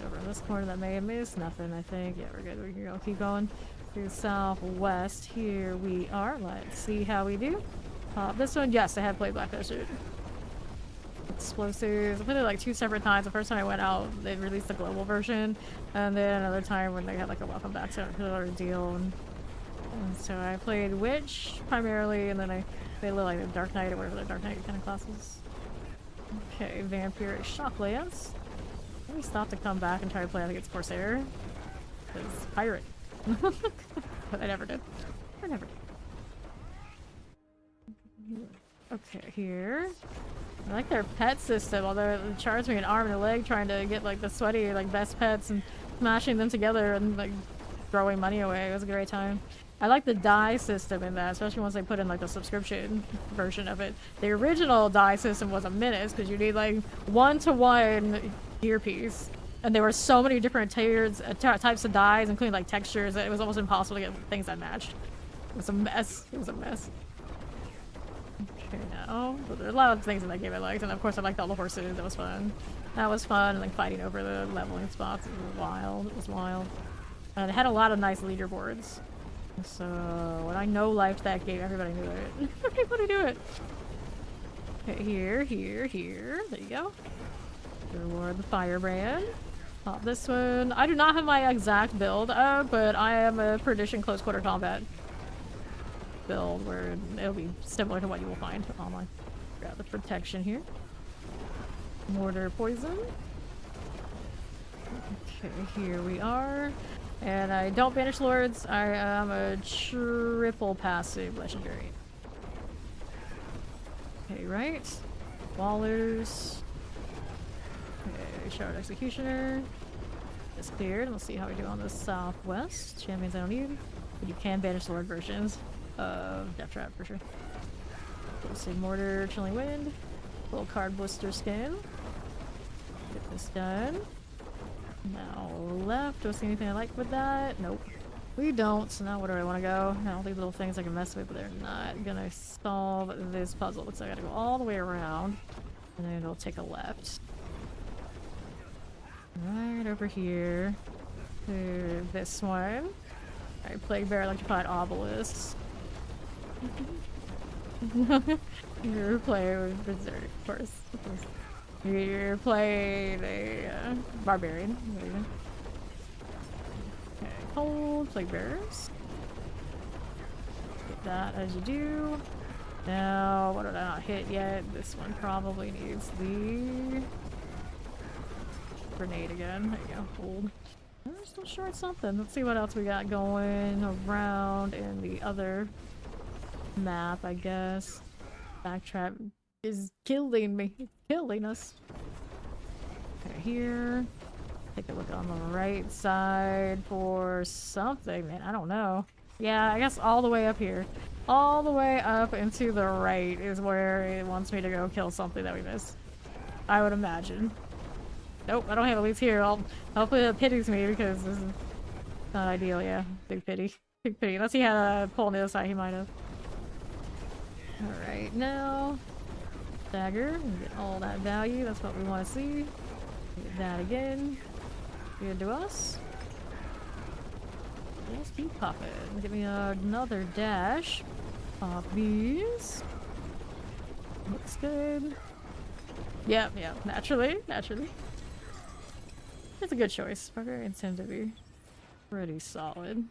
Over in this corner that may have missed. Nothing, I think. Yeah, we're good. We can go. Keep going. To southwest. Here we are. Let's see how we do. This one, yes, I have played Black Desert. Explosives. I played it like 2 separate times. The first time I went out, they released the global version, and then another time when they had like a welcome back to another deal. And so I played Witch primarily, and then I played a little like the Dark Knight or whatever the Dark Knight kind of classes. Okay, Vampiric Shock Lance. Let me stop to come back and try to play. I think it's Corsair. Because Pirate. But I never did. I never did. Okay, here. I like their pet system, although it charged me an arm and a leg trying to get like the sweaty like best pets and smashing them together and like throwing money away. It was a great time. I like the die system in that, especially once they put in like the subscription version of it. The original die system was a menace because you need like 1-to-1 earpiece. And there were so many different tiers, types of dyes, including like textures, that it was almost impossible to get things that matched. It was a mess. It was a mess. Okay, now, but there are a lot of things in that game I liked, and of course I liked all the horses. That was fun. That was fun, and like fighting over the leveling spots. It was wild. It was wild. And it had a lot of nice leaderboards. So when I liked that game, everybody knew it. Everybody knew it. Okay, here. There you go. Reward the Firebrand. Pop this one. I do not have my exact build, but I am a Perdition close quarter combat build where it'll be similar to what you will find online. Grab the protection here. Mortar poison. Okay, here we are. And I don't banish lords. I am a triple passive legendary. Okay, right. Wallers. Okay, Shard Executioner. It's cleared. Let's see how we do on the southwest. Champions I don't need. But you can banish lord versions of Death Trap for sure. Say Mortar, Chilling Wind. Little card blister skin. Get this done. Now left. Do I see anything I like with that? Nope. We don't. So now where do I want to go? Now all these little things I can mess with, but they're not gonna solve this puzzle. Looks like I gotta go all the way around. And then it'll take a left. Right over here. To this one. Alright, Plague Bear, Electrified Obelisk. You're playing with Berserk, of course. You're playing a Barbarian. Okay, Cold, Plague Bearers. Get that as you do. Now, what did I not hit yet? This one probably needs the grenade again. There you go, hold. I'm still short something. Let's see what else we got going around in the other map, I guess. Backtrap is killing me. It's killing us. Okay, here. Take a look on the right side for something, man. I don't know. Yeah, I guess all the way up here. All the way up and to the right is where it wants me to go kill something that we missed. I would imagine. Nope, I don't have elites here. Hopefully it pities me because this is not ideal, yeah. Big pity. Big pity. Unless he had a pull on the other side, he might have. Alright, now dagger and get all that value. That's what we want to see. Get that again. Good to us. Let's keep popping. Give me another dash. Pop these. Looks good. Yep, naturally. It's a good choice. Barbarians tend to be pretty solid.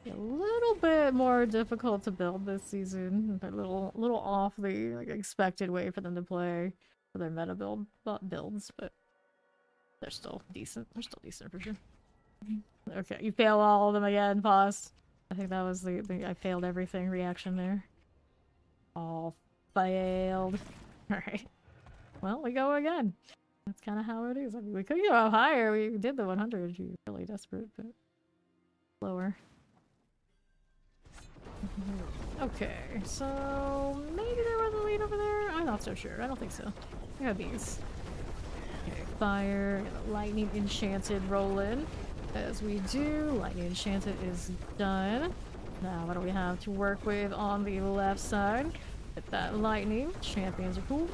A little bit more difficult to build this season. A little off the expected way for them to play for their meta builds, but they're still decent. They're still decent for sure. Okay, you fail all of them again, pause. I think that was the I failed everything reaction there. All failed. Alright. Well, we go again. That's kind of how it is. I mean, we could go higher. We did the 100 if you're really desperate, but lower. Okay, so maybe there was a lead over there? I'm not so sure. I don't think so. I got these. Okay, fire, lightning enchanted roll in. As we do, lightning enchanted is done. Now, what do we have to work with on the left side? Hit that lightning. Champions are cool.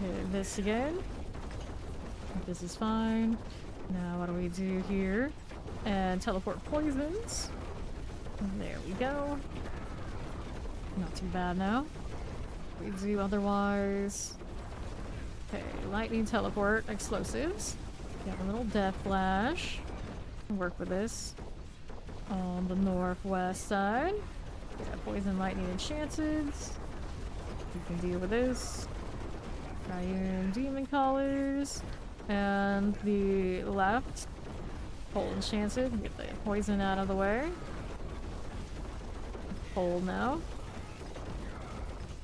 Hit this again. This is fine. Now, what do we do here? And teleport poisons. There we go. Not too bad now. We do otherwise. Okay, lightning teleport explosives. Got a little death flash. Work with this. On the northwest side. We got poison lightning enchanted. We can deal with this. Triune demon collars. And the left. Cold enchanted. Get the poison out of the way. Cold now.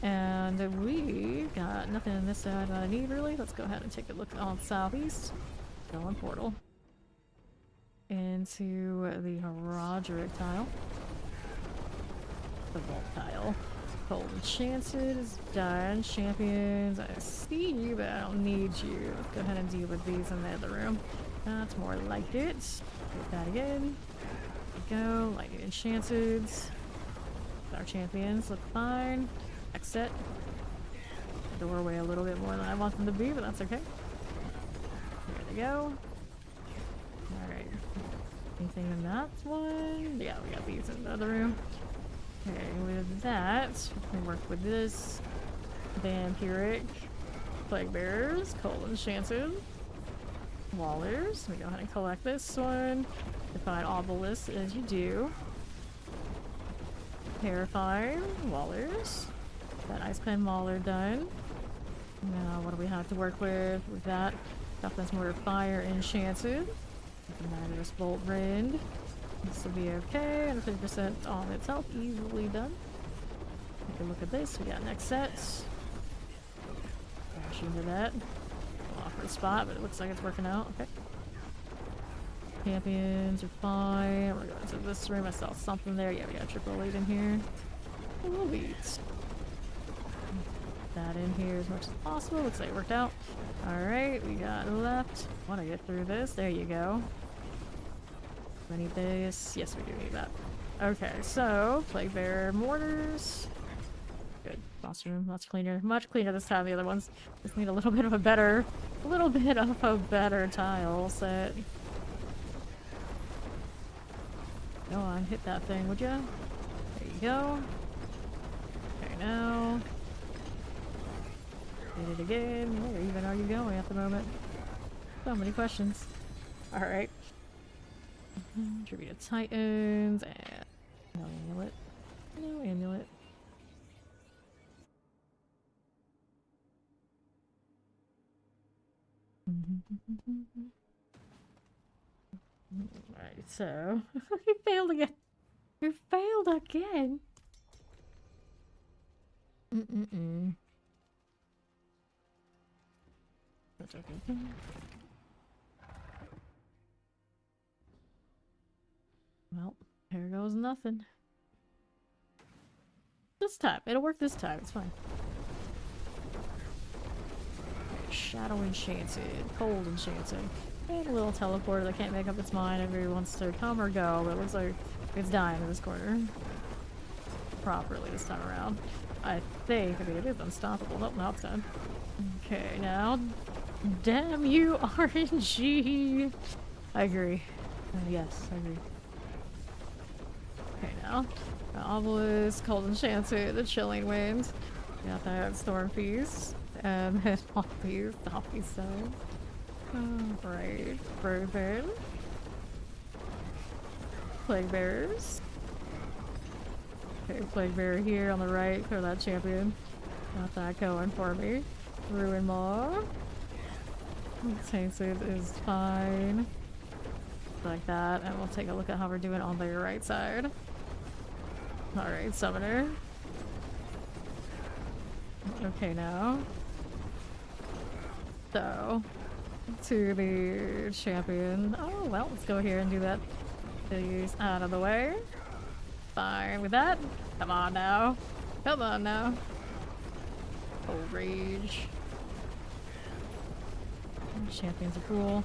And we got nothing on this side that I need really. Let's go ahead and take a look on southeast. Go on portal. Into the Roderick tile. The vault tile. Cold enchanted is done. Champions, I see you, but I don't need you. Let's go ahead and deal with these in the other room. That's more like it. Get that again. There we go. Lightning enchanted. Our champions look fine. Exit. Doorway a little bit more than I want them to be, but that's okay. There they go. Alright. Anything in that one? Yeah, we got these in the other room. Okay, with that, we can work with this. Vampiric. Plague Bearers. Cold enchanted. Wallers. We go ahead and collect this one. Define Obelisk as you do. Terrifying. Wallers. That Ice Pen Mauler done. Now, what do we have to work with? With that, stuff that's more fire enchanted. Magnus Bolt Rend. This will be okay. And 50% on itself. Easily done. Take a look at this. We got next set. Dash into that. Awkward spot, but it looks like it's working out. Okay. Champions are fine. We're going to this room. I saw something there. Yeah, we got a triple elite in here. Elites. That in here as much as possible. Looks like it worked out. Alright, we got left. Want to get through this. There you go. Do we need this? Yes, we do need that. Okay, so Plague Bearer mortars. Good. Boss room, much cleaner. Much cleaner this time than the other ones. Just need a little bit of a better tile set. Go on, hit that thing, would ya? There you go. Okay, now. Hit it again. Where even are you going at the moment? So many questions. Alright. Tribute to Titans and no amulet. No amulet. Alright, so we failed again. We failed again. That's okay. Well, here goes nothing. This time. It'll work this time. It's fine. Okay, Shadow Enchanted. Cold Enchanted. And a little teleporter that can't make up its mind if it wants to come or go, but it looks like it's dying in this corner. Properly this time around. I think. I mean, it is unstoppable. Nope, now it's done. Okay, now. Damn you, RNG! I agree. Yes, I agree. Okay, now. Obelisk, Cold Enchanted, the Chilling Wind. Got that Storm Feast. And then Poppy Stone. Right. Frozen. Plague Bearers. Okay, Plague Bearer here on the right for that champion. Got that going for me. Ruin Maw. Tainted is fine. Like that, and we'll take a look at how we're doing on the right side. Alright, Summoner. Okay, now. So, to the champion. Oh, well, let's go here and do that. These out of the way. Fine with that. Come on now. Come on now. Old rage. Champions are cool.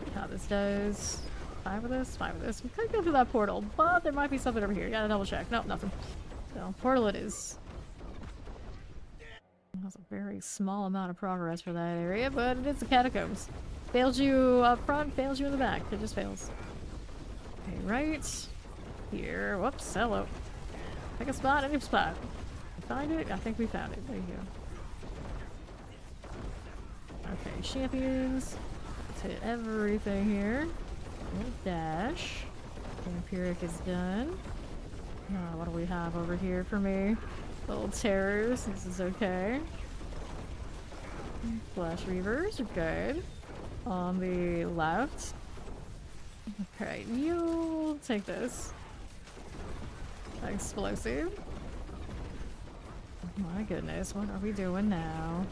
See how this does. 5 of this, 5 of this. We could go through that portal, but there might be something over here. Gotta double check. Nope, nothing. So, portal it is. That's a very small amount of progress for that area, but it is the catacombs. Fails you up front, fails you in the back. It just fails. Okay, right here. Whoops, hello. Pick a spot, any spot. Find it? I think we found it. There you go. Okay, champions. Let's hit everything here. Dash. Vampiric is done. What do we have over here for me? Little terrors. This is okay. Flash reavers are good. On the left. Okay, you'll take this. Explosive. My goodness, what are we doing now?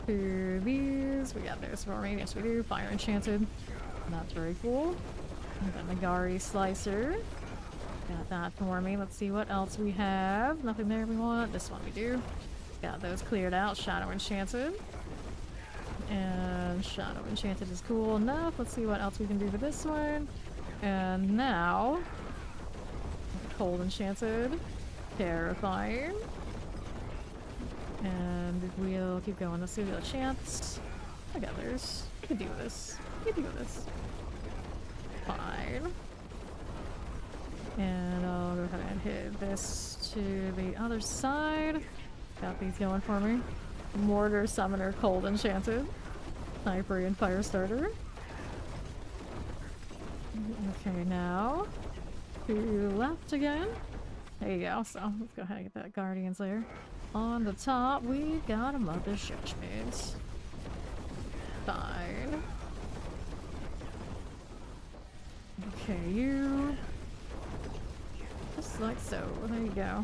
To these. We got this for me. Yes, we do. Fire enchanted. That's very cool. And the Nagari slicer. Got that for me. Let's see what else we have. Nothing there we want. This one we do. Got those cleared out. Shadow enchanted. And Shadow enchanted is cool enough. Let's see what else we can do with this one. And now, cold enchanted. Terrifying. And we'll keep going. Let's see the chance. I got others. We can do this. We can do this. Fine. And I'll go ahead and hit this to the other side. Got these going for me. Mortar, Summoner, Cold Enchanted. Hyperion, Firestarter. Okay, now to left again. There you go. So let's go ahead and get that Guardian's Lair. On the top, we got a Mother's Judgment. Fine. Okay, you. Just like so. There you go.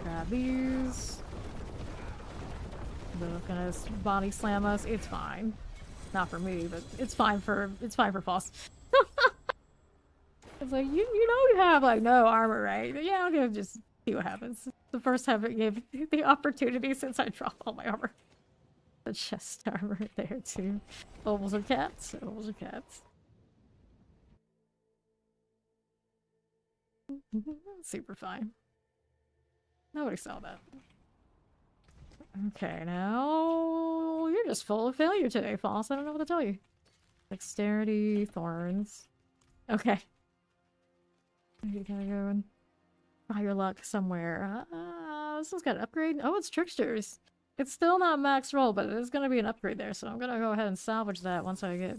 Grab these. They're gonna body slam us. It's fine. Not for me, but it's fine for Foss. It's like you know you have like no armor, right? Yeah, I'm gonna just see what happens. The first time it gave the opportunity since I dropped all my armor. The chest armor there too. Ovals are cats. Ovals are cats. Super fine. Nobody saw that. Okay, now you're just full of failure today, Foss. I don't know what to tell you. Dexterity, thorns. Okay. You gotta go and try your luck somewhere. This one's got an upgrade. Oh, it's Tricksters. It's still not max roll, but it is gonna be an upgrade there, so I'm gonna go ahead and salvage that once I get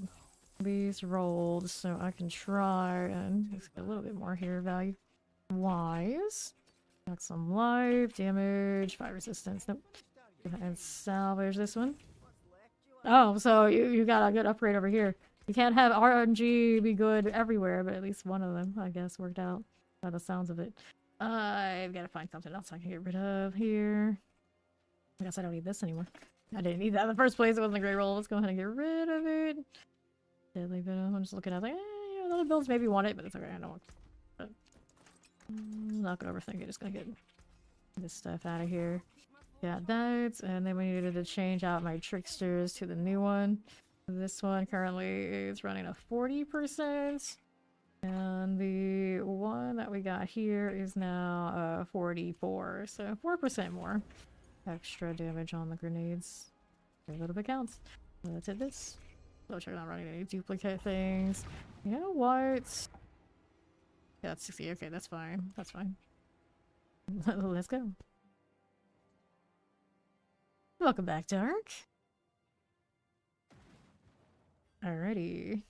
these rolled, so I can try and just get a little bit more here value wise. Got some life, damage, fire resistance. Nope. Go ahead and salvage this one. Oh, so you got a good upgrade over here. You can't have RNG be good everywhere, but at least one of them, I guess, worked out by the sounds of it. I've got to find something else I can get rid of here. I guess I don't need this anymore. I didn't need that in the first place. It wasn't a great roll. Let's go ahead and get rid of it. Deadly Venom. I'm just looking at it, like, you know, other builds maybe want it, but it's okay. I don't want it. I'm not gonna overthink it. Just gonna get this stuff out of here. Got that, and then we needed to change out my Tricksters to the new one. This one currently is running a 40%, and the one that we got here is now 44, so 4% more extra damage on the grenades. Every little bit counts. Let's hit this. So check not running any duplicate things. You know what? Yeah, that's 60. Okay, that's fine. That's fine. Let's go. Welcome back, Dark. Alrighty.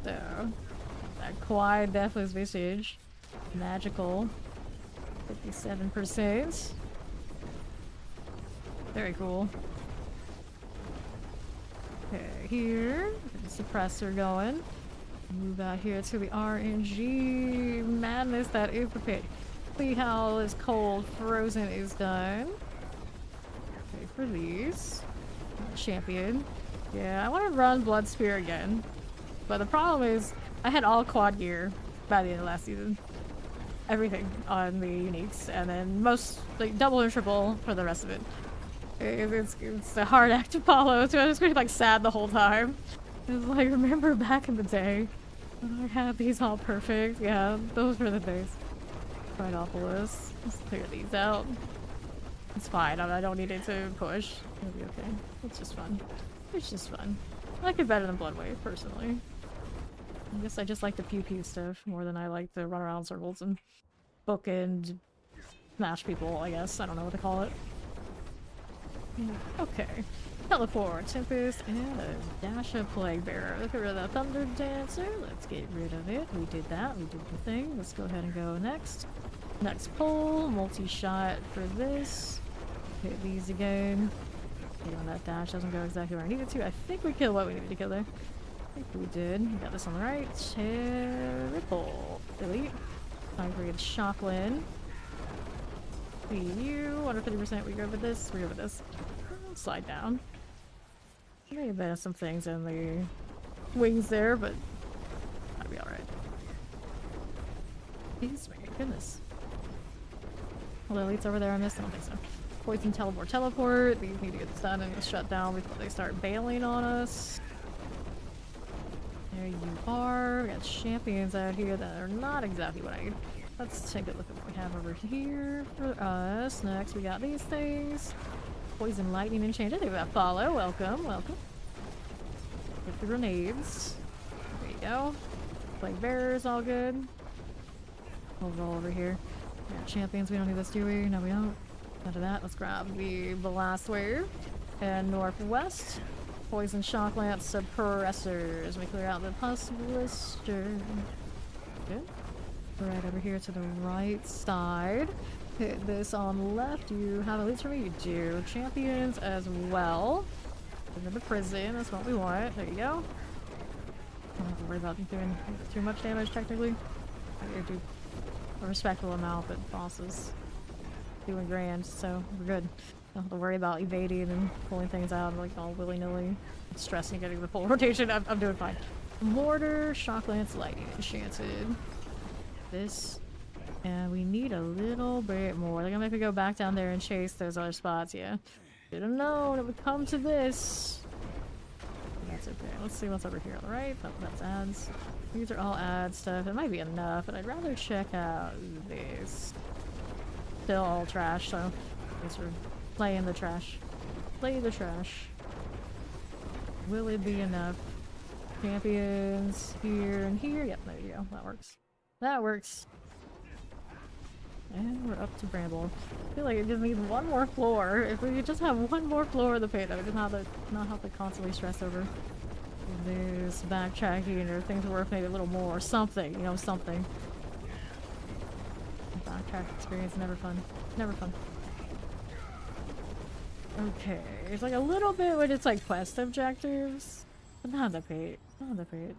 So, that Quad Deathless Visage. Magical. 57%. Very cool. Okay, here. Suppressor going. Move out here to the RNG madness that is the pit. See how this cold frozen is done. for these. Champion. Yeah, I want to run Blood Spear again. But the problem is, I had all quad gear by the end of last season. Everything on the uniques, and then most, like, double and triple for the rest of it. It's a hard act to follow, so I was going to be, like, sad the whole time. It's like, remember back in the day when I had these all perfect? Yeah, those were the days. Quite awful list. Let's clear these out. It's fine, I don't need it to push. It'll be okay. It's just fun. It's just fun. I like it better than Blood Wave, personally. I guess I just like the pew-pew stuff more than I like to run around in circles and book and smash people, I guess. I don't know what to call it. Okay. Teleport, Tempest, and a dash of Plague Bearer. Let's get rid of that Thunder Dancer. Let's get rid of it. We did that. We did the thing. Let's go ahead and go next. Next pull. Multi-shot for this. Hit these again. Okay, when that dash doesn't go exactly where I needed to. I think we killed what we needed to kill there. I think we did. We got this on the right. Triple. Delete. Time for a Shockland. You. 150%. We go with this. We go with this. Slide down. May have been some things in the wings there, but that'll be alright. Excuse me. Goodness. Lilith's over there. I missed. I don't think so. Poison, teleport. These need to get done and shut down before they start bailing on us. There you are. We got champions out here that are not exactly what I need. Let's take a look at what we have over here for us. Next, we got these things. Poison, lightning, enchanted. They got follow. Welcome, welcome. Get the grenades. There you go. Plague bearers, all good. We'll roll over here. We got champions. We don't need this, do we? No, we don't. None of that. Let's grab the blast wave. And northwest. Poison, shock lance, suppressors. We clear out the pus blister. Good. Right over here to the right side. Hit this on the left. You have elites for me? You do. Champions as well. Into the prison. That's what we want. There you go. Don't have to worry about them doing too much damage, technically. I do a respectable amount, but bosses doing grand, so we're good. Don't have to worry about evading and pulling things out like all willy-nilly. Stressing getting the full rotation. I'm doing fine. Mortar, shock lance, lightning, enchanted. This. And we need a little bit more. They're gonna make me go back down there and chase those other spots, yeah. Should have known it would come to this. That's okay. Let's see what's over here on the right. Oh, that's ads. These are all ad stuff. It might be enough, but I'd rather check out this. Still all trash, so I guess we're playing the trash. Play the trash. Will it be enough? Champions here and here. Yep, there you go. That works. That works. And we're up to Bramble. I feel like it just needs one more floor. If we could just have one more floor of the pit, I would just not have to constantly stress over this backtracking or things worth maybe a little more. Something, you know, something. Backtrack experience, never fun. Never fun. Okay, it's like a little bit when it's like quest objectives, but not the pit. Not the pit.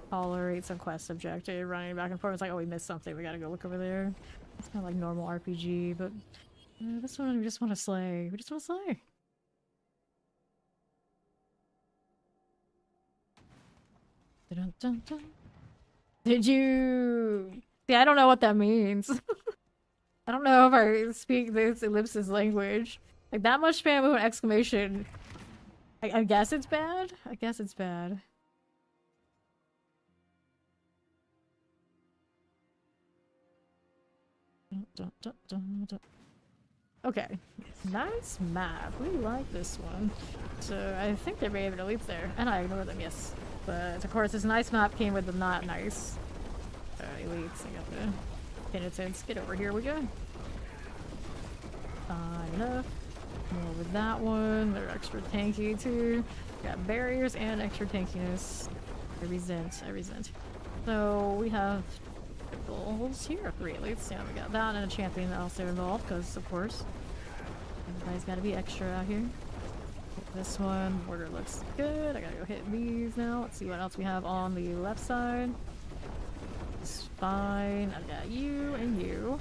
Tolerate some quest objective, running back and forth. It's like, oh, we missed something. We gotta go look over there. It's kind of like normal RPG, but this one we just want to slay. We just want to slay. Dun, dun, dun. Did you? See, I don't know what that means. I don't know if I speak this ellipsis language. Like that much spam with an exclamation. I guess it's bad. I guess it's bad. Dun, dun, dun, dun. Okay, nice map. We like this one. So I think there may have been elites there, and I ignored them. Yes, but of course this nice map came with the not nice elites. I got the penitents. Get over here. We go. Fine enough. More with that one. They're extra tanky too. Got barriers and extra tankiness. I resent. I resent. So we have goals here. 3 elites. Yeah, we got that and a champion also involved because, of course, everybody's got to be extra out here. Hit this one. Border looks good. I gotta go hit these now. Let's see what else we have on the left side. It's fine. I've got you and you.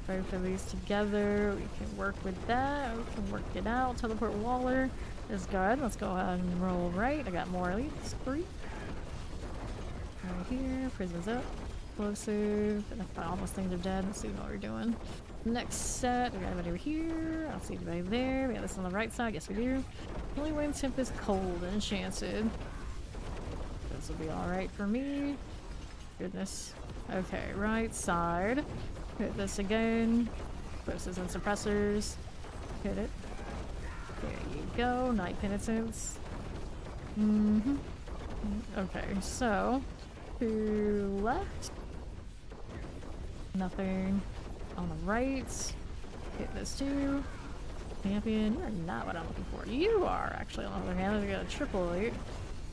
both of these together. We can work with that. We can work it out. Teleport Waller is good. Let's go ahead and roll right. I got more elites. 3. Right here. Prison's up. Explosive. And if all those things are dead, let's see what we're doing. Next set. We got anybody over here. I don't see anybody there. We got this on the right side. Yes, we do. Only wind temp is cold and enchanted. This will be alright for me. Goodness. Okay, right side. Hit this again. Versus and suppressors. Hit it. There you go. Night penitence. Okay, so to left. Nothing. On the right. Hit this too. Champion. You're not what I'm looking for. You are actually, on the other hand. We got a triple elite.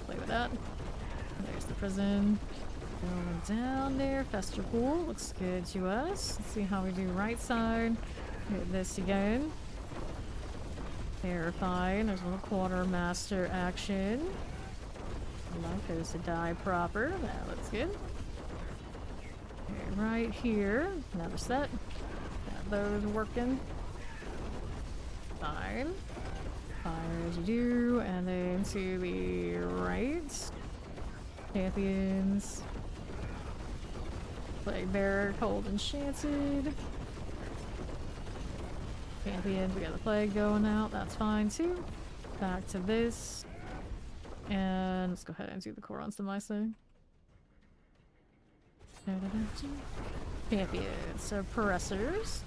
Play with that. There's the prison. Going down there. Fester pool. Looks good to us. Let's see how we do right side. Hit this again. Terrifying. There's a little quartermaster action. Life goes to die proper. That looks good. Okay, right here. Another set. Got those working. Fine. Fire as you do. And then to the right. Champions. Plague Bearer, Cold Enchanted. Champions, we got the plague going out, that's fine too. Back to this. And let's go ahead and do the Korans Demise. Champions, so Suppressors.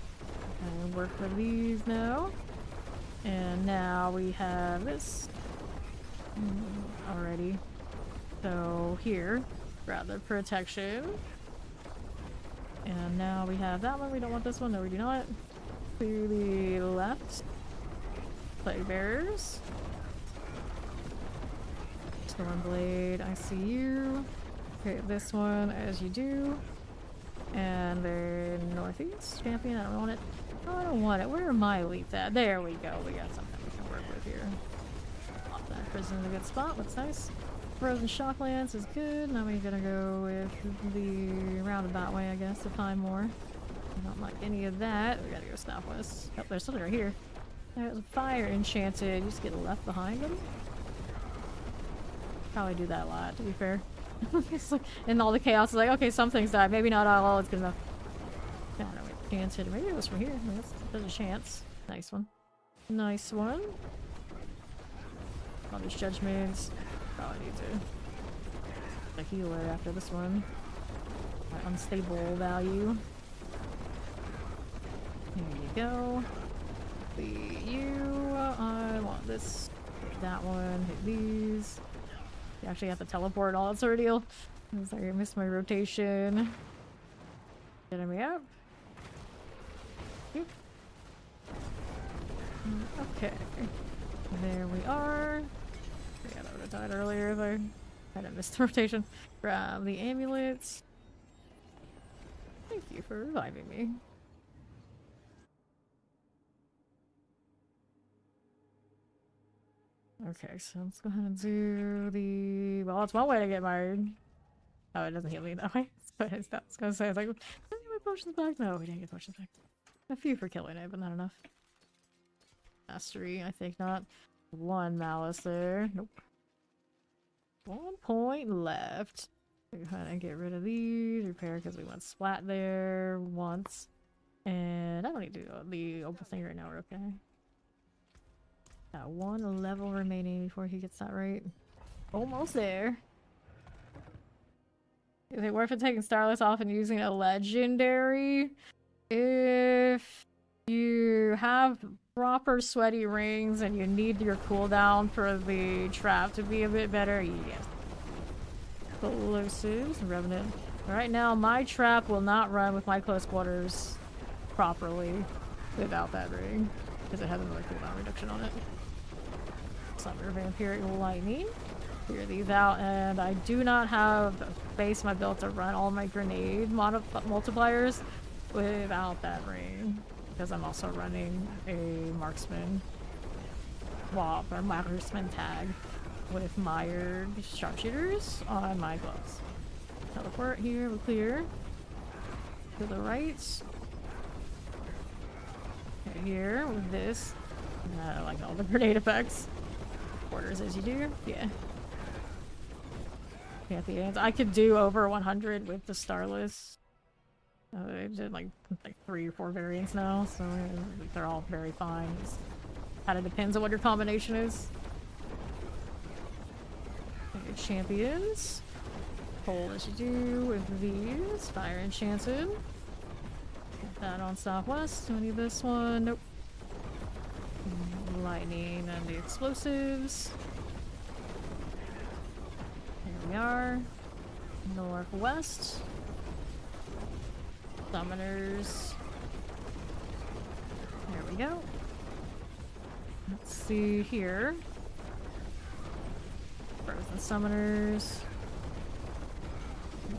And work with these now. And now we have this already. So here, grab the protection. And now we have that one. We don't want this one. No, we do not. To the left. Plague Bearers. Stormblade, I see you. Okay, this one as you do. And then northeast. Champion, I don't want it. Oh, I don't want it. Where are my elites at? There we go. We got something we can work with here. Off that prison in a good spot. Looks nice. Frozen Shock Lance is good. Now we're gonna go with the roundabout way, I guess, to find more. I don't like any of that. We gotta go southwest. Oh, there's something right here. There's a fire enchanted. You just get left behind them. Probably do that a lot, to be fair. It's like, in all the chaos, it's like, okay, some things died. Maybe not all. It's good enough. I don't know. Enchanted. Maybe it was from here. I mean, there's a chance. Nice one. Nice one. Mother's Judgments. Probably need to. A healer after this one. My unstable value. There you go. You. I want this. That one. Hit these. You actually have to teleport all that sort of deal. I'm sorry, I missed my rotation. Getting me up. Okay. There we are. Yeah, that would have died earlier if I hadn't missed the rotation. Grab the amulets. Thank you for reviving me. Okay, so let's go ahead and do the... Well, it's one way to get my... Oh, it doesn't heal me that way. But I was gonna say, I was like, did I get my potions back? No, we didn't get potions back. A few for killing it, but not enough. Mastery, I think not. 1 malice there. Nope. 1 point left. Go ahead and get rid of these. Repair because we went splat there once. And I don't need to do the open thing right now. We're okay. Got 1 level remaining before he gets that right. Almost there. Is it worth it taking Starless off and using a legendary? If you have proper sweaty rings and you need your cooldown for the trap to be a bit better, yes. Explosives, Revenant. Right now, my trap will not run with my close quarters properly without that ring, because it has another cooldown reduction on it. Summer Vampiric Lightning. Clear these out, and I do not have space in my build to run all my grenade multipliers without that ring, because I'm also running a marksman swap or marksman tag with mired sharpshooters on my gloves. Teleport here, we're clear. To the right. Okay, here with this. I like all the grenade effects. Orders as you do. Yeah. Champions. I could do over 100 with the Starless. I did like 3 or 4 variants now, so they're all very fine. Just kind of depends on what your combination is. Okay, champions. Hold as you do with these. Fire Enchanted. Get that on Southwest. Do I need this one? Nope. Lightning and the explosives. Here we are. Northwest. Summoners. There we go. Let's see here. Frozen Summoners.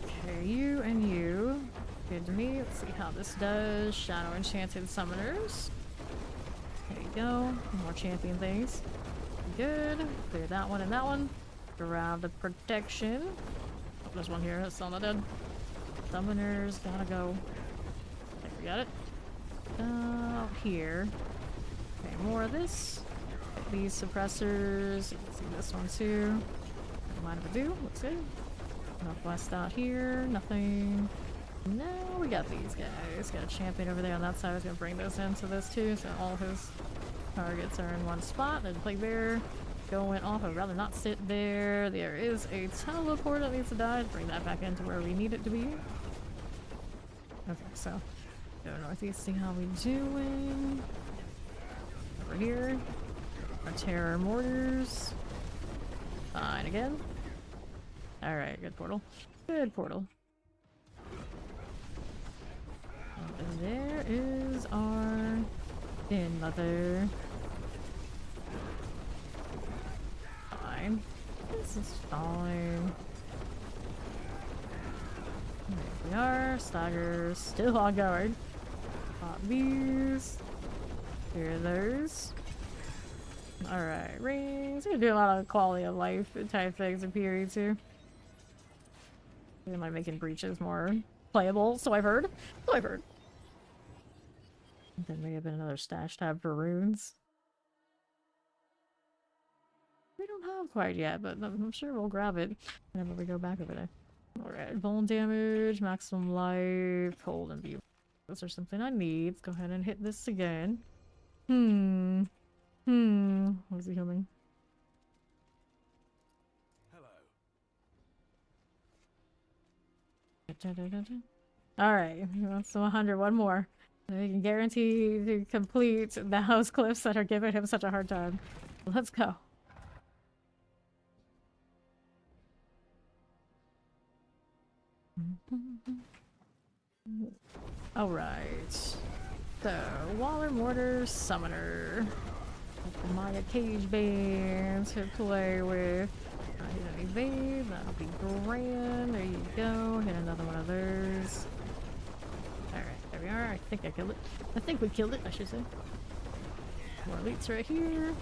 Okay, you and you. Good to me. Let's see how this does. Shadow Enchanted Summoners. There you go. More champion things. Good. Clear that one and that one. Grab the protection. Oh, there's one here. That's still not dead. Summoners gotta go. I think we got it. Here. Okay, more of this. Get these suppressors. You can see this one too. Don't mind if I do. Looks good. Northwest out here. Nothing. No, we got these guys. Got a champion over there on that side. I was gonna bring those into this too, so all his targets are in one spot. There's a plague bear going off. I'd rather not sit there. There is a teleport that needs to die. Bring that back into where we need it to be. Okay, so go northeast, see how we doing. Over here. Our terror mortars. Fine again. Alright, good portal. Good portal. And there is our den mother. Fine. This is fine. There we are. Staggers still on guard. Pop these. Clear those. Alright, rings. We're gonna do a lot of quality of life type things in period too. Am I making breaches more playable? So I've heard. So I've heard. There may have been another stash tab for runes. We don't have quite yet, but I'm sure we'll grab it whenever we go back over there. Alright, vuln damage, maximum life, hold and view. Those are something I need. Let's go ahead and hit this again. Where's he coming? Alright, that's 100. One more. And we can guarantee to complete the house cliffs that are giving him such a hard time. Let's go. Alright. So, Waller Mortar Summoner. The Maya Cage Band to play with. Hit an evade, that'll be grand. There you go. Hit another one of those. Alright, there we are. I think I killed it. I think we killed it, I should say. More elites right here.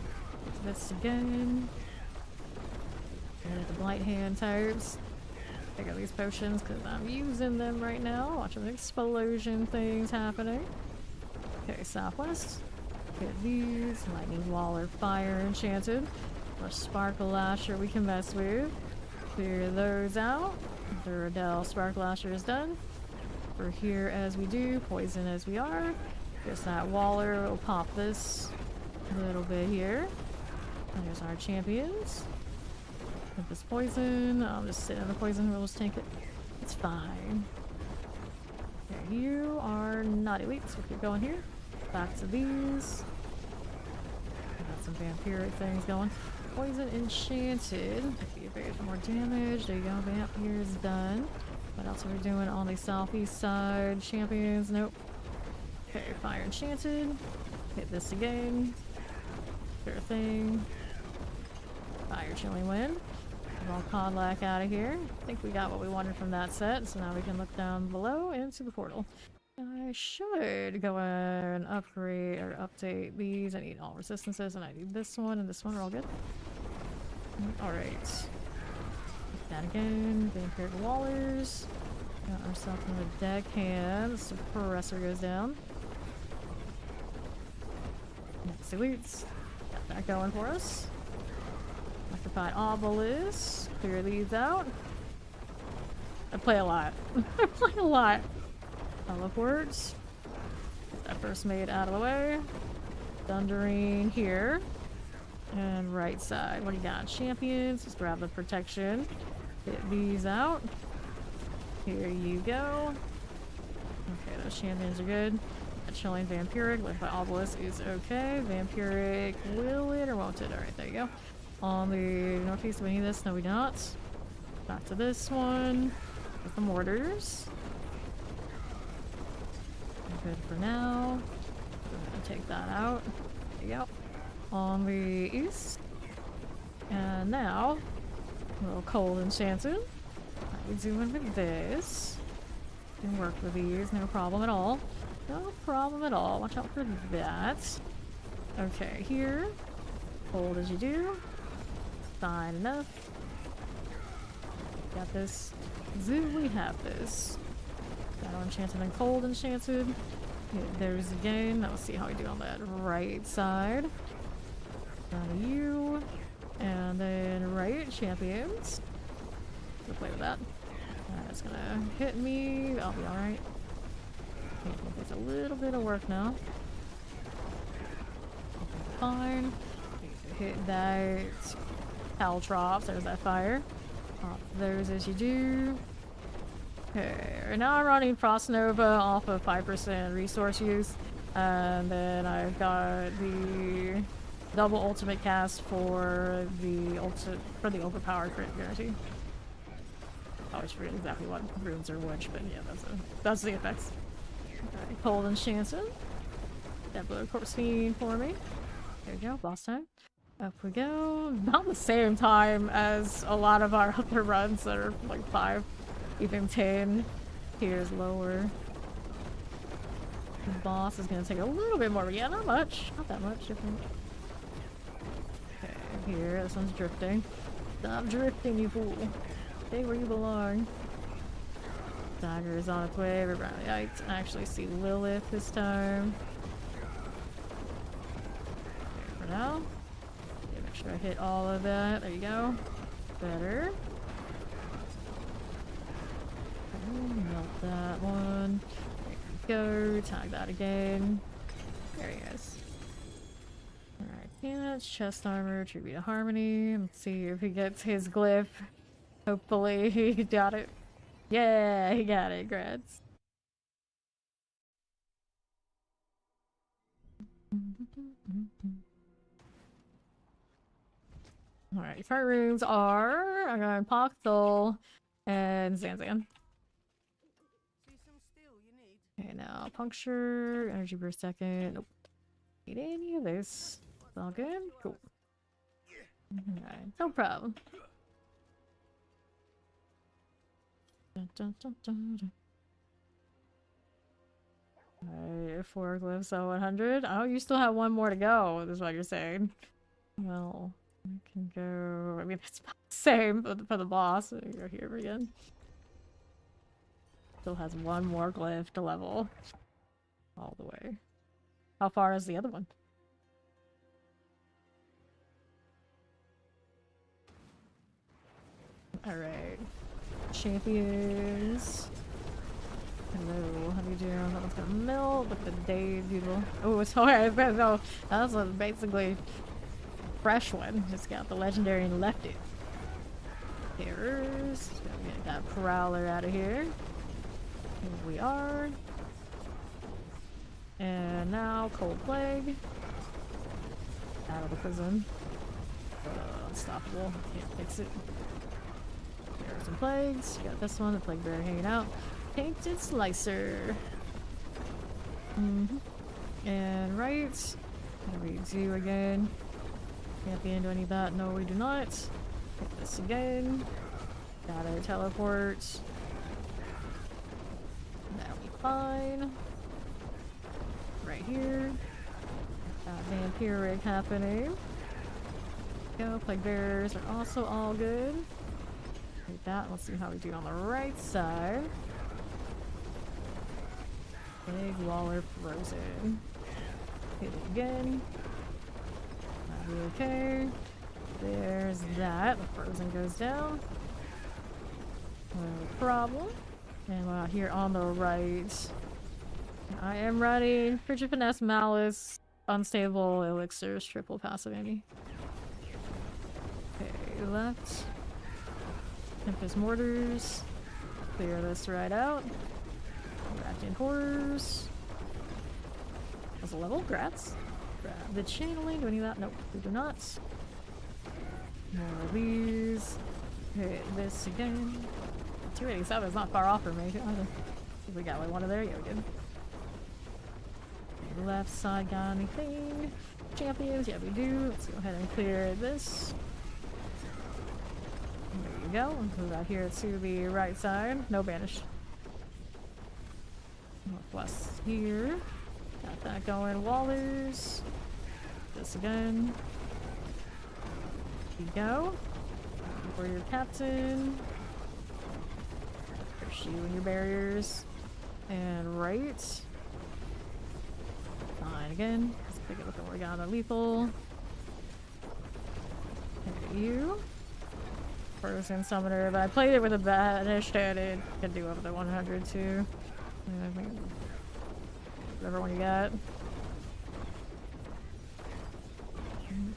This again. And the Blight Hand types. Pick up these potions because I'm using them right now. Watching the explosion things happening. Okay, Southwest. Get these. Lightning Waller Fire Enchanted. Or Sparkle Lasher we can mess with. Clear those out. The Rodell Sparkle Lasher is done. We're here as we do, poison as we are. Guess that Waller will pop this a little bit here. There's our champions. With this poison, I'll just sit in the poison, we'll just take it. It's fine. Okay, you are not elite, so we'll keep going here. Back to these. Got some vampiric things going. Poison Enchanted. If you get more damage, there you go. Vampire is done. What else are we doing on the southeast side? Champions? Nope. Okay, Fire Enchanted. Hit this again. Sure thing. Fire Chilling Wind. Roll Codlac out of here. I think we got what we wanted from that set, so now we can look down below into the portal. I should go and upgrade or update these. I need all resistances, and I need this one and this one are all good. Alright. That again. Vampiric Wallers. Got ourselves another deckhand. The suppressor goes down. Elites. Got that going for us. Occupied Obelisk. Clear these out. I play a lot. I play a lot. Teleports. Get that first mate out of the way. Thundering here. And right side. What do you got? Champions. Let's grab the protection. Get these out. Here you go. Okay, those champions are good. That chilling vampiric with the obelisk is okay. Vampiric, will it or won't it? Alright, there you go. On the northeast, do we need this? No, we don't. Back to this one. With the mortars. Good for now. We're gonna take that out. There you go. On the east. And now, a little cold enchanted. How we doing with this? Can work with these, no problem at all. No problem at all. Watch out for that. Okay, here. Hold as you do. Fine enough. Got this. Do we have this? Got enchanted and cold enchanted. Okay, there's again. Now let's see how we do on that right side. Down to you. And then right, champions. We'll play with that. That's gonna hit me. I'll be alright. It's a little bit of work now. Fine. Hit that Caltrops. There's that fire. Pop those as you do. Okay, we're now running Frost Nova off of 5% resource use. And then I've got the double ultimate cast for the overpowered crit guarantee. I always forget exactly what runes are which, but yeah, that's the effects. Alright, cold enchanted. That blue corpse fiend for me. There we go, boss time. Up we go. About the same time as a lot of our other runs that are like 5, even 10 tiers lower. The boss is gonna take a little bit more, but yeah, not much. Not that much different. Okay, here, this one's drifting. Stop drifting, you fool. Stay where you belong. Dagger is on its way. Everybody, I actually see Lilith this time. Okay, for now. Yeah, make sure I hit all of that. There you go. Better. Okay, melt that one. There you go. Tag that again. There he is. Alright, peanuts, chest armor, tribute to harmony. Let's see if he gets his glyph. Hopefully he got it. Yeah, he got it, Grats. Alright, front rooms are I'm going Poxel and Zanzan. Okay, now puncture, energy per second. Nope. Need any of this. It's all good? Cool. Alright, no problem. Dun, dun, dun, dun, dun. Alright, 4 glyphs at 100. Oh, you still have one more to go, is what you're saying. Well, we can go. I mean, it's about the same for the boss. Go here again. Still has one more glyph to level. All the way. How far is the other one? Alright. Champions. Hello, how do you do? That one's gonna melt with the day, beautiful. Oh, it's hard. No, that was basically a fresh one. Just got the legendary and left it. Terrors. Gotta get that prowler out of here. Here we are. And now cold plague. Out of the prison. Unstoppable. Can't fix it. There are some plagues. Got this one, the plague bear hanging out. Painted slicer. And right. What do we do again? Champion, do I need that? No, we do not. Hit this again. Gotta teleport. That'll be fine. Right here. Got vampiric happening. Go, plague bearers are also all good. Like that. Let's see how we do on the right side. Big Waller frozen. Hit it again. Okay. There's that. The frozen goes down. No problem. And out here on the right, I am ready. Frigid Finesse, Malice, Unstable, Elixirs, triple passive Amy. Okay, left. Tempest Mortars. Clear this right out. Racking Horrors. That's a level, grats. Grab the channeling. Do we need that? Nope, we do not. More of these. Hit this again. 287 is not far off for me either. We got like one of there. Yeah, we did. Left side got anything? Champions? Yeah, we do. Let's go ahead and clear this. There you go. Move out here to the right side. No banish. Northwest here. Got that going. Wallers. This again. Here you go. For your captain. There's you and your barriers. And right. Fine again. Let's take a look at what we got on lethal. Look at you. Frozen Summoner, but I played it with a banished and it could do up to 100 too. I think whatever one you got.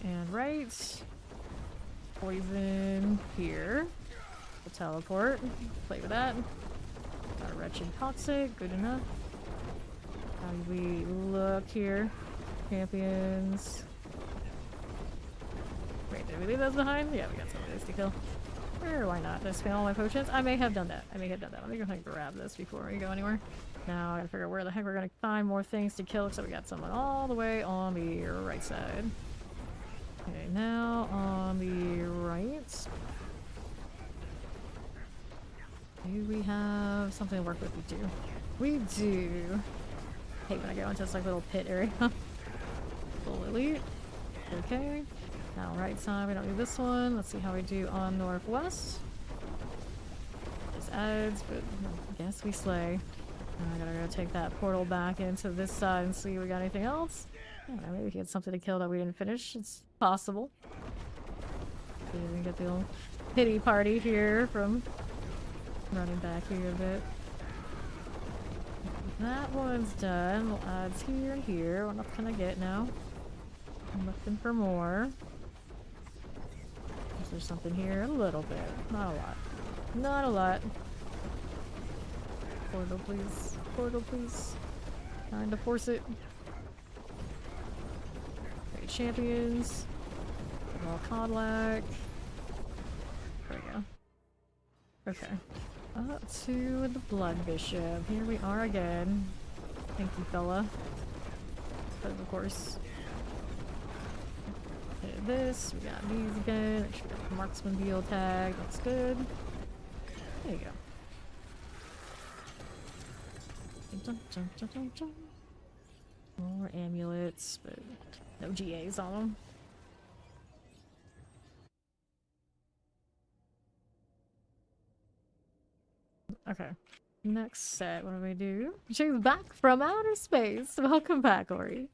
And right. Poison here. We'll teleport. Play with that. Got a Wretched Toxic, good enough. How do we look here? Champions. Wait, did we leave those behind? Yeah, we got some of these to kill. Sure, why not? Did I spend all my potions? I may have done that. Let me go ahead and grab this before we go anywhere. Now I gotta figure out where the heck we're gonna find more things to kill, so we got someone all the way on the right side. Okay, now on the right. Do we have something to work with? We do. I hate when I go into this like little pit area. Full elite. Okay. Now right side, we don't need this one. Let's see how we do on northwest. Just adds, but I guess we slay. I gotta go take that portal back into this side and see if we got anything else. I don't know, maybe we get something to kill that we didn't finish. It's possible. See if we can get the old pity party here from running back here a bit. That one's done. We'll add here and here. What else can I get now? I'm looking for more. Is there something here? A little bit. Not a lot. Not a lot. Portal, please. Portal, please. Trying to force it. Great champions. All Codlac. There we go. Okay. Up to the Blood Bishop. Here we are again. Thank you, fella. But of course. Okay, this. We got these again. Make sure we got the Marksman Beal tag. That's good. There you go. Dun, dun, dun, dun, dun. More amulets, but no GAs on them. Okay. Next set, what do we do? She's back from outer space. Welcome back, Ori.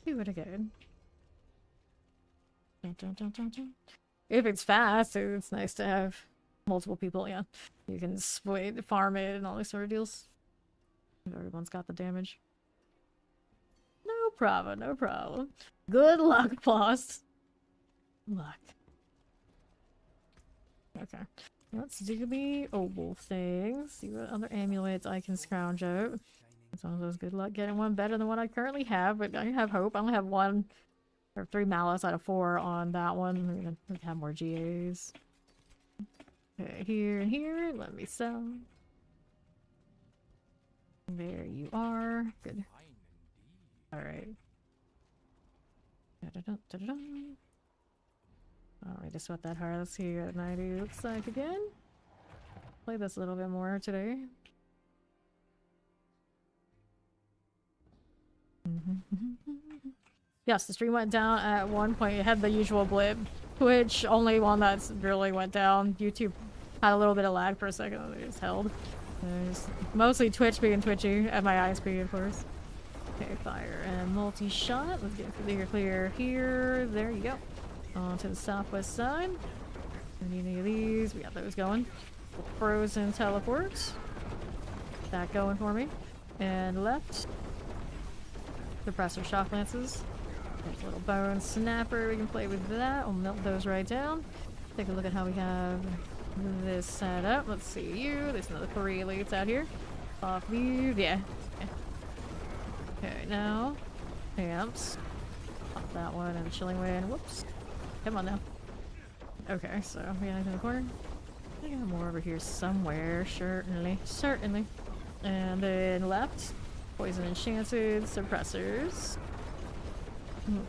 Do it again. Dun, dun, dun, dun, dun. If it's fast, it's nice to have multiple people, yeah. You can split, farm it, and all these sort of deals. Everyone's got the damage. No problem, no problem. Good luck, boss. Luck. Okay. Let's do the oval things. See what other amulets I can scrounge out. It's one of those good luck getting one better than what I currently have, but I have hope. I only have 1 or 3 malice out of 4 on that one. We're gonna have more GAs. Okay, here and here. Let me sell. There you are. Good. Alright. Alright, just sweat that hard. Let's see what 90 looks like again. Play this a little bit more today. Yes, the stream went down at one point. It had the usual blip. Twitch, only one that's really went down. YouTube had a little bit of lag for a second, and it just held. Mostly Twitch being twitchy, at my ISP, of course. Okay, fire and multi-shot. Let's get clear here. There you go. On to the southwest side. Don't need any of these. We got those going. Frozen teleports. That going for me. And left. Suppressor shock lances. There's a little bone snapper. We can play with that. We'll melt those right down. Take a look at how we have this set up. Let's see you. There's another 3 elites out here. Off these. Yeah. Okay, now. Amps. Pop that one and chilling wind. Whoops. Come on now. Okay, so we got in the corner. I got more over here somewhere. Certainly. Certainly. And then left. Poison enchanted suppressors.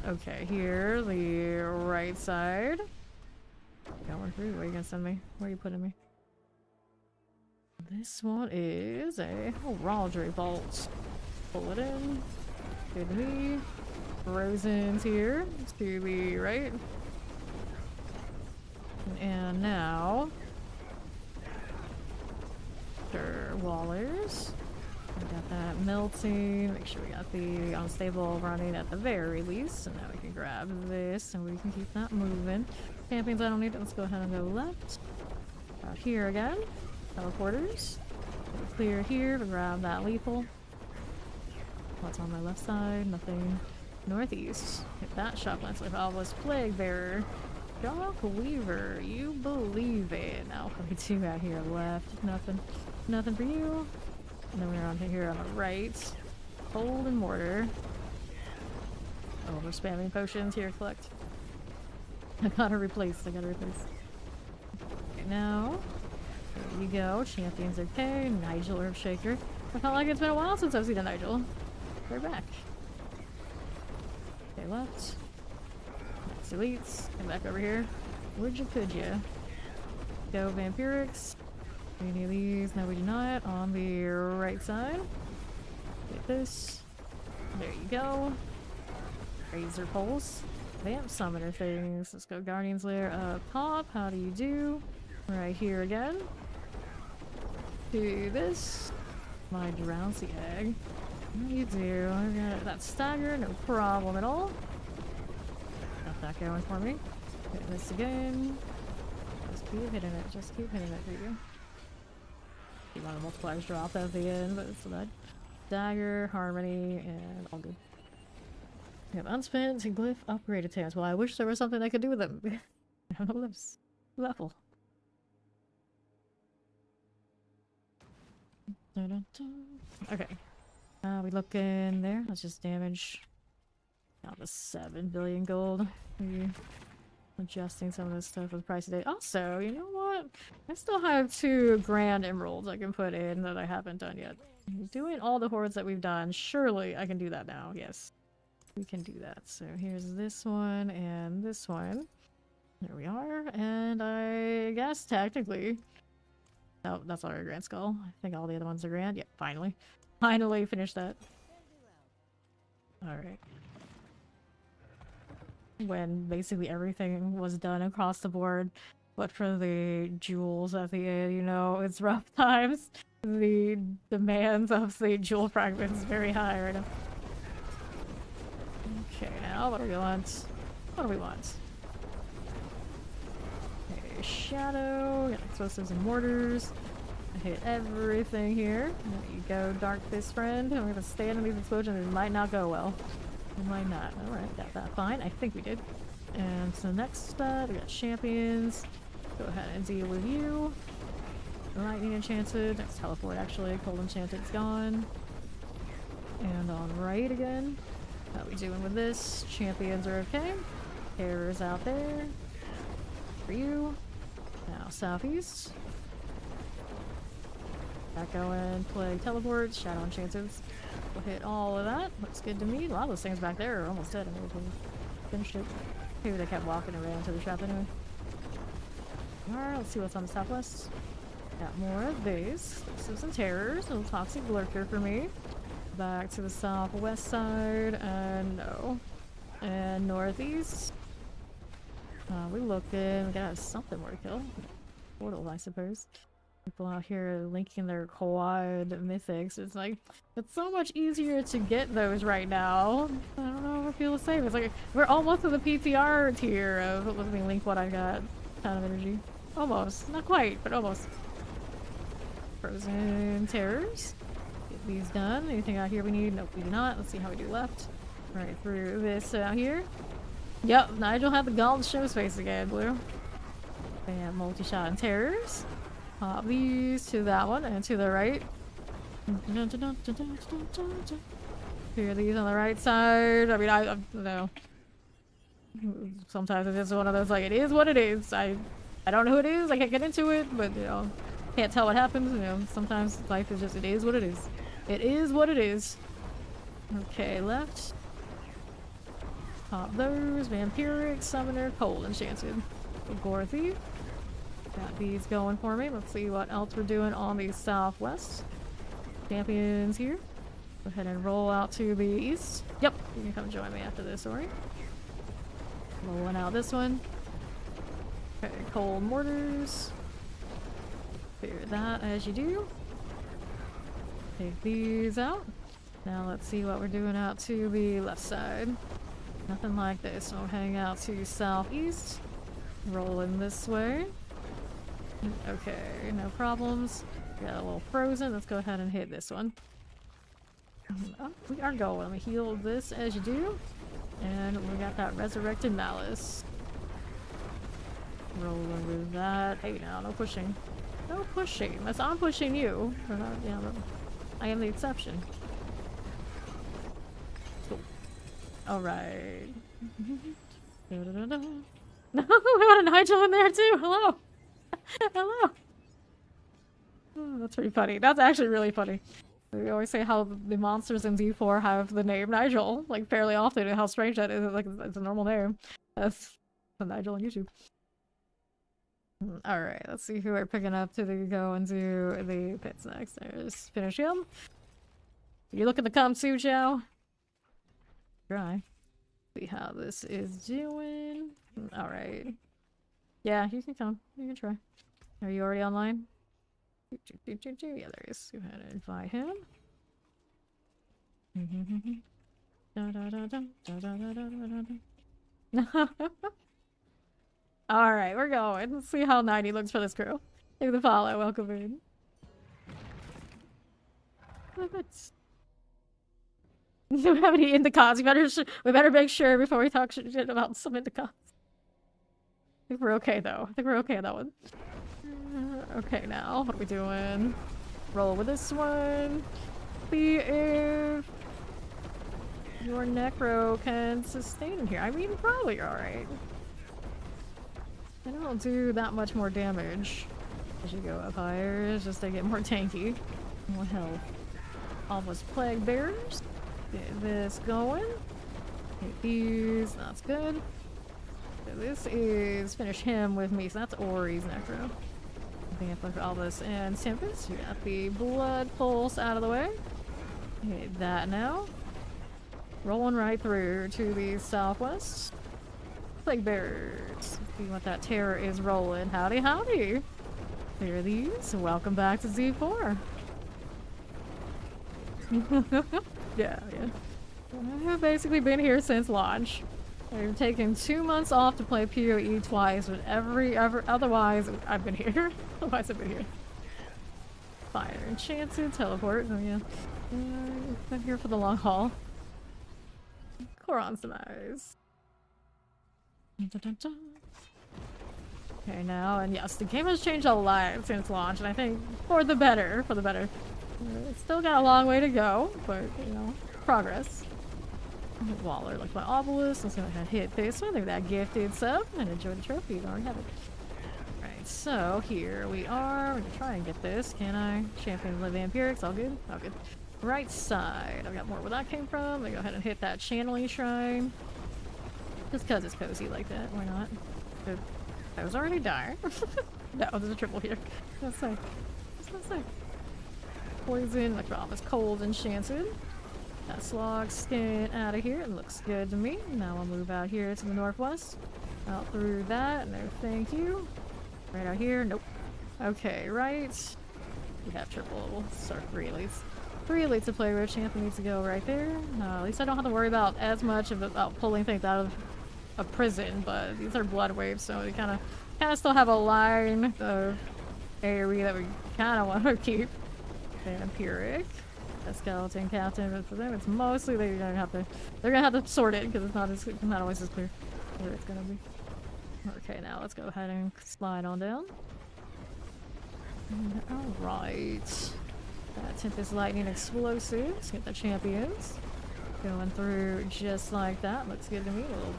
Okay, here, the right side. Going through. Where are you gonna send me? Where are you putting me? This one is a heraldry vault. Pull it in. Good to me. Frozen's here. To the right. And now. Wallers. We got that melting. Make sure we got the unstable running at the very least. And now we can grab this and we can keep that moving. Champions, I don't need it. Let's go ahead and go left. Out here again. Teleporters. Clear here to grab that lethal. What's on my left side? Nothing. Northeast. Hit that shock lance like Alva's Plague Bearer. Dark Weaver, you believe it. Now we do out here left. Nothing. Nothing for you. And then we're on here on the right. Cold and mortar. Oh, we're spamming potions here. Collect. I gotta replace. Okay, now. There you go. Champions okay. Nigel Earthshaker. I felt like it's been a while since I've seen a Nigel. They're back. Okay, left. Next elites. Come back over here. Would you, could you? Go Vampirics. Any of these? No, we do not. On the right side. Get this. There you go. Razor Pulse. Vamp Summoner things. Let's go Guardian's Lair up top. How do you do? Right here again. Do this. My Drowsy Egg. How do you do? I got that stagger. No problem at all. Got that going for me. Hit this again. Just keep hitting it. Just keep hitting it for you. You want the multipliers drop at the end, but it's that dagger, harmony, and all good. We have unspent and glyph upgraded tails. Well, I wish there was something I could do with them. I have no glyphs. Level. Okay. We look in there. Let's just damage down to 7 billion gold. Maybe adjusting some of this stuff with the price of day. Also, you know what? I still have 2 grand emeralds I can put in that I haven't done yet. Doing all the hordes that we've done, surely I can do that now. Yes, we can do that. So here's this one and this one. There we are. And I guess technically... Oh, that's already a grand skull. I think all the other ones are grand. Yep, finally. Finally finished that. Alright. When basically everything was done across the board, but for the jewels at the end, you know, it's rough times. The demands of the jewel fragments is very high right now. Okay, now what do we want? What do we want? Okay, shadow, got explosives and mortars. I hit everything here. There you go, Dark Fist friend. I'm gonna stand in these explosions. It might not go well. It might not. Alright, got that fine. I think we did. And so next we got champions. Go ahead and deal with you. Lightning enchanted. Next teleport actually. Cold enchanted's gone. And on right again. How we doing with this? Champions are okay. Terror's out there. For you. Now southeast. Back going. Plague teleports. Shadow enchanted. We'll hit all of that. Looks good to me. A lot of those things back there are almost dead. I mean, finished it. Maybe they kept walking and ran into the trap anyway. Alright, let's see what's on the southwest. Got more of these. Some terrors. A little toxic lurker for me. Back to the southwest side. And no. And northeast. We looking. We gotta have something more to kill. Portal, I suppose. People out here linking their quad mythics. It's like, it's so much easier to get those right now. I don't know if I feel the same. It's like, we're almost to the PTR tier of, let me link what I got. Kind of energy. Almost. Not quite, but almost. Frozen Terrors. Get these done. Anything out here we need? Nope, we do not. Let's see how we do left. Right through this out here. Yep, Nigel had the golden show space again, Blue. And multi-shot and terrors. Pop these to that one and to the right. Here, these on the right side. I mean, I know. Sometimes it's just one of those, like, it is what it is. I don't know who it is. I can't get into it, but, you know, can't tell what happens. You know, sometimes life is just, it is what it is. It is what it is. Okay, left. Pop those. Vampiric, Summoner, Cold Enchanted. Gorthy. Got these going for me. Let's see what else we're doing on the southwest. Champions here. Go ahead and roll out to the east. Yep, you can come join me after this, alright? Rolling out this one. Okay, cold mortars. Clear that as you do. Take these out. Now let's see what we're doing out to the left side. Nothing like this, so we'll hang out to southeast. Rolling this way. Okay, no problems. Got a little frozen. Let's go ahead and hit this one. Oh, we are going. Let me heal this as you do. And we got that resurrected malice. Rolling with that. Hey now, no pushing. No pushing. I'm pushing you. I am the exception. Cool. Alright. No, we got a Nigel in there too. Hello. Hello. Oh, that's pretty funny. That's actually really funny. We always say how the monsters in D4 have the name Nigel, like, fairly often, and how strange that is. Like, it's a normal name. That's the Nigel on YouTube. Alright, let's see who we're picking up to go and do the pits next. There's finish him. You looking to come too, Joe? Try. See how this is doing. Alright. Yeah, you can come. You can try. Are you already online? Yeah, there he is. Go ahead and invite him. Alright, we're going. Let's see how 90 looks for this crew. Thank you for the follow. Welcome in. Do we have any indicots? We better make sure before we talk shit about some indicots. I think we're okay though. I think we're okay on that one. Okay, now what are we doing? Roll with this one. See if your necro can sustain in here. I mean, probably alright. I don't do that much more damage as you go up higher. It's just they get more tanky. More health. Almost plague bearers. Get this going. Hit these. That's good. So this is finish him with me. So that's Ori's necro. Vamp all this and Tempest. You got the blood pulse out of the way. Hit that now. Rolling right through to the southwest. Plague bearers. See what that terror is rolling. Howdy, howdy. Here are these. Welcome back to Z4. Yeah. I've basically been here since launch. I've taken 2 months off to play PoE twice, but otherwise I've been here. Otherwise I've been here. Fire enchanted, teleport. Oh yeah. I'm here for the long haul. Coron's demise. Okay, now, and yes, the game has changed a lot since launch, and I think for the better, It's still got a long way to go, but, you know, progress. Waller, like my obelisk. Let's go ahead and hit this one. Look at that gifted sub, and enjoy the trophy. You already have it. Alright, so here we are. We're gonna try and get this. Can I? Champion the Vampirics. All good? All good. Right side. I've got more where that came from. Let me go ahead and hit that channeling shrine. Just because it's cozy like that. Why not? I was already dying. No, there's a triple here. Let's say. Poison, like almost cold enchanted. That slog skin out of here. It looks good to me. Now I'll move out here to the northwest. Out through that. No thank you. Right out here. Nope. Okay, right. We have triple, so 3 elites. 3 elites to play with. Champion needs to go right there. At least I don't have to worry about as much about pulling things out of a prison, but these are blood waves, so we kind of still have a line of area that we kind of want to keep. Vampiric, a skeleton captain, but for them it's mostly they're gonna have to sort it because it's not always as clear where it's gonna be. Okay, now let's go ahead and slide on down. Alright. Tempest Lightning Explosives. Get the champions. Going through just like that. Looks good to me. A little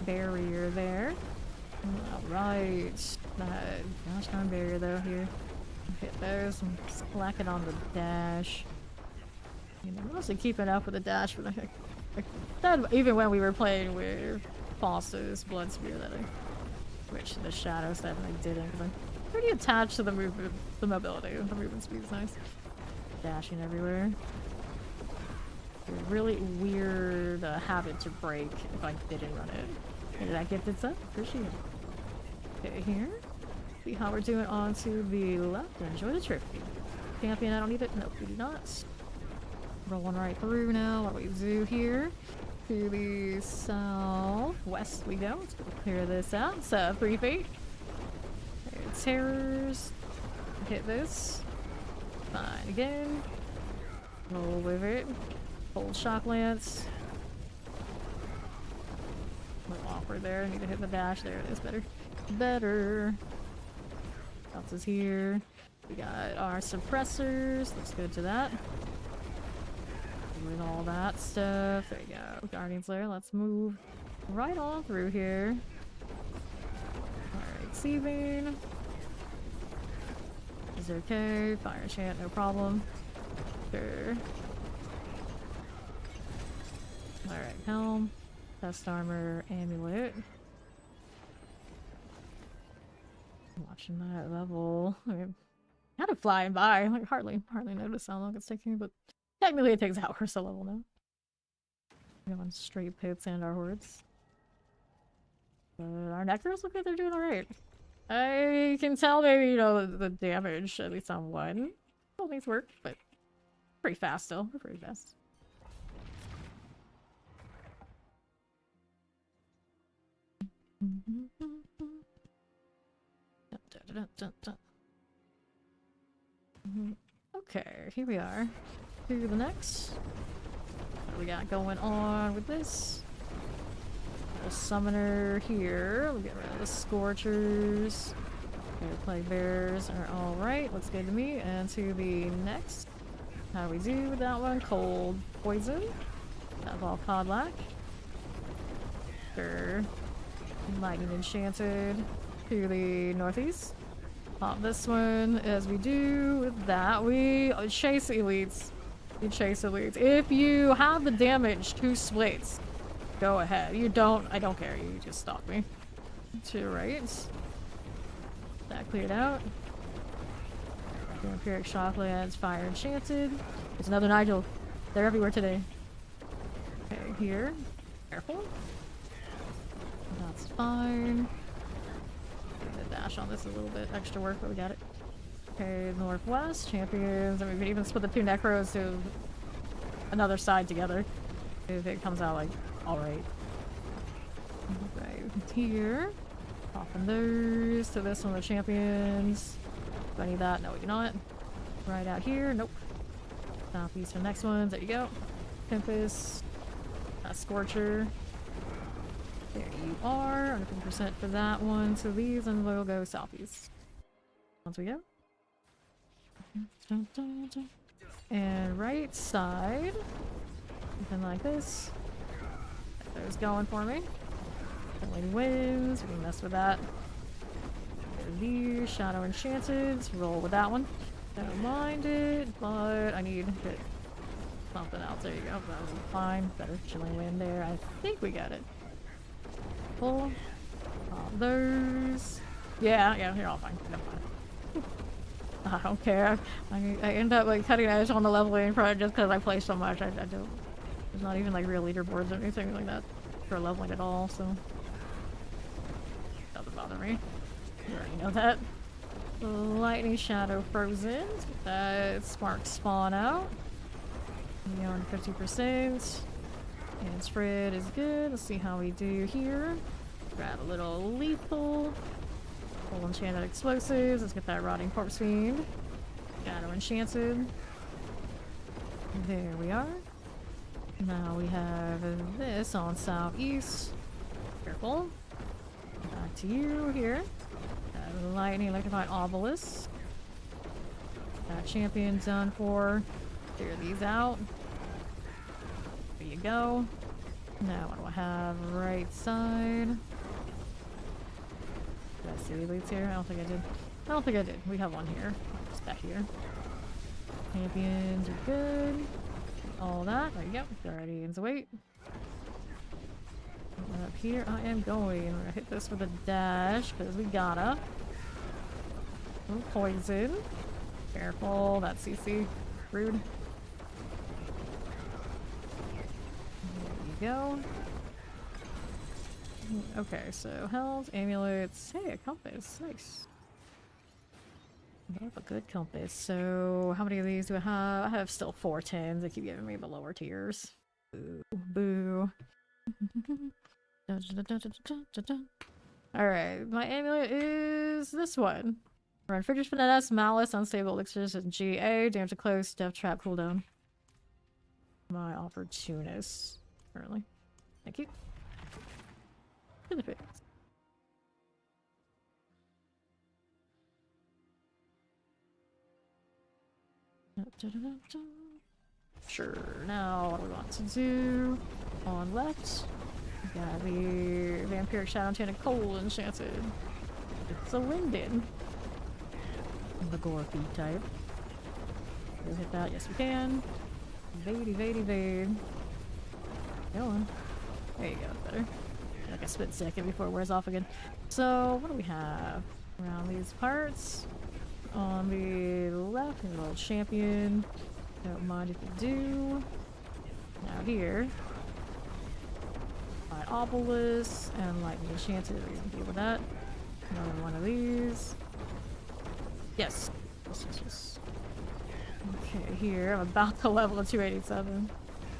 barrier there. Alright. Gosh darn barrier though here. Hit those. I'm slacking on the dash. You know, mostly keeping up with the dash, but I said even when we were playing with Foss's Blood Spear that I switched to the shadow set and I didn't because I'm pretty attached to the movement, the mobility. The movement speed is nice. Dashing everywhere. A really weird habit to break if I didn't run it. Did I get this up? Appreciate it. Okay, here. See how we're doing on to the left. Enjoy the trip. Champion, I don't need it. Nope, we do not. Rolling right through now. What do we do here? To the southwest we go. Let's clear this out. So 3 feet. Okay, terrors. Hit this. Fine again. Roll with it. Hold shock lance. A little awkward there. I need to hit the dash. There it is. Better. Else is here. We got our suppressors. Looks good to that. With all that stuff. There you go. Guardian's Lair. Let's move right on through here. Alright, Seaving. Is okay. Fire enchant, no problem. Sure. Alright, helm. Test armor, amulet. Watching that level. I mean, kind of flying by. Like hardly notice how long it's taking, but technically it takes hours to level now. Going straight pits and our hordes. But our necros look like they're doing alright. I can tell maybe, you know, the damage, at least on one. All things work, but pretty fast still. We're pretty fast. Okay, here we are. To the next. What do we got going on with this? Little summoner here. We'll get rid of the Scorchers. Okay, Plague Bears are alright. Looks good to me. And to the next. How do we do with that one? Cold Poison. That's all Podlack. Sure. Lightning Enchanted. To the northeast. Pop this one. As we do with that, we chase elites. We chase elites. If you have the damage to splits, go ahead. You don't, I don't care. You just stalk me. To your right. That cleared out. Vampiric Shocklands, Fire Enchanted. There's another Nigel. They're everywhere today. Okay, here. Careful. That's fine. The dash on this is a little bit extra work, but we got it. Okay, northwest, champions, and we could even split the 2 necros to another side together. If it comes out like, alright. Right here. Popping those to this one, the champions. Do I need that? No, we do not. Right out here, nope. Southeast for the next ones, there you go. Tempest. Scorcher. There you are, 100% for that one. So these, and we'll go southeast. Once we go. And right side. Something like this. There's going for me. Lady wins. We can mess with that. These Shadow Enchanted. Roll with that one. Don't mind it, but I need to hit something else. There you go. That was fine. Better chilling wind there. I think we got it. Pull. Pop those. Yeah, you're all fine. No fine. I don't care. I end up like cutting edge on the leveling front just because I play so much. I don't. There's not even like real leaderboards or anything like that for leveling at all, so doesn't bother me. You already know that. Lightning Shadow Frozen. That Spark Spawn out. Beyond 50%. And spread is good. Let's see how we do here. Grab a little lethal. Full enchanted explosives. Let's get that rotting corpse fiend. Shadow enchanted. There we are. Now we have this on southeast. Careful. Back to you here. Lightning electrified obelisk. That champion done for. Clear these out. There you go. Now what do I have? Right side. Did I see elites here? I don't think I did. I don't think I did. We have one here. Just that here. Champions are good. All that. There you go. Guardians await. Up here I am going. We're gonna hit this with a dash because we gotta. Ooh, poison. Careful. That's CC. Rude. There you go. Okay, so health, amulets. Hey, a compass. Nice. I have a good compass. So, how many of these do I have? I have still 4 10s. They keep giving me the lower tiers. Boo. Boo. Alright, my amulet is this one. Run Fridges Finesse, Malice, Unstable Elixirs, and GA. Damage to close, Death Trap cooldown. My opportunist. Currently. Thank you. Benefits. Sure, now what do we want to do? On left, we got the Vampiric Shadow Enchanted Cold Enchanted. It's a Linden. The Gore feed type. We'll hit that, yes we can. Evade, evade, evade. Go on. There you go, better. Like a split second before it wears off again. So, what do we have around these parts? On the left, there's a little champion. Don't mind if you do. Now here, my obelisk and lightning enchanted. We can deal with that. Another one of these. Yes. Yes. Okay, here I'm about to level to 287.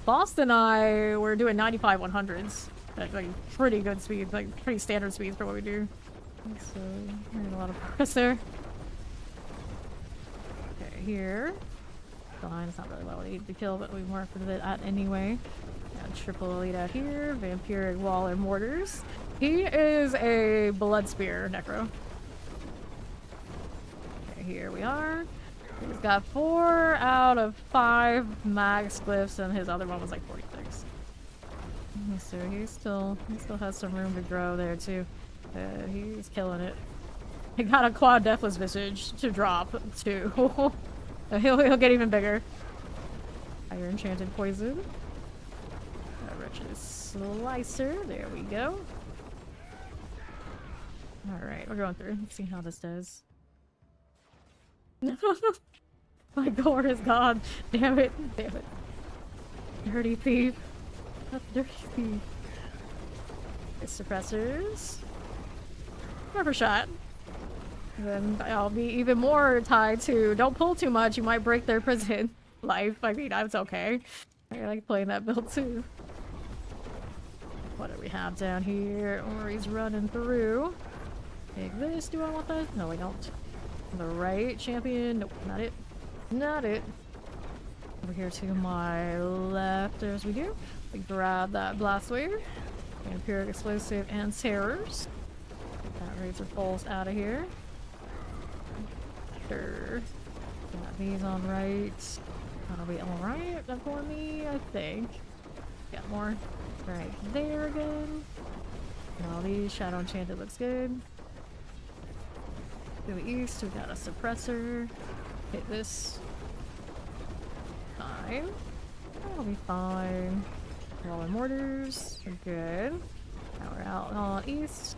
Boston and I were doing 95 100s. At like pretty good speeds, like pretty standard speeds for what we do. So there's a lot of progress there. Okay, here. Fine, it's not really what we need to kill, but we work with it at anyway. Got triple elite out here. Vampiric Wall and Mortars. He is a Blood Spear Necro. Okay, here we are. He's got 4 out of 5 max glyphs, and his other one was like 46. So he still has some room to grow there too. He's killing it. He got a Quad Deathless Visage to drop too. he'll get even bigger. Fire Enchanted Poison. Wretched Slicer. There we go. Alright, we're going through. Let's see how this does. My gore is gone. Damn it. Damn it. Dirty thief. That's dirty thief. It's suppressors. Never shot. Then I'll be even more tied to don't pull too much, you might break their prison life. I mean, it's okay. I like playing that build too. What do we have down here? Ori's running through. Take this. Do I want that? No, I don't. The right champion. Nope, not it. Not it. Over here to my left, as we do. We grab that Blast Wave. Vampiric Explosive and Terrors. Get that Razor Pulse out of here. Sure. Got these on right. That'll be alright for me, I think. Got more right there again. And all these. Shadow Enchanted looks good. To the east, we got a suppressor. Hit this. Fine. That'll be fine. Wall and Mortars are good. Now we're out on east.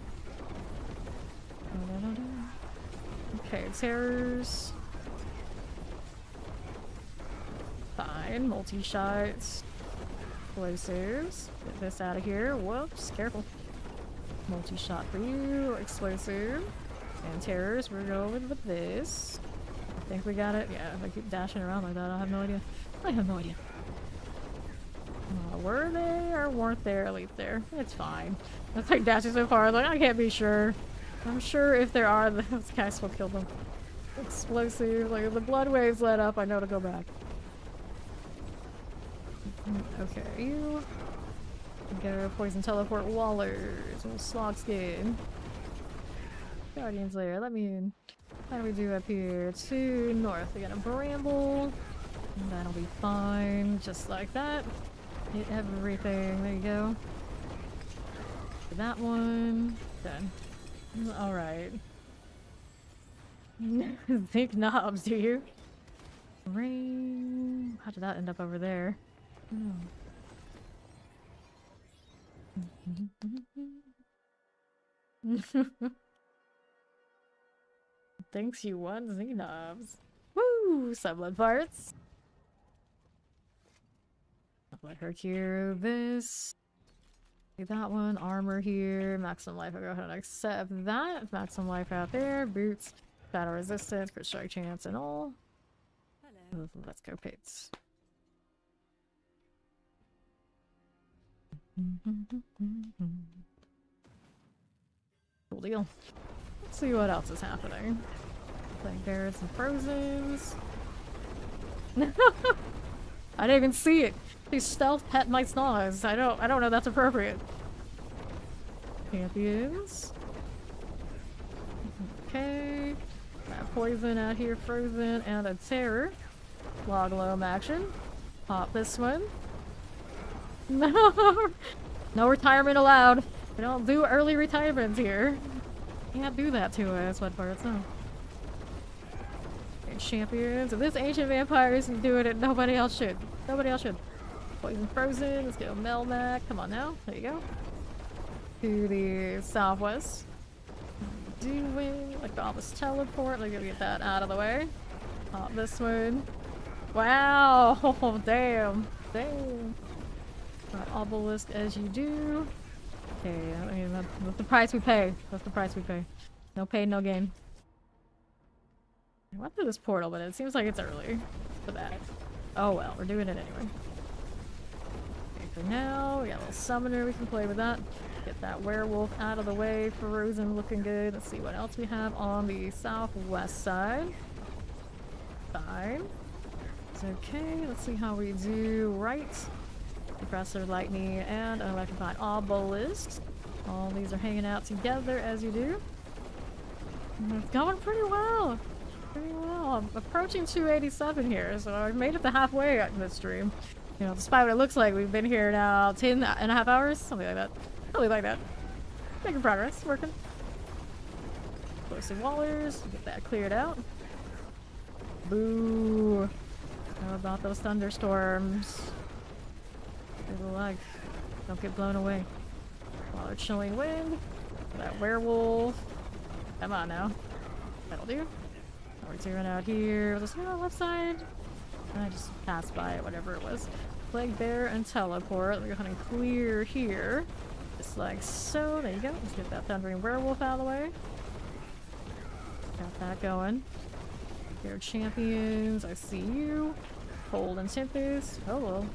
Okay, Terrors. Fine. Multi-shots. Explosives. Get this out of here. Whoops. Careful. Multi-shot for you. Explosive. And terrors, we're going with this. I think we got it. Yeah, if I keep dashing around like that, I have no idea. I have no idea. Were they or weren't they at least there? It's fine. That's like dashing so far, like I can't be sure. I'm sure if there are, those guys will kill them. Explosive, like if the blood waves let up, I know to go back. Okay, you go poison teleport wallers and slog skin. Guardian's Lair, let me in. How do we do up here? To north. We got a bramble. And that'll be fine. Just like that. Hit everything. There you go. That one. Done. Alright. Think knobs, do you? Rain. How did that end up over there? Thanks, you won Xenobs. Woo! Sublime parts. Let her cure this. That one. Armor here. Maximum life. I'll go ahead and accept that. Maximum life out there. Boots. Battle resistance. Crit strike chance and all. Hello. Let's go pits. Cool deal. Let's see what else is happening. Playing bears and frozens. I didn't even see it. These stealth pet my snaws. I don't know that's appropriate. Champions. Okay. That poison out here, frozen, and a terror. Log loam action. Pop this one. No! No retirement allowed. We don't do early retirements here. Can't do that to us, what parts, no. Okay, champions. If this ancient vampire isn't doing it, nobody else should. Nobody else should. Poison frozen. Let's go Melmac. Come on now. There you go. To the southwest. Doing like all this teleport. Let me get that out of the way. Pop this one. Wow! Oh, damn. Damn. Obelisk as you do. Okay, I mean, that's the price we pay. That's the price we pay. No pain, no gain. I went through this portal, but it seems like it's early for that. Oh well, we're doing it anyway. Okay, for now, we got a little summoner, we can play with that. Get that werewolf out of the way. Frozen looking good. Let's see what else we have on the southwest side. Fine. It's okay, let's see how we do right. Compressor, lightning, and an electrified obelisk. All these are hanging out together as you do. And it's going pretty well. Pretty well. I'm approaching 287 here, so I've made it to halfway in this stream. You know, despite what it looks like, we've been here now 10.5 hours, something like that. Something like that. Making progress, working. Explosive wallers, get that cleared out. Boo. How about those thunderstorms? Good luck. Don't get blown away. Waller chilling wind. That werewolf. Come on now. That'll do. We're zeroing out here. Let's go on the left side. I just passed by it, whatever it was. Plague bear and teleport. We're going to clear here. Just like so. There you go. Let's get that thundering werewolf out of the way. Got that going. Here, champions. I see you. Cold and Tempest. Oh well.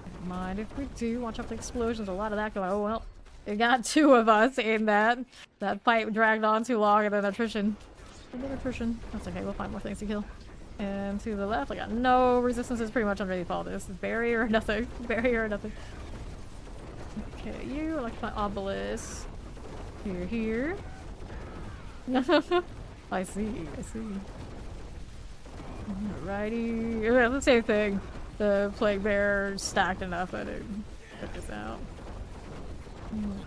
Never mind if we do. Watch out for the explosions. A lot of that going. Oh well. It got two of us in that. That fight dragged on too long and then attrition. And then attrition. That's okay. We'll find more things to kill. And to the left, I got no resistances pretty much underneath all this. Barrier or nothing. Barrier or nothing. Okay, you are like my obelisk. Here. I see. Alrighty. Yeah, the same thing. The plague bear stacked enough that it took us out.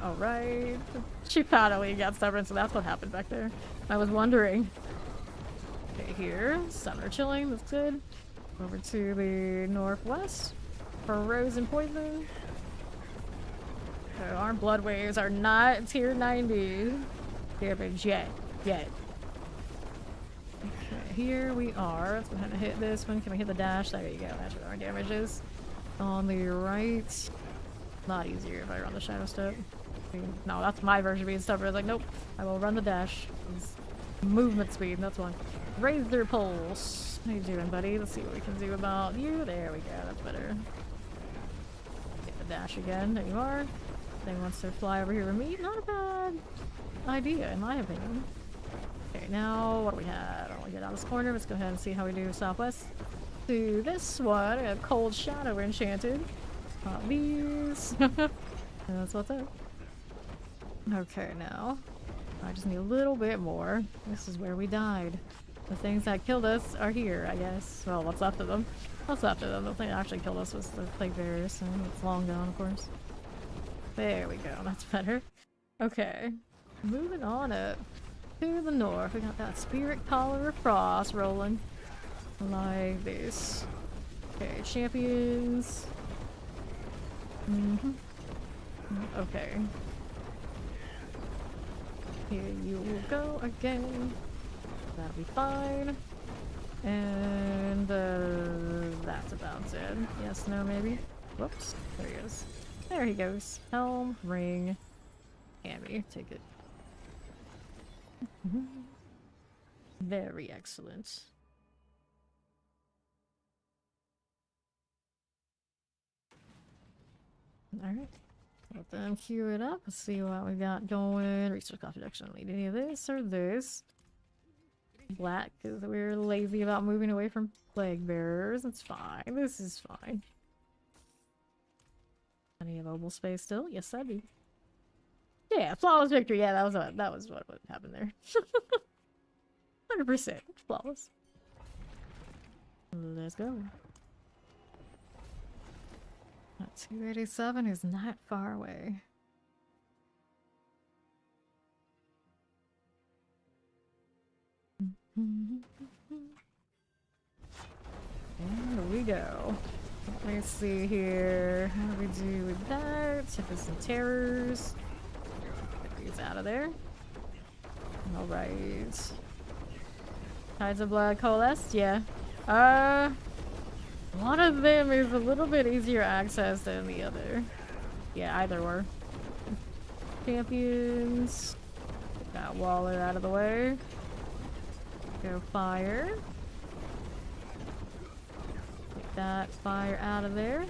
Alright. She finally got stubborn, so that's what happened back there. I was wondering. Okay, here. Summoner chilling, that's good. Over to the northwest. For Rose and Poison. So our blood waves are not tier 90 damage yet. Okay, here we are. Let's go ahead and hit this one. Can we hit the dash? There you go. That's where our damage is. On the right. Not easier if I run the shadow step. No, that's my version of being stubborn. I was like, nope. I will run the dash. His movement speed, that's one. Raise their pulse. How you doing, buddy? Let's see what we can do about you. There we go, that's better. Get the dash again. There you are. Then wants to fly over here with me. Not a bad idea, in my opinion. Okay, now what do we have? I don't want to get out of this corner. Let's go ahead and see how we do southwest. To this one, I got Cold Shadow enchanted. Pop these. And that's what's up. Okay, now I just need a little bit more. This is where we died. The things that killed us are here, I guess. Well, what's left of them? What's left of them? The thing that actually killed us was the plague bearers, so it's long gone, of course. There we go. That's better. Okay, moving on up to the north. We got that Spirit Collar of Frost rolling like this. Okay, champions. Okay. Here you will go again. That'll be fine. And that's about it. Yes, no, maybe. Whoops. There he is. There he goes. Helm, ring, hammy. Take it. Very excellent. Alright. Let them queue it up. Let's see what we got going. Resource cost reduction. Don't need any of this or this. Black, because we're lazy about moving away from plague bearers. It's fine. This is fine. Plenty of mobile space still? Yes, I do. Yeah, flawless victory. Yeah, that was what happened there. 100% flawless. Let's go. 287 is not far away. There we go. Let's see here. How do we do with that? Tempest and Terrors. Get these out of there. Alright. Tides of Blood coalesced? Yeah. One of them is a little bit easier access than the other. Yeah, either or. Champions. Get that Waller out of the way. Go fire. Take that fire out of there.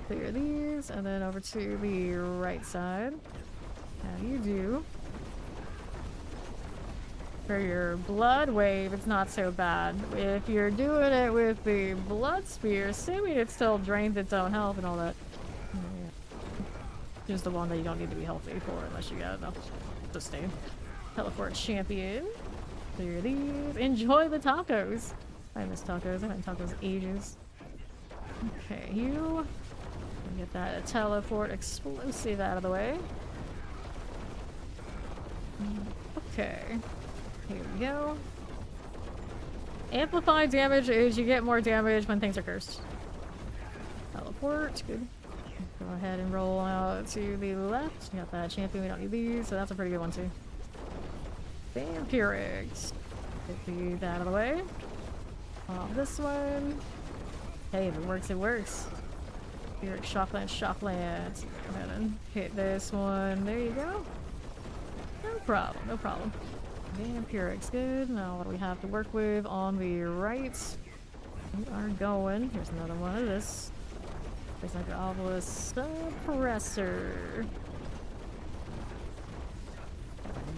Clear these, and then over to the right side. How do you do? For your blood wave, it's not so bad. If you're doing it with the blood spear, assuming it still drains its own health and all that. Yeah. Just the one that you don't need to be healthy for unless you got enough sustain. Teleport champion. Clear these. Enjoy the tacos. I miss tacos. I haven't had tacos in ages. Okay, you get that teleport explosive out of the way. Okay. Here we go. Amplified damage is you get more damage when things are cursed. Teleport, good. Go ahead and roll out to the left. You got that champion, we don't need these, so that's a pretty good one too. Vampirics. Get these out of the way. This one. Hey, if it works, it works. Vampiric Shockland, Shockland. Go ahead and hit this one. There you go. No problem, no problem. Vampirics, good. Now what do we have to work with on the right? We are going. Here's another one of this. There's like an obelisk suppressor.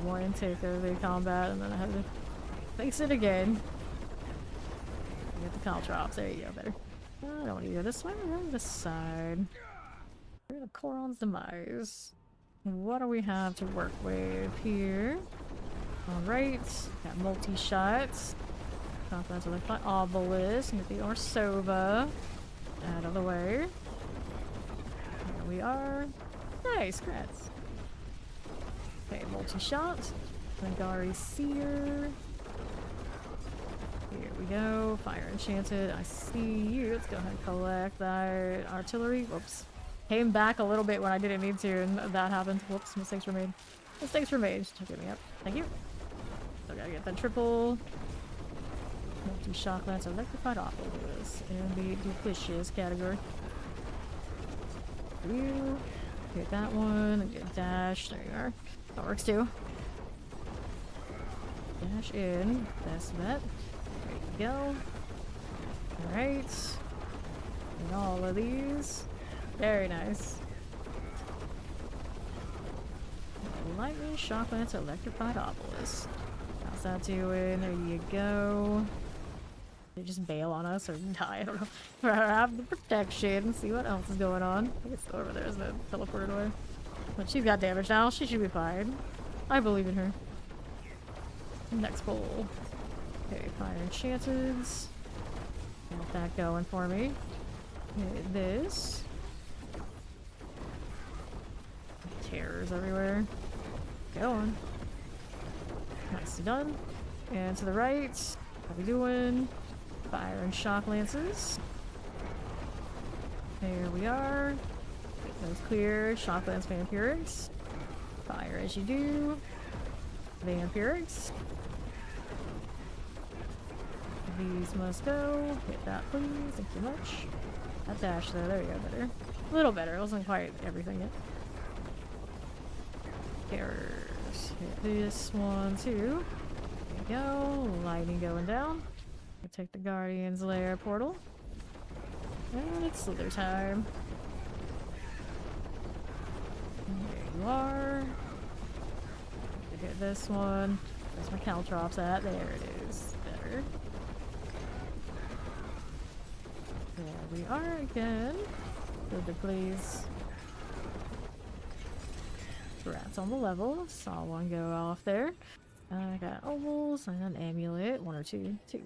One take of the combat, and then I have to face it again. Get the caltrops. There you go, better. I don't want to go this way, we're on this side. We're gonna Coron's Demise. What do we have to work with here? Alright, got multi-shots. Confidence with the obelisk. Get the Orsova out of the way. There we are. Nice, crats. Okay, multi-shot. Nagari Seer. Here we go. Fire Enchanted. I see you. Let's go ahead and collect that artillery. Whoops. Came back a little bit when I didn't need to, and that happened. Whoops, mistakes were made. Mistakes were made. Just get me up. Thank you. So I gotta get that triple. Multi-shock lance electrified obelisk in the duplicious category. You get that one and get dash. There you are. That works too. Dash in. Best bet. There you go. Alright. And all of these. Very nice. Lightning shock lance electrified obelisk. How's that doing? There you go. They just bail on us or die, I don't know. Have the protection, see what else is going on. I guess over there is the teleported away. But she's got damage now, she should be fine. I believe in her. Next bowl. Okay, fire enchanted. Got that going for me. Hit this. Terrors everywhere. Go on. Nicely done. And to the right, how we doing? Fire and shock lances. There we are. Get those clear. Shock lance vampirics. Fire as you do. Vampirics. These must go. Hit that, please. Thank you much. That dash there. There you go. Better. A little better. It wasn't quite everything yet. Errors. Hit this one too. There you go. Lightning going down. Take the Guardian's Lair portal. And it's slither time. There you are. Hit this one. Where's my caltrops at? There it is. Better. There we are again. Slither, please. Rats on the level. Saw one go off there. I got ovals and an amulet. One or two. Two.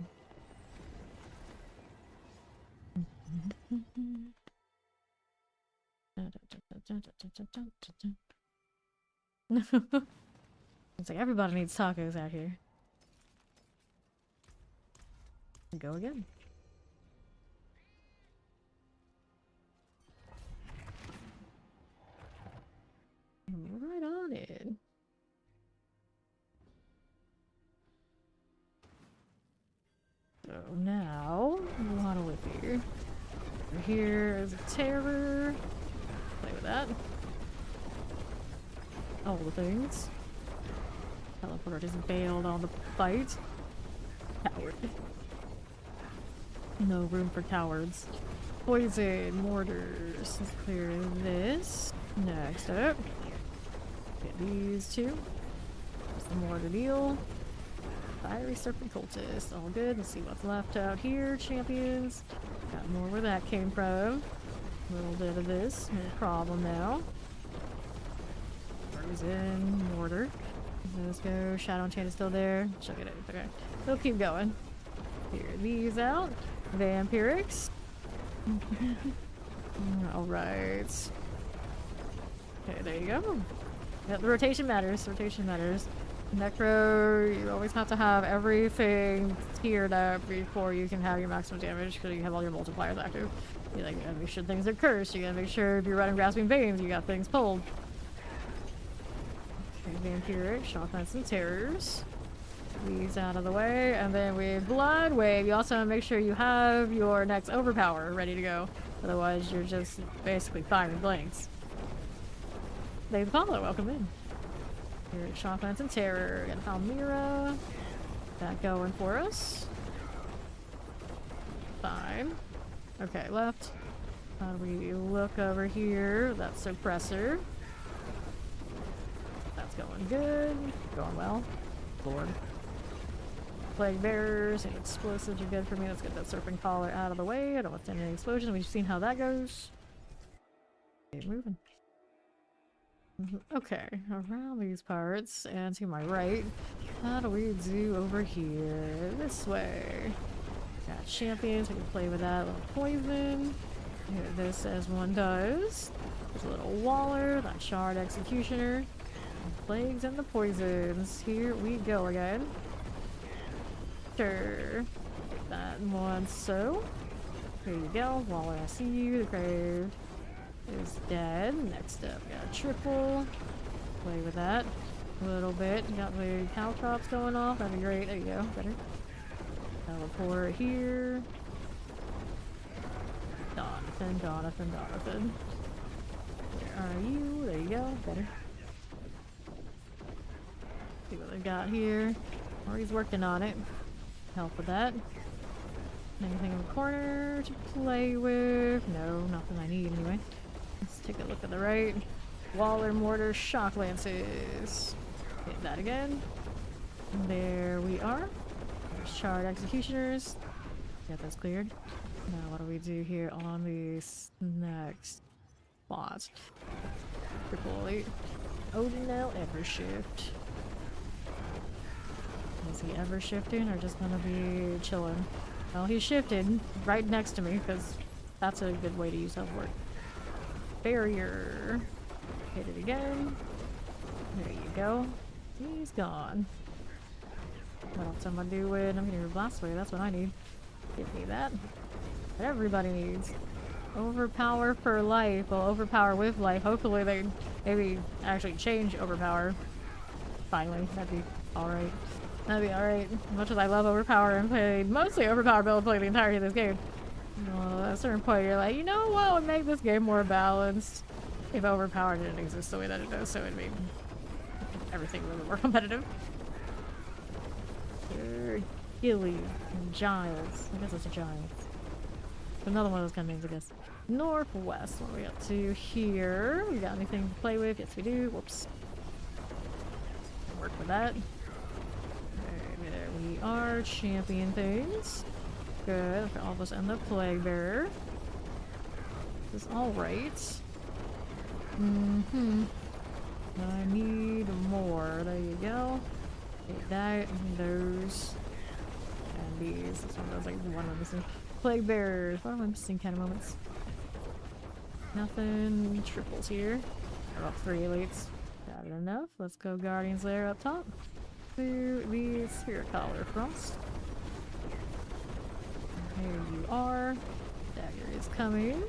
It's like everybody needs tacos out here. Go again. Right on in. So now, a lot of whip here. Over here is a terror. Play with that. All the things. Teleporter just bailed on the fight. Coward. No room for cowards. Poison, mortars. Let's clear this. Next up. Get these two. There's the mortar deal. Fiery Serpent Cultist. All good. Let's see what's left out here, champions. Got more where that came from. A little bit of this. No problem now. Frozen mortar. Let's go. Shadow Enchant is still there. Check it out. Okay. We'll keep going. Clear these out. Vampirics. Alright. Okay, there you go. Yeah, the rotation matters. Rotation matters. Necro, you always have to have everything tiered up before you can have your maximum damage because you have all your multipliers active. You gotta make sure things are cursed. You gotta make sure if you're running Grasping Veins, you got things pulled. Okay, Vampiric, Shocklands and Terrors. These out of the way, and then with Blood Wave, you also want to make sure you have your next Overpower ready to go. Otherwise, you're just basically firing blanks. They've Apollo, welcome in. Here, Shocklands and Terror, and Palmyra. That going for us. Fine. Okay, left. How do we look over here? That's Suppressor. That's going good. Going well. Lord. Plague Bearers and Explosives are good for me. Let's get that Serpent Collar out of the way. I don't want to send any explosions. We've seen how that goes. Keep moving. Okay, around these parts and to my right. How do we do over here? This way. Got champions. We can play with that. A little poison. Hit this as one does. There's a little Waller. That Shard Executioner. The plagues and the poisons. Here we go again. Sure. Get that one so. Here you go. Waller, I see you. The grave is dead. Next up, we got a triple. Play with that a little bit. You got the caltrops going off. That'd be great. There you go. Better. Teleport here. Jonathan. Where are you? There you go. Better. See what they got here. Or he's working on it. Help with that. Anything in the corner to play with? No, nothing I need anyway. Let's take a look at the right. Waller mortar shock lances. Hit that again. There we are. There's charred executioners. Get those cleared. Now what do we do here on this next spot? Triple elite. Odin now ever shift. Is he ever shifting or just gonna be chilling? Well, he shifted right next to me because that's a good way to use health work. Barrier. Hit it again. There you go. He's gone. What else am I doing? I'm getting a blast wave. That's what I need. Give me that. What everybody needs. Overpower for life. Well, overpower with life. Hopefully they maybe actually change overpower. Finally, that'd be alright. That'd be alright. As much as I love overpower and played mostly overpower build play the entirety of this game. Well, at a certain point you're like, you know what would make this game more balanced? If overpower didn't exist the way that it does, so it'd make everything really more competitive. Sure. Gilly and Giles. I guess it's a Giles. Another one of those kind of names, I guess. Northwest. What are we up to here? We got anything to play with? Yes, we do. Whoops. Work with that. Okay, there we are. Champion things. Good. All of us and the Plague Bearer. This is alright. I need more. There you go. Take that and those. And these. This one does like one of missing. Plague Bearers. What am I missing kind of moments? Nothing. Triples here. About 3 elites. Got it enough. Let's go Guardians there up top. To the Spirit Collar Frost. Here you are. Dagger is coming.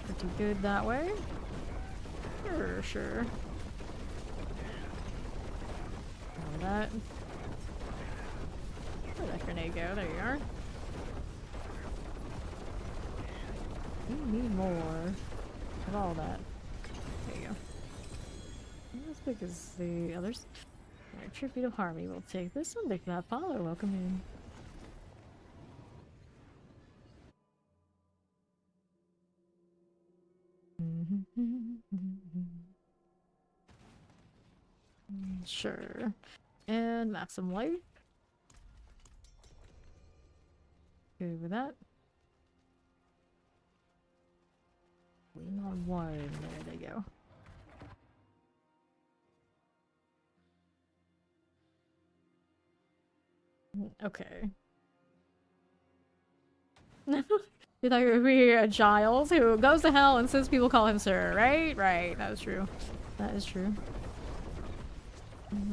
Pretty good that way. Sure. All that. Where'd that grenade go? There you are. We need more of all that. There you go. Not as big as the others. Alright, Tribute of Harmony. We'll take this one. Thank you for that follow. Welcome in. Sure. And maximum life. Good with that. Lean on one. There they go. Okay. You thought you would be a Giles who goes to hell and says people call him sir, right? Right, that is true. That is true.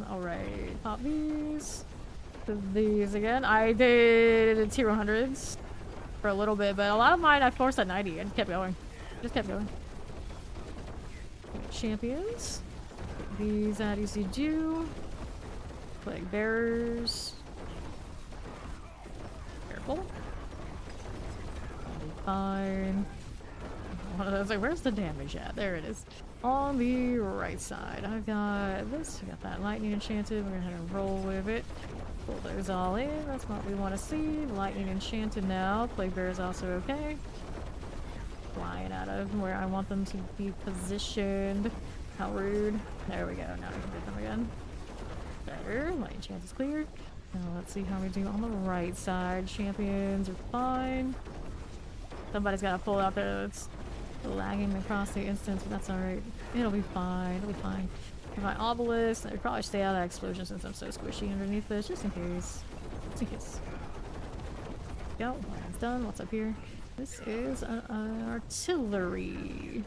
Alright, pop these. These again. I did tier 100s for a little bit, but a lot of mine I forced at 90 and kept going. Just kept going. Champions. These at easy do. Plague Bearers. Careful. Fine. One of those, like, where's the damage at? There it is. On the right side, I've got this. We got that lightning enchanted. We're gonna have to roll with it. Pull those all in. That's what we want to see. Lightning enchanted now. Plague Bear is also okay. Flying out of where I want them to be positioned. How rude. There we go. Now we can get them again. Better. Lightning enchant is cleared. Now let's see how we do on the right side. Champions are fine. Somebody's got to pull out there that's lagging across the instance, but that's alright. It'll be fine. It'll be fine. For my obelisk, I'd probably stay out of that explosion since I'm so squishy underneath this, just in case. Just in case. Go. That's done. What's up here? This is artillery.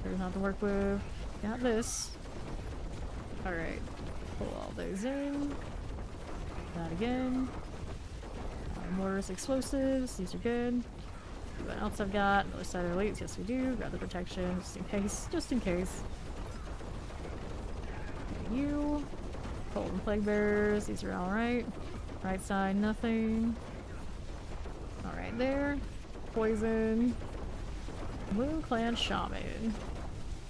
There's not to work with. Got this. Alright. Pull all those in. That again. Mortars, explosives. These are good. What else I've got? Another side of elites. Yes, we do. Grab the protection just in case. Just in case. You. Golden Plague Bearers. These are alright. Right side, nothing. Alright, there. Poison. Moon Clan Shaman.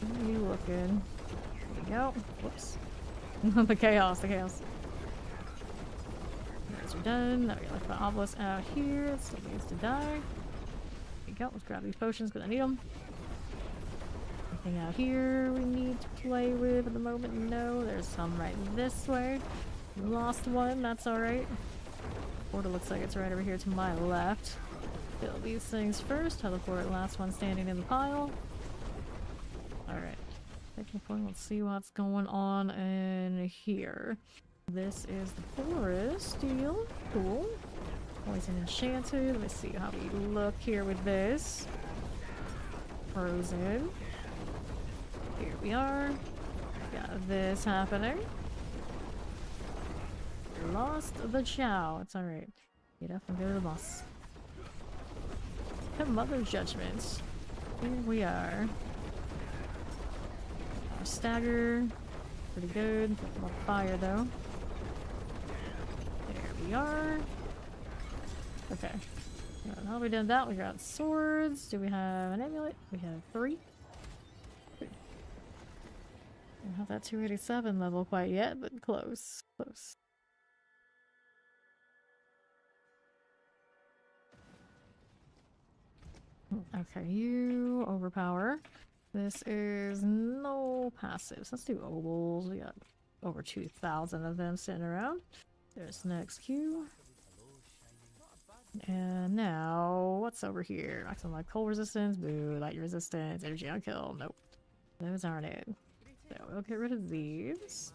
How are you looking? There you go. Whoops. The chaos, the chaos. Those are done. Now we got the obelisk out here. It still needs to die. There you go. Let's grab these potions because I need them. Anything out here we need to play with at the moment? No, there's some right this way. Lost one, that's alright. Portal looks like it's right over here to my left. Kill these things first. Teleport last one standing in the pile. Alright. Taking a point, let's see what's going on in here. This is the forest deal. Cool. Poison enchanted. Let me see how we look here with this. Frozen. Here we are. Got this happening. Lost the chow. It's alright. Get up and go to the boss. The Mother Judgment. Here we are. Our stagger. Pretty good. More fire though. There we are. Okay. Now we done that. We got swords. Do we have an amulet? We have 3. Don't have that 287 level quite yet, but close. Close. Okay, you overpower. This is no passives. Let's do obols. We got over 2,000 of them sitting around. There's next Q. And now, what's over here? Maximum like cold resistance, boo, light resistance, energy on kill. Nope. Those aren't it. So we'll get rid of these.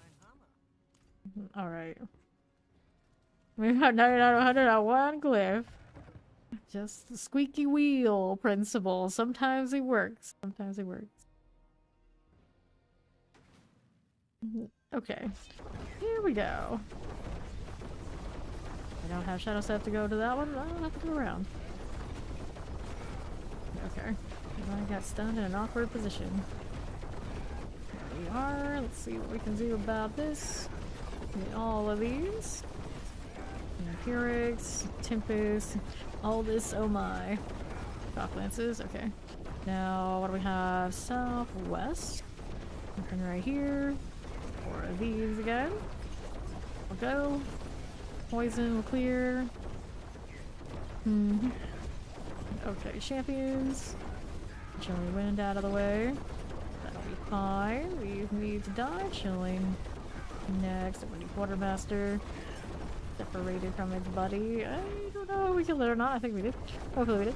Alright. We got 99 100 on one glyph. Just the squeaky wheel principle. Sometimes it works. Sometimes it works. Okay. Here we go. I don't have shadow step to go to that one. I don't have to go around. Okay. I got stunned in an awkward position. Here we are. Let's see what we can do about this. Get all of these. Empirics, Tempest, all this, oh my. Shock lances, okay. Now, what do we have? Southwest. Nothing right here. 4 of these again. We'll go. Poison will clear. Okay, champions. Chilling wind out of the way. That'll be fine. We need to die. Chilling. Next, I'm gonna need Quartermaster. Separated from its buddy. I don't know if we killed it or not. I think we did. Hopefully we did.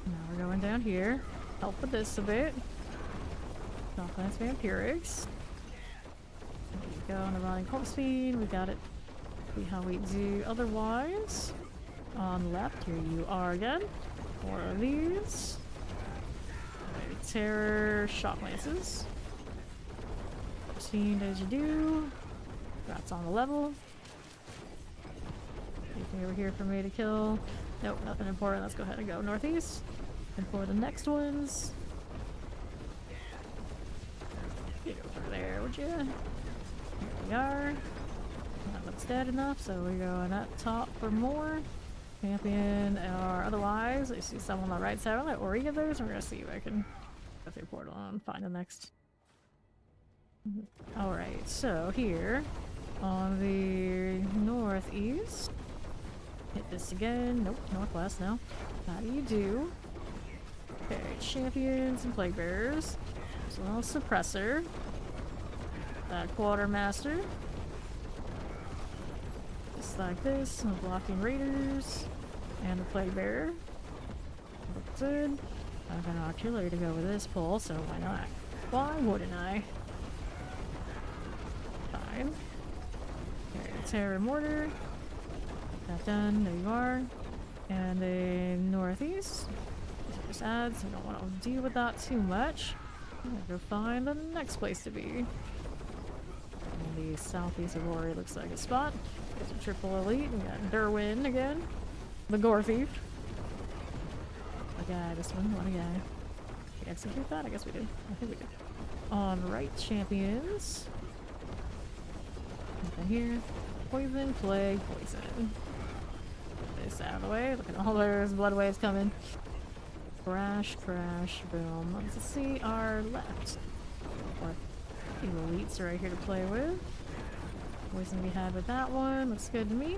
Now we're going down here. Help with this a bit. Knocklands Vampirics. There you go on the Rotting Corpse Speed. We got it. See how we do otherwise. On the left, here you are again. 4 of these. Terror Shock Lances. Corpse Fiend as you do. Rats on the level. Anything over here for me to kill? Nope, nothing important. Let's go ahead and go northeast. And for the next ones. Get over there, would you? Here we are. That looks dead enough, so we're going up top for more. Champion or otherwise. I see someone on the right side. I'll let of those. We're gonna see if I can go through portal and find the next. Alright, so here on the northeast. Hit this again. Nope, northwest now. How do you do? Okay, champions and plague bearers. There's a little suppressor. That quartermaster. Just like this. No blocking raiders. And the plague bearer. Looks good. I have an artillery to go with this pull, so why not? Why wouldn't I? Fine. Okay, terror mortar. That done. There you are. And then northeast. Just add, so I don't want to deal with that too much. I'm gonna go find the next place to be. And the southeast of Ori looks like a spot. There's a triple elite. We got Derwin again. The Gore Thief. What a guy, this one. What a guy. Did we execute that? I guess we did. I think we did. On right, champions. Nothing here. Poison, plague, poison. Get this out of the way. Look at all those blood waves coming. Crash, crash, boom. Let's see our left. Or The elites are right here to play with. Poison to be had with that one. Looks good to me.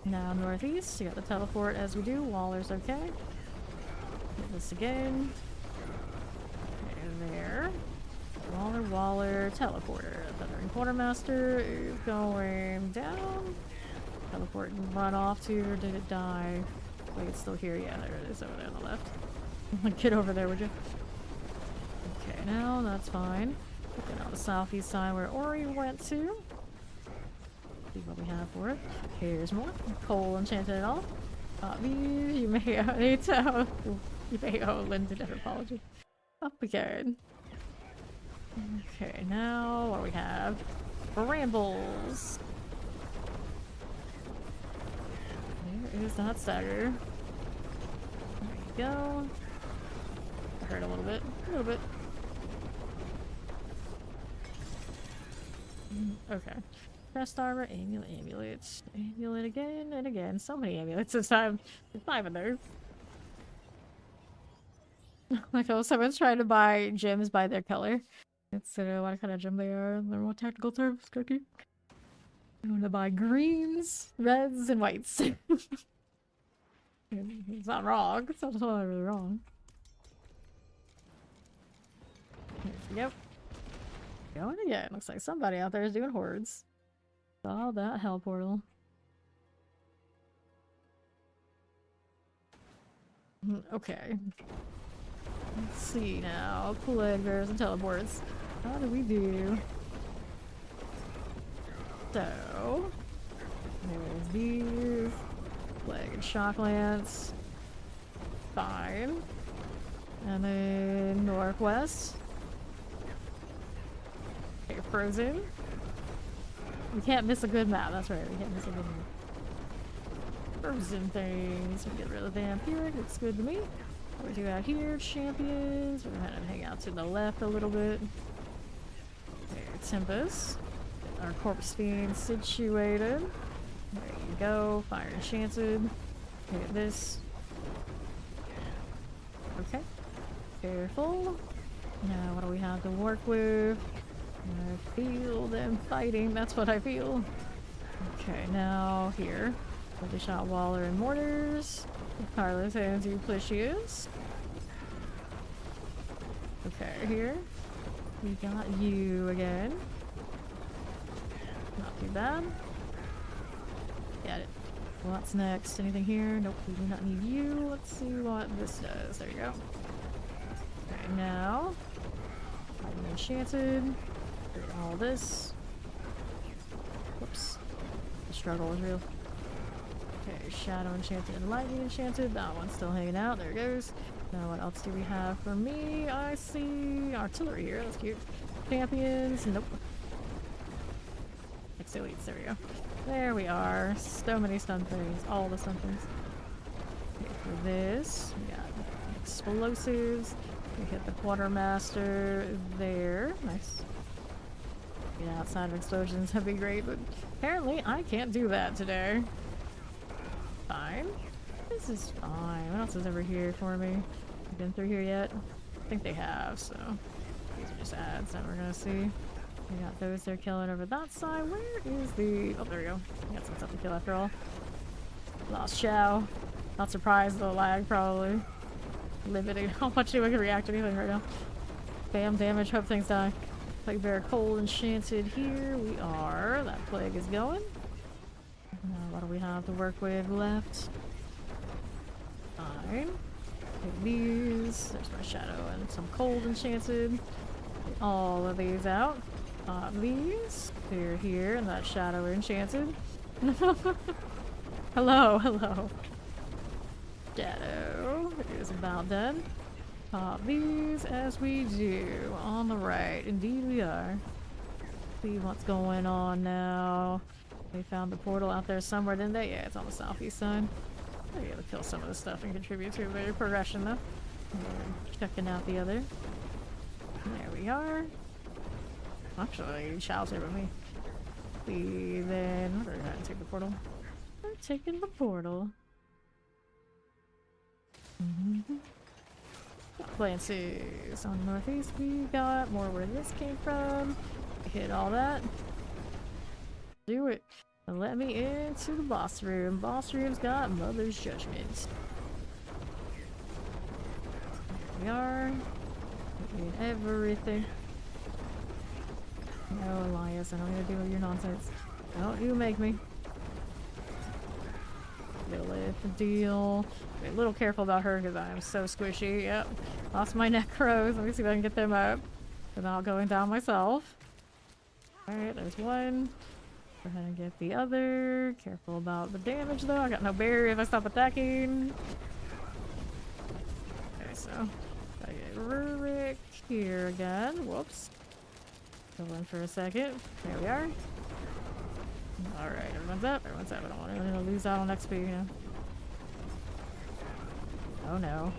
Now northeast. You got the teleport as we do. Waller's okay. Hit this again. Okay, there. Waller, teleporter. Thundering Quartermaster is going down. Teleport and run off to, or did it die? Wait, it's still here. Yeah, there it is over there on the left. Get over there, would you? Okay, now that's fine. Looking on the southeast side where Ori went to. See what we have for it. Here's more. Coal enchanted it all. You may need to. You may owe Lindsay an apology. Up again. Okay, now what do we have? Brambles. There is that stagger. There you go. That hurt a little bit. A little bit. Okay. Chest armor, amulet, amulets. Amulet again and again. So many amulets this time. There's 5 of those. Like, oh, someone's trying to buy gems by their color. Instead of what kind of gem they are. They're more technical terms, Cookie. I want to buy greens, reds, and whites. It's not wrong. It's not really wrong. Here we go. Going again. Looks like somebody out there is doing hordes. Saw that hell portal. Okay. Let's see now. Plague bears and teleports. How do we do? So, there's these. Plague and shock lance. Fine. And then northwest. Okay, frozen. We can't miss a good map. That's right. We can't miss a good map. Frozen things. We get rid of the vampiric. Looks good to me. What do we do out here? Champions. We're gonna hang out to the left a little bit. Okay, Tempest. Get our corpse fiend situated. There you go. Fire enchanted. Look at this. Okay. Careful. Now, what do we have to work with? I feel them fighting. That's what I feel. Okay, now here. Multi shot Waller and mortars. Carlos hands you Plicius. Okay, here. We got you again. Not too bad. Got it. What's next? Anything here? Nope, we do not need you. Let's see what this does. There you go. Okay, now. I'm enchanted. All this. Whoops. The struggle is real. Okay, Shadow enchanted and Lightning enchanted. That one's still hanging out. There it goes. Now what else do we have for me? I see artillery here. That's cute. Champions. Nope. Next elites. There we go. There we are. So many stun things. All the stun things. Okay, for this, we got explosives. We hit the quartermaster there. Nice. Get outside of explosions. That'd be great, but apparently I can't do that today. Fine. This is fine. What else is over here for me? Been through here yet? I think they have, so these are just ads that we're gonna see. We got those they're killing over that side. Where is the... Oh, there we go. We got some stuff to kill after all. Lost Chow. Not surprised, the lag probably. Limiting how much we can react to anything right now. Bam, damage, hope things die. Plague Bear Cold enchanted here. We are. That plague is going. Now, what do we have to work with left? Fine. Take these. There's my shadow and some cold enchanted. Get all of these out. These. They're here, and that shadow enchanted. Hello, hello. Shadow is about done. Pop these as we do. On the right. Indeed we are. See what's going on now. They found the portal out there somewhere, didn't they? Yeah, it's on the southeast side. I'll be able to kill some of this stuff and contribute to the progression though. Checking out the other. There we are. Actually, Chow's here with me. We then... We're gonna take the portal. We're taking the portal. Glances on northeast. We got more where this came from. Hit all that. Do it. And let me into the boss room. Boss room's got Mother's Judgment. Here we are. Doing everything. No, Elias, I don't need to deal with your nonsense. Don't you make me. Lilith, the deal. Be a little careful about her because I am so squishy. Yep. Lost my necros. Let me see if I can get them up without going down myself. Alright, there's one. Go ahead and get the other. Careful about the damage though. I got no barrier if I stop attacking. Okay, so gotta get Rurik here again. Whoops. Go in for a second. There we are. Alright, everyone's up. Everyone's up. I don't want anyone to lose out on XP, you know. Oh no.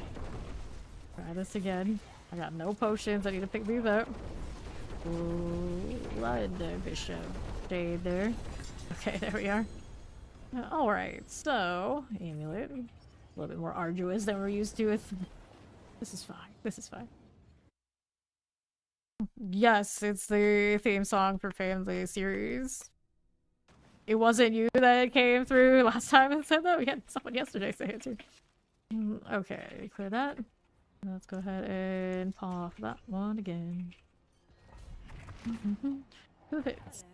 Try this again. I got no potions. I need to pick these up. Ooh, blood bishop. Shade there. Okay, there we are. Alright, so amulet. A little bit more arduous than we're used to with. This is fine. This is fine. Yes, it's the theme song for Family Series. It wasn't you that came through last time and said that? We had someone yesterday say it too. Okay, clear that. Let's go ahead and pop that one again. Who hits?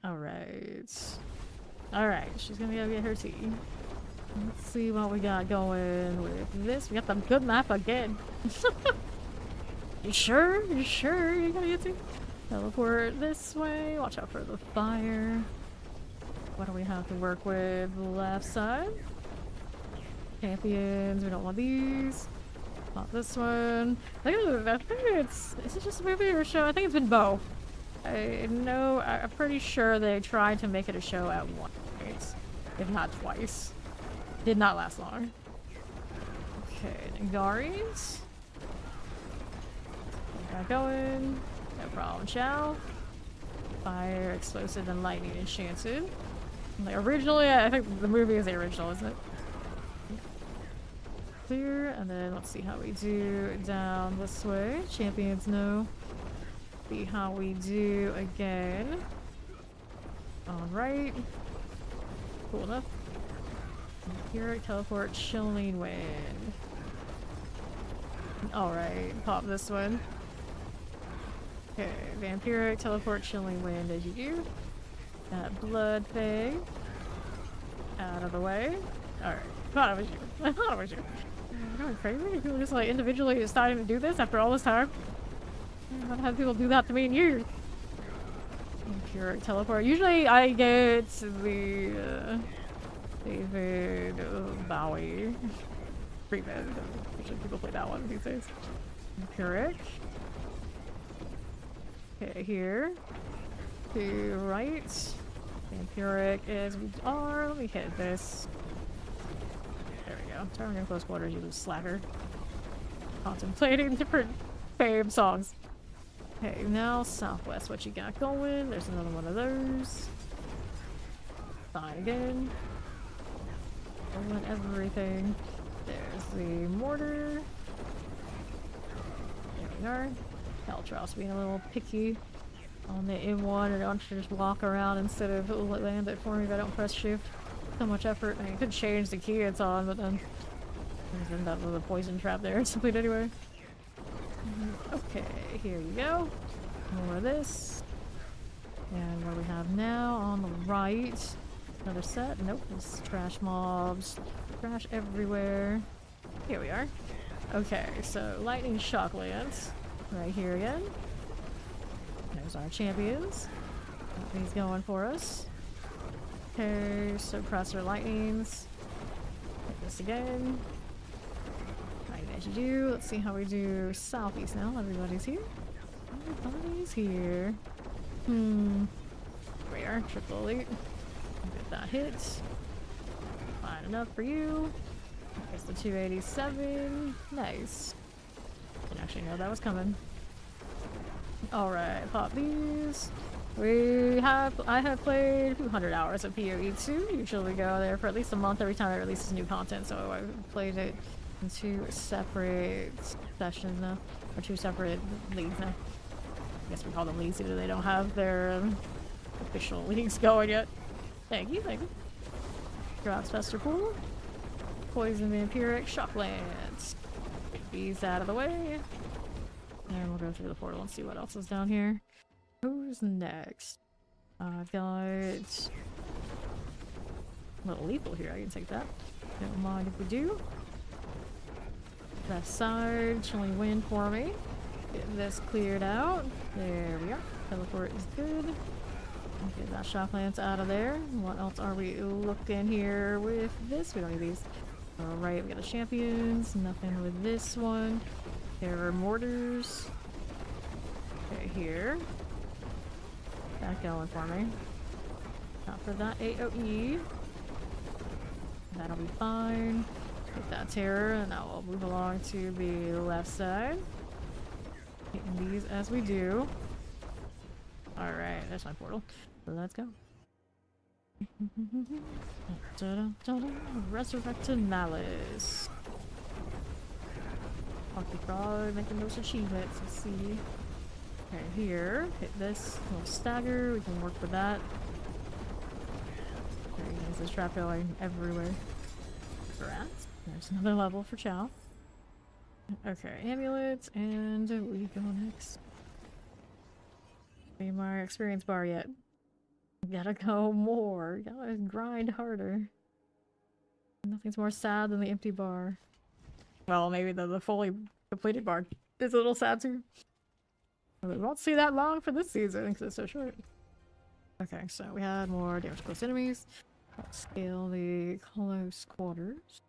Alright. Alright, she's gonna go get her tea. Let's see what we got going with this. We got the good map again. You sure? You sure you're gonna get to? Teleport this way. Watch out for the fire. What do we have to work with? Left side. Champions. We don't want these. Not this one. I think it's. Is it just a movie or a show? I think it's been both. I know. I'm pretty sure they tried to make it a show at one point, if not twice. Did not last long. Okay, Nagaris. Got going. No problem. Chow. Fire, explosive, and lightning enchanted. Like originally, I think the movie is the original, isn't it? Clear, and then let's see how we do down this way. Champions no. See how we do again. Alright. Cool enough. Here, teleport, chilling wind. Alright, pop this one. Okay, vampiric, teleport, chilling wind as you do. That blood thing. Out of the way. Alright, thought it was you. I thought it was you. Am I going crazy? People just like individually deciding to do this after all this time? I haven't had people do that to me in years. Vampiric, teleport. Usually I get the David Bowie treatment. Usually people play that one these days. Vampiric. Okay, here. To right. Vampiric is we are. Let me hit this. There we go. Turn in close quarters, you slacker. Contemplating different fame songs. Okay, now southwest. What you got going? There's another one of those. Fine again. Everything. There's the mortar. There we are. Caltrops being a little picky on the M1 and wants to just walk around instead of land it for me if I don't press shift. So much effort. I mean, I could change the key it's on, but then I just end up with a poison trap there. It's complete anyway. Okay, here you go. More of this. And what we have now on the right. Another set. Nope, it's trash mobs. Trash everywhere. Here we are. Okay, so lightning shock lance. Right here again. There's our champions. Got these going for us. Okay, suppressor lightnings. Hit this again. Right as you do. Let's see how we do southeast now. Everybody's here. Everybody's here. Here we are. Triple elite. Get that hit. Fine enough for you. There's the 287. Nice. Didn't actually know that was coming. Alright, pop these. I have played 200 hours of P282. Usually go there for at least a month every time it releases new content, so I played it in 2 separate sessions now, or 2 separate leagues now. I guess we call them leagues either they don't have their official leagues going yet. Thank you, thank you. Drops Fester Pool. Poison Vampiric, Shocklands. Get these out of the way. And we'll go through the portal and see what else is down here. Who's next? I've got a little lethal here. I can take that. Don't mind if we do. Left side, chilling wind for me. Get this cleared out. There we are. Teleport is good. Get that Shocklands out of there. What else are we looking here with this? We don't need these. Alright, we got the champions. Nothing with this one. There are mortars. Okay, here. That going for me. Not for that AoE. That'll be fine. Get that terror, and now we'll move along to the left side. Hitting these as we do. Alright, there's my portal. Let's go. Resurrected Malice. Funky Frog making those achievements. Let's see. Okay, here. Hit this little stagger. We can work with that. There's this trap going everywhere. Rats. There's another level for Chow. Okay, amulets, and we go next. Need my experience bar yet. Gotta go more. Gotta grind harder. Nothing's more sad than the empty bar. Well, maybe the fully completed bar is a little sad too. We won't see that long for this season because it's so short. Okay, so we had more damage to close enemies. Let's scale the close quarters.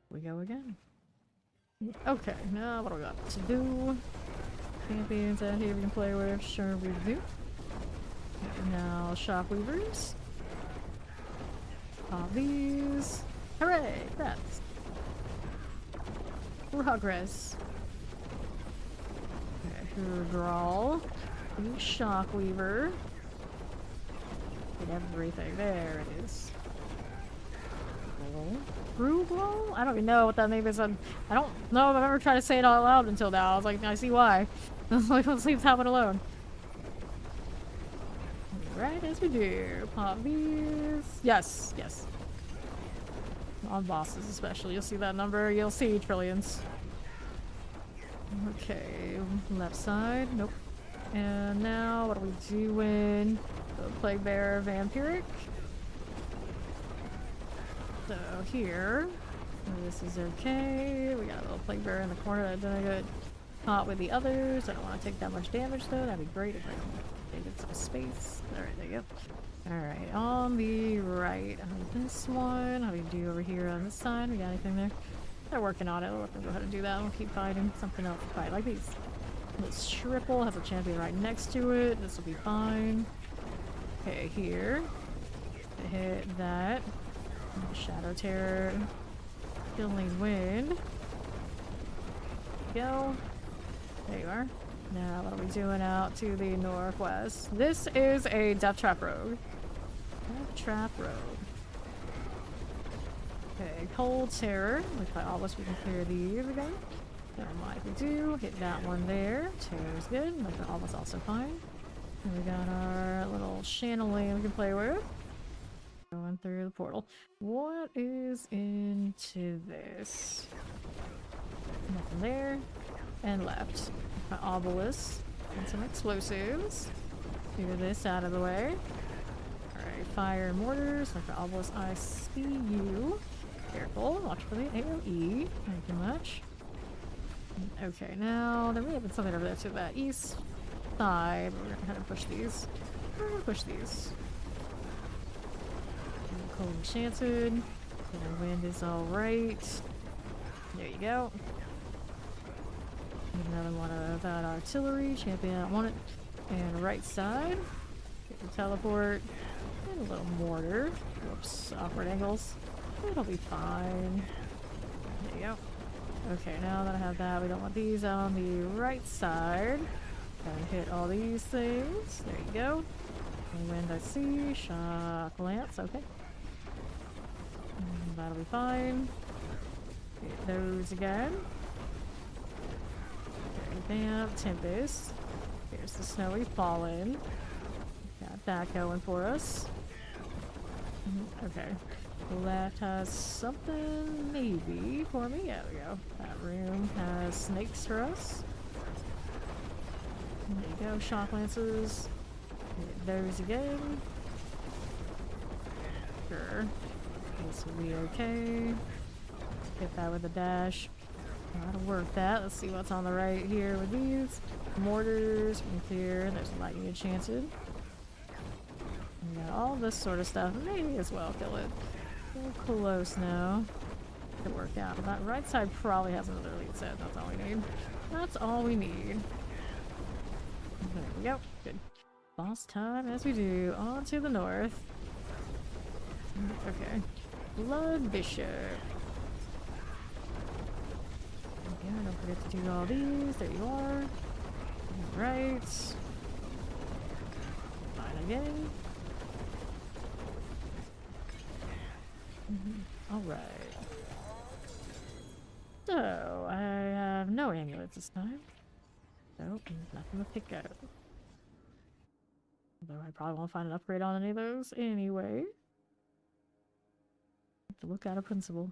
We go again. Okay, now what do we got to do? Champions out here we can play with. Sure we do. Okay, now Shockweavers. Pop these. Hooray! Rats. Progress. Okay, Hoodrawl. Shockweaver. Get everything. There it is. Rugal? I don't even know what that name is. I don't know if I've ever tried to say it out loud until now. I was like, I see why. I was like, let's leave that one alone. Right as we do. Pop these. Yes, yes. On bosses especially. You'll see that number. You'll see trillions. Okay. Left side. Nope. And now, what are we doing? The Plague Bearer Vampiric. So here, this is okay. We got a little Plague Bearer in the corner that didn't get caught with the others. I don't want to take that much damage though. That'd be great if I could get some space. Alright, there you go. Alright, on the right on this one. How do we do over here on this side? We got anything there? They're working on it. We'll let them go ahead and do that. We'll keep fighting something else to fight like these. This triple has a champion right next to it. This will be fine. Okay, here. Hit that. Shadow Terror. Killing Wind. Go. There you are. Now what are we doing out to the northwest? This is a Death Trap Road. Death Trap Road. Okay, Cold Terror. Which by all of us we can clear these again. Never mind if we do. Hit that one there. Terror's good. But all of us also fine. And we got our little chandelier we can play with. Going through the portal. What is into this? Nothing there. And left. My obelisk. And some explosives. Clear this out of the way. Alright, fire and mortars. Like the obelisk, I see you. Careful. Watch for the AoE. Thank you much. Okay, now there may have been something over there to that east side. We're gonna kind of push these. We're gonna push these. Cold Enchanted. The wind is alright. There you go. Another one of that artillery. Champion, I want it. And right side. Get the teleport. And a little mortar. Whoops, awkward angles. It'll be fine. There you go. Okay, now that I have that, we don't want these on the right side. Gotta hit all these things. There you go. Wind I see. Shock lance. Okay. That'll be fine. Hit those again. Okay, damp. Tempest. Here's the snowy fallen. Got that going for us. Okay. Left has something maybe for me. There we go. That room has snakes for us. There you go. Shock lances. Hit those again. Sure. This will be okay. Get that with a dash. That'll work that. Let's see what's on the right here with these. Mortars. We can clear. There's lightning enchanted. We got all this sort of stuff. Maybe as well kill it. We're close now. Could work out. But that right side probably has another lead set. That's all we need. That's all we need. There we go. Good. Boss time as we do. On to the north. Okay. Blood Bishop. Yeah, don't forget to do all these. There you are. Alright. Fine again. Alright. So, I have no amulets this time. Nope, nothing to pick out. Although I probably won't find an upgrade on any of those anyway. Have to look out of principle.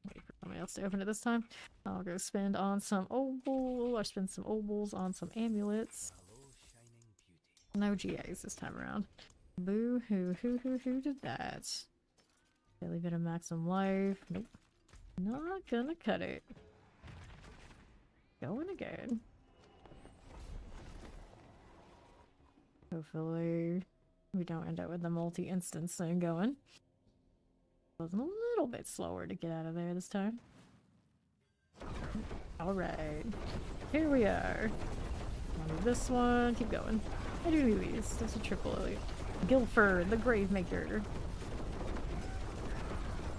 Wait for somebody else to open it this time. I'll go spend on some opal, or spend some opals on some amulets. No GAs this time around. Boo hoo, who did that? Daily bit of maximum life. Nope. Not gonna cut it. Going again. Hopefully we don't end up with the multi-instance thing going. It was a little bit slower to get out of there this time. Alright. Here we are. I'll do this one. Keep going. I do need these. That's a triple elite. Guilford, the Gravemaker.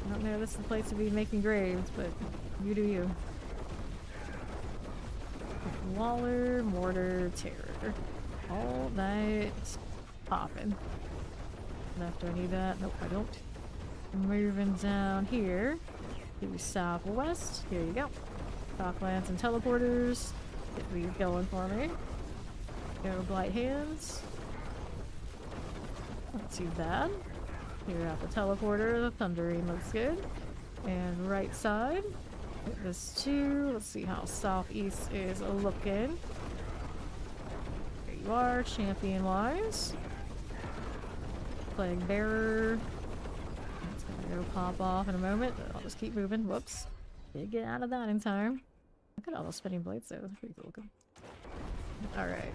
I don't know if this is the place to be making graves, but you do you. Waller, Mortar, Terror. All that popping. Left, do I need that? Nope, I don't. Moving down here to southwest. Here you go. Shocklands and teleporters. Get these going for me. Go Blight Hands. Not too bad. Here out the teleporter. The Thundering looks good. And right side. Hit this too. Let's see how southeast is looking. There you are, champion wise. Plague Bearer. It's gonna go pop off in a moment. I'll just keep moving. Whoops. Did get out of that in time. Look at all those spinning blades though. That's pretty cool looking. Alright.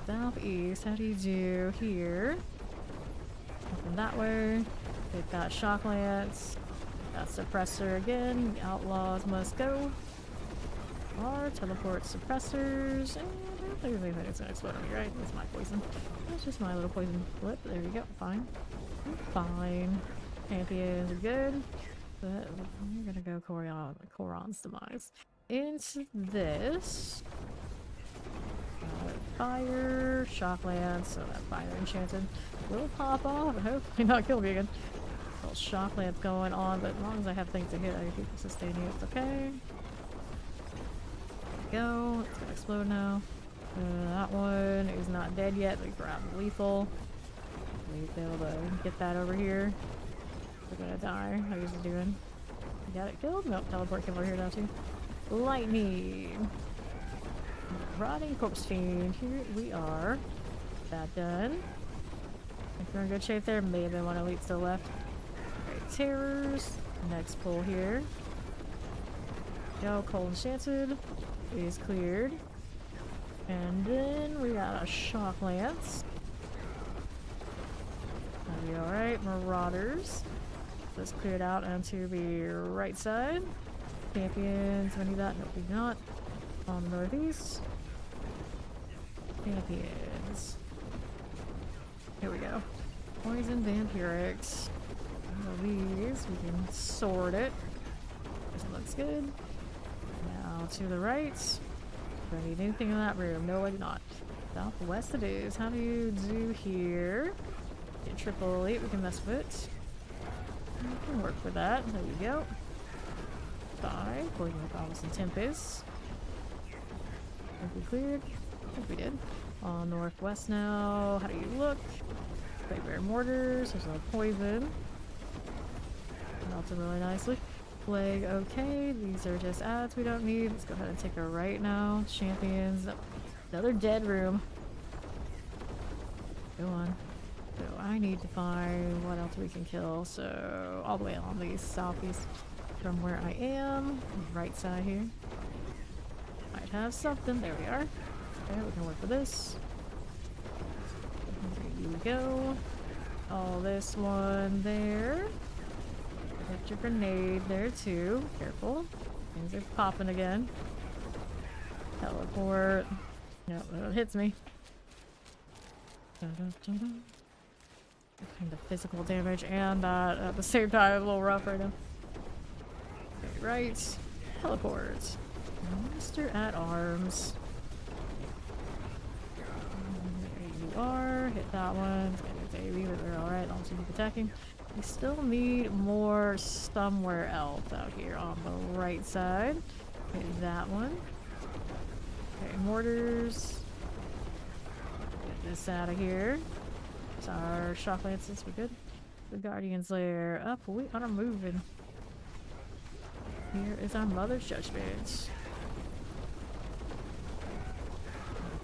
Southeast. How do you do here? Nothing that way. They've got Shock Lance. Got Suppressor again. Outlaws must go. Or teleport suppressors. And I don't think anything is gonna explode on me, right? That's my poison. That's just my little poison flip. There you go. Fine. Fine. Champions are good. But we're gonna go Coron's demise. Into this. Fire. Shock Lance. So that fire enchanted will pop off and hopefully not kill me again. Little shock lamp going on, but as long as I have things to hit, I can keep sustaining it. It's okay. There we go. It's gonna explode now. That one is not dead yet. We grab lethal. We'll be able to get that over here. We're gonna die. How is it doing? You got it killed? Nope. Teleport came over here now too. Lightning. Rotting Corpse Fiend. Here we are. That done. If we're in good shape there, may have been one elite still left. Alright, terrors. Next pull here. Go, Cold Enchanted is cleared. And then we got a Shock Lance. That'll be alright. Marauders. That's cleared out onto the right side. Champions, we need that. Nope, we do not. On the northeast. Champions. Here we go. Poison Vampirics. One of these, we can sword it. This looks good. Now to the right. Do I need anything in that room? No, I do not. Southwest it is. How do you do here? Get 888, we can mess with it. We can work with that. There you go. 5. Poison with Almost and Tempest. Think we cleared? I think we did. On northwest now. How do you look? Bear mortars. There's no poison. Melted really nicely. Plague, okay. These are just ads we don't need. Let's go ahead and take a right now. Champions. Another dead room. Go on. So I need to find what else we can kill. So all the way on the southeast from where I am. Right side here. Might have something. There we are. Okay, we can work with this. There you go. All this one there. Get your grenade there too. Careful. Things are popping again. Teleport. No, it hits me. Kind of physical damage and that at the same time a little rough right now. Okay, right. Teleport. Master at Arms. There you are. Hit that one. Baby, but we're alright. I'll keep attacking. We still need more somewhere else out here on the right side. Hit that one. Okay, mortars. Get this out of here. There's our shock lances. We're good. The Guardian's Lair. Up, we are moving. Here is our Mother's Judgment.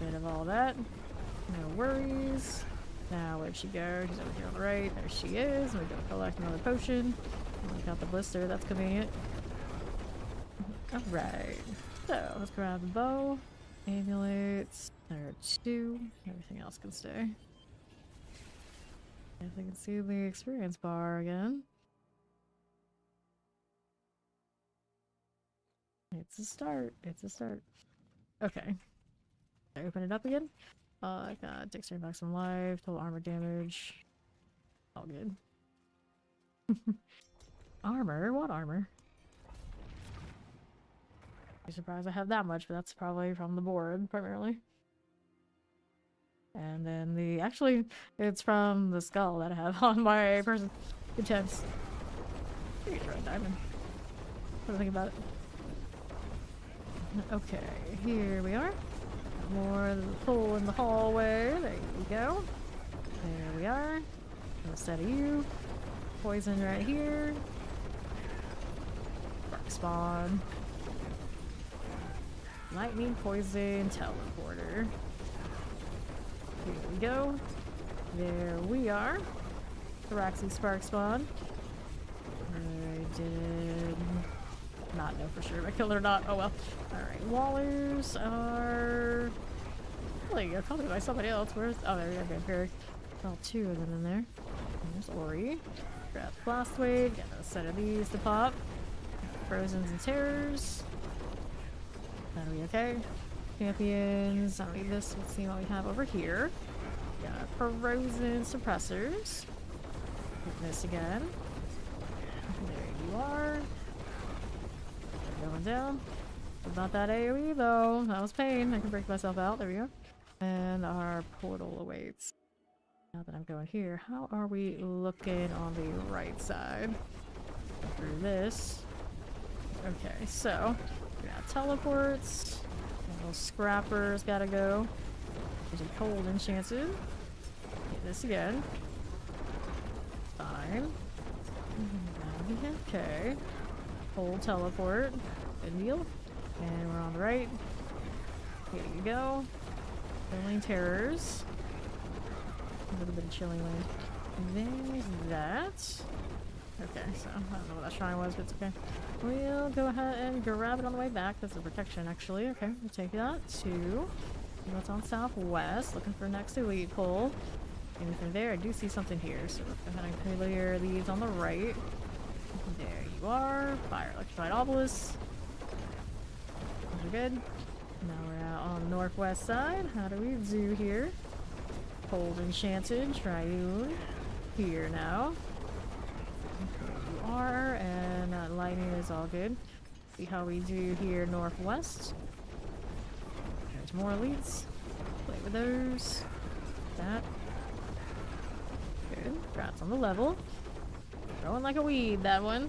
A bit of all that. No worries. Now, where'd she go? She's over here on the right. There she is. We go collect another potion. We got the blister. That's convenient. Alright. So, let's grab the bow. Amulets. There are 2. Everything else can stay. If I can see the experience bar again. It's a start. It's a start. Okay. I open it up again. I got dexterity maximum life, total armor damage. All good. Armor? What armor? I'm surprised I have that much, but that's probably from the board, primarily. And then the... Actually, it's from the skull that I have on my person. Good chance. I could try a diamond. What do I think about it? Okay, here we are. More pull in the hallway. There you go. There we are. A set of you. Poison right here. Spark spawn. Lightning poison teleporter. Here we go. There we are. Thoraxy spark spawn. I did not know for sure if I killed it or not. Oh well. Alright, Wallers are... Really, I called it by somebody else. Where's... Oh, there we go. Vampiric. Well, 2 of them in there. And there's Ori. Grab Blast Wave. Get a set of these to pop. Frozens and Terrors. That'll be okay. Champions. I don't need this. Let's see what we have over here. Got Frozen Suppressors. Hit this again. There you are. Going down. It's not that AoE though. That was pain. I can break myself out. There we go. And our portal awaits. Now that I'm going here, how are we looking on the right side? Through this. Okay, so we got teleports. Little scrappers gotta go. There's a cold enchanted. Hit this again. Fine. Okay. Cold teleport. Good deal. And we're on the right. Here you go. Chilling Terrors. A little bit of chilling land. And there's that. Okay, so I don't know what that shrine was, but it's okay. We'll go ahead and grab it on the way back. That's a protection, actually. Okay, we'll take that to what's on southwest. Looking for next elite pull. Anything there? I do see something here, so we're going to clear these on the right. There you are. Fire electrified obelisk. Those are good. Now we're out on the northwest side. How do we do here? Cold enchanted triune. Here now. There you are, and lightning is all good. See how we do here northwest. There's more elites. Play with those. That. Good. Rats on the level. Growing like a weed, that one.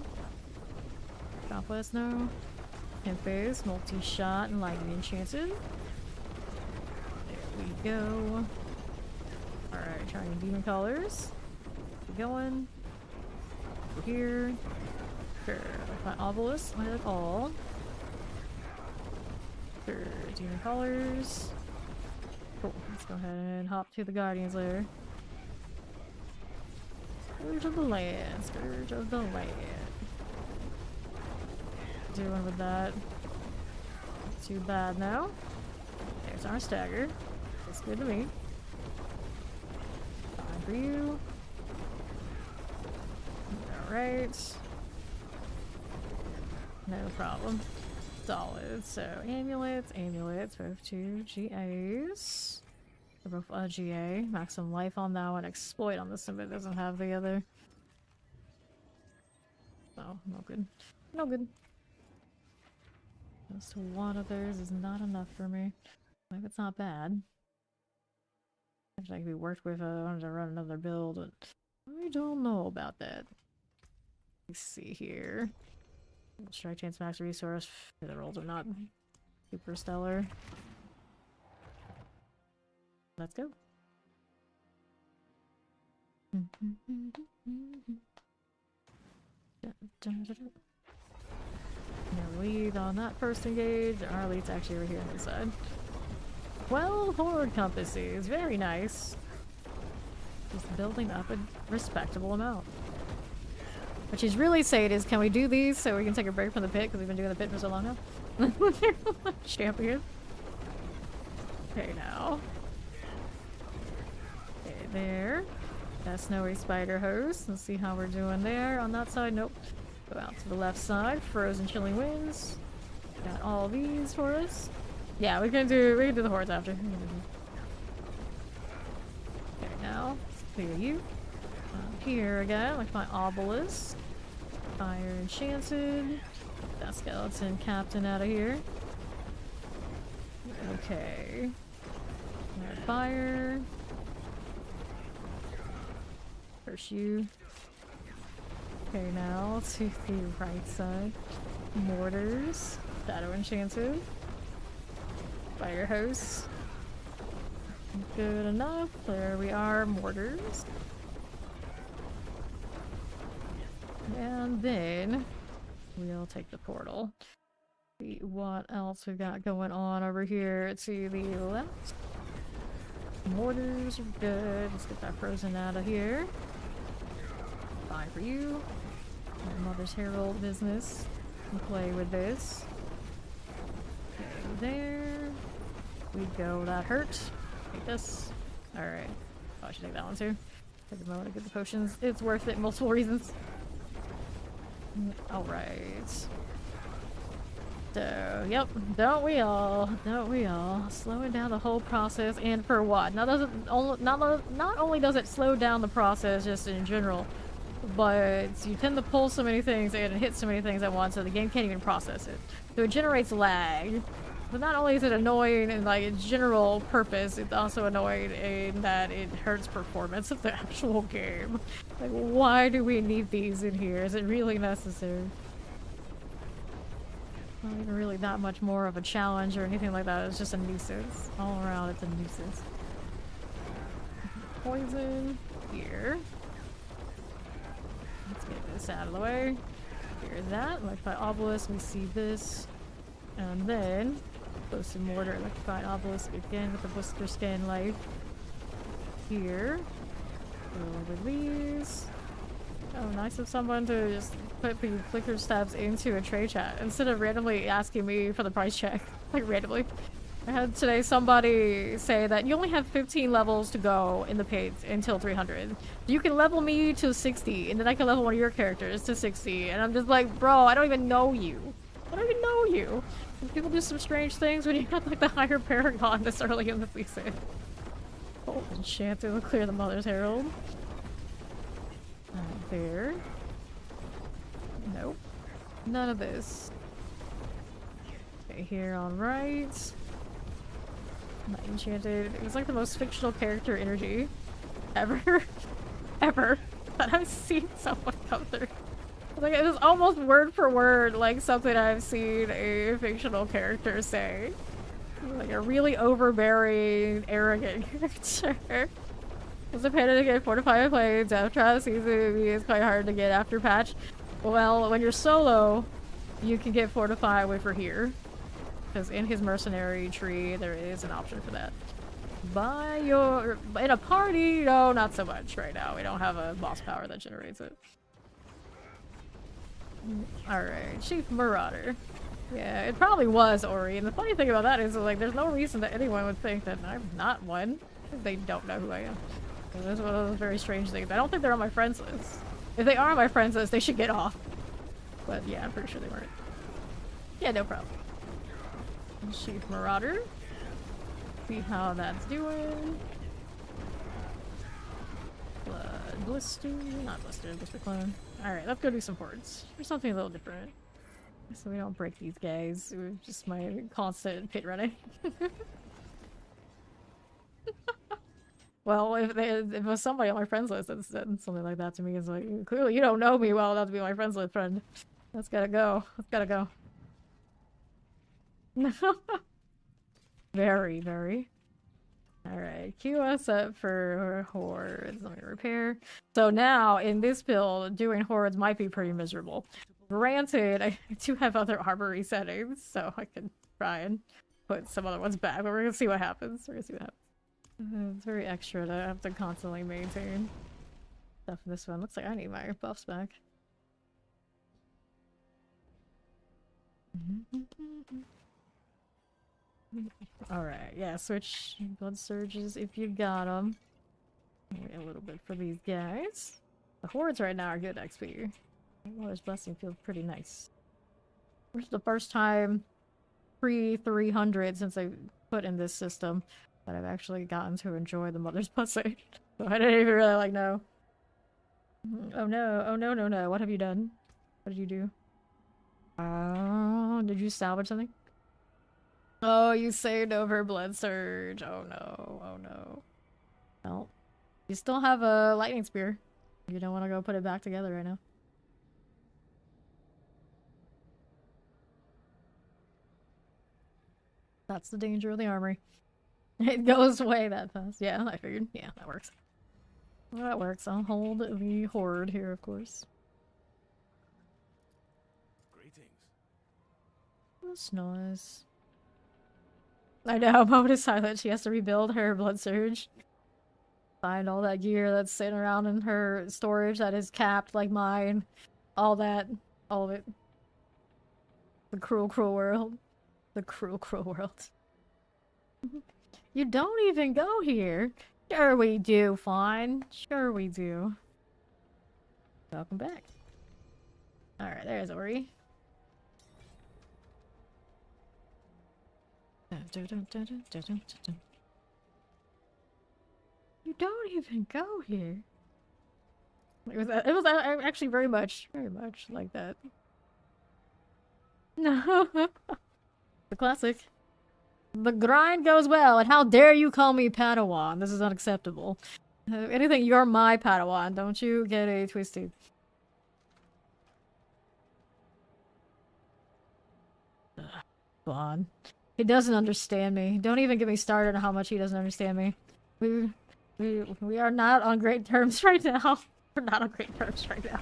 Southwest, no. Tempest, multi-shot, and lightning enchanted. There we go. Alright, trying demon colors. Keep going. Over here. Sure, like my obelisk, I like all. Sure, demon colors. Cool, let's go ahead and hop to the Guardian's lair. Scourge of the land, Scourge of the land. Doing with that. Not too bad now. There's our stagger. That's good to me. Fine for you. Alright. No problem. Solid. So, amulets, both 2 GAs. They're both GA. Maximum life on that one. Exploit on this one, but it doesn't have the other. Oh, no good. No good. Just one of theirs is not enough for me. Like, it's not bad. Actually, I could be worked with. I wanted to run another build, but I don't know about that. Let's see here. Strike chance max resource. The rolls are not super stellar. Let's go. No lead on that first engage. Our lead's actually over here on this side. 12 horde compasses. Very nice. Just building up a respectable amount. What she's really saying is, can we do these so we can take a break from the pit? Because we've been doing the pit for so long now. Champion. Okay, now. Okay, there. That snowy spider host. Let's see how we're doing there. On that side, nope. Go out to the left side. Frozen chilling winds. Got all these for us. Yeah, we can do the hordes after. Okay, now let's clear you. Here again, like my obelisk. Fire enchanted. That skeleton captain out of here. Okay. Fire. First you. Okay, now to the right side. Mortars. Shadow enchanted. Fire host. Good enough. There we are. Mortars. And then we'll take the portal. See what else we've got going on over here to the left. Mortars are good. Let's get that frozen out of here. Fine for you. My Mother's Herald business. Can play with this. Okay, there. We go. That hurt. Take this. Alright. Oh, I should take that one too. Take a moment to get the potions. It's worth it. Multiple reasons. Alright. So, yep, don't we all? Slowing down the whole process, and for what? Not only does it slow down the process just in general, but you tend to pull so many things and hit so many things at once, so the game can't even process it. So it generates lag. But not only is it annoying in like its general purpose, it's also annoying in that it hurts performance of the actual game. Like, why do we need these in here? Is it really necessary? Not even really that much more of a challenge or anything like that. It's just a nuisance. All around, it's a nuisance. Poison here. Let's get this out of the way. Here's that. Electrified obelisk. We see this. And then close to mortar. Electrified obelisk again with the blister scan life. Here. Go over these. Oh, nice of someone to just put the flicker stabs into a trade chat instead of randomly asking me for the price check. Like, randomly. I had today somebody say that you only have 15 levels to go in the pit until 300. You can level me to 60, and then I can level one of your characters to 60. And I'm just like, bro, I don't even know you. I don't even know you. And people do some strange things when you got like the higher paragon this early in the season. Oh, enchanted will clear the Mother's Herald. There. Nope. None of this. Okay, here on right. Not enchanted. It was like the most fictional character energy ever. Ever. That I've seen someone come through. Like, it was almost word for word like something I've seen a fictional character say. Like a really overbearing, arrogant character. It's a pain to get fortified planes after the season. It's quite hard to get after patch. Well, when you're solo, you can get fortified with for here. Because in his mercenary tree, there is an option for that. In a party, no, not so much right now. We don't have a boss power that generates it. Alright, Chief Marauder. Yeah, it probably was Ori, and the funny thing about that is, like, there's no reason that anyone would think that I'm not one. They don't know who I am. And that's one of those very strange things. I don't think they're on my friends list. If they are on my friends list, they should get off. But yeah, I'm pretty sure they weren't. Yeah, no problem. Chief Marauder. See how that's doing. Blood Blister. Not Blister, Blister Clone. Alright, let's go do some hordes. For something a little different. So we don't break these guys with just my constant pit running. Well, if it was somebody on my friends list that said something like that to me, it's like, clearly you don't know me well enough to be my friends list friend. That's gotta go. That's gotta go. Very, very. Alright, queue us up for hordes. Let me repair. So now, in this build, doing hordes might be pretty miserable. Granted, I do have other armory settings, so I can try and put some other ones back, but we're gonna see what happens. We're gonna see what happens. It's very extra to have to constantly maintain stuff in this one. Looks like I need my buffs back. Alright, yeah, switch blood surges if you got them. Wait a little bit for these guys. The hordes right now are good XP. Mother's Blessing feels pretty nice. This is the first time pre-300 since I put in this system that I've actually gotten to enjoy the Mother's Blessing. So I didn't even really like know. Oh no, oh no, no, no. What have you done? What did you do? Oh, did you salvage something? Oh, you saved over Blood Surge. Oh no, oh no. Well, you still have a Lightning Spear. You don't want to go put it back together right now. That's the danger of the armory. It goes away that fast. Yeah, I figured. Yeah, that works. Well, that works. I'll hold the horde here, of course. Greetings. That's nice. I know, Moment is silent. She has to rebuild her Blood Surge. Find all that gear that's sitting around in her storage that is capped like mine. All that. All of it. The cruel, cruel world. The cruel, cruel world. You don't even go here. Sure we do, Fawn. Sure we do. Welcome back. Alright, there's Ori. You don't even go here. It was actually very much like that. No. The classic. The grind goes well, and how dare you call me Padawan? This is unacceptable. Anything, you're my Padawan. Don't you get it twisted. Vaughn. He doesn't understand me. Don't even get me started on how much he doesn't understand me. We are not on great terms right now. We're not on great terms right now.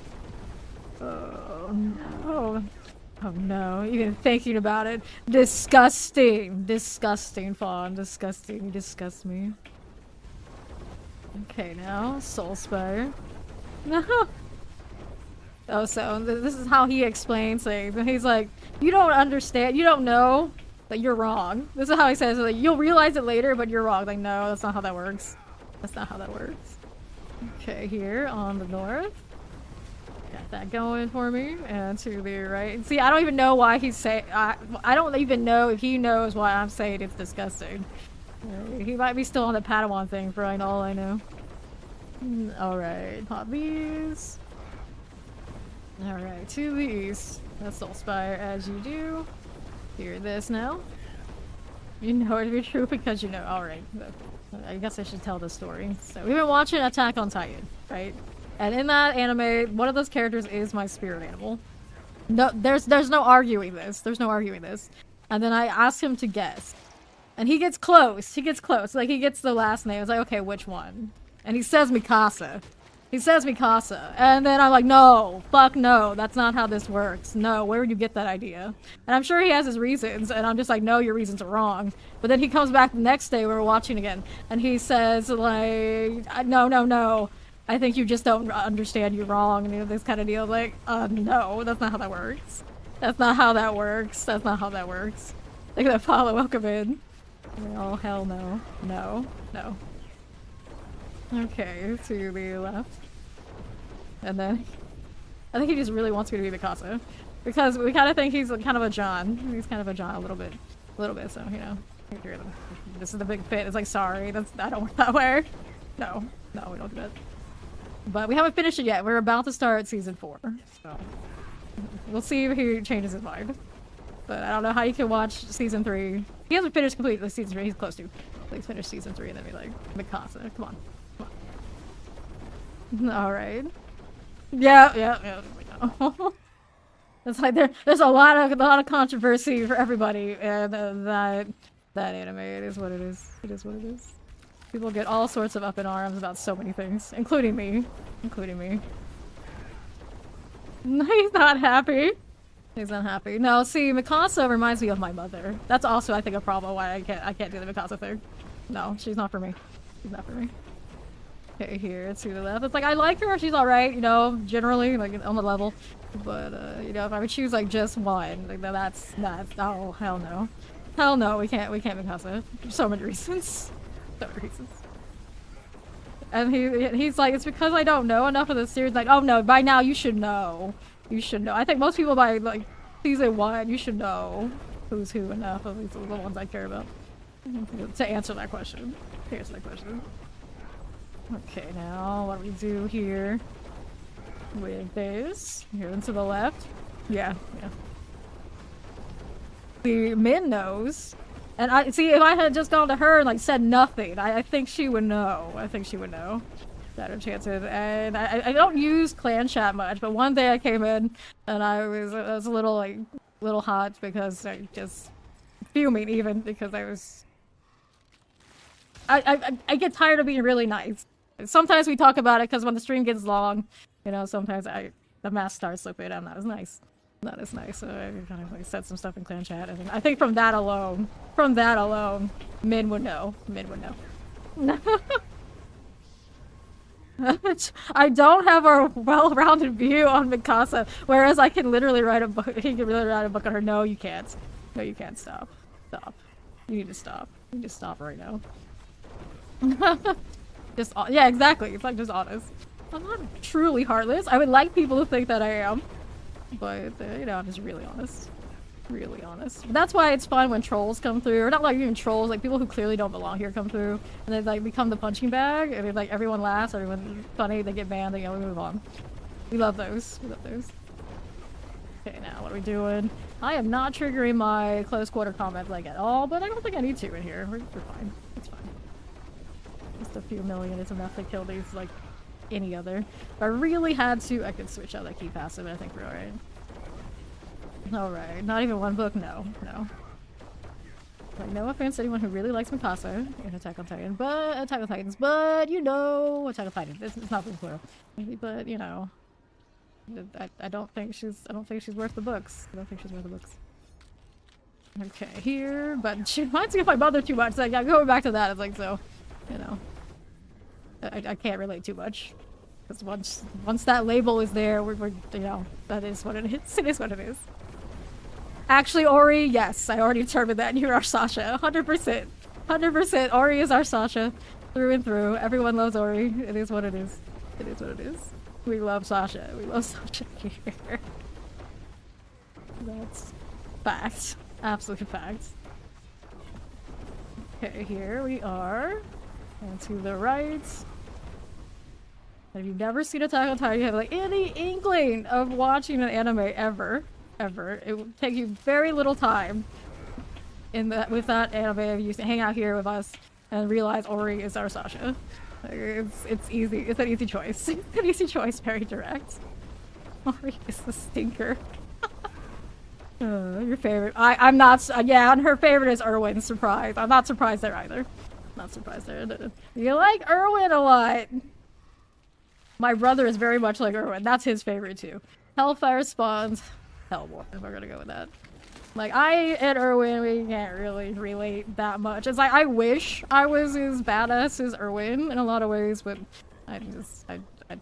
Oh no. Oh no, even thinking about it. Disgusting. Disgusting, Fawn. Disgusting. You disgust me. Okay, now, Soul Spire. No. Oh, so this is how he explains things. And he's like, you don't understand. You don't know that you're wrong. This is how he says it. Like, you'll realize it later, but you're wrong. Like, no, that's not how that works. That's not how that works. Okay, here on the north. Got that going for me. And to the right. See, I don't even know why he's saying... I don't even know if he knows why I'm saying it's disgusting. He might be still on the Padawan thing for all I know. Alright, pop these. Alright, to the east. That's Soul Spire as you do. Hear this now? You know it to be true because you know. Alright. I guess I should tell the story. So we've been watching Attack on Titan, right? And in that anime, one of those characters is my spirit animal. No, there's no arguing this. There's no arguing this. And then I ask him to guess. And he gets close. He gets close. Like, he gets the last name. It's like, okay, which one? And he says Mikasa. He says Mikasa. And then I'm like, no. Fuck no. That's not how this works. No, where would you get that idea? And I'm sure he has his reasons. And I'm just like, no, your reasons are wrong. But then he comes back the next day, we're watching again. And he says, like, no. I think you just don't understand, you're wrong. And you know, this kind of deal. Like, no, that's not how that works. That's not how that works. That's not how that works. Look at that follow, welcome in. Oh, hell no. No. Okay, to the left. And then... I think he just really wants me to be Mikasa. Because we kind of think he's kind of a John. He's kind of a John a little bit. So, you know. This is the big fit. It's like, sorry, I don't work that way. No, we don't do that. But we haven't finished it yet. We're about to start season 4. So... we'll see if he changes his mind. But I don't know how you can watch season 3. He hasn't finished completely season 3. He's close to. Please finish season 3 and then be like, Mikasa, come on. Alright. Yeah. It's like there's a lot of controversy for everybody, and that anime, it is what it is. It is what it is. People get all sorts of up in arms about so many things, including me. He's not happy. He's unhappy. No, see, Mikasa reminds me of my mother. That's also, I think, a problem why I can't do the Mikasa thing. No, she's not for me. She's not for me. Okay, here, to the left. It's like, I like her, she's alright, you know, generally, like, on the level. But, you know, if I would choose, like, just one, like, that's, oh, hell no. Hell no, we can't Mikasa. For so many reasons. So many reasons. And he's like, it's because I don't know enough of the series. Like, oh no, by now you should know. You should know. I think most people by, like, season 1, you should know who's who enough, at least the ones I care about. To answer that question. Okay, now what do we do here with this? Here and to the left. Yeah. The Min knows. And I see, if I had just gone to her and like said nothing, I think she would know. Better chances. And I don't use clan chat much, but one day I came in and I was a little hot because I just fuming even because I get tired of being really nice. Sometimes we talk about it because when the stream gets long, you know, sometimes the mask starts slipping. I'm not as nice. So I kind of like said some stuff in clan chat. I think from that alone, Min would know. I don't have a well-rounded view on Mikasa, whereas I can literally write a book. He can really write a book on her. No, you can't. Stop. You need to stop. You need to stop right now. Yeah, exactly. It's like just honest. I'm not truly heartless. I would like people to think that I am. But, you know, I'm just really honest. But that's why it's fun when trolls come through. Or not like even trolls, like people who clearly don't belong here come through. And they like become the punching bag. And like everyone laughs, everyone's funny, they get banned, and, you know, we move on. We love those. Okay, now what are we doing? I am not triggering my close quarter combat like at all, but I don't think I need to in here. We're fine. It's fine. Just a few million is enough to kill these like any other. If I really had to, I could switch out that key passive, and I think we're alright. Alright, not even one book? No. Like, no offense to anyone who really likes Mikasa in Attack on Titans, but you know, Attack on Titan. It's not plural. But you know, I don't think she's worth the books. Okay, here, but she reminds me of my mother too much. Like, going back to that, it's like, so, you know, I can't relate too much. Because once that label is there, we're you know, that is what it is. It is what it is. Actually, Ori, yes, I already determined that you're our Sasha. 100%. 100%. Ori is our Sasha. Through and through. Everyone loves Ori. It is what it is. We love Sasha. Here. That's fact. Absolute fact. Okay, here we are. And to the right. If you've never seen Attack on Titan, you have like any inkling of watching an anime ever, it will take you very little time with that anime, you hang out here with us and realize Ori is our Sasha. Like, it's easy. It's an easy choice. It's an easy choice. Very direct. Ori is the stinker. Your favorite? I'm not. Yeah, and her favorite is Erwin. Surprise! I'm not surprised there either. Not surprised there. You like Erwin a lot. My brother is very much like Erwin. That's his favorite too. Hellfire spawns. Hellboy. If we're gonna go with that. Like I and Erwin, we can't really relate that much. It's like I wish I was as badass as Erwin in a lot of ways, but I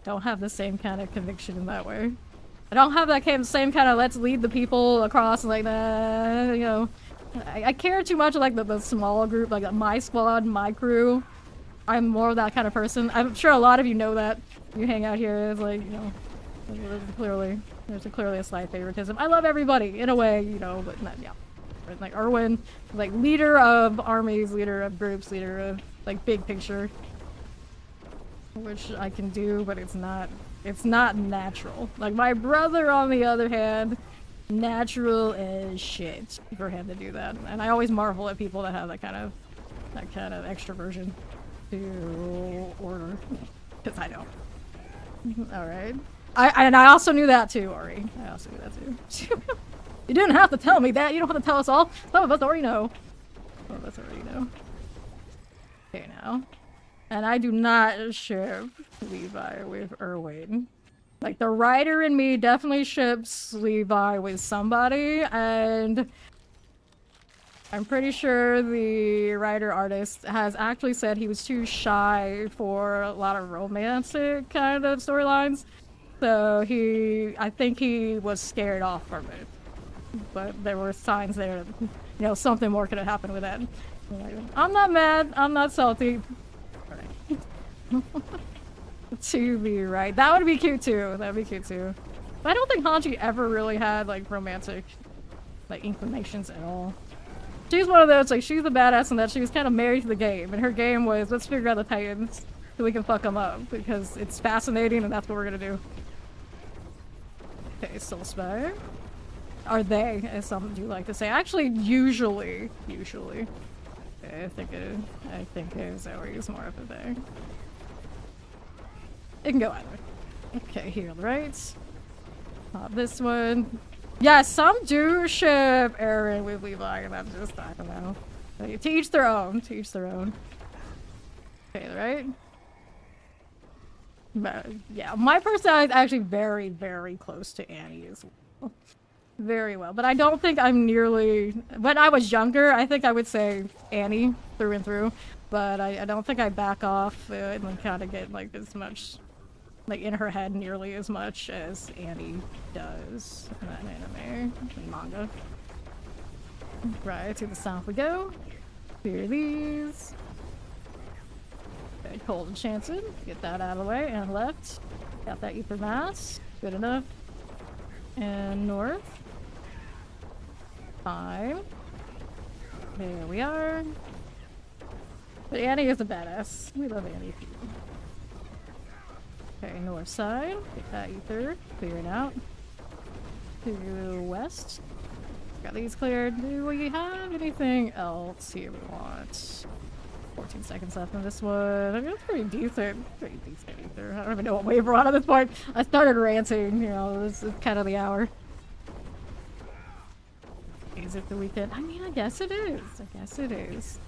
don't have the same kind of conviction in that way. I don't have that same kind of let's lead the people across like that, you know. I care too much like the small group, like my squad, my crew. I'm more of that kind of person. I'm sure a lot of you know that. You hang out here, it's like, you know, there's clearly a slight favoritism. I love everybody in a way, you know, but not, yeah. Like Erwin, like leader of armies, leader of groups, leader of like big picture. Which I can do, but it's not natural. Like my brother, on the other hand, natural as shit for him to do that. And I always marvel at people that have that kind of extroversion to order, because I don't. All right. I also knew that too, Ori. I also knew that too. You didn't have to tell me that. You don't have to tell us all. Some of us already know. Some of us already know. Okay, now. And I do not ship Levi with Erwin. Like, the writer in me definitely ships Levi with somebody, and I'm pretty sure the writer-artist has actually said he was too shy for a lot of romantic kind of storylines. So I think he was scared off from it. But there were signs there that, you know, something more could have happened with that. I'm not mad. I'm not salty. Alright. To be right. That would be cute too. That would be cute too. But I don't think Hanji ever really had, like, romantic, like, inclinations at all. She's one of those, like, she's the badass in that she was kind of married to the game. And her game was, let's figure out the Titans so we can fuck them up. Because it's fascinating and that's what we're gonna do. Okay, Soul Spire. Are they, as some do like to say. Actually, usually. Okay, I think Zoe is more of a they. It can go either way. Okay, here on the right. This one. Yeah, some do ship Aaron with Levi, and I'm just, I don't know. Like, to each their own. To each their own. Okay, right? But, yeah, my personality is actually very, very close to Annie as well. Very well. But I don't think I'm nearly... When I was younger, I think I would say Annie through and through. But I don't think I back off and kind of get, like, as much... like, in her head nearly as much as Annie does in that anime and manga. Right, to the south we go. Clear these. Okay, cold enchanted. Get that out of the way. And left. Got that ether mass. Good enough. And north. Fine. There we are. But Annie is a badass. We love Annie. Okay, north side. Get that ether. Clear it out. To west. Got these cleared. Do we have anything else here we want? 14 seconds left on this one. I mean, it's pretty decent. Pretty decent ether. I don't even know what wave we're on at this point. I started ranting, you know, this is kind of the hour. Is it the weekend? I mean, I guess it is. I guess it is.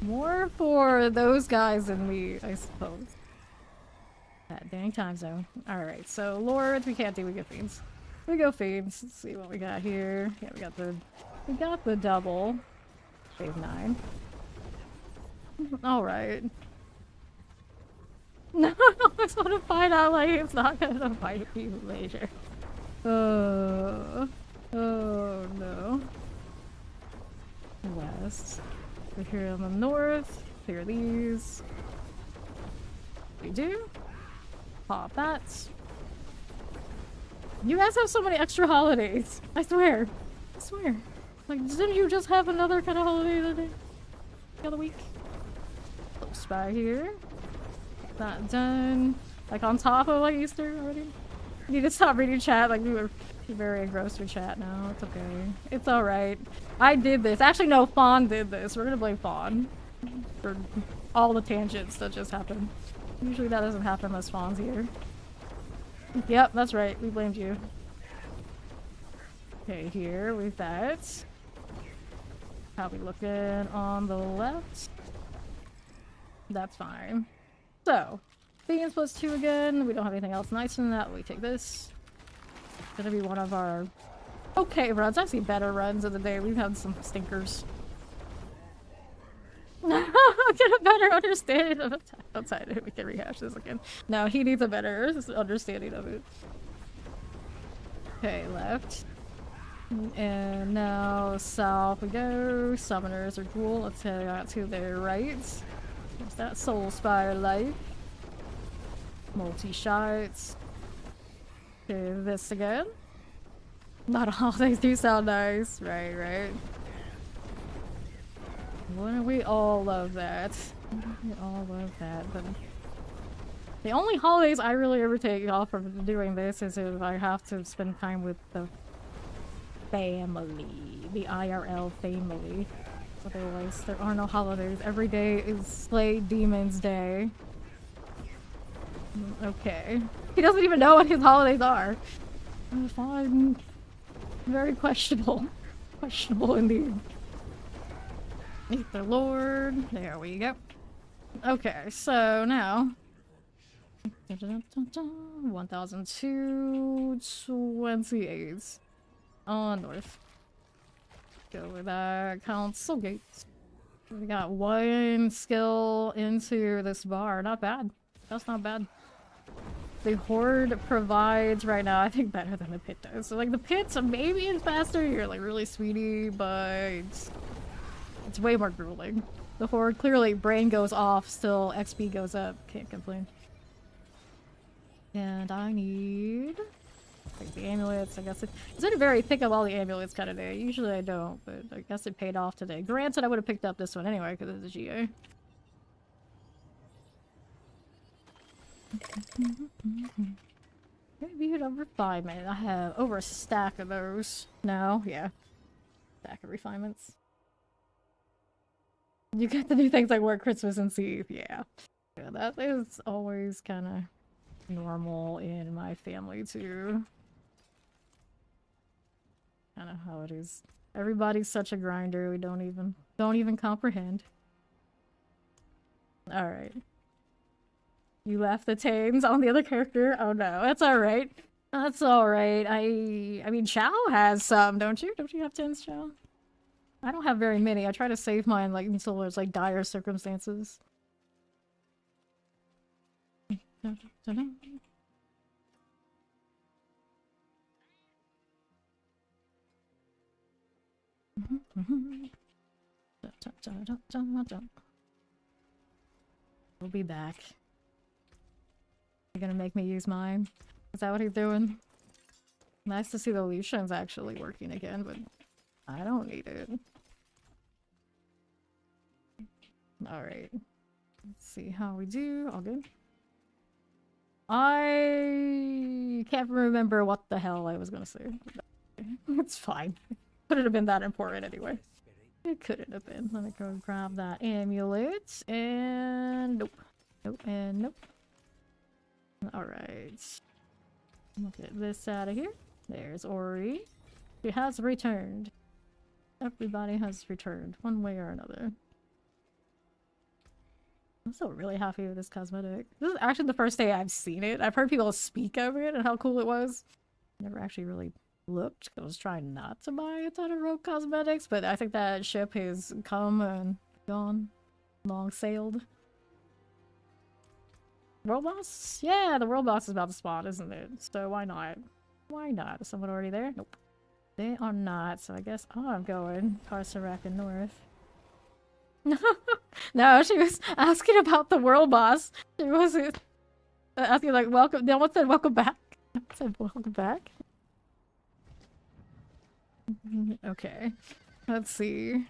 More for those guys than me, I suppose. That dang time zone. Alright, so Lords we can't do, we go Fiends. We go Fiends. Let's see what we got here. Yeah, we got the double. Wave 9. Alright. No, I just want to find out like it's not gonna fight you later. Oh no. West. We're here on the north. Clear these. We do. Pop that. You guys have so many extra holidays. I swear. I swear. Like, didn't you just have another kind of holiday the other week? Little spy here. Not done. Like on top of like Easter already. You need to stop reading chat. Like we were You're very engrossed with chat now. It's okay. It's alright. I did this. Actually, no, Fawn did this. We're gonna blame Fawn for all the tangents that just happened. Usually that doesn't happen unless Fawn's here. Yep, that's right. We blamed you. Okay, here we've that. How we looking on the left? That's fine. So, beans plus 2 again. We don't have anything else nice than that. We take this. It's gonna be one of our okay runs. I've seen better runs of the day. We've had some stinkers. Get a better understanding of it. Outside it, we can rehash this again. No, he needs a better understanding of it. Okay, left. And now south we go. Summoners are cool. Let's head out to their right. There's that Soul Spire life. Multi-shots. Okay, this again. Not all things do sound nice. Right, right. Wouldn't we all love that? We all love that, but the only holidays I really ever take off from doing this is if I have to spend time with the family. The IRL family. Otherwise, there are no holidays. Every day is Slay Demons Day. Okay. He doesn't even know what his holidays are. Fine. Very questionable. Questionable indeed. Meet the Lord. There we go. Okay, so now 100228 on north. Go with that council gates. We got 1 skill into this bar. Not bad. That's not bad. The Horde provides right now, I think, better than the pit does. So like the pits maybe is faster. You're like really sweetie, but it's way more grueling. The Horde, clearly, brain goes off, still XP goes up. Can't complain. And I need like the amulets. I guess it's been very thick of all the amulets kind of day. Usually I don't, but I guess it paid off today. Granted, I would have picked up this one anyway because it's a GA. Maybe number 5, man. I have over a stack of those. No, yeah. Stack of refinements. You get to do things like work Christmas and Eve, yeah. Yeah, that is always kind of normal in my family too. Kind of how it is. Everybody's such a grinder, we don't even comprehend. Alright. You left the tames on the other character? Oh no, that's alright. That's alright. I mean, Chow has some, don't you? Don't you have tens, Chow? I don't have very many. I try to save mine like until there's like dire circumstances. We'll be back. You're gonna make me use mine? Is that what he's doing? Nice to see the Lucian's actually working again, but I don't need it. Alright. Let's see how we do. All good. I can't remember what the hell I was gonna say. It's fine. Couldn't have been that important anyway. It couldn't have been. Let me go grab that amulet. And nope. Nope and nope. Alright. We'll get this out of here. There's Ori. She has returned. Everybody has returned, one way or another. I'm still really happy with this cosmetic. This is actually the first day I've seen it. I've heard people speak of it and how cool it was. Never actually really looked. I was trying not to buy a ton of rogue cosmetics, but I think that ship has come and gone. Long sailed. World boss? Yeah, the world boss is about to spawn, isn't it? So why not? Why not? Is someone already there? Nope. They are not, so I guess I'm going Tarsarak and North. No, she was asking about the world boss. She wasn't asking like welcome. No one said welcome back. No one said welcome back. Okay, let's see.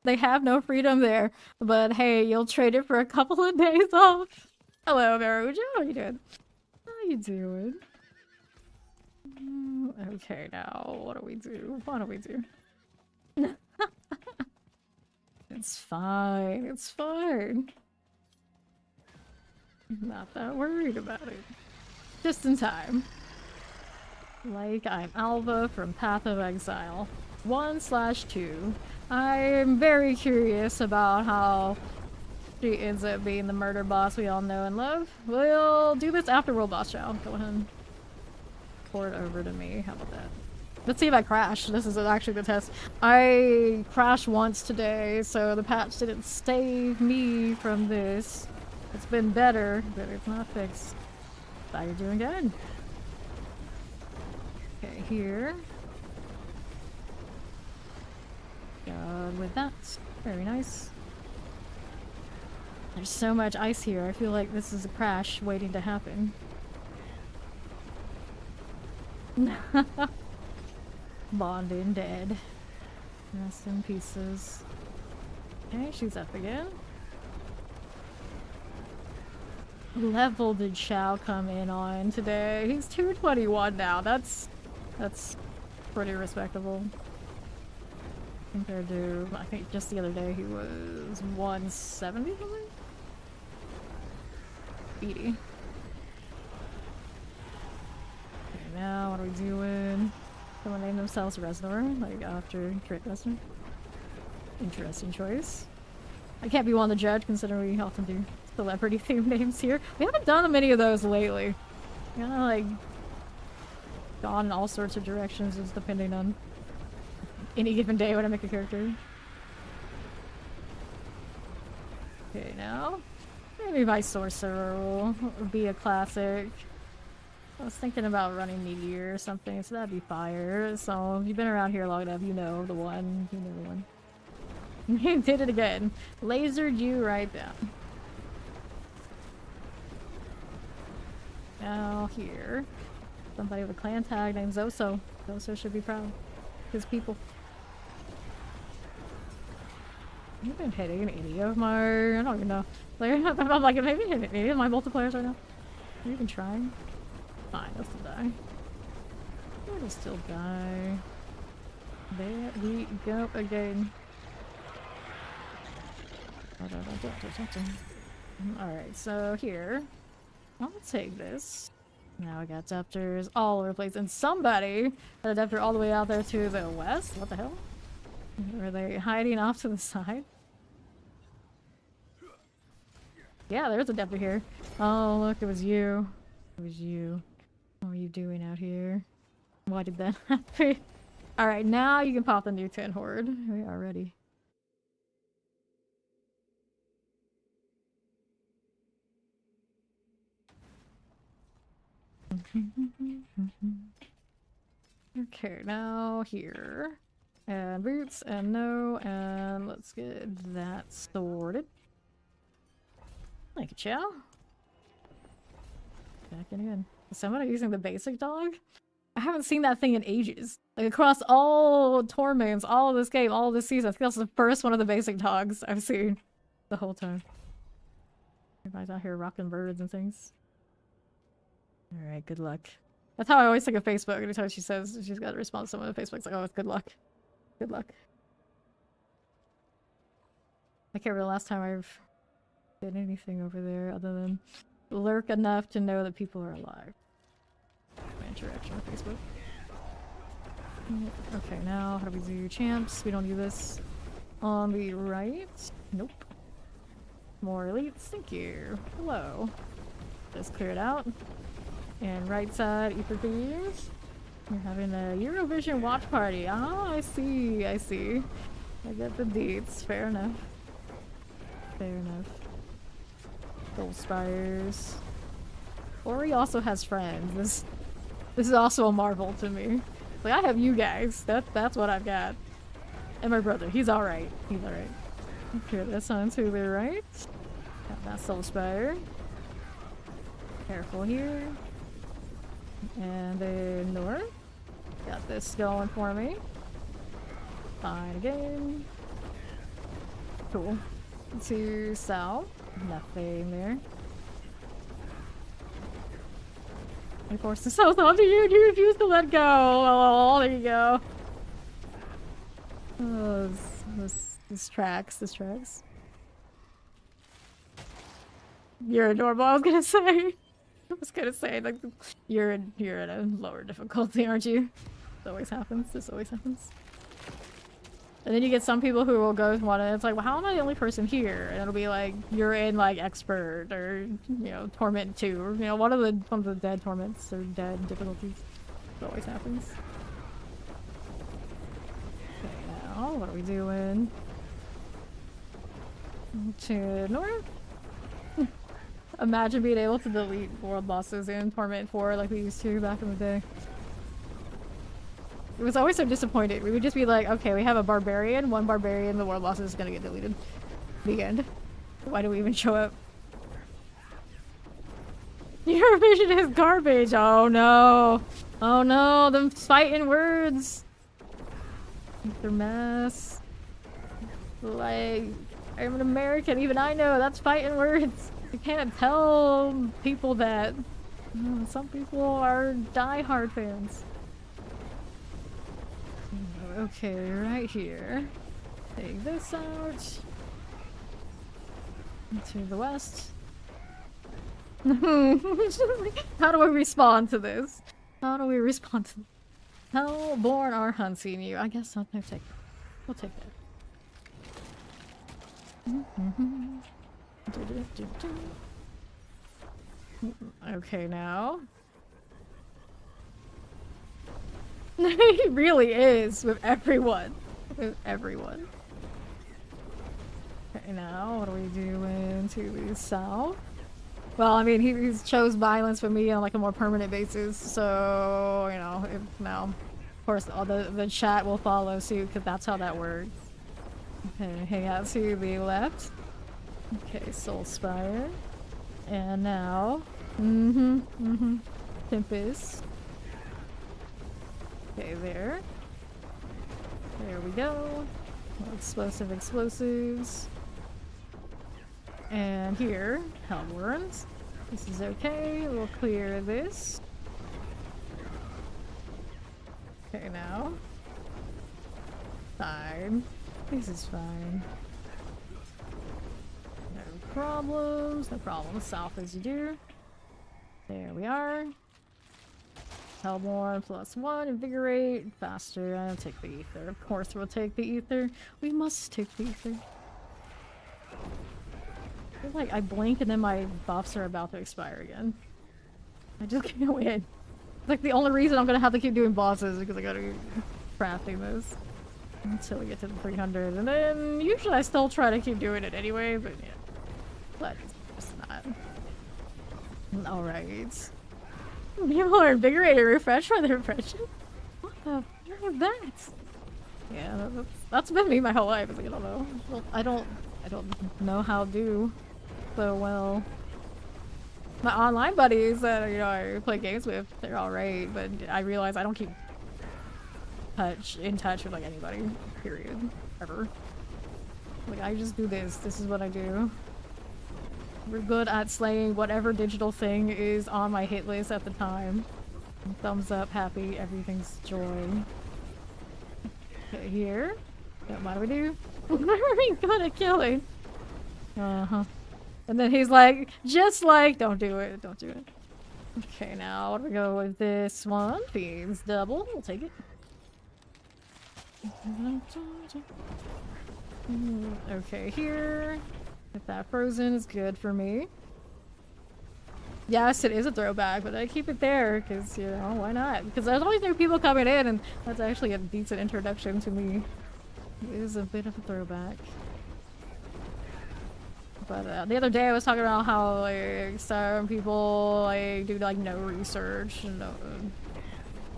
They have no freedom there, but hey, you'll trade it for a couple of days off. Hello, Maruja. How are you doing? How you doing? Okay, now what do we do? What do we do? It's fine. It's fine. I'm not that worried about it. Just in time. Like I'm Alva from Path of Exile 1/2. I'm very curious about how she ends up being the murder boss we all know and love. We'll do this after World Boss Chow. Go ahead and port over to me. How about that? Let's see if I crash. This is actually the test. I crashed once today, so the patch didn't save me from this. It's been better, but it's not fixed. Thought you're doing good. Okay, here. Good with that. Very nice. There's so much ice here. I feel like this is a crash waiting to happen. Bonding dead. Rest in pieces. Okay, she's up again. Level did Shao come in on today? He's 221 now. That's pretty respectable. Compared to, I think just the other day he was 170 something? Speedy. Okay, now what are we doing? Someone named themselves Reznor, like after Trick Reznor. Interesting choice. I can't be one to judge considering we often do celebrity themed names here. We haven't done many of those lately. Kind of like gone in all sorts of directions just depending on any given day when I make a character. Okay, now maybe my sorcerer will be a classic. I was thinking about running Meteor or something, so that'd be fire. So if you've been around here long enough, you know the one. You know the one. You did it again. Lasered you right down. Now here. Somebody with a clan tag named Zoso. Zoso should be proud. His people. You've been hitting any of my... I don't even know. Like, I'm like, maybe hitting any of my multiplayers right now. Are you even trying? Fine, they'll still die. They'll still die. There we go again. Alright, so here. I'll take this. Now I got adapters all over the place. And somebody had an adapter all the way out there to the west? What the hell? Were they hiding off to the side? Yeah, there's an adapter here. Oh, look, it was you. It was you. What are you doing out here? Why did that happen? Alright, now you can pop the new 10 horde. We are ready. Okay, now here. And boots, and no, and let's get that sorted. Thank you, Chow. Back in again. Is somebody using the basic dog? I haven't seen that thing in ages. Like across all torments, all of this game, all of this season. I think that's the first one of the basic dogs I've seen the whole time. Everybody's out here rocking birds and things. Alright, good luck. That's how I always think of Facebook. Anytime she says she's got to respond to someone on Facebook, it's like, oh, it's good luck. Good luck. I can't remember the last time I've did anything over there other than lurk enough to know that people are alive. My interaction with Facebook. Okay, now how do we do champs? We don't do this. On the right? Nope. More elites. Thank you. Hello. Just clear it out. And right side, Ether Thieves. We're having a Eurovision watch party. Ah, I see. I see. I get the deets. Fair enough. Fair enough. Gold Spires. Ori also has friends. This is also a marvel to me. Like, I have you guys. That's what I've got. And my brother. He's alright. He's alright. Okay, that's on to the right. Got that Soul Spire. Careful here. And then north. Got this going for me. Fine again. Cool. To south. Nothing there. I forced the south onto you and you refused to let go. Oh, there you go. Oh, this tracks. You're adorable, I was gonna say. Like, you're in a lower difficulty, aren't you? This always happens. And then you get some people who will go and it's like, well, how am I the only person here? And it'll be like, you're in like expert or, you know, torment 2 or, you know, one of the dead torments or dead difficulties. It always happens. Okay, now, what are we doing? To north? Imagine being able to delete world bosses in Torment 4 like we used to back in the day. It was always so disappointed. We would just be like, okay, we have a barbarian, one barbarian, the world boss is gonna get deleted. The end. Why do we even show up? Your vision is garbage! Oh no! Oh no, them fighting words! They're mess. Like, I'm an American, even I know that's fighting words. You can't tell people that. Some people are die-hard fans. Okay, right here. Take this out. To the west. How do we respond to this? Hellborn are hunting you. I guess I'll take that. We'll take that. Okay, now. He really is with everyone. Okay, now what are we doing to the south? Well, I mean, he's chose violence with me on like a more permanent basis, so you know, now, of course, all the chat will follow suit because that's how that works. Okay, hang out to the left. Okay, Soul Spire, and now, Tempest. Okay, there we go. Explosives. And here, Hellborns. This is okay, we'll clear this. Okay, now. Fine. This is fine. No problems. South as you do. There we are. Hellborn +1, invigorate, faster. I'll take the ether. Of course we'll take the ether. We must take the ether. I feel like I blink and then my buffs are about to expire again. I just can't win. It's like the only reason I'm gonna have to keep doing bosses because I gotta keep crafting this. Until we get to the 300. And then usually I still try to keep doing it anyway, but yeah. But it's not. Alright. People are invigorated, refresh for the refreshing? What the fuck is that? Yeah, that's been me my whole life. It's like, I don't know. Well, I don't know how to do so well. My online buddies that I play games with, they're alright, but I realize I don't keep in touch with like anybody, period, ever. Like, I just do this. This is what I do. We're good at slaying whatever digital thing is on my hit list at the time. Thumbs up, happy, everything's joy. Okay, here. What do we do? We're good at killing. And then he's like, just like, don't do it. Okay, now what do we go with this one? Fiends double. We'll take it. Okay, here. If that frozen is good for me. Yes, it is a throwback, but I keep it there because, you know, why not? Because there's always new people coming in, and that's actually a decent introduction to me. It is a bit of a throwback. But the other day I was talking about how like some people like do like no research and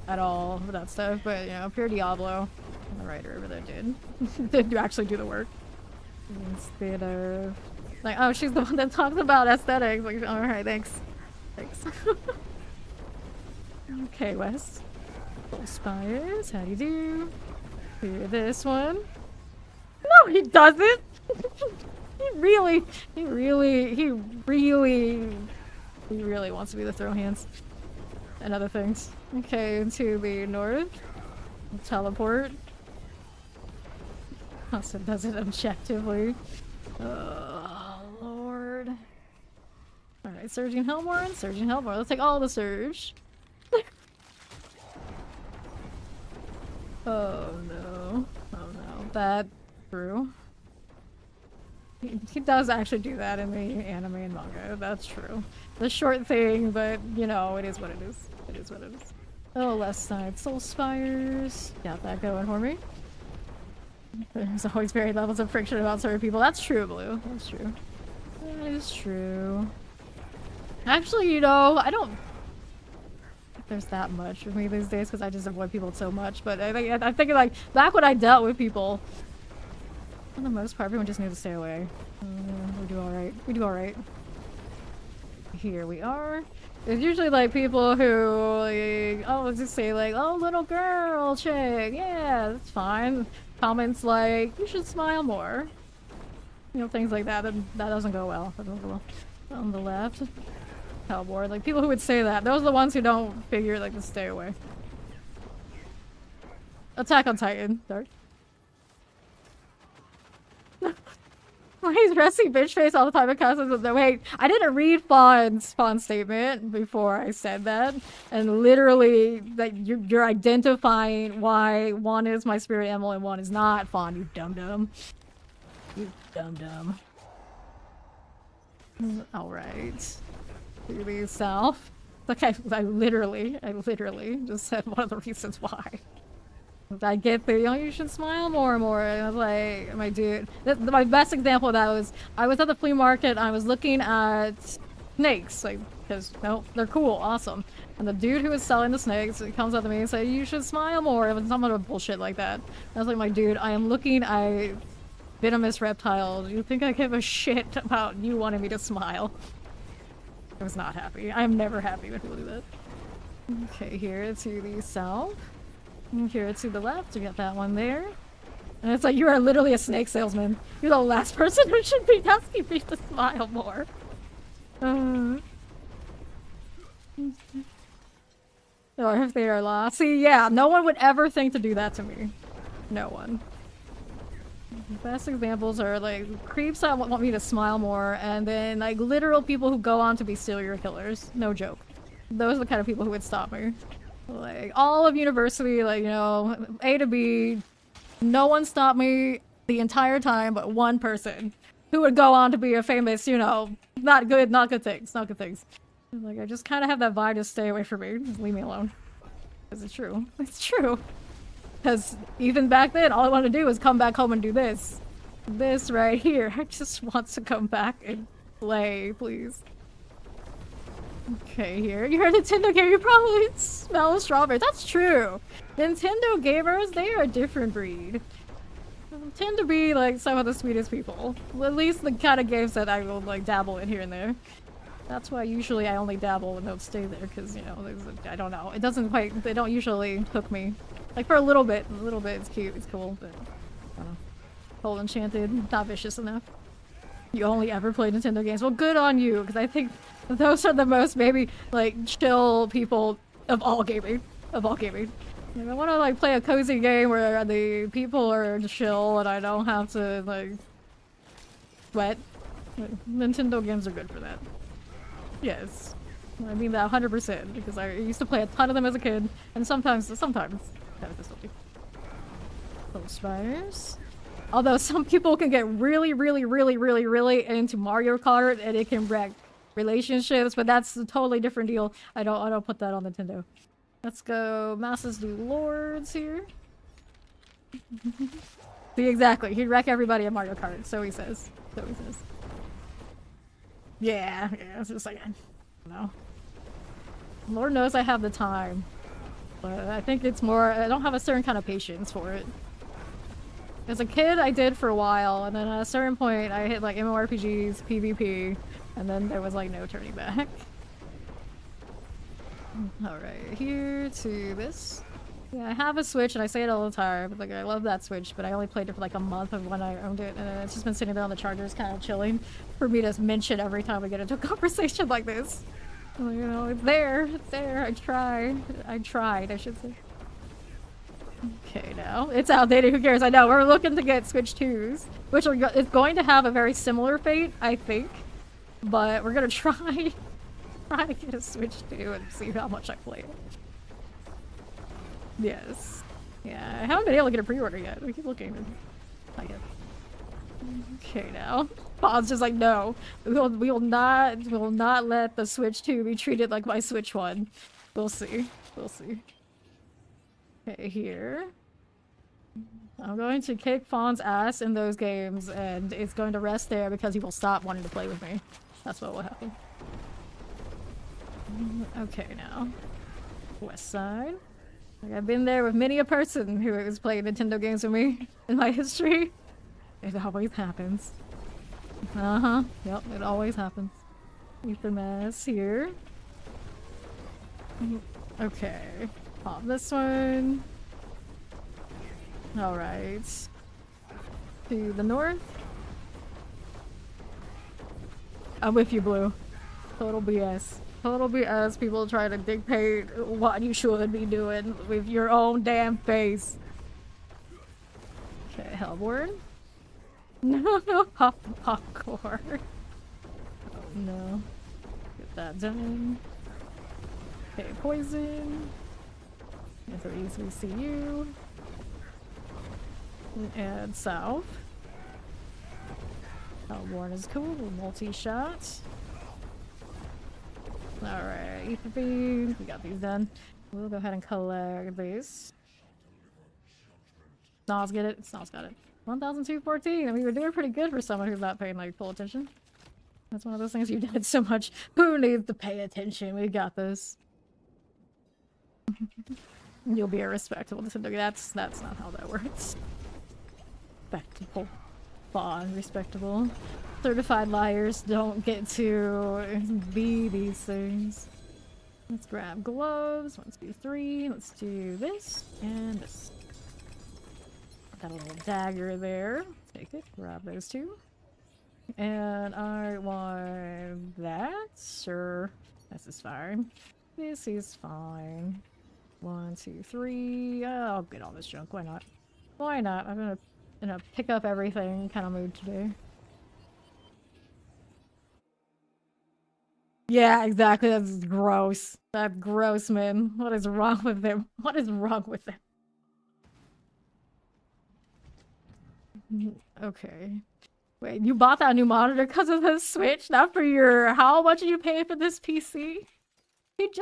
at all for that stuff, but you know, pure Diablo. And the writer over there did actually do the work. Instead of like, oh, she's the one that talks about aesthetics. Like, all right, thanks. Okay, Wes. Full Spires, how do you do? Clear this one. No, he doesn't. He really wants to be the throw hands. and other things. Okay, to the north. Teleport. Also does it objectively. Oh, Lord. Alright, Surging Hellborn, Surging Hellborn. Let's take all the Surge. Oh no. Oh no. That's true. He does actually do that in the anime and manga. That's true. The short thing, but you know, it is what it is. It is what it is. Oh, left side. Soul Spires. Got that going for me. There's always varied levels of friction about certain people. That's true, Blue. That's true. That is true. Actually, you know, I don't think there's that much with me these days because I just avoid people so much. But I think like back when I dealt with people, for the most part, everyone just knew to stay away. We do all right. We do all right. Here we are. There's usually like people who, like, oh, let's just say like, oh, little girl chick, yeah, that's fine. Comments like, you should smile more. You know, things like that. That doesn't go well. That doesn't go well. On the left. Hellboard. Like, people who would say that. Those are the ones who don't figure, like, to stay away. Attack on Titan. Dark. He's resting bitch face all the time because of the wait. I didn't read Fawn's statement before I said that, and literally that you're identifying why one is my spirit animal and one is not. Fawn, you dum dum. You dum dum. All right. Really south. Okay, I literally just said one of the reasons why. I get the, you know, you should smile more and more. And I was like, my dude. My best example of that was, I was at the flea market and I was looking at snakes, like, because, no, they're cool, awesome. And the dude who was selling the snakes comes up to me and says, you should smile more. It was some other bullshit like that. And I was like, my dude, I am looking at venomous reptiles. You think I give a shit about you wanting me to smile? I was not happy. I'm never happy when people do that. Okay, here to the south. Here to the left, you got that one there. And it's like, you are literally a snake salesman. You're the last person who should be asking me to smile more. Oh, if they are lost. See, yeah, no one would ever think to do that to me. No one. The best examples are like creeps that want me to smile more, and then like literal people who go on to be serial killers. No joke. Those are the kind of people who would stop me. Like, all of university, like, you know, A to B, no one stopped me the entire time but one person who would go on to be a famous, you know, not good things. Like, I just kind of have that vibe to stay away from me. Just leave me alone. Because it's true. It's true. Because even back then, all I wanted to do was come back home and do this. This right here. I just want to come back and play, please. Okay, here. You're a Nintendo gamer, you probably smell strawberries. That's true. Nintendo gamers, they are a different breed. They tend to be like some of the sweetest people. Well, at least the kind of games that I will like dabble in here and there. That's why usually I only dabble and don't stay there, because, you know, I don't know. It doesn't quite, they don't usually hook me. Like for a little bit it's cute, it's cool, but I don't know. Whole Enchanted, not vicious enough. You only ever play Nintendo games. Well, good on you, because I think those are the most, maybe, like, chill people of all gaming. Of all gaming. Like, I want to, like, play a cozy game where the people are chill and I don't have to, like, sweat. Nintendo games are good for that. Yes. I mean that 100%, because I used to play a ton of them as a kid, and sometimes kind of difficulty. Soul Spires. Although some people can get really into Mario Kart and it can wreck relationships, but that's a totally different deal. I don't put that on Nintendo. Let's go Masses do Lords here. See, exactly. He'd wreck everybody at Mario Kart, so he says. Yeah, it's just like, I don't know. Lord knows I have the time. But I think it's more, I don't have a certain kind of patience for it. As a kid, I did for a while, and then at a certain point, I hit like MMORPGs, PvP, and then there was like no turning back. Alright, here to this. Yeah, I have a Switch, and I say it all the time, but like I love that Switch, but I only played it for like a month of when I owned it, and it's just been sitting there on the chargers kind of chilling for me to mention every time we get into a conversation like this. Well, you know, it's there. It's there. I tried. I tried, I should say. Okay, now. It's outdated. Who cares? I know. We're looking to get Switch 2s, which is going to have a very similar fate, I think. But we're gonna try to get a Switch 2 and see how much I play it. Yes. Yeah, I haven't been able to get a pre-order yet. We keep looking. Not yet. Okay, now. Paul's just like, no. We will not let the Switch 2 be treated like my Switch 1. We'll see. We'll see. Okay, here. I'm going to kick Fawn's ass in those games, and it's going to rest there because he will stop wanting to play with me. That's what will happen. Okay, now. West Side. Like, I've been there with many a person who has played Nintendo games with me in my history. It always happens. Uh-huh. Yep, it always happens. Keep the mess here. Okay. Pop this one. Alright. To the north. I'm with you, Blue. Total BS. Total BS. People try to dictate what you should be doing with your own damn face. Okay, Hellborn. No, popcorn. Oh, no. Get that done. Okay, Poison. And so easily see you. And South. Hellborn is cool. Multi-shot. Alright, E3. We got these done. We'll go ahead and collect these. Snaw's get it. Snaw's got it. 1,214. I mean, we're doing pretty good for someone who's not paying like full attention. That's one of those things you did so much. Who needs to pay attention? We got this. You'll be a respectable Nintendo. That's not how that works. Respectable. Fun, respectable. Certified liars don't get to be these things. Let's grab gloves. 1, 2, 3. Let's do this and this. Got a little dagger there. Take it. Grab those two. And I want that. Sure. This is fine. This is fine. 1, 2, 3. I'll get all this junk. Why not? Why not? I'm gonna pick up everything kind of mood today. Yeah, exactly. That's gross. That's gross, man. What is wrong with him? What is wrong with him? Okay. Wait, you bought that new monitor because of the Switch? Not for your... How much are you paying for this PC? You just